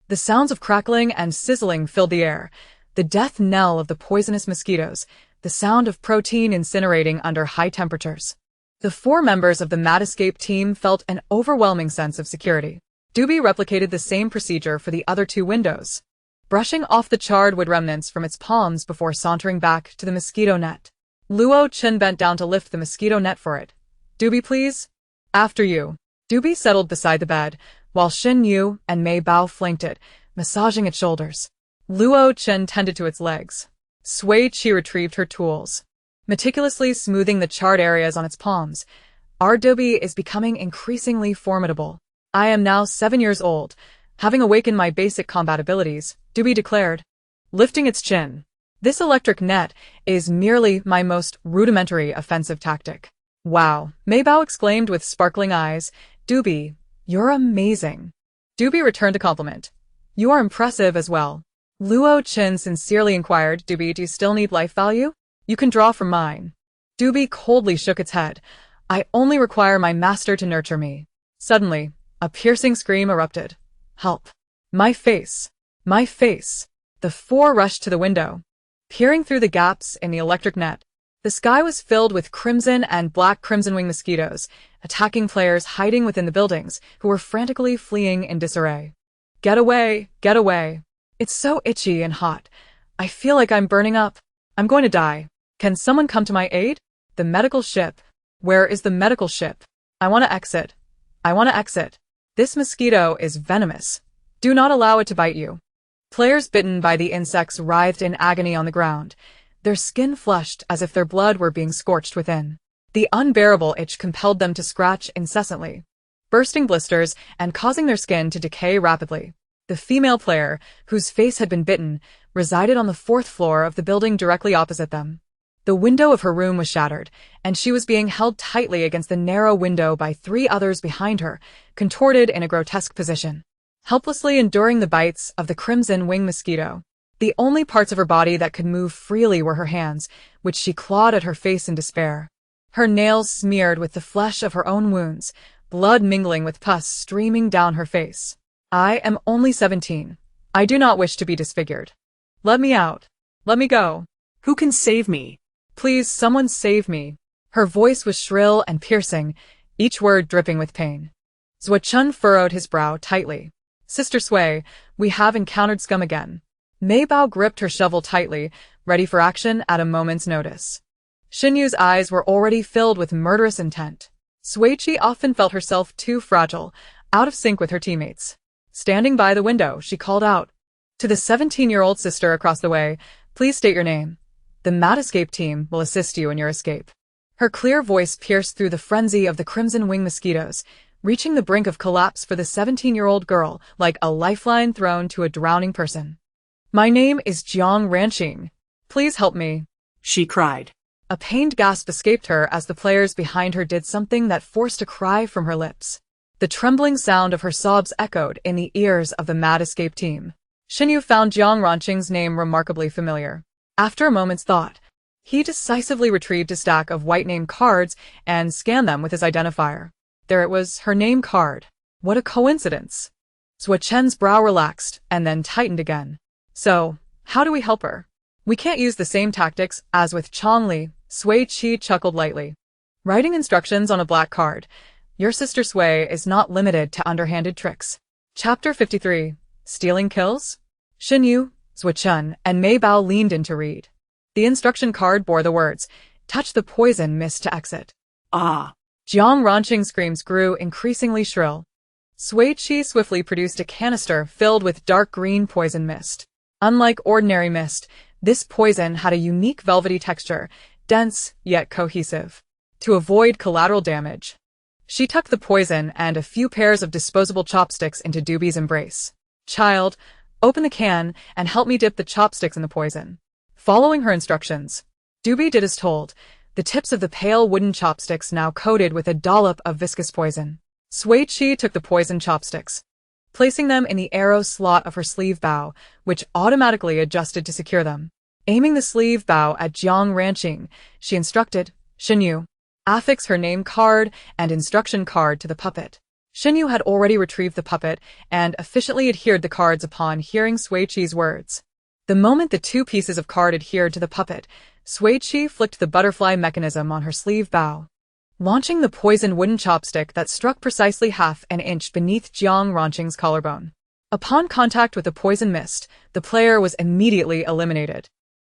The sounds of crackling and sizzling filled the air, the death knell of the poisonous mosquitoes, the sound of protein incinerating under high temperatures. The 4 members of the Mad Escape team felt an overwhelming sense of security. Dubi replicated the same procedure for the other 2 windows, brushing off the charred wood remnants from its palms before sauntering back to the mosquito net. Luo Qin bent down to lift the mosquito net for it. Dubi, please? After you. Dubi settled beside the bed, while Xin Yu and Mei Bao flanked it, massaging its shoulders. Luo Qin tended to its legs. Sui Qi retrieved her tools, meticulously smoothing the charred areas on its palms. Our Dubi is becoming increasingly formidable. I am now 7 years old. Having awakened my basic combat abilities, Dubi declared, lifting its chin. This electric net is merely my most rudimentary offensive tactic. Wow, Mei Bao exclaimed with sparkling eyes. Dubi, you're amazing. Dubi returned a compliment. You are impressive as well. Luo Qin sincerely inquired, Dubi, do you still need life value? You can draw from mine. Dubi coldly shook its head. I only require my master to nurture me. Suddenly, a piercing scream erupted. Help. My face. My face. The 4 rushed to the window, peering through the gaps in the electric net. The sky was filled with crimson and black crimson wing mosquitoes, attacking players hiding within the buildings who were frantically fleeing in disarray. Get away, get away. It's so itchy and hot. I feel like I'm burning up. I'm going to die. Can someone come to my aid? The medical ship. Where is the medical ship? I want to exit. I want to exit. This mosquito is venomous. Do not allow it to bite you. Players bitten by the insects writhed in agony on the ground, their skin flushed as if their blood were being scorched within. The unbearable itch compelled them to scratch incessantly, bursting blisters and causing their skin to decay rapidly. The female player, whose face had been bitten, resided on the 4th floor of the building directly opposite them. The window of her room was shattered, and she was being held tightly against the narrow window by 3 others behind her, contorted in a grotesque position, helplessly enduring the bites of the crimson wing mosquito. The only parts of her body that could move freely were her hands, which she clawed at her face in despair. Her nails smeared with the flesh of her own wounds, blood mingling with pus streaming down her face. I am only 17. I do not wish to be disfigured. Let me out. Let me go. Who can save me? Please, someone save me. Her voice was shrill and piercing, each word dripping with pain. Sui Qi furrowed his brow tightly. Sister Sui, we have encountered scum again. Mei Bao gripped her shovel tightly, ready for action at a moment's notice. Xinyu's eyes were already filled with murderous intent. Sui Qi often felt herself too fragile, out of sync with her teammates. Standing by the window, she called out. To the 17-year-old sister across the way, please state your name. The Mad Escape team will assist you in your escape. Her clear voice pierced through the frenzy of the crimson wing mosquitoes, reaching the brink of collapse for the 17-year-old girl like a lifeline thrown to a drowning person. My name is Jiang Ranqing. Please help me, she cried. A pained gasp escaped her as the players behind her did something that forced a cry from her lips. The trembling sound of her sobs echoed in the ears of the Mad Escape team. Xinyu found Jiang Ranqing's name remarkably familiar. After a moment's thought, he decisively retrieved a stack of white name cards and scanned them with his identifier. There it was, her name card. What a coincidence. Sui Qi's brow relaxed and then tightened again. So, how do we help her? We can't use the same tactics as with Changli, Sui Qi chuckled lightly. Writing instructions on a black card. Your sister Sui is not limited to underhanded tricks. Chapter 53. Stealing kills? Xinyu, Sui Qi, and Mei Bao leaned in to read. The instruction card bore the words, touch the poison mist to exit. Ah! Jiang Ranqing's screams grew increasingly shrill. Sui Qi swiftly produced a canister filled with dark green poison mist. Unlike ordinary mist, this poison had a unique velvety texture, dense yet cohesive. To avoid collateral damage, she tucked the poison and a few pairs of disposable chopsticks into Doobie's embrace. Child, open the can and help me dip the chopsticks in the poison. Following her instructions, Doobie did as told, the tips of the pale wooden chopsticks now coated with a dollop of viscous poison. Sui Qi took the poison chopsticks, placing them in the arrow slot of her sleeve bow, which automatically adjusted to secure them. Aiming the sleeve bow at Jiang Ranqing, she instructed, Xinyu, affix her name card and instruction card to the puppet. Xinyu had already retrieved the puppet and efficiently adhered the cards upon hearing Sui Qi's words. The moment the 2 pieces of card adhered to the puppet, Sui Qi flicked the butterfly mechanism on her sleeve bow, launching the poisoned wooden chopstick that struck precisely half an inch beneath Jiang Ranqing's collarbone. Upon contact with the poison mist, the player was immediately eliminated.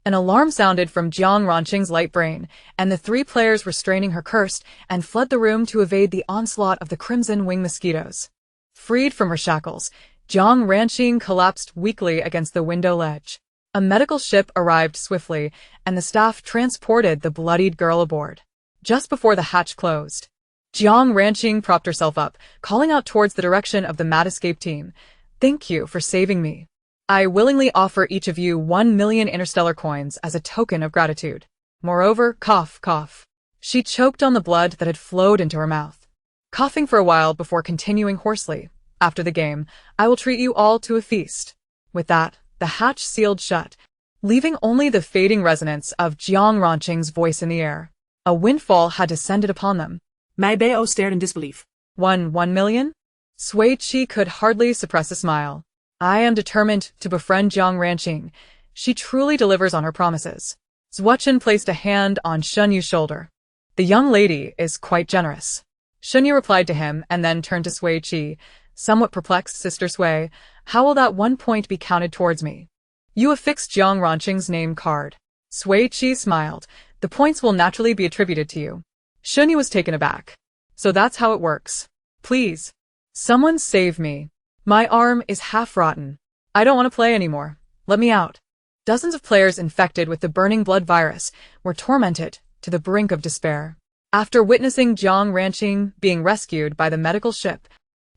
An alarm sounded from Jiang Ranqing's light brain, and the 3 players restraining her cursed and fled the room to evade the onslaught of the crimson wing mosquitoes. Freed from her shackles, Jiang Ranqing collapsed weakly against the window ledge. A medical ship arrived swiftly, and the staff transported the bloodied girl aboard. Just before the hatch closed, Jiang Ranqing propped herself up, calling out towards the direction of the Mad Escape team. Thank you for saving me. I willingly offer each of you 1 million interstellar coins as a token of gratitude. Moreover, cough, cough. She choked on the blood that had flowed into her mouth, coughing for a while before continuing hoarsely. After the game, I will treat you all to a feast. With that, the hatch sealed shut, leaving only the fading resonance of Jiang Ranqing's voice in the air. A windfall had descended upon them. Mei Bao stared in disbelief. 1 million? Sui Qi could hardly suppress a smile. I am determined to befriend Jiang Ranqing. She truly delivers on her promises. Sui Qi placed a hand on Xinyu's shoulder. The young lady is quite generous. Xinyu replied to him and then turned to Sui Qi. Somewhat perplexed, Sister Sui, how will that 1 point be counted towards me? You affixed Jiang Ranqing's name card. Sui Qi smiled. The points will naturally be attributed to you. Shunyi was taken aback. So that's how it works. Please. Someone save me. My arm is half rotten. I don't want to play anymore. Let me out. Dozens of players infected with the burning blood virus were tormented to the brink of despair. After witnessing Jiang Ranqing being rescued by the medical ship,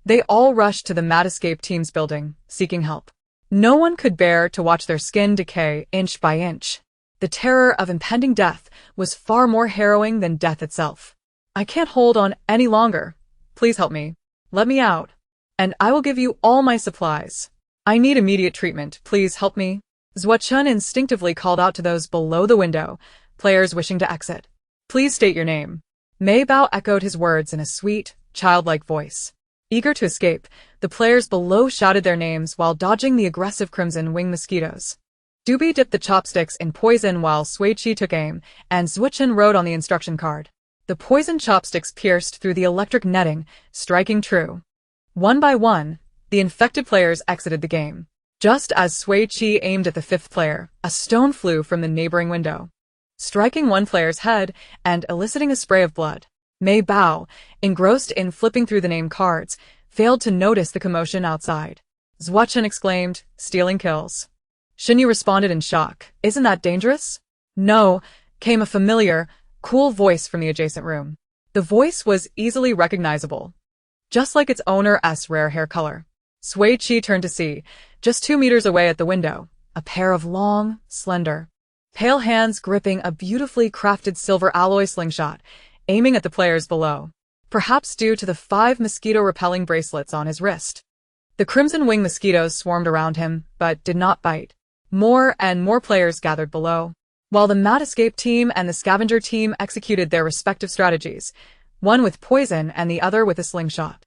they all rushed to the Mad Escape team's building, seeking help. No one could bear to watch their skin decay inch by inch. The terror of impending death was far more harrowing than death itself. I can't hold on any longer. Please help me. Let me out. And I will give you all my supplies. I need immediate treatment. Please help me. Zuo-chun instinctively called out to those below the window, players wishing to exit. Please state your name. Mei Bao echoed his words in a sweet, childlike voice. Eager to escape, the players below shouted their names while dodging the aggressive crimson wing mosquitoes. Dubi dipped the chopsticks in poison while Sui Qi took aim, and Zuo-chun wrote on the instruction card. The poison chopsticks pierced through the electric netting, striking true. One by one, the infected players exited the game. Just as Sui Qi aimed at the fifth player, a stone flew from the neighboring window, striking one player's head and eliciting a spray of blood. Mei Bao, engrossed in flipping through the name cards, failed to notice the commotion outside. Zuo-chun exclaimed, stealing kills. Shunyi responded in shock. Isn't that dangerous? No, came a familiar, cool voice from the adjacent room. The voice was easily recognizable, just like its owner's rare hair color. Sui Qi turned to see, just 2 meters away at the window, a pair of long, slender, pale hands gripping a beautifully crafted silver alloy slingshot, aiming at the players below, perhaps due to the 5 mosquito-repelling bracelets on his wrist. The crimson wing mosquitoes swarmed around him, but did not bite. More and more players gathered below, while the Mad Escape team and the Scavenger team executed their respective strategies, one with poison and the other with a slingshot.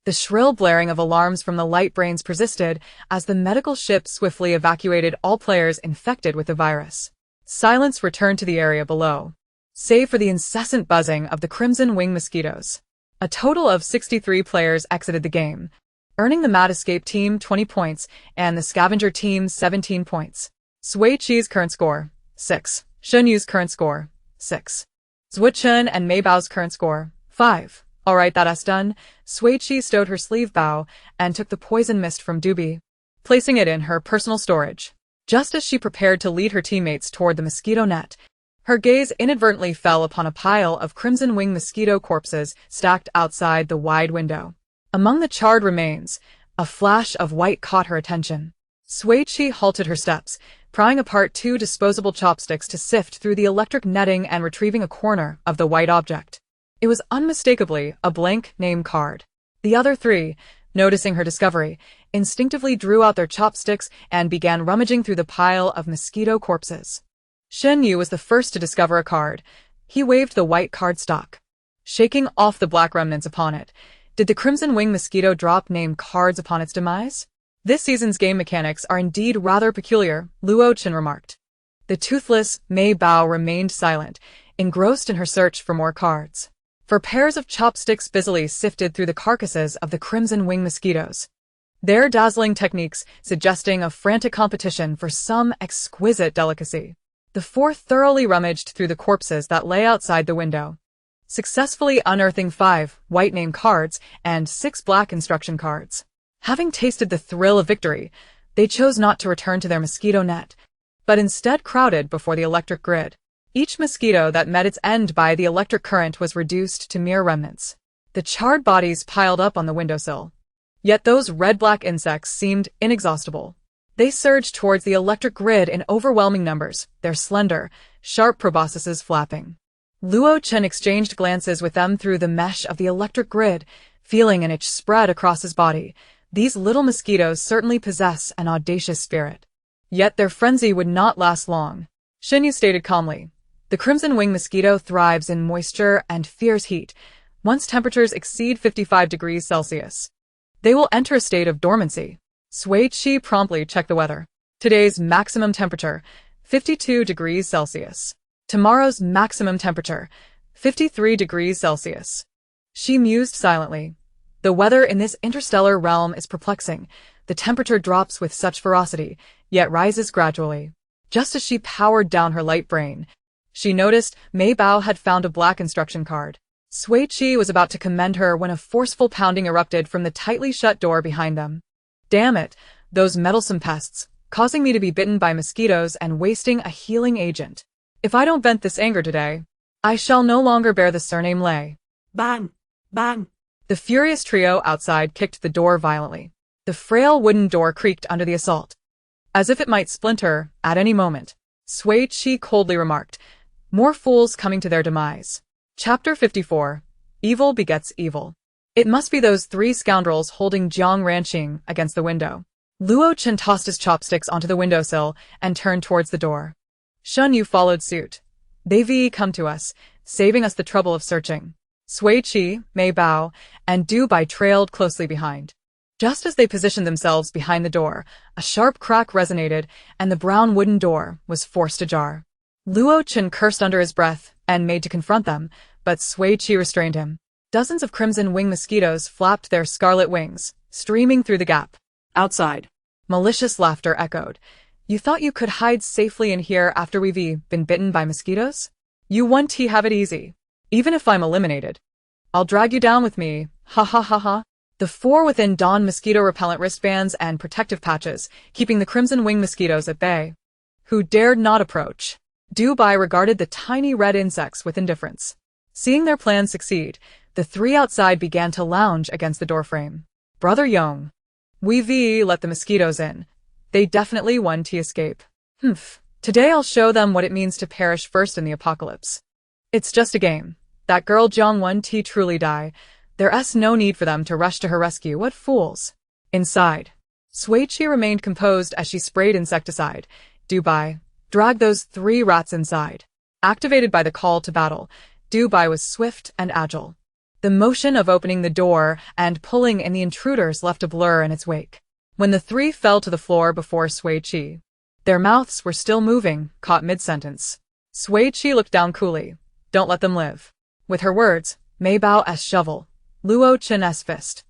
The shrill blaring of alarms from the light brains persisted as the medical ship swiftly evacuated all players infected with the virus. Silence returned to the area below, save for the incessant buzzing of the crimson wing mosquitoes. A total of 63 players exited the game, earning the Mad Escape team 20 points and the Scavenger team 17 points. Sui Qi's current score, 6. Shunyu's current score, 6. Zuo-chun and Mei Bao's current score, 5. Alright, that's done. Sui Qi stowed her sleeve bow and took the poison mist from Dubi, placing it in her personal storage. Just as she prepared to lead her teammates toward the mosquito net, her gaze inadvertently fell upon a pile of crimson wing mosquito corpses stacked outside the wide window. Among the charred remains, a flash of white caught her attention. Sui Qi halted her steps, prying apart 2 disposable chopsticks to sift through the electric netting and retrieving a corner of the white object. It was unmistakably a blank name card. The other 3, noticing her discovery, instinctively drew out their chopsticks and began rummaging through the pile of mosquito corpses. Shen Yu was the first to discover a card. He waved the white cardstock, shaking off the black remnants upon it. Did the crimson wing mosquito drop name cards upon its demise? This season's game mechanics are indeed rather peculiar, Luo-chan remarked. The toothless Mei Bao remained silent, engrossed in her search for more cards. For pairs of chopsticks busily sifted through the carcasses of the crimson wing mosquitoes, their dazzling techniques suggesting a frantic competition for some exquisite delicacy. The 4 thoroughly rummaged through the corpses that lay outside the window, successfully unearthing 5 white name cards and 6 black instruction cards. Having tasted the thrill of victory, they chose not to return to their mosquito net, but instead crowded before the electric grid. Each mosquito that met its end by the electric current was reduced to mere remnants. The charred bodies piled up on the windowsill. Yet those red-black insects seemed inexhaustible. They surged towards the electric grid in overwhelming numbers, their slender, sharp proboscises flapping. Luo-chan exchanged glances with them through the mesh of the electric grid, feeling an itch spread across his body. These little mosquitoes certainly possess an audacious spirit. Yet their frenzy would not last long. Shinyu stated calmly, "The crimson wing mosquito thrives in moisture and fierce heat. Once temperatures exceed 55 degrees Celsius, they will enter a state of dormancy." Sui Qi promptly checked the weather. Today's maximum temperature, 52 degrees Celsius. Tomorrow's maximum temperature, 53 degrees Celsius. She mused silently. The weather in this interstellar realm is perplexing. The temperature drops with such ferocity, yet rises gradually. Just as she powered down her light brain, she noticed Mei Bao had found a black instruction card. Sui Qi was about to commend her when a forceful pounding erupted from the tightly shut door behind them. Damn it, those meddlesome pests, causing me to be bitten by mosquitoes and wasting a healing agent. If I don't vent this anger today, I shall no longer bear the surname Lei. Bang! Bang! The furious trio outside kicked the door violently. The frail wooden door creaked under the assault, as if it might splinter at any moment. Sui Qi coldly remarked, "More fools coming to their demise." Chapter 54. Evil begets evil. It must be those three scoundrels holding Jiang Ranqing against the window. Luo Chen tossed his chopsticks onto the windowsill and turned towards the door. Shun Yu followed suit. They've come to us, saving us the trouble of searching. Sui Qi, Mei Bao, and Du Bai trailed closely behind. Just as they positioned themselves behind the door, a sharp crack resonated, and the brown wooden door was forced ajar. Luo Chen cursed under his breath and made to confront them, but Sui Qi restrained him. Dozens of crimson wing mosquitoes flapped their scarlet wings, streaming through the gap. Outside. Malicious laughter echoed. You thought you could hide safely in here after we've been bitten by mosquitoes? You want to have it easy. Even if I'm eliminated, I'll drag you down with me, ha ha ha ha. The four within donned mosquito-repellent wristbands and protective patches, keeping the crimson wing mosquitoes at bay. Who dared not approach. Du Bai regarded the tiny red insects with indifference. Seeing their plan succeed, the three outside began to lounge against the doorframe. Brother Yong. We've let the mosquitoes in. They definitely want to escape. Today I'll show them what it means to perish first in the apocalypse. It's just a game. That girl Jiang won to truly die. There's no need for them to rush to her rescue. What fools. Inside. Sui Qi remained composed as she sprayed insecticide. Du Bai, drag those three rats inside. Activated by the call to battle, Du Bai was swift and agile. The motion of opening the door and pulling in the intruders left a blur in its wake. When the three fell to the floor before Sui Qi, their mouths were still moving, caught mid-sentence. Sui Qi looked down coolly. Don't let them live. With her words, Mei Bao's shovel, Luo Chen's fist,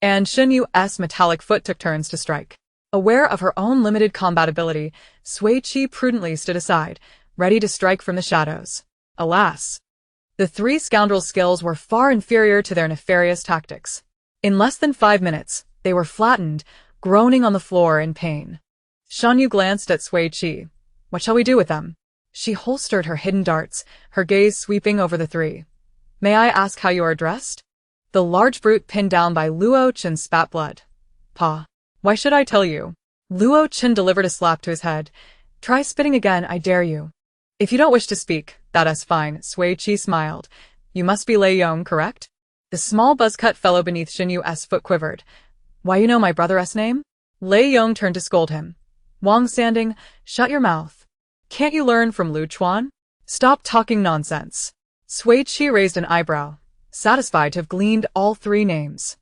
and Shen Yu's metallic foot took turns to strike. Aware of her own limited combat ability, Sui Qi prudently stood aside, ready to strike from the shadows. Alas! The three scoundrels' skills were far inferior to their nefarious tactics. In less than 5 minutes, they were flattened, groaning on the floor in pain. Shan Yu glanced at Sui Qi. What shall we do with them? She holstered her hidden darts, her gaze sweeping over the three. May I ask how you are dressed? The large brute pinned down by Luo Chen spat blood. Pa. Why should I tell you? Luo Chen delivered a slap to his head. Try spitting again, I dare you. If you don't wish to speak, that is fine, Sui Qi smiled. You must be Lei Yong, correct? The small buzzcut fellow beneath Shen Yu's foot quivered. Why you know my brother's name? Lei Yong turned to scold him. Wang Sanding, shut your mouth. Can't you learn from Lu Chuan? Stop talking nonsense. Sui Qi raised an eyebrow, satisfied to have gleaned all three names.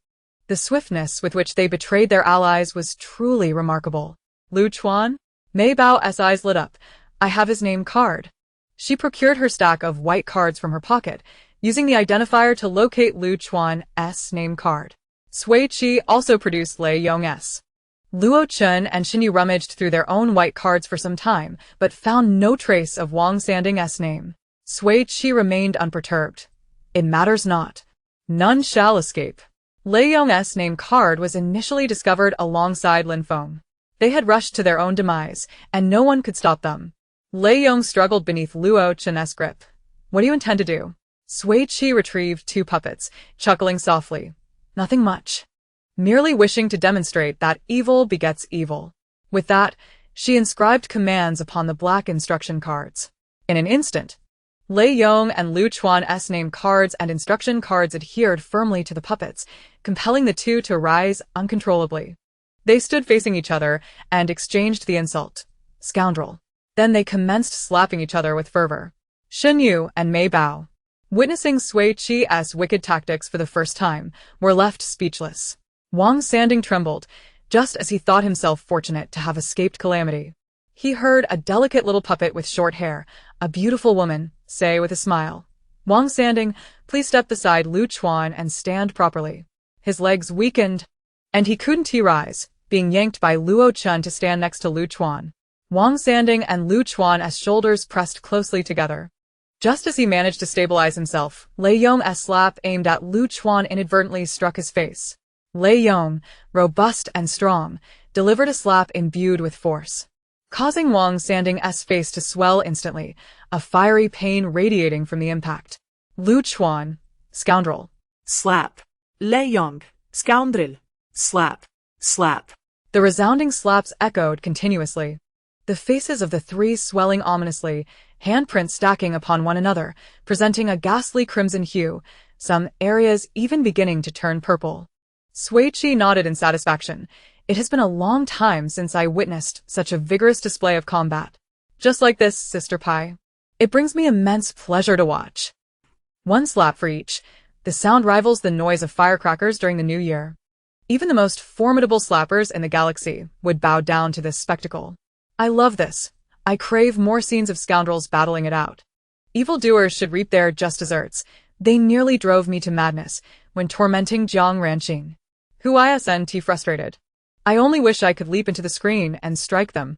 The swiftness with which they betrayed their allies was truly remarkable. Lu Chuan? Mei Bao's eyes lit up. I have his name card. She procured her stack of white cards from her pocket, using the identifier to locate Lu Chuan's name card. Sui Qi also produced Lei Yong's. Luo Chen and Shen Yu rummaged through their own white cards for some time, but found no trace of Wang Sanding's name. Sui Qi remained unperturbed. It matters not. None shall escape. Lei Yong's name card was initially discovered alongside Lin Feng. They had rushed to their own demise, and no one could stop them. Lei Yong struggled beneath Luo Chen's grip. What do you intend to do? Sui Qi retrieved 2 puppets, chuckling softly. Nothing much. Merely wishing to demonstrate that evil begets evil. With that, she inscribed commands upon the black instruction cards. In an instant, Lei Yong and Lu Chuan's name cards and instruction cards adhered firmly to the puppets, compelling the two to rise uncontrollably. They stood facing each other and exchanged the insult. Scoundrel. Then they commenced slapping each other with fervor. Shen Yu and Mei Bao, witnessing Sui Qi's wicked tactics for the first time, were left speechless. Wang Sanding trembled, just as he thought himself fortunate to have escaped calamity. He heard a delicate little puppet with short hair, a beautiful woman, say with a smile, Wang Sanding, please step beside Lu Chuan and stand properly. His legs weakened, and he couldn't rise, being yanked by Luo Chun to stand next to Lu Chuan. Wang Sanding and Lu Chuan's shoulders pressed closely together. Just as he managed to stabilize himself, Lei Yong's slap aimed at Lu Chuan inadvertently struck his face. Lei Yong, robust and strong, delivered a slap imbued with force, causing Wang Sanding's face to swell instantly, a fiery pain radiating from the impact. Lu Chuan, scoundrel. Slap. Lei Yong, scoundrel. Slap. Slap. The resounding slaps echoed continuously. The faces of the three swelling ominously, handprints stacking upon one another, presenting a ghastly crimson hue, some areas even beginning to turn purple. Sui Qi nodded in satisfaction. It has been a long time since I witnessed such a vigorous display of combat. Just like this, Sister Pai. It brings me immense pleasure to watch. One slap for each. The sound rivals the noise of firecrackers during the New Year. Even the most formidable slappers in the galaxy would bow down to this spectacle. I love this. I crave more scenes of scoundrels battling it out. Evildoers should reap their just deserts. They nearly drove me to madness when tormenting Jiang Ranxing. Who isn't frustrated? I only wish I could leap into the screen and strike them.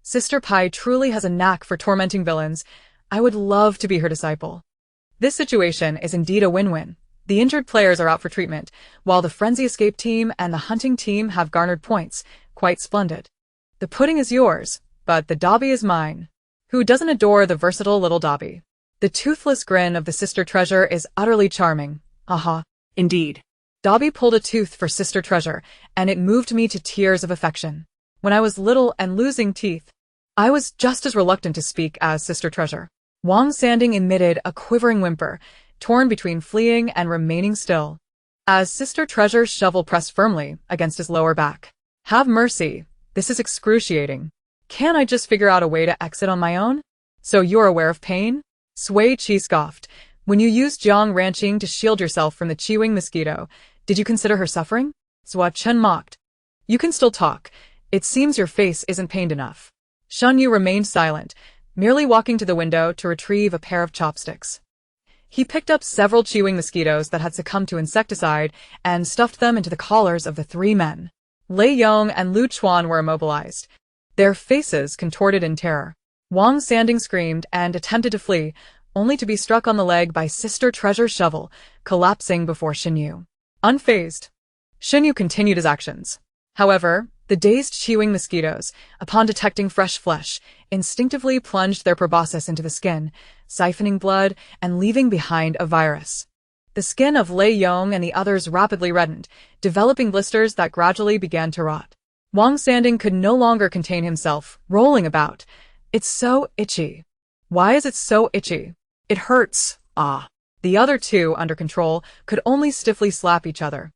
Sister Pai truly has a knack for tormenting villains. I would love to be her disciple. This situation is indeed a win-win. The injured players are out for treatment, while the Frenzy Escape team and the Hunting team have garnered points. Quite splendid. The pudding is yours, but the Dobby is mine. Who doesn't adore the versatile little Dobby? The toothless grin of the Sister Treasure is utterly charming. Aha. Indeed. Dobby pulled a tooth for Sister Treasure, and it moved me to tears of affection. When I was little and losing teeth, I was just as reluctant to speak as Sister Treasure. Wang Sanding emitted a quivering whimper, torn between fleeing and remaining still, as Sister Treasure's shovel pressed firmly against his lower back. Have mercy. This is excruciating. Can't I just figure out a way to exit on my own? So you're aware of pain? Sui Qi scoffed. When you used Jiang Ranxing to shield yourself from the Qi-wing mosquito, did you consider her suffering? Sua Chen mocked. You can still talk. It seems your face isn't pained enough. Shan Yu remained silent, merely walking to the window to retrieve a pair of chopsticks. He picked up several Qi-wing mosquitoes that had succumbed to insecticide and stuffed them into the collars of the three men. Lei Yong and Lu Chuan were immobilized, their faces contorted in terror. Wang Sanding screamed and attempted to flee, only to be struck on the leg by Sister Treasure's shovel, collapsing before Xinyu. Unfazed, Xinyu continued his actions. However, the dazed Qi-wing mosquitoes, upon detecting fresh flesh, instinctively plunged their proboscis into the skin, siphoning blood and leaving behind a virus. The skin of Lei Yong and the others rapidly reddened, developing blisters that gradually began to rot. Wang Sanding could no longer contain himself, rolling about. It's so itchy. Why is it so itchy? It hurts. Ah. The other two, under control, could only stiffly slap each other,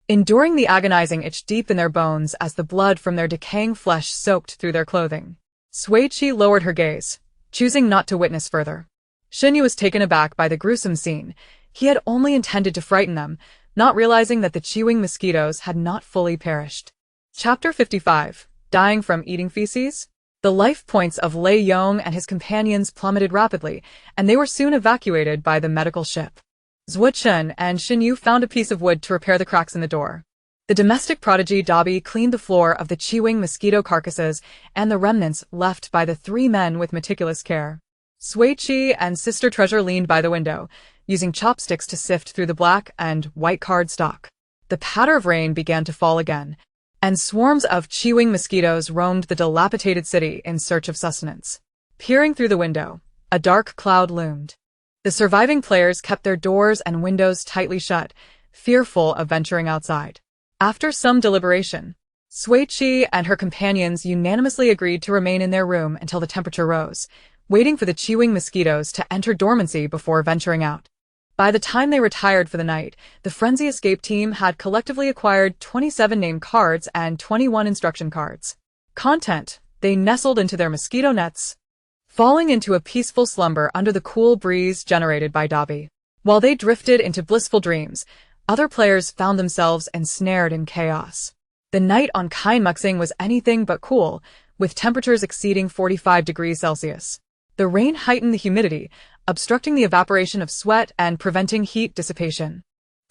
enduring the agonizing itch deep in their bones as the blood from their decaying flesh soaked through their clothing. Sui Qi lowered her gaze, choosing not to witness further. Xinyu was taken aback by the gruesome scene. He had only intended to frighten them, not realizing that the Qi-wing mosquitoes had not fully perished. Chapter 55. Dying from eating feces? The life points of Lei Yong and his companions plummeted rapidly, and they were soon evacuated by the medical ship. Zhuo Chen and Xinyu found a piece of wood to repair the cracks in the door. The domestic prodigy Dobby cleaned the floor of the Qi-wing mosquito carcasses and the remnants left by the three men with meticulous care. Sui Qi and Sister Treasure leaned by the window, using chopsticks to sift through the black and white card stock. The patter of rain began to fall again, and swarms of Qi-wing mosquitoes roamed the dilapidated city in search of sustenance. Peering through the window, a dark cloud loomed. The surviving players kept their doors and windows tightly shut, fearful of venturing outside. After some deliberation, Sui Qi and her companions unanimously agreed to remain in their room until the temperature rose, waiting for the Qi-wing mosquitoes to enter dormancy before venturing out. By the time they retired for the night, the Frenzy Escape team had collectively acquired 27 name cards and 21 instruction cards. Content: they nestled into their mosquito nets, falling into a peaceful slumber under the cool breeze generated by Dobby. While they drifted into blissful dreams, other players found themselves ensnared in chaos. The night on Kainmuxing was anything but cool, with temperatures exceeding 45 degrees Celsius. The rain heightened the humidity, obstructing the evaporation of sweat and preventing heat dissipation.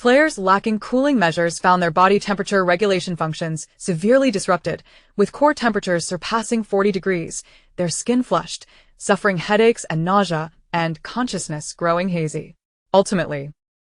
Players lacking cooling measures found their body temperature regulation functions severely disrupted, with core temperatures surpassing 40 degrees, their skin flushed, suffering headaches and nausea, and consciousness growing hazy. Ultimately,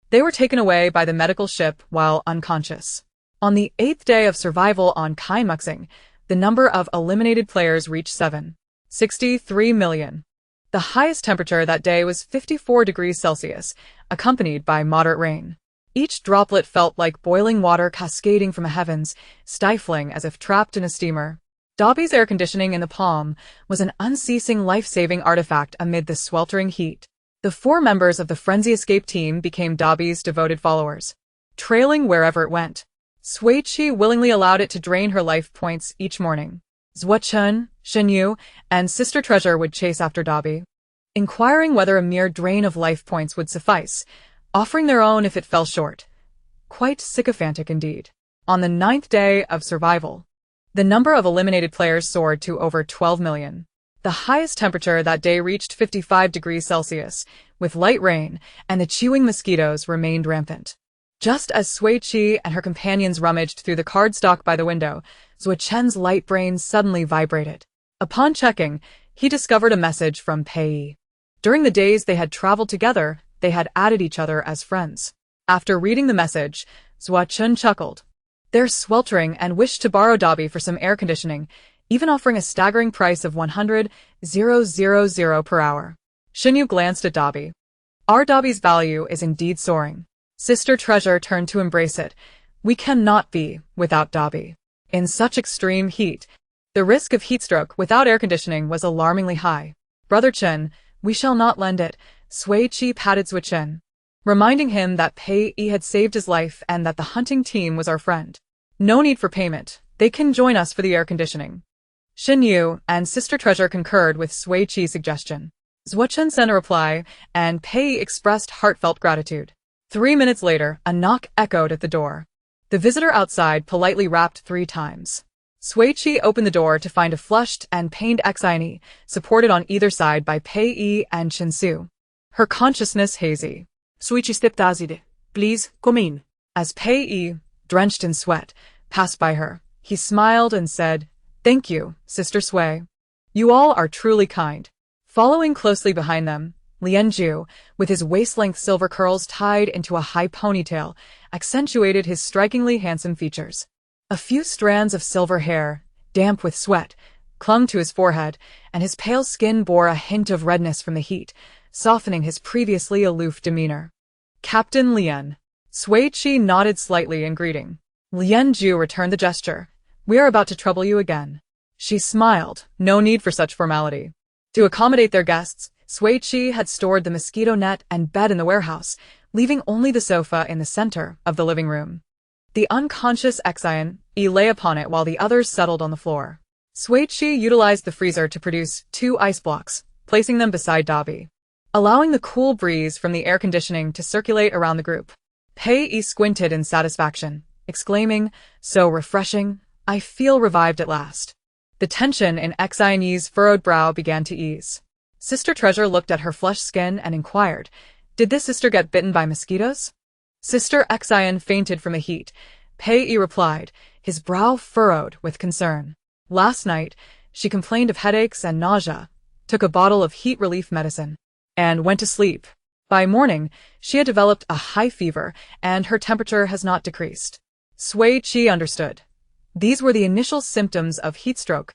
they were taken away by the medical ship while unconscious. On the 8th day of survival on Kaimuxing, the number of eliminated players reached 7.63 million. The highest temperature that day was 54 degrees Celsius, accompanied by moderate rain. Each droplet felt like boiling water cascading from the heavens, stifling as if trapped in a steamer. Dobby's air conditioning in the palm was an unceasing life-saving artifact amid the sweltering heat. The 4 members of the Frenzy Escape team became Dobby's devoted followers, trailing wherever it went. Sui Qi willingly allowed it to drain her life points each morning. Zhuo-Chun, Shen-Yu, and Sister Treasure would chase after Dobby, inquiring whether a mere drain of life points would suffice, offering their own if it fell short. Quite sycophantic indeed. On the 9th day of survival, the number of eliminated players soared to over 12 million. The highest temperature that day reached 55 degrees Celsius, with light rain, and the chewing mosquitoes remained rampant. Just as Sui Qi and her companions rummaged through the cardstock by the window, Zhuo-Chen's light brain suddenly vibrated. Upon checking, he discovered a message from Pei. During the days they had traveled together, they had added each other as friends. After reading the message, Zhuo-Chen chuckled. They're sweltering and wished to borrow Dobby for some air conditioning, even offering a staggering price of 100,000 per hour. Shen-Yu glanced at Dobby. Our Dobby's value is indeed soaring. Sister Treasure turned to embrace it. We cannot be without Dobby. In such extreme heat, the risk of heatstroke without air conditioning was alarmingly high. Brother Chen, we shall not lend it. Sui Qi patted Zhuo-Chen, reminding him that Pei Yi had saved his life and that the hunting team was our friend. No need for payment. They can join us for the air conditioning. Shen-Yu and Sister Treasure concurred with Sui Qi's suggestion. Zhuo-Chen sent a reply, and Pei Yi expressed heartfelt gratitude. 3 minutes later, a knock echoed at the door. The visitor outside politely rapped 3 times. Sui Qi opened the door to find a flushed and pained Xianyi, supported on either side by Pei Yi and Shinsu, her consciousness hazy. Sui Qi stepped aside. Please, come in. As Pei Yi, drenched in sweat, passed by her, he smiled and said, Thank you, Sister Sui. You all are truly kind. Following closely behind them, Lianju, with his waist-length silver curls tied into a high ponytail, accentuated his strikingly handsome features. A few strands of silver hair, damp with sweat, clung to his forehead, and his pale skin bore a hint of redness from the heat, softening his previously aloof demeanor. Captain Lian. Sui Qi nodded slightly in greeting. Lianju returned the gesture. We are about to trouble you again. She smiled. No need for such formality. To accommodate their guests, Sui Qi had stored the mosquito net and bed in the warehouse, leaving only the sofa in the center of the living room. The unconscious Xianyi lay upon it while the others settled on the floor. Sui Qi utilized the freezer to produce 2 ice blocks, placing them beside Dobby, allowing the cool breeze from the air conditioning to circulate around the group. Pei Yi squinted in satisfaction, exclaiming, So refreshing, I feel revived at last. The tension in Xianyi's furrowed brow began to ease. Sister Treasure looked at her flushed skin and inquired, Did this sister get bitten by mosquitoes? Sister Xian fainted from the heat. Pei Yi replied, his brow furrowed with concern. Last night, she complained of headaches and nausea, took a bottle of heat relief medicine, and went to sleep. By morning, she had developed a high fever, and her temperature has not decreased. Sui Qi understood. These were the initial symptoms of heatstroke,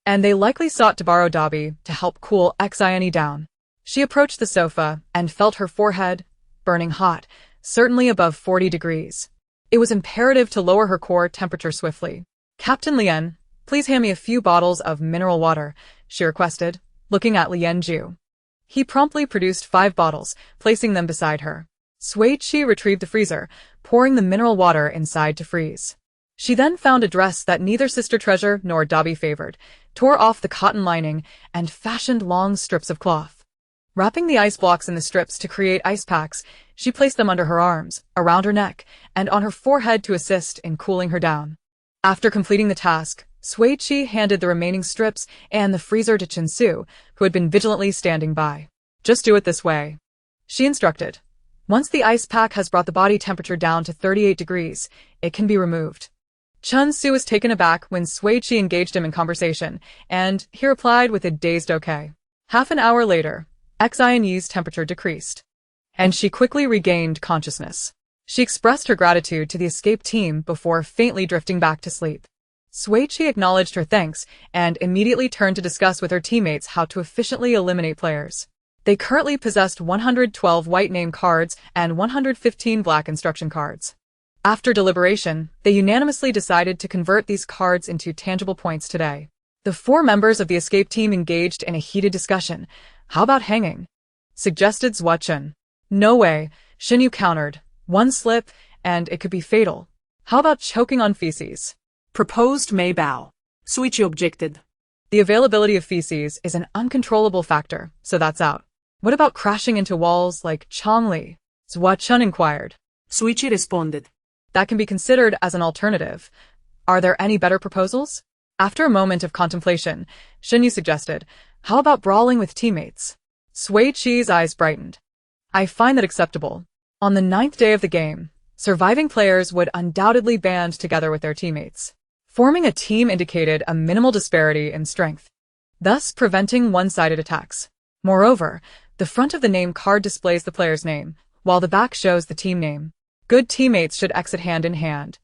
and they likely sought to borrow Dobby to help cool Xianyi down. She approached the sofa and felt her forehead, burning hot, certainly above 40 degrees. It was imperative to lower her core temperature swiftly. Captain Lian, please hand me a few bottles of mineral water, she requested, looking at Lianju. He promptly produced 5 bottles, placing them beside her. Sui Qi retrieved the freezer, pouring the mineral water inside to freeze. She then found a dress that neither Sister Treasure nor Dobby favored, tore off the cotton lining, and fashioned long strips of cloth. Wrapping the ice blocks in the strips to create ice packs, she placed them under her arms, around her neck, and on her forehead to assist in cooling her down. After completing the task, Sui Qi handed the remaining strips and the freezer to Chinsu, who had been vigilantly standing by. Just do it this way, she instructed. Once the ice pack has brought the body temperature down to 38 degrees, it can be removed. Chun Su was taken aback when Sui Qi engaged him in conversation, and he replied with a dazed okay. Half an hour later, Xianyi's temperature decreased, and she quickly regained consciousness. She expressed her gratitude to the escape team before faintly drifting back to sleep. Sui Qi acknowledged her thanks and immediately turned to discuss with her teammates how to efficiently eliminate players. They currently possessed 112 white name cards and 115 black instruction cards. After deliberation, they unanimously decided to convert these cards into tangible points today. The 4 members of the escape team engaged in a heated discussion. How about hanging? Suggested Zhua Chun. No way, Xinyu countered. One slip, and it could be fatal. How about choking on feces? Proposed Mei Bao. Sui Qi objected. The availability of feces is an uncontrollable factor, so that's out. What about crashing into walls like Chongli? Zhua Chun inquired. Sui Qi responded. That can be considered as an alternative. Are there any better proposals? After a moment of contemplation, Xinyu suggested, how about brawling with teammates? Sui Qi's eyes brightened. I find that acceptable. On the 9th day of the game, surviving players would undoubtedly band together with their teammates. Forming a team indicated a minimal disparity in strength, thus preventing one-sided attacks. Moreover, the front of the name card displays the player's name, while the back shows the team name. Good teammates should exit hand in hand.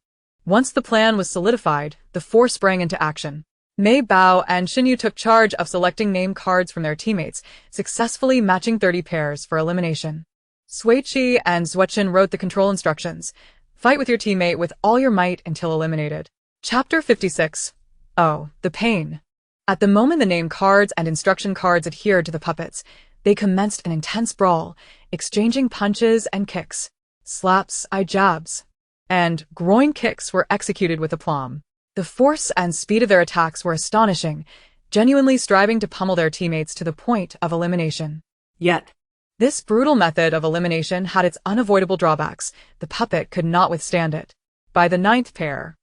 Once the plan was solidified, the 4 sprang into action. Mei Bao and Xinyu took charge of selecting name cards from their teammates, successfully matching 30 pairs for elimination. Sui Qi and Zhua Chun wrote the control instructions. Fight with your teammate with all your might until eliminated. Chapter 56. Oh, the pain. At the moment the name cards and instruction cards adhered to the puppets, they commenced an intense brawl, exchanging punches and kicks. Slaps, jabs, and groin kicks were executed with aplomb. The force and speed of their attacks were astonishing, genuinely striving to pummel their teammates to the point of elimination. Yet, this brutal method of elimination had its unavoidable drawbacks. The puppet could not withstand it. By the 9th pair,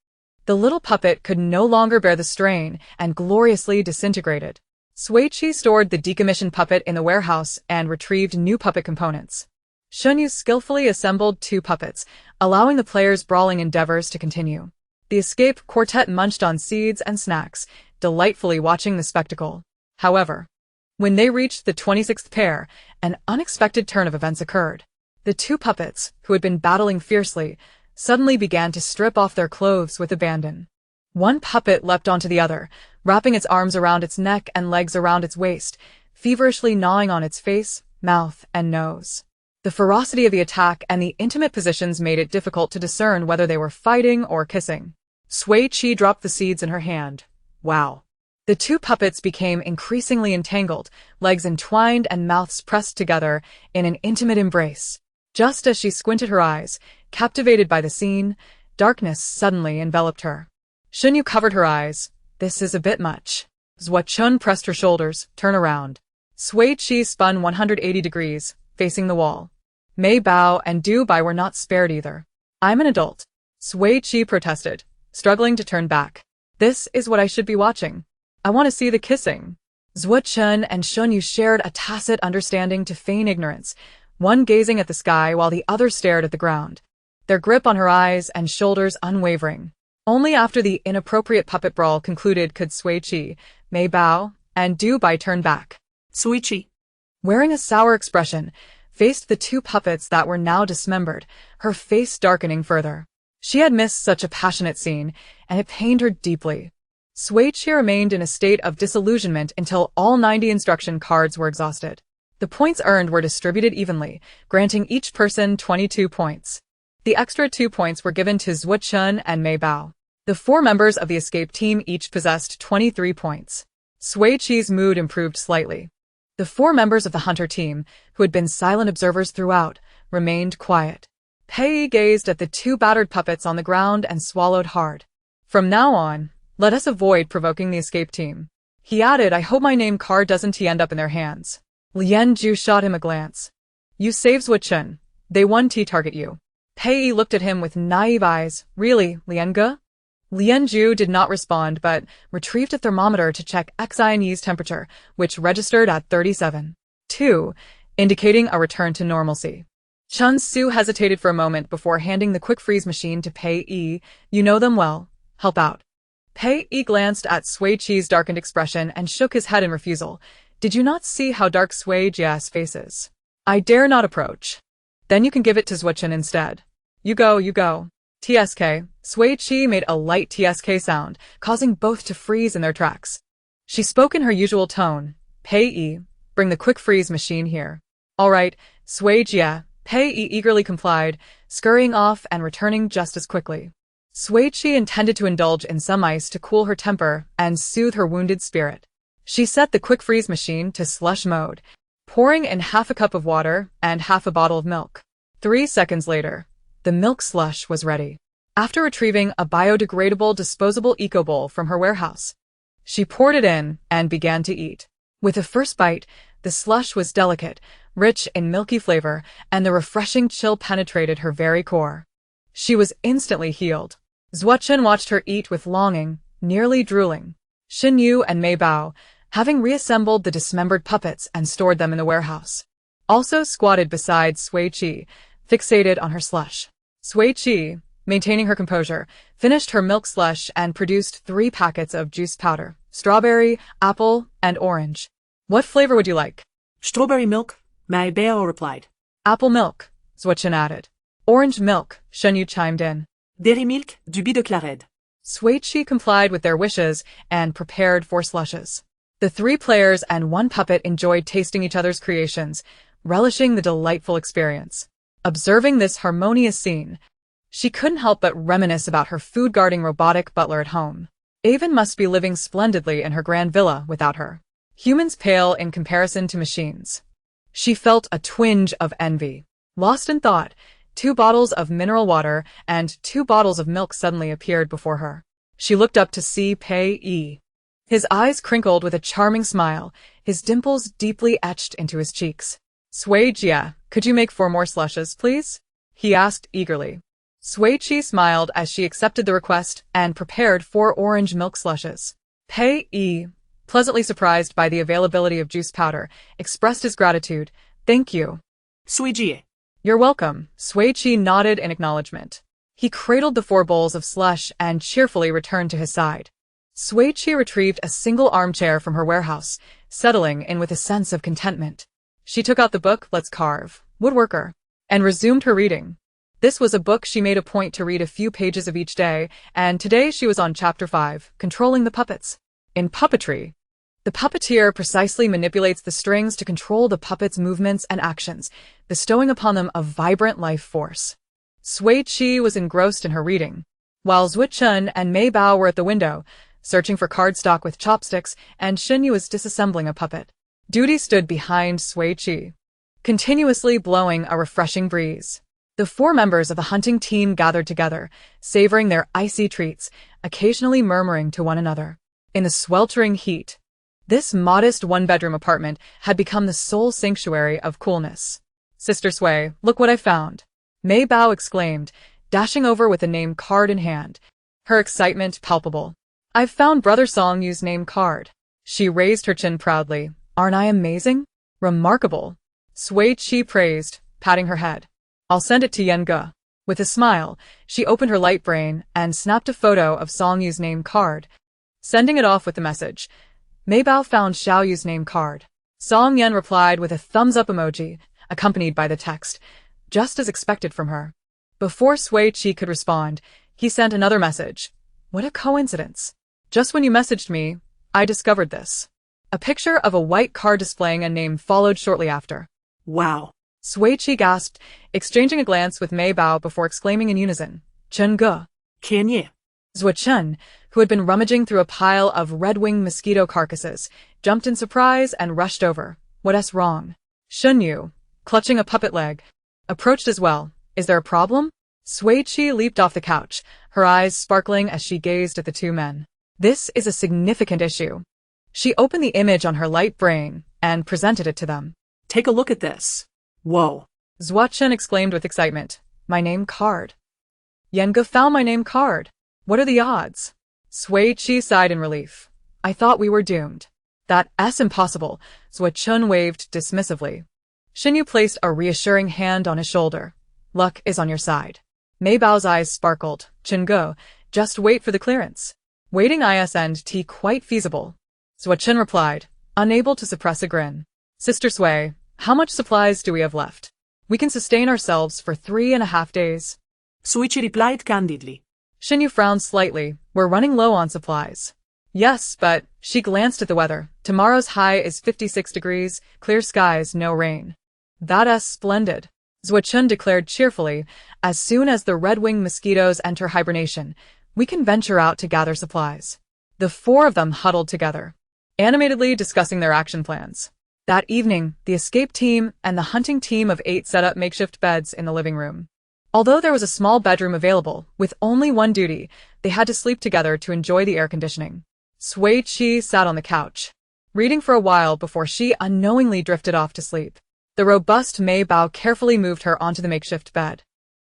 the little puppet could no longer bear the strain and gloriously disintegrated. Sui Qi stored the decommissioned puppet in the warehouse and retrieved new puppet components. Xinyu skillfully assembled 2 puppets, allowing the players' brawling endeavors to continue. The escape quartet munched on seeds and snacks, delightfully watching the spectacle. However, when they reached the 26th pair, an unexpected turn of events occurred. The 2 puppets, who had been battling fiercely, suddenly began to strip off their clothes with abandon. One puppet leapt onto the other, wrapping its arms around its neck and legs around its waist, feverishly gnawing on its face, mouth, and nose. The ferocity of the attack and the intimate positions made it difficult to discern whether they were fighting or kissing. Sui Qi dropped the seeds in her hand. Wow. The 2 puppets became increasingly entangled, legs entwined and mouths pressed together in an intimate embrace. Just as she squinted her eyes, captivated by the scene, darkness suddenly enveloped her. Xinyu covered her eyes. This is a bit much. Zhua Chun pressed her shoulders. Turn around. Sui Qi spun 180 degrees, facing the wall. Mei Bao and Du Bai were not spared either. I'm an adult. Sui Qi protested, struggling to turn back. This is what I should be watching. I want to see the kissing. Zhua Chun and Xinyu shared a tacit understanding to feign ignorance, one gazing at the sky while the other stared at the ground, their grip on her eyes and shoulders unwavering. Only after the inappropriate puppet brawl concluded could Sui Qi, Mei Bao, and Du Bai turn back. Sui Qi, wearing a sour expression, faced the 2 puppets that were now dismembered, her face darkening further. She had missed such a passionate scene, and it pained her deeply. Sui Qi remained in a state of disillusionment until all 90 instruction cards were exhausted. The points earned were distributed evenly, granting each person 22 points. The extra 2 points were given to Zhua Chun and Mei Bao. The 4 members of the escape team each possessed 23 points. Sui Qi's mood improved slightly. The 4 members of the hunter team, who had been silent observers throughout, remained quiet. Pei gazed at the 2 battered puppets on the ground and swallowed hard. From now on, let us avoid provoking the escape team. He added, I hope my name card doesn't end up in their hands. Lian Zhu shot him a glance. You saved Zhua Chun. They 1T target you. Pei looked at him with naive eyes. Really, Lian Ge? Lian Zhu did not respond but retrieved a thermometer to check Xianyi's temperature, which registered at 37.2, indicating a return to normalcy. Chun Su hesitated for a moment before handing the quick freeze machine to Pei Yi. You know them well. Help out. Pei Yi glanced at Sui Qi's darkened expression and shook his head in refusal. Did you not see how dark Sui Jia's face is? I dare not approach. Then you can give it to Zhuochen instead. You go, you go. TSK. Sui Qi made a light TSK sound, causing both to freeze in their tracks. She spoke in her usual tone. Pei Yi, bring the quick freeze machine here. All right, Sui Jia. Pei Yi eagerly complied, scurrying off and returning just as quickly. Sui Qi intended to indulge in some ice to cool her temper and soothe her wounded spirit. She set the quick freeze machine to slush mode, pouring in half a cup of water and half a bottle of milk. 3 seconds later, the milk slush was ready. After retrieving a biodegradable disposable eco bowl from her warehouse, she poured it in and began to eat. With the first bite, the slush was delicate, rich in milky flavor, and the refreshing chill penetrated her very core. She was instantly healed. Zhuochen watched her eat with longing, nearly drooling. Xin Yu and Mei Bao, having reassembled the dismembered puppets and stored them in the warehouse, also squatted beside Sui Qi, fixated on her slush. Sui Qi, maintaining her composure, finished her milk slush and produced 3 packets of juice powder, strawberry, apple, and orange. What flavor would you like? Strawberry milk, Mei Bao replied. Apple milk, Zhuochen added. Orange milk, Shen Yu chimed in. Dairy milk, du bi de Clared. Sui Qi complied with their wishes and prepared 4 slushes. The 3 players and 1 puppet enjoyed tasting each other's creations, relishing the delightful experience. Observing this harmonious scene, she couldn't help but reminisce about her food-guarding robotic butler at home. Avon must be living splendidly in her grand villa without her. Humans pale in comparison to machines. She felt a twinge of envy. Lost in thought, 2 bottles of mineral water and 2 bottles of milk suddenly appeared before her. She looked up to see Pei Yi. His eyes crinkled with a charming smile, his dimples deeply etched into his cheeks. Sui Jia, could you make 4 more slushes, please? He asked eagerly. Sui Qi smiled as she accepted the request and prepared 4 orange milk slushes. Pei Yi, pleasantly surprised by the availability of juice powder, expressed his gratitude. Thank you. Sui Jie. You're welcome. Sui Qi nodded in acknowledgement. He cradled the 4 bowls of slush and cheerfully returned to his side. Sui Qi retrieved a single armchair from her warehouse, settling in with a sense of contentment. She took out the book, Let's Carve, Woodworker, and resumed her reading. This was a book she made a point to read a few pages of each day, and today she was on Chapter 5, Controlling the Puppets. In puppetry, the puppeteer precisely manipulates the strings to control the puppet's movements and actions, bestowing upon them a vibrant life force. Sui Qi was engrossed in her reading, while Zhuochen and Mei Bao were at the window, searching for cardstock with chopsticks, and Xin Yu was disassembling a puppet. Duty stood behind Sui Qi, continuously blowing a refreshing breeze. The 4 members of the hunting team gathered together, savoring their icy treats, occasionally murmuring to one another. In the sweltering heat, this modest 1-bedroom apartment had become the sole sanctuary of coolness. Sister Sui, look what I found. Mei Bao exclaimed, dashing over with a name card in hand, her excitement palpable. I've found Brother Song Yu's name card. She raised her chin proudly. Aren't I amazing? Remarkable. Sui Qi praised, patting her head. I'll send it to Yen Ge. With a smile, she opened her light brain and snapped a photo of Song Yu's name card, sending it off with the message. Mei Bao found Xiao Yu's name card. Song Yan replied with a thumbs-up emoji, accompanied by the text, just as expected from her. Before Sui Qi could respond, he sent another message. What a coincidence. Just when you messaged me, I discovered this. A picture of a white card displaying a name followed shortly after. Wow. Sui Qi gasped, exchanging a glance with Mei Bao before exclaiming in unison, Chen Ge. Qian Ye. Zhuochen, who had been rummaging through a pile of red-winged mosquito carcasses, jumped in surprise and rushed over. What's wrong? Shen Yu, clutching a puppet leg, approached as well. Is there a problem? Sui Qi leaped off the couch, her eyes sparkling as she gazed at the 2 men. This is a significant issue. She opened the image on her light brain and presented it to them. Take a look at this. Whoa. Zhuochen exclaimed with excitement. My name card. Yen Ge found my name card. What are the odds? Sui Qi sighed in relief. I thought we were doomed. That's impossible, Zhuochen waved dismissively. Xinyu placed a reassuring hand on his shoulder. Luck is on your side. Mei Bao's eyes sparkled. Qingge, just wait for the clearance. Waiting isn't quite feasible. Sui Qi replied, unable to suppress a grin. Sister Sui, how much supplies do we have left? We can sustain ourselves for 3.5 days. Sui Qi replied candidly. Xinyu frowned slightly. We're running low on supplies. Yes, but she glanced at the weather. Tomorrow's high is 56 degrees, clear skies, no rain. That's splendid. Sui Qi declared cheerfully, as soon as the red-winged mosquitoes enter hibernation, we can venture out to gather supplies. The four of them huddled together, animatedly discussing their action plans. That evening, the escape team and the hunting team of 8 set up makeshift beds in the living room. Although there was a small bedroom available, with only one duty, they had to sleep together to enjoy the air conditioning. Sui Qi sat on the couch, reading for a while before she unknowingly drifted off to sleep. The robust Mei Bao carefully moved her onto the makeshift bed.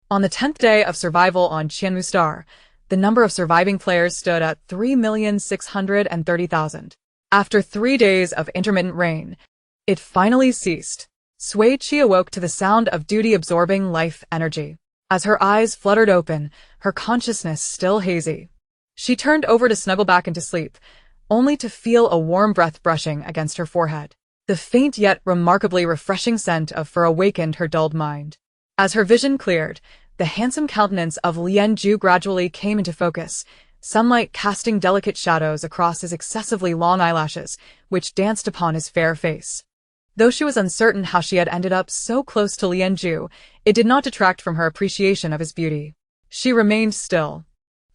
On the 10th day of survival on Qianmu Star, the number of surviving players stood at 3,630,000. After 3 days of intermittent rain, it finally ceased. Sui Qi awoke to the sound of duty absorbing life energy. As her eyes fluttered open, her consciousness still hazy, she turned over to snuggle back into sleep, only to feel a warm breath brushing against her forehead. The faint yet remarkably refreshing scent of fur awakened her dulled mind. As her vision cleared, the handsome countenance of Lianzhu gradually came into focus, sunlight casting delicate shadows across his excessively long eyelashes, which danced upon his fair face. Though she was uncertain how she had ended up so close to Lianzhu, it did not detract from her appreciation of his beauty. She remained still,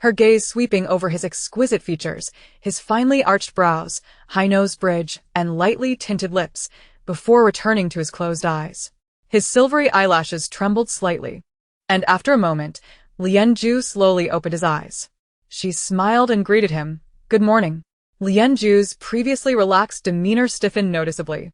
her gaze sweeping over his exquisite features, his finely arched brows, high nose bridge, and lightly tinted lips, before returning to his closed eyes. His silvery eyelashes trembled slightly, and after a moment, Lianzhu slowly opened his eyes. She smiled and greeted him. Good morning. Lianzhu's previously relaxed demeanor stiffened noticeably,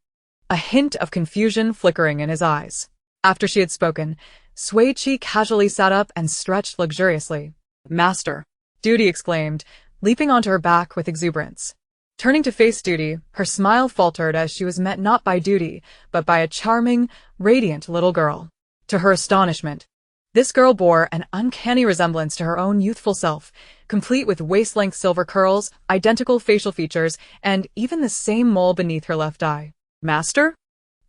a hint of confusion flickering in his eyes. After she had spoken, Sui Qi casually sat up and stretched luxuriously. Master, Duty exclaimed, leaping onto her back with exuberance. Turning to face Duty, her smile faltered as she was met not by Duty, but by a charming, radiant little girl. To her astonishment, this girl bore an uncanny resemblance to her own youthful self, complete with waist-length silver curls, identical facial features, and even the same mole beneath her left eye. Master?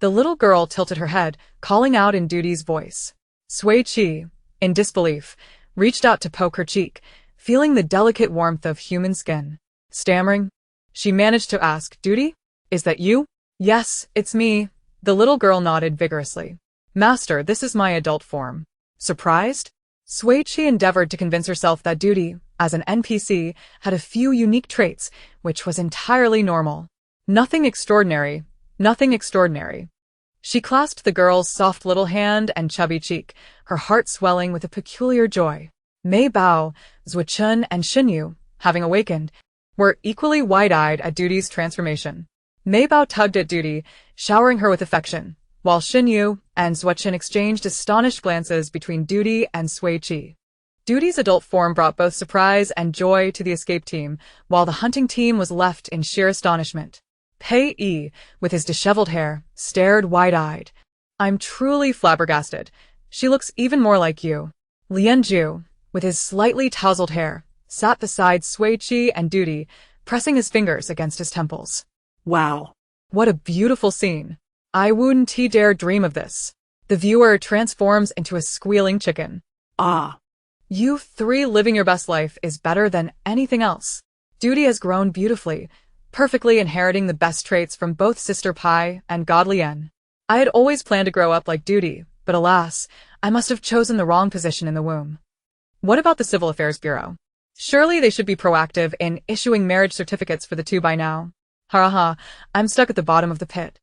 The little girl tilted her head, calling out in Duty's voice. Sui Qi, in disbelief, reached out to poke her cheek, feeling the delicate warmth of human skin. Stammering, she managed to ask, Duty? Is that you? Yes, it's me. The little girl nodded vigorously. Master, this is my adult form. Surprised? Sui Qi endeavored to convince herself that Duty, as an NPC, had a few unique traits, which was entirely normal. Nothing extraordinary. Nothing extraordinary. She clasped the girl's soft little hand and chubby cheek, her heart swelling with a peculiar joy. Mei Bao, Sui Qi, and Xinyu, having awakened, were equally wide-eyed at Duty's transformation. Mei Bao tugged at Duty, showering her with affection, while Xinyu and Sui Qi exchanged astonished glances between Duty and Sui Qi. Duty's adult form brought both surprise and joy to the escape team, while the hunting team was left in sheer astonishment. Pei Yi, with his disheveled hair, stared wide-eyed. I'm truly flabbergasted. She looks even more like you. Lianzhu, with his slightly tousled hair, sat beside Sui Qi and Duty, pressing his fingers against his temples. Wow. What a beautiful scene. I wouldn't dare dream of this. The viewer transforms into a squealing chicken. Ah. You three living your best life is better than anything else. Duty has grown beautifully, perfectly inheriting the best traits from both Sister Pai and God Lian. I had always planned to grow up like Duty, but alas, I must have chosen the wrong position in the womb. What about the Civil Affairs Bureau? Surely they should be proactive in issuing marriage certificates for the two by now. Ha, I'm stuck at the bottom of the pit.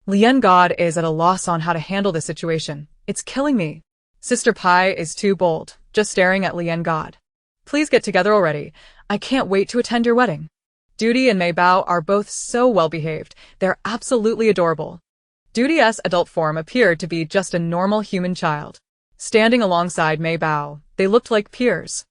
Lian God is at a loss on how to handle this situation. It's killing me. Sister Pai is too bold, just staring at Lian God. Please get together already. I can't wait to attend your wedding. Duty and Mei Bao are both so well-behaved. They're absolutely adorable. Duty's adult form appeared to be just a normal human child. Standing alongside Mei Bao, they looked like peers.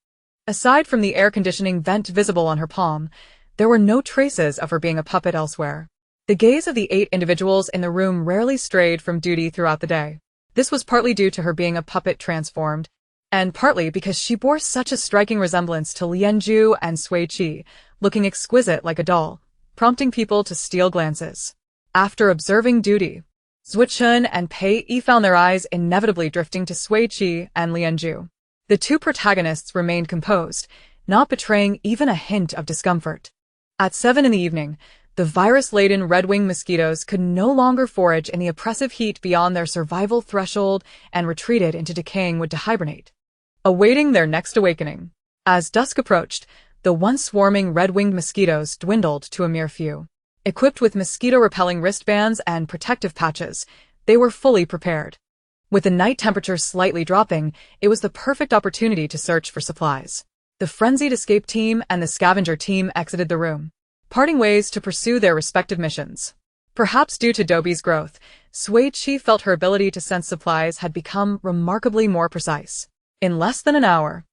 Aside from the air conditioning vent visible on her palm, there were no traces of her being a puppet elsewhere. The gaze of the 8 individuals in the room rarely strayed from duty throughout the day. This was partly due to her being a puppet transformed, and partly because she bore such a striking resemblance to Lianju and Sui Qi, looking exquisite like a doll, prompting people to steal glances. After observing duty, Zuochun and Pei Yi found their eyes inevitably drifting to Sui Qi and Lianju. The 2 protagonists remained composed, not betraying even a hint of discomfort. At 7 in the evening, the virus-laden red-winged mosquitoes could no longer forage in the oppressive heat beyond their survival threshold and retreated into decaying wood to hibernate, awaiting their next awakening. As dusk approached, the once swarming red-winged mosquitoes dwindled to a mere few. Equipped with mosquito-repelling wristbands and protective patches, they were fully prepared. With the night temperature slightly dropping, it was the perfect opportunity to search for supplies. The frenzied escape team and the scavenger team exited the room, parting ways to pursue their respective missions. Perhaps due to Dobby's growth, Sui Qi felt her ability to sense supplies had become remarkably more precise. In less than an hour,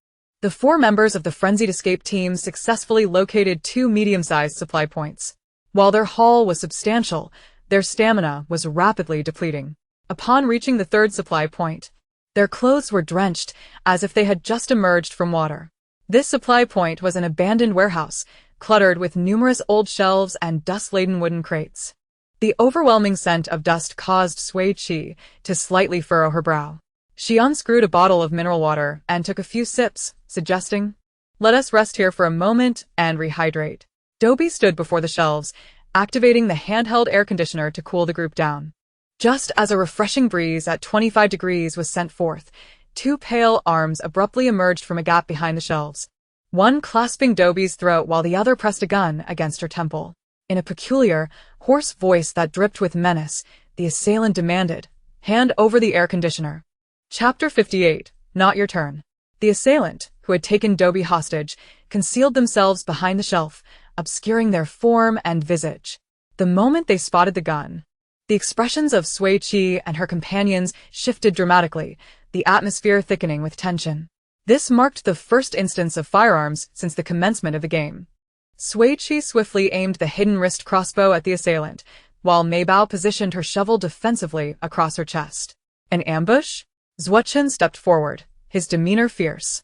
the 4 members of the frenzied escape team successfully located 2 medium-sized supply points. While their haul was substantial, their stamina was rapidly depleting. Upon reaching the 3rd supply point, their clothes were drenched as if they had just emerged from water. This supply point was an abandoned warehouse, cluttered with numerous old shelves and dust-laden wooden crates. The overwhelming scent of dust caused Sui Qi to slightly furrow her brow. She unscrewed a bottle of mineral water and took a few sips, suggesting, "Let us rest here for a moment and rehydrate." Dobby stood before the shelves, activating the handheld air conditioner to cool the group down. Just as a refreshing breeze at 25 degrees was sent forth, 2 pale arms abruptly emerged from a gap behind the shelves, one clasping Dobby's throat while the other pressed a gun against her temple. In a peculiar, hoarse voice that dripped with menace, the assailant demanded, "Hand over the air conditioner." Chapter 58, Not Your Turn. The assailant, who had taken Dobby hostage, concealed themselves behind the shelf, obscuring their form and visage. The moment they spotted the gun, the expressions of Sui Qi and her companions shifted dramatically, the atmosphere thickening with tension. This marked the first instance of firearms since the commencement of the game. Sui Qi swiftly aimed the hidden wrist crossbow at the assailant, while Maybao positioned her shovel defensively across her chest. An ambush? Zuochun stepped forward, his demeanor fierce.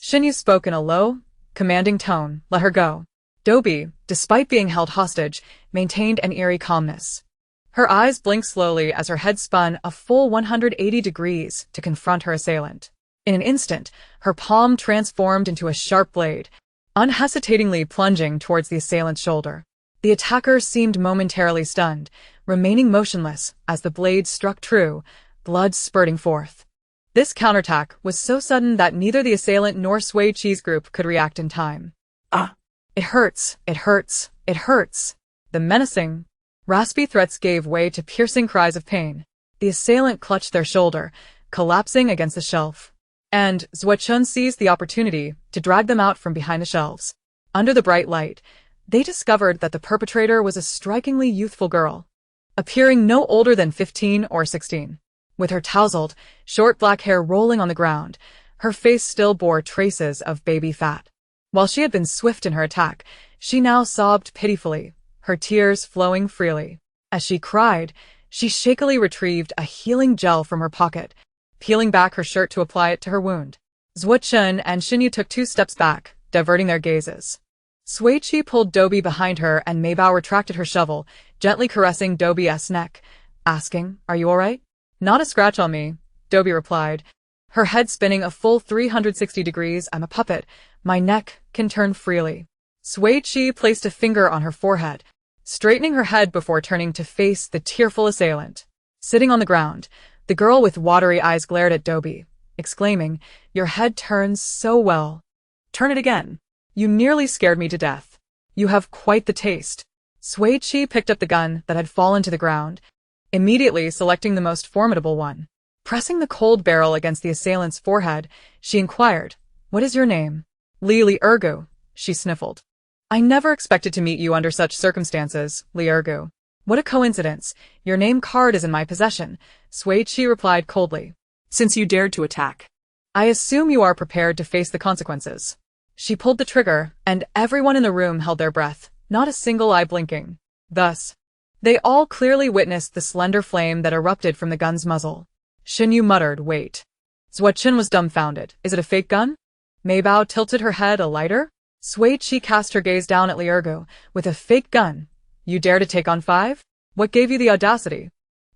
Xinyu spoke in a low, commanding tone, "Let her go." Dobby, despite being held hostage, maintained an eerie calmness. Her eyes blinked slowly as her head spun a full 180 degrees to confront her assailant. In an instant, her palm transformed into a sharp blade, unhesitatingly plunging towards the assailant's shoulder. The attacker seemed momentarily stunned, remaining motionless as the blade struck true, blood spurting forth. This counterattack was so sudden that neither the assailant nor Sui Qi's group could react in time. "Ah! It hurts, it hurts, it hurts." The menacing, raspy threats gave way to piercing cries of pain. The assailant clutched their shoulder, collapsing against the shelf. And Zuochun seized the opportunity to drag them out from behind the shelves. Under the bright light, they discovered that the perpetrator was a strikingly youthful girl, appearing no older than 15 or 16. With her tousled, short black hair rolling on the ground, her face still bore traces of baby fat. While she had been swift in her attack, she now sobbed pitifully, her tears flowing freely. As she cried, she shakily retrieved a healing gel from her pocket, peeling back her shirt to apply it to her wound. Zuochun and Xinyu took 2 steps back, diverting their gazes. Sui Qi pulled Dobby behind her and Maybao retracted her shovel, gently caressing Dobby's neck, asking, "Are you all right?" "Not a scratch on me," Dobby replied, her head spinning a full 360 degrees. "I'm a puppet. My neck can turn freely." Sui Qi placed a finger on her forehead, straightening her head before turning to face the tearful assailant. Sitting on the ground, the girl with watery eyes glared at Dobby, exclaiming, "Your head turns so well. Turn it again. You nearly scared me to death. You have quite the taste." Sui Qi picked up the gun that had fallen to the ground, immediately selecting the most formidable one. Pressing the cold barrel against the assailant's forehead, she inquired, "What is your name?" "Li Ergu," she sniffled. "I never expected to meet you under such circumstances, Li Ergu." "What a coincidence. Your name card is in my possession," Sui Qi replied coldly. "Since you dared to attack, I assume you are prepared to face the consequences." She pulled the trigger, and everyone in the room held their breath, not a single eye blinking. Thus, They all clearly witnessed the slender flame that erupted from the gun's muzzle. Xinyu muttered, "Wait." Zhua Qin was dumbfounded. "Is it a fake gun?" Mei Bao tilted her head. "A lighter?" Sui Qi cast her gaze down at Li Ergu. "With a fake gun? You dare to take on 5? What gave you the audacity?"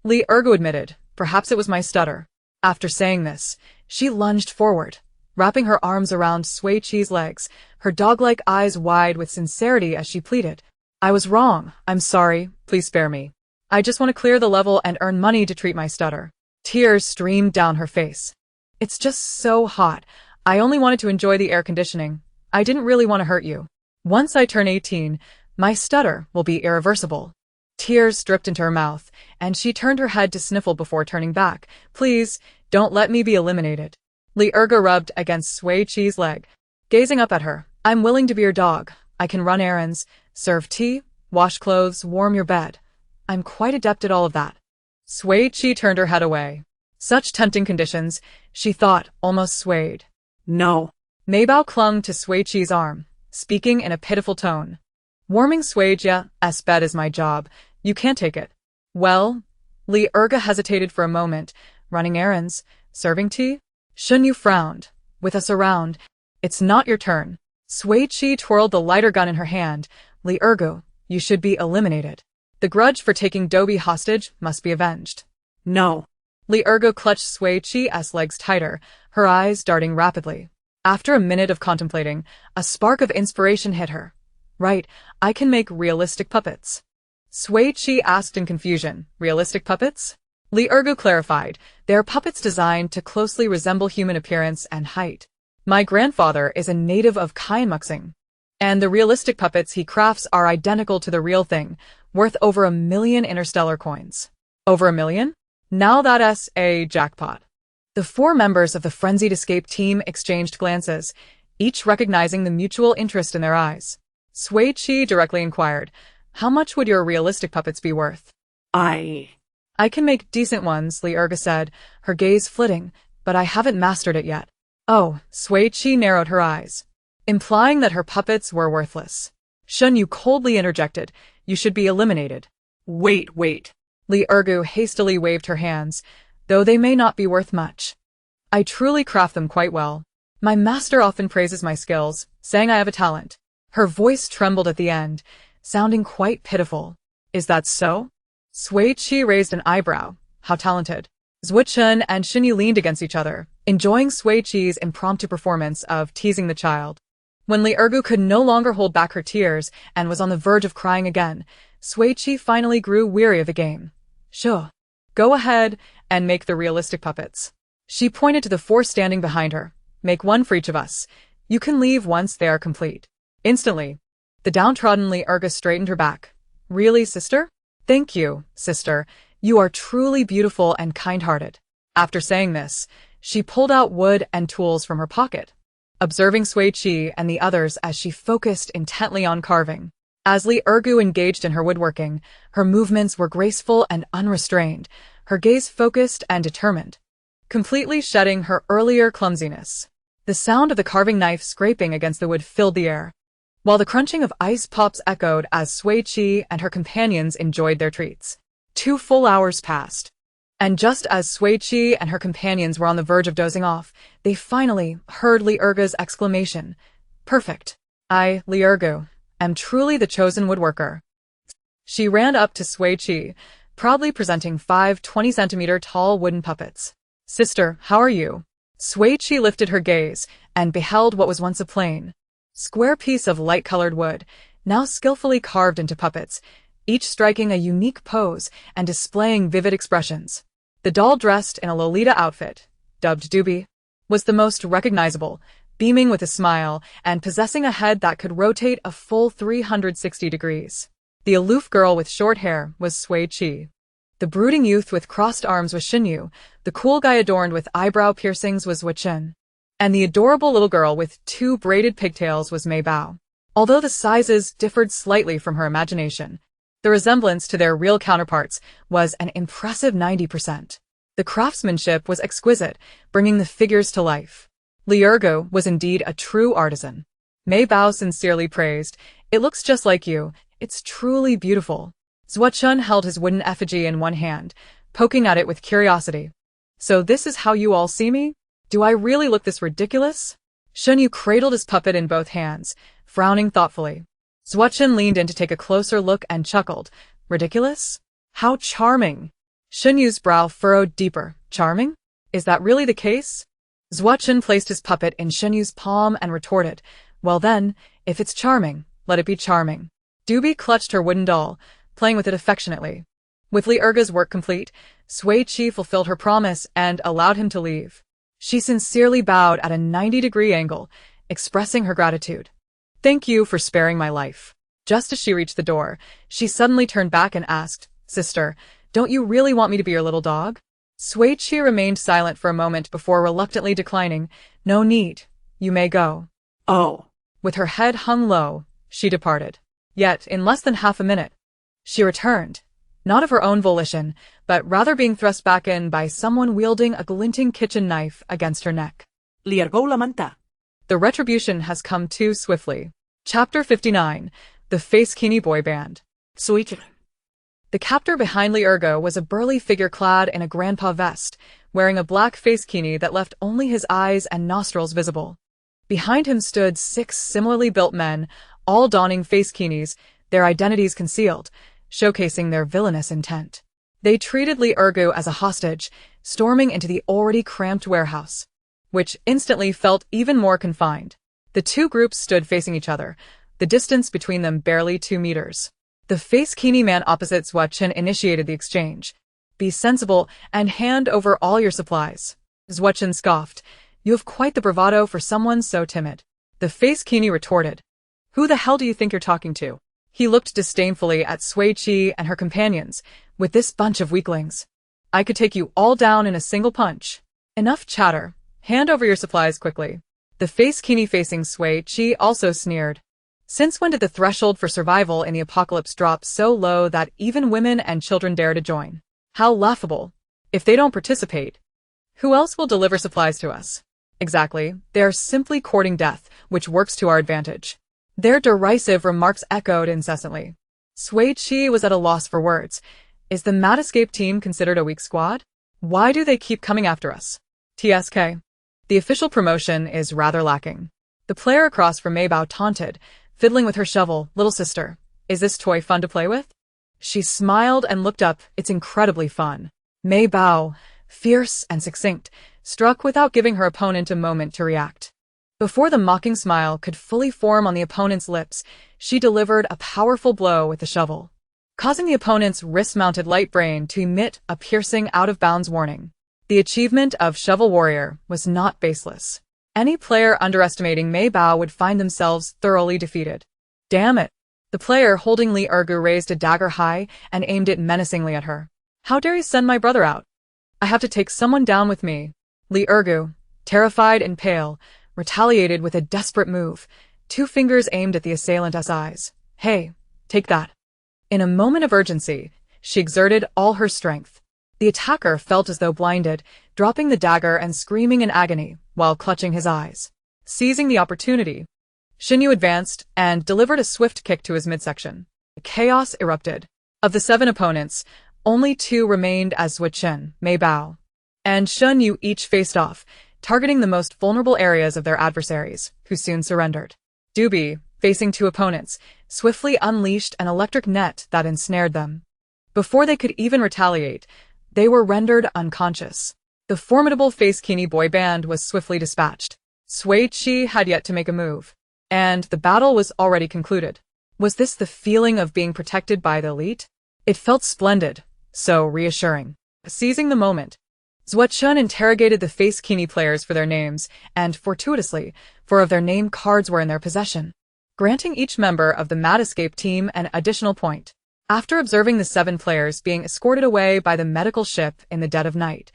Li Ergu admitted, "Perhaps it was my stutter." After saying this, she lunged forward, wrapping her arms around Sui Qi's legs, her dog-like eyes wide with sincerity as she pleaded, "I was wrong. I'm sorry. Please spare me. I just want to clear the level and earn money to treat my stutter." Tears streamed down her face. "It's just so hot. I only wanted to enjoy the air conditioning. I didn't really want to hurt you. Once I turn 18, my stutter will be irreversible." Tears dripped into her mouth, and she turned her head to sniffle before turning back. "Please, don't let me be eliminated." Li Ergu rubbed against Sui Qi's leg, gazing up at her. "I'm willing to be your dog. I can run errands, serve tea, wash clothes, warm your bed. I'm quite adept at all of that." Sui Qi turned her head away. Such tempting conditions, she thought, almost swayed. No. Mei Bao clung to Sui Qi's arm, speaking in a pitiful tone. "Warming Sui Jia's bed is my job. You can't take it." "Well?" Li Ergu hesitated for a moment. "Running errands? Serving tea?" Xinyu frowned. "With us around, it's not your turn." Sui Qi twirled the lighter gun in her hand. "Li Ergu, you should be eliminated. The grudge for taking Dobi hostage must be avenged." No. Li Ergu clutched Sui Qi's legs tighter, her eyes darting rapidly. After a minute of contemplating, a spark of inspiration hit her. "Right, I can make realistic puppets." Sui Qi asked in confusion, "Realistic puppets?" Li Ergu clarified, "They are puppets designed to closely resemble human appearance and height. My grandfather is a native of Kaimuxing, and the realistic puppets he crafts are identical to the real thing, worth over 1 million interstellar coins." "Over 1 million? Now that's a jackpot." The 4 members of the frenzied escape team exchanged glances, each recognizing the mutual interest in their eyes. Sui Qi directly inquired, "How much would your realistic puppets be worth?" I can make decent ones," Li Ergu said, her gaze flitting, "but I haven't mastered it yet." "Oh," Sui Qi narrowed her eyes, implying that her puppets were worthless. Xinyu coldly interjected, "You should be eliminated." Wait. Li Ergu hastily waved her hands, "Though they may not be worth much. I truly craft them quite well. My master often praises my skills, saying I have a talent." Her voice trembled at the end, sounding quite pitiful. "Is that so?" Sui Qi raised an eyebrow. "How talented?" Zhua Qin and Xinyu leaned against each other, enjoying Sui Qi's impromptu performance of teasing the child. When Li Ergu could no longer hold back her tears and was on the verge of crying again, Sui Qi finally grew weary of the game. "Sure. Go ahead and make the realistic puppets." She pointed to the 4 standing behind her. "Make one for each of us. You can leave once they are complete." Instantly, the downtrodden Li Ergu straightened her back. "Really, sister?" "Thank you, sister. You are truly beautiful and kind-hearted." After saying this, she pulled out wood and tools from her pocket, observing Sui Qi and the others as she focused intently on carving. As Li Ergu engaged in her woodworking, her movements were graceful and unrestrained, her gaze focused and determined, completely shedding her earlier clumsiness. The sound of the carving knife scraping against the wood filled the air, while the crunching of ice pops echoed as Sui Qi and her companions enjoyed their treats. 2 full hours passed, and just as Sui Qi and her companions were on the verge of dozing off, they finally heard Li Ergu's exclamation, "Perfect! I, Li Ergu, am truly the chosen woodworker." She ran up to Sui Qi, proudly presenting 5 20-centimeter tall wooden puppets. "Sister, how are you?" Sui Qi lifted her gaze and beheld what was once a plain, square piece of light-colored wood, now skillfully carved into puppets, each striking a unique pose and displaying vivid expressions. The doll dressed in a Lolita outfit, dubbed Dobi, was the most recognizable, beaming with a smile and possessing a head that could rotate a full 360 degrees. The aloof girl with short hair was Sui Qi. The brooding youth with crossed arms was Xinyu, the cool guy adorned with eyebrow piercings was Zhua Qin, and the adorable little girl with 2 braided pigtails was Mei Bao. Although the sizes differed slightly from her imagination, the resemblance to their real counterparts was an impressive 90%. The craftsmanship was exquisite, bringing the figures to life. Li Ergu was indeed a true artisan. Mei Bao sincerely praised, "It looks just like you. It's truly beautiful." Zuo-chun held his wooden effigy in one hand, poking at it with curiosity. So this is how you all see me? Do I really look this ridiculous? Shunyu cradled his puppet in both hands, frowning thoughtfully. Zuo-chun leaned in to take a closer look and chuckled. Ridiculous? How charming! Shunyu's brow furrowed deeper. Charming? Is that really the case? Zuo-chun placed his puppet in Shunyu's palm and retorted, well then, if it's charming, let it be charming. Doobie clutched her wooden doll, playing with it affectionately. With Li Erga's work complete, Sui Qi fulfilled her promise and allowed him to leave. She sincerely bowed at a 90-degree angle, expressing her gratitude. Thank you for sparing my life. Just as she reached the door, she suddenly turned back and asked, Sister, don't you really want me to be your little dog? Sui Qi remained silent for a moment before reluctantly declining, No need. You may go. Oh. With her head hung low, she departed. Yet, in less than half a minute, she returned, not of her own volition, but rather being thrust back in by someone wielding a glinting kitchen knife against her neck. Li ergou la manta. The retribution has come too swiftly. Chapter 59, The Face Kini Boy Band. Sui Qi. The captor behind Li Ergo was a burly figure clad in a grandpa vest, wearing a black face kini that left only his eyes and nostrils visible. Behind him stood 6 similarly built men, all donning face kinis, their identities concealed, showcasing their villainous intent. They treated Li Ergo as a hostage, storming into the already cramped warehouse, which instantly felt even more confined. The two groups stood facing each other, the distance between them barely 2 meters. The face kini man opposite Zuo-chun initiated the exchange. Be sensible and hand over all your supplies. Zuo-chun scoffed. You have quite the bravado for someone so timid. The face kini retorted. Who the hell do you think you're talking to? He looked disdainfully at Sui Qi and her companions. With this bunch of weaklings, I could take you all down in a single punch. Enough chatter. Hand over your supplies quickly. The face kini facing Sui Qi also sneered. Since when did the threshold for survival in the apocalypse drop so low that even women and children dare to join? How laughable. If they don't participate, who else will deliver supplies to us? Exactly, they are simply courting death, which works to our advantage. Their derisive remarks echoed incessantly. Sui Qi was at a loss for words. Is the Matascape team considered a weak squad? Why do they keep coming after us? TSK. The official promotion is rather lacking. The player across from Mei Bao taunted, fiddling with her shovel. Little sister, is this toy fun to play with? She smiled and looked up. It's incredibly fun. Mei Bao, fierce and succinct, struck without giving her opponent a moment to react. Before the mocking smile could fully form on the opponent's lips, she delivered a powerful blow with the shovel, causing the opponent's wrist-mounted light brain to emit a piercing out-of-bounds warning. The achievement of Shovel Warrior was not baseless. Any player underestimating Mei Bao would find themselves thoroughly defeated. Damn it! The player holding Li Ergu raised a dagger high and aimed it menacingly at her. How dare you send my brother out? I have to take someone down with me. Li Ergu, terrified and pale, retaliated with a desperate move, 2 fingers aimed at the assailant's eyes. Hey, take that. In a moment of urgency, she exerted all her strength. The attacker felt as though blinded, dropping the dagger and screaming in agony while clutching his eyes. Seizing the opportunity, Shinyu advanced and delivered a swift kick to his midsection. Chaos erupted. Of the 7 opponents, only 2 remained as Zuo-chun, Mei Bao, and Shinyu each faced off, targeting the most vulnerable areas of their adversaries, who soon surrendered. Doobie, facing 2 opponents, swiftly unleashed an electric net that ensnared them. Before they could even retaliate, they were rendered unconscious. The formidable face kini boy band was swiftly dispatched. Sui Qi had yet to make a move, and the battle was already concluded. Was this the feeling of being protected by the elite? It felt splendid, so reassuring. Seizing the moment, Zuo-chun interrogated the face kini players for their names, and fortuitously, 4 of their name cards were in their possession, granting each member of the Matascape team an additional point. After observing the 7 players being escorted away by the medical ship in the dead of night,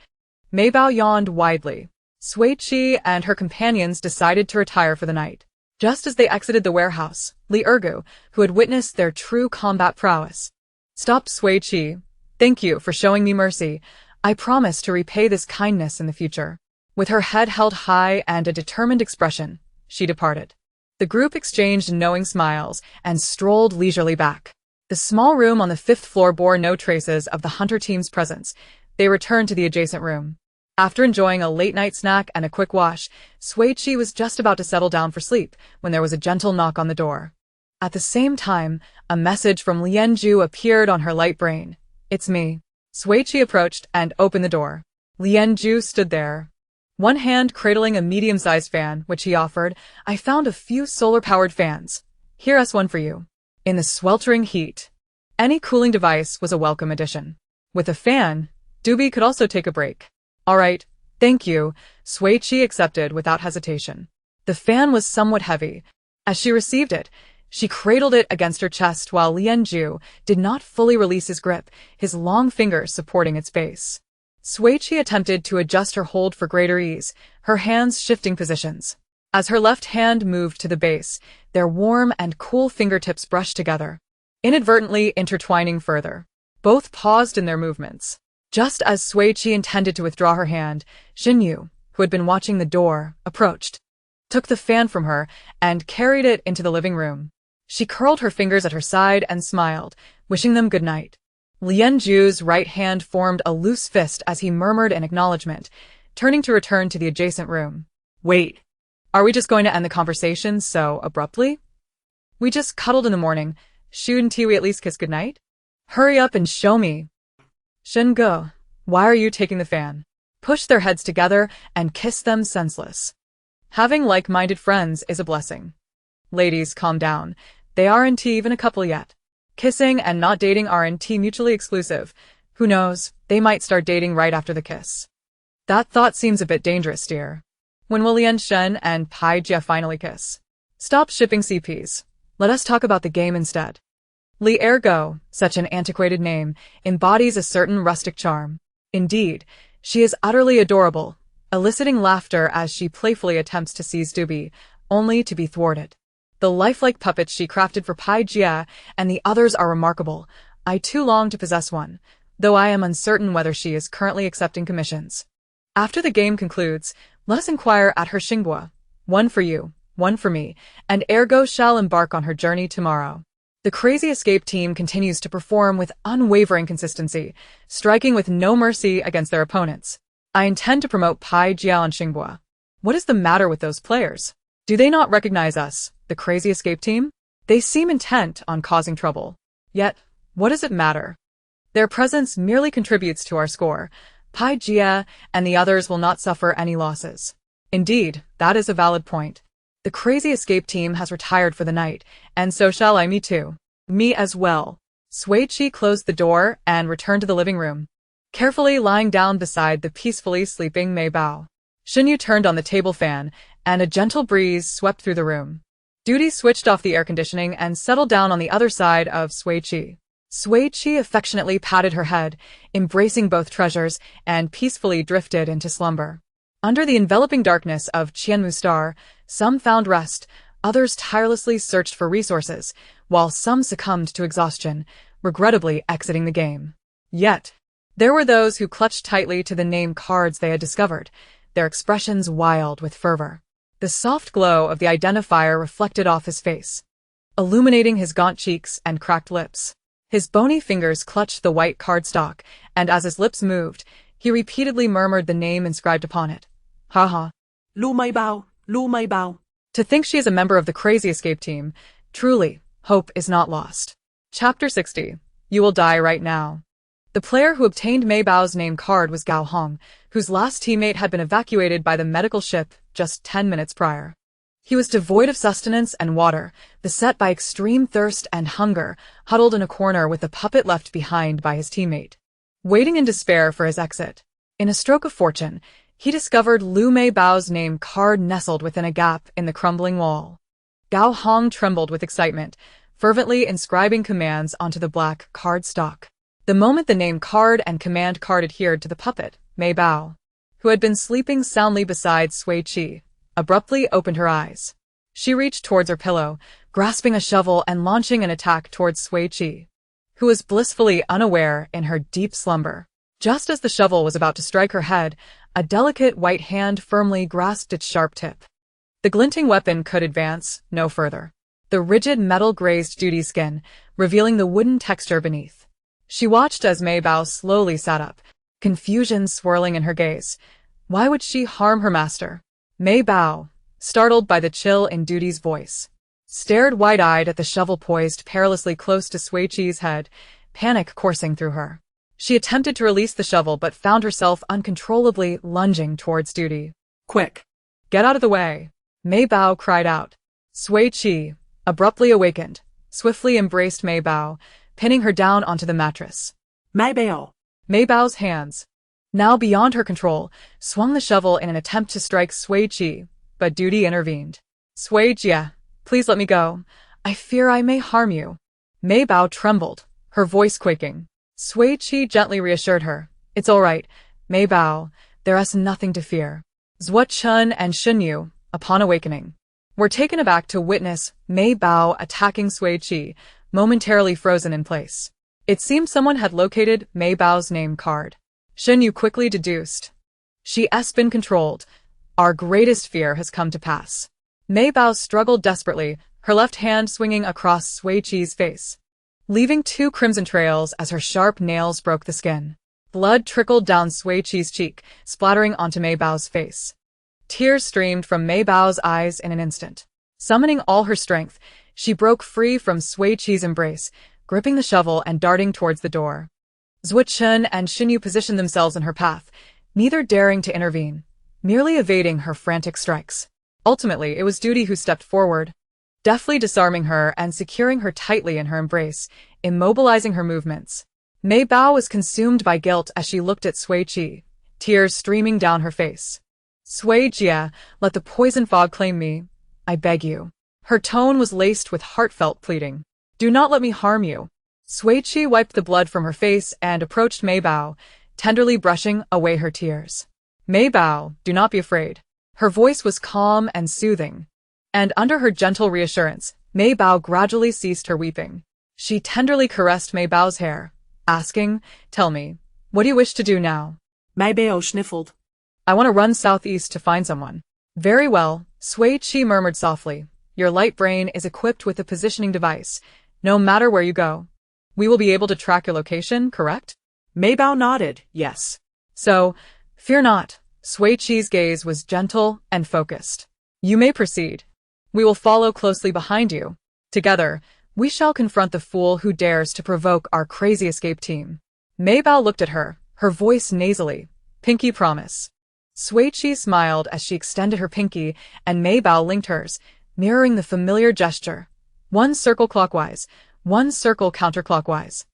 Mei Bao yawned widely. Sui Qi and her companions decided to retire for the night. Just as they exited the warehouse, Li Ergu, who had witnessed their true combat prowess, stopped Sui Qi. Thank you for showing me mercy. I promise to repay this kindness in the future. With her head held high and a determined expression, she departed. The group exchanged knowing smiles and strolled leisurely back. The small room on the 5th floor bore no traces of the hunter team's presence. They returned to the adjacent room. After enjoying a late-night snack and a quick wash, Sui Qi was just about to settle down for sleep when there was a gentle knock on the door. At the same time, a message from Lianju appeared on her light brain. "It's me." Sui Qi approached and opened the door. Lianju stood there, one hand cradling a medium-sized fan, which he offered. "I found a few solar-powered fans. Here's one for you." In the sweltering heat, any cooling device was a welcome addition. With a fan, Doobie could also take a break. "All right, thank you," Sui Qi accepted without hesitation. The fan was somewhat heavy. As she received it, she cradled it against her chest while Lianju did not fully release his grip, his long fingers supporting its base. Sui Qi attempted to adjust her hold for greater ease, her hands shifting positions. As her left hand moved to the base, their warm and cool fingertips brushed together, inadvertently intertwining further. Both paused in their movements. Just as Sui Qi intended to withdraw her hand, Xinyu, who had been watching the door, approached, took the fan from her, and carried it into the living room. She curled her fingers at her side and smiled, wishing them good night. Lianju's right hand formed a loose fist as he murmured in acknowledgement, turning to return to the adjacent room. "Wait, are we just going to end the conversation so abruptly? We just cuddled in the morning. Shouldn't we at least kiss goodnight? Hurry up and show me." "Shingo, why are you taking the fan?" Push their heads together and kiss them senseless. Having like-minded friends is a blessing. Ladies, calm down. They aren't even a couple yet. Kissing and not dating aren't mutually exclusive. Who knows, they might start dating right after the kiss. That thought seems a bit dangerous, dear. When will Lian Shen and Pai Jia finally kiss? Stop shipping CPs. Let us talk about the game instead. Li Ergo, such an antiquated name, embodies a certain rustic charm. Indeed, she is utterly adorable, eliciting laughter as she playfully attempts to seize Doobie, only to be thwarted. The lifelike puppets she crafted for Pai Jia and the others are remarkable. I too long to possess one, though I am uncertain whether she is currently accepting commissions. After the game concludes, let us inquire at her Xinghua. One for you, one for me, and Ergo shall embark on her journey tomorrow. The Crazy Escape team continues to perform with unwavering consistency, striking with no mercy against their opponents. I intend to promote Pai Jia on Xinghua. What is the matter with those players? Do they not recognize us, the Crazy Escape team? They seem intent on causing trouble. Yet, what does it matter? Their presence merely contributes to our score. Pai Jia and the others will not suffer any losses. Indeed, that is a valid point. The Crazy Escape team has retired for the night, and so shall I. Me too. Me as well. Sui Qi closed the door and returned to the living room, carefully lying down beside the peacefully sleeping Mei Bao. Xinyu turned on the table fan, and a gentle breeze swept through the room. Duty switched off the air conditioning and settled down on the other side of Sui Qi. Sui Qi affectionately patted her head, embracing both treasures, and peacefully drifted into slumber. Under the enveloping darkness of Qianmu Star, some found rest, others tirelessly searched for resources, while some succumbed to exhaustion, regrettably exiting the game. Yet, there were those who clutched tightly to the name cards they had discovered, their expressions wild with fervor. The soft glow of the identifier reflected off his face, illuminating his gaunt cheeks and cracked lips. His bony fingers clutched the white cardstock, and as his lips moved, he repeatedly murmured the name inscribed upon it. Ha. Lu Mei Bao, Lu Mei Bao. To think she is a member of the Crazy Escape team, truly, hope is not lost. Chapter 60. You will die right now. The player who obtained Mei Bao's name card was Gao Hong, whose last teammate had been evacuated by the medical ship just 10 minutes prior. He was devoid of sustenance and water, beset by extreme thirst and hunger, huddled in a corner with the puppet left behind by his teammate, waiting in despair for his exit. In a stroke of fortune, he discovered Lu Mei Bao's name card nestled within a gap in the crumbling wall. Gao Hong trembled with excitement, fervently inscribing commands onto the black card stock. The moment the name card and command card adhered to the puppet, Mei Bao, who had been sleeping soundly beside Sui Qi, abruptly opened her eyes. She reached towards her pillow, grasping a shovel and launching an attack towards Sui Qi, who was blissfully unaware in her deep slumber. Just as the shovel was about to strike her head, a delicate white hand firmly grasped its sharp tip. The glinting weapon could advance no further. The rigid metal grazed Duty's skin, revealing the wooden texture beneath. She watched as Mei Bao slowly sat up, confusion swirling in her gaze. Why would she harm her master? Mei Bao, startled by the chill in Duty's voice, stared wide-eyed at the shovel poised perilously close to Sui Qi's head, panic coursing through her. She attempted to release the shovel but found herself uncontrollably lunging towards Duty. Quick! Get out of the way! Mei Bao cried out. Sui Qi, abruptly awakened, swiftly embraced Mei Bao, pinning her down onto the mattress. Mei Bao. Mei Bao's hands, now beyond her control, swung the shovel in an attempt to strike Sui Qi, but Duty intervened. Sui Jia, please let me go. I fear I may harm you. Mei Bao trembled, her voice quaking. Sui Qi gently reassured her. It's all right, Mei Bao, there is nothing to fear. Zhuo Chun and Xun Yu, upon awakening, were taken aback to witness Mei Bao attacking Sui Qi, momentarily frozen in place. It seemed someone had located Mei Bao's name card. Xun Yu quickly deduced. She's been controlled. Our greatest fear has come to pass. Mei Bao struggled desperately, her left hand swinging across Sui Qi's face, leaving 2 crimson trails as her sharp nails broke the skin. Blood trickled down Sui Qi's cheek, splattering onto Mei Bao's face. Tears streamed from Mei Bao's eyes in an instant. Summoning all her strength, she broke free from Sui Qi's embrace, gripping the shovel and darting towards the door. Zhuo Chun and Xun Yu positioned themselves in her path, neither daring to intervene, merely evading her frantic strikes. Ultimately, it was Duty who stepped forward, deftly disarming her and securing her tightly in her embrace, immobilizing her movements. Mei Bao was consumed by guilt as she looked at Sui Qi, tears streaming down her face. Sui Jia, let the poison fog claim me, I beg you. Her tone was laced with heartfelt pleading. Do not let me harm you. Sui Qi wiped the blood from her face and approached Mei Bao, tenderly brushing away her tears. Mei Bao, do not be afraid. Her voice was calm and soothing, and under her gentle reassurance, Mei Bao gradually ceased her weeping. She tenderly caressed Mei Bao's hair, asking, tell me, what do you wish to do now? Mei Bao sniffled. I want to run southeast to find someone. Very well, Sui Qi murmured softly. Your light brain is equipped with a positioning device. No matter where you go, we will be able to track your location, correct? Mei Bao nodded, yes. So, fear not. Sui Qi's gaze was gentle and focused. You may proceed. We will follow closely behind you. Together, we shall confront the fool who dares to provoke our crazy escape team. Mei Bao looked at her, her voice nasally. Pinky promise. Sui Qi smiled as she extended her pinky, and Mei Bao linked hers, mirroring the familiar gesture. 1 circle clockwise, 1 circle counterclockwise.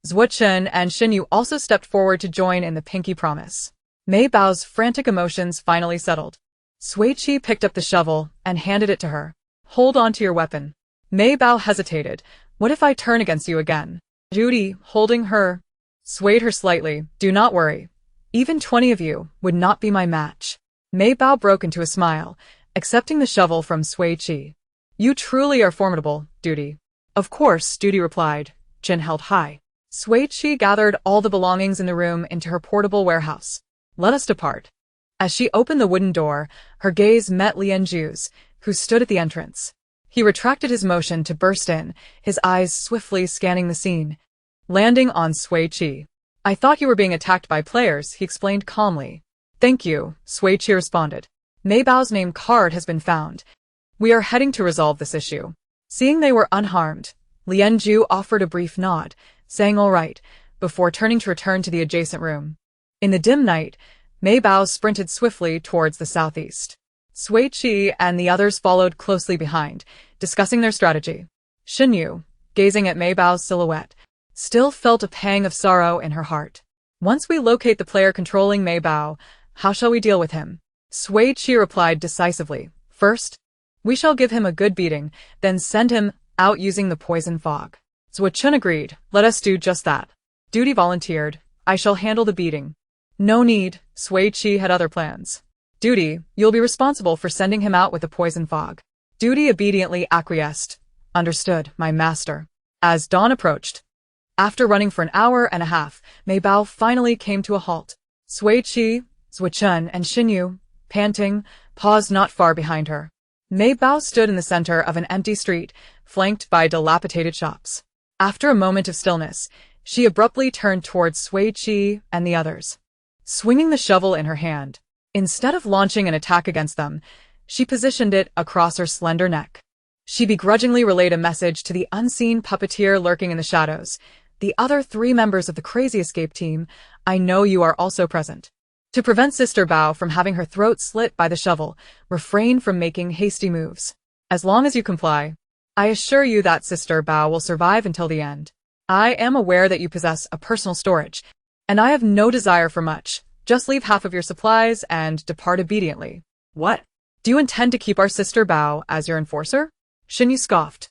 Zhuo Chun and Xun Yu also stepped forward to join in the pinky promise. Mei Bao's frantic emotions finally settled. Sui Qi picked up the shovel and handed it to her. Hold on to your weapon. Mei Bao hesitated. What if I turn against you again? Duty, holding her, swayed her slightly. Do not worry. Even 20 of you would not be my match. Mei Bao broke into a smile, accepting the shovel from Sui Qi. You truly are formidable, Duty. Of course, Duty replied, chin held high. Sui Qi gathered all the belongings in the room into her portable warehouse. Let us depart. As she opened the wooden door, her gaze met Lianju's, who stood at the entrance. He retracted his motion to burst in, his eyes swiftly scanning the scene, landing on Sui Qi. I thought you were being attacked by players, he explained calmly. Thank you, Sui Qi responded. Mei Bao's name card has been found. We are heading to resolve this issue. Seeing they were unharmed, Lianju offered a brief nod, saying all right, before turning to return to the adjacent room. In the dim night, Mei Bao sprinted swiftly towards the southeast. Sui Qi and the others followed closely behind, discussing their strategy. Xun Yu, gazing at Mei Bao's silhouette, still felt a pang of sorrow in her heart. Once we locate the player controlling Mei Bao, how shall we deal with him? Sui Qi replied decisively. First, we shall give him a good beating, then send him out using the poison fog. Zhuo Chun agreed. Let us do just that. Duty volunteered. I shall handle the beating. No need, Sui Qi had other plans. Duty, you'll be responsible for sending him out with the poison fog. Duty obediently acquiesced. Understood, my master. As dawn approached, after running for an hour and a half, Mei Bao finally came to a halt. Sui Qi, Zhuo Chun, and Xun Yu, panting, paused not far behind her. Mei Bao stood in the center of an empty street, flanked by dilapidated shops. After a moment of stillness, she abruptly turned towards Sui Qi and the others. Swinging the shovel in her hand, instead of launching an attack against them, she positioned it across her slender neck. She begrudgingly relayed a message to the unseen puppeteer lurking in the shadows. The other 3 members of the Crazy Escape team, I know you are also present. To prevent Sister Bao from having her throat slit by the shovel, refrain from making hasty moves. As long as you comply, I assure you that Sister Bao will survive until the end. I am aware that you possess a personal storage, and I have no desire for much. Just leave half of your supplies and depart obediently. What? Do you intend to keep our Sister Bao as your enforcer? Xinyu scoffed.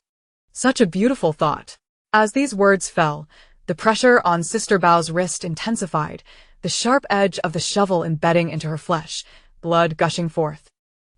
Such a beautiful thought. As these words fell, the pressure on Sister Bao's wrist intensified, the sharp edge of the shovel embedding into her flesh, blood gushing forth,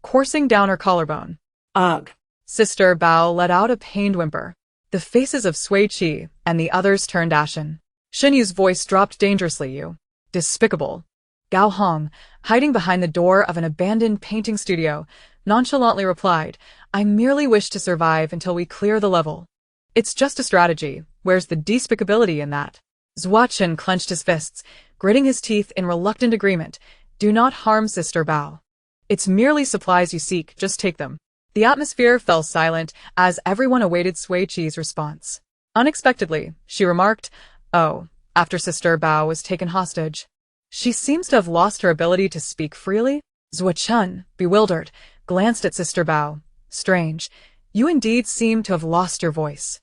coursing down her collarbone. Ugh. Sister Bao let out a pained whimper. The faces of Sui Qi and the others turned ashen. Xinyu's voice dropped dangerously. You despicable. Gao Hong, hiding behind the door of an abandoned painting studio, nonchalantly replied, I merely wish to survive until we clear the level. It's just a strategy. Where's the despicability in that? Zuo clenched his fists, gritting his teeth in reluctant agreement. Do not harm Sister Bao. It's merely supplies you seek, just take them. The atmosphere fell silent as everyone awaited Sui Qi's response. Unexpectedly, she remarked, Oh, after Sister Bao was taken hostage. She seems to have lost her ability to speak freely. Zuo, bewildered, glanced at Sister Bao. Strange. You indeed seem to have lost your voice.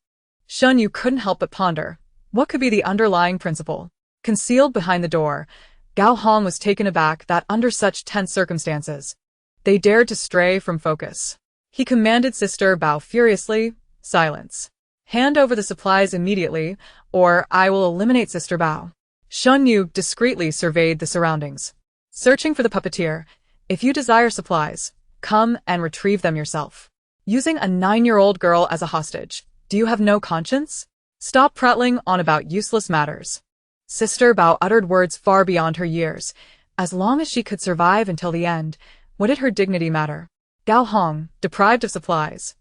Yu couldn't help but ponder. What could be the underlying principle? Concealed behind the door, Gao Hong was taken aback that under such tense circumstances, they dared to stray from focus. He commanded Sister Bao furiously, Silence. Hand over the supplies immediately, or I will eliminate Sister Bao. Yu discreetly surveyed the surroundings. Searching for the puppeteer, if you desire supplies, come and retrieve them yourself. Using a 9-year-old girl as a hostage, do you have no conscience? Stop prattling on about useless matters. Sister Bao uttered words far beyond her years. As long as she could survive until the end, what did her dignity matter? Gao Hong, deprived of supplies,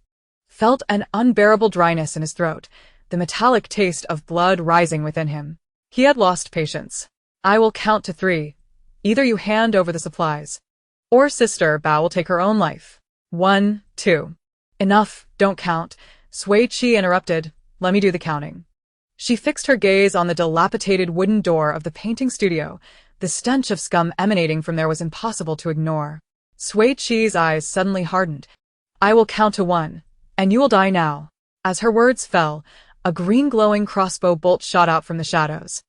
felt an unbearable dryness in his throat, the metallic taste of blood rising within him. He had lost patience. I will count to 3. Either you hand over the supplies, or Sister Bao will take her own life. 1, 2. Enough, don't count. Sui Qi interrupted. Let me do the counting. She fixed her gaze on the dilapidated wooden door of the painting studio. The stench of scum emanating from there was impossible to ignore. Sui Qi's eyes suddenly hardened. I will count to 1, and you will die now. As her words fell, a green glowing crossbow bolt shot out from the shadows,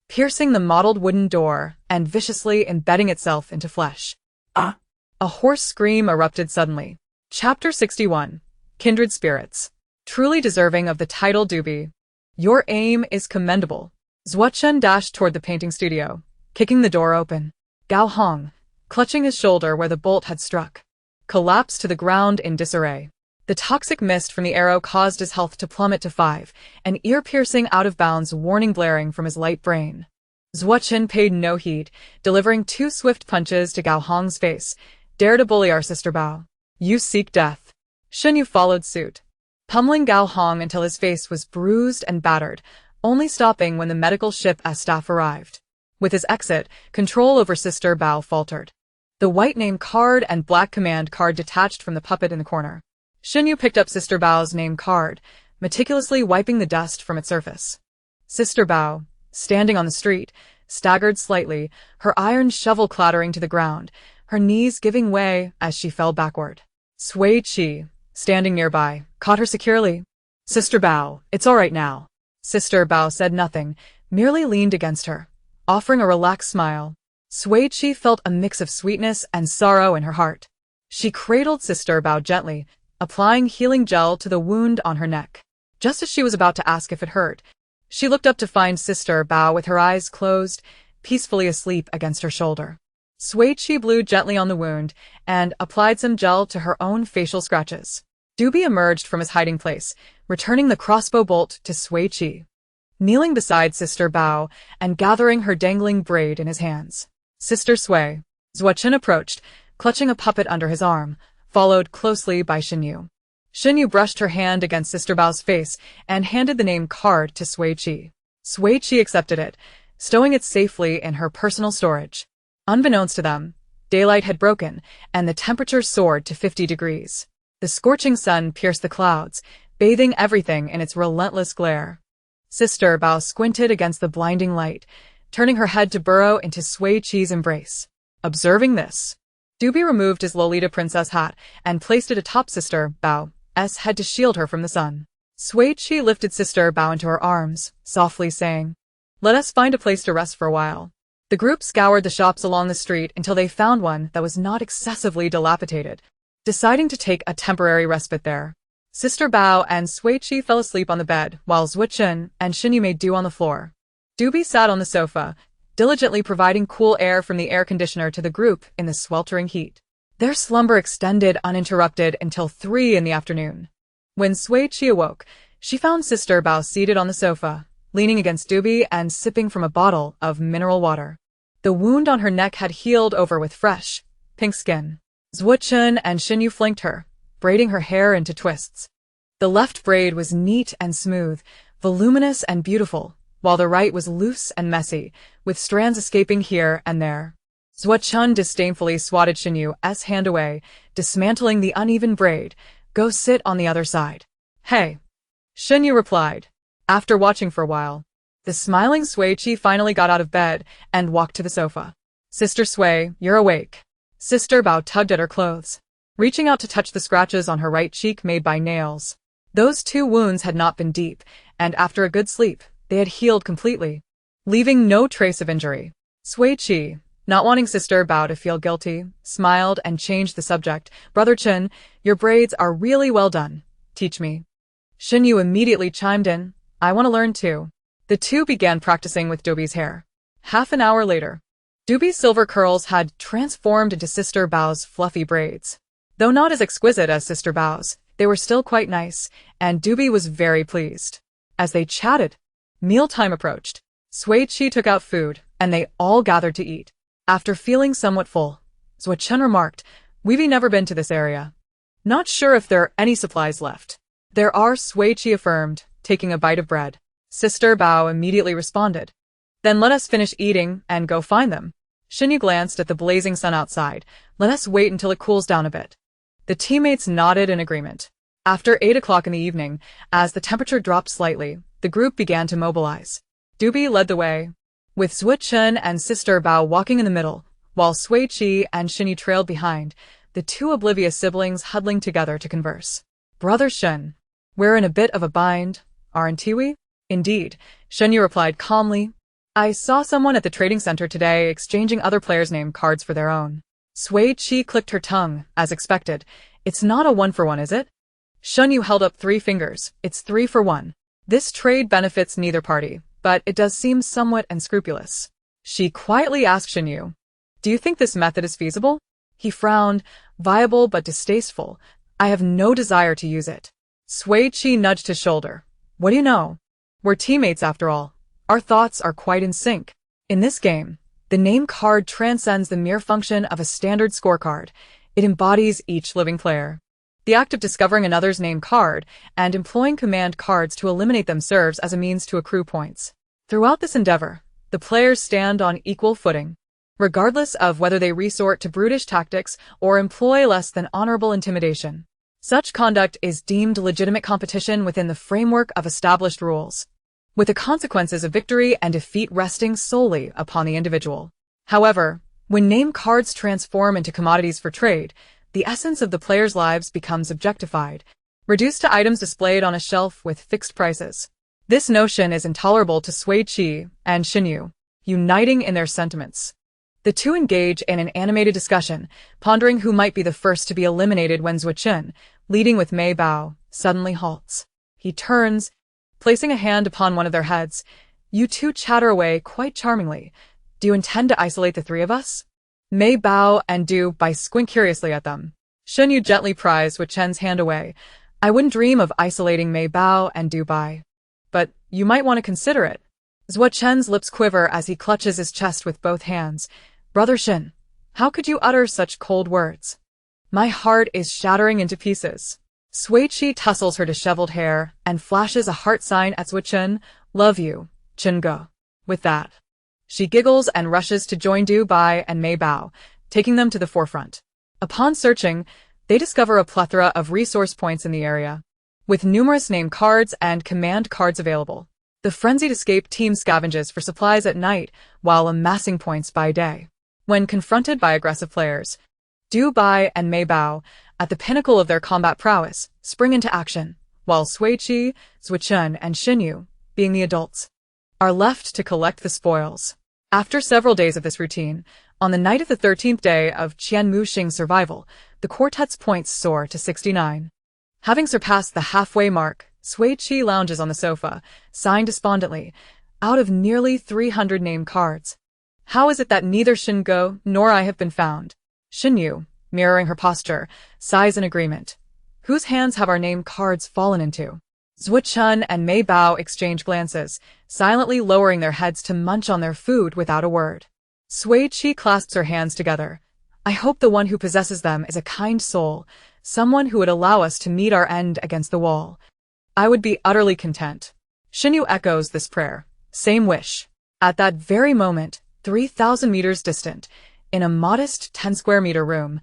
piercing the mottled wooden door and viciously embedding itself into flesh. A hoarse scream erupted suddenly. Chapter 61. Kindred Spirits. Truly deserving of the title Doobie. Your aim is commendable. Zuo dashed toward the painting studio, kicking the door open. Gao Hong, clutching his shoulder where the bolt had struck, collapsed to the ground in disarray. The toxic mist from the arrow caused his health to plummet to 5, an ear-piercing out-of-bounds warning blaring from his light brain. Zuo paid no heed, delivering 2 swift punches to Gao Hong's face. Dare to bully our Sister Bao. You seek death. Xinyu followed suit, pummeling Gao Hong until his face was bruised and battered, only stopping when the medical ship as staff arrived. With his exit, control over Sister Bao faltered. The white name card and black command card detached from the puppet in the corner. Xinyu picked up Sister Bao's name card, meticulously wiping the dust from its surface. Sister Bao, standing on the street, staggered slightly, her iron shovel clattering to the ground, her knees giving way as she fell backward. Sui Qi, standing nearby, caught her securely. Sister Bao, it's all right now. Sister Bao said nothing, merely leaned against her, offering a relaxed smile. Sui Qi felt a mix of sweetness and sorrow in her heart. She cradled Sister Bao gently, applying healing gel to the wound on her neck. Just as she was about to ask if it hurt, she looked up to find Sister Bao with her eyes closed, peacefully asleep against her shoulder. Sui Qi blew gently on the wound and applied some gel to her own facial scratches. Doobie emerged from his hiding place, returning the crossbow bolt to Sui Qi, kneeling beside Sister Bao and gathering her dangling braid in his hands. Sister Sui. Zuo approached, clutching a puppet under his arm. followed closely by Xinyu. Xinyu brushed her hand against Sister Bao's face and handed the name card to Sui Qi. Sui Qi accepted it, stowing it safely in her personal storage. Unbeknownst to them, daylight had broken, and the temperature soared to 50 degrees. The scorching sun pierced the clouds, bathing everything in its relentless glare. Sister Bao squinted against the blinding light, turning her head to burrow into Sui Qi's embrace. Observing this, Dubi removed his Lolita princess hat and placed it atop Sister Bao's head to shield her from the sun. Sui Qi lifted Sister Bao into her arms, softly saying, "Let us find a place to rest for a while." The group scoured the shops along the street until they found one that was not excessively dilapidated, deciding to take a temporary respite there. Sister Bao and Sui Qi fell asleep on the bed, while Zuochen and Xinyu made do on the floor. Dubi sat on the sofa, diligently providing cool air from the air conditioner to the group in the sweltering heat. Their slumber extended uninterrupted until 3 in the afternoon. When Sui Qi awoke, she found Sister Bao seated on the sofa, leaning against Dubi and sipping from a bottle of mineral water. The wound on her neck had healed over with fresh, pink skin. Zuochen and Xinyu flanked her, braiding her hair into twists. The left braid was neat and smooth, voluminous and beautiful, while the right was loose and messy, with strands escaping here and there. Zuochen disdainfully swatted Xinyu's hand away, dismantling the uneven braid. "Go sit on the other side." "Hey," Xinyu replied. After watching for a while, the smiling Sui Qi finally got out of bed and walked to the sofa. "Sister Sui, you're awake." Sister Bao tugged at her clothes, reaching out to touch the scratches on her right cheek made by nails. Those 2 wounds had not been deep, and after a good sleep, they had healed completely, leaving no trace of injury. Sui Qi, not wanting Sister Bao to feel guilty, smiled and changed the subject. "Brother Chen, your braids are really well done. Teach me." Xinyu immediately chimed in, "I want to learn too." The two began practicing with Dubi's hair. Half an hour later, Dubi's silver curls had transformed into Sister Bao's fluffy braids. Though not as exquisite as Sister Bao's, they were still quite nice, and Dubi was very pleased. As they chatted, mealtime approached. Sui Qi took out food, and they all gathered to eat. After feeling somewhat full, Zuochen remarked, "We've never been to this area. Not sure if there are any supplies left." "There are," Sui Qi affirmed, taking a bite of bread. Sister Bao immediately responded, "Then let us finish eating and go find them." Xinyu glanced at the blazing sun outside. "Let us wait until it cools down a bit." The teammates nodded in agreement. After 8 o'clock in the evening, as the temperature dropped slightly, the group began to mobilize. Dubi led the way, with Zuochen and Sister Bao walking in the middle, while Sui Qi and Xinyu trailed behind, the 2 oblivious siblings huddling together to converse. "Brother Shen, we're in a bit of a bind, aren't we?" "Indeed," Xinyu replied calmly. "I saw someone at the trading center today exchanging other players' name cards for their own." Sui Qi clicked her tongue, as expected. "It's not a 1-for-1, is it?" Xinyu held up 3 fingers. "It's 3 for 1. This trade benefits neither party, but it does seem somewhat unscrupulous." She quietly asked Xinyu, "Do you think this method is feasible?" He frowned, viable but distasteful. "I have no desire to use it." Sui Qi nudged his shoulder. "What do you know? We're teammates after all. Our thoughts are quite in sync. In this game, the name card transcends the mere function of a standard scorecard. It embodies each living player. The act of discovering another's name card and employing command cards to eliminate them serves as a means to accrue points. Throughout this endeavor, the players stand on equal footing, regardless of whether they resort to brutish tactics or employ less than honorable intimidation. Such conduct is deemed legitimate competition within the framework of established rules, with the consequences of victory and defeat resting solely upon the individual. However, when name cards transform into commodities for trade, the essence of the players' lives becomes objectified, reduced to items displayed on a shelf with fixed prices. This notion is intolerable to Sui Qi and Xinyu, uniting in their sentiments. The two engage in an animated discussion, pondering who might be the first to be eliminated when Zuochen, leading with Mei Bao, suddenly halts. He turns, placing a hand upon one of their heads. "You two chatter away quite charmingly. Do you intend to isolate the 3 of us?" Mei Bao and Du Bai squint curiously at them. Xinyu gently pries Zuochen's hand away. "I wouldn't dream of isolating Mei Bao and Du Bai. But you might want to consider it." Zuochen's lips quiver as he clutches his chest with both hands. "Brother Shin, how could you utter such cold words?" My heart is shattering into pieces. Sui Qi tussles her disheveled hair and flashes a heart sign at Sui Chen. Love you, Chen Go. With that, she giggles and rushes to join Du Bai and Mei Bao, taking them to the forefront. Upon searching, they discover a plethora of resource points in the area, with numerous name cards and command cards available. The frenzied escape team scavenges for supplies at night while amassing points by day. When confronted by aggressive players, Du Bai and Mei Bao, at the pinnacle of their combat prowess, spring into action, while Sui Qi, Sui Chen, and Xinyu, being the adults, are left to collect the spoils. After several days of this routine, on the night of the 13th day of Qian Muxing's survival, the quartet's points soar to 69. Having surpassed the halfway mark, Sui Qi lounges on the sofa, sighing despondently, out of nearly 300 name cards. How is it that neither Xingo nor I have been found? Xinyu, mirroring her posture, sighs in agreement. Whose hands have our name cards fallen into? Sui Chen and Mei Bao exchange glances, silently lowering their heads to munch on their food without a word. Sui Qi clasps her hands together. I hope the one who possesses them is a kind soul, someone who would allow us to meet our end against the wall. I would be utterly content. Xinyu echoes this prayer. Same wish. At that very moment, 3,000 meters distant, in a modest 10-square-meter room,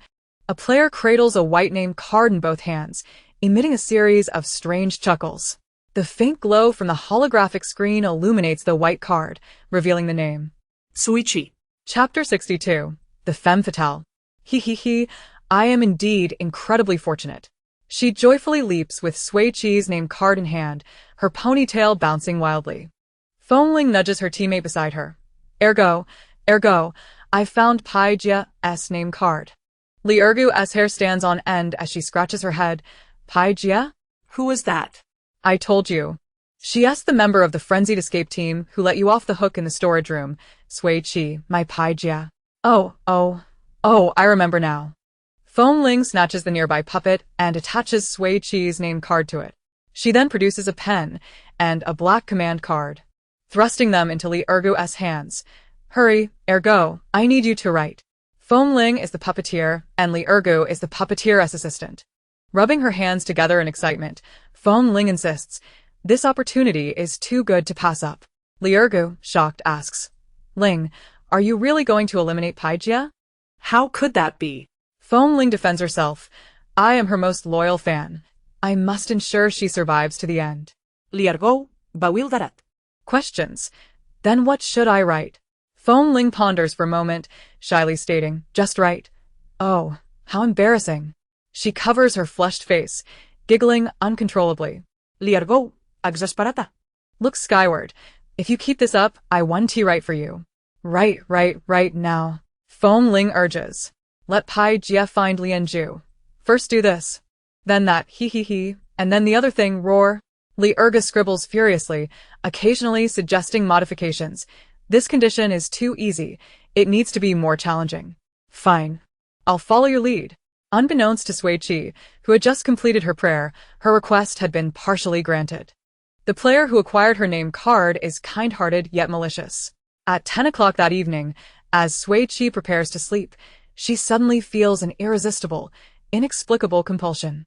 a player cradles a white name card in both hands, emitting a series of strange chuckles. The faint glow from the holographic screen illuminates the white card, revealing the name. Sui Qi. Chapter 62. The Femme Fatale. He, I am indeed incredibly fortunate. She joyfully leaps with Sui Qi's name card in hand, her ponytail bouncing wildly. Feng nudges her teammate beside her. Ergo, I found Pai Jia's name card. Li Ergu's hair stands on end as she scratches her head. Pai Jia? Who is that? I told you. She asked the member of the frenzied escape team who let you off the hook in the storage room. Sui Qi, my Pai Jia. Oh, I remember now. Feng Ling snatches the nearby puppet and attaches Sui Qi's name card to it. She then produces a pen and a black command card, thrusting them into Li Ergu's hands. Hurry, Ergo, I need you to write. Feng Ling is the puppeteer, and Li Ergu is the puppeteer's assistant. Rubbing her hands together in excitement, Feng Ling insists, this opportunity is too good to pass up. Li Ergu, shocked, asks, Ling, are you really going to eliminate Pai Jia? How could that be? Feng Ling defends herself. I am her most loyal fan. I must ensure she survives to the end. Li Ergu, bewildered. Questions. Then what should I write? Feng Ling ponders for a moment, shyly stating, just right. Oh, how embarrassing. She covers her flushed face, giggling uncontrollably. Li Ergu, exasperata. Look skyward. If you keep this up, I want to write for you. Right now. Feng Ling urges. Let Pai Jia find Lianju. First do this. Then that, he, and then the other thing, roar. Li Ergu scribbles furiously, occasionally suggesting modifications. This condition is too easy. It needs to be more challenging. Fine. I'll follow your lead. Unbeknownst to Sui Qi, who had just completed her prayer, her request had been partially granted. The player who acquired her name card is kind-hearted yet malicious. At 10 o'clock that evening, as Sui Qi prepares to sleep, she suddenly feels an irresistible, inexplicable compulsion.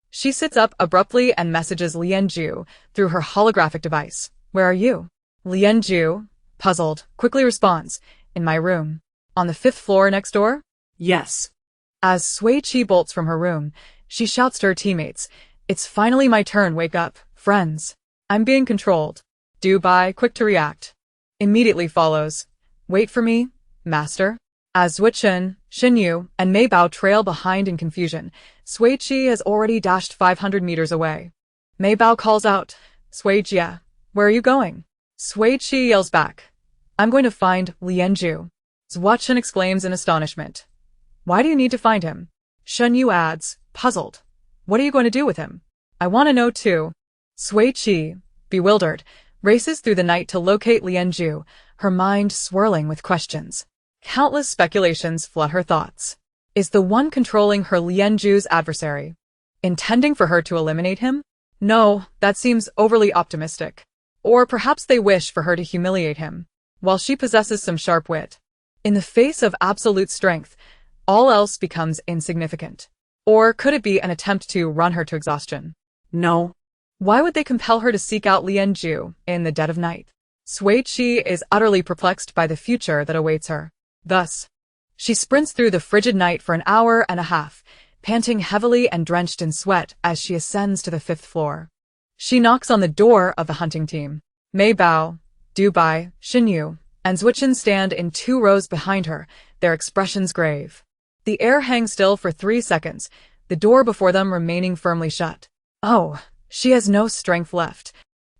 She sits up abruptly and messages Lianju through her holographic device. Where are you? Lianju, puzzled, quickly responds, in my room. On the 5th floor next door? Yes. As Sui Qi bolts from her room, she shouts to her teammates, it's finally my turn, wake up, friends. I'm being controlled. Du Bai, quick to react. Immediately follows. Wait for me, master. As Sui Chen, Xinyu, and Mei Bao trail behind in confusion, Sui Qi has already dashed 500 meters away. Mei Bao calls out, Sui Jia, where are you going? Sui Qi yells back, I'm going to find Lianju. Sui Chen exclaims in astonishment. Why do you need to find him? Xinyu adds, puzzled. What are you going to do with him? I want to know too. Sui Qi, bewildered, races through the night to locate Lianju, her mind swirling with questions. Countless speculations flood her thoughts. Is the one controlling her Lianju's adversary? Intending for her to eliminate him? No, that seems overly optimistic. Or perhaps they wish for her to humiliate him, while she possesses some sharp wit. In the face of absolute strength, all else becomes insignificant. Or could it be an attempt to run her to exhaustion? No. Why would they compel her to seek out Lianju in the dead of night? Sui Qi is utterly perplexed by the future that awaits her. Thus, she sprints through the frigid night for an hour and a half, panting heavily and drenched in sweat as she ascends to the 5th floor. She knocks on the door of the hunting team. Mei Bao, Du Bai, Xin Yu, and Zhuchen stand in 2 rows behind her, their expressions grave. The air hangs still for 3 seconds, the door before them remaining firmly shut. Oh, she has no strength left.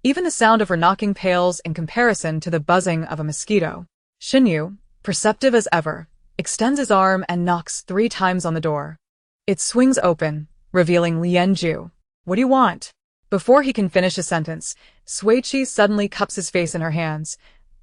Even the sound of her knocking pales in comparison to the buzzing of a mosquito. Xin Yu, perceptive as ever, extends his arm and knocks 3 times on the door. It swings open, revealing Lianju. What do you want? Before he can finish a sentence, Sui Qi suddenly cups his face in her hands.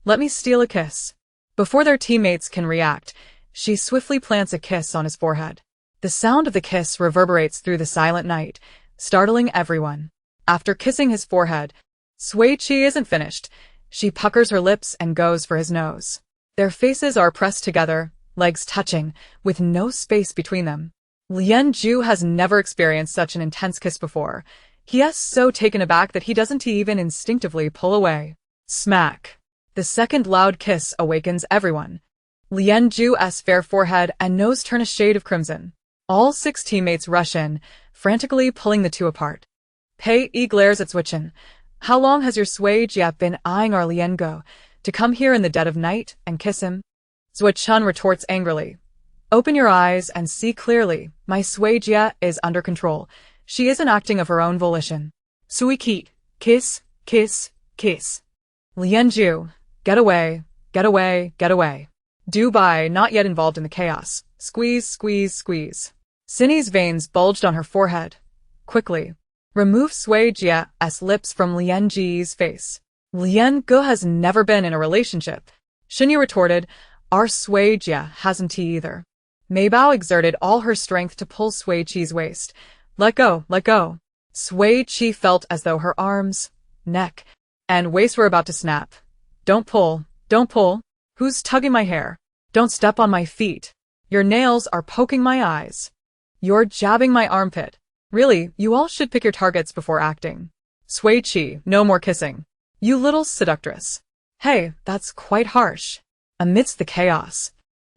Let me steal a kiss. Before their teammates can react, she swiftly plants a kiss on his forehead. The sound of the kiss reverberates through the silent night, startling everyone. After kissing his forehead, Sui Qi isn't finished. She puckers her lips and goes for his nose. Their faces are pressed together, legs touching, with no space between them. Lianju has never experienced such an intense kiss before. He is so taken aback that he doesn't even instinctively pull away. Smack. The second loud kiss awakens everyone. Lianju's fair forehead and nose turn a shade of crimson. All 6 teammates rush in, frantically pulling the two apart. Pei Yi glares at Zhuchen. How long has your Sui Jia been eyeing our Liango to come here in the dead of night and kiss him? Zhuchen retorts angrily. Open your eyes and see clearly. My Sui Jia is under control. She isn't acting of her own volition. Sui Qi, kiss, kiss, kiss. Lianju, get away, get away, get away. Du Bai, not yet involved in the chaos. Squeeze, squeeze, squeeze. Cindy's veins bulged on her forehead. Quickly. Remove Sui Jia's lips from Lianju's face. Liange has never been in a relationship. Xinyu retorted, our Sui Jia hasn't he either. Mei Bao exerted all her strength to pull Sui Qi's waist. Let go, let go. Sui Qi felt as though her arms, neck, and waist were about to snap. Don't pull, don't pull. Who's tugging my hair? Don't step on my feet. Your nails are poking my eyes. You're jabbing my armpit. Really, you all should pick your targets before acting. Sui Qi, no more kissing. You little seductress. Hey, that's quite harsh. Amidst the chaos,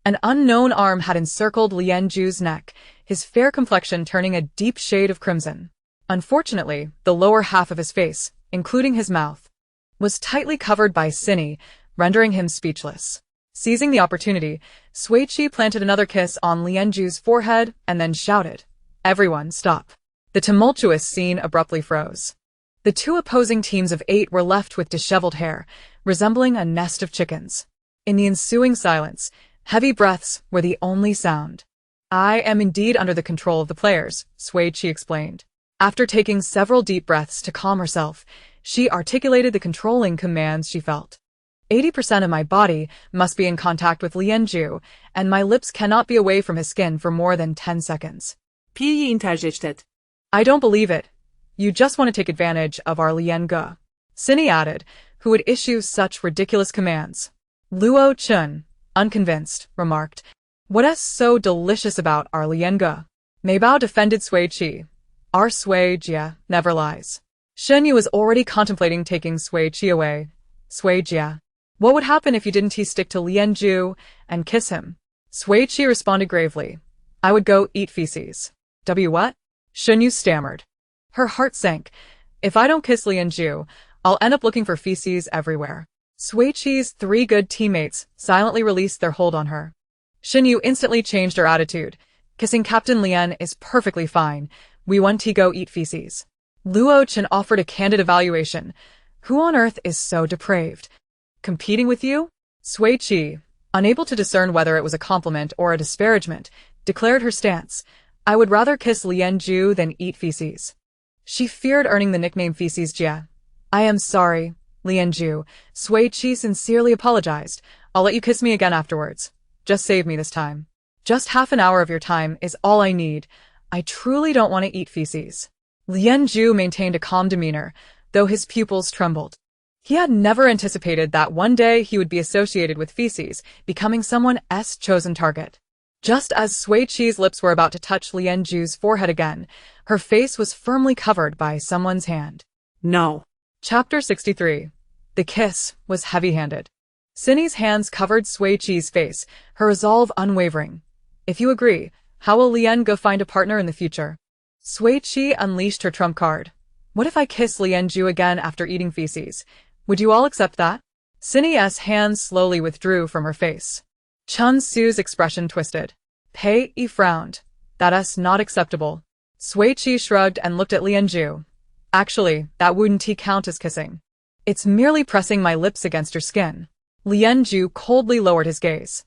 an unknown arm had encircled Lianju's neck, his fair complexion turning a deep shade of crimson. Unfortunately, the lower half of his face, including his mouth, was tightly covered by Cindy, rendering him speechless. Seizing the opportunity, Sui Qi planted another kiss on Lianju's forehead and then shouted, Everyone, stop. The tumultuous scene abruptly froze. The 2 opposing teams of 8 were left with disheveled hair, resembling a nest of chickens. In the ensuing silence, heavy breaths were the only sound. I am indeed under the control of the players, Sui Qi explained. After taking several deep breaths to calm herself, she articulated the controlling commands she felt. 80% of my body must be in contact with Lianju, and my lips cannot be away from his skin for more than 10 seconds. Piyi interjected. I don't believe it. You just want to take advantage of our Liange. Cindy added, who would issue such ridiculous commands. Luo Chun, unconvinced, remarked, what is so delicious about our Liange? Mei Bao defended Sui Qi. Our Sui Jia never lies. Shenyu was already contemplating taking Sui Qi away. Sui Jia. What would happen if you didn't stick to Lianju and kiss him? Sui Qi responded gravely. I would go eat feces. What? Shenyu stammered. Her heart sank. If I don't kiss Lianju, I'll end up looking for feces everywhere. Sui Qi's 3 good teammates silently released their hold on her. Xinyu instantly changed her attitude. Kissing Captain Lian is perfectly fine. We want to go eat feces. Luo Chen offered a candid evaluation. Who on earth is so depraved? Competing with you? Sui Qi, unable to discern whether it was a compliment or a disparagement, declared her stance. I would rather kiss Lianju than eat feces. She feared earning the nickname Feces Jia. I am sorry, Lianju. Sui Qi sincerely apologized. I'll let you kiss me again afterwards. Just save me this time. Just half an hour of your time is all I need. I truly don't want to eat feces. Lianju maintained a calm demeanor, though his pupils trembled. He had never anticipated that one day he would be associated with feces, becoming someone's chosen target. Just as Sui Qi's lips were about to touch Lian Ju's forehead again, her face was firmly covered by someone's hand. No. Chapter 63. The kiss was heavy-handed. Cindy's hands covered Sui Qi's face, her resolve unwavering. If you agree, how will Lian go find a partner in the future? Sui Qi unleashed her trump card. What if I kiss Lian Ju again after eating feces? Would you all accept that? Cindy's hands slowly withdrew from her face. Chun Su's expression twisted. Pei Yi frowned. That's not acceptable. Sui Qi shrugged and looked at Lian Ju. Actually, that wouldn't count as kissing. It's merely pressing my lips against your skin. Lian Ju coldly lowered his gaze.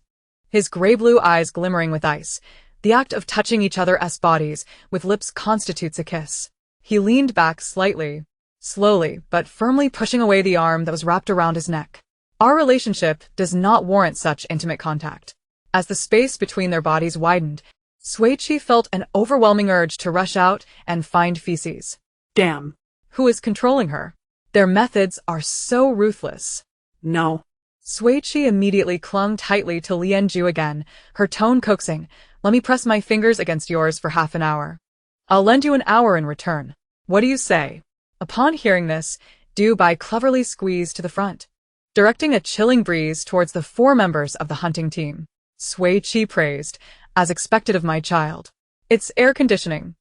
His gray-blue eyes glimmering with ice. The act of touching each other's bodies with lips constitutes a kiss. He leaned back slightly, slowly but firmly pushing away the arm that was wrapped around his neck. Our relationship does not warrant such intimate contact. As the space between their bodies widened, Sui Qi felt an overwhelming urge to rush out and find feces. Damn. Who is controlling her? Their methods are so ruthless. No. Sui Qi immediately clung tightly to Lian Ju again, her tone coaxing. Let me press my fingers against yours for half an hour. I'll lend you an hour in return. What do you say? Upon hearing this, Du Bai cleverly squeezed to the front, directing a chilling breeze towards the 4 members of the hunting team. Sui Qi praised, as expected of my child. It's air conditioning.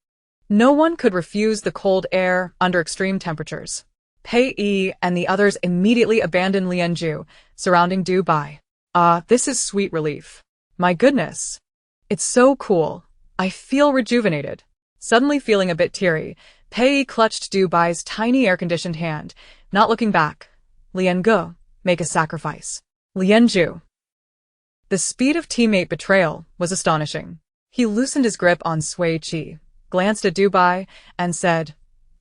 No one could refuse the cold air under extreme temperatures. Pei Yi and the others immediately abandoned Lian Ju, surrounding Du Bai. This is sweet relief. My goodness. It's so cool. I feel rejuvenated. Suddenly feeling a bit teary, Pei Yi clutched Du Bai's tiny air-conditioned hand, not looking back. Lian Ge, make a sacrifice. Lian Ju. The speed of teammate betrayal was astonishing. He loosened his grip on Sui Qi, glanced at Du Bai, and said,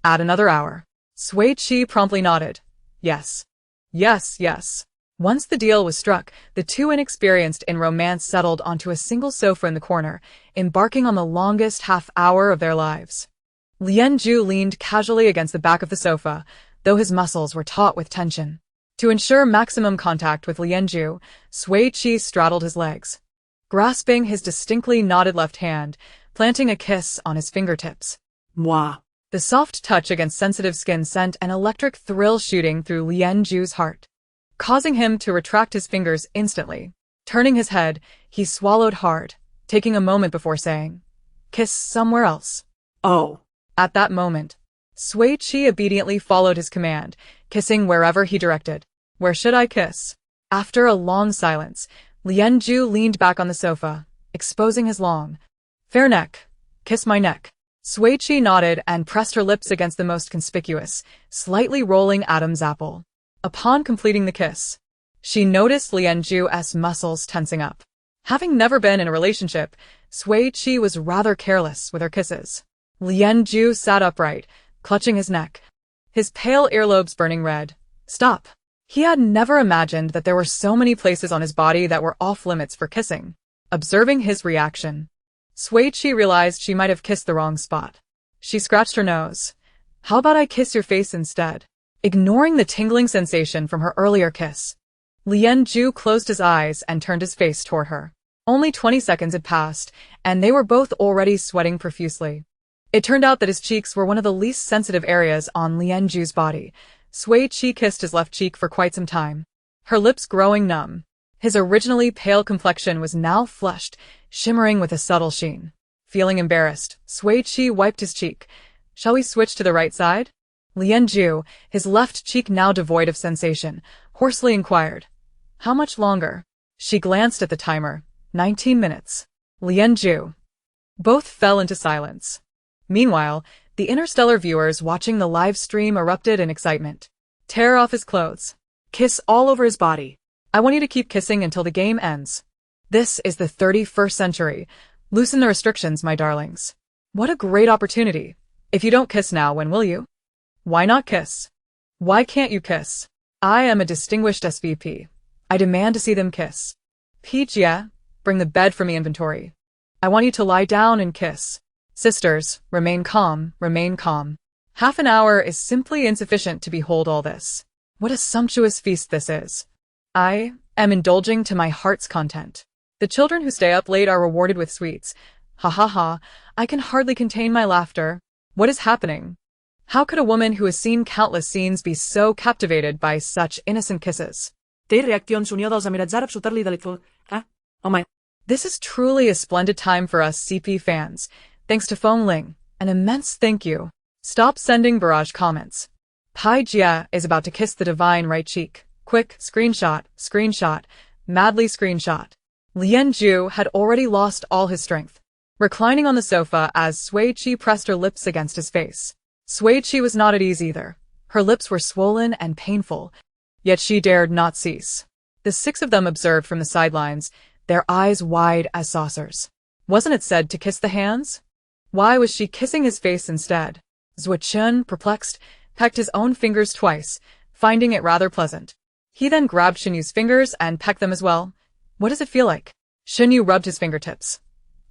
add another hour. Sui Qi promptly nodded. Yes. Yes, yes. Once the deal was struck, the 2 inexperienced in romance settled onto a single sofa in the corner, embarking on the longest half-hour of their lives. Lian Ju leaned casually against the back of the sofa, though his muscles were taut with tension. To ensure maximum contact with Lian Ju, Sui Qi straddled his legs, grasping his distinctly knotted left hand, planting a kiss on his fingertips. Mwah. The soft touch against sensitive skin sent an electric thrill shooting through Lian Ju's heart, causing him to retract his fingers instantly. Turning his head, he swallowed hard, taking a moment before saying, kiss somewhere else. Oh. At that moment, Sui Qi obediently followed his command, kissing wherever he directed. Where should I kiss? After a long silence, Lian Ju leaned back on the sofa, exposing his long, fair neck. Kiss my neck. Sui Qi nodded and pressed her lips against the most conspicuous, slightly rolling Adam's apple. Upon completing the kiss, she noticed Lian Ju's muscles tensing up. Having never been in a relationship, Sui Qi was rather careless with her kisses. Lian Ju sat upright, clutching his neck, his pale earlobes burning red. Stop. He had never imagined that there were so many places on his body that were off-limits for kissing. Observing his reaction, Sui Qi realized she might have kissed the wrong spot. She scratched her nose. How about I kiss your face instead? Ignoring the tingling sensation from her earlier kiss, Lian Ju closed his eyes and turned his face toward her. Only 20 seconds had passed, and they were both already sweating profusely. It turned out that his cheeks were one of the least sensitive areas on Lian Ju's body. Sui Qi kissed his left cheek for quite some time, her lips growing numb. His originally pale complexion was now flushed, shimmering with a subtle sheen. Feeling embarrassed, Sui Qi wiped his cheek. Shall we switch to the right side? Lian Ju, his left cheek now devoid of sensation, hoarsely inquired. How much longer? She glanced at the timer. 19 minutes. Lian Ju. Both fell into silence. Meanwhile, the Interstellar viewers watching the live stream erupted in excitement. Tear off his clothes. Kiss all over his body. I want you to keep kissing until the game ends. This is the 31st century. Loosen the restrictions, my darlings. What a great opportunity. If you don't kiss now, when will you? Why not kiss? Why can't you kiss? I am a distinguished SVP. I demand to see them kiss. Jia, bring the bed for me inventory. I want you to lie down and kiss. Sisters, remain calm, remain calm. Half an hour is simply insufficient to behold all this. What a sumptuous feast this is. I am indulging to my heart's content. The children who stay up late are rewarded with sweets. Ha ha ha, I can hardly contain my laughter. What is happening? How could a woman who has seen countless scenes be so captivated by such innocent kisses? Té reaccions unides a miratzar absolutely delightful. Oh my. This is truly a splendid time for us CP fans. Thanks to Feng Ling, an immense thank you. Stop sending barrage comments. Pai Jia is about to kiss the divine right cheek. Quick, screenshot, screenshot, madly screenshot. Lian Zhu had already lost all his strength, reclining on the sofa as Sui Qi pressed her lips against his face. Sui Qi was not at ease either. Her lips were swollen and painful, yet she dared not cease. The six of them observed from the sidelines, their eyes wide as saucers. Wasn't it said to kiss the hands? Why was she kissing his face instead? Zhuo Chen, perplexed, pecked his own fingers twice, finding it rather pleasant. He then grabbed Xinyu's fingers and pecked them as well. What does it feel like? Xinyu rubbed his fingertips.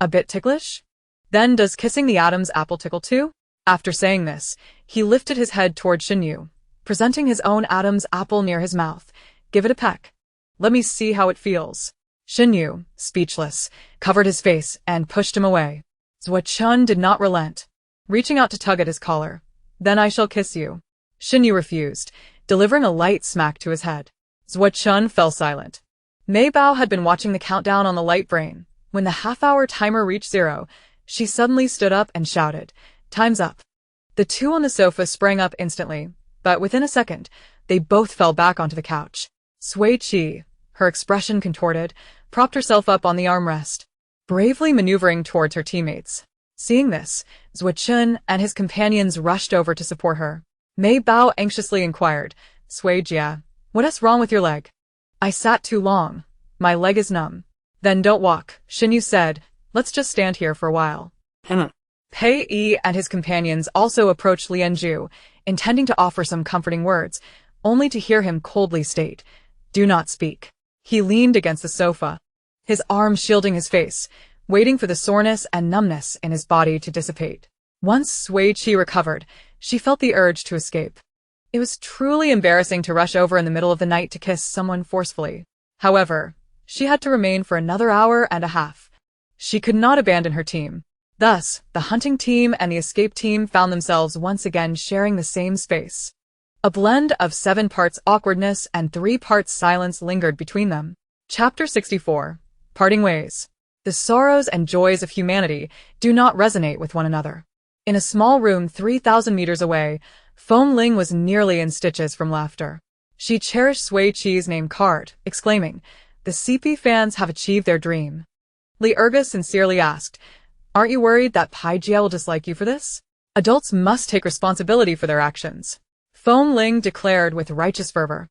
A bit ticklish? Then does kissing the Adam's apple tickle too? After saying this, he lifted his head toward Xinyu, presenting his own Adam's apple near his mouth. Give it a peck. Let me see how it feels. Xinyu, speechless, covered his face and pushed him away. Zhuo Chen did not relent, reaching out to tug at his collar. Then I shall kiss you. Xinyu refused, delivering a light smack to his head. Zhuo Chen fell silent. Mei Bao had been watching the countdown on the light brain. When the half-hour timer reached 0, she suddenly stood up and shouted, "Time's up." The two on the sofa sprang up instantly, but within a second, they both fell back onto the couch. Sui Qi, her expression contorted, propped herself up on the armrest, bravely maneuvering towards her teammates. Seeing this, Zhuo Chen and his companions rushed over to support her. Mei Bao anxiously inquired, "Sui Jia, what is wrong with your leg?" "I sat too long. My leg is numb." "Then don't walk," Xinyu said. "Let's just stand here for a while." Pei Yi and his companions also approached Lian Zhu, intending to offer some comforting words, only to hear him coldly state, "Do not speak." He leaned against the sofa, his arm shielding his face, waiting for the soreness and numbness in his body to dissipate. Once Sui Qi recovered, she felt the urge to escape. It was truly embarrassing to rush over in the middle of the night to kiss someone forcefully. However, she had to remain for another hour and a half. She could not abandon her team. Thus, the hunting team and the escape team found themselves once again sharing the same space. A blend of 7 parts awkwardness and 3 parts silence lingered between them. Chapter 64. Parting Ways. The sorrows and joys of humanity do not resonate with one another. In a small room 3,000 meters away, Feng Ling was nearly in stitches from laughter. She cherished Sui Qi's name card, exclaiming, "The CP fans have achieved their dream." Li Erga sincerely asked, "Aren't you worried that Pai Jia will dislike you for this?" Adults must take responsibility for their actions, Feng Ling declared with righteous fervor.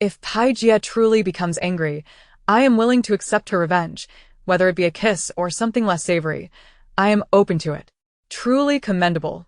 "If Pai Jia truly becomes angry, I am willing to accept her revenge, whether it be a kiss or something less savory. I am open to it. Truly commendable."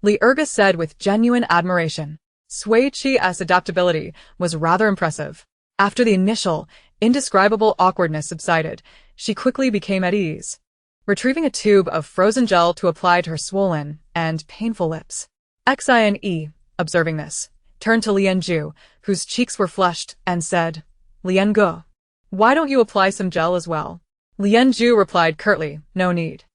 Li Erga said with genuine admiration. Sui Qi's adaptability was rather impressive. After the initial, indescribable awkwardness subsided, she quickly became at ease, retrieving a tube of frozen gel to apply to her swollen and painful lips. Xine, observing this, turned to Lian Zhu, whose cheeks were flushed, and said, "Lian Ge, why don't you apply some gel as well?" Lian Zhu replied curtly, "No need."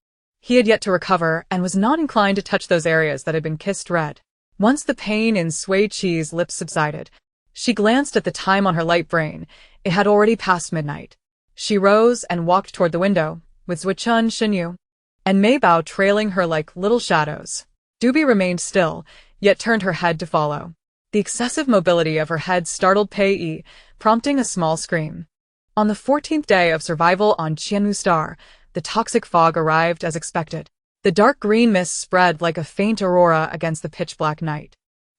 He had yet to recover and was not inclined to touch those areas that had been kissed red. Once the pain in Sui Qi's lips subsided, she glanced at the time on her light brain. It had already passed midnight. She rose and walked toward the window, with Zhuo Chen, Xinyu, and Mei Bao trailing her like little shadows. Dubi remained still, yet turned her head to follow. The excessive mobility of her head startled Pei Yi, prompting a small scream. On the 14th day of survival on Qianwu Star, the toxic fog arrived as expected. The dark green mist spread like a faint aurora against the pitch-black night.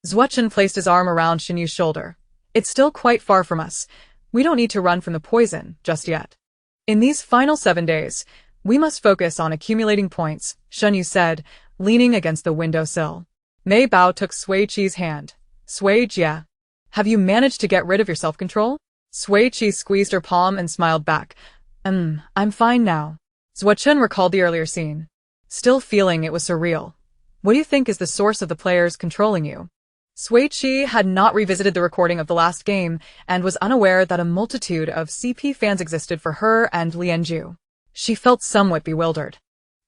Zhuo Chen placed his arm around Xinyu's shoulder. "It's still quite far from us. We don't need to run from the poison just yet. In these final 7 days, we must focus on accumulating points," Xinyu said, leaning against the windowsill. Mei Bao took Sui Qi's hand. "Sui Jia, have you managed to get rid of your self-control?" Sui Qi squeezed her palm and smiled back. I'm fine now." Zhuo Chen recalled the earlier scene, still feeling it was surreal. "What do you think is the source of the players controlling you?" Sui Qi had not revisited the recording of the last game and was unaware that a multitude of CP fans existed for her and Lianju. She felt somewhat bewildered.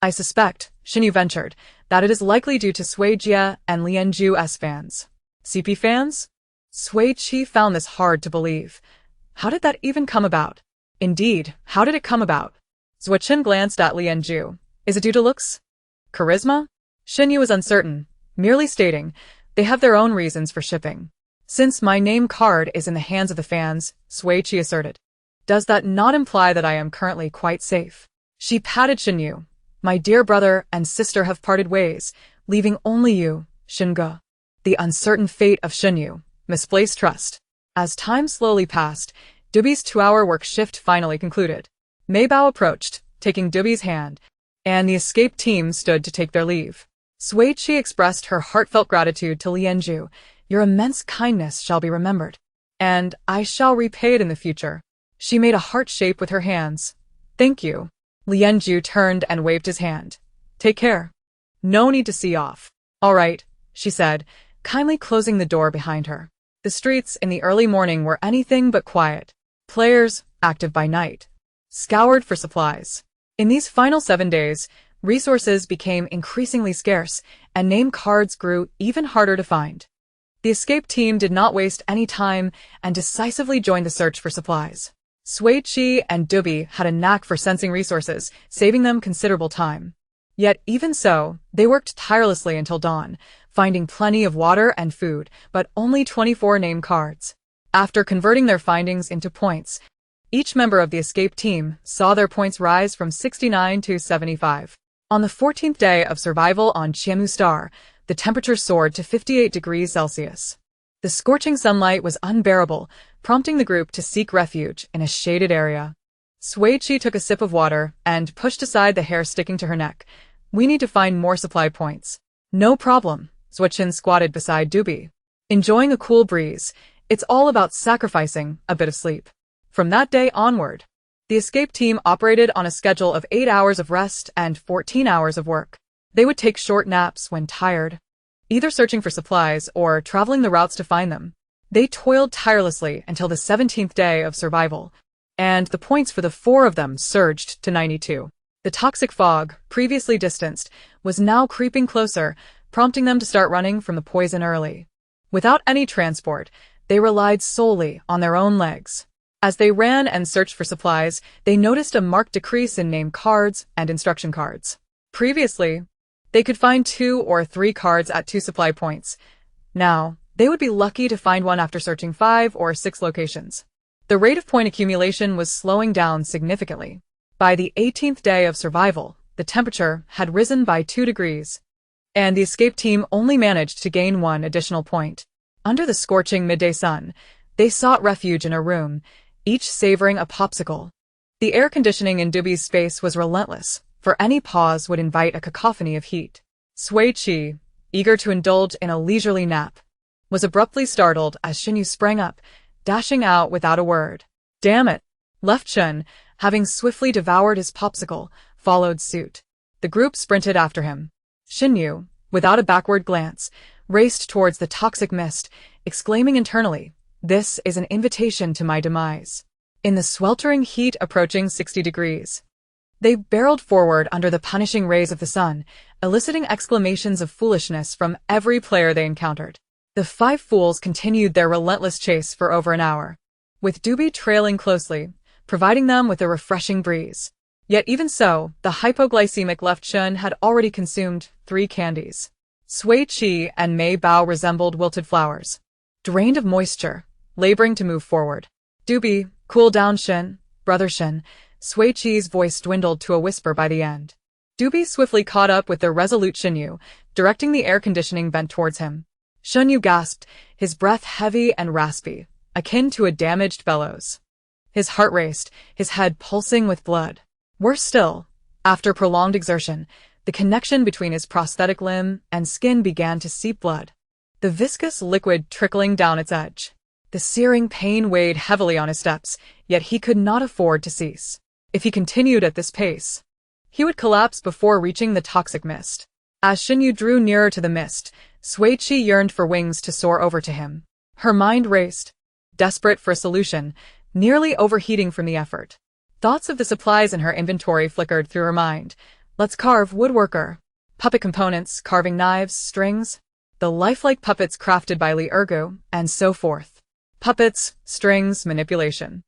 I suspect, Xinyu ventured, that it is likely due to Sui Jie and Lianju's fans. CP fans? Sui Qi found this hard to believe. How did that even come about? Indeed, how did it come about? Zuochen glanced at Lianju. Is it due to looks? Charisma? Xinyu was uncertain, merely stating, they have their own reasons for shipping. Since my name card is in the hands of the fans, Sui Qi asserted. Does that not imply that I am currently quite safe? She patted Xinyu. My dear brother and sister have parted ways, leaving only you, Xinge. The uncertain fate of Xinyu, misplaced trust. As time slowly passed, Dubi's 2-hour work shift finally concluded. Mei Bao approached, taking Dubi's hand, and the escape team stood to take their leave. Sui Qi expressed her heartfelt gratitude to Lianju. Your immense kindness shall be remembered, and I shall repay it in the future. She made a heart shape with her hands. Thank you. Lianju turned and waved his hand. Take care. No need to see off. All right, she said, kindly closing the door behind her. The streets in the early morning were anything but quiet. Players, active by night, scoured for supplies. In these final 7 days, resources became increasingly scarce, and name cards grew even harder to find. The escape team did not waste any time and decisively joined the search for supplies. Sui Qi and Dubi had a knack for sensing resources, saving them considerable time. Yet even so, they worked tirelessly until dawn, finding plenty of water and food, but only 24 name cards. After converting their findings into points, each member of the escape team saw their points rise from 69 to 75. On the 14th day of survival on Qianmu Star, the temperature soared to 58 degrees Celsius. The scorching sunlight was unbearable, prompting the group to seek refuge in a shaded area. Sui Qi took a sip of water and pushed aside the hair sticking to her neck. We need to find more supply points. No problem. Zuochen squatted beside Dubi. Enjoying a cool breeze, it's all about sacrificing a bit of sleep. From that day onward, the escape team operated on a schedule of 8 hours of rest and 14 hours of work. They would take short naps when tired, either searching for supplies or traveling the routes to find them. They toiled tirelessly until the 17th day of survival, and the points for the 4 of them surged to 92. The toxic fog, previously distanced, was now creeping closer, prompting them to start running from the poison early. Without any transport, they relied solely on their own legs. As they ran and searched for supplies, they noticed a marked decrease in name cards and instruction cards. Previously, they could find 2 or 3 cards at 2 supply points. Now, they would be lucky to find one after searching 5 or 6 locations. The rate of point accumulation was slowing down significantly. By the 18th day of survival, the temperature had risen by 2 degrees, and the escape team only managed to gain 1 additional point. Under the scorching midday sun, they sought refuge in a room, each savoring a popsicle. The air conditioning in Dubi's space was relentless, for any pause would invite a cacophony of heat. Sui Qi, eager to indulge in a leisurely nap, was abruptly startled as Xinyu sprang up, dashing out without a word. Damn it! Left Chun, having swiftly devoured his popsicle, followed suit. The group sprinted after him. Xinyu, without a backward glance, raced towards the toxic mist, exclaiming internally, "This is an invitation to my demise." In the sweltering heat approaching 60 degrees, they barreled forward under the punishing rays of the sun, eliciting exclamations of foolishness from every player they encountered. The 5 fools continued their relentless chase for over an hour, with Dubi trailing closely, providing them with a refreshing breeze. Yet even so, the hypoglycemic Left Chun had already consumed 3 candies. Sui Qi and Mei Bao resembled wilted flowers, drained of moisture, laboring to move forward. Dubi, cool down Shin, brother Shin. Sui Qi's voice dwindled to a whisper by the end. Dubi swiftly caught up with the resolute Xinyu, directing the air conditioning vent towards him. Xinyu gasped, his breath heavy and raspy, akin to a damaged bellows. His heart raced, his head pulsing with blood. Worse still, after prolonged exertion, the connection between his prosthetic limb and skin began to seep blood, the viscous liquid trickling down its edge. The searing pain weighed heavily on his steps, yet he could not afford to cease. If he continued at this pace, he would collapse before reaching the toxic mist. As Xinyu drew nearer to the mist, Sui Qi yearned for wings to soar over to him. Her mind raced, desperate for a solution, nearly overheating from the effort. Thoughts of the supplies in her inventory flickered through her mind. Let's carve woodworker. Puppet components, carving knives, strings. The lifelike puppets crafted by Li Ergu, and so forth. Puppets, strings, manipulation.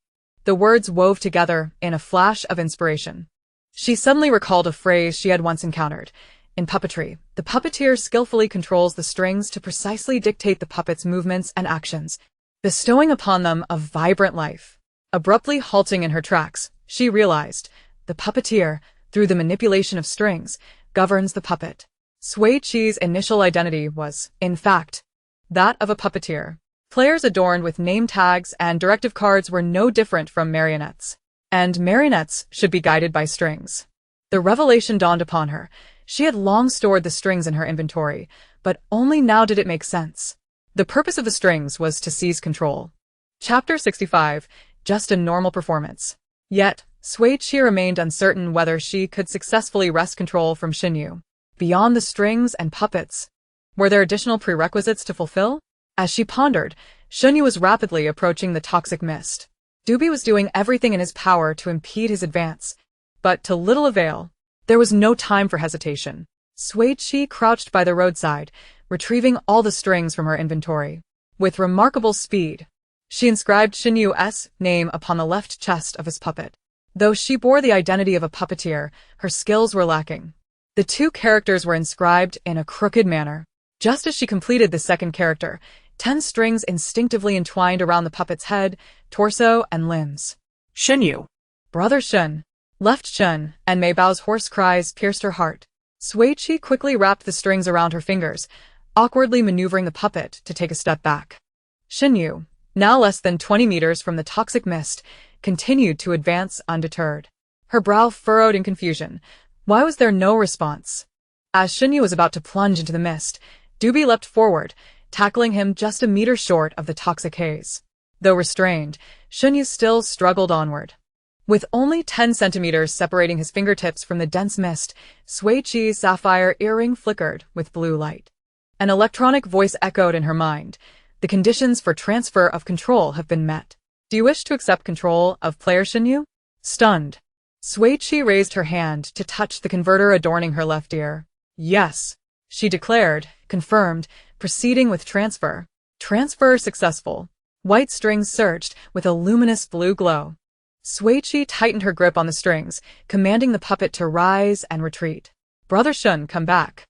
The words wove together in a flash of inspiration. She suddenly recalled a phrase she had once encountered. In puppetry, the puppeteer skillfully controls the strings to precisely dictate the puppet's movements and actions, bestowing upon them a vibrant life. Abruptly halting in her tracks, she realized, the puppeteer, through the manipulation of strings, governs the puppet. Sui Qi's initial identity was, in fact, that of a puppeteer. Players adorned with name tags and directive cards were no different from marionettes. And marionettes should be guided by strings. The revelation dawned upon her. She had long stored the strings in her inventory, but only now did it make sense. The purpose of the strings was to seize control. Chapter 65, just a normal performance. Yet, Sui Qi remained uncertain whether she could successfully wrest control from Xinyu. Beyond the strings and puppets, were there additional prerequisites to fulfill? As she pondered, Xinyu was rapidly approaching the toxic mist. Dubi was doing everything in his power to impede his advance, but to little avail. There was no time for hesitation. Sui Qi crouched by the roadside, retrieving all the strings from her inventory. With remarkable speed, she inscribed Xinyu's name upon the left chest of his puppet. Though she bore the identity of a puppeteer, her skills were lacking. The two characters were inscribed in a crooked manner. Just as she completed the second character, 10 strings instinctively entwined around the puppet's head, torso, and limbs. Xinyu. Brother Shen. Left Shen, and Mei Bao's hoarse cries pierced her heart. Sui Qi quickly wrapped the strings around her fingers, awkwardly maneuvering the puppet to take a step back. Xinyu, now less than 20 meters from the toxic mist, continued to advance undeterred. Her brow furrowed in confusion. Why was there no response? As Xinyu was about to plunge into the mist, Dubi leapt forward, tackling him just a meter short of the toxic haze. Though restrained, Xinyu still struggled onward. With only 10 centimeters separating his fingertips from the dense mist, Sui Qi's sapphire earring flickered with blue light. An electronic voice echoed in her mind. The conditions for transfer of control have been met. Do you wish to accept control of player Xinyu? Stunned, Sui Qi raised her hand to touch the converter adorning her left ear. Yes, she declared, confirmed, proceeding with transfer. Transfer successful. White strings surged with a luminous blue glow. Sui Qi tightened her grip on the strings, commanding the puppet to rise and retreat. Brother Shun, come back.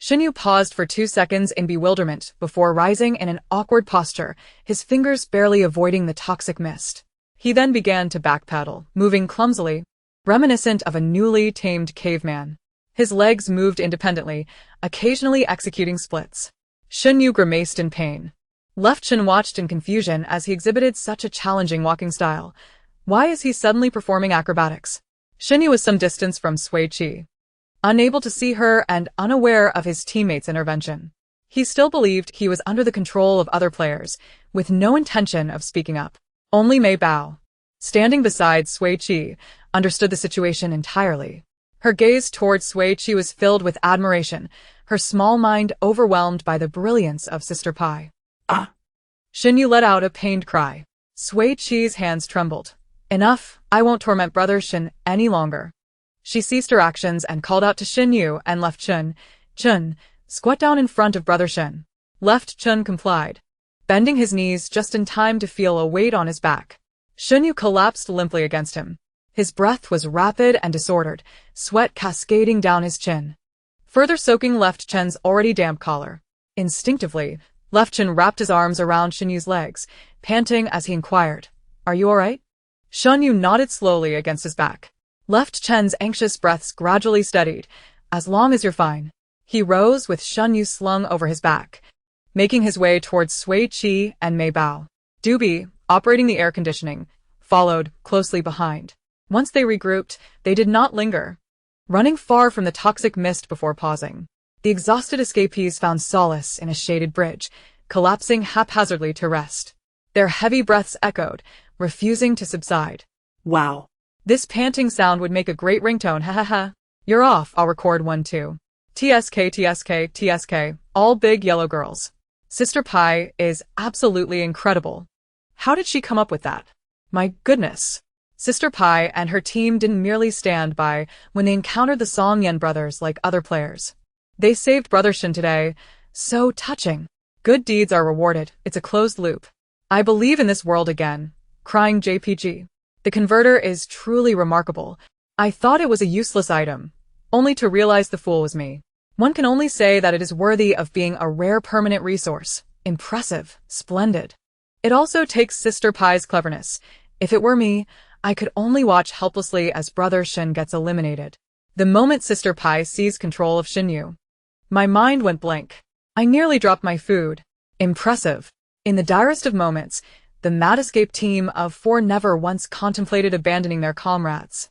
Xinyu paused for 2 seconds in bewilderment before rising in an awkward posture, his fingers barely avoiding the toxic mist. He then began to backpedal, moving clumsily, reminiscent of a newly tamed caveman. His legs moved independently, occasionally executing splits. Xinyu grimaced in pain. Left Shen watched in confusion as he exhibited such a challenging walking style. Why is he suddenly performing acrobatics? Xinyu was some distance from Sui Qi, unable to see her and unaware of his teammates' intervention. He still believed he was under the control of other players, with no intention of speaking up. Only Mei Bao, standing beside Sui Qi, understood the situation entirely. Her gaze towards Sui Qi was filled with admiration, her small mind overwhelmed by the brilliance of Sister Pai. Ah! Xinyu let out a pained cry. Sui Qi's hands trembled. Enough, I won't torment Brother Shen any longer. She ceased her actions and called out to Xinyu and left Chun. Chun, squat down in front of Brother Shen. Left Chun complied, bending his knees just in time to feel a weight on his back. Xinyu collapsed limply against him. His breath was rapid and disordered, sweat cascading down his chin, further soaking Left Chen's already damp collar. Instinctively, Left Chen wrapped his arms around Xinyu's legs, panting as he inquired, "Are you all right?" Xinyu nodded slowly against his back. Left Chen's anxious breaths gradually steadied. "As long as you're fine." He rose with Xinyu slung over his back, making his way towards Sui Qi and Mei Bao. Dubi, operating the air conditioning, followed closely behind. Once they regrouped, they did not linger, running far from the toxic mist before pausing. The exhausted escapees found solace in a shaded bridge, collapsing haphazardly to rest. Their heavy breaths echoed, refusing to subside. Wow. This panting sound would make a great ringtone, ha ha ha. You're off, I'll record one too. TSK, TSK, TSK, all big yellow girls. Sister Pi is absolutely incredible. How did she come up with that? My goodness. Sister Pi and her team didn't merely stand by when they encountered the Song Yen brothers like other players. They saved Brother Shin today. So touching. Good deeds are rewarded. It's a closed loop. I believe in this world again. Crying JPG. The converter is truly remarkable. I thought it was a useless item, only to realize the fool was me. One can only say that it is worthy of being a rare permanent resource. Impressive. Splendid. It also takes Sister Pi's cleverness. If it were me, I could only watch helplessly as Brother Shin gets eliminated. The moment Sister Pi seized control of Shinyu, my mind went blank. I nearly dropped my food. Impressive. In the direst of moments, the Mad Escape team of four never once contemplated abandoning their comrades.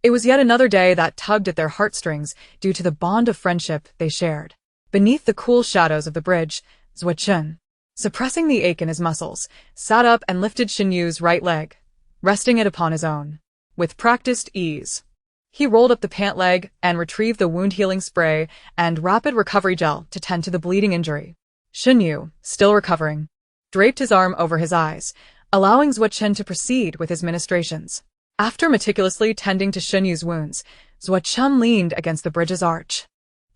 It was yet another day that tugged at their heartstrings due to the bond of friendship they shared. Beneath the cool shadows of the bridge, Sui Qi, suppressing the ache in his muscles, sat up and lifted Shinyu's right leg, resting it upon his own. With practiced ease, he rolled up the pant leg and retrieved the wound-healing spray and rapid recovery gel to tend to the bleeding injury. Shinyu, still recovering, draped his arm over his eyes, allowing Sui Qi to proceed with his ministrations. After meticulously tending to Shinyu's wounds, Sui Qi leaned against the bridge's arch,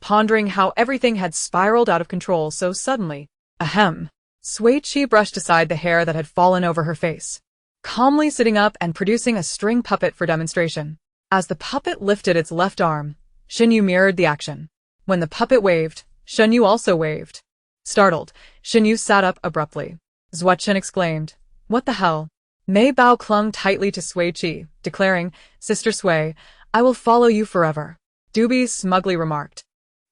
pondering how everything had spiraled out of control so suddenly. Ahem. Sui Qi brushed aside the hair that had fallen over her face, calmly sitting up and producing a string puppet for demonstration. As the puppet lifted its left arm, Shinyu mirrored the action. When the puppet waved, Shinyu also waved. Startled, Shinyu sat up abruptly. Sui Qi exclaimed, "What the hell?" Mei Bao clung tightly to Sui Qi, declaring, "Sister Sui, I will follow you forever." Doobie smugly remarked,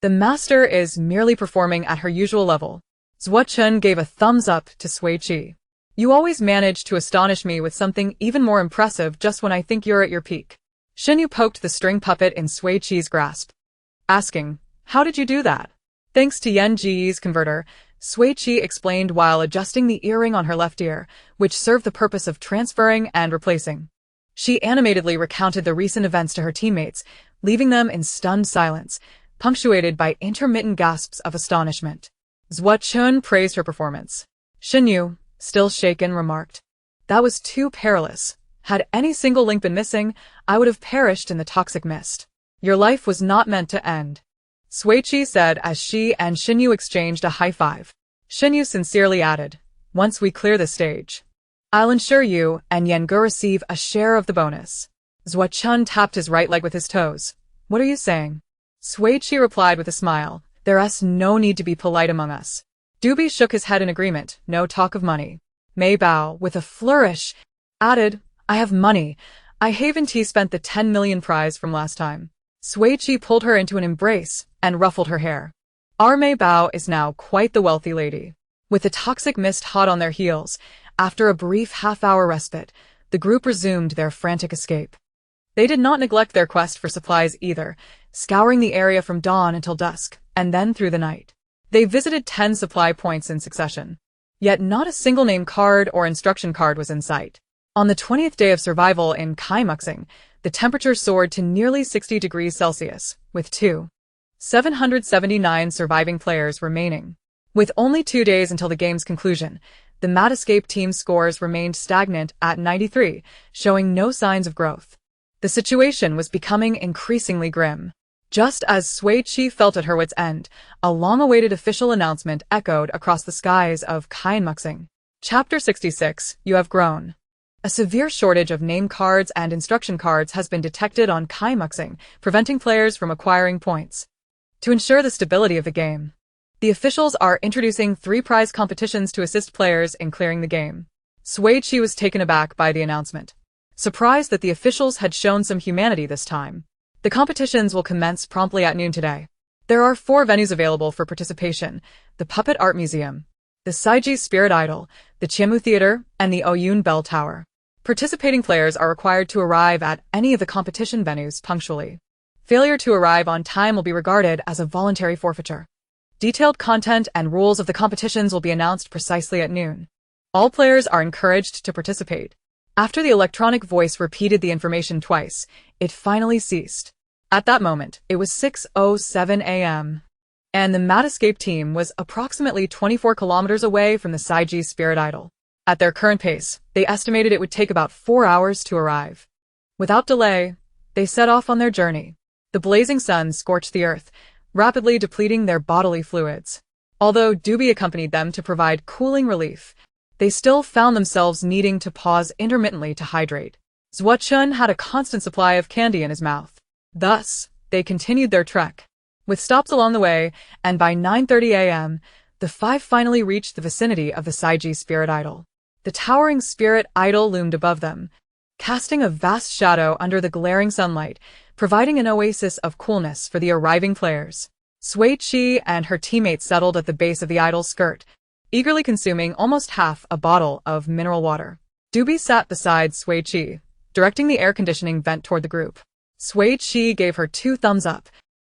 "The master is merely performing at her usual level." Sui Qi gave a thumbs up to Sui Qi. "You always manage to astonish me with something even more impressive just when I think you're at your peak." Shinyu poked the string puppet in Sui Qi's grasp, asking, "How did you do that?" "Thanks to Yan Ji's converter," Sui Qi explained while adjusting the earring on her left ear, which served the purpose of transferring and replacing. She animatedly recounted the recent events to her teammates, leaving them in stunned silence, punctuated by intermittent gasps of astonishment. Sui Qi praised her performance. Shinyu, still shaken, remarked, "That was too perilous. Had any single link been missing, I would have perished in the toxic mist. Your life was not meant to end." Sui Qi said as she and Shinyu exchanged a high five. Shinyu sincerely added, "Once we clear the stage, I'll ensure you and Yengu receive a share of the bonus." Sui Qi tapped his right leg with his toes. "What are you saying?" Sui Qi replied with a smile, "There's no need to be polite among us." Doobie shook his head in agreement. "No talk of money." Mei Bao, with a flourish, added, "I have money. I haven't spent the 10 million prize from last time." Sui Qi pulled her into an embrace and ruffled her hair. Our Mei Bao is now quite the wealthy lady. With the toxic mist hot on their heels, after a brief half-hour respite, the group resumed their frantic escape. They did not neglect their quest for supplies either, scouring the area from dawn until dusk, and then through the night. They visited 10 supply points in succession. Yet not a single name card or instruction card was in sight. On the 20th day of survival in Kaimuxing, the temperature soared to nearly 60 degrees Celsius, with 779 surviving players remaining. With only 2 days until the game's conclusion, the Mad Escape team's scores remained stagnant at 93, showing no signs of growth. The situation was becoming increasingly grim. Just as Sui Qi felt at her wit's end, a long-awaited official announcement echoed across the skies of Kaimuxing. Chapter 66, You Have Grown. A severe shortage of name cards and instruction cards has been detected on Kaimuxing, preventing players from acquiring points. To ensure the stability of the game, the officials are introducing 3 prize competitions to assist players in clearing the game. Sui Qi was taken aback by the announcement, surprised that the officials had shown some humanity this time. The competitions will commence promptly at noon today. There are 4 venues available for participation: the Puppet Art Museum, the Saiji Spirit Idol, the Qianmu Theater, and the Oyun Bell Tower. Participating players are required to arrive at any of the competition venues punctually. Failure to arrive on time will be regarded as a voluntary forfeiture. Detailed content and rules of the competitions will be announced precisely at noon. All players are encouraged to participate. After the electronic voice repeated the information twice, it finally ceased. At that moment, it was 6:07 a.m., and the Mad Escape team was approximately 24 kilometers away from the Sui Qi spirit idol. At their current pace, they estimated it would take about 4 hours to arrive. Without delay, they set off on their journey. The blazing sun scorched the earth, rapidly depleting their bodily fluids. Although Doobie accompanied them to provide cooling relief, they still found themselves needing to pause intermittently to hydrate. Sui Qi had a constant supply of candy in his mouth. Thus, they continued their trek. With stops along the way, and by 9:30 a.m., the five finally reached the vicinity of the Sui Qi spirit idol. The towering spirit idol loomed above them, casting a vast shadow under the glaring sunlight, providing an oasis of coolness for the arriving players. Sui Qi and her teammates settled at the base of the idol's skirt, eagerly consuming almost half a bottle of mineral water. Doobie sat beside Sui Qi, directing the air conditioning vent toward the group. Sui Qi gave her 2 thumbs up.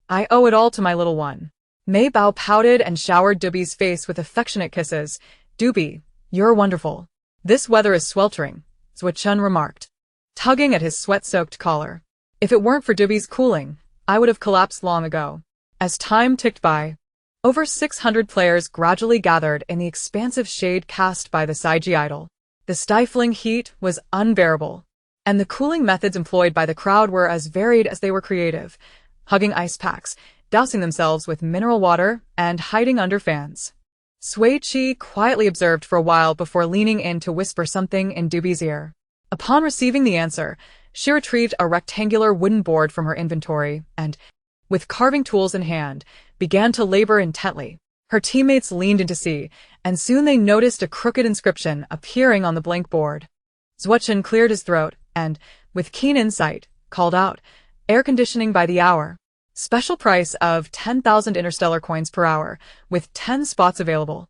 "I owe it all to my little one." Mei Bao pouted and showered Doobie's face with affectionate kisses. "Doobie, you're wonderful." "This weather is sweltering," Sui Qi remarked, tugging at his sweat-soaked collar. "If it weren't for Doobie's cooling, I would have collapsed long ago." As time ticked by, over 600 players gradually gathered in the expansive shade cast by the Sui Qi idol. The stifling heat was unbearable, and the cooling methods employed by the crowd were as varied as they were creative, hugging ice packs, dousing themselves with mineral water, and hiding under fans. Sui Qi quietly observed for a while before leaning in to whisper something in Doobie's ear. Upon receiving the answer, she retrieved a rectangular wooden board from her inventory and, with carving tools in hand, began to labor intently. Her teammates leaned in to see, and soon they noticed a crooked inscription appearing on the blank board. Sui Qi cleared his throat and, with keen insight, called out, "Air conditioning by the hour. Special price of 10,000 interstellar coins per hour, with 10 spots available.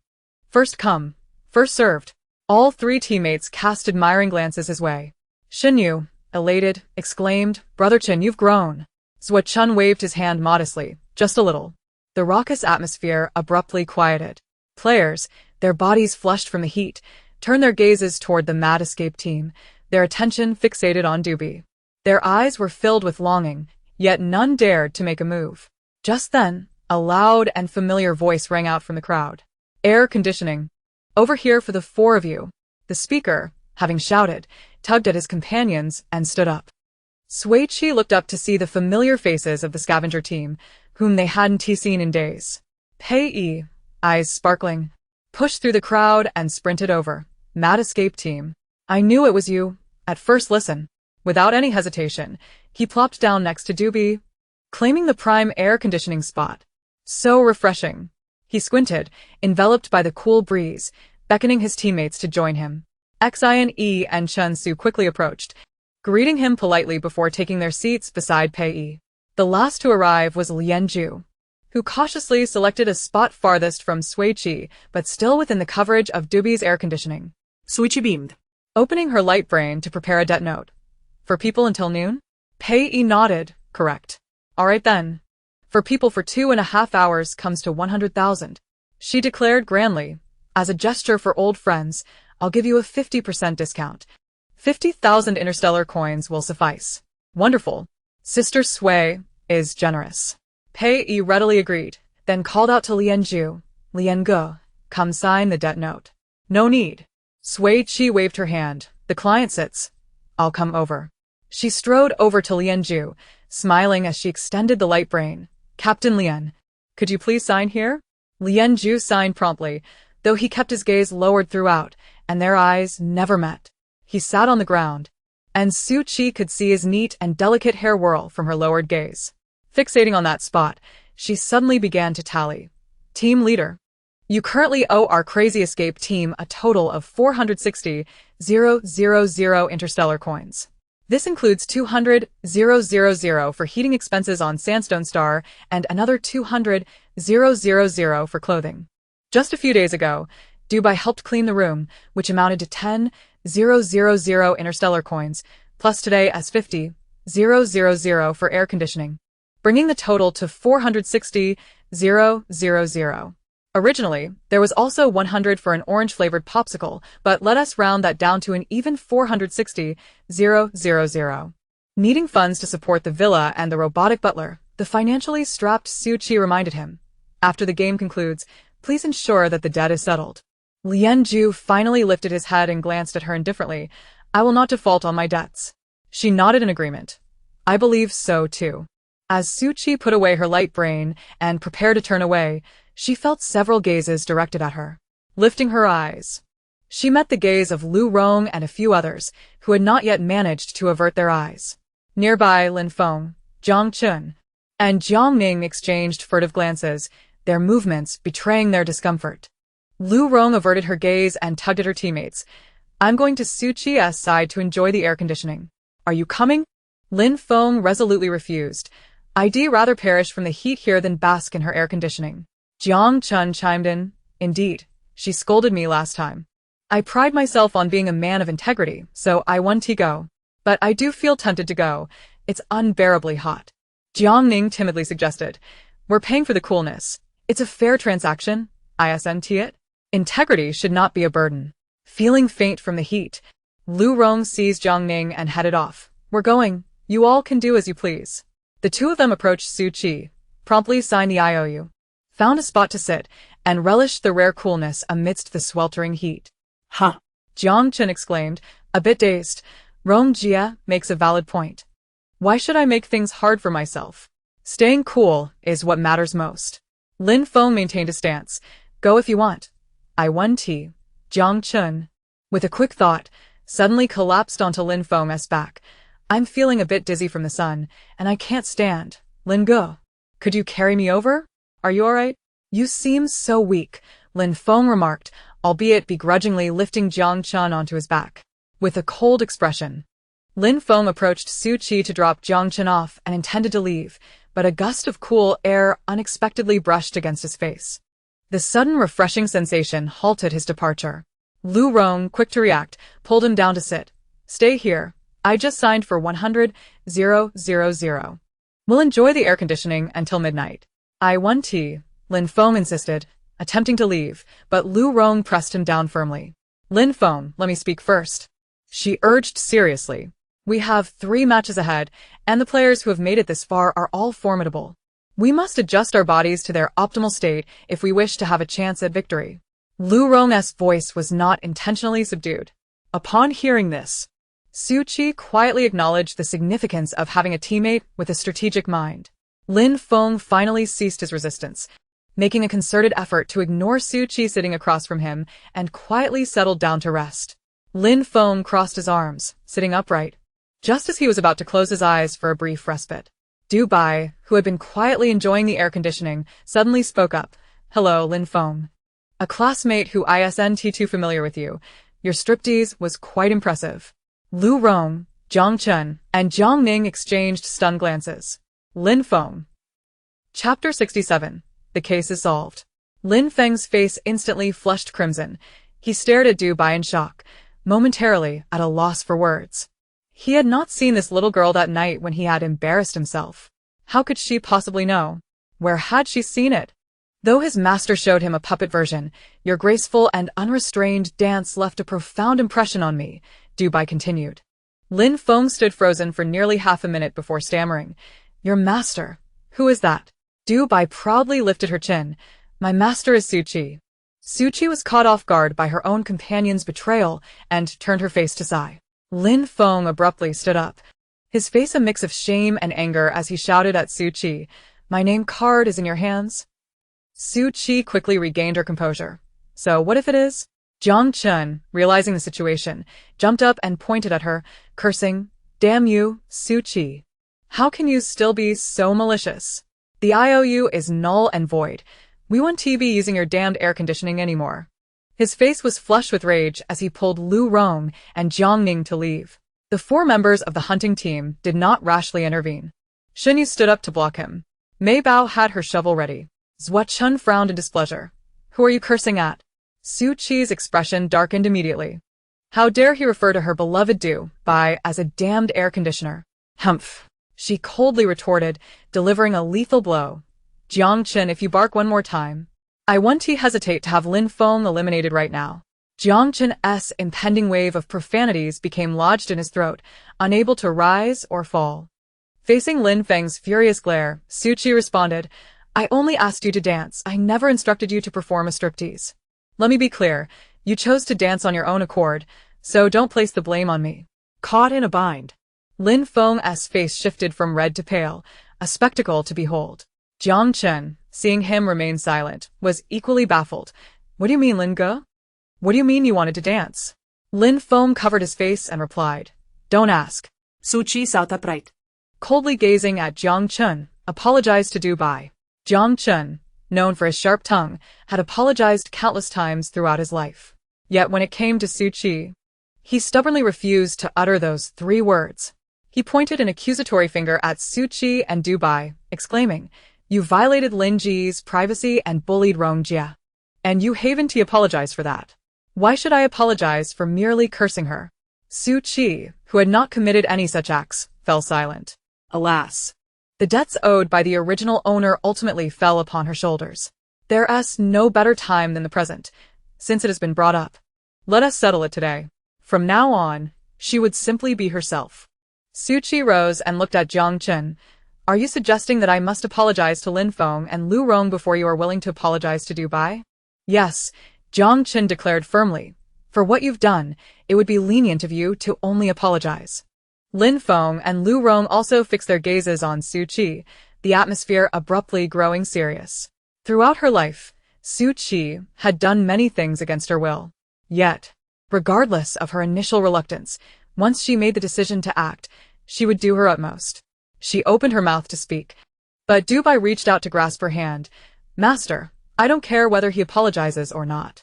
First come, first served." All 3 teammates cast admiring glances his way. Shinyu, elated, exclaimed, "Brother Qin, you've grown." Sui Qi waved his hand modestly, "Just a little." The raucous atmosphere abruptly quieted. Players, their bodies flushed from the heat, turned their gazes toward the Mad Escape team, their attention fixated on Doobie. Their eyes were filled with longing, yet none dared to make a move. Just then, a loud and familiar voice rang out from the crowd. "Air conditioning. Over here for the 4 of you." The speaker, having shouted, tugged at his companions and stood up. Sui Qi looked up to see the familiar faces of the scavenger team, whom they hadn't seen in days. Pei Yi, eyes sparkling, pushed through the crowd and sprinted over. "Mad Escape team. I knew it was you. At first listen." Without any hesitation, he plopped down next to Doobie, claiming the prime air conditioning spot. So refreshing. He squinted, enveloped by the cool breeze, beckoning his teammates to join him. Xian Yi and Chen Su quickly approached, greeting him politely before taking their seats beside Pei Yi. The last to arrive was Lianju, who cautiously selected a spot farthest from Sui Qi, but still within the coverage of Doobie's air conditioning. Sui Qi beamed, opening her light brain to prepare a death note. "For people until noon?" Pei Yi nodded, "Correct." "All right then. For people for 2.5 hours comes to 100,000. She declared grandly, "As a gesture for old friends, I'll give you a 50% discount. 50,000 interstellar coins will suffice." "Wonderful. Sister Sui is generous." Pei Yi readily agreed, then called out to Lianju, "Liange, come sign the debt note." "No need." Sui Qi waved her hand. "The client sits. I'll come over." She strode over to Lianju, smiling as she extended the light brain. "Captain Lian, could you please sign here?" Lianju signed promptly, though he kept his gaze lowered throughout, and their eyes never met. He sat on the ground, and Sui Qi could see his neat and delicate hair whirl from her lowered gaze. Fixating on that spot, she suddenly began to tally. "Team leader, you currently owe our Crazy Escape team a total of 460,000 interstellar coins. This includes 200,000 for heating expenses on Sandstone Star and another 200,000 for clothing. Just a few days ago, Dubai helped clean the room, which amounted to 10,000 interstellar coins, plus today as 50,000 for air conditioning, bringing the total to 460,000. Originally, there was also 100 for an orange-flavored popsicle, but let us round that down to an even 460,000. Needing funds to support the villa and the robotic butler, the financially strapped Sui Qi reminded him. After the game concludes, please ensure that the debt is settled. Lien Ju finally lifted his head and glanced at her indifferently. I will not default on my debts. She nodded in agreement. I believe so too. As Sui Qi put away her light brain and prepared to turn away, she felt several gazes directed at her. Lifting her eyes, she met the gaze of Lu Rong and a few others, who had not yet managed to avert their eyes. Nearby, Lin Feng, Zhang Chun, and Jiang Ning exchanged furtive glances, their movements betraying their discomfort. Lu Rong averted her gaze and tugged at her teammates. I'm going to Sui Qi's side to enjoy the air conditioning. Are you coming? Lin Feng resolutely refused. I'd rather perish from the heat here than bask in her air conditioning. Jiang Chun chimed in. Indeed, she scolded me last time. I pride myself on being a man of integrity, so I want to go. But I do feel tempted to go. It's unbearably hot. Jiang Ning timidly suggested. We're paying for the coolness. It's a fair transaction. Isn't it? Integrity should not be a burden. Feeling faint from the heat, Lu Rong seized Jiang Ning and headed off. We're going. You all can do as you please. The two of them approached Sui Qi, promptly signed the IOU, found a spot to sit, and relished the rare coolness amidst the sweltering heat. Huh. Jiang Chen exclaimed, a bit dazed. Rong Jia makes a valid point. Why should I make things hard for myself? Staying cool is what matters most. Lin Feng maintained a stance. Go if you want. I want tea. Jiang Chen, with a quick thought, suddenly collapsed onto Lin Feng's back. I'm feeling a bit dizzy from the sun, and I can't stand. Lin Ge, could you carry me over? Are you alright? You seem so weak, Lin Feng remarked, albeit begrudgingly lifting Jiang Chen onto his back. With a cold expression, Lin Feng approached Sui Qi to drop Jiang Chen off and intended to leave, but a gust of cool air unexpectedly brushed against his face. The sudden refreshing sensation halted his departure. Lu Rong, quick to react, pulled him down to sit. Stay here. I just signed for 100,000. We'll enjoy the air conditioning until midnight. I want tea, Lin Feng insisted, attempting to leave, but Lu Rong pressed him down firmly. Lin Feng, let me speak first. She urged seriously. We have 3 matches ahead, and the players who have made it this far are all formidable. We must adjust our bodies to their optimal state if we wish to have a chance at victory. Lu Rong's voice was not intentionally subdued. Upon hearing this, Sui Qi quietly acknowledged the significance of having a teammate with a strategic mind. Lin Feng finally ceased his resistance, making a concerted effort to ignore Sui Qi sitting across from him and quietly settled down to rest. Lin Feng crossed his arms, sitting upright, just as he was about to close his eyes for a brief respite. Du Bai, who had been quietly enjoying the air conditioning, suddenly spoke up. Hello, Lin Feng. A classmate who isn't too familiar with you. Your striptease was quite impressive. Lu Rong, Jiang Chen, and Jiang Ning exchanged stunned glances. Lin Feng. Chapter 67. The case is solved. Lin Feng's face instantly flushed crimson. He stared at Du Bai in shock, momentarily at a loss for words. He had not seen this little girl that night when he had embarrassed himself. How could she possibly know? Where had she seen it? Though his master showed him a puppet version, your graceful and unrestrained dance left a profound impression on me, Du Bai continued. Lin Feng stood frozen for nearly half a minute before stammering. Your master? Who is that? Du Bai proudly lifted her chin. My master is Sui Qi. Sui Qi was caught off guard by her own companion's betrayal and turned her face to Sai. Lin Feng abruptly stood up, his face a mix of shame and anger as he shouted at Sui Qi, My name card is in your hands? Sui Qi quickly regained her composure. So what if it is? Jiang Chen, realizing the situation, jumped up and pointed at her, cursing, Damn you, Sui Qi. How can you still be so malicious? The IOU is null and void. We won't be using your damned air conditioning anymore. His face was flushed with rage as he pulled Lu Rong and Jiang Ning to leave. The 4 members of the hunting team did not rashly intervene. Shen Yu stood up to block him. Mei Bao had her shovel ready. Zhua Chun frowned in displeasure. Who are you cursing at? Sui Qi's expression darkened immediately. How dare he refer to her beloved Du Bai as a damned air conditioner? Humph, she coldly retorted, delivering a lethal blow. Jiang Chen, if you bark one more time, I won't hesitate to have Lin Feng eliminated right now. Jiang Chen's impending wave of profanities became lodged in his throat, unable to rise or fall. Facing Lin Feng's furious glare, Sui Qi responded, I only asked you to dance. I never instructed you to perform a striptease. Let me be clear. You chose to dance on your own accord, so don't place the blame on me. Caught in a bind. Lin Feng's face shifted from red to pale, a spectacle to behold. Jiang Chen, seeing him remain silent, was equally baffled. What do you mean, Lin Ge? What do you mean you wanted to dance? Lin Feng covered his face and replied, Don't ask. Sui Qi sat upright. Coldly gazing at Jiang Chen, apologized to Dubai. Jiang Chen, known for his sharp tongue, had apologized countless times throughout his life. Yet when it came to Sui Qi, he stubbornly refused to utter those 3 words. He pointed an accusatory finger at Sui Qi and Dubai, exclaiming, You violated Lin Ji's privacy and bullied Rong Jia. And you haven't apologized for that. Why should I apologize for merely cursing her? Sui Qi, who had not committed any such acts, fell silent. Alas! The debts owed by the original owner ultimately fell upon her shoulders. There's no better time than the present, since it has been brought up. Let us settle it today. From now on, she would simply be herself. Sui Qi rose and looked at Jiang Chen. Are you suggesting that I must apologize to Lin Feng and Lu Rong before you are willing to apologize to Dubai? Yes, Jiang Chen declared firmly. For what you've done, it would be lenient of you to only apologize. Lin Feng and Lu Rong also fixed their gazes on Sui Qi, the atmosphere abruptly growing serious. Throughout her life, Sui Qi had done many things against her will. Yet, regardless of her initial reluctance, once she made the decision to act, she would do her utmost. She opened her mouth to speak, but Dubai reached out to grasp her hand. Master, I don't care whether he apologizes or not.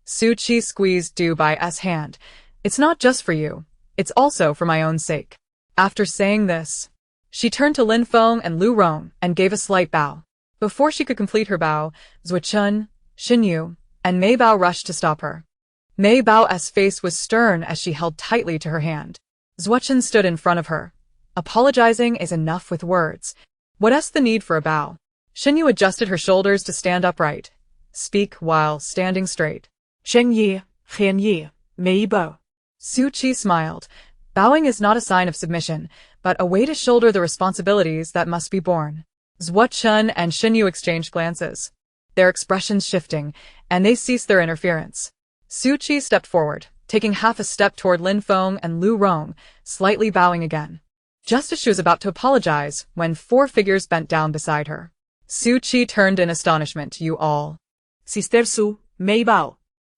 Sui Qi squeezed Dubai's hand. It's not just for you. It's also for my own sake. After saying this, she turned to Lin Feng and Lu Rong and gave a slight bow. Before she could complete her bow, Zhuo Chun, Xin Yu, and Mei Bao rushed to stop her. Mei Bao's face was stern as she held tightly to her hand. Zhuo Chun stood in front of her. Apologizing is enough with words. What's the need for a bow? Xin Yu adjusted her shoulders to stand upright. Speak while standing straight. Sheng Yi, Hian Yi, Mei Bao. Sui Qi smiled. Bowing is not a sign of submission, but a way to shoulder the responsibilities that must be borne. Zhuo Chun and Xin Yu exchanged glances, their expressions shifting, and they ceased their interference. Sui Qi stepped forward, taking half a step toward Lin Feng and Lu Rong, slightly bowing again. Just as she was about to apologize, when 4 figures bent down beside her. Sui Qi turned in astonishment. You all. Sister Su, Mei Bao,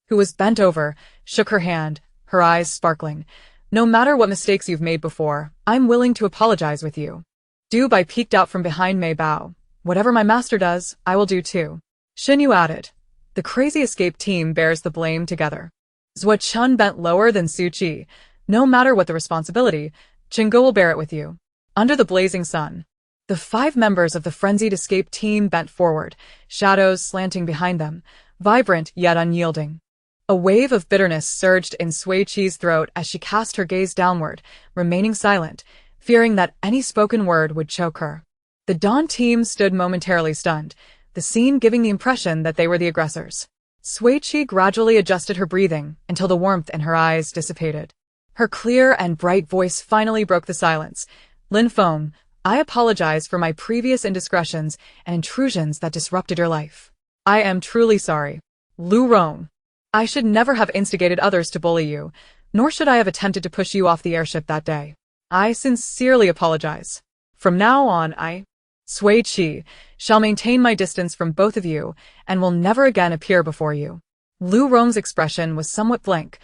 who was bent over, shook her hand, her eyes sparkling. No matter what mistakes you've made before, I'm willing to apologize with you. Dubai peeked out from behind Mei Bao. Whatever my master does, I will do too. Xin Yu added. The crazy escape team bears the blame together. Zhuo Chun bent lower than Sui Qi. No matter what the responsibility, Qingge will bear it with you. Under the blazing sun, the 5 members of the frenzied escape team bent forward, shadows slanting behind them, vibrant yet unyielding. A wave of bitterness surged in Sui Qi's throat as she cast her gaze downward, remaining silent, fearing that any spoken word would choke her. The Dawn team stood momentarily stunned, the scene giving the impression that they were the aggressors. Sui Qi gradually adjusted her breathing until the warmth in her eyes dissipated. Her clear and bright voice finally broke the silence. Lin Feng, I apologize for my previous indiscretions and intrusions that disrupted your life. I am truly sorry. Lu Rong, I should never have instigated others to bully you, nor should I have attempted to push you off the airship that day. I sincerely apologize. From now on, Sui Qi, shall maintain my distance from both of you and will never again appear before you. Lu Rong's expression was somewhat blank,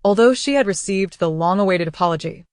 although she had received the long-awaited apology.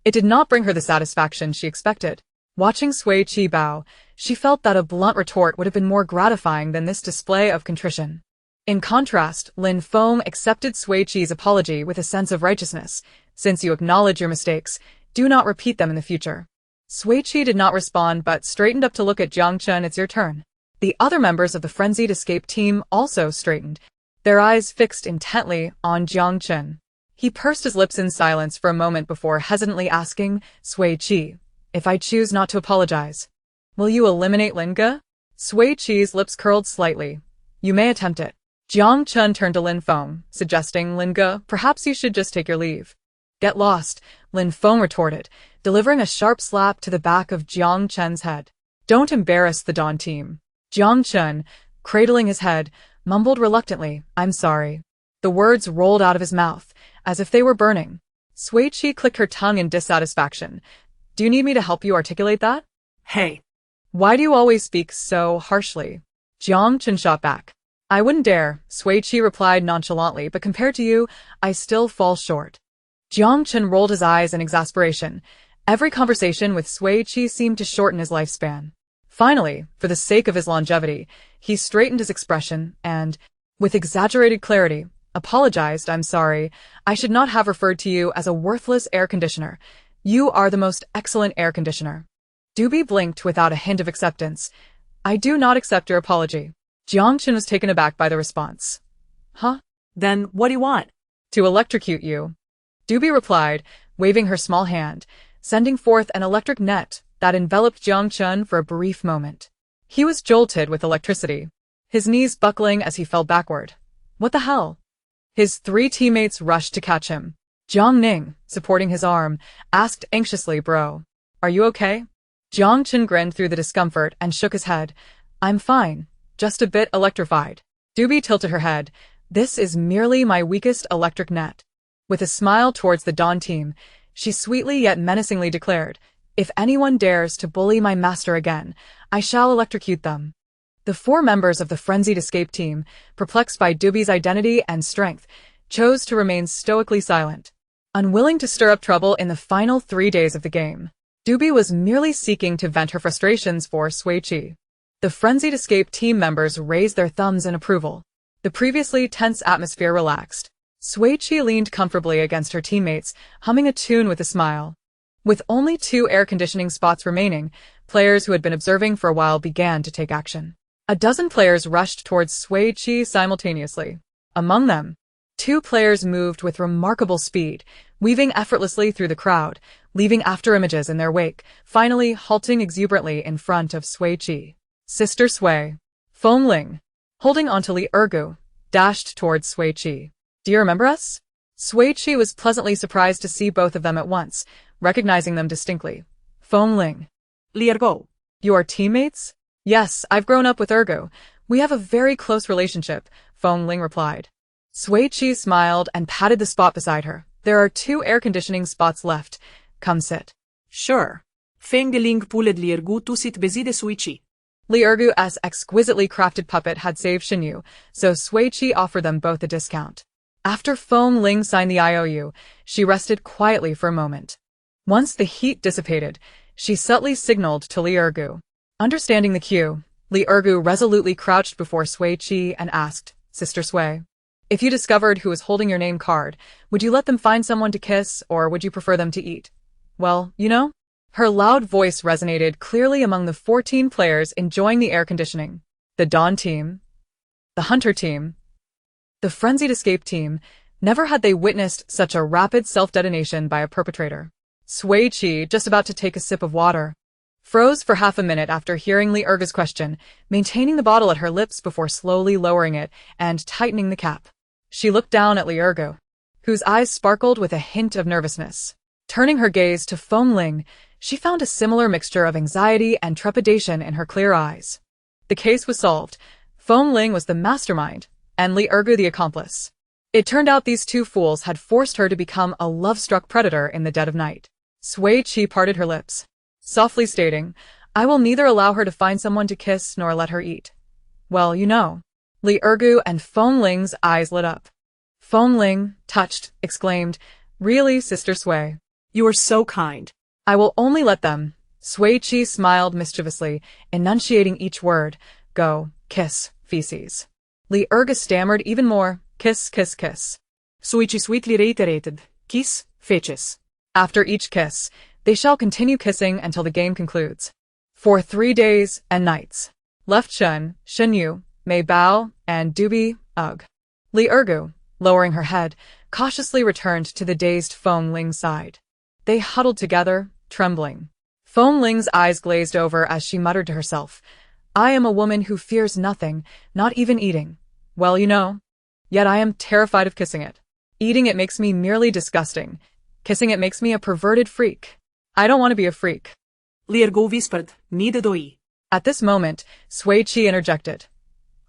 It did not bring her the satisfaction she expected. Watching Sui Qi bow, she felt that a blunt retort would have been more gratifying than this display of contrition. In contrast, Lin Feng accepted Sui Qi's apology with a sense of righteousness. Since you acknowledge your mistakes, do not repeat them in the future. Sui Qi did not respond but straightened up to look at Jiang Chen. It's your turn. The other members of the frenzied escape team also straightened, their eyes fixed intently on Jiang Chen. He pursed his lips in silence for a moment before hesitantly asking, Sui Qi, if I choose not to apologize, will you eliminate Lin Ge? Sui Qi's lips curled slightly. You may attempt it. Jiang Chun turned to Lin Feng, suggesting, Linga, perhaps you should just take your leave. Get lost, Lin Feng retorted, delivering a sharp slap to the back of Jiang Chun's head. Don't embarrass the Dawn team. Jiang Chun, cradling his head, mumbled reluctantly, I'm sorry. The words rolled out of his mouth, as if they were burning. Sui Qi clicked her tongue in dissatisfaction. Do you need me to help you articulate that? Hey. Why do you always speak so harshly? Jiang Chun shot back. I wouldn't dare, Sui Qi replied nonchalantly, but compared to you, I still fall short. Jiang Chun rolled his eyes in exasperation. Every conversation with Sui Qi seemed to shorten his lifespan. Finally, for the sake of his longevity, he straightened his expression and, with exaggerated clarity, apologized, I'm sorry, I should not have referred to you as a worthless air conditioner. You are the most excellent air conditioner. Doobie blinked without a hint of acceptance. I do not accept your apology. Jiang Chun was taken aback by the response. Huh? Then what do you want? To electrocute you. Doobie replied, waving her small hand, sending forth an electric net that enveloped Jiang Chun for a brief moment. He was jolted with electricity, his knees buckling as he fell backward. What the hell? His 3 teammates rushed to catch him. Jiang Ning, supporting his arm, asked anxiously, Bro, are you okay? Jiang Chun grinned through the discomfort and shook his head. I'm fine, just a bit electrified. Doobie tilted her head. This is merely my weakest electric net. With a smile towards the Dawn team, she sweetly yet menacingly declared, If anyone dares to bully my master again, I shall electrocute them. The 4 members of the frenzied escape team, perplexed by Doobie's identity and strength, chose to remain stoically silent, unwilling to stir up trouble in the final 3 days of the game. Doobie was merely seeking to vent her frustrations for Sui Qi. The frenzied escape team members raised their thumbs in approval. The previously tense atmosphere relaxed. Sui Qi leaned comfortably against her teammates, humming a tune with a smile. With only 2 air conditioning spots remaining, players who had been observing for a while began to take action. A dozen players rushed towards Sui Qi simultaneously. Among them, 2 players moved with remarkable speed, weaving effortlessly through the crowd, leaving after-images in their wake, finally halting exuberantly in front of Sui Qi. Sister Sui, Feng Ling, holding onto Li Ergu, dashed towards Sui Qi. Do you remember us? Sui Qi was pleasantly surprised to see both of them at once, recognizing them distinctly. Feng Ling. Li Ergu. You are teammates? Yes, I've grown up with Ergu. We have a very close relationship, Feng Ling replied. Sui Qi smiled and patted the spot beside her. There are 2 air conditioning spots left. Come sit. Sure. Feng Ling pulled Li Ergu to sit beside Sui Qi. Li Ergu's exquisitely crafted puppet had saved Xinyu, so Sui Qi offered them both a discount. After Feng Ling signed the IOU, she rested quietly for a moment. Once the heat dissipated, she subtly signaled to Li Ergu. Understanding the cue, Li Ergu resolutely crouched before Sui Qi and asked, Sister Sui, if you discovered who was holding your name card, would you let them find someone to kiss, or would you prefer them to eat? Well, you know? Her loud voice resonated clearly among the 14 players enjoying the air conditioning. The Dawn team, the Hunter team, the frenzied escape team, never had they witnessed such a rapid self-detonation by a perpetrator. Sui Qi, just about to take a sip of water, froze for half a minute after hearing Li Ergu's question, maintaining the bottle at her lips before slowly lowering it and tightening the cap. She looked down at Li Ergu, whose eyes sparkled with a hint of nervousness. Turning her gaze to Feng Ling, she found a similar mixture of anxiety and trepidation in her clear eyes. The case was solved. Feng Ling was the mastermind, and Li Ergu the accomplice. It turned out these 2 fools had forced her to become a love-struck predator in the dead of night. Sui Qi parted her lips, softly stating, I will neither allow her to find someone to kiss nor let her eat. Well, you know. Li Ergu and Feng Ling's eyes lit up. Feng Ling, touched, exclaimed, Really, Sister Sui? You are so kind. I will only let them. Sui Qi smiled mischievously, enunciating each word. Go, kiss, feces. Li Ergu stammered even more. Kiss, kiss, kiss. Sui Qi sweetly reiterated. Kiss, feces. After each kiss, they shall continue kissing until the game concludes. For 3 days and nights. Left Shun, Xinyu, Mei Bao, and Doobie, ugh. Li Ergu, lowering her head, cautiously returned to the dazed Feng Ling's side. They huddled together, trembling. Feng Ling's eyes glazed over as she muttered to herself, I am a woman who fears nothing, not even eating. Well, yet I am terrified of kissing it. Eating it makes me merely disgusting. Kissing it makes me a perverted freak. I don't want to be a freak. Leergo whispered, neither do I. At this moment, Sui Qi interjected.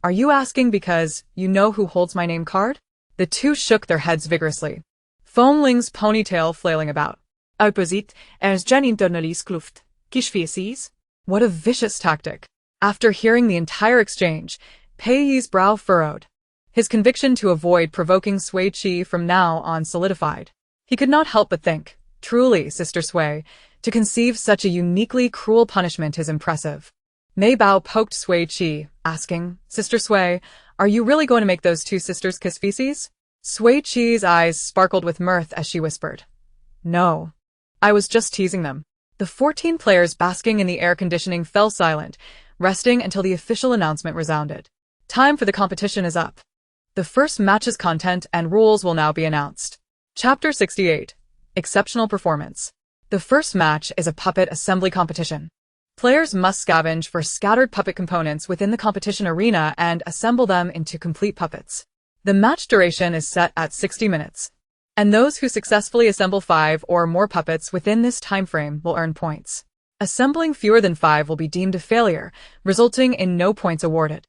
Are you asking because you know who holds my name card? The two shook their heads vigorously. Foamling's ponytail flailing about. Opposite, as Jen internally kluft. Kish faces? What a vicious tactic. After hearing the entire exchange, Pei Yi's brow furrowed. His conviction to avoid provoking Sui Qi from now on solidified. He could not help but think, truly, Sister Sui, to conceive such a uniquely cruel punishment is impressive. Mei Bao poked Sui Qi, asking, Sister Sui, are you really going to make those two sisters kiss feces? Sui Qi's eyes sparkled with mirth as she whispered. No. I was just teasing them. The 14 players basking in the air conditioning fell silent, resting until the official announcement resounded. Time for the competition is up. The first match's content and rules will now be announced. Chapter 68. Exceptional Performance. The first match is a puppet assembly competition. Players must scavenge for scattered puppet components within the competition arena and assemble them into complete puppets. The match duration is set at 60 minutes, and those who successfully assemble 5 or more puppets within this time frame will earn points. Assembling fewer than 5 will be deemed a failure, resulting in no points awarded.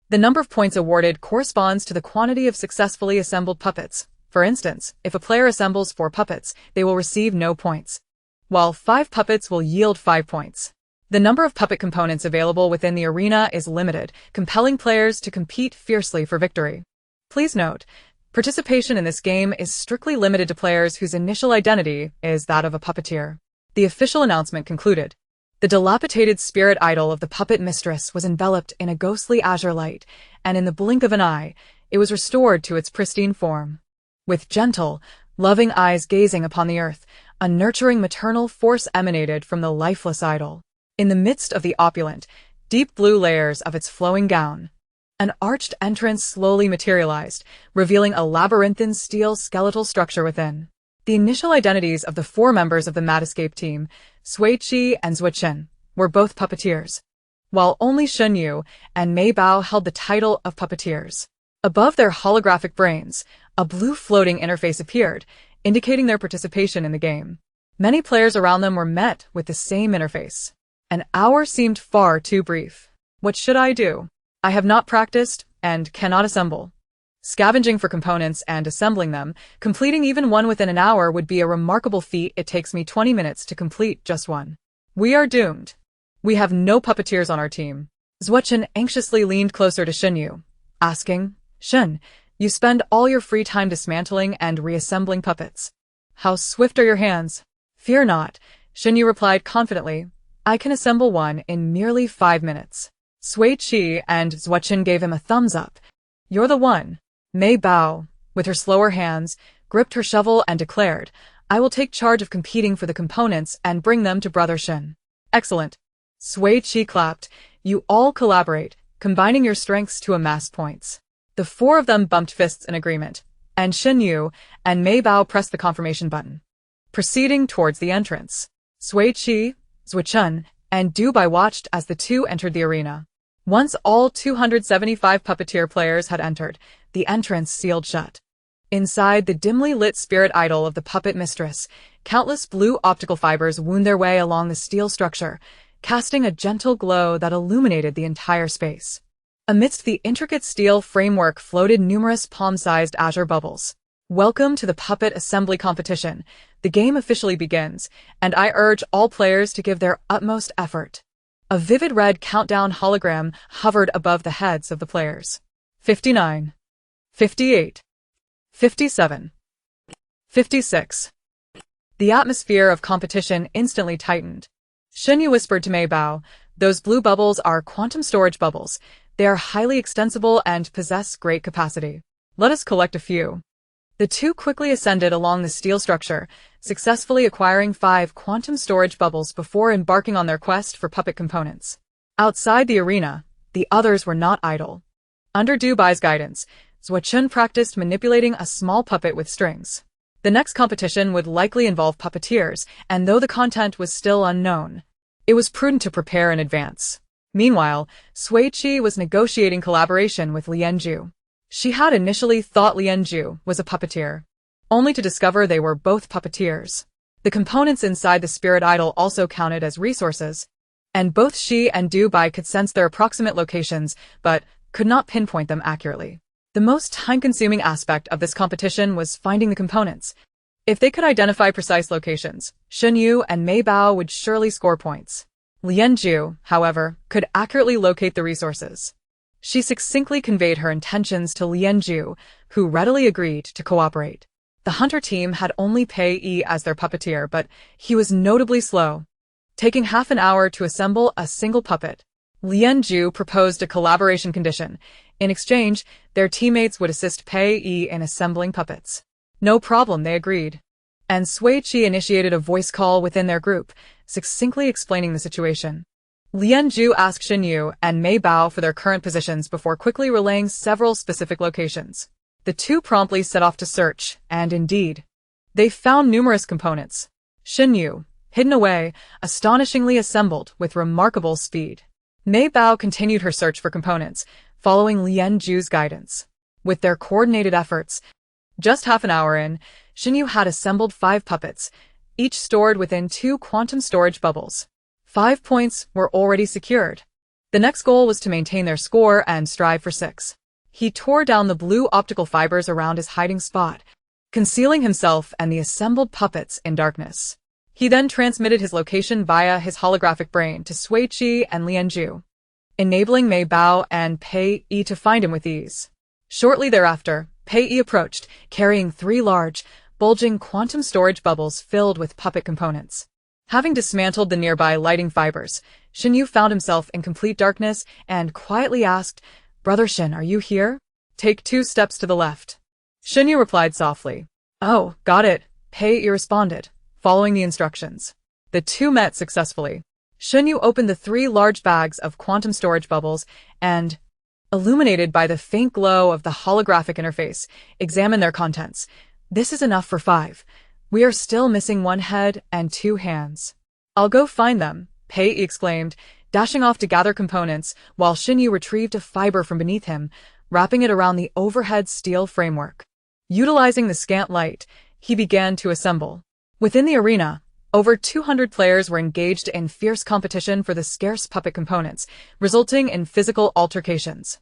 The number of points awarded corresponds to the quantity of successfully assembled puppets. For instance, if a player assembles 4 puppets, they will receive no points, while 5 puppets will yield 5 points. The number of puppet components available within the arena is limited, compelling players to compete fiercely for victory. Please note, participation in this game is strictly limited to players whose initial identity is that of a puppeteer. The official announcement concluded. The dilapidated spirit idol of the puppet mistress was enveloped in a ghostly azure light, and in the blink of an eye, it was restored to its pristine form. With gentle, loving eyes gazing upon the earth, a nurturing maternal force emanated from the lifeless idol. In the midst of the opulent, deep blue layers of its flowing gown, an arched entrance slowly materialized, revealing a labyrinthine steel skeletal structure within. The initial identities of the 4 members of the Mad Escape team, Sui Qi and Zui Qi, were both puppeteers, while only Shen Yu and Mei Bao held the title of puppeteers. Above their holographic brains, a blue floating interface appeared, indicating their participation in the game. Many players around them were met with the same interface. An hour seemed far too brief. What should I do? I have not practiced and cannot assemble. Scavenging for components and assembling them, completing even one within an hour would be a remarkable feat. It takes me 20 minutes to complete just one. We are doomed. We have no puppeteers on our team. Zui Qi anxiously leaned closer to Shen Yu, asking, Shen, you spend all your free time dismantling and reassembling puppets. How swift are your hands? Fear not, Shen Yu replied confidently. I can assemble one in merely 5 minutes. Sui Qi and Zui Qi gave him a thumbs up. You're the one. Mei Bao, with her slower hands, gripped her shovel and declared, I will take charge of competing for the components and bring them to Brother Shen. Excellent. Sui Qi clapped. You all collaborate, combining your strengths to amass points. The 4 of them bumped fists in agreement, and Shen Yu and Mei Bao pressed the confirmation button. Proceeding towards the entrance, Sui Qi, Zui Qi, and Du Bai watched as the two entered the arena. Once all 275 puppeteer players had entered, the entrance sealed shut. Inside the dimly lit spirit idol of the puppet mistress, countless blue optical fibers wound their way along the steel structure, casting a gentle glow that illuminated the entire space. Amidst the intricate steel framework floated numerous palm-sized azure bubbles. Welcome to the puppet assembly competition. The game officially begins, and I urge all players to give their utmost effort. A vivid red countdown hologram hovered above the heads of the players. 59. 58. 57. 56. The atmosphere of competition instantly tightened. Shen Yu whispered to Mei Bao, those blue bubbles are quantum storage bubbles. They are highly extensible and possess great capacity. Let us collect a few. The two quickly ascended along the steel structure, successfully acquiring 5 quantum storage bubbles before embarking on their quest for puppet components. Outside the arena, the others were not idle. Under Du Bai's guidance, Zui Qi practiced manipulating a small puppet with strings. The next competition would likely involve puppeteers, and though the content was still unknown, it was prudent to prepare in advance. Meanwhile, Sui Qi was negotiating collaboration with Lianju. She had initially thought Lianju was a puppeteer, only to discover they were both puppeteers. The components inside the spirit idol also counted as resources, and both she and Dubai could sense their approximate locations, but could not pinpoint them accurately. The most time-consuming aspect of this competition was finding the components. If they could identify precise locations, Xunyu and Mei Bao would surely score points. Lianju, however, could accurately locate the resources. She succinctly conveyed her intentions to Lianju, who readily agreed to cooperate. The hunter team had only Pei Yi as their puppeteer, but he was notably slow, taking half an hour to assemble a single puppet. Lianju proposed a collaboration condition. In exchange, their teammates would assist Pei Yi in assembling puppets. No problem, they agreed. And Sui Qi initiated a voice call within their group, succinctly explaining the situation. Lianju asked Xunyu and Mei Bao for their current positions before quickly relaying several specific locations. The two promptly set off to search, and indeed, they found numerous components. Xunyu, hidden away, astonishingly assembled with remarkable speed. Mei Bao continued her search for components, following Lianju's guidance. With their coordinated efforts, just half an hour in, Xunyu had assembled 5 puppets, each stored within 2 quantum storage bubbles. 5 points were already secured. The next goal was to maintain their score and strive for 6. He tore down the blue optical fibers around his hiding spot, concealing himself and the assembled puppets in darkness. He then transmitted his location via his holographic brain to Sui Qi and Lianju, enabling Mei Bao and Pei Yi to find him with ease. Shortly thereafter, Pei Yi approached, carrying 3 large, bulging quantum storage bubbles filled with puppet components. Having dismantled the nearby lighting fibers, Xunyu found himself in complete darkness and quietly asked, "Brother Shin, are you here? Take 2 steps to the left." Xunyu replied softly. "Oh, got it," Pei Yi responded, following the instructions. The two met successfully. Xunyu opened the 3 large bags of quantum storage bubbles and, illuminated by the faint glow of the holographic interface, examined their contents. "This is enough for 5. We are still missing 1 head and 2 hands." "I'll go find them," Pei Yi exclaimed, dashing off to gather components while Xunyu retrieved a fiber from beneath him, wrapping it around the overhead steel framework. Utilizing the scant light, he began to assemble. Within the arena, over 200 players were engaged in fierce competition for the scarce puppet components, resulting in physical altercations.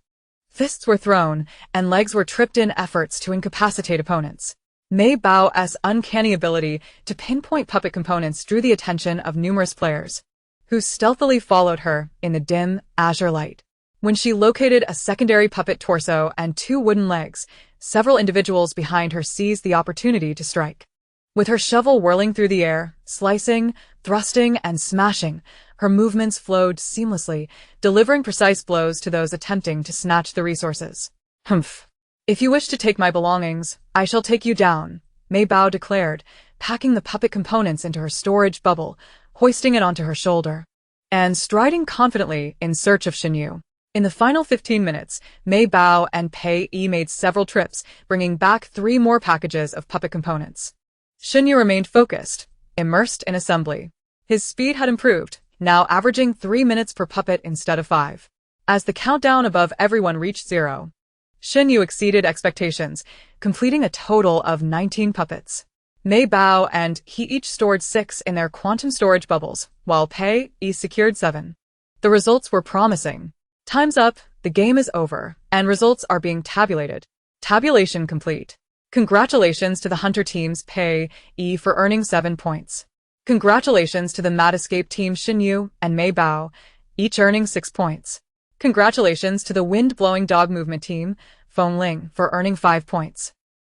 Fists were thrown, and legs were tripped in efforts to incapacitate opponents. Mei Bao's uncanny ability to pinpoint puppet components drew the attention of numerous players, who stealthily followed her in the dim, azure light. When she located a secondary puppet torso and 2 wooden legs, several individuals behind her seized the opportunity to strike. With her shovel whirling through the air, slicing, thrusting, and smashing, her movements flowed seamlessly, delivering precise blows to those attempting to snatch the resources. "Humph. If you wish to take my belongings, I shall take you down," Mei Bao declared, packing the puppet components into her storage bubble, hoisting it onto her shoulder, and striding confidently in search of Xunyu. In the final 15 minutes, Mei Bao and Pei Yi made several trips, bringing back 3 more packages of puppet components. Xunyu remained focused, immersed in assembly. His speed had improved, now averaging 3 minutes per puppet instead of 5. As the countdown above everyone reached 0, Xunyu exceeded expectations, completing a total of 19 puppets. Mei Bao and he each stored 6 in their quantum storage bubbles, while Pei Yi secured 7. The results were promising. "Time's up, the game is over, and results are being tabulated. Tabulation complete. Congratulations to the Hunter team's Pei Yi for earning 7 points. Congratulations to the Mad Escape team Xunyu and Mei Bao, each earning 6 points. Congratulations to the Wind-Blowing Dog Movement team, Feng Ling, for earning 5 points.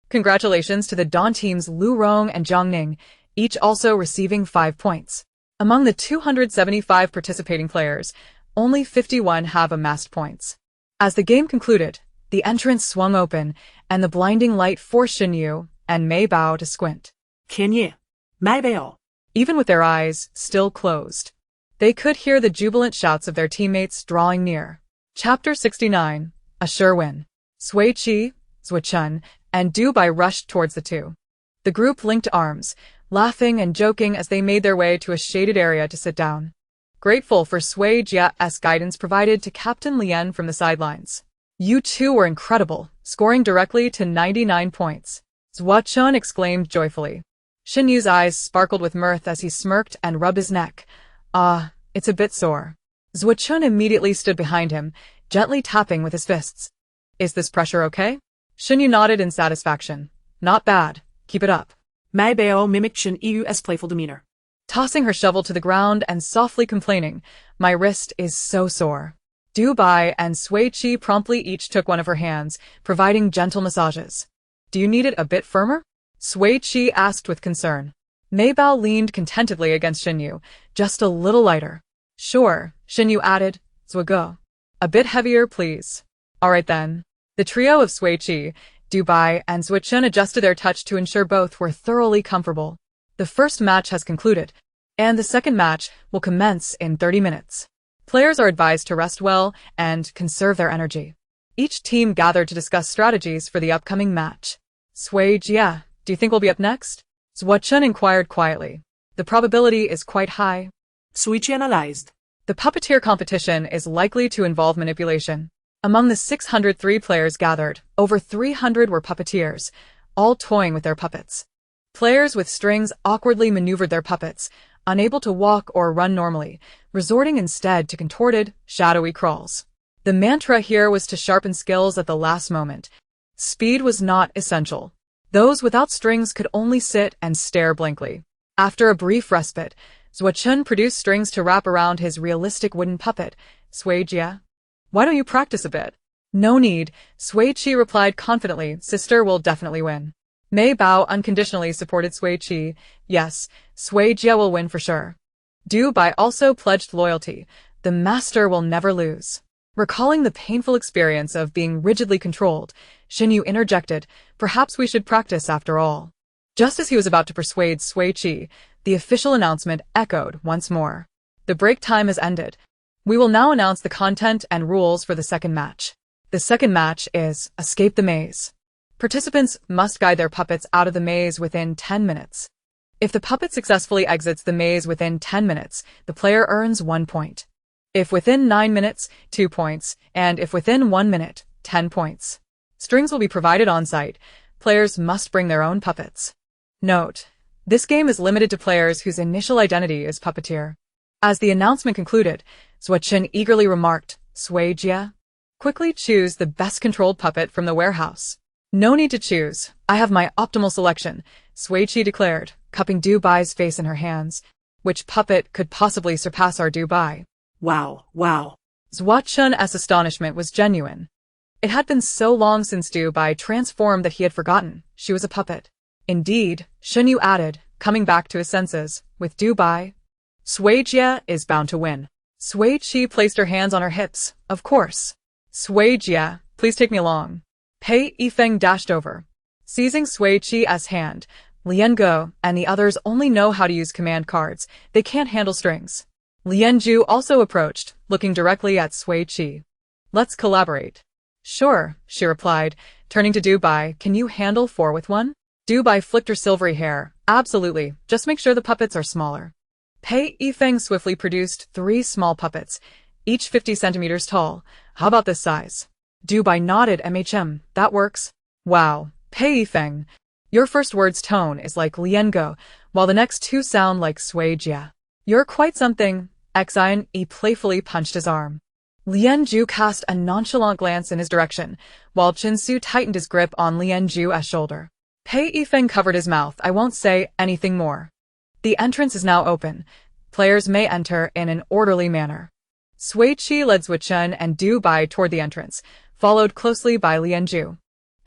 Congratulations to the Dawn teams Lu Rong and Zhang Ning, each also receiving 5 points. Among the 275 participating players, only 51 have amassed points." As the game concluded, the entrance swung open, and the blinding light forced Xunyu and Mei Bao to squint. "Mei Bao." Even with their eyes still closed, they could hear the jubilant shouts of their teammates drawing near. Chapter 69, A Sure Win. Sui Qi, Zui Chun, and Dubai rushed towards the two. The group linked arms, laughing and joking as they made their way to a shaded area to sit down. Grateful for Sui Jia's guidance provided to Captain Lian from the sidelines, You two were incredible, scoring directly to 99 points. Zhuo exclaimed joyfully. Shin Yu's eyes sparkled with mirth as he smirked and rubbed his neck. Ah, it's a bit sore. Zhuo immediately stood behind him, gently tapping with his fists. Is this pressure okay? Shin Yu nodded in satisfaction. Not bad. Keep it up. Mei Bao mimicked Shin Yu's playful demeanor, Tossing her shovel to the ground and softly complaining, my wrist is so sore. Du Bai and Sui Qi promptly each took one of her hands, providing gentle massages. Do you need it a bit firmer? Sui Qi asked with concern. Mei Bao leaned contentedly against Shin Yu, just a little lighter. Sure, Shin Yu added. Zhuo. A bit heavier, please. All right then. The trio of Sui Qi, Du Bai, and Zhuo adjusted their touch to ensure both were thoroughly comfortable. The first match has concluded, and the second match will commence in 30 minutes. Players are advised to rest well and conserve their energy. Each team gathered to discuss strategies for the upcoming match. Sui Jia, do you think we'll be up next? Zhuo inquired quietly. The probability is quite high. Sui Qi analyzed. The puppeteer competition is likely to involve manipulation. Among the 603 players gathered, over 300 were puppeteers, all toying with their puppets. Players with strings awkwardly maneuvered their puppets, unable to walk or run normally, resorting instead to contorted, shadowy crawls. The mantra here was to sharpen skills at the last moment. Speed was not essential. Those without strings could only sit and stare blankly. After a brief respite, Zhuo produced strings to wrap around his realistic wooden puppet. Sui Jia, why don't you practice a bit? No need, Sui Qi replied confidently. Sister will definitely win. Mei Bao unconditionally supported Sui Qi. Yes, Sui Jia will win for sure. Du Bai also pledged loyalty. The master will never lose. Recalling the painful experience of being rigidly controlled, Shin Yu interjected, perhaps we should practice after all. Just as he was about to persuade Sui Qi, the official announcement echoed once more. The break time has ended. We will now announce the content and rules for the second match. The second match is Escape the Maze. Participants must guide their puppets out of the maze within 10 minutes. If the puppet successfully exits the maze within 10 minutes, the player earns 1 point. If within 9 minutes, 2 points, and if within 1 minute, 10 points. Strings will be provided on-site. Players must bring their own puppets. Note: this game is limited to players whose initial identity is puppeteer. As the announcement concluded, Zhuo eagerly remarked, Sui Jia, quickly choose the best-controlled puppet from the warehouse. No need to choose. I have my optimal selection, Sui Qi declared, cupping Du Bai's face in her hands. Which puppet could possibly surpass our Du Bai? Wow. Zhuo's astonishment was genuine. It had been so long since Du Bai transformed that he had forgotten she was a puppet. Indeed, Shin Yu added, coming back to his senses, with Du Bai, Sui Jia is bound to win. Sui Qi placed her hands on her hips. Of course. Sui Jia, please take me along. Pei Yifeng dashed over. Seizing Sui Qi's hand, Lian Go and the others only know how to use command cards. They can't handle strings. Lian Ju also approached, looking directly at Sui Qi. Let's collaborate. Sure, she replied, turning to Du Bai. Can you handle 4 with 1? Du Bai flicked her silvery hair. Absolutely, just make sure the puppets are smaller. Pei Yifeng swiftly produced 3 small puppets, each 50 centimeters tall. How about this size? Du Bai nodded. That works. Wow, Pei Yifeng, your first word's tone is like Lian Go, while the next 2 sound like Sui Jia. You're quite something. Xian Yi playfully punched his arm. Lian Ju cast a nonchalant glance in his direction, while Qin Su tightened his grip on Lian Ju's shoulder. Pei Yifeng covered his mouth. I won't say anything more. The entrance is now open. Players may enter in an orderly manner. Sui Qi led Zhuo and Du Bai toward the entrance, followed closely by Lian Ju,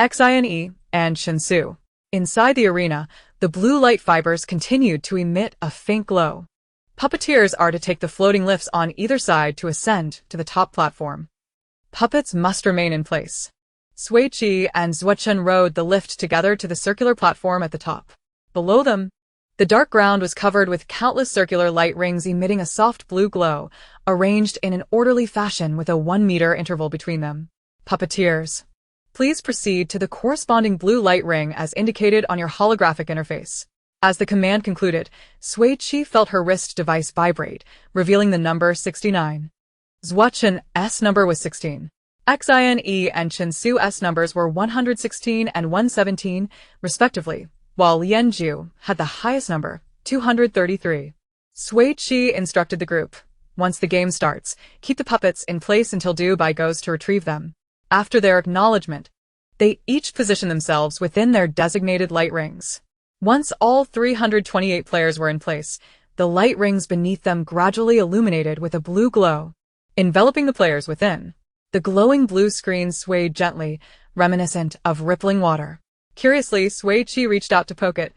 Xian Yi, and Qin Su. Inside the arena, the blue light fibers continued to emit a faint glow. Puppeteers are to take the floating lifts on either side to ascend to the top platform. Puppets must remain in place. Sui Qi and Zhuo rode the lift together to the circular platform at the top. Below them, the dark ground was covered with countless circular light rings emitting a soft blue glow, arranged in an orderly fashion with a 1-meter interval between them. Puppeteers, please proceed to the corresponding blue light ring as indicated on your holographic interface. As the command concluded, Sui Qi felt her wrist device vibrate, revealing the number 69. Zhuo's number was 16. Xine and Chinsu's numbers were 116 and 117, respectively, while Lianju had the highest number, 233. Sui Qi instructed the group. Once the game starts, keep the puppets in place until Dubai goes to retrieve them. After their acknowledgement, they each position themselves within their designated light rings. Once all 328 players were in place, the light rings beneath them gradually illuminated with a blue glow, enveloping the players within. The glowing blue screen swayed gently, reminiscent of rippling water. Curiously, Sui Qi reached out to poke it,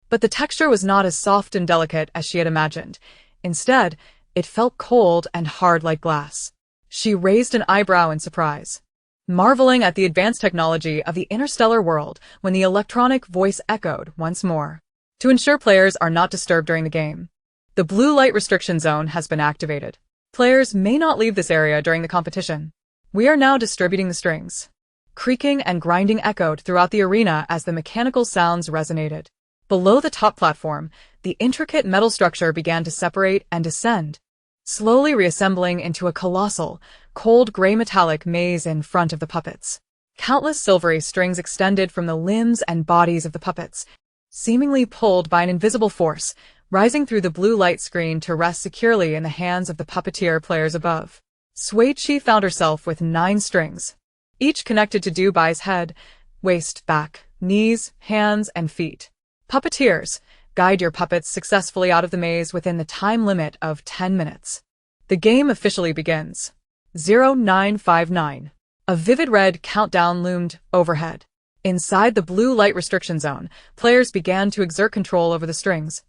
but the texture was not as soft and delicate as she had imagined. Instead, it felt cold and hard like glass. She raised an eyebrow in surprise, marveling at the advanced technology of the interstellar world when the electronic voice echoed once more. To ensure players are not disturbed during the game, the blue light restriction zone has been activated. Players may not leave this area during the competition. We are now distributing the strings. Creaking and grinding echoed throughout the arena as the mechanical sounds resonated. Below the top platform, the intricate metal structure began to separate and descend, slowly reassembling into a colossal, cold gray metallic maze in front of the puppets. Countless silvery strings extended from the limbs and bodies of the puppets, seemingly pulled by an invisible force, rising through the blue light screen to rest securely in the hands of the puppeteer players above. Sui Qi found herself with 9 strings, each connected to Dubai's head, waist, back, knees, hands, and feet. Puppeteers, guide your puppets successfully out of the maze within the time limit of 10 minutes. The game officially begins. 0959. A vivid red countdown loomed overhead. Inside the blue light restriction zone, players began to exert control over the strings,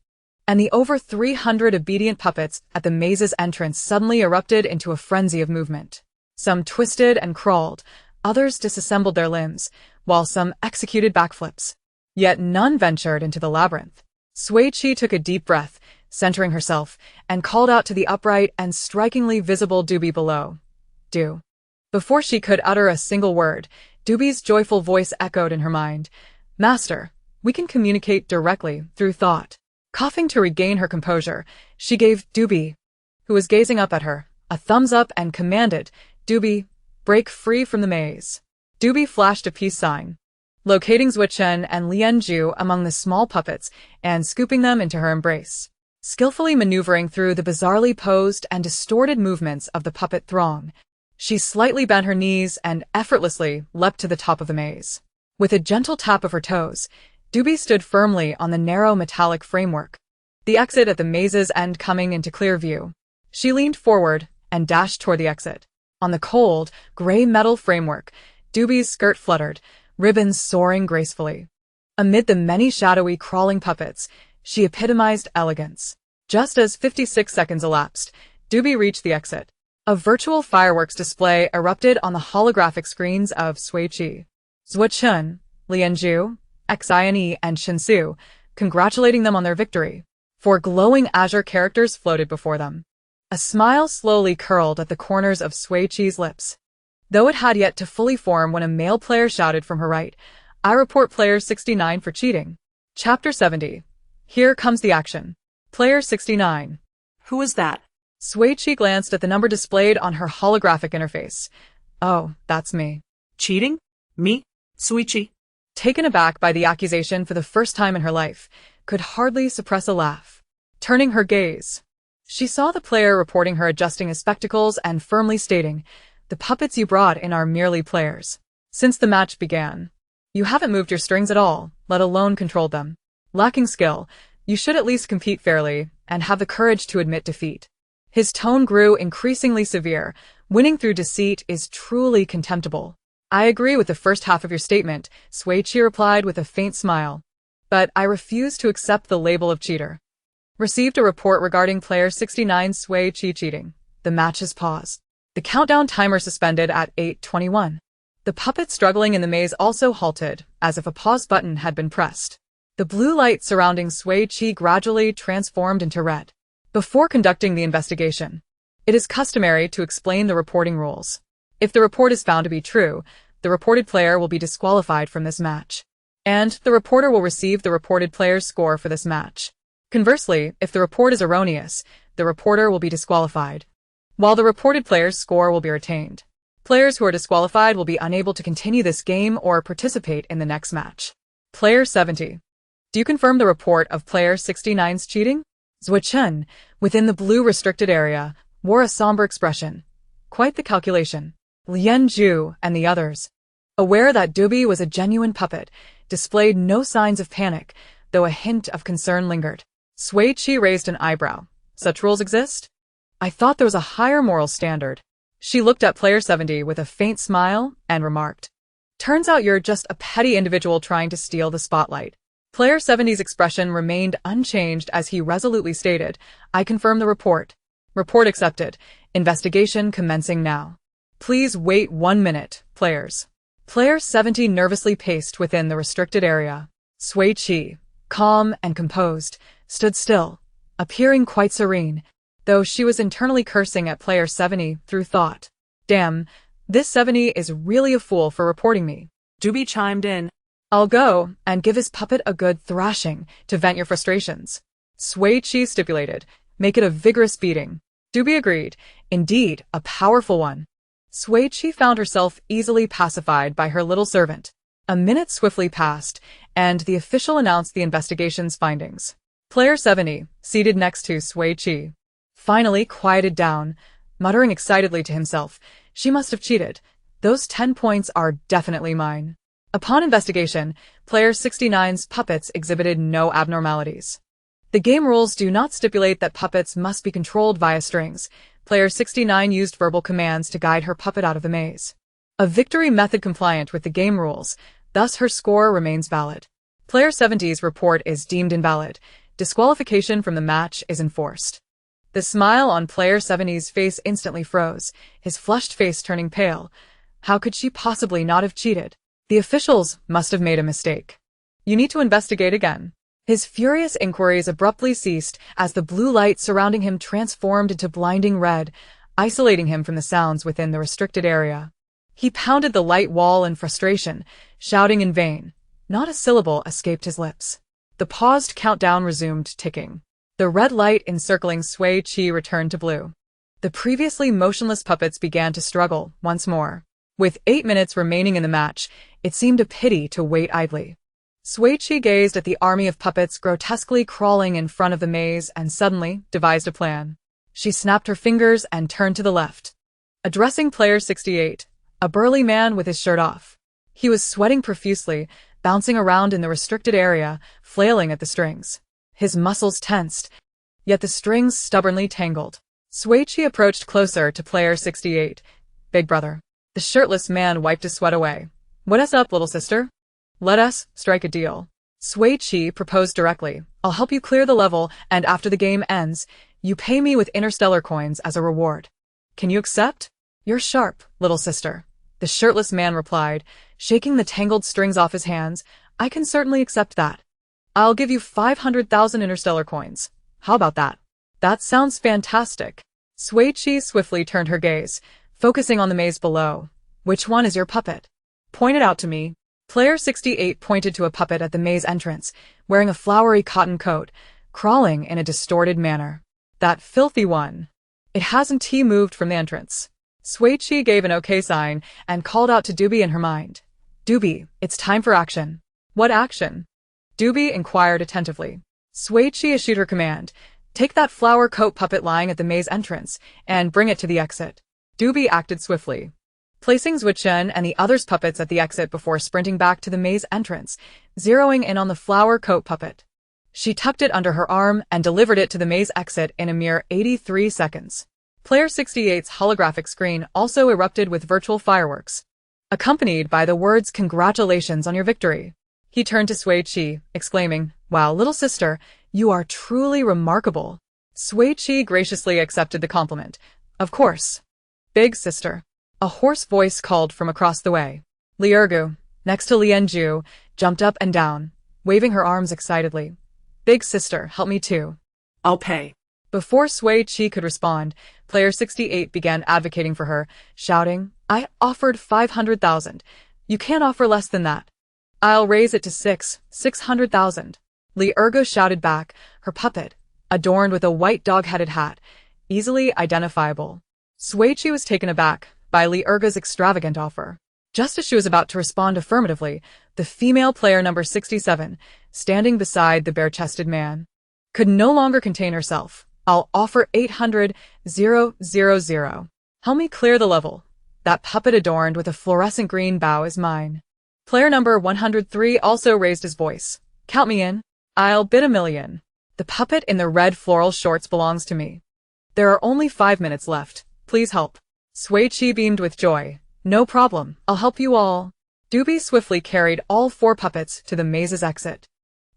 and the over 300 obedient puppets at the maze's entrance suddenly erupted into a frenzy of movement. Some twisted and crawled, others disassembled their limbs, while some executed backflips. Yet none ventured into the labyrinth. Sui Qi took a deep breath, centering herself, and called out to the upright and strikingly visible Dubi below. "Du." Before she could utter a single word, Dubi's joyful voice echoed in her mind. "Master, we can communicate directly through thought." Coughing to regain her composure, she gave Dubi, who was gazing up at her, a thumbs up and commanded, "Dubi, break free from the maze." Dubi flashed a peace sign, locating Zuichen and Lianju among the small puppets and scooping them into her embrace. Skillfully maneuvering through the bizarrely posed and distorted movements of the puppet throng, she slightly bent her knees and effortlessly leapt to the top of the maze. With a gentle tap of her toes, Dubi stood firmly on the narrow metallic framework, the exit at the maze's end coming into clear view. She leaned forward and dashed toward the exit. On the cold, gray metal framework, Dubi's skirt fluttered, ribbons soaring gracefully. Amid the many shadowy crawling puppets, she epitomized elegance. Just as 56 seconds elapsed, Dubi reached the exit. A virtual fireworks display erupted on the holographic screens of Sui Qi, Zuichen, Lianju, Xine and Shinsu, congratulating them on their victory. 4 glowing azure characters floated before them. A smile slowly curled at the corners of Sui Qi's lips, though it had yet to fully form when a male player shouted from her right, "I report player 69 for cheating." Chapter 70. Here comes the action. Player 69. Who is that? Sui Qi glanced at the number displayed on her holographic interface. "Oh, that's me." Cheating? Me? Sui Qi? Taken aback by the accusation for the first time in her life, could hardly suppress a laugh. Turning her gaze, she saw the player reporting her adjusting his spectacles and firmly stating, "The puppets you brought in are merely players. Since the match began, you haven't moved your strings at all, let alone controlled them. Lacking skill, you should at least compete fairly and have the courage to admit defeat." His tone grew increasingly severe. "Winning through deceit is truly contemptible." "I agree with the first half of your statement," Sui Qi replied with a faint smile. "But I refuse to accept the label of cheater." Received a report regarding player 69 Sui Qi cheating. The match has paused. The countdown timer suspended at 8:21. The puppets struggling in the maze also halted, as if a pause button had been pressed. The blue light surrounding Sui Qi gradually transformed into red. Before conducting the investigation, it is customary to explain the reporting rules. If the report is found to be true, the reported player will be disqualified from this match, and the reporter will receive the reported player's score for this match. Conversely, if the report is erroneous, the reporter will be disqualified, while the reported player's score will be retained. Players who are disqualified will be unable to continue this game or participate in the next match. Player 70. Do you confirm the report of Player 69's cheating? Sui Qi, within the blue restricted area, wore a somber expression. Quite the calculation. Lian Zhu and the others, aware that Dubi was a genuine puppet, displayed no signs of panic, though a hint of concern lingered. Sui Qi raised an eyebrow. Such rules exist? I thought there was a higher moral standard. She looked at Player 70 with a faint smile and remarked, "Turns out you're just a petty individual trying to steal the spotlight." Player 70's expression remained unchanged as he resolutely stated, "I confirm the report. Report accepted. Investigation commencing now. Please wait 1 minute, players." Player 70 nervously paced within the restricted area. Sui Qi, calm and composed, stood still, appearing quite serene, though she was internally cursing at Player 70 through thought. Damn, this 70 is really a fool for reporting me. Dubi chimed in. I'll go and give his puppet a good thrashing to vent your frustrations. Sui Qi stipulated, make it a vigorous beating. Dubi agreed, indeed, a powerful one. Sui Qi found herself easily pacified by her little servant. A minute swiftly passed, and the official announced the investigation's findings. Player 70, seated next to Sui Qi, finally quieted down, muttering excitedly to himself, she must have cheated. Those 10 points are definitely mine. Upon investigation, Player 69's puppets exhibited no abnormalities. The game rules do not stipulate that puppets must be controlled via strings. Player 69 used verbal commands to guide her puppet out of the maze. A victory method compliant with the game rules, thus her score remains valid. Player 70's report is deemed invalid. Disqualification from the match is enforced. The smile on Player 70's face instantly froze, his flushed face turning pale. How could she possibly not have cheated? The officials must have made a mistake. You need to investigate again. His furious inquiries abruptly ceased as the blue light surrounding him transformed into blinding red, isolating him from the sounds within the restricted area. He pounded the light wall in frustration, shouting in vain. Not a syllable escaped his lips. The paused countdown resumed ticking. The red light encircling Sui Qi returned to blue. The previously motionless puppets began to struggle once more. With 8 minutes remaining in the match, it seemed a pity to wait idly. Sui Qi gazed at the army of puppets grotesquely crawling in front of the maze and suddenly devised a plan. She snapped her fingers and turned to the left. Addressing Player 68, a burly man with his shirt off. He was sweating profusely, bouncing around in the restricted area, flailing at the strings. His muscles tensed, yet the strings stubbornly tangled. Sui Qi approached closer to Player 68. Big brother. The shirtless man wiped his sweat away. What's up, little sister? Let us strike a deal. Sui Qi proposed directly. I'll help you clear the level, and after the game ends, you pay me with Interstellar coins as a reward. Can you accept? You're sharp, little sister. The shirtless man replied, shaking the tangled strings off his hands. I can certainly accept that. I'll give you 500,000 Interstellar coins. How about that? That sounds fantastic. Sui Qi swiftly turned her gaze, focusing on the maze below. Which one is your puppet? Point it out to me. Player 68 pointed to a puppet at the maze entrance, wearing a flowery cotton coat, crawling in a distorted manner. That filthy one. It hasn't moved from the entrance. Sui Qi gave an okay sign and called out to Dubi in her mind. Dubi, it's time for action. What action? Dubi inquired attentively. Sui Qi issued her command. Take that flower coat puppet lying at the maze entrance and bring it to the exit. Dubi acted swiftly, placing Sui Qi and the others' puppets at the exit before sprinting back to the maze entrance, zeroing in on the flower coat puppet. She tucked it under her arm and delivered it to the maze exit in a mere 83 seconds. Player 68's holographic screen also erupted with virtual fireworks, accompanied by the words "Congratulations on your victory." He turned to Sui Qi, exclaiming, Wow, little sister, you are truly remarkable. Sui Qi graciously accepted the compliment. Of course. Big sister. A hoarse voice called from across the way. Li Ergu, next to Lian Zhu, jumped up and down, waving her arms excitedly. Big sister, help me too. I'll pay. Before Sui Qi could respond, Player 68 began advocating for her, shouting, I offered 500,000. You can't offer less than that. I'll raise it to 600,000. Li Ergu shouted back, her puppet, adorned with a white dog-headed hat, easily identifiable. Sui Qi was taken aback, by Li Erga's extravagant offer. Just as she was about to respond affirmatively, the female player number 67, standing beside the bare-chested man, could no longer contain herself. I'll offer 800,000. Help me clear the level. That puppet adorned with a fluorescent green bow is mine. Player number 103 also raised his voice. Count me in. I'll bid 1,000,000. The puppet in the red floral shorts belongs to me. There are only 5 minutes left. Please help. Sui Qi beamed with joy. No problem. I'll help you all. Doobie swiftly carried all 4 puppets to the maze's exit.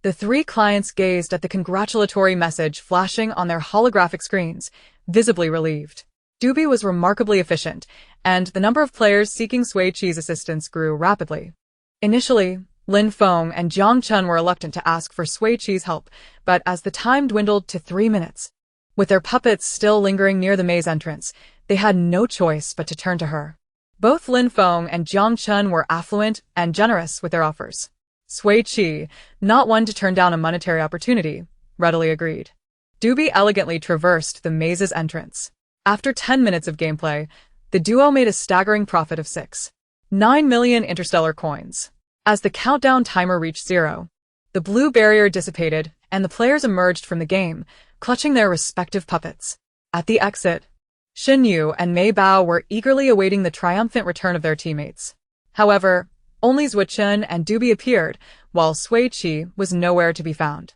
The 3 clients gazed at the congratulatory message flashing on their holographic screens, visibly relieved. Doobie was remarkably efficient, and the number of players seeking Sui Qi's assistance grew rapidly. Initially, Lin Feng and Jiang Chun were reluctant to ask for Sui Qi's help, but as the time dwindled to 3 minutes, with their puppets still lingering near the maze entrance, they had no choice but to turn to her. Both Lin Feng and Jiang Chun were affluent and generous with their offers. Sui Qi, not one to turn down a monetary opportunity, readily agreed. Doobie elegantly traversed the maze's entrance. After 10 minutes of gameplay, the duo made a staggering profit of 6.9 million interstellar coins. As the countdown timer reached 0, the blue barrier dissipated and the players emerged from the game, clutching their respective puppets. At the exit, Xin Yu and Mei Bao were eagerly awaiting the triumphant return of their teammates. However, only Zhuo Chun and Doobie appeared, while Sui Qi was nowhere to be found.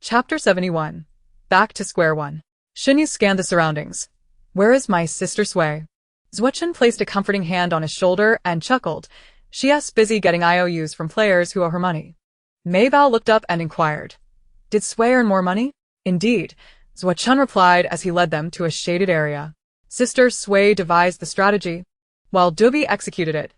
Chapter 71. Back to square one. Xin Yu scanned the surroundings. Where is my sister Sui? Zhuo Chun placed a comforting hand on his shoulder and chuckled. She's busy getting IOUs from players who owe her money. Mei Bao looked up and inquired. Did Sui earn more money? Indeed, Zhuo Chun replied as he led them to a shaded area. Sister Sui devised the strategy, while Doobie executed it.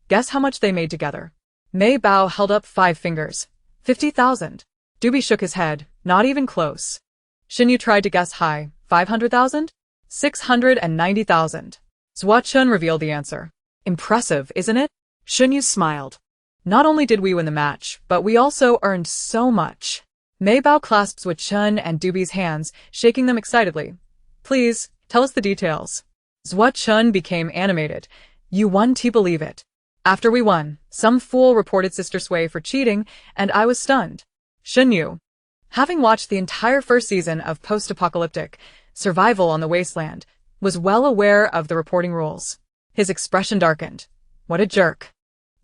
Guess how much they made together? Mei Bao held up 5 fingers. 50,000. Doobie shook his head. Not even close. Xin Yu tried to guess high. 500,000? 690,000. Zhuo Chun revealed the answer. Impressive, isn't it? Xin Yu smiled. Not only did we win the match, but we also earned so much. Mei Bao clasped Zhuo Chun and Doobie's hands, shaking them excitedly. Please, tell us the details. Zhuo Chun became animated. You won to believe it. After we won, some fool reported Sister Sui for cheating, and I was stunned. Xin Yu, having watched the entire first season of post-apocalyptic Survival on the Wasteland, was well aware of the reporting rules. His expression darkened. What a jerk.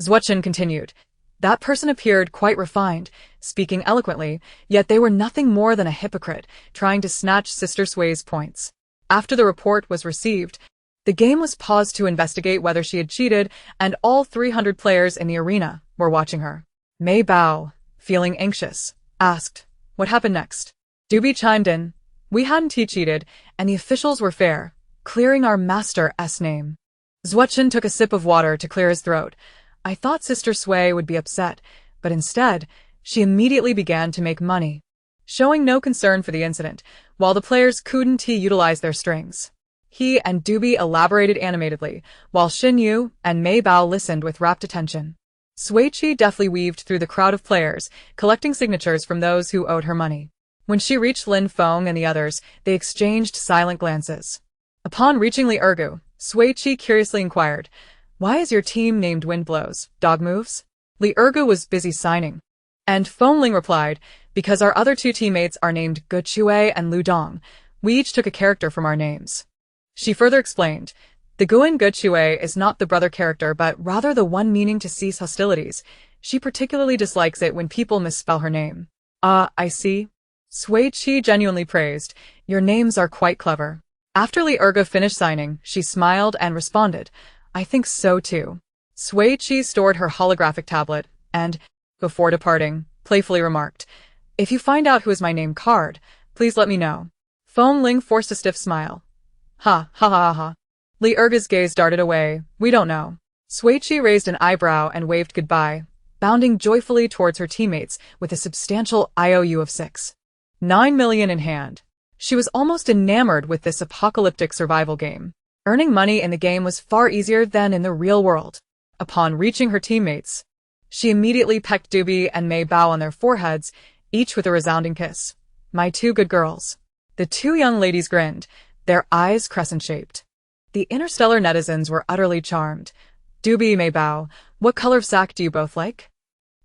Zhuo Chun continued. That person appeared quite refined, speaking eloquently, yet they were nothing more than a hypocrite, trying to snatch Sister Sui's points. After the report was received, the game was paused to investigate whether she had cheated, and all 300 players in the arena were watching her. Mei Bao, feeling anxious, asked, what happened next? Doobie chimed in. We hadn't cheated, and the officials were fair, clearing our master's name. Zhuo Chun took a sip of water to clear his throat. I thought Sister Sui would be upset, but instead, she immediately began to make money, showing no concern for the incident, while the players couldn't utilize their strings. He and Doobie elaborated animatedly, while Xin Yu and Mei Bao listened with rapt attention. Sui Qi deftly weaved through the crowd of players, collecting signatures from those who owed her money. When she reached Lin Feng and the others, they exchanged silent glances. Upon reaching Li Ergu, Sui Qi curiously inquired, why is your team named Wind Blows, Dog Moves? Li Ergu was busy signing. And Feng Ling replied, because our other 2 teammates are named Ge Chue and Lu Dong, we each took a character from our names. She further explained, the Guan Ge Chue is not the brother character but rather the one meaning to cease hostilities. She particularly dislikes it when people misspell her name. Ah, I see. Sui Qi genuinely praised, your names are quite clever. After Li Ergu finished signing, she smiled and responded, I think so too. Sui Qi stored her holographic tablet, and, before departing, playfully remarked, if you find out who is my name card, please let me know. Feng Ling forced a stiff smile. Ha, ha ha ha. Li Ergu's gaze darted away, we don't know. Sui Qi raised an eyebrow and waved goodbye, bounding joyfully towards her teammates with a substantial IOU of 6.9 million in hand. She was almost enamored with this apocalyptic survival game. Earning money in the game was far easier than in the real world. Upon reaching her teammates, she immediately pecked Doobie and Mei Bao on their foreheads, each with a resounding kiss. My 2 good girls. The 2 young ladies grinned, their eyes crescent-shaped. The Interstellar netizens were utterly charmed. Doobie may bow. What color of sack do you both like?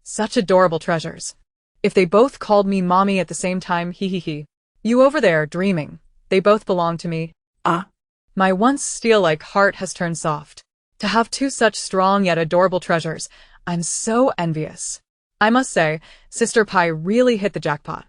Such adorable treasures. If they both called me mommy at the same time, hee hee hee. You over there, dreaming. They both belong to me. Ah. My once steel-like heart has turned soft. To have two such strong yet adorable treasures, I'm so envious. I must say, Sister Pie really hit the jackpot.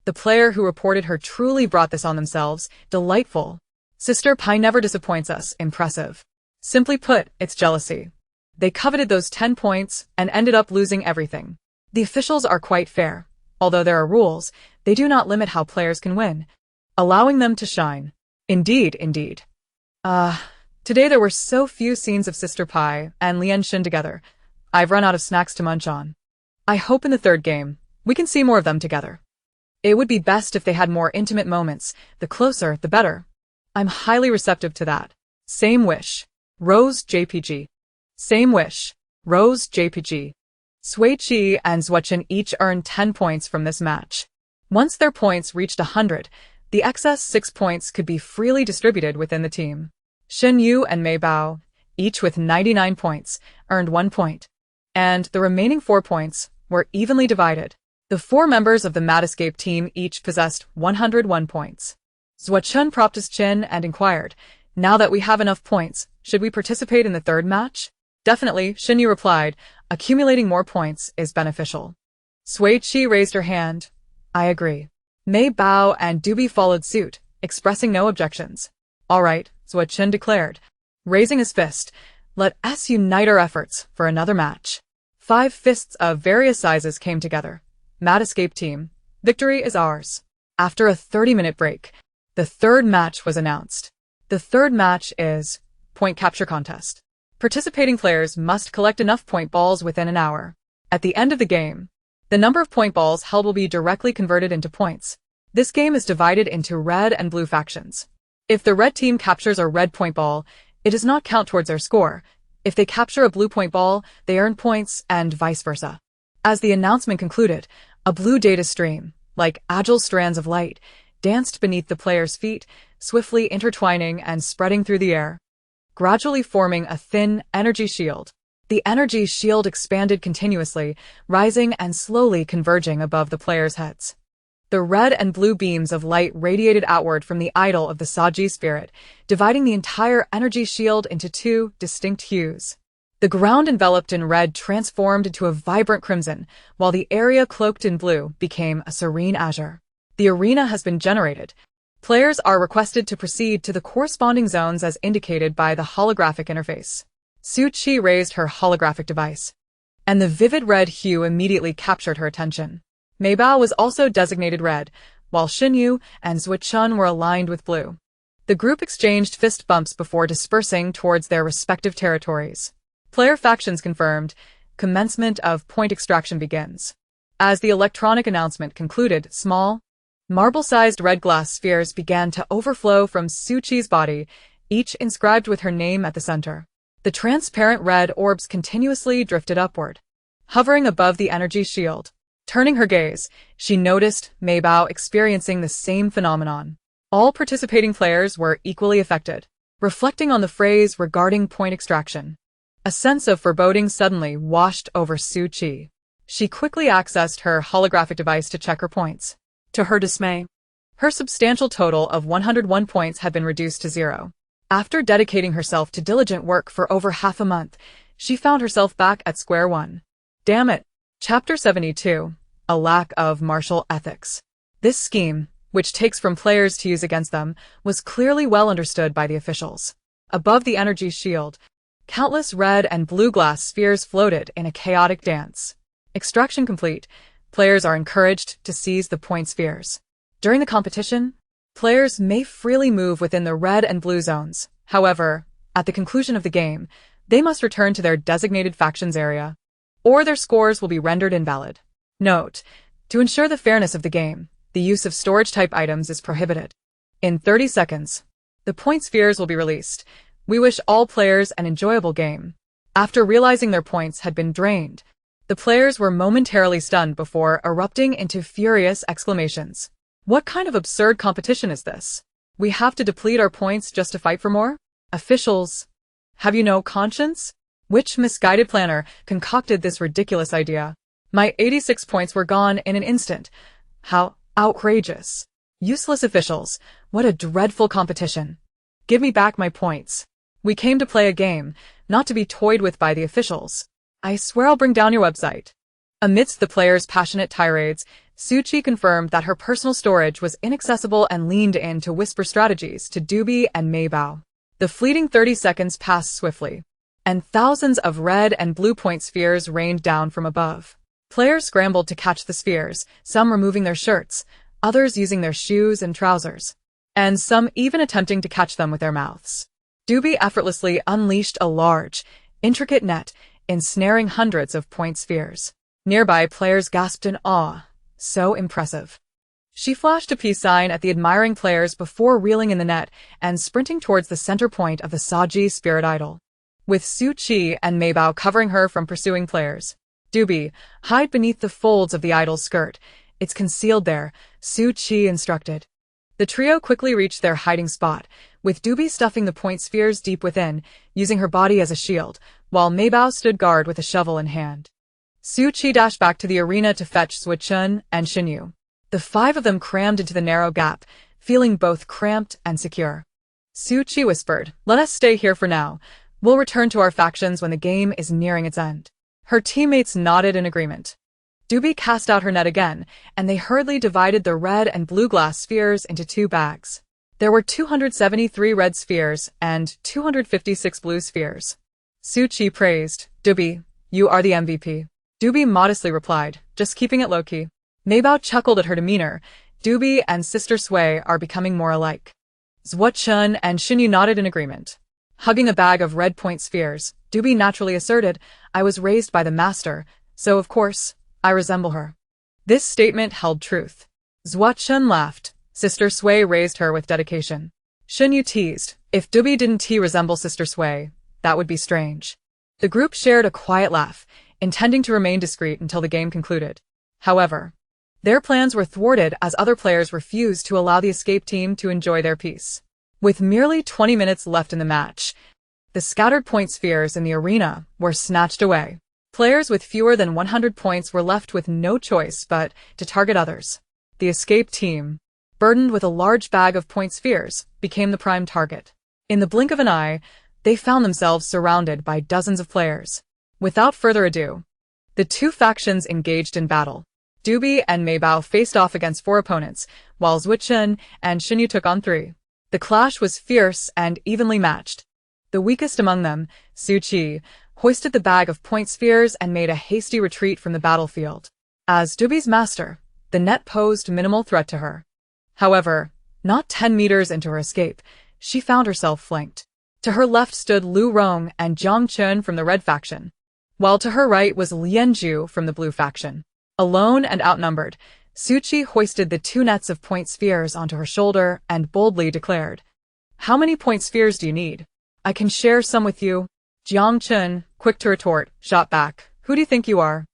The player who reported her truly brought this on themselves. Delightful. Sister Pie never disappoints us. Impressive. Simply put, it's jealousy. They coveted those 10 points and ended up losing everything. The officials are quite fair. Although there are rules, they do not limit how players can win, allowing them to shine. Indeed, indeed. Today there were so few scenes of Sister Pie and Lian Xin together. I've run out of snacks to munch on. I hope in the third game, we can see more of them together. It would be best if they had more intimate moments. The closer, the better. I'm highly receptive to that. Same wish. Rose JPG. Same wish. Rose JPG. Sui Qi and Sui Qi each earned 10 points from this match. Once their points reached 100, the excess 6 points could be freely distributed within the team. Xin Yu and Mei Bao, each with 99 points, earned 1 point. And the remaining 4 points were evenly divided. The 4 members of the Mad Escape team each possessed 101 points. Sui Qi propped his chin and inquired, now that we have enough points, should we participate in the third match? Definitely, Xin Yu replied, accumulating more points is beneficial. Sui Qi raised her hand. I agree. Mei Bao and Doobie followed suit, expressing no objections. All right, Sui Qi declared, raising his fist. Let us unite our efforts for another match. 5 fists of various sizes came together. Mad Escape team, victory is ours. After a 30-minute break, the third match was announced. The third match is point capture contest. Participating players must collect enough point balls within an hour. At the end of the game, the number of point balls held will be directly converted into points. This game is divided into red and blue factions. If the red team captures a red point ball, it does not count towards their score. If they capture a blue point ball, they earn points, and vice versa. As the announcement concluded, a blue data stream, like agile strands of light, danced beneath the players' feet, swiftly intertwining and spreading through the air, gradually forming a thin energy shield. The energy shield expanded continuously, rising and slowly converging above the players' heads. The red and blue beams of light radiated outward from the idol of the Saji spirit, dividing the entire energy shield into 2 distinct hues. The ground enveloped in red transformed into a vibrant crimson, while the area cloaked in blue became a serene azure. The arena has been generated. Players are requested to proceed to the corresponding zones as indicated by the holographic interface. Sui Qi raised her holographic device, and the vivid red hue immediately captured her attention. Mei Bao was also designated red, while Xin Yu and Sui Qi were aligned with blue. The group exchanged fist bumps before dispersing towards their respective territories. Player factions confirmed. Commencement of point extraction begins. As the electronic announcement concluded, small, marble-sized red glass spheres began to overflow from Sui Qi's body, each inscribed with her name at the center. The transparent red orbs continuously drifted upward, hovering above the energy shield. Turning her gaze, she noticed Mei Bao experiencing the same phenomenon. All participating players were equally affected. Reflecting on the phrase regarding point extraction, a sense of foreboding suddenly washed over Sui Qi. She quickly accessed her holographic device to check her points. To her dismay, her substantial total of 101 points had been reduced to 0. After dedicating herself to diligent work for over half a month, she found herself back at square one. Damn it. Chapter 72. A lack of martial ethics. This scheme, which takes from players to use against them, was clearly well understood by the officials. Above the energy shield, countless red and blue glass spheres floated in a chaotic dance. Extraction complete. Players are encouraged to seize the point spheres. During the competition, players may freely move within the red and blue zones. However, at the conclusion of the game, they must return to their designated factions area, or their scores will be rendered invalid. Note: to ensure the fairness of the game, the use of storage-type items is prohibited. In 30 seconds, the point spheres will be released. We wish all players an enjoyable game. After realizing their points had been drained, the players were momentarily stunned before erupting into furious exclamations. What kind of absurd competition is this? We have to deplete our points just to fight for more? Officials. Have you no conscience? Which misguided planner concocted this ridiculous idea? My 86 points were gone in an instant. How outrageous. Useless officials. What a dreadful competition. Give me back my points. We came to play a game, not to be toyed with by the officials. I swear I'll bring down your website. Amidst the players' passionate tirades, Sui Qi confirmed that her personal storage was inaccessible and leaned in to whisper strategies to Doobie and Maybao. The fleeting 30 seconds passed swiftly, and thousands of red and blue point spheres rained down from above. Players scrambled to catch the spheres, some removing their shirts, others using their shoes and trousers, and some even attempting to catch them with their mouths. Doobie effortlessly unleashed a large, intricate net, ensnaring hundreds of point spheres. Nearby players gasped in awe. So impressive. She flashed a peace sign at the admiring players before reeling in the net and sprinting towards the center point of the Saji spirit idol. With Sui Qi and Maybao covering her from pursuing players. Doobie, hide beneath the folds of the idol's skirt. It's concealed there, Sui Qi instructed. The trio quickly reached their hiding spot, with Doobie stuffing the point spheres deep within, using her body as a shield, while Maybao stood guard with a shovel in hand. Sui Qi dashed back to the arena to fetch Sui Qi and Xinyu. The five of them crammed into the narrow gap, feeling both cramped and secure. Sui Qi whispered, "Let us stay here for now. We'll return to our factions when the game is nearing its end." Her teammates nodded in agreement. Doobie cast out her net again, and they hurriedly divided the red and blue glass spheres into 2 bags. There were 273 red spheres and 256 blue spheres. Sui Qi praised, "Doobie, you are the MVP." Doobie modestly replied, "Just keeping it low-key." Maybao chuckled at her demeanor. Doobie and Sister Sui are becoming more alike. Sui Qi and Xinyu nodded in agreement. Hugging a bag of red point spheres, Doobie naturally asserted, "I was raised by the master, so of course, I resemble her." This statement held truth. Sui Qi laughed. Sister Sui raised her with dedication. Xinyu teased, "If Doobie didn't resemble Sister Sui, that would be strange." The group shared a quiet laugh, intending to remain discreet until the game concluded. However, their plans were thwarted as other players refused to allow the escape team to enjoy their peace. With merely 20 minutes left in the match, the scattered point spheres in the arena were snatched away. Players with fewer than 100 points were left with no choice but to target others. The escape team, burdened with a large bag of point spheres, became the prime target. In the blink of an eye, they found themselves surrounded by dozens of players. Without further ado, the 2 factions engaged in battle. Doobie and Maybao faced off against 4 opponents, while Sui Qi and Xinyu took on 3. The clash was fierce and evenly matched. The weakest among them, Sui Qi, hoisted the bag of point spheres and made a hasty retreat from the battlefield. As Doobie's master, the net posed minimal threat to her. However, not 10 meters into her escape, she found herself flanked. To her left stood Lu Rong and Jiang Chun from the red faction, while to her right was Lianzhu from the blue faction. Alone and outnumbered, Sui Qi hoisted the 2 nets of point spheres onto her shoulder and boldly declared, "How many point spheres do you need? I can share some with you." Jiang Chun, quick to retort, shot back, "Who do you think you are?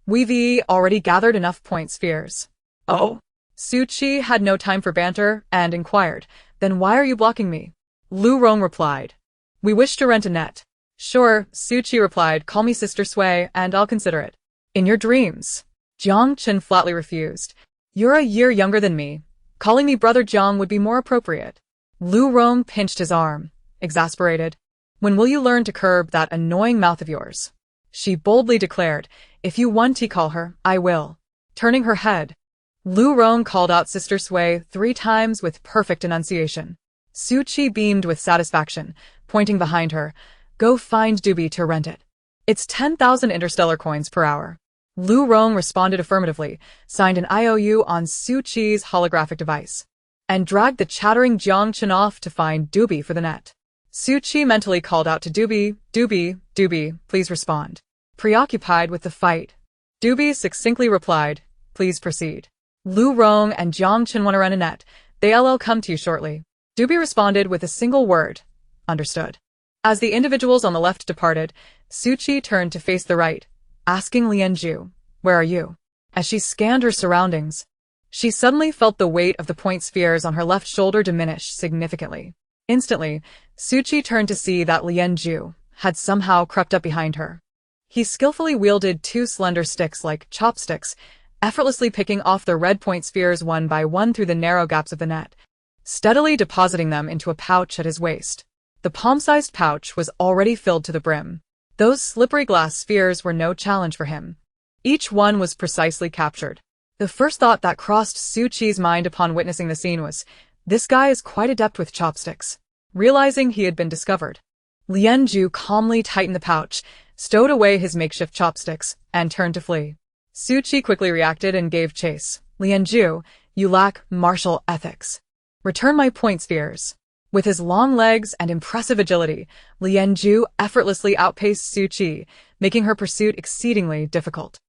We've already gathered enough point spheres." "Oh?" Sui Qi had no time for banter and inquired, "Then why are you blocking me?" Lu Rong replied, "We wish to rent a net." "Sure," Sui Qi replied, "call me Sister Sui and I'll consider it." "In your dreams." Jiang Chun flatly refused. "You're a year younger than me. Calling me Brother Jiang would be more appropriate." Lu Rong pinched his arm, exasperated. "When will you learn to curb that annoying mouth of yours?" She boldly declared, "If you want to call her, I will." Turning her head, Lu Rong called out Sister Sui 3 times with perfect enunciation. Sui Qi beamed with satisfaction, pointing behind her, "Go find Doobie to rent it. It's 10,000 Interstellar coins per hour." Lu Rong responded affirmatively, signed an IOU on Sui Qi's holographic device, and dragged the chattering Jiang Chun off to find Doobie for the net. Sui Qi mentally called out to Doobie, "Doobie, Doobie, please respond." Preoccupied with the fight, Doobie succinctly replied, "Please proceed." Lu Rong and Jiang Chun want to rent a net. They'll come to you shortly. Doobie responded with a single word, "Understood." As the individuals on the left departed, Sui Qi turned to face the right, asking Lianzhu, "Where are you?" As she scanned her surroundings, she suddenly felt the weight of the point spheres on her left shoulder diminish significantly. Instantly, Sui Qi turned to see that Lien Ju had somehow crept up behind her. He skillfully wielded two slender sticks like chopsticks, effortlessly picking off the red point spheres one by one through the narrow gaps of the net, steadily depositing them into a pouch at his waist. The palm-sized pouch was already filled to the brim. Those slippery glass spheres were no challenge for him. Each one was precisely captured. The first thought that crossed Sui Qi's mind upon witnessing the scene was, this guy is quite adept with chopsticks. Realizing he had been discovered, Lien Ju calmly tightened the pouch, stowed away his makeshift chopsticks, and turned to flee. Sui Qi quickly reacted and gave chase. Lien Ju, you lack martial ethics. Return my point spheres. With his long legs and impressive agility, Lien Ju effortlessly outpaced Sui Qi, making her pursuit exceedingly difficult.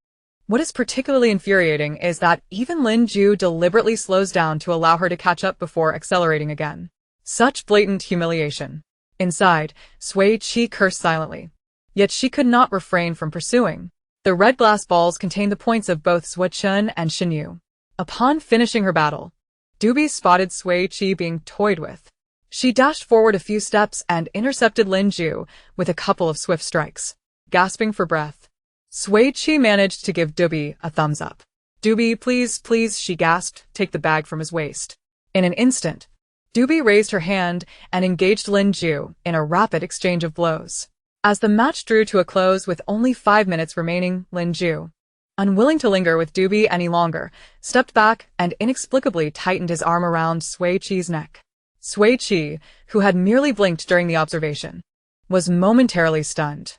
What is particularly infuriating is that even Lien Ju deliberately slows down to allow her to catch up before accelerating again. Such blatant humiliation. Inside, Sui Qi cursed silently. Yet she could not refrain from pursuing. The red glass balls contained the points of both Sui Chen and Shen Yu. Upon finishing her battle, Dubi spotted Sui Qi being toyed with. She dashed forward a few steps and intercepted Lien Ju with a couple of swift strikes. Gasping for breath, Sui Qi managed to give Dubi a thumbs up. Dubi, please, please, she gasped, take the bag from his waist. In an instant, Dubi raised her hand and engaged Lien Ju in a rapid exchange of blows. As the match drew to a close with only 5 minutes remaining, Lien Ju, unwilling to linger with Dubi any longer, stepped back and inexplicably tightened his arm around Sui Qi's neck. Sui Qi, who had merely blinked during the observation, was momentarily stunned.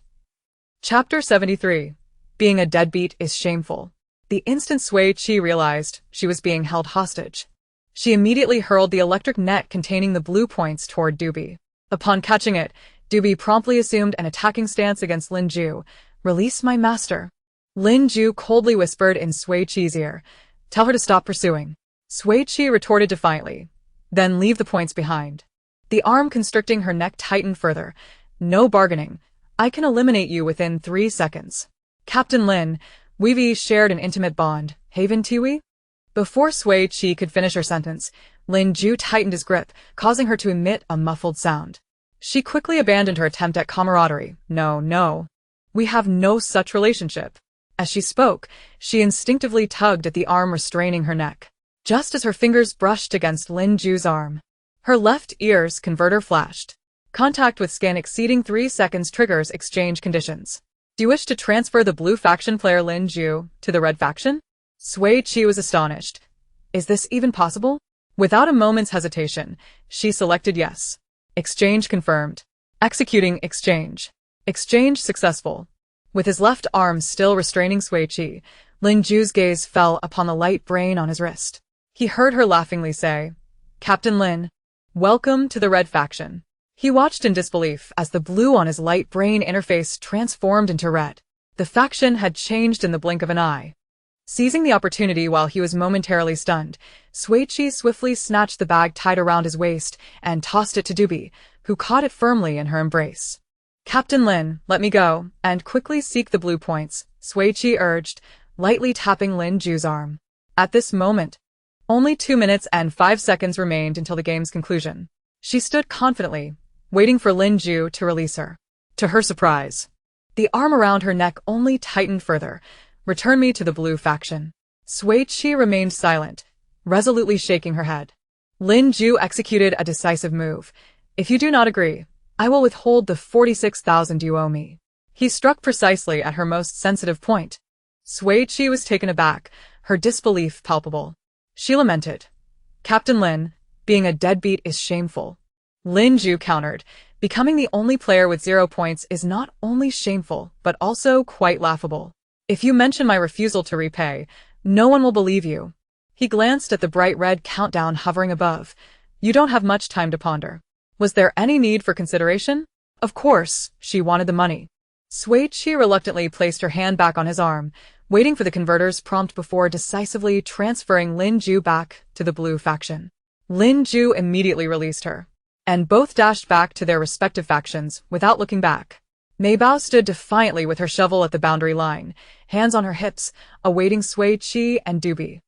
Chapter 73. Being a deadbeat is shameful. The instant Sui Qi realized she was being held hostage, she immediately hurled the electric net containing the blue points toward Dubi. Upon catching it, Dubi promptly assumed an attacking stance against Lien Ju. Release my master. Lien Ju coldly whispered in Sui Qi's ear. Tell her to stop pursuing. Sui Qi retorted defiantly. Then leave the points behind. The arm constricting her neck tightened further. No bargaining. I can eliminate you within 3 seconds. Captain Lin, we've shared an intimate bond, haven't we? Before Sui Qi could finish her sentence, Lien Ju tightened his grip, causing her to emit a muffled sound. She quickly abandoned her attempt at camaraderie. No. We have no such relationship. As she spoke, she instinctively tugged at the arm restraining her neck. Just as her fingers brushed against Lien Ju's arm, her left ear's converter flashed. Contact with scan exceeding 3 seconds triggers exchange conditions. Do you wish to transfer the blue faction player Lien Ju to the red faction? Sui Qi was astonished. Is this even possible? Without a moment's hesitation, she selected yes. Exchange confirmed. Executing exchange. Exchange successful. With his left arm still restraining Sui Qi, Lien Ju's gaze fell upon the light brain on his wrist. He heard her laughingly say, Captain Lin, welcome to the red faction. He watched in disbelief as the blue on his light brain interface transformed into red. The faction had changed in the blink of an eye. Seizing the opportunity while he was momentarily stunned, Sui Qi swiftly snatched the bag tied around his waist and tossed it to Dubi, who caught it firmly in her embrace. Captain Lin, let me go, and quickly seek the blue points, Sui Qi urged, lightly tapping Lien Ju's arm. At this moment, only 2 minutes and 5 seconds remained until the game's conclusion. She stood confidently, waiting for Lien Ju to release her. To her surprise, the arm around her neck only tightened further. Return me to the blue faction. Sui Qi remained silent, resolutely shaking her head. Lien Ju executed a decisive move. If you do not agree, I will withhold the 46,000 you owe me. He struck precisely at her most sensitive point. Sui Qi was taken aback, her disbelief palpable. She lamented. Captain Lin, being a deadbeat is shameful. Lien Ju countered. Becoming the only player with 0 points is not only shameful, but also quite laughable. If you mention my refusal to repay, no one will believe you. He glanced at the bright red countdown hovering above. You don't have much time to ponder. Was there any need for consideration? Of course, she wanted the money. Sui Qi reluctantly placed her hand back on his arm, waiting for the converter's prompt before decisively transferring Lien Ju back to the blue faction. Lien Ju immediately released her, and both dashed back to their respective factions without looking back. Mei Bao stood defiantly with her shovel at the boundary line, hands on her hips, awaiting Sui Qi and Dubi.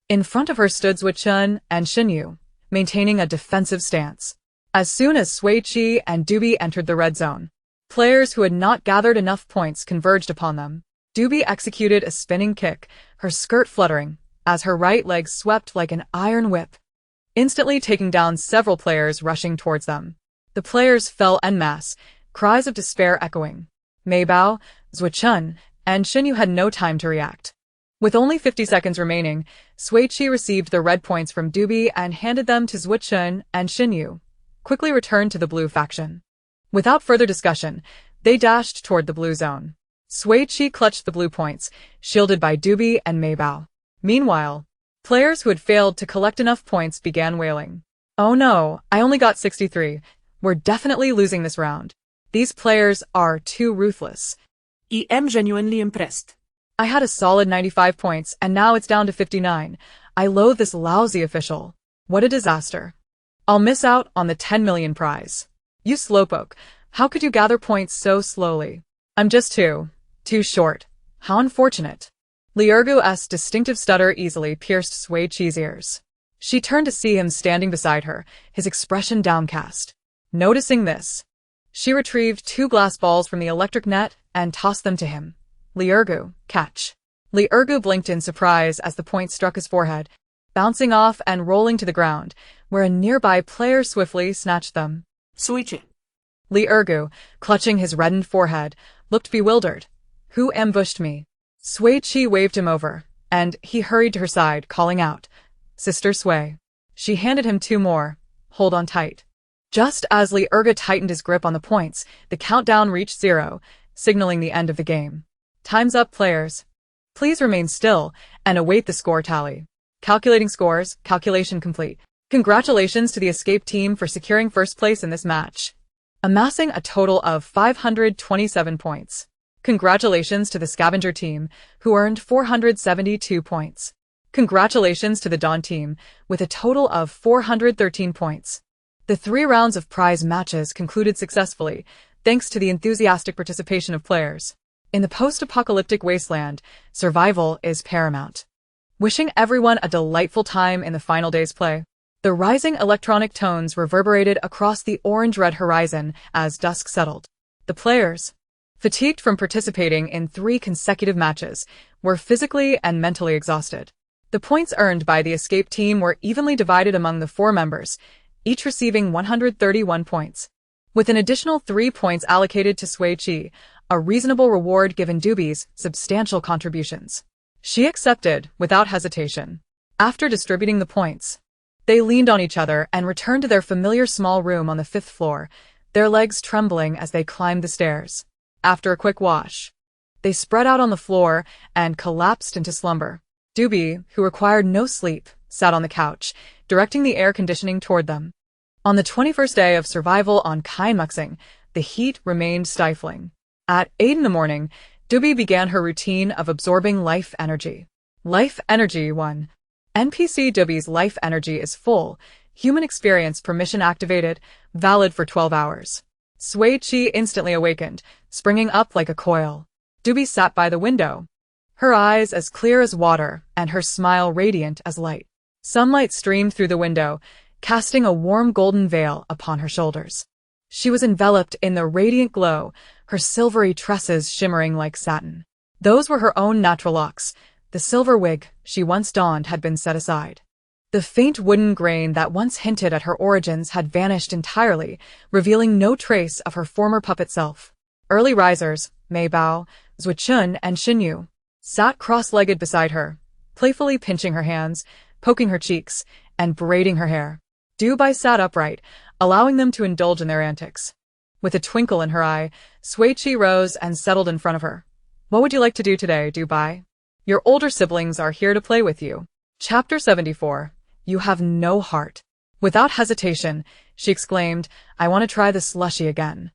In front of her stood Sui Chen and Shen Yu, maintaining a defensive stance. As soon as Sui Qi and Doobie entered the red zone, players who had not gathered enough points converged upon them. Doobie executed a spinning kick, her skirt fluttering, as her right leg swept like an iron whip, instantly taking down several players rushing towards them. The players fell en masse, cries of despair echoing. Meibao, Zuichun, and Xinyu had no time to react. With only 50 seconds remaining, Sui Qi received the red points from Doobie and handed them to Zuichun and Xinyu, quickly returned to the blue faction. Without further discussion, they dashed toward the blue zone. Sui Qi clutched the blue points, shielded by Doobie and Meibao. Meanwhile, players who had failed to collect enough points began wailing. "Oh no, I only got 63. We're definitely losing this round. These players are too ruthless. I am genuinely impressed. I had a solid 95 points, and now it's down to 59. I loathe this lousy official. What a disaster. I'll miss out on the 10 million prize. You slowpoke, how could you gather points so slowly? I'm just too short. How unfortunate." Liurgu's distinctive stutter easily pierced Sui Qi's ears. She turned to see him standing beside her, his expression downcast. Noticing this, she retrieved 2 glass balls from the electric net and tossed them to him. "Liurgu, catch." Liurgu blinked in surprise as the point struck his forehead, bouncing off and rolling to the ground, where a nearby player swiftly snatched them. Sui Qi. Liurgu, clutching his reddened forehead, looked bewildered. "Who ambushed me?" Sui Qi waved him over, and he hurried to her side, calling out, "Sister Sui." She handed him 2 more. "Hold on tight." Just as Liurgu tightened his grip on the points, the countdown reached 0, signaling the end of the game. "Time's up, players. Please remain still and await the score tally." Calculating scores, calculation complete. Congratulations to the Escape team for securing first place in this match, amassing a total of 527 points. Congratulations to the Scavenger team, who earned 472 points. Congratulations to the Dawn team, with a total of 413 points. The 3 rounds of prize matches concluded successfully, thanks to the enthusiastic participation of players. In the post-apocalyptic wasteland, survival is paramount. Wishing everyone a delightful time in the final day's play. The rising electronic tones reverberated across the orange-red horizon as dusk settled. The players, fatigued from participating in 3 consecutive matches, were physically and mentally exhausted. The points earned by the Escape team were evenly divided among the 4 members, each receiving 131 points. With an additional 3 points allocated to Sui Qi, a reasonable reward given Doobie's substantial contributions. She accepted without hesitation. After distributing the points, they leaned on each other and returned to their familiar small room on the 5th floor, their legs trembling as they climbed the stairs. After a quick wash, they spread out on the floor and collapsed into slumber. Doobie, who required no sleep, sat on the couch, directing the air conditioning toward them. On the 21st day of survival on Kaimuxing, the heat remained stifling. At 8 in the morning, Doobie began her routine of absorbing life energy. Life Energy 1. NPC Doobie's life energy is full, human experience permission activated, valid for 12 hours. Sui Qi instantly awakened, springing up like a coil. Doobie sat by the window, her eyes as clear as water and her smile radiant as light. Sunlight streamed through the window, casting a warm golden veil upon her shoulders. She was enveloped in the radiant glow, her silvery tresses shimmering like satin. Those were her own natural locks. The silver wig she once donned had been set aside. The faint wooden grain that once hinted at her origins had vanished entirely, revealing no trace of her former puppet self. Early risers, Meibao, Zuichun, and Xinyu, sat cross-legged beside her, playfully pinching her hands, poking her cheeks, and braiding her hair. Doobie sat upright, allowing them to indulge in their antics. With a twinkle in her eye, Sui Qi rose and settled in front of her. "What would you like to do today, Doobie? Your older siblings are here to play with you." Chapter 74. You have no heart. Without hesitation, she exclaimed, "I want to try the slushy again."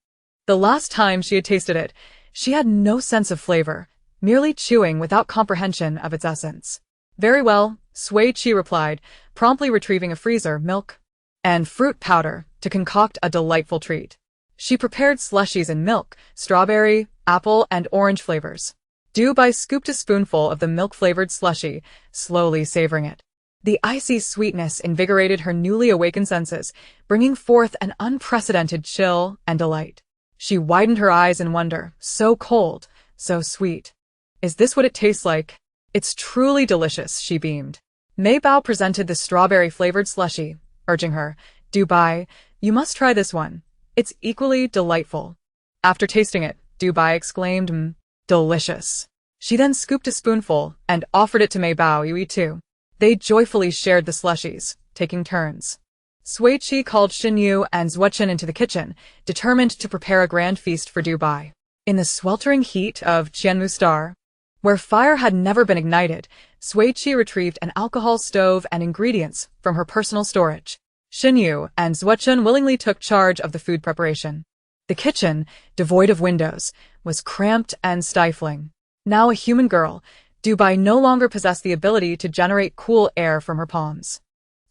The last time she had tasted it, she had no sense of flavor, merely chewing without comprehension of its essence. "Very well," Sui Qi replied, promptly retrieving a freezer, milk, and fruit powder to concoct a delightful treat. She prepared slushies in milk, strawberry, apple, and orange flavors. Doobie scooped a spoonful of the milk-flavored slushie, slowly savoring it. The icy sweetness invigorated her newly awakened senses, bringing forth an unprecedented chill and delight. She widened her eyes in wonder. So cold, so sweet. Is this what it tastes like? It's truly delicious, she beamed. Mei Bao presented the strawberry-flavored slushie, urging her, Dubai, you must try this one. It's equally delightful. After tasting it, Dubai exclaimed, delicious. She then scooped a spoonful and offered it to Mei Bao. You eat too. They joyfully shared the slushies, taking turns. Sui Qi called Xin Yu and Zuochen into the kitchen, determined to prepare a grand feast for Dubai. In the sweltering heat of Qianmu Star, where fire had never been ignited, Sui Qi retrieved an alcohol stove and ingredients from her personal storage. Xin Yu and Zuochen willingly took charge of the food preparation. The kitchen, devoid of windows, was cramped and stifling. Now a human girl, Dubai no longer possessed the ability to generate cool air from her palms.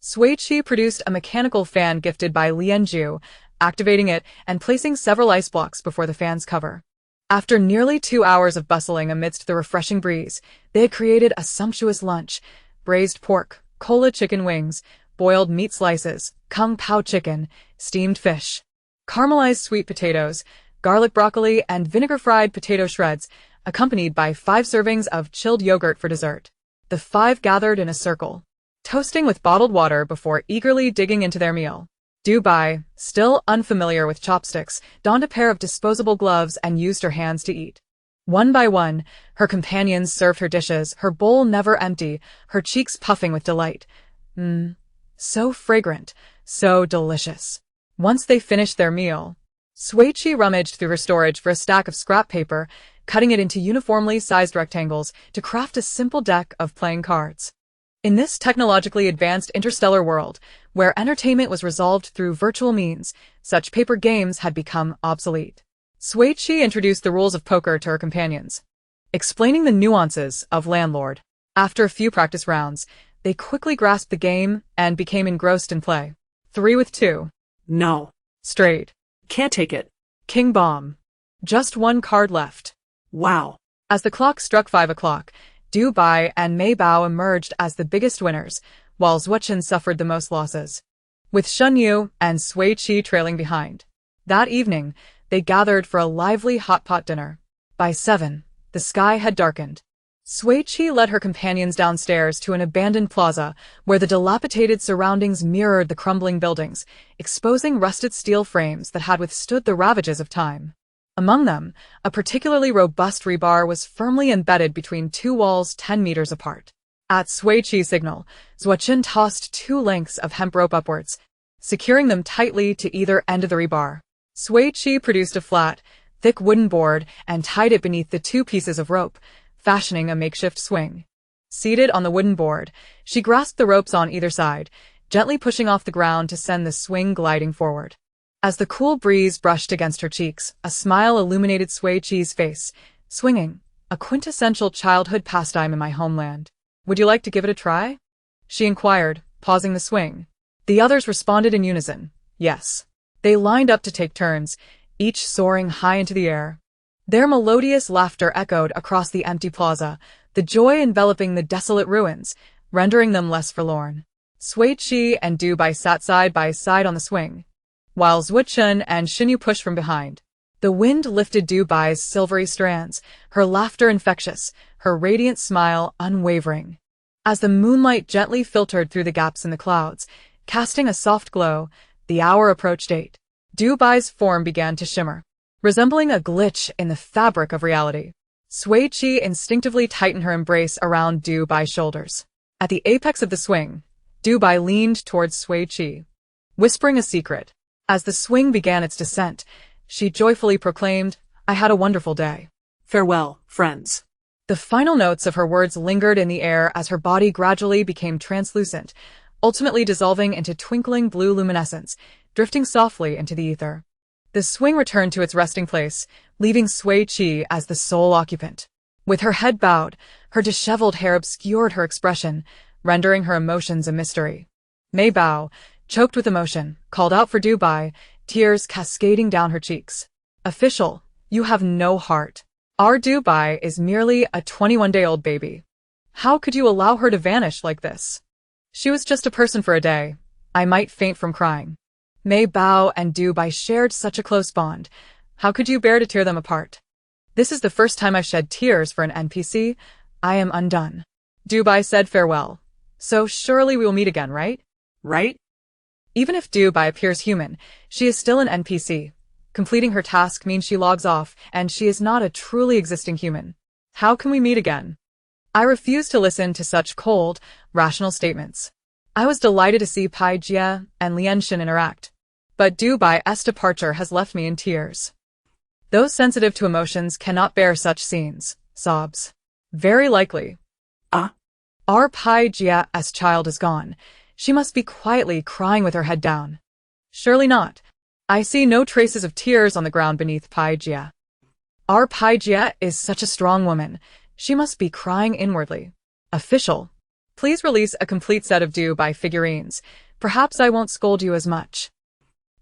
Sui Qi produced a mechanical fan gifted by Lianzhu, activating it and placing several ice blocks before the fan's cover. After nearly 2 hours of bustling amidst the refreshing breeze, they had created a sumptuous lunch: braised pork, cola chicken wings, boiled meat slices, kung pao chicken, steamed fish, caramelized sweet potatoes, garlic broccoli, and vinegar-fried potato shreds, accompanied by 5 servings of chilled yogurt for dessert. The 5 gathered in a circle, toasting with bottled water before eagerly digging into their meal. Dubai, still unfamiliar with chopsticks, donned a pair of disposable gloves and used her hands to eat. One by one, her companions served her dishes, her bowl never empty, her cheeks puffing with delight. So fragrant, so delicious. Once they finished their meal, Sui Qi rummaged through her storage for a stack of scrap paper, cutting it into uniformly sized rectangles to craft a simple deck of playing cards. In this technologically advanced interstellar world, where entertainment was resolved through virtual means, such paper games had become obsolete. Sui Qi introduced the rules of poker to her companions, explaining the nuances of landlord. After a few practice rounds, they quickly grasped the game and became engrossed in play. 3 with 2. No. Straight. Can't take it. King bomb. Just 1 card left. Wow. As the clock struck 5 o'clock, Dubai and Mei Bao emerged as the biggest winners, while Zuochen suffered the most losses, with Xin Yu and Sui Qi trailing behind. That evening, they gathered for a lively hot pot dinner. By 7, the sky had darkened. Sui Qi led her companions downstairs to an abandoned plaza where the dilapidated surroundings mirrored the crumbling buildings, exposing rusted steel frames that had withstood the ravages of time. Among them, a particularly robust rebar was firmly embedded between 2 walls 10 meters apart. At Sui Qi's signal, Zuochen tossed 2 lengths of hemp rope upwards, securing them tightly to either end of the rebar. Sui Qi produced a flat, thick wooden board and tied it beneath the 2 pieces of rope, fashioning a makeshift swing. Seated on the wooden board, she grasped the ropes on either side, gently pushing off the ground to send the swing gliding forward. As the cool breeze brushed against her cheeks, a smile illuminated Sui Qi's face. Swinging, a quintessential childhood pastime in my homeland. Would you like to give it a try? She inquired, pausing the swing. The others responded in unison, yes. They lined up to take turns, each soaring high into the air. Their melodious laughter echoed across the empty plaza, the joy enveloping the desolate ruins, rendering them less forlorn. Sui Qi and Dubai sat side by side on the swing, while Zuochen and Xin Yu pushed from behind. The wind lifted Dubai's silvery strands, her laughter infectious, her radiant smile unwavering. As the moonlight gently filtered through the gaps in the clouds, casting a soft glow, the hour approached 8. Dubai's form began to shimmer, resembling a glitch in the fabric of reality. Sui Qi instinctively tightened her embrace around Dubai's shoulders. At the apex of the swing, Dubai leaned towards Sui Qi, whispering a secret. As the swing began its descent, she joyfully proclaimed, I had a wonderful day. Farewell, friends. The final notes of her words lingered in the air as her body gradually became translucent, ultimately dissolving into twinkling blue luminescence, drifting softly into the ether. The swing returned to its resting place, leaving Sui Qi as the sole occupant. With her head bowed, her disheveled hair obscured her expression, rendering her emotions a mystery. Mei Bao, choked with emotion, called out for Dubai, tears cascading down her cheeks. Official, you have no heart. Our Dubai is merely a 21-day-old baby. How could you allow her to vanish like this? She was just a person for a day. I might faint from crying. Mei Bao and Du Bai shared such a close bond. How could you bear to tear them apart? This is the first time I've shed tears for an NPC. I am undone. Du Bai said farewell. So surely we will meet again, right? Right? Even if Du Bai appears human, she is still an NPC. Completing her task means she logs off, and she is not a truly existing human. How can we meet again? I refuse to listen to such cold, rational statements. I was delighted to see Pai Jia and Lian Shin interact. But Du Bai's departure has left me in tears. Those sensitive to emotions cannot bear such scenes. Sobs. Very likely. Our Pai Jia's child is gone. She must be quietly crying with her head down. Surely not. I see no traces of tears on the ground beneath Pai Jia. Our Pai Jia is such a strong woman. She must be crying inwardly. Official. Please release a complete set of Du Bai figurines. Perhaps I won't scold you as much.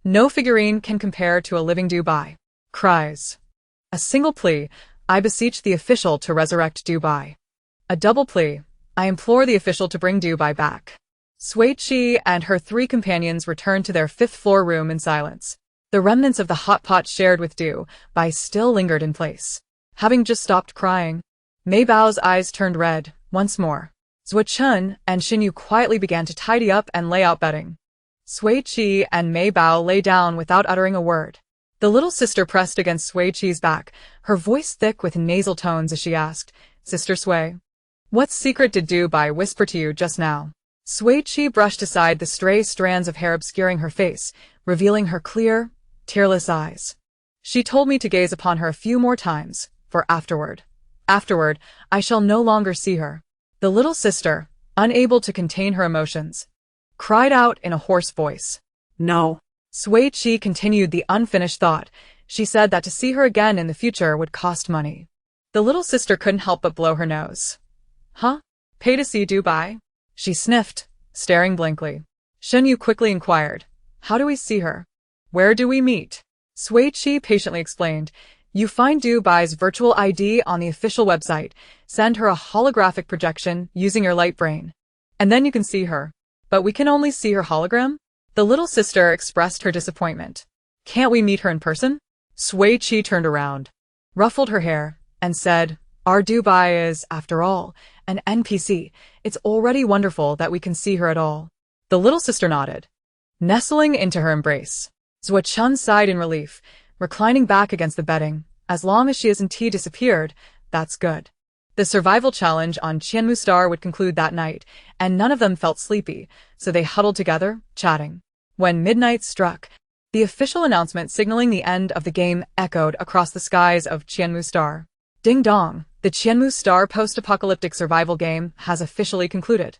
No figurine can compare to a living Du Bai. Cries. A single plea. I beseech the official to resurrect Du Bai. A double plea. I implore the official to bring Du Bai back. Sui Qi and her 3 companions returned to their 5th-floor room in silence. The remnants of the hot pot shared with Du Bai still lingered in place. Having just stopped crying, Mei Bao's eyes turned red, once more. Zhuo Chun and Xin Yu quietly began to tidy up and lay out bedding. Sui Qi and Mei Bao lay down without uttering a word. The little sister pressed against Sui Qi's back, her voice thick with nasal tones as she asked, "Sister Sui, what secret did Du Bai whisper to you just now?" Sui Qi brushed aside the stray strands of hair obscuring her face, revealing her clear, tearless eyes. She told me to gaze upon her a few more times, for afterward, I shall no longer see her. The little sister, unable to contain her emotions, cried out in a hoarse voice. No. Sui Qi continued the unfinished thought. She said that to see her again in the future would cost money. The little sister couldn't help but blow her nose. Huh? Pay to see Du Bai? She sniffed, staring blankly. Shen Yu quickly inquired, how do we see her? Where do we meet? Sui Qi patiently explained, you find Du Bai's virtual ID on the official website, send her a holographic projection using your light brain. And then you can see her. But we can only see her hologram? The little sister expressed her disappointment. Can't we meet her in person? Sui Qi turned around, ruffled her hair, and said, our Du Bai is, after all, an NPC. It's already wonderful that we can see her at all. The little sister nodded, nestling into her embrace. Zhuo Chun sighed in relief, reclining back against the bedding. As long as she isn't disappeared, that's good. The survival challenge on Qianmu Star would conclude that night, and none of them felt sleepy, so they huddled together, chatting. When midnight struck, the official announcement signaling the end of the game echoed across the skies of Qianmu Star. Ding dong, the Qianmu Star post-apocalyptic survival game has officially concluded.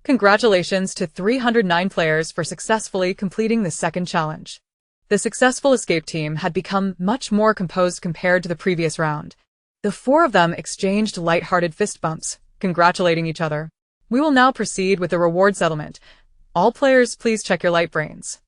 Congratulations to 309 players for successfully completing the second challenge. The successful escape team had become much more composed compared to the previous round. The 4 of them exchanged light-hearted fist bumps, congratulating each other. We will now proceed with the reward settlement. All players please check your light brains.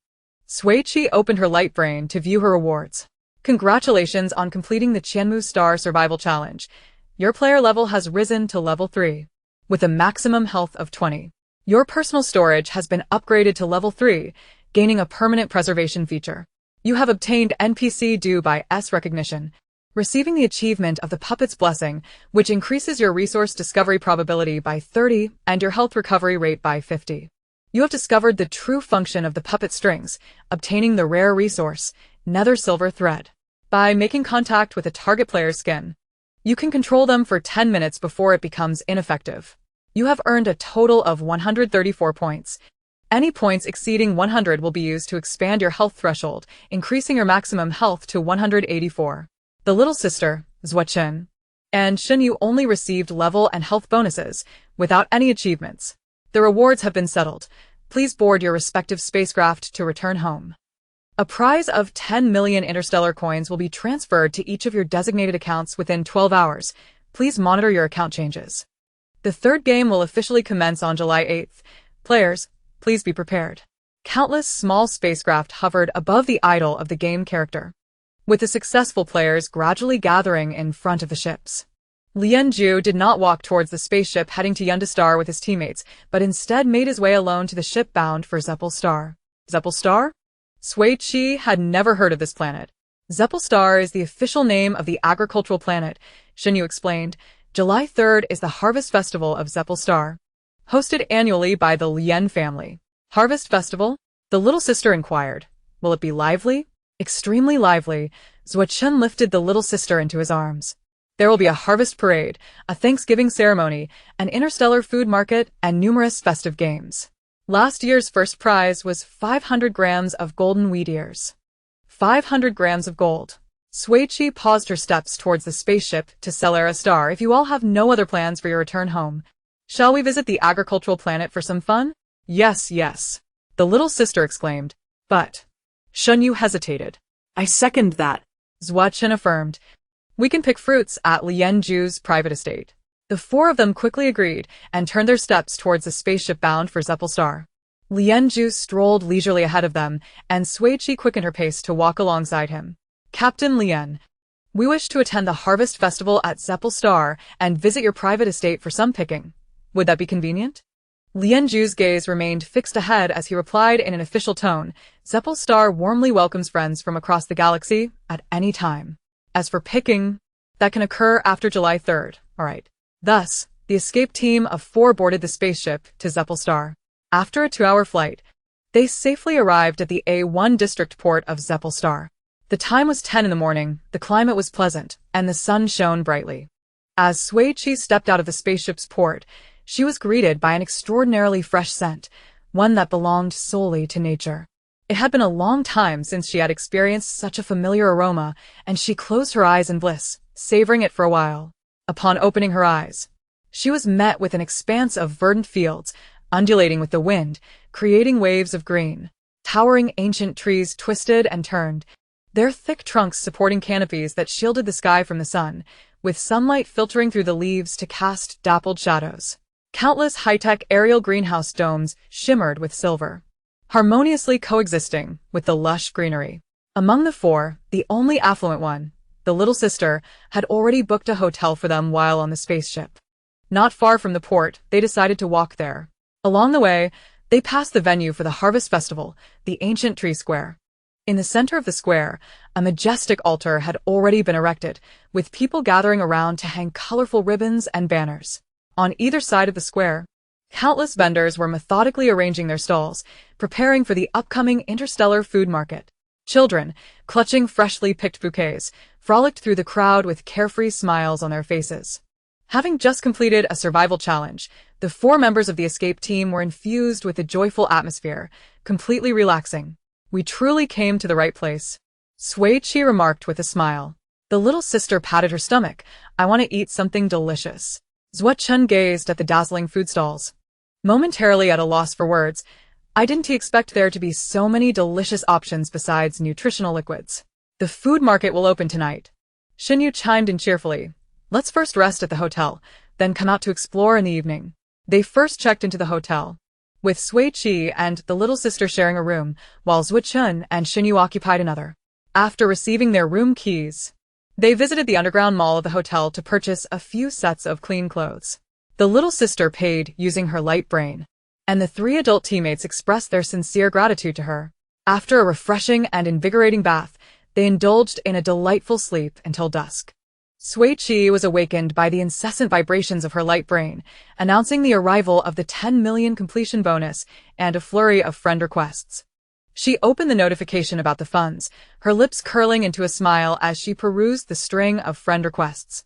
Sui Qi opened her light brain to view her rewards. Congratulations on completing the Qianmu Star Survival Challenge. Your player level has risen to level 3, with a maximum health of 20. Your personal storage has been upgraded to level 3, gaining a permanent preservation feature. You have obtained NPC Du Bai's recognition, receiving the achievement of the Puppet's Blessing, which increases your resource discovery probability by 30 and your health recovery rate by 50. You have discovered the true function of the puppet strings, obtaining the rare resource, nether silver thread. By making contact with a target player's skin, you can control them for 10 minutes before it becomes ineffective. You have earned a total of 134 points. Any points exceeding 100 will be used to expand your health threshold, increasing your maximum health to 184. The little sister, Zhuo Chun, and Xin Yu only received level and health bonuses, without any achievements. The rewards have been settled. Please board your respective spacecraft to return home. A prize of 10 million interstellar coins will be transferred to each of your designated accounts within 12 hours. Please monitor your account changes. The third game will officially commence on July 8th. Players, please be prepared. Countless small spacecraft hovered above the idol of the game character, with the successful players gradually gathering in front of the ships. Lianju did not walk towards the spaceship heading to Yundastar with his teammates, but instead made his way alone to the ship bound for Zeppelstar. Zeppelstar? Sui Qi had never heard of this planet. Zeppelstar is the official name of the agricultural planet, Shinyu explained. July 3rd is the Harvest Festival of Zeppelstar, hosted annually by the Lien family. Harvest Festival? The little sister inquired. Will it be lively? Extremely lively. Zuo-chun lifted the little sister into his arms. There will be a harvest parade, a Thanksgiving ceremony, an interstellar food market, and numerous festive games. Last year's first prize was 500 grams of golden wheat ears. 500 grams of gold. Sui Qi paused her steps towards the spaceship to Stellar Star. If you all have no other plans for your return home, shall we visit the agricultural planet for some fun? Yes, yes. The little sister exclaimed. But Shunyu hesitated. I second that. Zuo-chun affirmed. We can pick fruits at Lianju's private estate. The four of them quickly agreed and turned their steps towards the spaceship bound for Zeppelstar. Lianju strolled leisurely ahead of them, and Sui Qi quickened her pace to walk alongside him. Captain Lien, we wish to attend the Harvest Festival at Zeppelstar and visit your private estate for some picking. Would that be convenient? Lianju's gaze remained fixed ahead as he replied in an official tone. Zeppelstar warmly welcomes friends from across the galaxy at any time. As for picking, that can occur after July 3rd, alright. Thus, the escape team of 4 boarded the spaceship to Zeppelstar. After a 2-hour flight, they safely arrived at the A1 district port of Zeppelstar. The time was 10 in the morning, the climate was pleasant, and the sun shone brightly. As Sui Qi stepped out of the spaceship's port, she was greeted by an extraordinarily fresh scent, one that belonged solely to nature. It had been a long time since she had experienced such a familiar aroma, and she closed her eyes in bliss, savoring it for a while. Upon opening her eyes, she was met with an expanse of verdant fields, undulating with the wind, creating waves of green. Towering ancient trees twisted and turned, their thick trunks supporting canopies that shielded the sky from the sun, with sunlight filtering through the leaves to cast dappled shadows. Countless high-tech aerial greenhouse domes shimmered with silver, harmoniously coexisting with the lush greenery. Among the 4, the only affluent one, the little sister, had already booked a hotel for them while on the spaceship. Not far from the port, they decided to walk there. Along the way, they passed the venue for the Harvest Festival, the ancient tree square. In the center of the square, a majestic altar had already been erected, with people gathering around to hang colorful ribbons and banners. On either side of the square, countless vendors were methodically arranging their stalls, preparing for the upcoming interstellar food market. Children, clutching freshly picked bouquets, frolicked through the crowd with carefree smiles on their faces. Having just completed a survival challenge, the 4 members of the escape team were infused with a joyful atmosphere, completely relaxing. We truly came to the right place. Sui Qi remarked with a smile. The little sister patted her stomach. I want to eat something delicious. Zuo-chun gazed at the dazzling food stalls, momentarily at a loss for words. I didn't expect there to be so many delicious options besides nutritional liquids. The food market will open tonight. Shinyu chimed in cheerfully. Let's first rest at the hotel, then come out to explore in the evening. They first checked into the hotel, with Sui Qi and the little sister sharing a room, while Zuo-chun and Shinyu occupied another. After receiving their room keys, they visited the underground mall of the hotel to purchase a few sets of clean clothes. The little sister paid using her light brain, and the 3 adult teammates expressed their sincere gratitude to her. After a refreshing and invigorating bath, they indulged in a delightful sleep until dusk. Sui Qi was awakened by the incessant vibrations of her light brain, announcing the arrival of the 10 million completion bonus and a flurry of friend requests. She opened the notification about the funds, her lips curling into a smile as she perused the string of friend requests.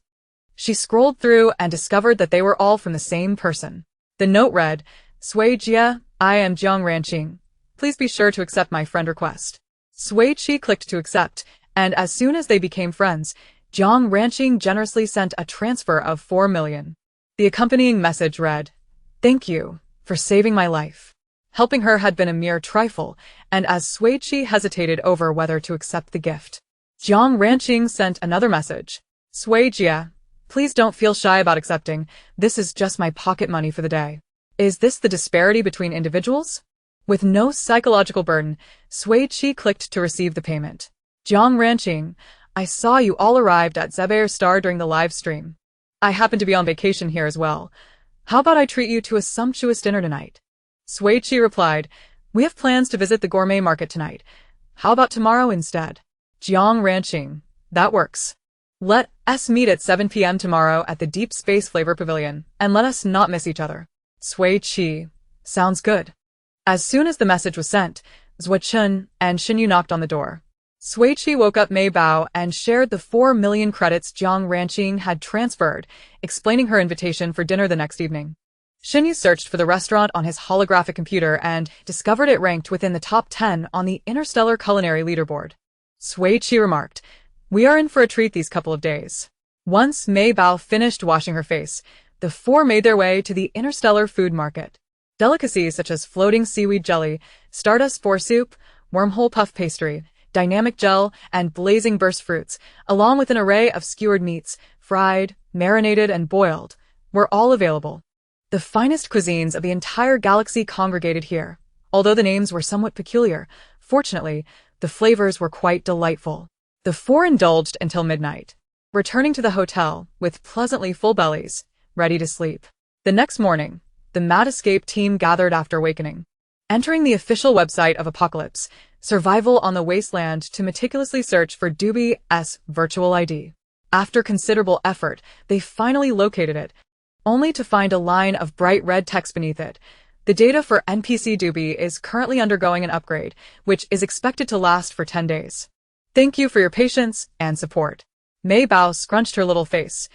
She scrolled through and discovered that they were all from the same person. The note read, Sui Jia, I am Jiang Ranqing. Please be sure to accept my friend request. Sui Qi clicked to accept, and as soon as they became friends, Jiang Ranqing generously sent a transfer of 4 million. The accompanying message read, Thank you for saving my life. Helping her had been a mere trifle, and as Sui Qi hesitated over whether to accept the gift, Jiang Ranqing sent another message. Sui Jia, please don't feel shy about accepting. This is just my pocket money for the day. Is this the disparity between individuals? With no psychological burden, Sui Qi clicked to receive the payment. Jiang Ranqing, I saw you all arrived at Zeppelstar during the live stream. I happen to be on vacation here as well. How about I treat you to a sumptuous dinner tonight? Sui Qi replied, we have plans to visit the gourmet market tonight. How about tomorrow instead? Jiang Ranqing, that works. Let us meet at 7 p.m. tomorrow at the Deep Space Flavor Pavilion, and let us not miss each other. Sui Qi, sounds good. As soon as the message was sent, Zhua Chun and Xinyu knocked on the door. Sui Qi woke up Mei Bao and shared the 4 million credits Jiang Ranqing had transferred, explaining her invitation for dinner the next evening. Xinyu searched for the restaurant on his holographic computer and discovered it ranked within the top 10 on the Interstellar culinary leaderboard. Sui Qi remarked, we are in for a treat these couple of days. Once Mei Bao finished washing her face, the four made their way to the Interstellar food market. Delicacies such as floating seaweed jelly, stardust boar soup, wormhole puff pastry, dynamic gel, and blazing burst fruits, along with an array of skewered meats, fried, marinated, and boiled, were all available. The finest cuisines of the entire galaxy congregated here. Although the names were somewhat peculiar, fortunately, the flavors were quite delightful. The four indulged until midnight, returning to the hotel with pleasantly full bellies, ready to sleep. The next morning, the Mad Escape team gathered after awakening. Entering the official website of Apocalypse, Survival on the Wasteland to meticulously search for Doobie's virtual ID. After considerable effort, they finally located it, only to find a line of bright red text beneath it. The data for NPC Doobie is currently undergoing an upgrade, which is expected to last for 10 days. Thank you for your patience and support. Mei Bao scrunched her little face.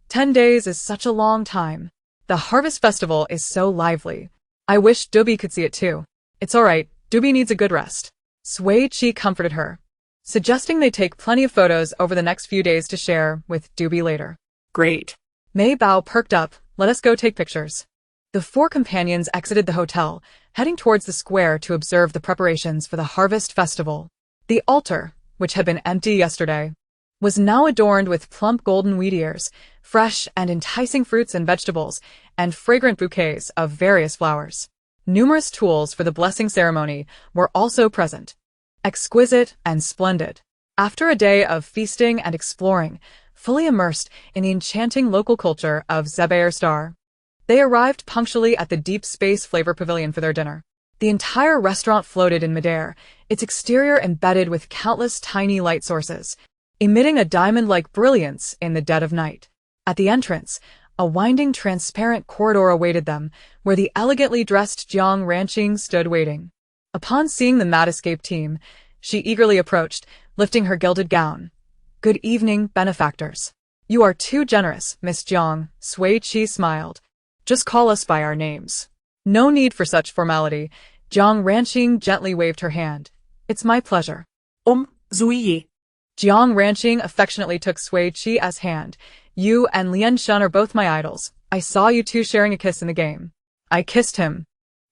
10 days is such a long time. The Harvest Festival is so lively. I wish Doobie could see it too. It's alright, Doobie needs a good rest. Sui Qi comforted her, suggesting they take plenty of photos over the next few days to share with Doobie later. Great. Mei Bao perked up. Let us go take pictures. The four companions exited the hotel, heading towards the square to observe the preparations for the Harvest Festival. The altar, which had been empty yesterday, was now adorned with plump golden wheat ears, fresh and enticing fruits and vegetables, and fragrant bouquets of various flowers. Numerous tools for the blessing ceremony were also present, exquisite and splendid. After a day of feasting and exploring, fully immersed in the enchanting local culture of Zebair Star, they arrived punctually at the Deep Space Flavor Pavilion for their dinner. The entire restaurant floated in midair, its exterior embedded with countless tiny light sources, emitting a diamond-like brilliance in the dead of night. At the entrance, a winding transparent corridor awaited them, where the elegantly dressed Jiang Ranqing stood waiting. Upon seeing the Mad Escape team, she eagerly approached, lifting her gilded gown. Good evening, benefactors. You are too generous, Miss Jiang, Sui Qi smiled. Just call us by our names. No need for such formality. Jiang Ranqing gently waved her hand. It's my pleasure. Sui Yi. Jiang Ranqing affectionately took Sui Qi's hand. You and Lian Shen are both my idols. I saw you two sharing a kiss in the game. I kissed him.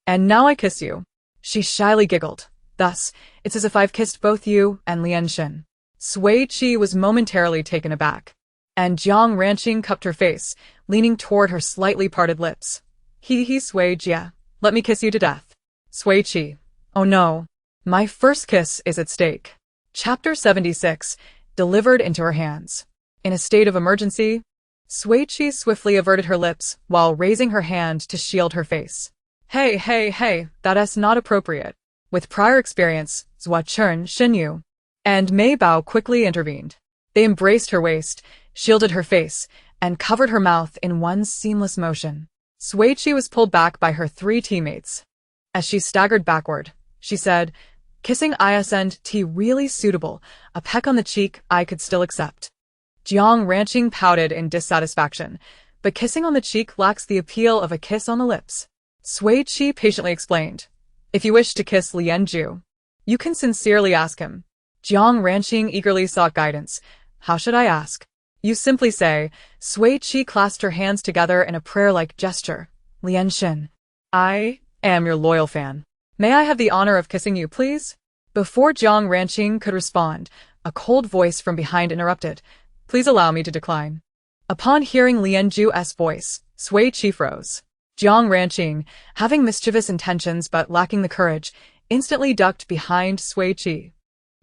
And now I kiss you. She shyly giggled. Thus, it's as if I've kissed both you and Lian Shen. Sui Qi was momentarily taken aback. And Jiang Ranqing cupped her face, leaning toward her slightly parted lips. He Sui Jia. Let me kiss you to death. Sui Qi. Oh no. My first kiss is at stake. Chapter 76. Delivered into her hands. In a state of emergency, Sui Qi swiftly averted her lips while raising her hand to shield her face. Hey, that's not appropriate. With prior experience, Zhua Chun, Xinyu, and Mei Bao quickly intervened. They embraced her waist, shielded her face, and covered her mouth in one seamless motion. Sui Qi was pulled back by her three teammates. As she staggered backward, she said, kissing ISNT really suitable, a peck on the cheek I could still accept. Jiang Ranqing pouted in dissatisfaction, but kissing on the cheek lacks the appeal of a kiss on the lips. Sui Qi patiently explained. If you wish to kiss Lian Zhu, you can sincerely ask him. Jiang Ranqing eagerly sought guidance. How should I ask? You simply say. Sui Qi clasped her hands together in a prayer-like gesture. Lian Shen, I am your loyal fan. May I have the honor of kissing you, please? Before Jiang Ranqing could respond, a cold voice from behind interrupted. Please allow me to decline. Upon hearing Lian Zhu's voice, Sui Qi froze. Jiang Ranqing, having mischievous intentions but lacking the courage, instantly ducked behind Sui Qi,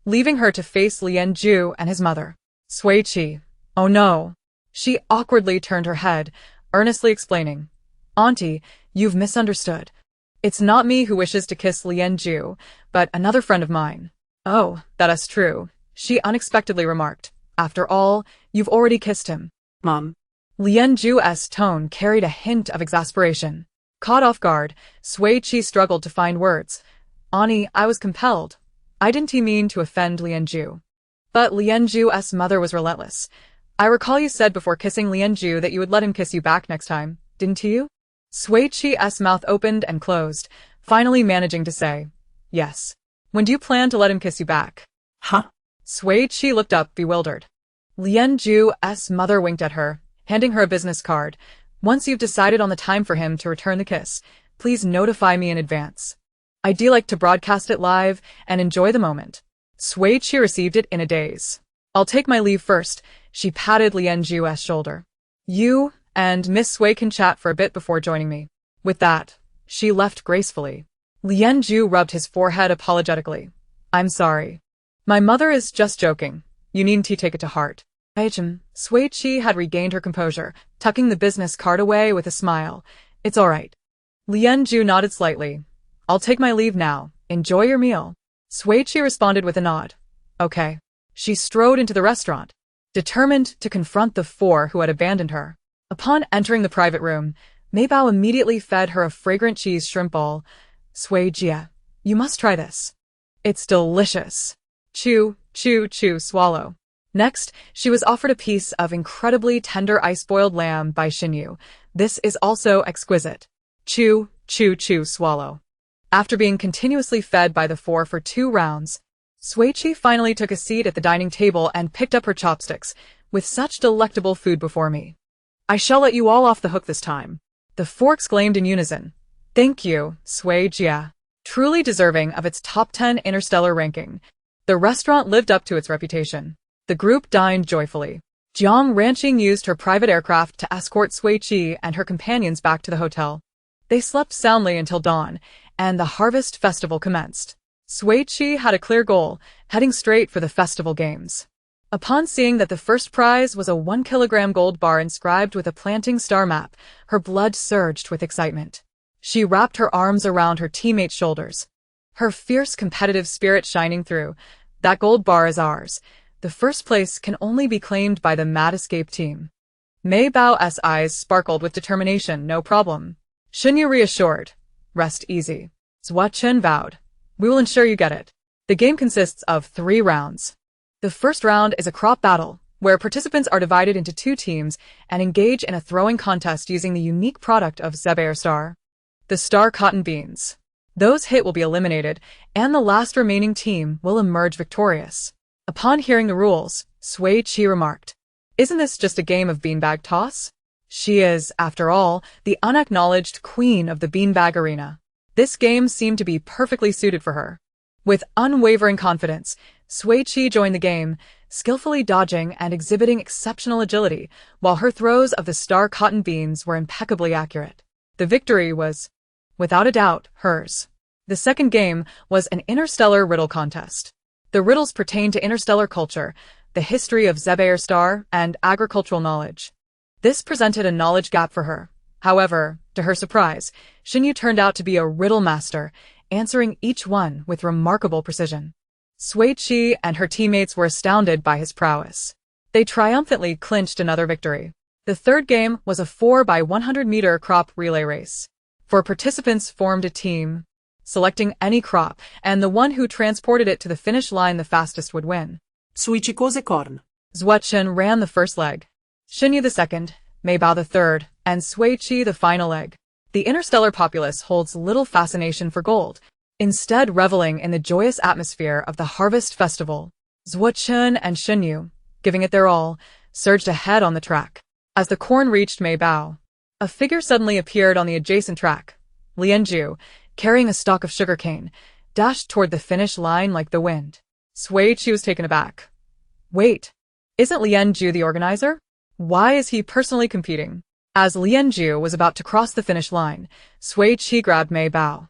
leaving her to face Lian Zhu and his mother. Sui Qi. Oh no. She awkwardly turned her head, earnestly explaining, "Auntie, you've misunderstood. It's not me who wishes to kiss Lianju, but another friend of mine." "Oh, that is true," she unexpectedly remarked. "After all, you've already kissed him." Mom. Lianju's tone carried a hint of exasperation. Caught off guard, Sui Qi struggled to find words. "Ani, I was compelled. I didn't mean to offend Lianju." But Lianju's mother was relentless. "I recall you said before kissing Lianju that you would let him kiss you back next time, didn't you?" Sui Qi's mouth opened and closed, finally managing to say, "Yes. When do you plan to let him kiss you back?" Huh? Sui Qi looked up, bewildered. Lianju's mother winked at her, handing her a business card. "Once you've decided on the time for him to return the kiss, please notify me in advance. I'd like to broadcast it live and enjoy the moment." Sui Qi received it in a daze. "I'll take my leave first," she patted Lianju's shoulder. "You and Miss Sui can chat for a bit before joining me." With that, she left gracefully. Lianju rubbed his forehead apologetically. "I'm sorry. My mother is just joking. You needn't take it to heart." Sui Qi had regained her composure, tucking the business card away with a smile. "It's all right." Lianju nodded slightly. "I'll take my leave now. Enjoy your meal." Sui Qi responded with a nod. "Okay." She strode into the restaurant, determined to confront the four who had abandoned her. Upon entering the private room, Maybao immediately fed her a fragrant cheese shrimp ball. "Sui Jia, you must try this. It's delicious. Chew, chew, chew, swallow." Next, she was offered a piece of incredibly tender ice-boiled lamb by Xinyu. "This is also exquisite. Chew, chew, chew, swallow." After being continuously fed by the four for 2 rounds, Sui Qi finally took a seat at the dining table and picked up her chopsticks. "With such delectable food before me, I shall let you all off the hook this time." The four exclaimed in unison. "Thank you, Sui Jia." Truly deserving of its top 10 Interstellar ranking, the restaurant lived up to its reputation. The group dined joyfully. Jiang Ranqing used her private aircraft to escort Sui Qi and her companions back to the hotel. They slept soundly until dawn, and the Harvest Festival commenced. Sui Qi had a clear goal, heading straight for the festival games. Upon seeing that the first prize was a 1-kilogram gold bar inscribed with a planting star map, her blood surged with excitement. She wrapped her arms around her teammates' shoulders, her fierce competitive spirit shining through. "That gold bar is ours. The first place can only be claimed by the Mad Escape team." Mei Bao's eyes sparkled with determination. "No problem." Xinyu reassured. "Rest easy." Zhua Chen vowed. "We will ensure you get it." The game consists of 3 rounds. The first round is a crop battle, where participants are divided into 2 teams and engage in a throwing contest using the unique product of Zebair Star, the star cotton beans. Those hit will be eliminated, and the last remaining team will emerge victorious. Upon hearing the rules, Sui Qi remarked, "Isn't this just a game of beanbag toss?" She is, after all, the unacknowledged queen of the beanbag arena. This game seemed to be perfectly suited for her. With unwavering confidence, Sui Qi joined the game, skillfully dodging and exhibiting exceptional agility, while her throws of the star cotton beans were impeccably accurate. The victory was, without a doubt, hers. The second game was an interstellar riddle contest. The riddles pertain to interstellar culture, the history of Zebair Star, and agricultural knowledge. This presented a knowledge gap for her. However, to her surprise, Xinyu turned out to be a riddle master, answering each one with remarkable precision. Sui Qi and her teammates were astounded by his prowess. They triumphantly clinched another victory. The third game was a 4x100-meter crop relay race. 4 participants formed a team, selecting any crop, and the one who transported it to the finish line the fastest would win. Sui Qi cose corn. Zhua Chen ran the first leg, Xinyu the second, Maybao the third, and Sui Qi the final leg. The interstellar populace holds little fascination for gold, instead reveling in the joyous atmosphere of the Harvest Festival. Zhua Chen and Xinyu, giving it their all, surged ahead on the track. As the corn reached Maybao, a figure suddenly appeared on the adjacent track. Lianju, carrying a stalk of sugarcane, dashed toward the finish line like the wind. Sui Qi was taken aback. "Wait, isn't Lianju the organizer? Why is he personally competing?" As Lianju was about to cross the finish line, Sui Qi grabbed Mei Bao,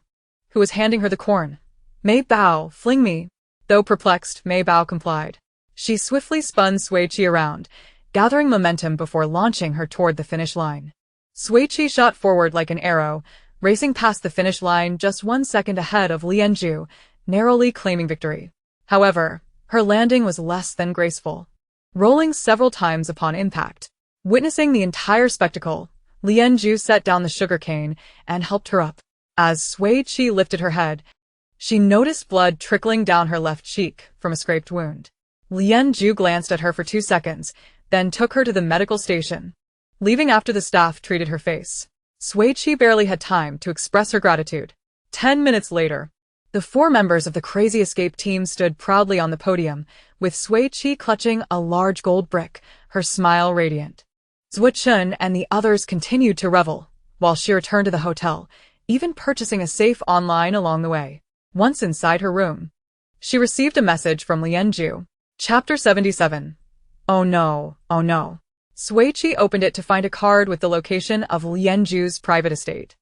who was handing her the corn. "Mei Bao, fling me." Though perplexed, Mei Bao complied. She swiftly spun Sui Qi around, gathering momentum before launching her toward the finish line. Sui Qi shot forward like an arrow, racing past the finish line just 1 second ahead of Lianzhu, narrowly claiming victory. However, her landing was less than graceful, rolling several times upon impact. Witnessing the entire spectacle, Lianzhu set down the sugarcane and helped her up. As Sui Qi lifted her head, she noticed blood trickling down her left cheek from a scraped wound. Lianzhu glanced at her for 2 seconds, then took her to the medical station, leaving after the staff treated her face. Sui Qi barely had time to express her gratitude. 10 minutes later, the 4 members of the Crazy Escape team stood proudly on the podium, with Sui Qi clutching a large gold brick, her smile radiant. Zhu Chun and the others continued to revel, while she returned to the hotel, even purchasing a safe online along the way. Once inside her room, she received a message from Lianzhu. Chapter 77. Oh no, oh no. Sui Qi opened it to find a card with the location of Lianzhu's private estate.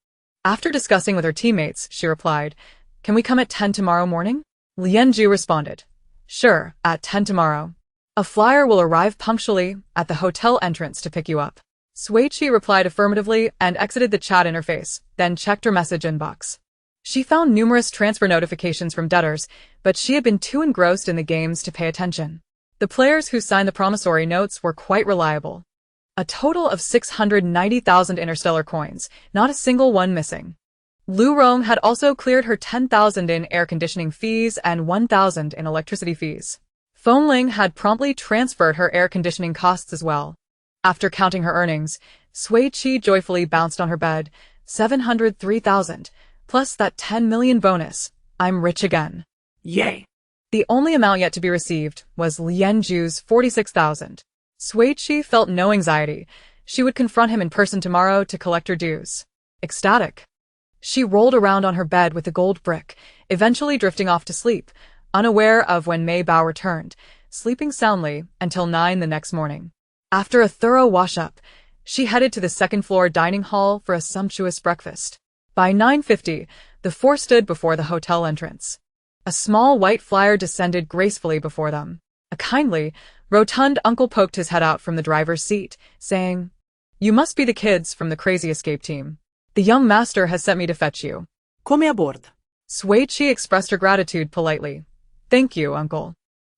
After discussing with her teammates, she replied, "Can we come at 10 tomorrow morning?" Lianzhu responded, "Sure, at 10 tomorrow. A flyer will arrive punctually at the hotel entrance to pick you up." Sui Qi replied affirmatively and exited the chat interface, then checked her message inbox. She found numerous transfer notifications from debtors, but she had been too engrossed in the games to pay attention. The players who signed the promissory notes were quite reliable. A total of 690,000 Interstellar coins, not a single one missing. Lu Rong had also cleared her 10,000 in air conditioning fees and 1,000 in electricity fees. Feng Ling had promptly transferred her air conditioning costs as well. After counting her earnings, Sui Qi joyfully bounced on her bed. 703,000, plus that 10 million bonus. I'm rich again. Yay! The only amount yet to be received was Lianzhu's 46,000. Sui Qi felt no anxiety. She would confront him in person tomorrow to collect her dues. Ecstatic, she rolled around on her bed with the gold brick, eventually drifting off to sleep, unaware of when Mei Bao returned, sleeping soundly until 9 the next morning. After a thorough wash-up, she headed to the second-floor dining hall for a sumptuous breakfast. By 9:50, the 4 stood before the hotel entrance. A small white flyer descended gracefully before them. A kindly, rotund uncle poked his head out from the driver's seat, saying, "You must be the kids from the Crazy Escape team. The young master has sent me to fetch you." Come aboard. Sui Qi expressed her gratitude politely. "Thank you, uncle."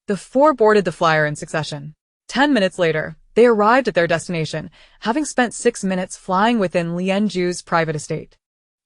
The 4 boarded the flyer in succession. 10 minutes later, they arrived at their destination, having spent 6 minutes flying within Lianzhu's private estate.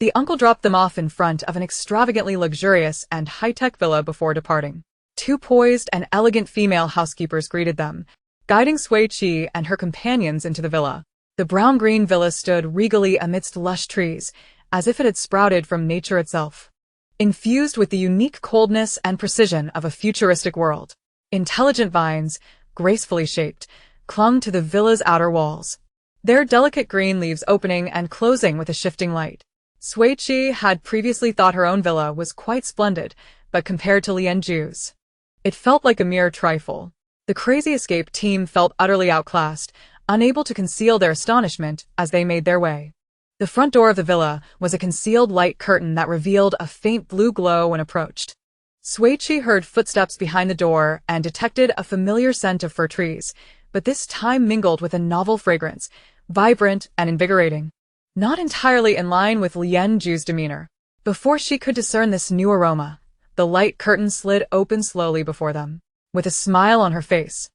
The uncle dropped them off in front of an extravagantly luxurious and high-tech villa before departing. 2 poised and elegant female housekeepers greeted them, guiding Sui Qi and her companions into the villa. The brown-green villa stood regally amidst lush trees, as if it had sprouted from nature itself, infused with the unique coldness and precision of a futuristic world. Intelligent vines, gracefully shaped, clung to the villa's outer walls, their delicate green leaves opening and closing with a shifting light. Sui Qi had previously thought her own villa was quite splendid, but compared to Lianzhu's, it felt like a mere trifle. The Crazy Escape team felt utterly outclassed, unable to conceal their astonishment as they made their way. The front door of the villa was a concealed light curtain that revealed a faint blue glow when approached. Sui Qi heard footsteps behind the door and detected a familiar scent of fir trees, but this time mingled with a novel fragrance, vibrant and invigorating, not entirely in line with Lianzhu's demeanor. Before she could discern this new aroma, the light curtain slid open slowly before them. With a smile on her face,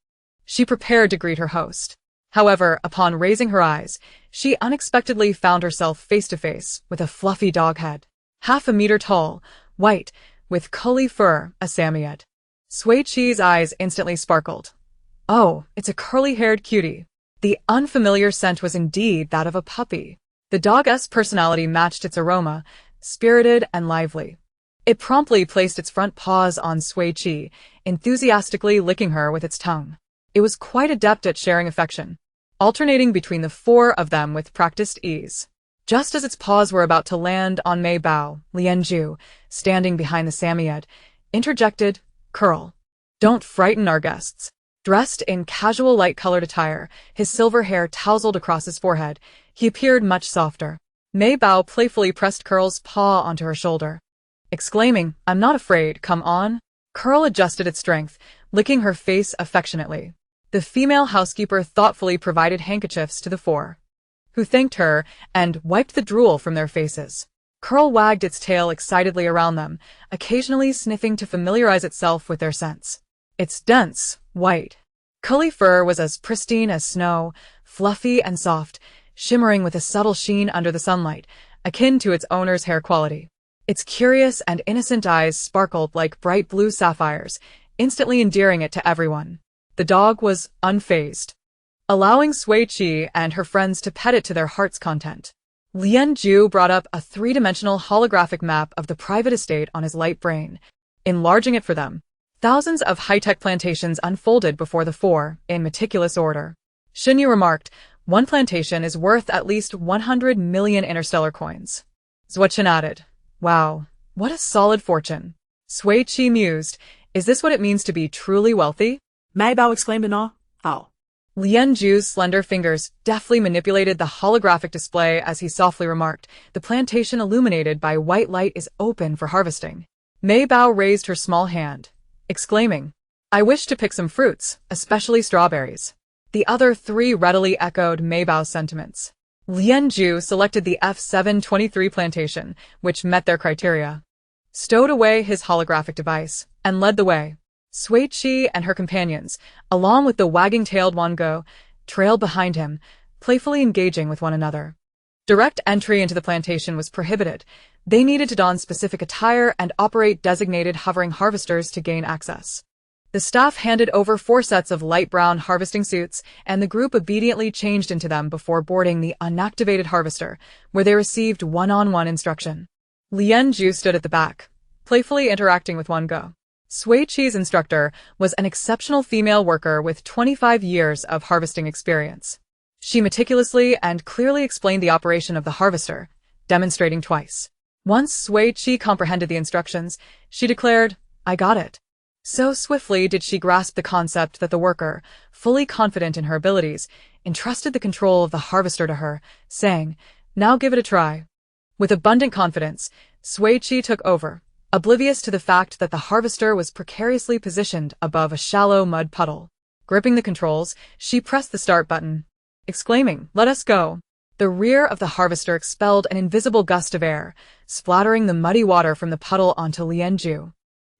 she prepared to greet her host. However, upon raising her eyes, she unexpectedly found herself face-to-face with a fluffy dog head, half a meter tall, white, with curly fur, a Samoyed. Sui Qi's eyes instantly sparkled. Oh, it's a curly-haired cutie. The unfamiliar scent was indeed that of a puppy. The dog's personality matched its aroma, spirited and lively. It promptly placed its front paws on Sui Qi, enthusiastically licking her with its tongue. It was quite adept at sharing affection, alternating between the 4 of them with practiced ease. Just as its paws were about to land on Mei Bao, Lianzhu, standing behind the Samoyed, interjected, "Curl. Don't frighten our guests." Dressed in casual light-colored attire, his silver hair tousled across his forehead, he appeared much softer. Mei Bao playfully pressed Curl's paw onto her shoulder, exclaiming, "I'm not afraid, come on." Curl adjusted its strength, licking her face affectionately. The female housekeeper thoughtfully provided handkerchiefs to the four, who thanked her and wiped the drool from their faces. Curl wagged its tail excitedly around them, occasionally sniffing to familiarize itself with their scents. Its dense, white, curly fur was as pristine as snow, fluffy and soft, shimmering with a subtle sheen under the sunlight, akin to its owner's hair quality. Its curious and innocent eyes sparkled like bright blue sapphires, instantly endearing it to everyone. The dog was unfazed, allowing Sui Qi and her friends to pet it to their heart's content. Lian Zhu brought up a three-dimensional holographic map of the private estate on his light brain, enlarging it for them. Thousands of high-tech plantations unfolded before the four, in meticulous order. Xunyu remarked, "One plantation is worth at least 100 million interstellar coins." Zuochen added, "Wow, what a solid fortune." Sui Qi mused, "Is this what it means to be truly wealthy?" Mei Bao exclaimed in awe. How? Lian Zhu's slender fingers deftly manipulated the holographic display as he softly remarked, "The plantation illuminated by white light is open for harvesting." Mei Bao raised her small hand, exclaiming, "I wish to pick some fruits, especially strawberries." The other three readily echoed Mei Bao's sentiments. Lian Zhu selected the F723 plantation, which met their criteria, stowed away his holographic device, and led the way. Sui Qi and her companions, along with the wagging-tailed Wango, trailed behind him, playfully engaging with one another. Direct entry into the plantation was prohibited. They needed to don specific attire and operate designated hovering harvesters to gain access. The staff handed over 4 sets of light brown harvesting suits, and the group obediently changed into them before boarding the unactivated harvester, where they received one-on-one instruction. Lian Zhu stood at the back, playfully interacting with Wango. Sui Qi's instructor was an exceptional female worker with 25 years of harvesting experience. She meticulously and clearly explained the operation of the harvester, demonstrating twice. Once Sui Qi comprehended the instructions, she declared, "I got it." So swiftly did she grasp the concept that the worker, fully confident in her abilities, entrusted the control of the harvester to her, saying, "Now give it a try." With abundant confidence, Sui Qi took over, oblivious to the fact that the harvester was precariously positioned above a shallow mud puddle. Gripping the controls, she pressed the start button, exclaiming, "Let us go." The rear of the harvester expelled an invisible gust of air, splattering the muddy water from the puddle onto Lian Zhu,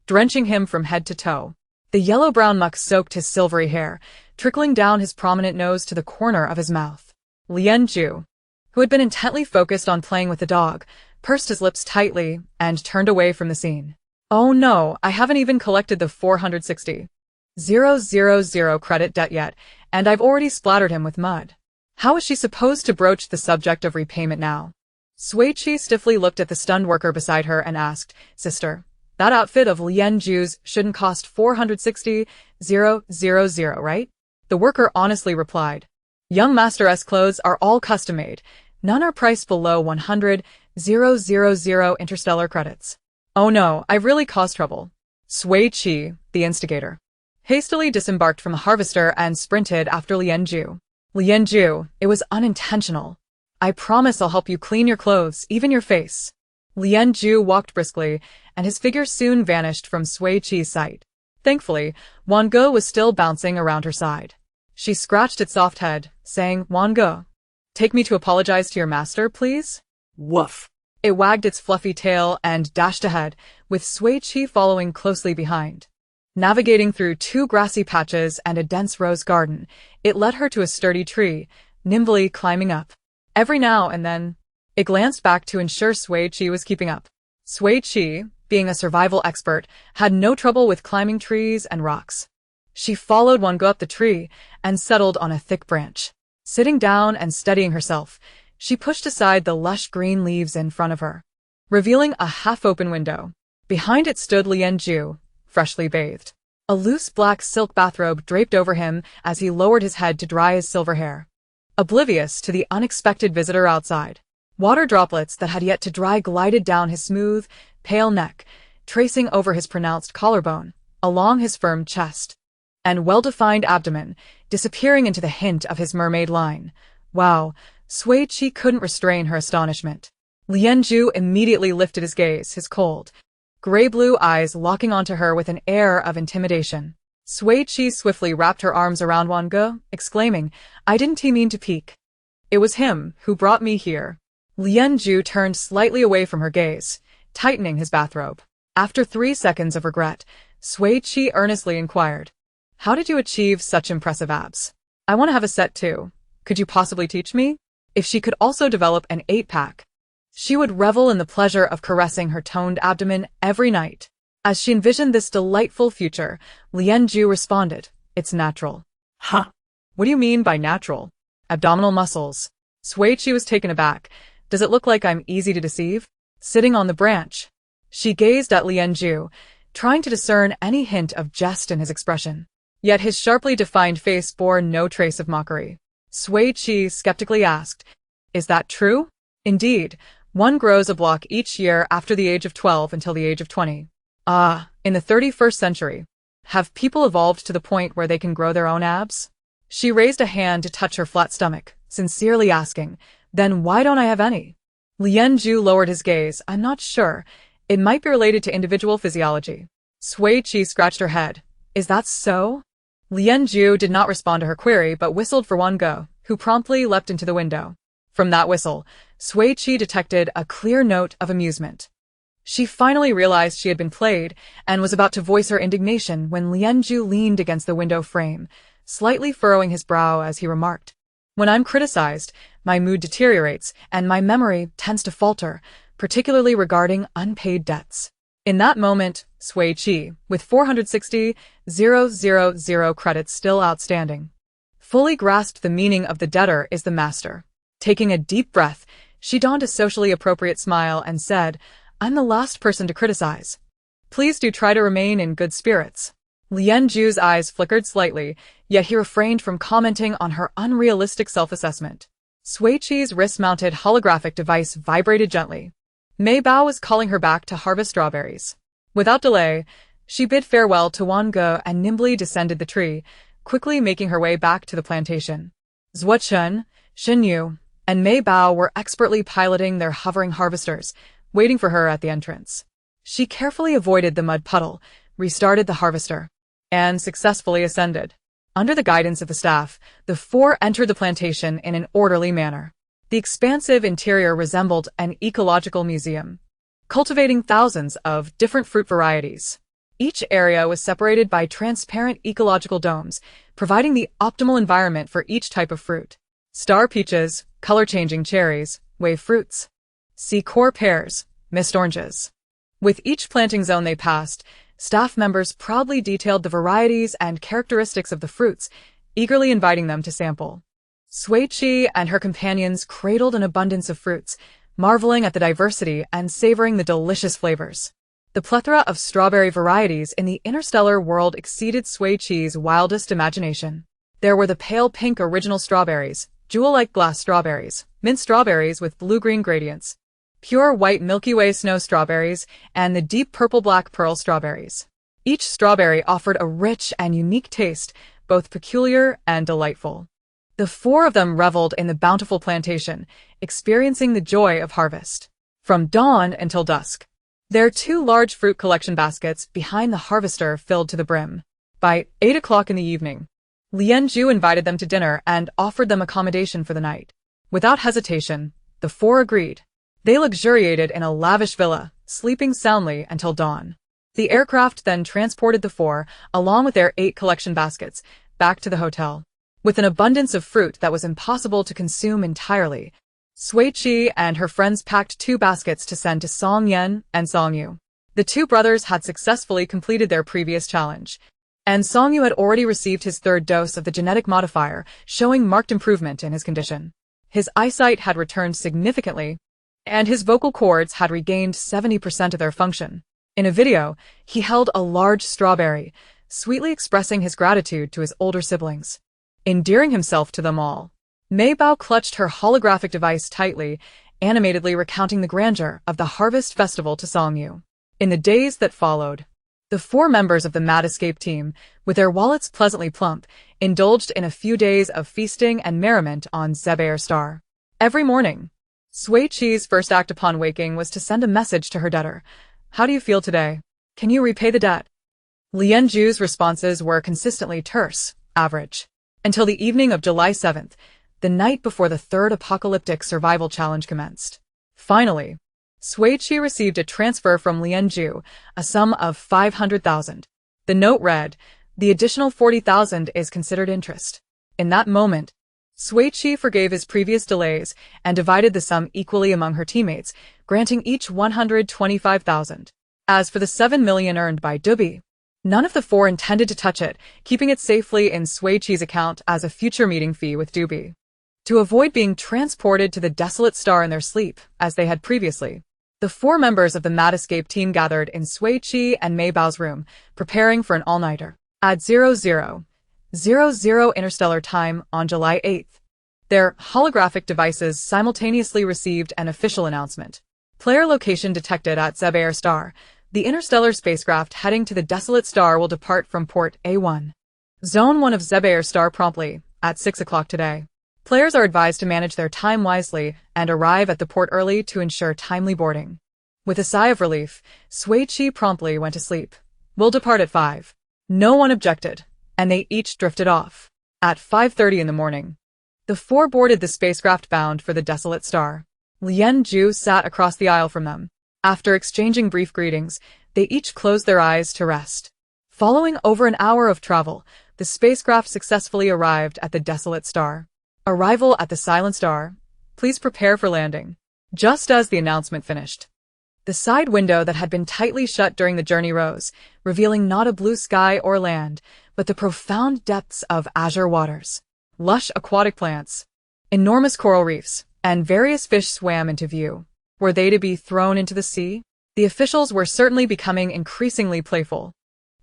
drenching him from head to toe. The yellow-brown muck soaked his silvery hair, trickling down his prominent nose to the corner of his mouth. Lian Zhu, who had been intently focused on playing with the dog, pursed his lips tightly and turned away from the scene. "Oh no, I haven't even collected the 460,000 credit debt yet, and I've already splattered him with mud. How is she supposed to broach the subject of repayment now?" Sui Qi stiffly looked at the stunned worker beside her and asked, "Sister, that outfit of Lian Zhu's shouldn't cost 460,000, right?" The worker honestly replied, "Young Master-S clothes are all custom-made. None are priced below 100,000 interstellar credits." "Oh no, I've really caused trouble." Sui Qi, the instigator, hastily disembarked from the harvester and sprinted after Lian Zhu. "Lian Zhu, it was unintentional. I promise I'll help you clean your clothes, even your face." Lian Zhu walked briskly, and his figure soon vanished from Sui Qi's sight. Thankfully, Wango was still bouncing around her side. She scratched its soft head, saying, "Wango, take me to apologize to your master, please?" Woof. It wagged its fluffy tail and dashed ahead, with Sui Qi following closely behind. Navigating through 2 grassy patches and a dense rose garden, it led her to a sturdy tree, nimbly climbing up. Every now and then, it glanced back to ensure Sui Qi was keeping up. Sui Qi, being a survival expert, had no trouble with climbing trees and rocks. She followed Wango up the tree and settled on a thick branch. Sitting down and steadying herself, she pushed aside the lush green leaves in front of her, revealing a half-open window. Behind it stood Lian Zhu, freshly bathed. A loose black silk bathrobe draped over him as he lowered his head to dry his silver hair. Oblivious to the unexpected visitor outside, water droplets that had yet to dry glided down his smooth, pale neck, tracing over his pronounced collarbone, along his firm chest, and well-defined abdomen, disappearing into the hint of his mermaid line. Wow, Sui Qi couldn't restrain her astonishment. Lian Zhu immediately lifted his gaze, his cold, gray-blue eyes locking onto her with an air of intimidation. Sui Qi swiftly wrapped her arms around Wang, exclaiming, I didn't mean to peek. It was him who brought me here. Lianju turned slightly away from her gaze, tightening his bathrobe. After 3 seconds of regret, Sui Qi earnestly inquired, how did you achieve such impressive abs? I want to have a set too. Could you possibly teach me? If she could also develop an 8-pack, she would revel in the pleasure of caressing her toned abdomen every night. As she envisioned this delightful future, Lianju responded, it's natural. Huh? What do you mean by natural? Abdominal muscles. Sui Qi was taken aback. Does it look like I'm easy to deceive? Sitting on the branch. She gazed at Lianju, trying to discern any hint of jest in his expression. Yet his sharply defined face bore no trace of mockery. Sui Qi skeptically asked, is that true? Indeed, one grows a block each year after the age of 12 until the age of 20. Ah, in the 31st century. Have people evolved to the point where they can grow their own abs? She raised a hand to touch her flat stomach, sincerely asking, then why don't I have any? Lianju lowered his gaze. I'm not sure. It might be related to individual physiology. Sui Qi scratched her head. Is that so? Lianju did not respond to her query but whistled for Wang, who promptly leapt into the window. From that whistle, Sui Qi detected a clear note of amusement. She finally realized she had been played and was about to voice her indignation when Lianju leaned against the window frame, slightly furrowing his brow as he remarked, when I'm criticized, my mood deteriorates and my memory tends to falter, particularly regarding unpaid debts. In that moment, Sui Qi, with 460,000 credits still outstanding, fully grasped the meaning of the debtor is the master. Taking a deep breath, she donned a socially appropriate smile and said, I'm the last person to criticize. Please do try to remain in good spirits. Lianju's eyes flickered slightly, yet he refrained from commenting on her unrealistic self-assessment. Sui Qi's wrist-mounted holographic device vibrated gently. Mei Bao was calling her back to harvest strawberries. Without delay, she bid farewell to Wang and nimbly descended the tree, quickly making her way back to the plantation. Zhuo Chen, Shen Yu, and Mei Bao were expertly piloting their hovering harvesters, waiting for her at the entrance. She carefully avoided the mud puddle, restarted the harvester, and successfully ascended. Under the guidance of the staff, the four entered the plantation in an orderly manner. The expansive interior resembled an ecological museum, cultivating thousands of different fruit varieties. Each area was separated by transparent ecological domes, providing the optimal environment for each type of fruit. Star peaches, color-changing cherries, wave fruits, sea-core pears, mist oranges. With each planting zone they passed, staff members proudly detailed the varieties and characteristics of the fruits, eagerly inviting them to sample. Sui Qi and her companions cradled an abundance of fruits, marveling at the diversity and savoring the delicious flavors. The plethora of strawberry varieties in the interstellar world exceeded Sui Qi's wildest imagination. There were the pale pink original strawberries, jewel-like glass strawberries, mint strawberries with blue-green gradients, pure white Milky Way snow strawberries, and the deep purple-black pearl strawberries. Each strawberry offered a rich and unique taste, both peculiar and delightful. The four of them reveled in the bountiful plantation, experiencing the joy of harvest. From dawn until dusk, their two large fruit collection baskets behind the harvester filled to the brim. By 8 o'clock in the evening, Lianju invited them to dinner and offered them accommodation for the night. Without hesitation, the four agreed. They luxuriated in a lavish villa, sleeping soundly until dawn. The aircraft then transported the four, along with their 8 collection baskets, back to the hotel. With an abundance of fruit that was impossible to consume entirely, Sui Qi and her friends packed 2 baskets to send to Song Yan and Song Yu. The 2 brothers had successfully completed their previous challenge, and Song Yu had already received his 3rd dose of the genetic modifier, showing marked improvement in his condition. His eyesight had returned significantly, and his vocal cords had regained 70% of their function. In a video, he held a large strawberry, sweetly expressing his gratitude to his older siblings, endearing himself to them all. Mei Bao clutched her holographic device tightly, animatedly recounting the grandeur of the harvest festival to Song Yu. In the days that followed, the 4 members of the Mad Escape team, with their wallets pleasantly plump, indulged in a few days of feasting and merriment on Zebair Star. Every morning, Sui Qi's first act upon waking was to send a message to her debtor. How do you feel today? Can you repay the debt? Lianju's responses were consistently terse, average. Until the evening of July 7th, the night before the third apocalyptic survival challenge commenced. Finally, Sui Qi received a transfer from Lianju, a sum of 500,000. The note read, "The additional 40,000 is considered interest." In that moment, Sui Qi forgave his previous delays and divided the sum equally among her teammates, granting each 125,000. As for the 7 million earned by Dubi, none of the four intended to touch it, keeping it safely in Sui Qi's account as a future meeting fee with Dubi. To avoid being transported to the desolate star in their sleep, as they had previously, the four members of the Mad Escape team gathered in Sui Qi and Mei Bao's room, preparing for an all-nighter. At 00:00 Interstellar time on July 8th, their holographic devices simultaneously received an official announcement. Player location detected at Zebair Star. The interstellar spacecraft heading to the desolate star will depart from port A1. Zone 1 of Zebair Star promptly, at 6 o'clock today. Players are advised to manage their time wisely and arrive at the port early to ensure timely boarding. With a sigh of relief, Sui Qi promptly went to sleep. We'll depart at 5. No one objected, and they each drifted off. At 5:30 in the morning, the four boarded the spacecraft bound for the desolate star. Lianju sat across the aisle from them. After exchanging brief greetings, they each closed their eyes to rest. Following over an hour of travel, the spacecraft successfully arrived at the desolate star. Arrival at the silent star. Please prepare for landing. Just as the announcement finished, the side window that had been tightly shut during the journey rose, revealing not a blue sky or land, but the profound depths of azure waters. Lush aquatic plants, enormous coral reefs, and various fish swam into view. Were they to be thrown into the sea? The officials were certainly becoming increasingly playful.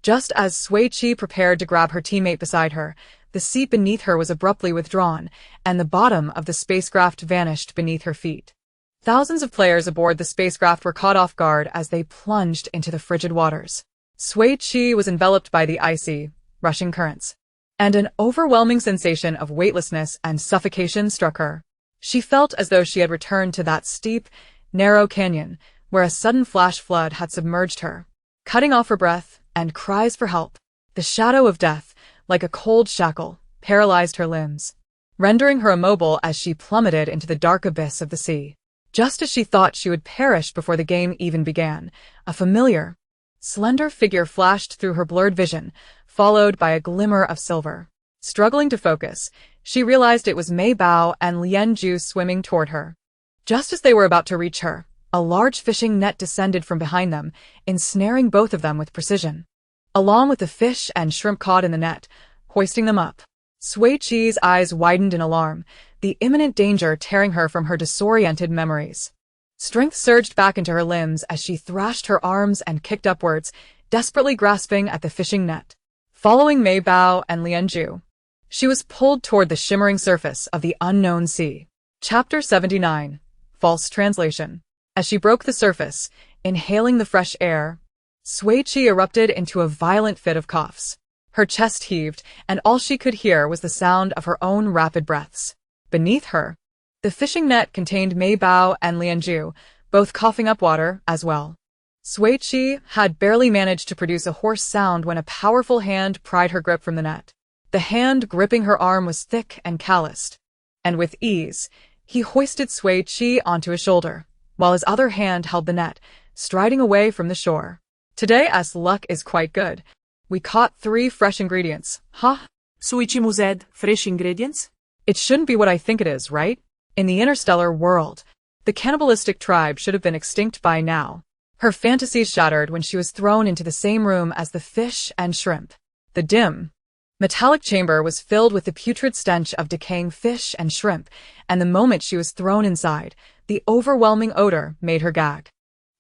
Just as Sui Qi prepared to grab her teammate beside her, the seat beneath her was abruptly withdrawn, and the bottom of the spacecraft vanished beneath her feet. Thousands of players aboard the spacecraft were caught off guard as they plunged into the frigid waters. Sui Qi was enveloped by the icy, rushing currents, and an overwhelming sensation of weightlessness and suffocation struck her. She felt as though she had returned to that steep, narrow canyon where a sudden flash flood had submerged her, cutting off her breath and cries for help. The shadow of death, like a cold shackle, paralyzed her limbs, rendering her immobile as she plummeted into the dark abyss of the sea. Just as she thought she would perish before the game even began, a familiar, slender figure flashed through her blurred vision, followed by a glimmer of silver. Struggling to focus, she realized it was Mei Bao and Lianju swimming toward her. Just as they were about to reach her, a large fishing net descended from behind them, ensnaring both of them with precision. Along with the fish and shrimp caught in the net, hoisting them up. Sui Qi's eyes widened in alarm, the imminent danger tearing her from her disoriented memories. Strength surged back into her limbs as she thrashed her arms and kicked upwards, desperately grasping at the fishing net. Following Mei Bao and Lianju, she was pulled toward the shimmering surface of the unknown sea. Chapter 79. False Translation. As she broke the surface, inhaling the fresh air, Sui Qi erupted into a violent fit of coughs. Her chest heaved, and all she could hear was the sound of her own rapid breaths. Beneath her, the fishing net contained Mei Bao and Lianju, both coughing up water as well. Sui Qi had barely managed to produce a hoarse sound when a powerful hand pried her grip from the net. The hand gripping her arm was thick and calloused, and with ease, he hoisted Sui Qi onto his shoulder, while his other hand held the net, striding away from the shore. Today's luck is quite good. We caught 3 fresh ingredients, huh? Sui Qi Muzed, fresh ingredients? It shouldn't be what I think it is, right? In the interstellar world, the cannibalistic tribe should have been extinct by now. Her fantasies shattered when she was thrown into the same room as the fish and shrimp. The dim, metallic chamber was filled with the putrid stench of decaying fish and shrimp, and the moment she was thrown inside, the overwhelming odor made her gag.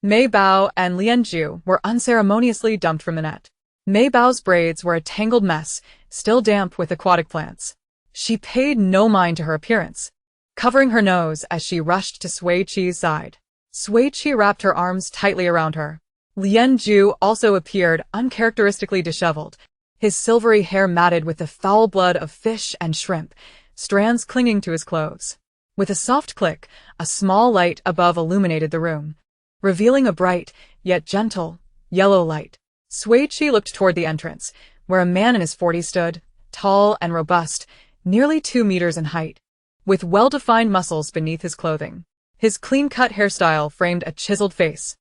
Mei Bao and Lianju were unceremoniously dumped from the net. Mei Bao's braids were a tangled mess, still damp with aquatic plants. She paid no mind to her appearance, covering her nose as she rushed to Sui Qi's side. Sui Qi wrapped her arms tightly around her. Lianju also appeared uncharacteristically disheveled, his silvery hair matted with the foul blood of fish and shrimp, strands clinging to his clothes. With a soft click, a small light above illuminated the room, revealing a bright, yet gentle, yellow light. Sui Qi looked toward the entrance, where a man in his 40s stood, tall and robust, nearly 2 meters in height, with well-defined muscles beneath his clothing. His clean-cut hairstyle framed a chiseled face,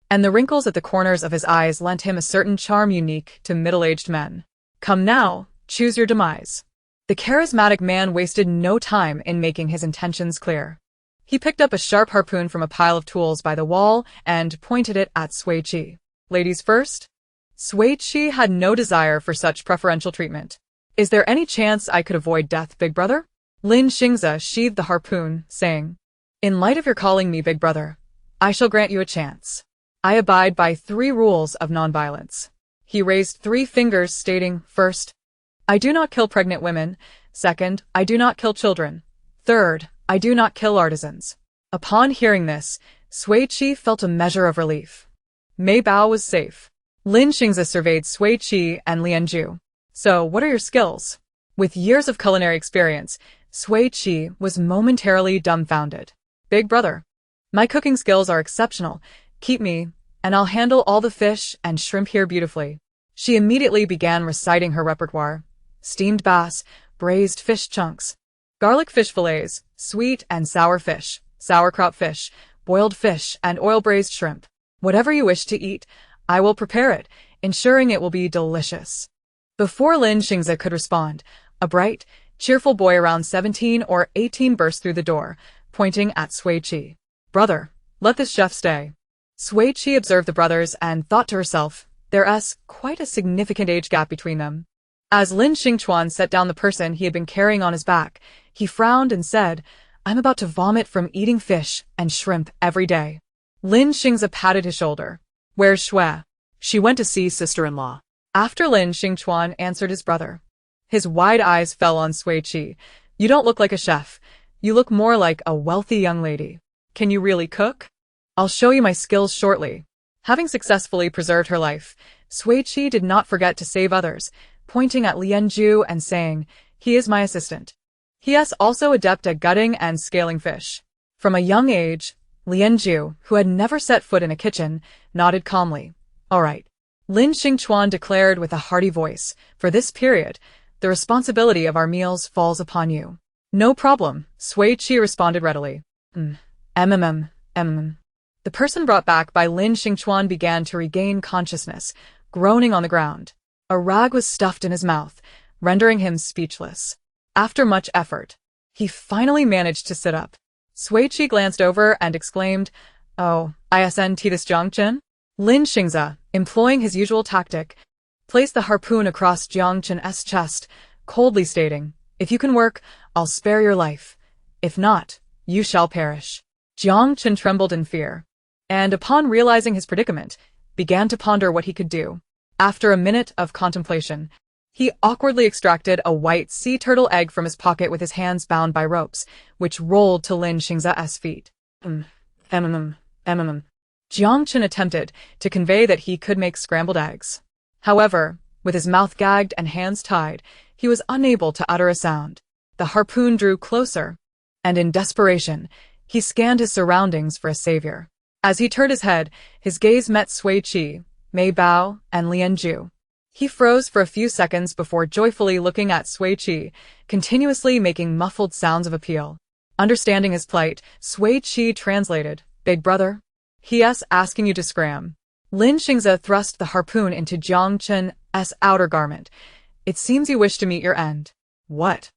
and the wrinkles at the corners of his eyes lent him a certain charm unique to middle-aged men. Come now, choose your demise. The charismatic man wasted no time in making his intentions clear. He picked up a sharp harpoon from a pile of tools by the wall and pointed it at Sui Qi. Ladies first? Sui Qi had no desire for such preferential treatment. Is there any chance I could avoid death, big brother? Lin Xingze sheathed the harpoon, saying, In light of your calling me big brother, I shall grant you a chance. I abide by 3 rules of nonviolence. He raised 3 fingers, stating, First, I do not kill pregnant women. Second, I do not kill children. Third, I do not kill artisans. Upon hearing this, Sui Qi felt a measure of relief. Mei Bao was safe. Lin Xingze surveyed Sui Qi and Lianzhu. So, what are your skills? With years of culinary experience, Sui Qi was momentarily dumbfounded. Big brother, my cooking skills are exceptional. Keep me, and I'll handle all the fish and shrimp here beautifully. She immediately began reciting her repertoire. Steamed bass, braised fish chunks, garlic fish fillets, sweet and sour fish, sauerkraut fish, boiled fish, and oil-braised shrimp. Whatever you wish to eat, I will prepare it, ensuring it will be delicious. Before Lin Xingze could respond, a bright, cheerful boy around 17 or 18 burst through the door, pointing at Sui Qi. Brother, let this chef stay. Sui Qi observed the brothers and thought to herself, there's quite a significant age gap between them. As Lin Xingchuan set down the person he had been carrying on his back, he frowned and said, I'm about to vomit from eating fish and shrimp every day. Lin Xingze patted his shoulder. Where's Shui? She went to see sister-in-law. After Lin Xingchuan answered his brother. His wide eyes fell on Sui Qi. You don't look like a chef. You look more like a wealthy young lady. Can you really cook? I'll show you my skills shortly. Having successfully preserved her life, Sui Qi did not forget to save others, pointing at Lianzhu and saying, he is my assistant. He is also adept at gutting and scaling fish. From a young age, Lianzhu, who had never set foot in a kitchen, nodded calmly. All right. Lin Xingchuan declared with a hearty voice, for this period, the responsibility of our meals falls upon you. No problem, Sui Qi responded readily. The person brought back by Lin Xingchuan began to regain consciousness, groaning on the ground. A rag was stuffed in his mouth, rendering him speechless. After much effort, he finally managed to sit up. Sui Qi glanced over and exclaimed, Oh, isn't this Jiang Chen? Lin Xingze, employing his usual tactic, placed the harpoon across Jiang Chen's chest, coldly stating, If you can work, I'll spare your life. If not, you shall perish. Jiang Chen trembled in fear, and upon realizing his predicament, began to ponder what he could do. After a minute of contemplation, he awkwardly extracted a white sea turtle egg from his pocket with his hands bound by ropes, which rolled to Lin Xingze's feet. Jiang Chen attempted to convey that he could make scrambled eggs. However, with his mouth gagged and hands tied, he was unable to utter a sound. The harpoon drew closer, and in desperation, he scanned his surroundings for a savior. As he turned his head, his gaze met Sui Qi, Mei Bao, and Lianzhu. He froze for a few seconds before joyfully looking at Sui Qi, continuously making muffled sounds of appeal. Understanding his plight, Sui Qi translated, Big brother? He is asking you to scram. Lin Xingze thrust the harpoon into Jiang Chen's outer garment. It seems you wish to meet your end. What?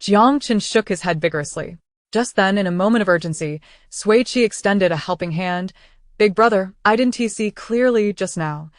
Jiang Chen shook his head vigorously. Just then, in a moment of urgency, Sui Qi extended a helping hand. Big brother, I didn't see clearly just now.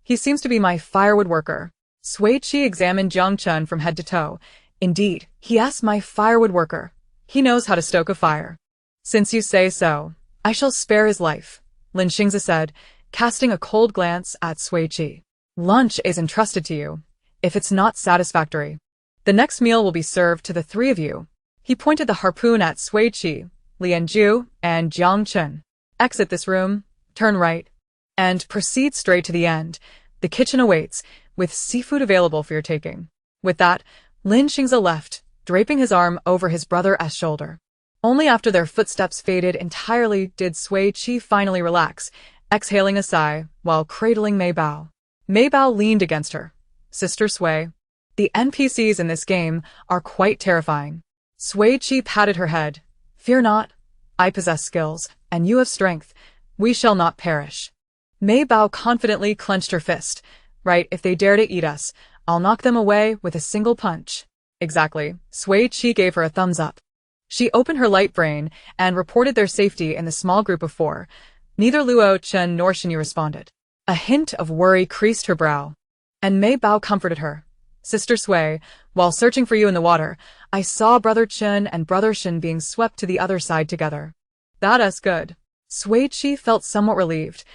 He seems to be my firewood worker. Sui Qi examined Jiang Chen from head to toe. Indeed, he is my firewood worker. He knows how to stoke a fire. Since you say so, I shall spare his life, Lin Xingze said, casting a cold glance at Sui Qi. Lunch is entrusted to you. If it's not satisfactory, the next meal will be served to the 3 of you. He pointed the harpoon at Sui Qi, Lianzhu, and Jiang Chen. Exit this room, turn right, and proceed straight to the end. The kitchen awaits, with seafood available for your taking. With that, Lin Xingze left, draping his arm over his brother's shoulder. Only after their footsteps faded entirely did Sui Qi finally relax, exhaling a sigh while cradling Mei Bao. Mei Bao leaned against her. Sister Sui. The NPCs in this game are quite terrifying. Sui Qi patted her head. Fear not. I possess skills, and you have strength. We shall not perish. Mei Bao confidently clenched her fist. Right, if they dare to eat us, I'll knock them away with a single punch. Exactly. Sui Qi gave her a thumbs up. She opened her light brain and reported their safety in the small group of 4. Neither Luo Chen nor Shinyu responded. A hint of worry creased her brow. And Mei Bao comforted her. Sister Sui, while searching for you in the water, I saw Brother Chen and Brother Shin being swept to the other side together. That's good. Sui Qi felt somewhat relieved.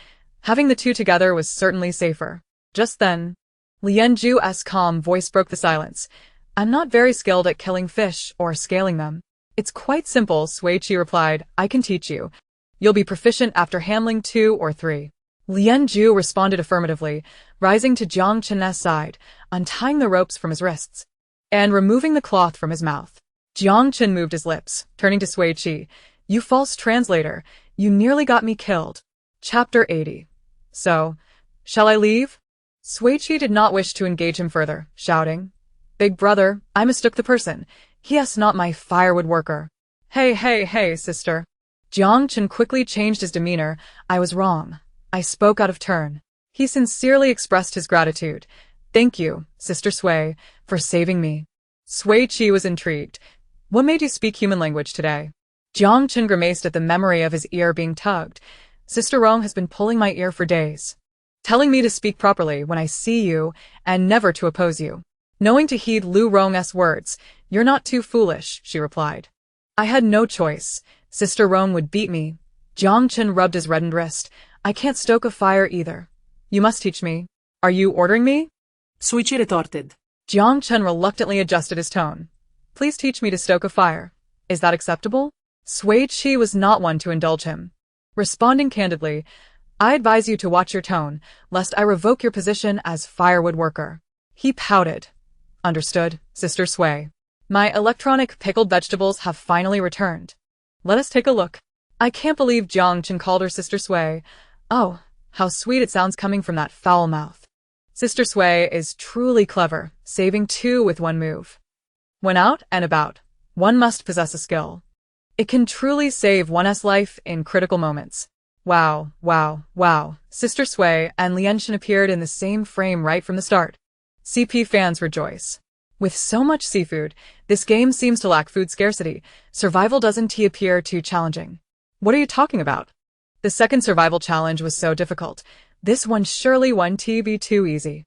Having the two together was certainly safer. Just then, Lianju's calm voice broke the silence. I'm not very skilled at killing fish or scaling them. It's quite simple, Sui Qi replied. I can teach you. You'll be proficient after handling 2 or 3. Lianju responded affirmatively, rising to Jiang Chen's side, untying the ropes from his wrists, and removing the cloth from his mouth. Jiang Chen moved his lips, turning to Sui Qi. You false translator, you nearly got me killed. Chapter 80. So, shall I leave? Sui Qi did not wish to engage him further, shouting, Big brother, I mistook the person. He is not my firewood worker. Hey, sister. Jiang Chen quickly changed his demeanor. I was wrong. I spoke out of turn. He sincerely expressed his gratitude. Thank you, Sister Sui, for saving me. Sui Qi was intrigued. What made you speak human language today? Jiang Chen grimaced at the memory of his ear being tugged. Sister Rong has been pulling my ear for days, telling me to speak properly when I see you and never to oppose you. Knowing to heed Lu Rong's words, you're not too foolish, she replied. I had no choice. Sister Rong would beat me. Jiang Chen rubbed his reddened wrist. I can't stoke a fire either. You must teach me. Are you ordering me? Sui Qi retorted. Jiang Chen reluctantly adjusted his tone. Please teach me to stoke a fire. Is that acceptable? Sui Qi was not one to indulge him. Responding candidly, I advise you to watch your tone, lest I revoke your position as firewood worker. He pouted. Understood, Sister Sui. My electronic pickled vegetables have finally returned. Let us take a look. I can't believe Jiang Chen called her Sister Sui. Oh, how sweet it sounds coming from that foul mouth. Sister Sui is truly clever, saving 2 with 1 move. When out and about, one must possess a skill. It can truly save one's life in critical moments. Wow. Sister Sui and Lianshan appeared in the same frame right from the start. CP fans rejoice. With so much seafood, this game seems to lack food scarcity. Survival doesn't appear too challenging. What are you talking about? The second survival challenge was so difficult. This one surely won't be too easy.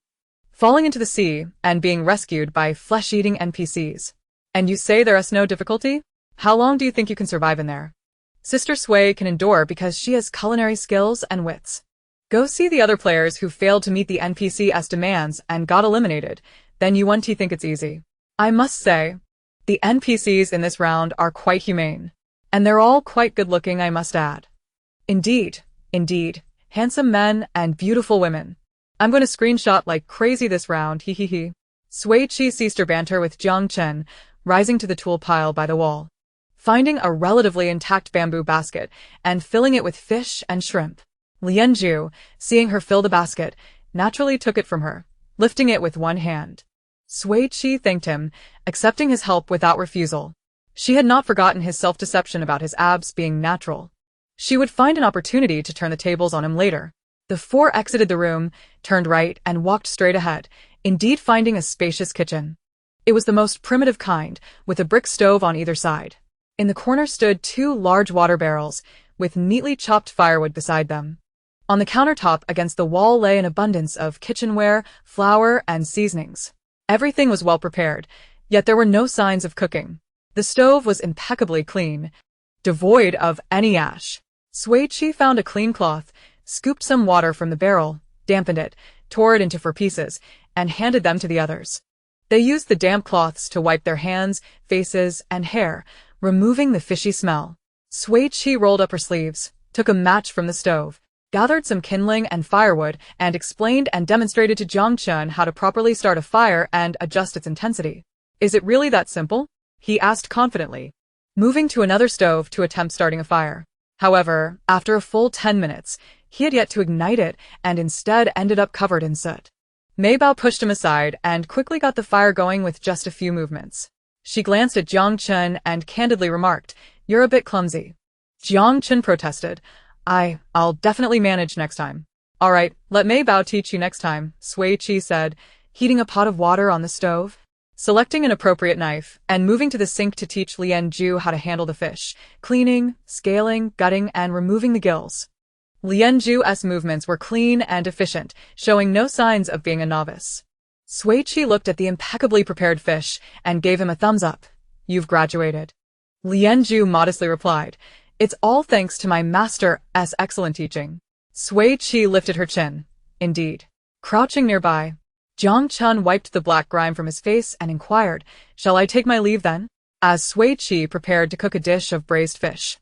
Falling into the sea and being rescued by flesh-eating NPCs. And you say there is no difficulty? How long do you think you can survive in there? Sister Sui can endure because she has culinary skills and wits. Go see the other players who failed to meet the NPC's demands and got eliminated. Then you won't think it's easy. I must say, the NPCs in this round are quite humane. And they're all quite good-looking, I must add. Indeed. Handsome men and beautiful women. I'm going to screenshot like crazy this round, hehehe. Sui Qi ceased her banter with Jiang Chen, rising to the tool pile by the wall. Finding a relatively intact bamboo basket and filling it with fish and shrimp. Lianju, seeing her fill the basket, naturally took it from her, lifting it with one hand. Sui Qi thanked him, accepting his help without refusal. She had not forgotten his self-deception about his abs being natural. She would find an opportunity to turn the tables on him later. The 4 exited the room, turned right, and walked straight ahead, indeed finding a spacious kitchen. It was the most primitive kind, with a brick stove on either side. In the corner stood 2 large water barrels, with neatly chopped firewood beside them. On the countertop against the wall lay an abundance of kitchenware, flour, and seasonings. Everything was well prepared, yet there were no signs of cooking. The stove was impeccably clean, devoid of any ash. Sui Qi found a clean cloth, scooped some water from the barrel, dampened it, tore it into 4 pieces, and handed them to the others. They used the damp cloths to wipe their hands, faces, and hair, removing the fishy smell. Sui Qi rolled up her sleeves, took a match from the stove, gathered some kindling and firewood, and explained and demonstrated to Jiang Chen how to properly start a fire and adjust its intensity. Is it really that simple? He asked confidently, moving to another stove to attempt starting a fire. However, after a full 10 minutes, he had yet to ignite it and instead ended up covered in soot. Mei Bao pushed him aside and quickly got the fire going with just a few movements. She glanced at Jiang Chen and candidly remarked, "You're a bit clumsy." Jiang Chen protested, I'll definitely manage next time." "All right, let Mei Bao teach you next time," Sui Qi said, heating a pot of water on the stove. Selecting an appropriate knife and moving to the sink to teach Lian Zhu how to handle the fish, cleaning, scaling, gutting, and removing the gills. Lian Zhu's movements were clean and efficient, showing no signs of being a novice. Sui Qi looked at the impeccably prepared fish and gave him a thumbs up. "You've graduated." Lian Zhu modestly replied, "It's all thanks to my master's excellent teaching." Sui Qi lifted her chin. "Indeed." Crouching nearby, Jiang Chen wiped the black grime from his face and inquired, "Shall I take my leave then?" As Sui Qi prepared to cook a dish of braised fish.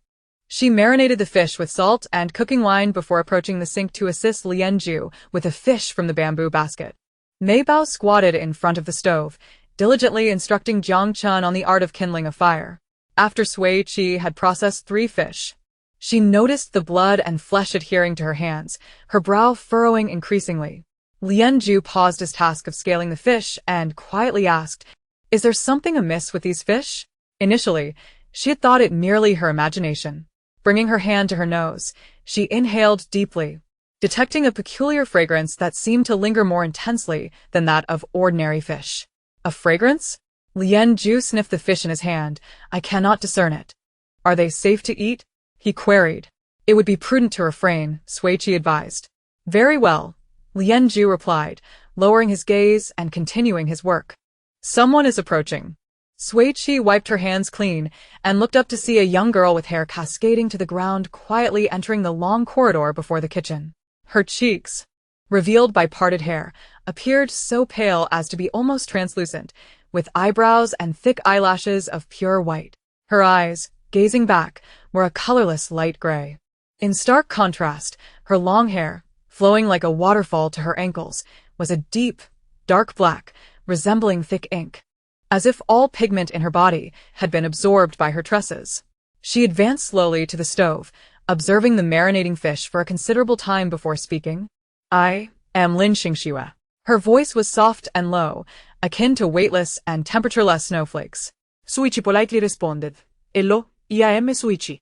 She marinated the fish with salt and cooking wine before approaching the sink to assist Lian Zhu with a fish from the bamboo basket. Mei Bao squatted in front of the stove, diligently instructing Jiang Chen on the art of kindling a fire. After Sui Qi had processed 3 fish, she noticed the blood and flesh adhering to her hands, her brow furrowing increasingly. Lian Zhu paused his task of scaling the fish and quietly asked, "Is there something amiss with these fish?" Initially, she had thought it merely her imagination. Bringing her hand to her nose, she inhaled deeply, detecting a peculiar fragrance that seemed to linger more intensely than that of ordinary fish. "A fragrance?" Lian Zhu sniffed the fish in his hand. "I cannot discern it." "Are they safe to eat?" he queried. "It would be prudent to refrain," Sui Qi advised. "Very well," Lian Zhu replied, lowering his gaze and continuing his work. "Someone is approaching." Sui Qi wiped her hands clean and looked up to see a young girl with hair cascading to the ground quietly entering the long corridor before the kitchen. Her cheeks, revealed by parted hair, appeared so pale as to be almost translucent, with eyebrows and thick eyelashes of pure white. Her eyes, gazing back, were a colorless light gray. In stark contrast, her long hair, flowing like a waterfall to her ankles, was a deep, dark black, resembling thick ink, as if all pigment in her body had been absorbed by her tresses. She advanced slowly to the stove, observing the marinating fish for a considerable time before speaking. "I am Lin Xingxue." Her voice was soft and low, akin to weightless and temperatureless snowflakes. Sui Qi politely responded, "Hello, I am Sui Qi."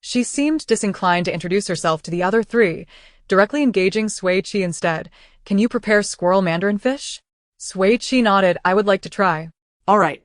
She seemed disinclined to introduce herself to the other 3, directly engaging Sui Qi instead. "Can you prepare squirrel mandarin fish?" Sui Qi nodded. "I would like to try." "All right.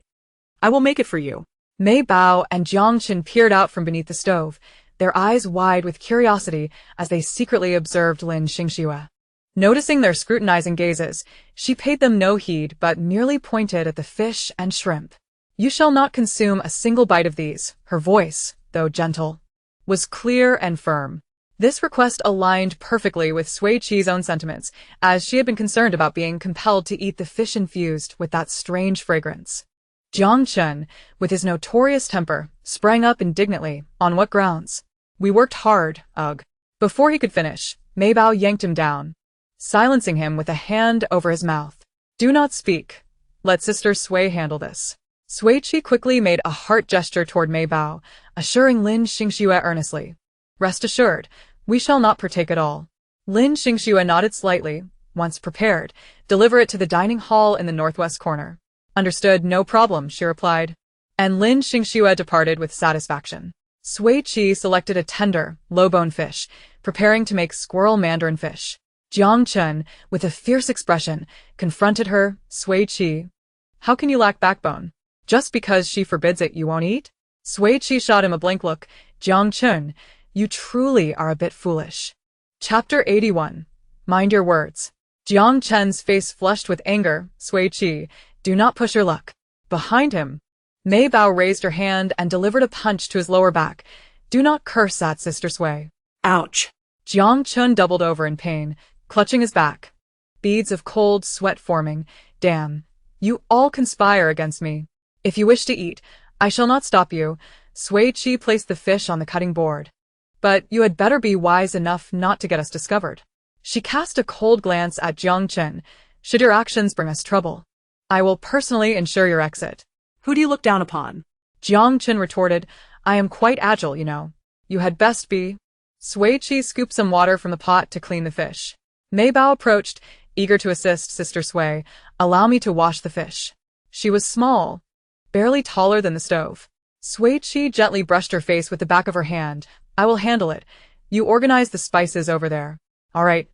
I will make it for you." Mei Bao and Jiang Chen peered out from beneath the stove, their eyes wide with curiosity as they secretly observed Lin Xingxue. Noticing their scrutinizing gazes, she paid them no heed but merely pointed at the fish and shrimp. "You shall not consume a single bite of these." Her voice, though gentle, was clear and firm. This request aligned perfectly with Sui Qi's own sentiments, as she had been concerned about being compelled to eat the fish infused with that strange fragrance. Jiang Chen, with his notorious temper, sprang up indignantly. "On what grounds?" "We worked hard, ugh." Before he could finish, Mei Bao yanked him down, silencing him with a hand over his mouth. "Do not speak. Let Sister Sui handle this." Sui Qi quickly made a heart gesture toward Mei Bao, assuring Lin Xingxue earnestly, "Rest assured, we shall not partake at all." Lin Xingxue nodded slightly. "Once prepared, deliver it to the dining hall in the northwest corner." "Understood, no problem," she replied. And Lin Xingxue departed with satisfaction. Sui Qi selected a tender, low-boned fish, preparing to make squirrel mandarin fish. Jiang Chen, with a fierce expression, confronted her. "Sui Qi, how can you lack backbone? Just because she forbids it you won't eat?" Sui Qi shot him a blank look. "Jiang Chen, you truly are a bit foolish." Chapter 81. Mind your words. Jiang Chen's face flushed with anger. "Sui Qi, do not push your luck." Behind him, Mei Bao raised her hand and delivered a punch to his lower back. "Do not curse at Sister Sui." Ouch. Jiang Chen doubled over in pain, clutching his back, beads of cold sweat forming. "Damn, you all conspire against me. If you wish to eat, I shall not stop you." Sui Qi placed the fish on the cutting board. "But you had better be wise enough not to get us discovered." She cast a cold glance at Jiang Chen. "Should your actions bring us trouble, I will personally ensure your exit." "Who do you look down upon?" Jiang Chen retorted. "I am quite agile, you know. You had best be." Sui Qi scooped some water from the pot to clean the fish. Mei Bao approached, eager to assist Sister Sui. Allow me to wash the fish. She was small, barely taller than the stove. Sui Qi gently brushed her face with the back of her hand. I will handle it. You organize the spices over there. All right.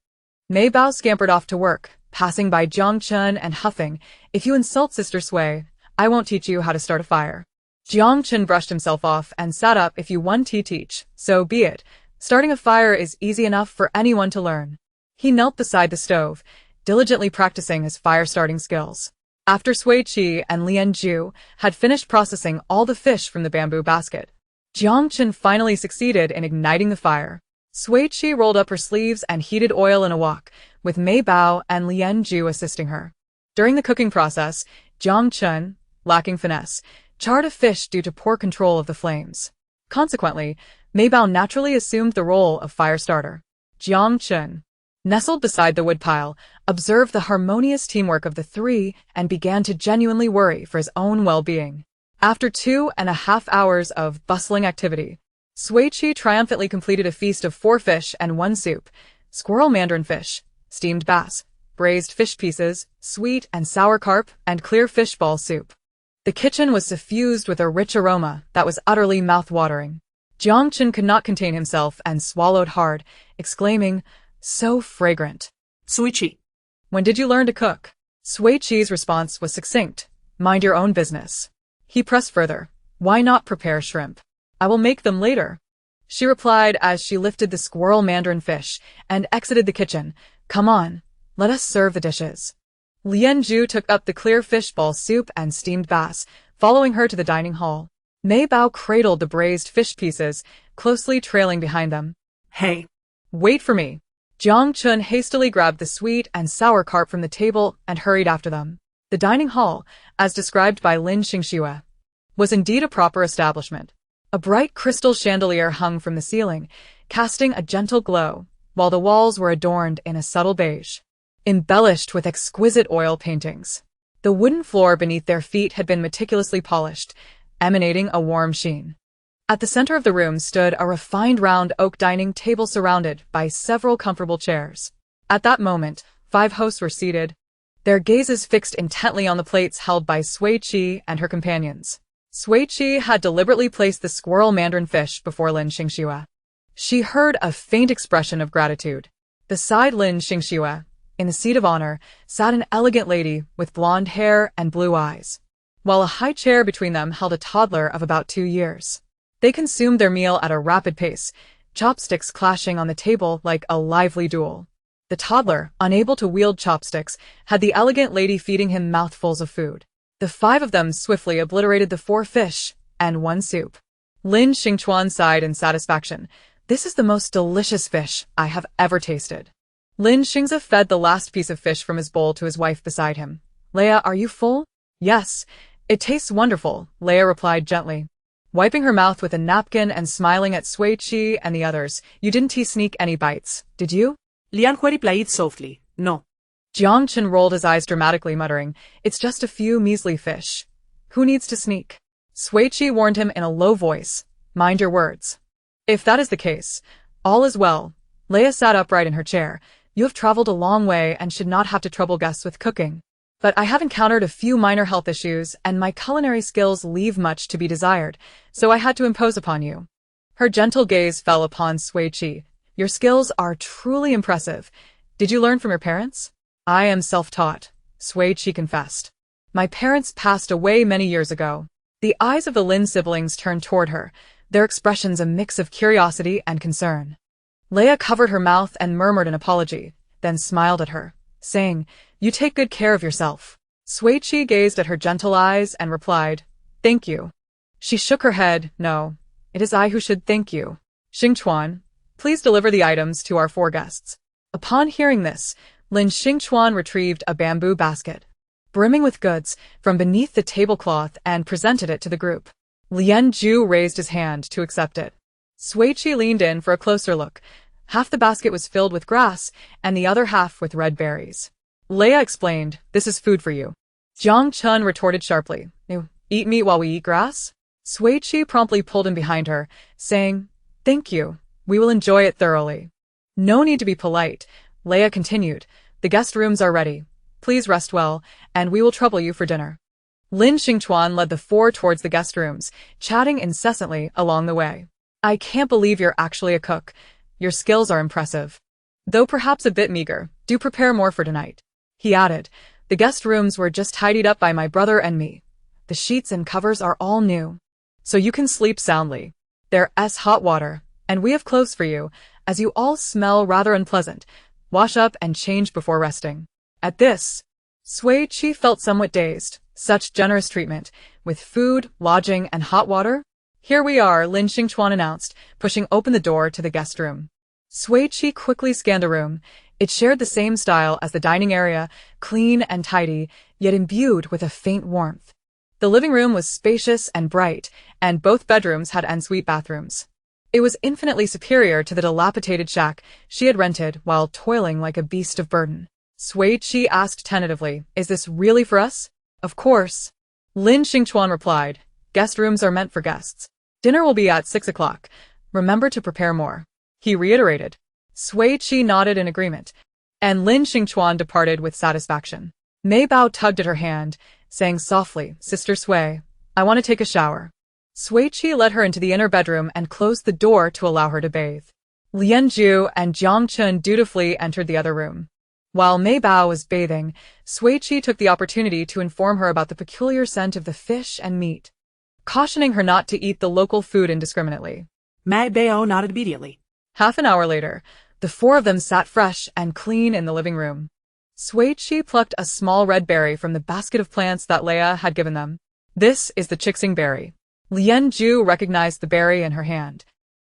Mei Bao scampered off to work, passing by Jiang Chun and huffing. If you insult Sister Sui, I won't teach you how to start a fire. Jiang Chun brushed himself off and sat up. If you want to teach, so be it. Starting a fire is easy enough for anyone to learn. He knelt beside the stove, diligently practicing his fire-starting skills. After Sui Qi and Lian Zhu had finished processing all the fish from the bamboo basket, Jiang Chun finally succeeded in igniting the fire. Sui Qi rolled up her sleeves and heated oil in a wok, with Mei Bao and Lian Zhu assisting her. During the cooking process, Jiang Chun, lacking finesse, charred a fish due to poor control of the flames. Consequently, Mei Bao naturally assumed the role of fire starter. Jiang Chun, nestled beside the woodpile, observed the harmonious teamwork of the three and began to genuinely worry for his own well-being. After 2.5 hours of bustling activity, Sui Qi triumphantly completed a feast of 4 fish and 1 soup: squirrel mandarin fish, steamed bass, braised fish pieces, sweet and sour carp, and clear fish ball soup. The kitchen was suffused with a rich aroma that was utterly mouth-watering. Jiang Chun could not contain himself and swallowed hard, exclaiming, "So fragrant." Sui Qi. When did you learn to cook? Sui Qi's response was succinct. Mind your own business. He pressed further. Why not prepare shrimp? I will make them later. She replied as she lifted the squirrel mandarin fish and exited the kitchen. Come on, let us serve the dishes. Lian Zhu took up the clear fish ball soup and steamed bass, following her to the dining hall. Mei Bao cradled the braised fish pieces, closely trailing behind them. Hey. Wait for me. Jiang Chun hastily grabbed the sweet and sour carp from the table and hurried after them. The dining hall, as described by Lin Xingxue, was indeed a proper establishment. A bright crystal chandelier hung from the ceiling, casting a gentle glow, while the walls were adorned in a subtle beige, embellished with exquisite oil paintings. The wooden floor beneath their feet had been meticulously polished, emanating a warm sheen. At the center of the room stood a refined round oak dining table surrounded by several comfortable chairs. At that moment, 5 hosts were seated, their gazes fixed intently on the plates held by Sui Qi and her companions. Sui Qi had deliberately placed the squirrel mandarin fish before Lin Xingxue. She heard a faint expression of gratitude. Beside Lin Xingxue, in the seat of honor, sat an elegant lady with blonde hair and blue eyes, while a high chair between them held a toddler of about 2 years. They consumed their meal at a rapid pace, chopsticks clashing on the table like a lively duel. The toddler, unable to wield chopsticks, had the elegant lady feeding him mouthfuls of food. The 5 of them swiftly obliterated the 4 fish and 1 soup. Lin Xingchuan sighed in satisfaction. This is the most delicious fish I have ever tasted. Lin Xingzi fed the last piece of fish from his bowl to his wife beside him. Leia, are you full? Yes, it tastes wonderful, Leia replied gently, wiping her mouth with a napkin and smiling at Sui Qi and the others. You didn't sneak any bites, did you? Lian Hui replied softly, no. Jiang Chun rolled his eyes dramatically, muttering, it's just a few measly fish. Who needs to sneak? Sui Qi warned him in a low voice, mind your words. If that is the case, all is well. Leia sat upright in her chair. You have traveled a long way and should not have to trouble guests with cooking. But I have encountered a few minor health issues and my culinary skills leave much to be desired, so I had to impose upon you. Her gentle gaze fell upon Sui Qi. Your skills are truly impressive. Did you learn from your parents? I am self-taught, Sui Qi confessed. My parents passed away many years ago. The eyes of the Lin siblings turned toward her, their expressions a mix of curiosity and concern. Leia covered her mouth and murmured an apology, then smiled at her, saying, You take good care of yourself. Sui Qi gazed at her gentle eyes and replied, Thank you. She shook her head. No, it is I who should thank you. Xingchuan, please deliver the items to our 4 guests. Upon hearing this, Lin Xingchuan retrieved a bamboo basket, brimming with goods, from beneath the tablecloth and presented it to the group. Lian Zhu raised his hand to accept it. Sui Qi leaned in for a closer look. Half the basket was filled with grass, and the other half with red berries. Leia explained, This is food for you. Jiang Chun retorted sharply, You eat meat while we eat grass? Sui Qi promptly pulled him behind her, saying, Thank you, we will enjoy it thoroughly. No need to be polite, Leia continued. The guest rooms are ready. Please rest well, and we will trouble you for dinner. Lin Xingchuan led the four towards the guest rooms, chatting incessantly along the way. I can't believe you're actually a cook. Your skills are impressive. Though perhaps a bit meager, do prepare more for tonight. He added, the guest rooms were just tidied up by my brother and me. The sheets and covers are all new. So you can sleep soundly. There's hot water, and we have clothes for you, as you all smell rather unpleasant. Wash up and change before resting. At this, Sui Qi felt somewhat dazed. Such generous treatment, with food, lodging, and hot water? Here we are, Lin Xingchuan announced, pushing open the door to the guest room. Sui Qi quickly scanned the room. It shared the same style as the dining area, clean and tidy, yet imbued with a faint warmth. The living room was spacious and bright, and both bedrooms had ensuite bathrooms. It was infinitely superior to the dilapidated shack she had rented while toiling like a beast of burden. Sui Qi asked tentatively, is this really for us? Of course. Lin Xingchuan replied, guest rooms are meant for guests. Dinner will be at 6 o'clock. Remember to prepare more. He reiterated. Sui Qi nodded in agreement, and Lin Xingchuan departed with satisfaction. Mei Bao tugged at her hand, saying softly, Sister Sui, I want to take a shower. Sui Qi led her into the inner bedroom and closed the door to allow her to bathe. Lian Zhu and Jiang Chun dutifully entered the other room. While Mei Bao was bathing, Sui Qi took the opportunity to inform her about the peculiar scent of the fish and meat, cautioning her not to eat the local food indiscriminately. Mei Bao nodded immediately. Half an hour later, the four of them sat fresh and clean in the living room. Sui Qi plucked a small red berry from the basket of plants that Leia had given them. This is the Qixing berry. Lian Zhu recognized the berry in her hand,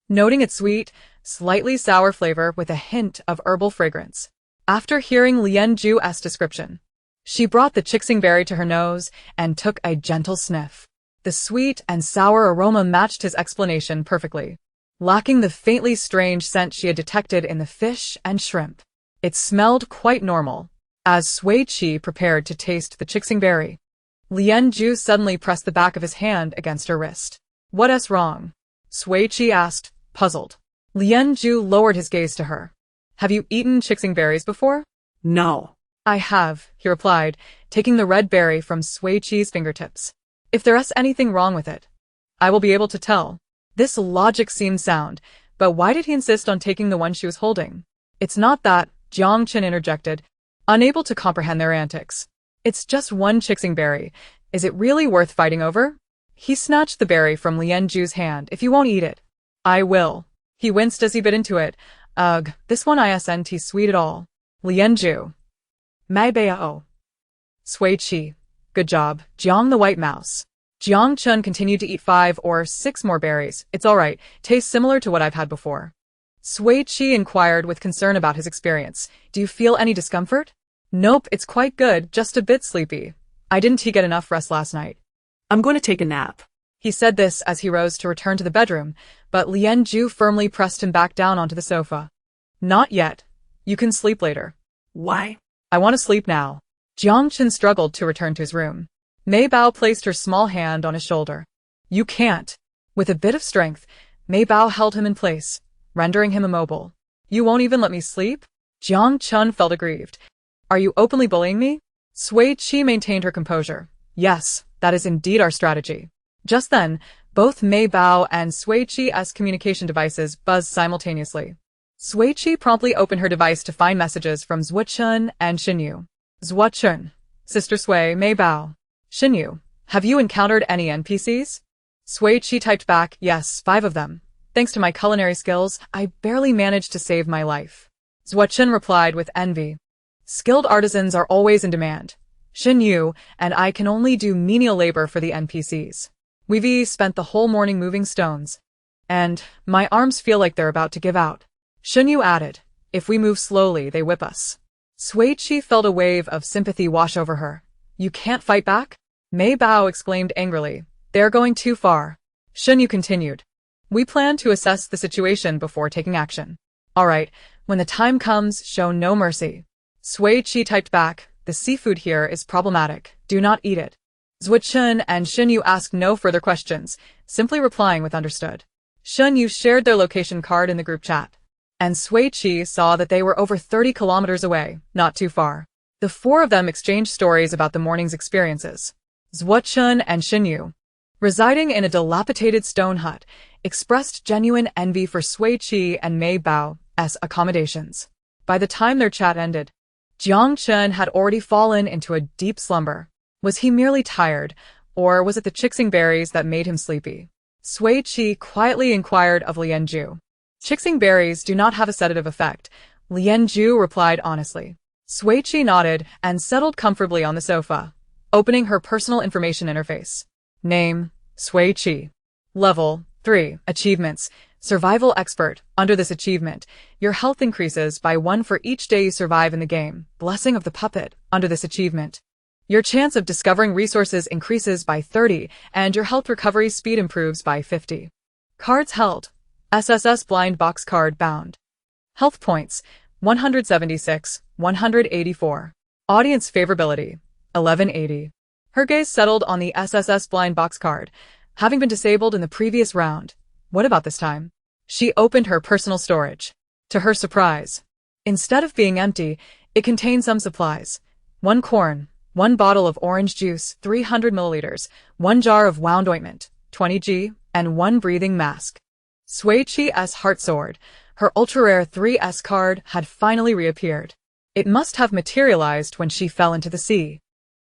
noting its sweet, slightly sour flavor with a hint of herbal fragrance. After hearing Lian Zhu's description, she brought the Qixing berry to her nose and took a gentle sniff. The sweet and sour aroma matched his explanation perfectly, lacking the faintly strange scent she had detected in the fish and shrimp. It smelled quite normal. As Sui Qi prepared to taste the Qixing berry, Lian Zhu suddenly pressed the back of his hand against her wrist. What's wrong? Sui Qi asked, puzzled. Lian Zhu lowered his gaze to her. Have you eaten Qixing berries before? No. I have, he replied, taking the red berry from Sui Qi's fingertips. If there's anything wrong with it, I will be able to tell. This logic seemed sound, but why did he insist on taking the one she was holding? It's not that, Jiang Chen interjected, unable to comprehend their antics. It's just one Qixing berry. Is it really worth fighting over? He snatched the berry from Lian Zhu's hand. If you won't eat it, I will. He winced as he bit into it. Ugh, this one isn't sweet at all. Lian Zhu. Mei Bao. Sui Qi. Good job, Jiang the white mouse. Jiang Chun continued to eat 5 or 6 more berries. It's all right, tastes similar to what I've had before. Sui Qi inquired with concern about his experience. Do you feel any discomfort? Nope, it's quite good, just a bit sleepy. I didn't get enough rest last night. I'm going to take a nap. He said this as he rose to return to the bedroom, but Lian Zhu firmly pressed him back down onto the sofa. Not yet. You can sleep later. Why? I want to sleep now. Jiang Chen struggled to return to his room. Mei Bao placed her small hand on his shoulder. You can't. With a bit of strength, Mei Bao held him in place, rendering him immobile. You won't even let me sleep? Jiang Chun felt aggrieved. Are you openly bullying me? Sui Qi maintained her composure. Yes, that is indeed our strategy. Just then, both Mei Bao and Sui Qi's communication devices buzzed simultaneously. Sui Qi promptly opened her device to find messages from Zhuochun and Xinyu. Zhuochun. Sister Sui, Mei Bao. Xinyu. Have you encountered any NPCs? Sui Qi typed back, yes, 5 of them. Thanks to my culinary skills, I barely managed to save my life. Zhuochun replied with envy. Skilled artisans are always in demand. Xinyu and I can only do menial labor for the NPCs. We've spent the whole morning moving stones, and my arms feel like they're about to give out. Xinyu added, if we move slowly, they whip us. Sui Qi felt a wave of sympathy wash over her. You can't fight back? Mei Bao exclaimed angrily. They're going too far. Xinyu continued. We plan to assess the situation before taking action. All right, when the time comes, show no mercy. Sui Qi typed back, the seafood here is problematic. Do not eat it. Zhuochun and Xinyu asked no further questions, simply replying with understood. Xinyu shared their location card in the group chat. and Sui Qi saw that they were over 30 kilometers away, not too far. The four of them exchanged stories about the morning's experiences. Zhuo and Xinyu, residing in a dilapidated stone hut, expressed genuine envy for Sui Qi and Mei Bao's accommodations. By the time their chat ended, Jiang Chen had already fallen into a deep slumber. Was he merely tired, or was it the Chixing berries that made him sleepy? Sui Qi quietly inquired of Lianzhu. Chixing berries do not have a sedative effect, Lianzhu replied honestly. Sui Qi nodded and settled comfortably on the sofa, opening her personal information interface. Name, Sui Qi. Level, 3. Achievements. Survival Expert. Under this achievement, your health increases by 1 for each day you survive in the game. Blessing of the Puppet. Under this achievement, your chance of discovering resources increases by 30, and your health recovery speed improves by 50. Cards held. SSS Blind Box Card bound. Health points, 176, 184. Audience favorability, 1180. Her gaze settled on the SSS Blind Box Card, having been disabled in the previous round. What about this time? She opened her personal storage. To her surprise, instead of being empty, it contained some supplies. 1 corn, 1 bottle of orange juice, 300 milliliters, 1 jar of wound ointment, 20 G, and 1 breathing mask. Sui Qi's heart soared. Her ultra-rare 3S card had finally reappeared. It must have materialized when she fell into the sea,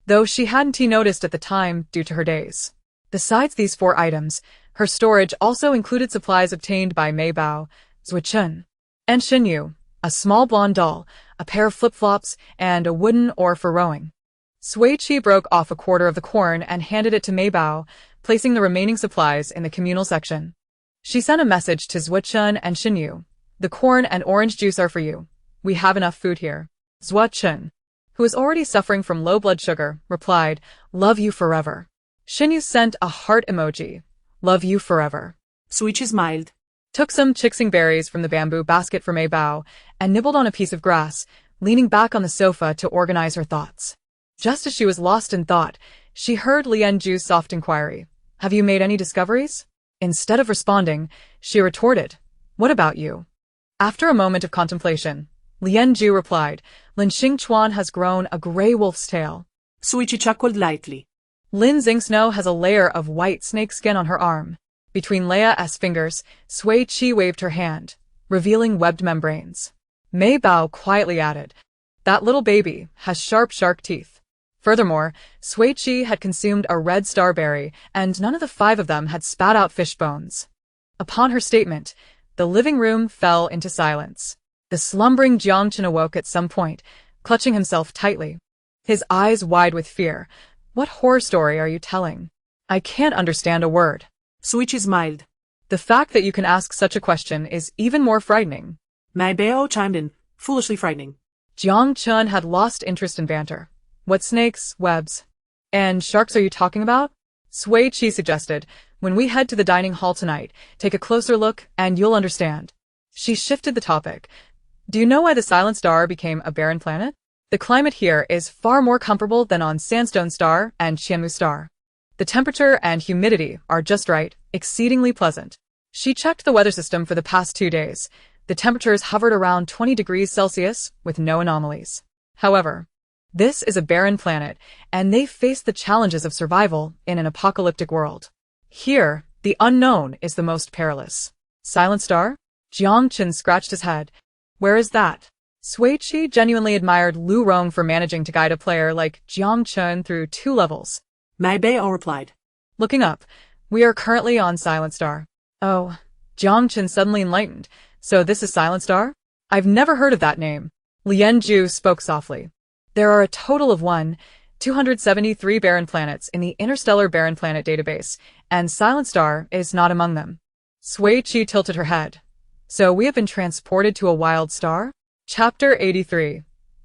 though she hadn't noticed at the time due to her daze. Besides these 4 items, her storage also included supplies obtained by Mei Bao, Zhuo and Xinyu, a small blonde doll, a pair of flip-flops, and a wooden oar for rowing. Sui Qi broke off a quarter of the corn and handed it to Mei Bao, placing the remaining supplies in the communal section. She sent a message to Zhuo and Xinyu. The corn and orange juice are for you. We have enough food here. Zhuo, who was already suffering from low blood sugar, replied, Love you forever. Xinyu sent a heart emoji. Love you forever. Sui Qi smiled, Took some chixing berries from the bamboo basket for Mei Bao, and nibbled on a piece of grass, leaning back on the sofa to organize her thoughts. Just as she was lost in thought, she heard Lianzhu's soft inquiry. Have you made any discoveries? Instead of responding, she retorted, What about you? After a moment of contemplation, Lianzhu replied, Lin Xingchuan has grown a gray wolf's tail. Sui Qi chuckled lightly. Lin Xingsno has a layer of white snake skin on her arm. Between Leia's fingers, Sui Qi waved her hand, revealing webbed membranes. Mei Bao quietly added, That little baby has sharp shark teeth. Furthermore, Sui Qi had consumed a red starberry, and none of the 5 of them had spat out fish bones. Upon her statement, the living room fell into silence. The slumbering Jiang Chen awoke at some point, clutching himself tightly. His eyes wide with fear. What horror story are you telling? I can't understand a word. Sui Qi smiled. The fact that you can ask such a question is even more frightening. Mei Bao chimed in, foolishly frightening. Jiang Chen had lost interest in banter. What snakes, webs, and sharks are you talking about? Sui Qi suggested, When we head to the dining hall tonight, take a closer look and you'll understand. She shifted the topic. Do you know why the Silent Star became a barren planet? The climate here is far more comparable than on Sandstone Star and Qianmu Star. The temperature and humidity are just right, exceedingly pleasant. She checked the weather system for the past 2 days. The temperatures hovered around 20 degrees Celsius with no anomalies. However, this is a barren planet, and they face the challenges of survival in an apocalyptic world. Here, the unknown is the most perilous. Silent Star? Jiang Chen scratched his head. Where is that? Sui Qi genuinely admired Lu Rong for managing to guide a player like Jiang Chen through 2 levels. Mei Bao replied. Looking up, we are currently on Silent Star. Oh, Jiang Chen suddenly enlightened. So this is Silent Star? I've never heard of that name. Lianzhu spoke softly. There are a total of 273 barren planets in the Interstellar Barren Planet database, and Silent Star is not among them. Sui Qi tilted her head. So we have been transported to a wild star? Chapter 83.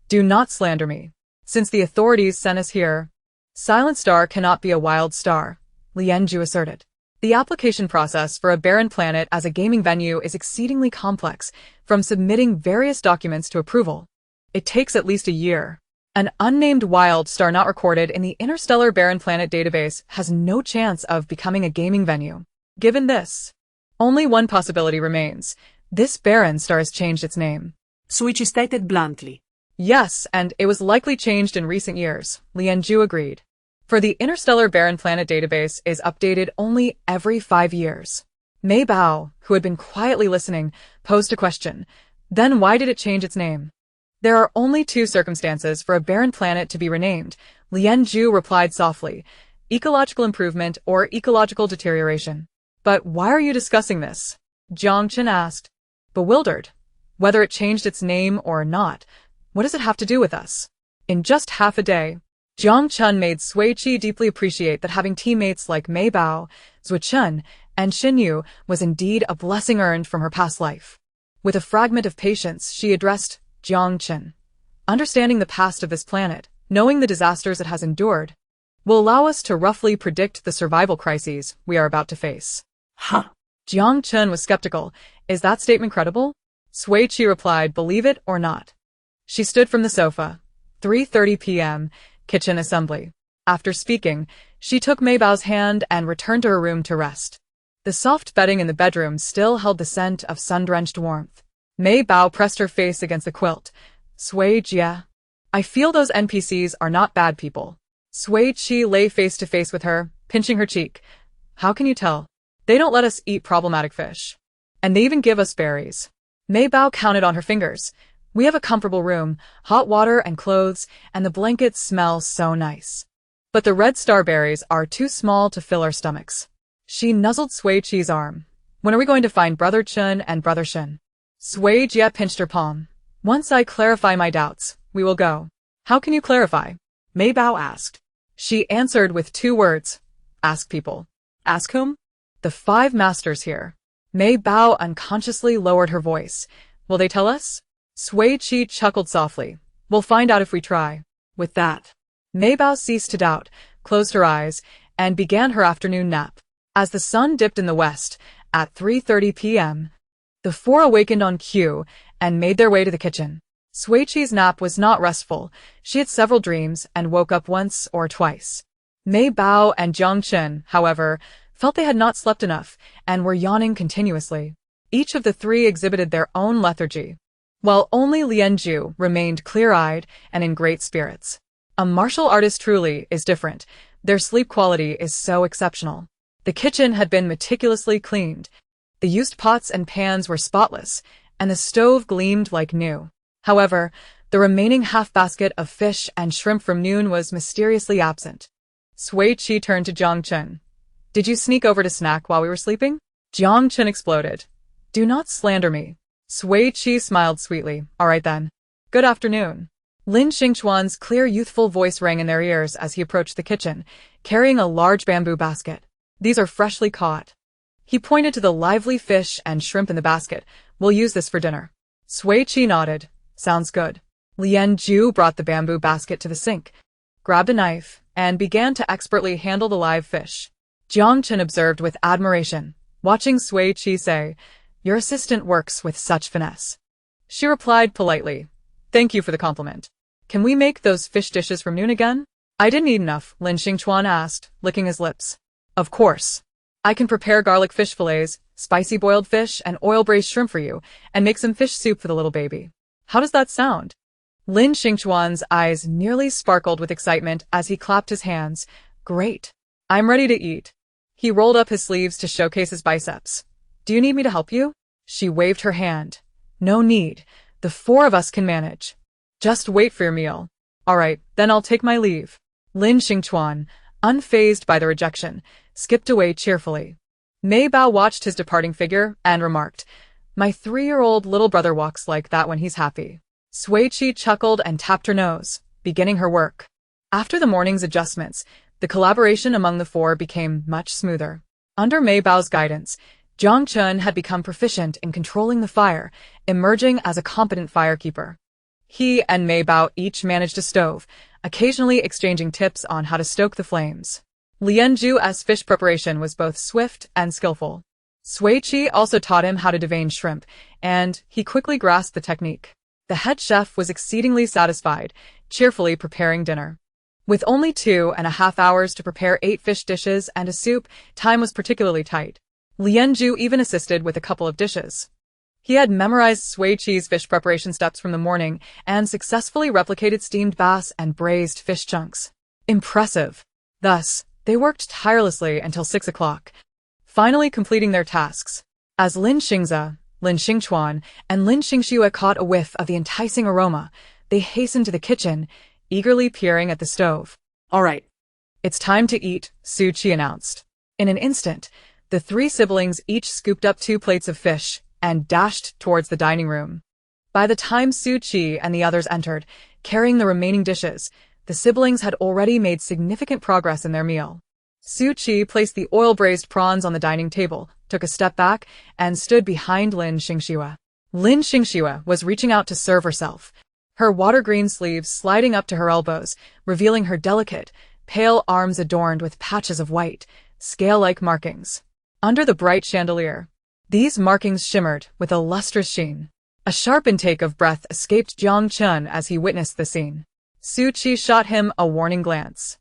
Do not slander me. Since the authorities sent us here, Silent Star cannot be a wild star, Lianzhu asserted. The application process for a barren planet as a gaming venue is exceedingly complex, from submitting various documents to approval. It takes at least a year. An unnamed wild star not recorded in the Interstellar Barren Planet database has no chance of becoming a gaming venue. Given this, only one possibility remains. This barren star has changed its name. Sui Qi stated bluntly. Yes, and it was likely changed in recent years, Lianju agreed. For the Interstellar Barren Planet database is updated only every 5 years. Mei Bao, who had been quietly listening, posed a question. Then why did it change its name? There are only 2 circumstances for a barren planet to be renamed, Lianju replied softly. Ecological improvement or ecological deterioration. But why are you discussing this? Jiang Chen asked. Bewildered. Whether it changed its name or not, what does it have to do with us? In just half a day, Jiang Chen made Sui Qi deeply appreciate that having teammates like Mei Bao, Zhu Chen, and Xin Yu was indeed a blessing earned from her past life. With a fragment of patience, she addressed Jiang Chen. Understanding the past of this planet, knowing the disasters it has endured, will allow us to roughly predict the survival crises we are about to face. Huh. Jiang Chen was skeptical. Is that statement credible? Sui Qi replied, believe it or not. She stood from the sofa. 3:30 p.m., kitchen assembly. After speaking, she took Mei Bao's hand and returned to her room to rest. The soft bedding in the bedroom still held the scent of sun-drenched warmth. Mei Bao pressed her face against the quilt. Sui Jia. I feel those NPCs are not bad people. Sui Qi lay face to face with her, pinching her cheek. How can you tell? They don't let us eat problematic fish. And they even give us berries. Mei Bao counted on her fingers. We have a comfortable room, hot water and clothes, and the blankets smell so nice. But the red star berries are too small to fill our stomachs. She nuzzled Sui Qi's arm. When are we going to find Brother Chen and Brother Shin? Sui Jia pinched her palm. Once I clarify my doubts, we will go. How can you clarify? Mei Bao asked. She answered with 2 words. Ask people. Ask whom? The 5 masters here. Mei Bao unconsciously lowered her voice. Will they tell us? Sui Qi chuckled softly. We'll find out if we try. With that, Mei Bao ceased to doubt, closed her eyes, and began her afternoon nap. As the sun dipped in the west, at 3:30 p.m., the 4 awakened on cue and made their way to the kitchen. Sui Qi's nap was not restful. She had several dreams and woke up once or twice. Mei Bao and Jiang Chen, however, felt they had not slept enough and were yawning continuously. Each of the 3 exhibited their own lethargy, while only Lianju remained clear-eyed and in great spirits. A martial artist truly is different. Their sleep quality is so exceptional. The kitchen had been meticulously cleaned. The used pots and pans were spotless, and the stove gleamed like new. However, the remaining half-basket of fish and shrimp from noon was mysteriously absent. Sui Qi turned to Jiang Chen. Did you sneak over to snack while we were sleeping? Jiang Chen exploded. Do not slander me. Sui Qi smiled sweetly. All right then. Good afternoon. Lin Xingchuan's clear youthful voice rang in their ears as he approached the kitchen, carrying a large bamboo basket. These are freshly caught. He pointed to the lively fish and shrimp in the basket. We'll use this for dinner. Sui Qi nodded. Sounds good. Lianju brought the bamboo basket to the sink, grabbed a knife, and began to expertly handle the live fish. Jiang Chen observed with admiration, watching Sui Qi say, Your assistant works with such finesse. She replied politely, Thank you for the compliment. Can we make those fish dishes from noon again? I didn't eat enough, Lin Xingchuan asked, licking his lips. Of course. I can prepare garlic fish fillets, spicy boiled fish, and oil-braised shrimp for you, and make some fish soup for the little baby. How does that sound? Lin Xingchuan's eyes nearly sparkled with excitement as he clapped his hands. Great. I'm ready to eat. He rolled up his sleeves to showcase his biceps. Do you need me to help you? She waved her hand. No need. The 4 of us can manage. Just wait for your meal. All right, then I'll take my leave. Lin Xingchuan, unfazed by the rejection, skipped away cheerfully. Mei Bao watched his departing figure and remarked, My 3-year-old little brother walks like that when he's happy. Sui Qi chuckled and tapped her nose, beginning her work. After the morning's adjustments, the collaboration among the 4 became much smoother. Under Mei Bao's guidance, Jiang Chen had become proficient in controlling the fire, emerging as a competent firekeeper. He and Mei Bao each managed a stove, occasionally exchanging tips on how to stoke the flames. Lianju's fish preparation was both swift and skillful. Sui Qi also taught him how to devein shrimp, and he quickly grasped the technique. The head chef was exceedingly satisfied, cheerfully preparing dinner. With only 2.5 hours to prepare 8 fish dishes and a soup, time was particularly tight. Lianju even assisted with a couple of dishes. He had memorized Sui Qi's fish preparation steps from the morning and successfully replicated steamed bass and braised fish chunks. Impressive. Thus, they worked tirelessly until 6 o'clock, finally completing their tasks. As Lin Xingze, Lin Xingchuan, and Lin Xingxue caught a whiff of the enticing aroma, they hastened to the kitchen, eagerly peering at the stove. All right. It's time to eat, Sui Qi announced. In an instant, the three siblings each scooped up 2 plates of fish and dashed towards the dining room. By the time Sui Qi and the others entered, carrying the remaining dishes, the siblings had already made significant progress in their meal. Sui Qi placed the oil-braised prawns on the dining table, took a step back, and stood behind Lin Xingxue. Lin Xingxue was reaching out to serve herself, her water-green sleeves sliding up to her elbows, revealing her delicate, pale arms adorned with patches of white, scale-like markings. Under the bright chandelier, these markings shimmered with a lustrous sheen. A sharp intake of breath escaped Jiang Chen as he witnessed the scene. Sui Qi shot him a warning glance.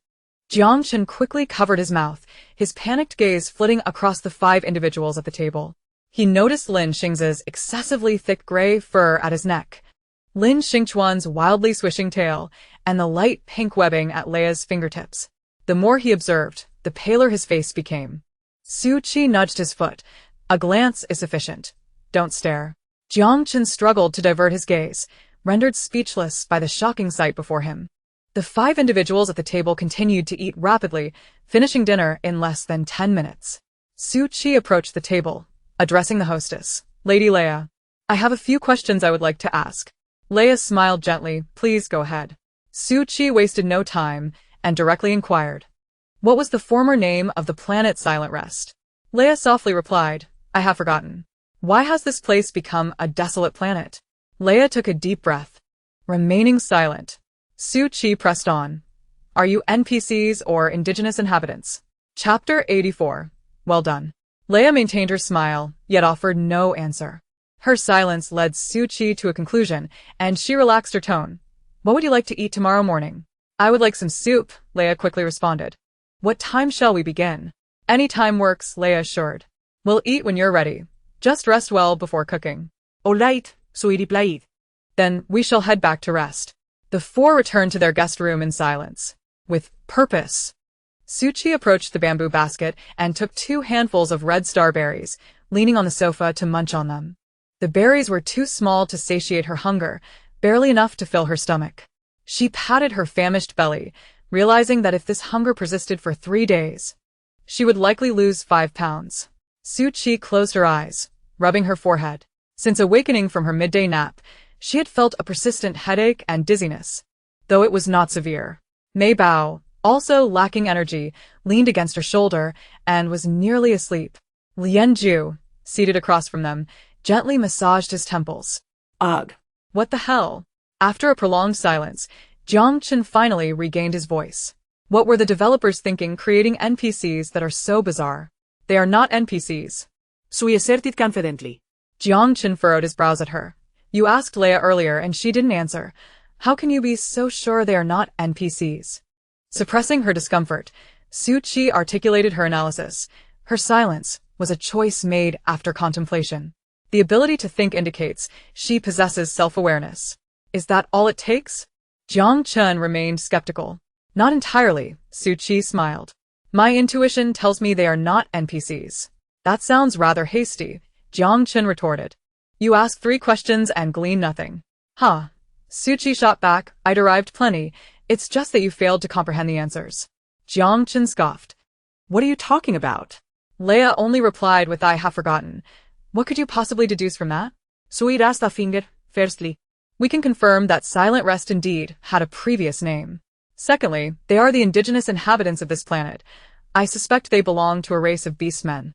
Jiang Chen quickly covered his mouth, his panicked gaze flitting across the 5 individuals at the table. He noticed Lin Xingze's excessively thick gray fur at his neck, Lin Xingchuan's wildly swishing tail, and the light pink webbing at Leia's fingertips. The more he observed, the paler his face became. Sui Qi nudged his foot. A glance is sufficient. Don't stare. Jiang Chen struggled to divert his gaze, rendered speechless by the shocking sight before him. The 5 individuals at the table continued to eat rapidly, finishing dinner in less than 10 minutes. Sui Qi approached the table, addressing the hostess. Lady Leia, I have a few questions I would like to ask. Leia smiled gently. Please go ahead. Sui Qi wasted no time and directly inquired. What was the former name of the planet Silent Rest? Leia softly replied, I have forgotten. Why has this place become a desolate planet? Leia took a deep breath. Remaining silent, Sui Qi pressed on. Are you NPCs or indigenous inhabitants? Chapter 84. Well done. Leia maintained her smile, yet offered no answer. Her silence led Sui Qi to a conclusion, and she relaxed her tone. What would you like to eat tomorrow morning? I would like some soup, Leia quickly responded. What time shall we begin? Any time works, Leia assured. We'll eat when you're ready. Just rest well before cooking. All right, Sui replied. Then we shall head back to rest. The 4 returned to their guest room in silence. With purpose. Sui Qi approached the bamboo basket and took 2 handfuls of red star berries, leaning on the sofa to munch on them. The berries were too small to satiate her hunger, barely enough to fill her stomach. She patted her famished belly, realizing that if this hunger persisted for 3 days, she would likely lose 5 pounds. Sui Qi closed her eyes, rubbing her forehead. Since awakening from her midday nap, she had felt a persistent headache and dizziness, though it was not severe. Mei Bao, also lacking energy, leaned against her shoulder and was nearly asleep. Lian Ju, seated across from them, gently massaged his temples. Ugh. What the hell? After a prolonged silence, Jiang Chen finally regained his voice. What were the developers thinking creating NPCs that are so bizarre? They are not NPCs. Sui asserted confidently. Jiang Chen furrowed his brows at her. You asked Leia earlier and she didn't answer. How can you be so sure they are not NPCs? Suppressing her discomfort, Sui Qi articulated her analysis. Her silence was a choice made after contemplation. The ability to think indicates she possesses self-awareness. Is that all it takes? Jiang Chen remained skeptical. Not entirely, Sui Qi smiled. My intuition tells me they are not NPCs. That sounds rather hasty, Jiang Chen retorted. You ask 3 questions and glean nothing. Huh. Sui Qi shot back, I derived plenty. It's just that you failed to comprehend the answers. Jiang Chen scoffed. What are you talking about? Leia only replied with I have forgotten. What could you possibly deduce from that? Sui raised a finger, firstly. We can confirm that Silent Rest indeed had a previous name. Secondly, they are the indigenous inhabitants of this planet. I suspect they belong to a race of beastmen.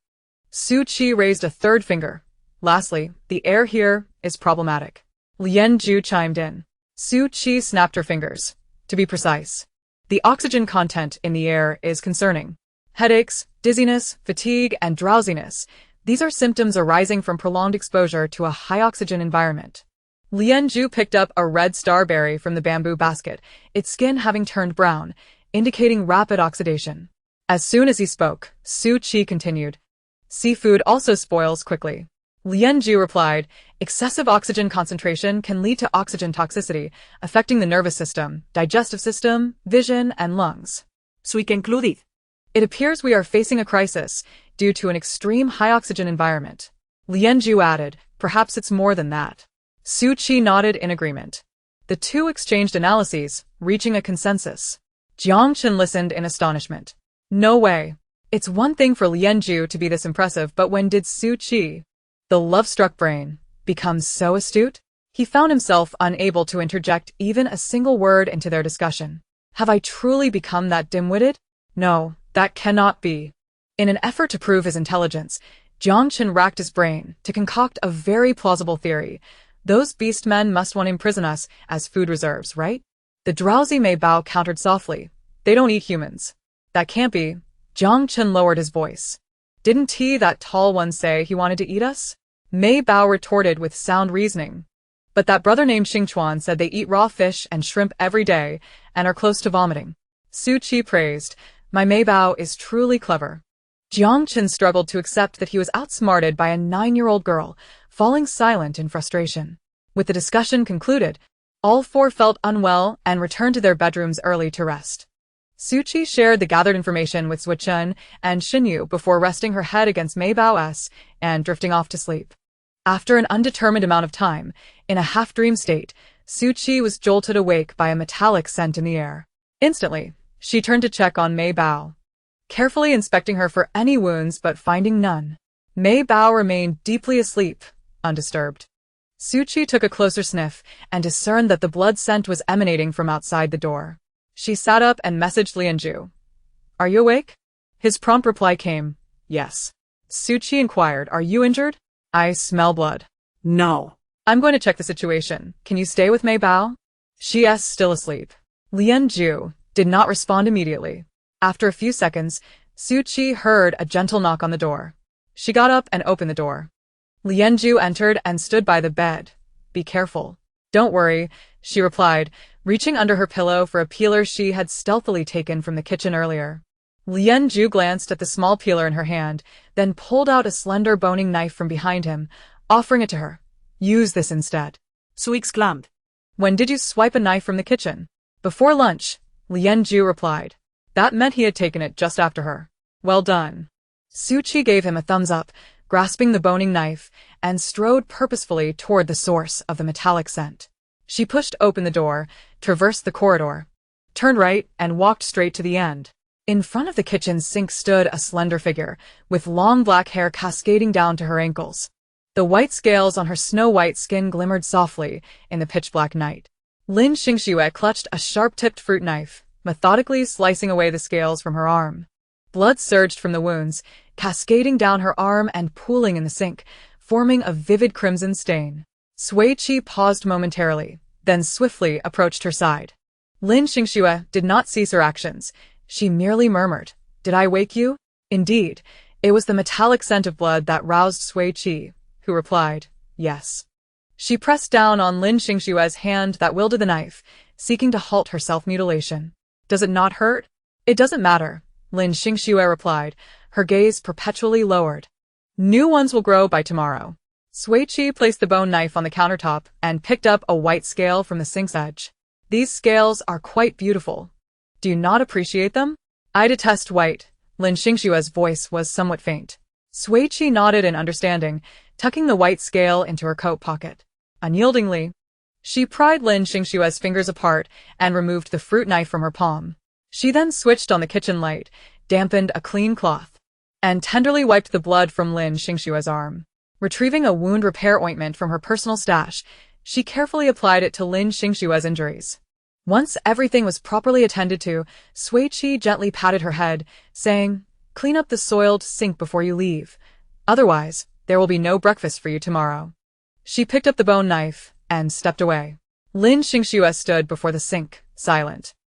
Sui Qi raised a 3rd finger. Lastly, the air here is problematic. Lian Ju chimed in. Sui Qi snapped her fingers. To be precise, the oxygen content in the air is concerning. Headaches, dizziness, fatigue, and drowsiness. These are symptoms arising from prolonged exposure to a high-oxygen environment. Lian Ju picked up a red starberry from the bamboo basket, its skin having turned brown, indicating rapid oxidation. As soon as he spoke, Sui Qi continued. Seafood also spoils quickly. Lianju replied, excessive oxygen concentration can lead to oxygen toxicity, affecting the nervous system, digestive system, vision, and lungs. Sui concluded. It appears we are facing a crisis due to an extreme high-oxygen environment. Lianju added, perhaps it's more than that. Sui Qi nodded in agreement. The two exchanged analyses, reaching a consensus. Jiang Chen listened in astonishment. No way. It's one thing for Lianju to be this impressive, but when did Sui Qi, the love-struck brain, become so astute? He found himself unable to interject even a single word into their discussion. Have I truly become that dim-witted? No, that cannot be. In an effort to prove his intelligence, Jiang Chen racked his brain to concoct a very plausible theory. Those beast men must want to imprison us as food reserves, right? The drowsy Mei Bao countered softly. They don't eat humans. That can't be. Jiang Chen lowered his voice. Didn't he, that tall one, say he wanted to eat us? Mei Bao retorted with sound reasoning. But that brother named Xingchuan said they eat raw fish and shrimp every day and are close to vomiting. Sui Qi praised. My Mei Bao is truly clever. Jiang Chen struggled to accept that he was outsmarted by a 9-year-old girl, falling silent in frustration. With the discussion concluded, all four felt unwell and returned to their bedrooms early to rest. Sui Qi shared the gathered information with Sui Chen and Xinyu before resting her head against Mei Bao's and drifting off to sleep. After an undetermined amount of time, in a half-dream state, Sui Qi was jolted awake by a metallic scent in the air. Instantly, she turned to check on Mei Bao, carefully inspecting her for any wounds but finding none. Mei Bao remained deeply asleep, undisturbed. Sui Qi took a closer sniff and discerned that the blood scent was emanating from outside the door. She sat up and messaged Lianju. Are you awake? His prompt reply came, yes. Sui Qi inquired, are you injured? I smell blood. No. I'm going to check the situation. Can you stay with Mei Bao? She is still asleep. Lianju did not respond immediately. After a few seconds, Sui Qi heard a gentle knock on the door. She got up and opened the door. Lianju entered and stood by the bed. Be careful. Don't worry, she replied, reaching under her pillow for a peeler she had stealthily taken from the kitchen earlier. Lianju glanced at the small peeler in her hand, then pulled out a slender boning knife from behind him, offering it to her. Use this instead. Sui exclaimed. When did you swipe a knife from the kitchen? Before lunch, Lianju replied. That meant he had taken it just after her. Well done. Sui Qi gave him a thumbs up, grasping the boning knife, and strode purposefully toward the source of the metallic scent. She pushed open the door, traversed the corridor, turned right, and walked straight to the end. In front of the kitchen sink stood a slender figure, with long black hair cascading down to her ankles. The white scales on her snow-white skin glimmered softly in the pitch-black night. Lin Xingxue clutched a sharp-tipped fruit knife, methodically slicing away the scales from her arm. Blood surged from the wounds, cascading down her arm and pooling in the sink, forming a vivid crimson stain. Sui Qi paused momentarily, then swiftly approached her side. Lin Xingxue did not cease her actions. She merely murmured, Did I wake you? Indeed, it was the metallic scent of blood that roused Sui Qi, who replied, Yes. She pressed down on Lin Xingxue's hand that wielded the knife, seeking to halt her self-mutilation. Does it not hurt? It doesn't matter, Lin Xingxue replied, her gaze perpetually lowered. New ones will grow by tomorrow. Sui Qi placed the bone knife on the countertop and picked up a white scale from the sink's edge. These scales are quite beautiful. Do you not appreciate them? I detest white. Lin Xingxue's voice was somewhat faint. Sui Qi nodded in understanding, tucking the white scale into her coat pocket. Unyieldingly, she pried Lin Xingxue's fingers apart and removed the fruit knife from her palm. She then switched on the kitchen light, dampened a clean cloth, and tenderly wiped the blood from Lin Xingxue's arm. Retrieving a wound repair ointment from her personal stash, she carefully applied it to Lin Xingxue's injuries. Once everything was properly attended to, Sui Qi gently patted her head, saying, Clean up the soiled sink before you leave. Otherwise, there will be no breakfast for you tomorrow. She picked up the bone knife and stepped away. Lin Xingxue stood before the sink, silent.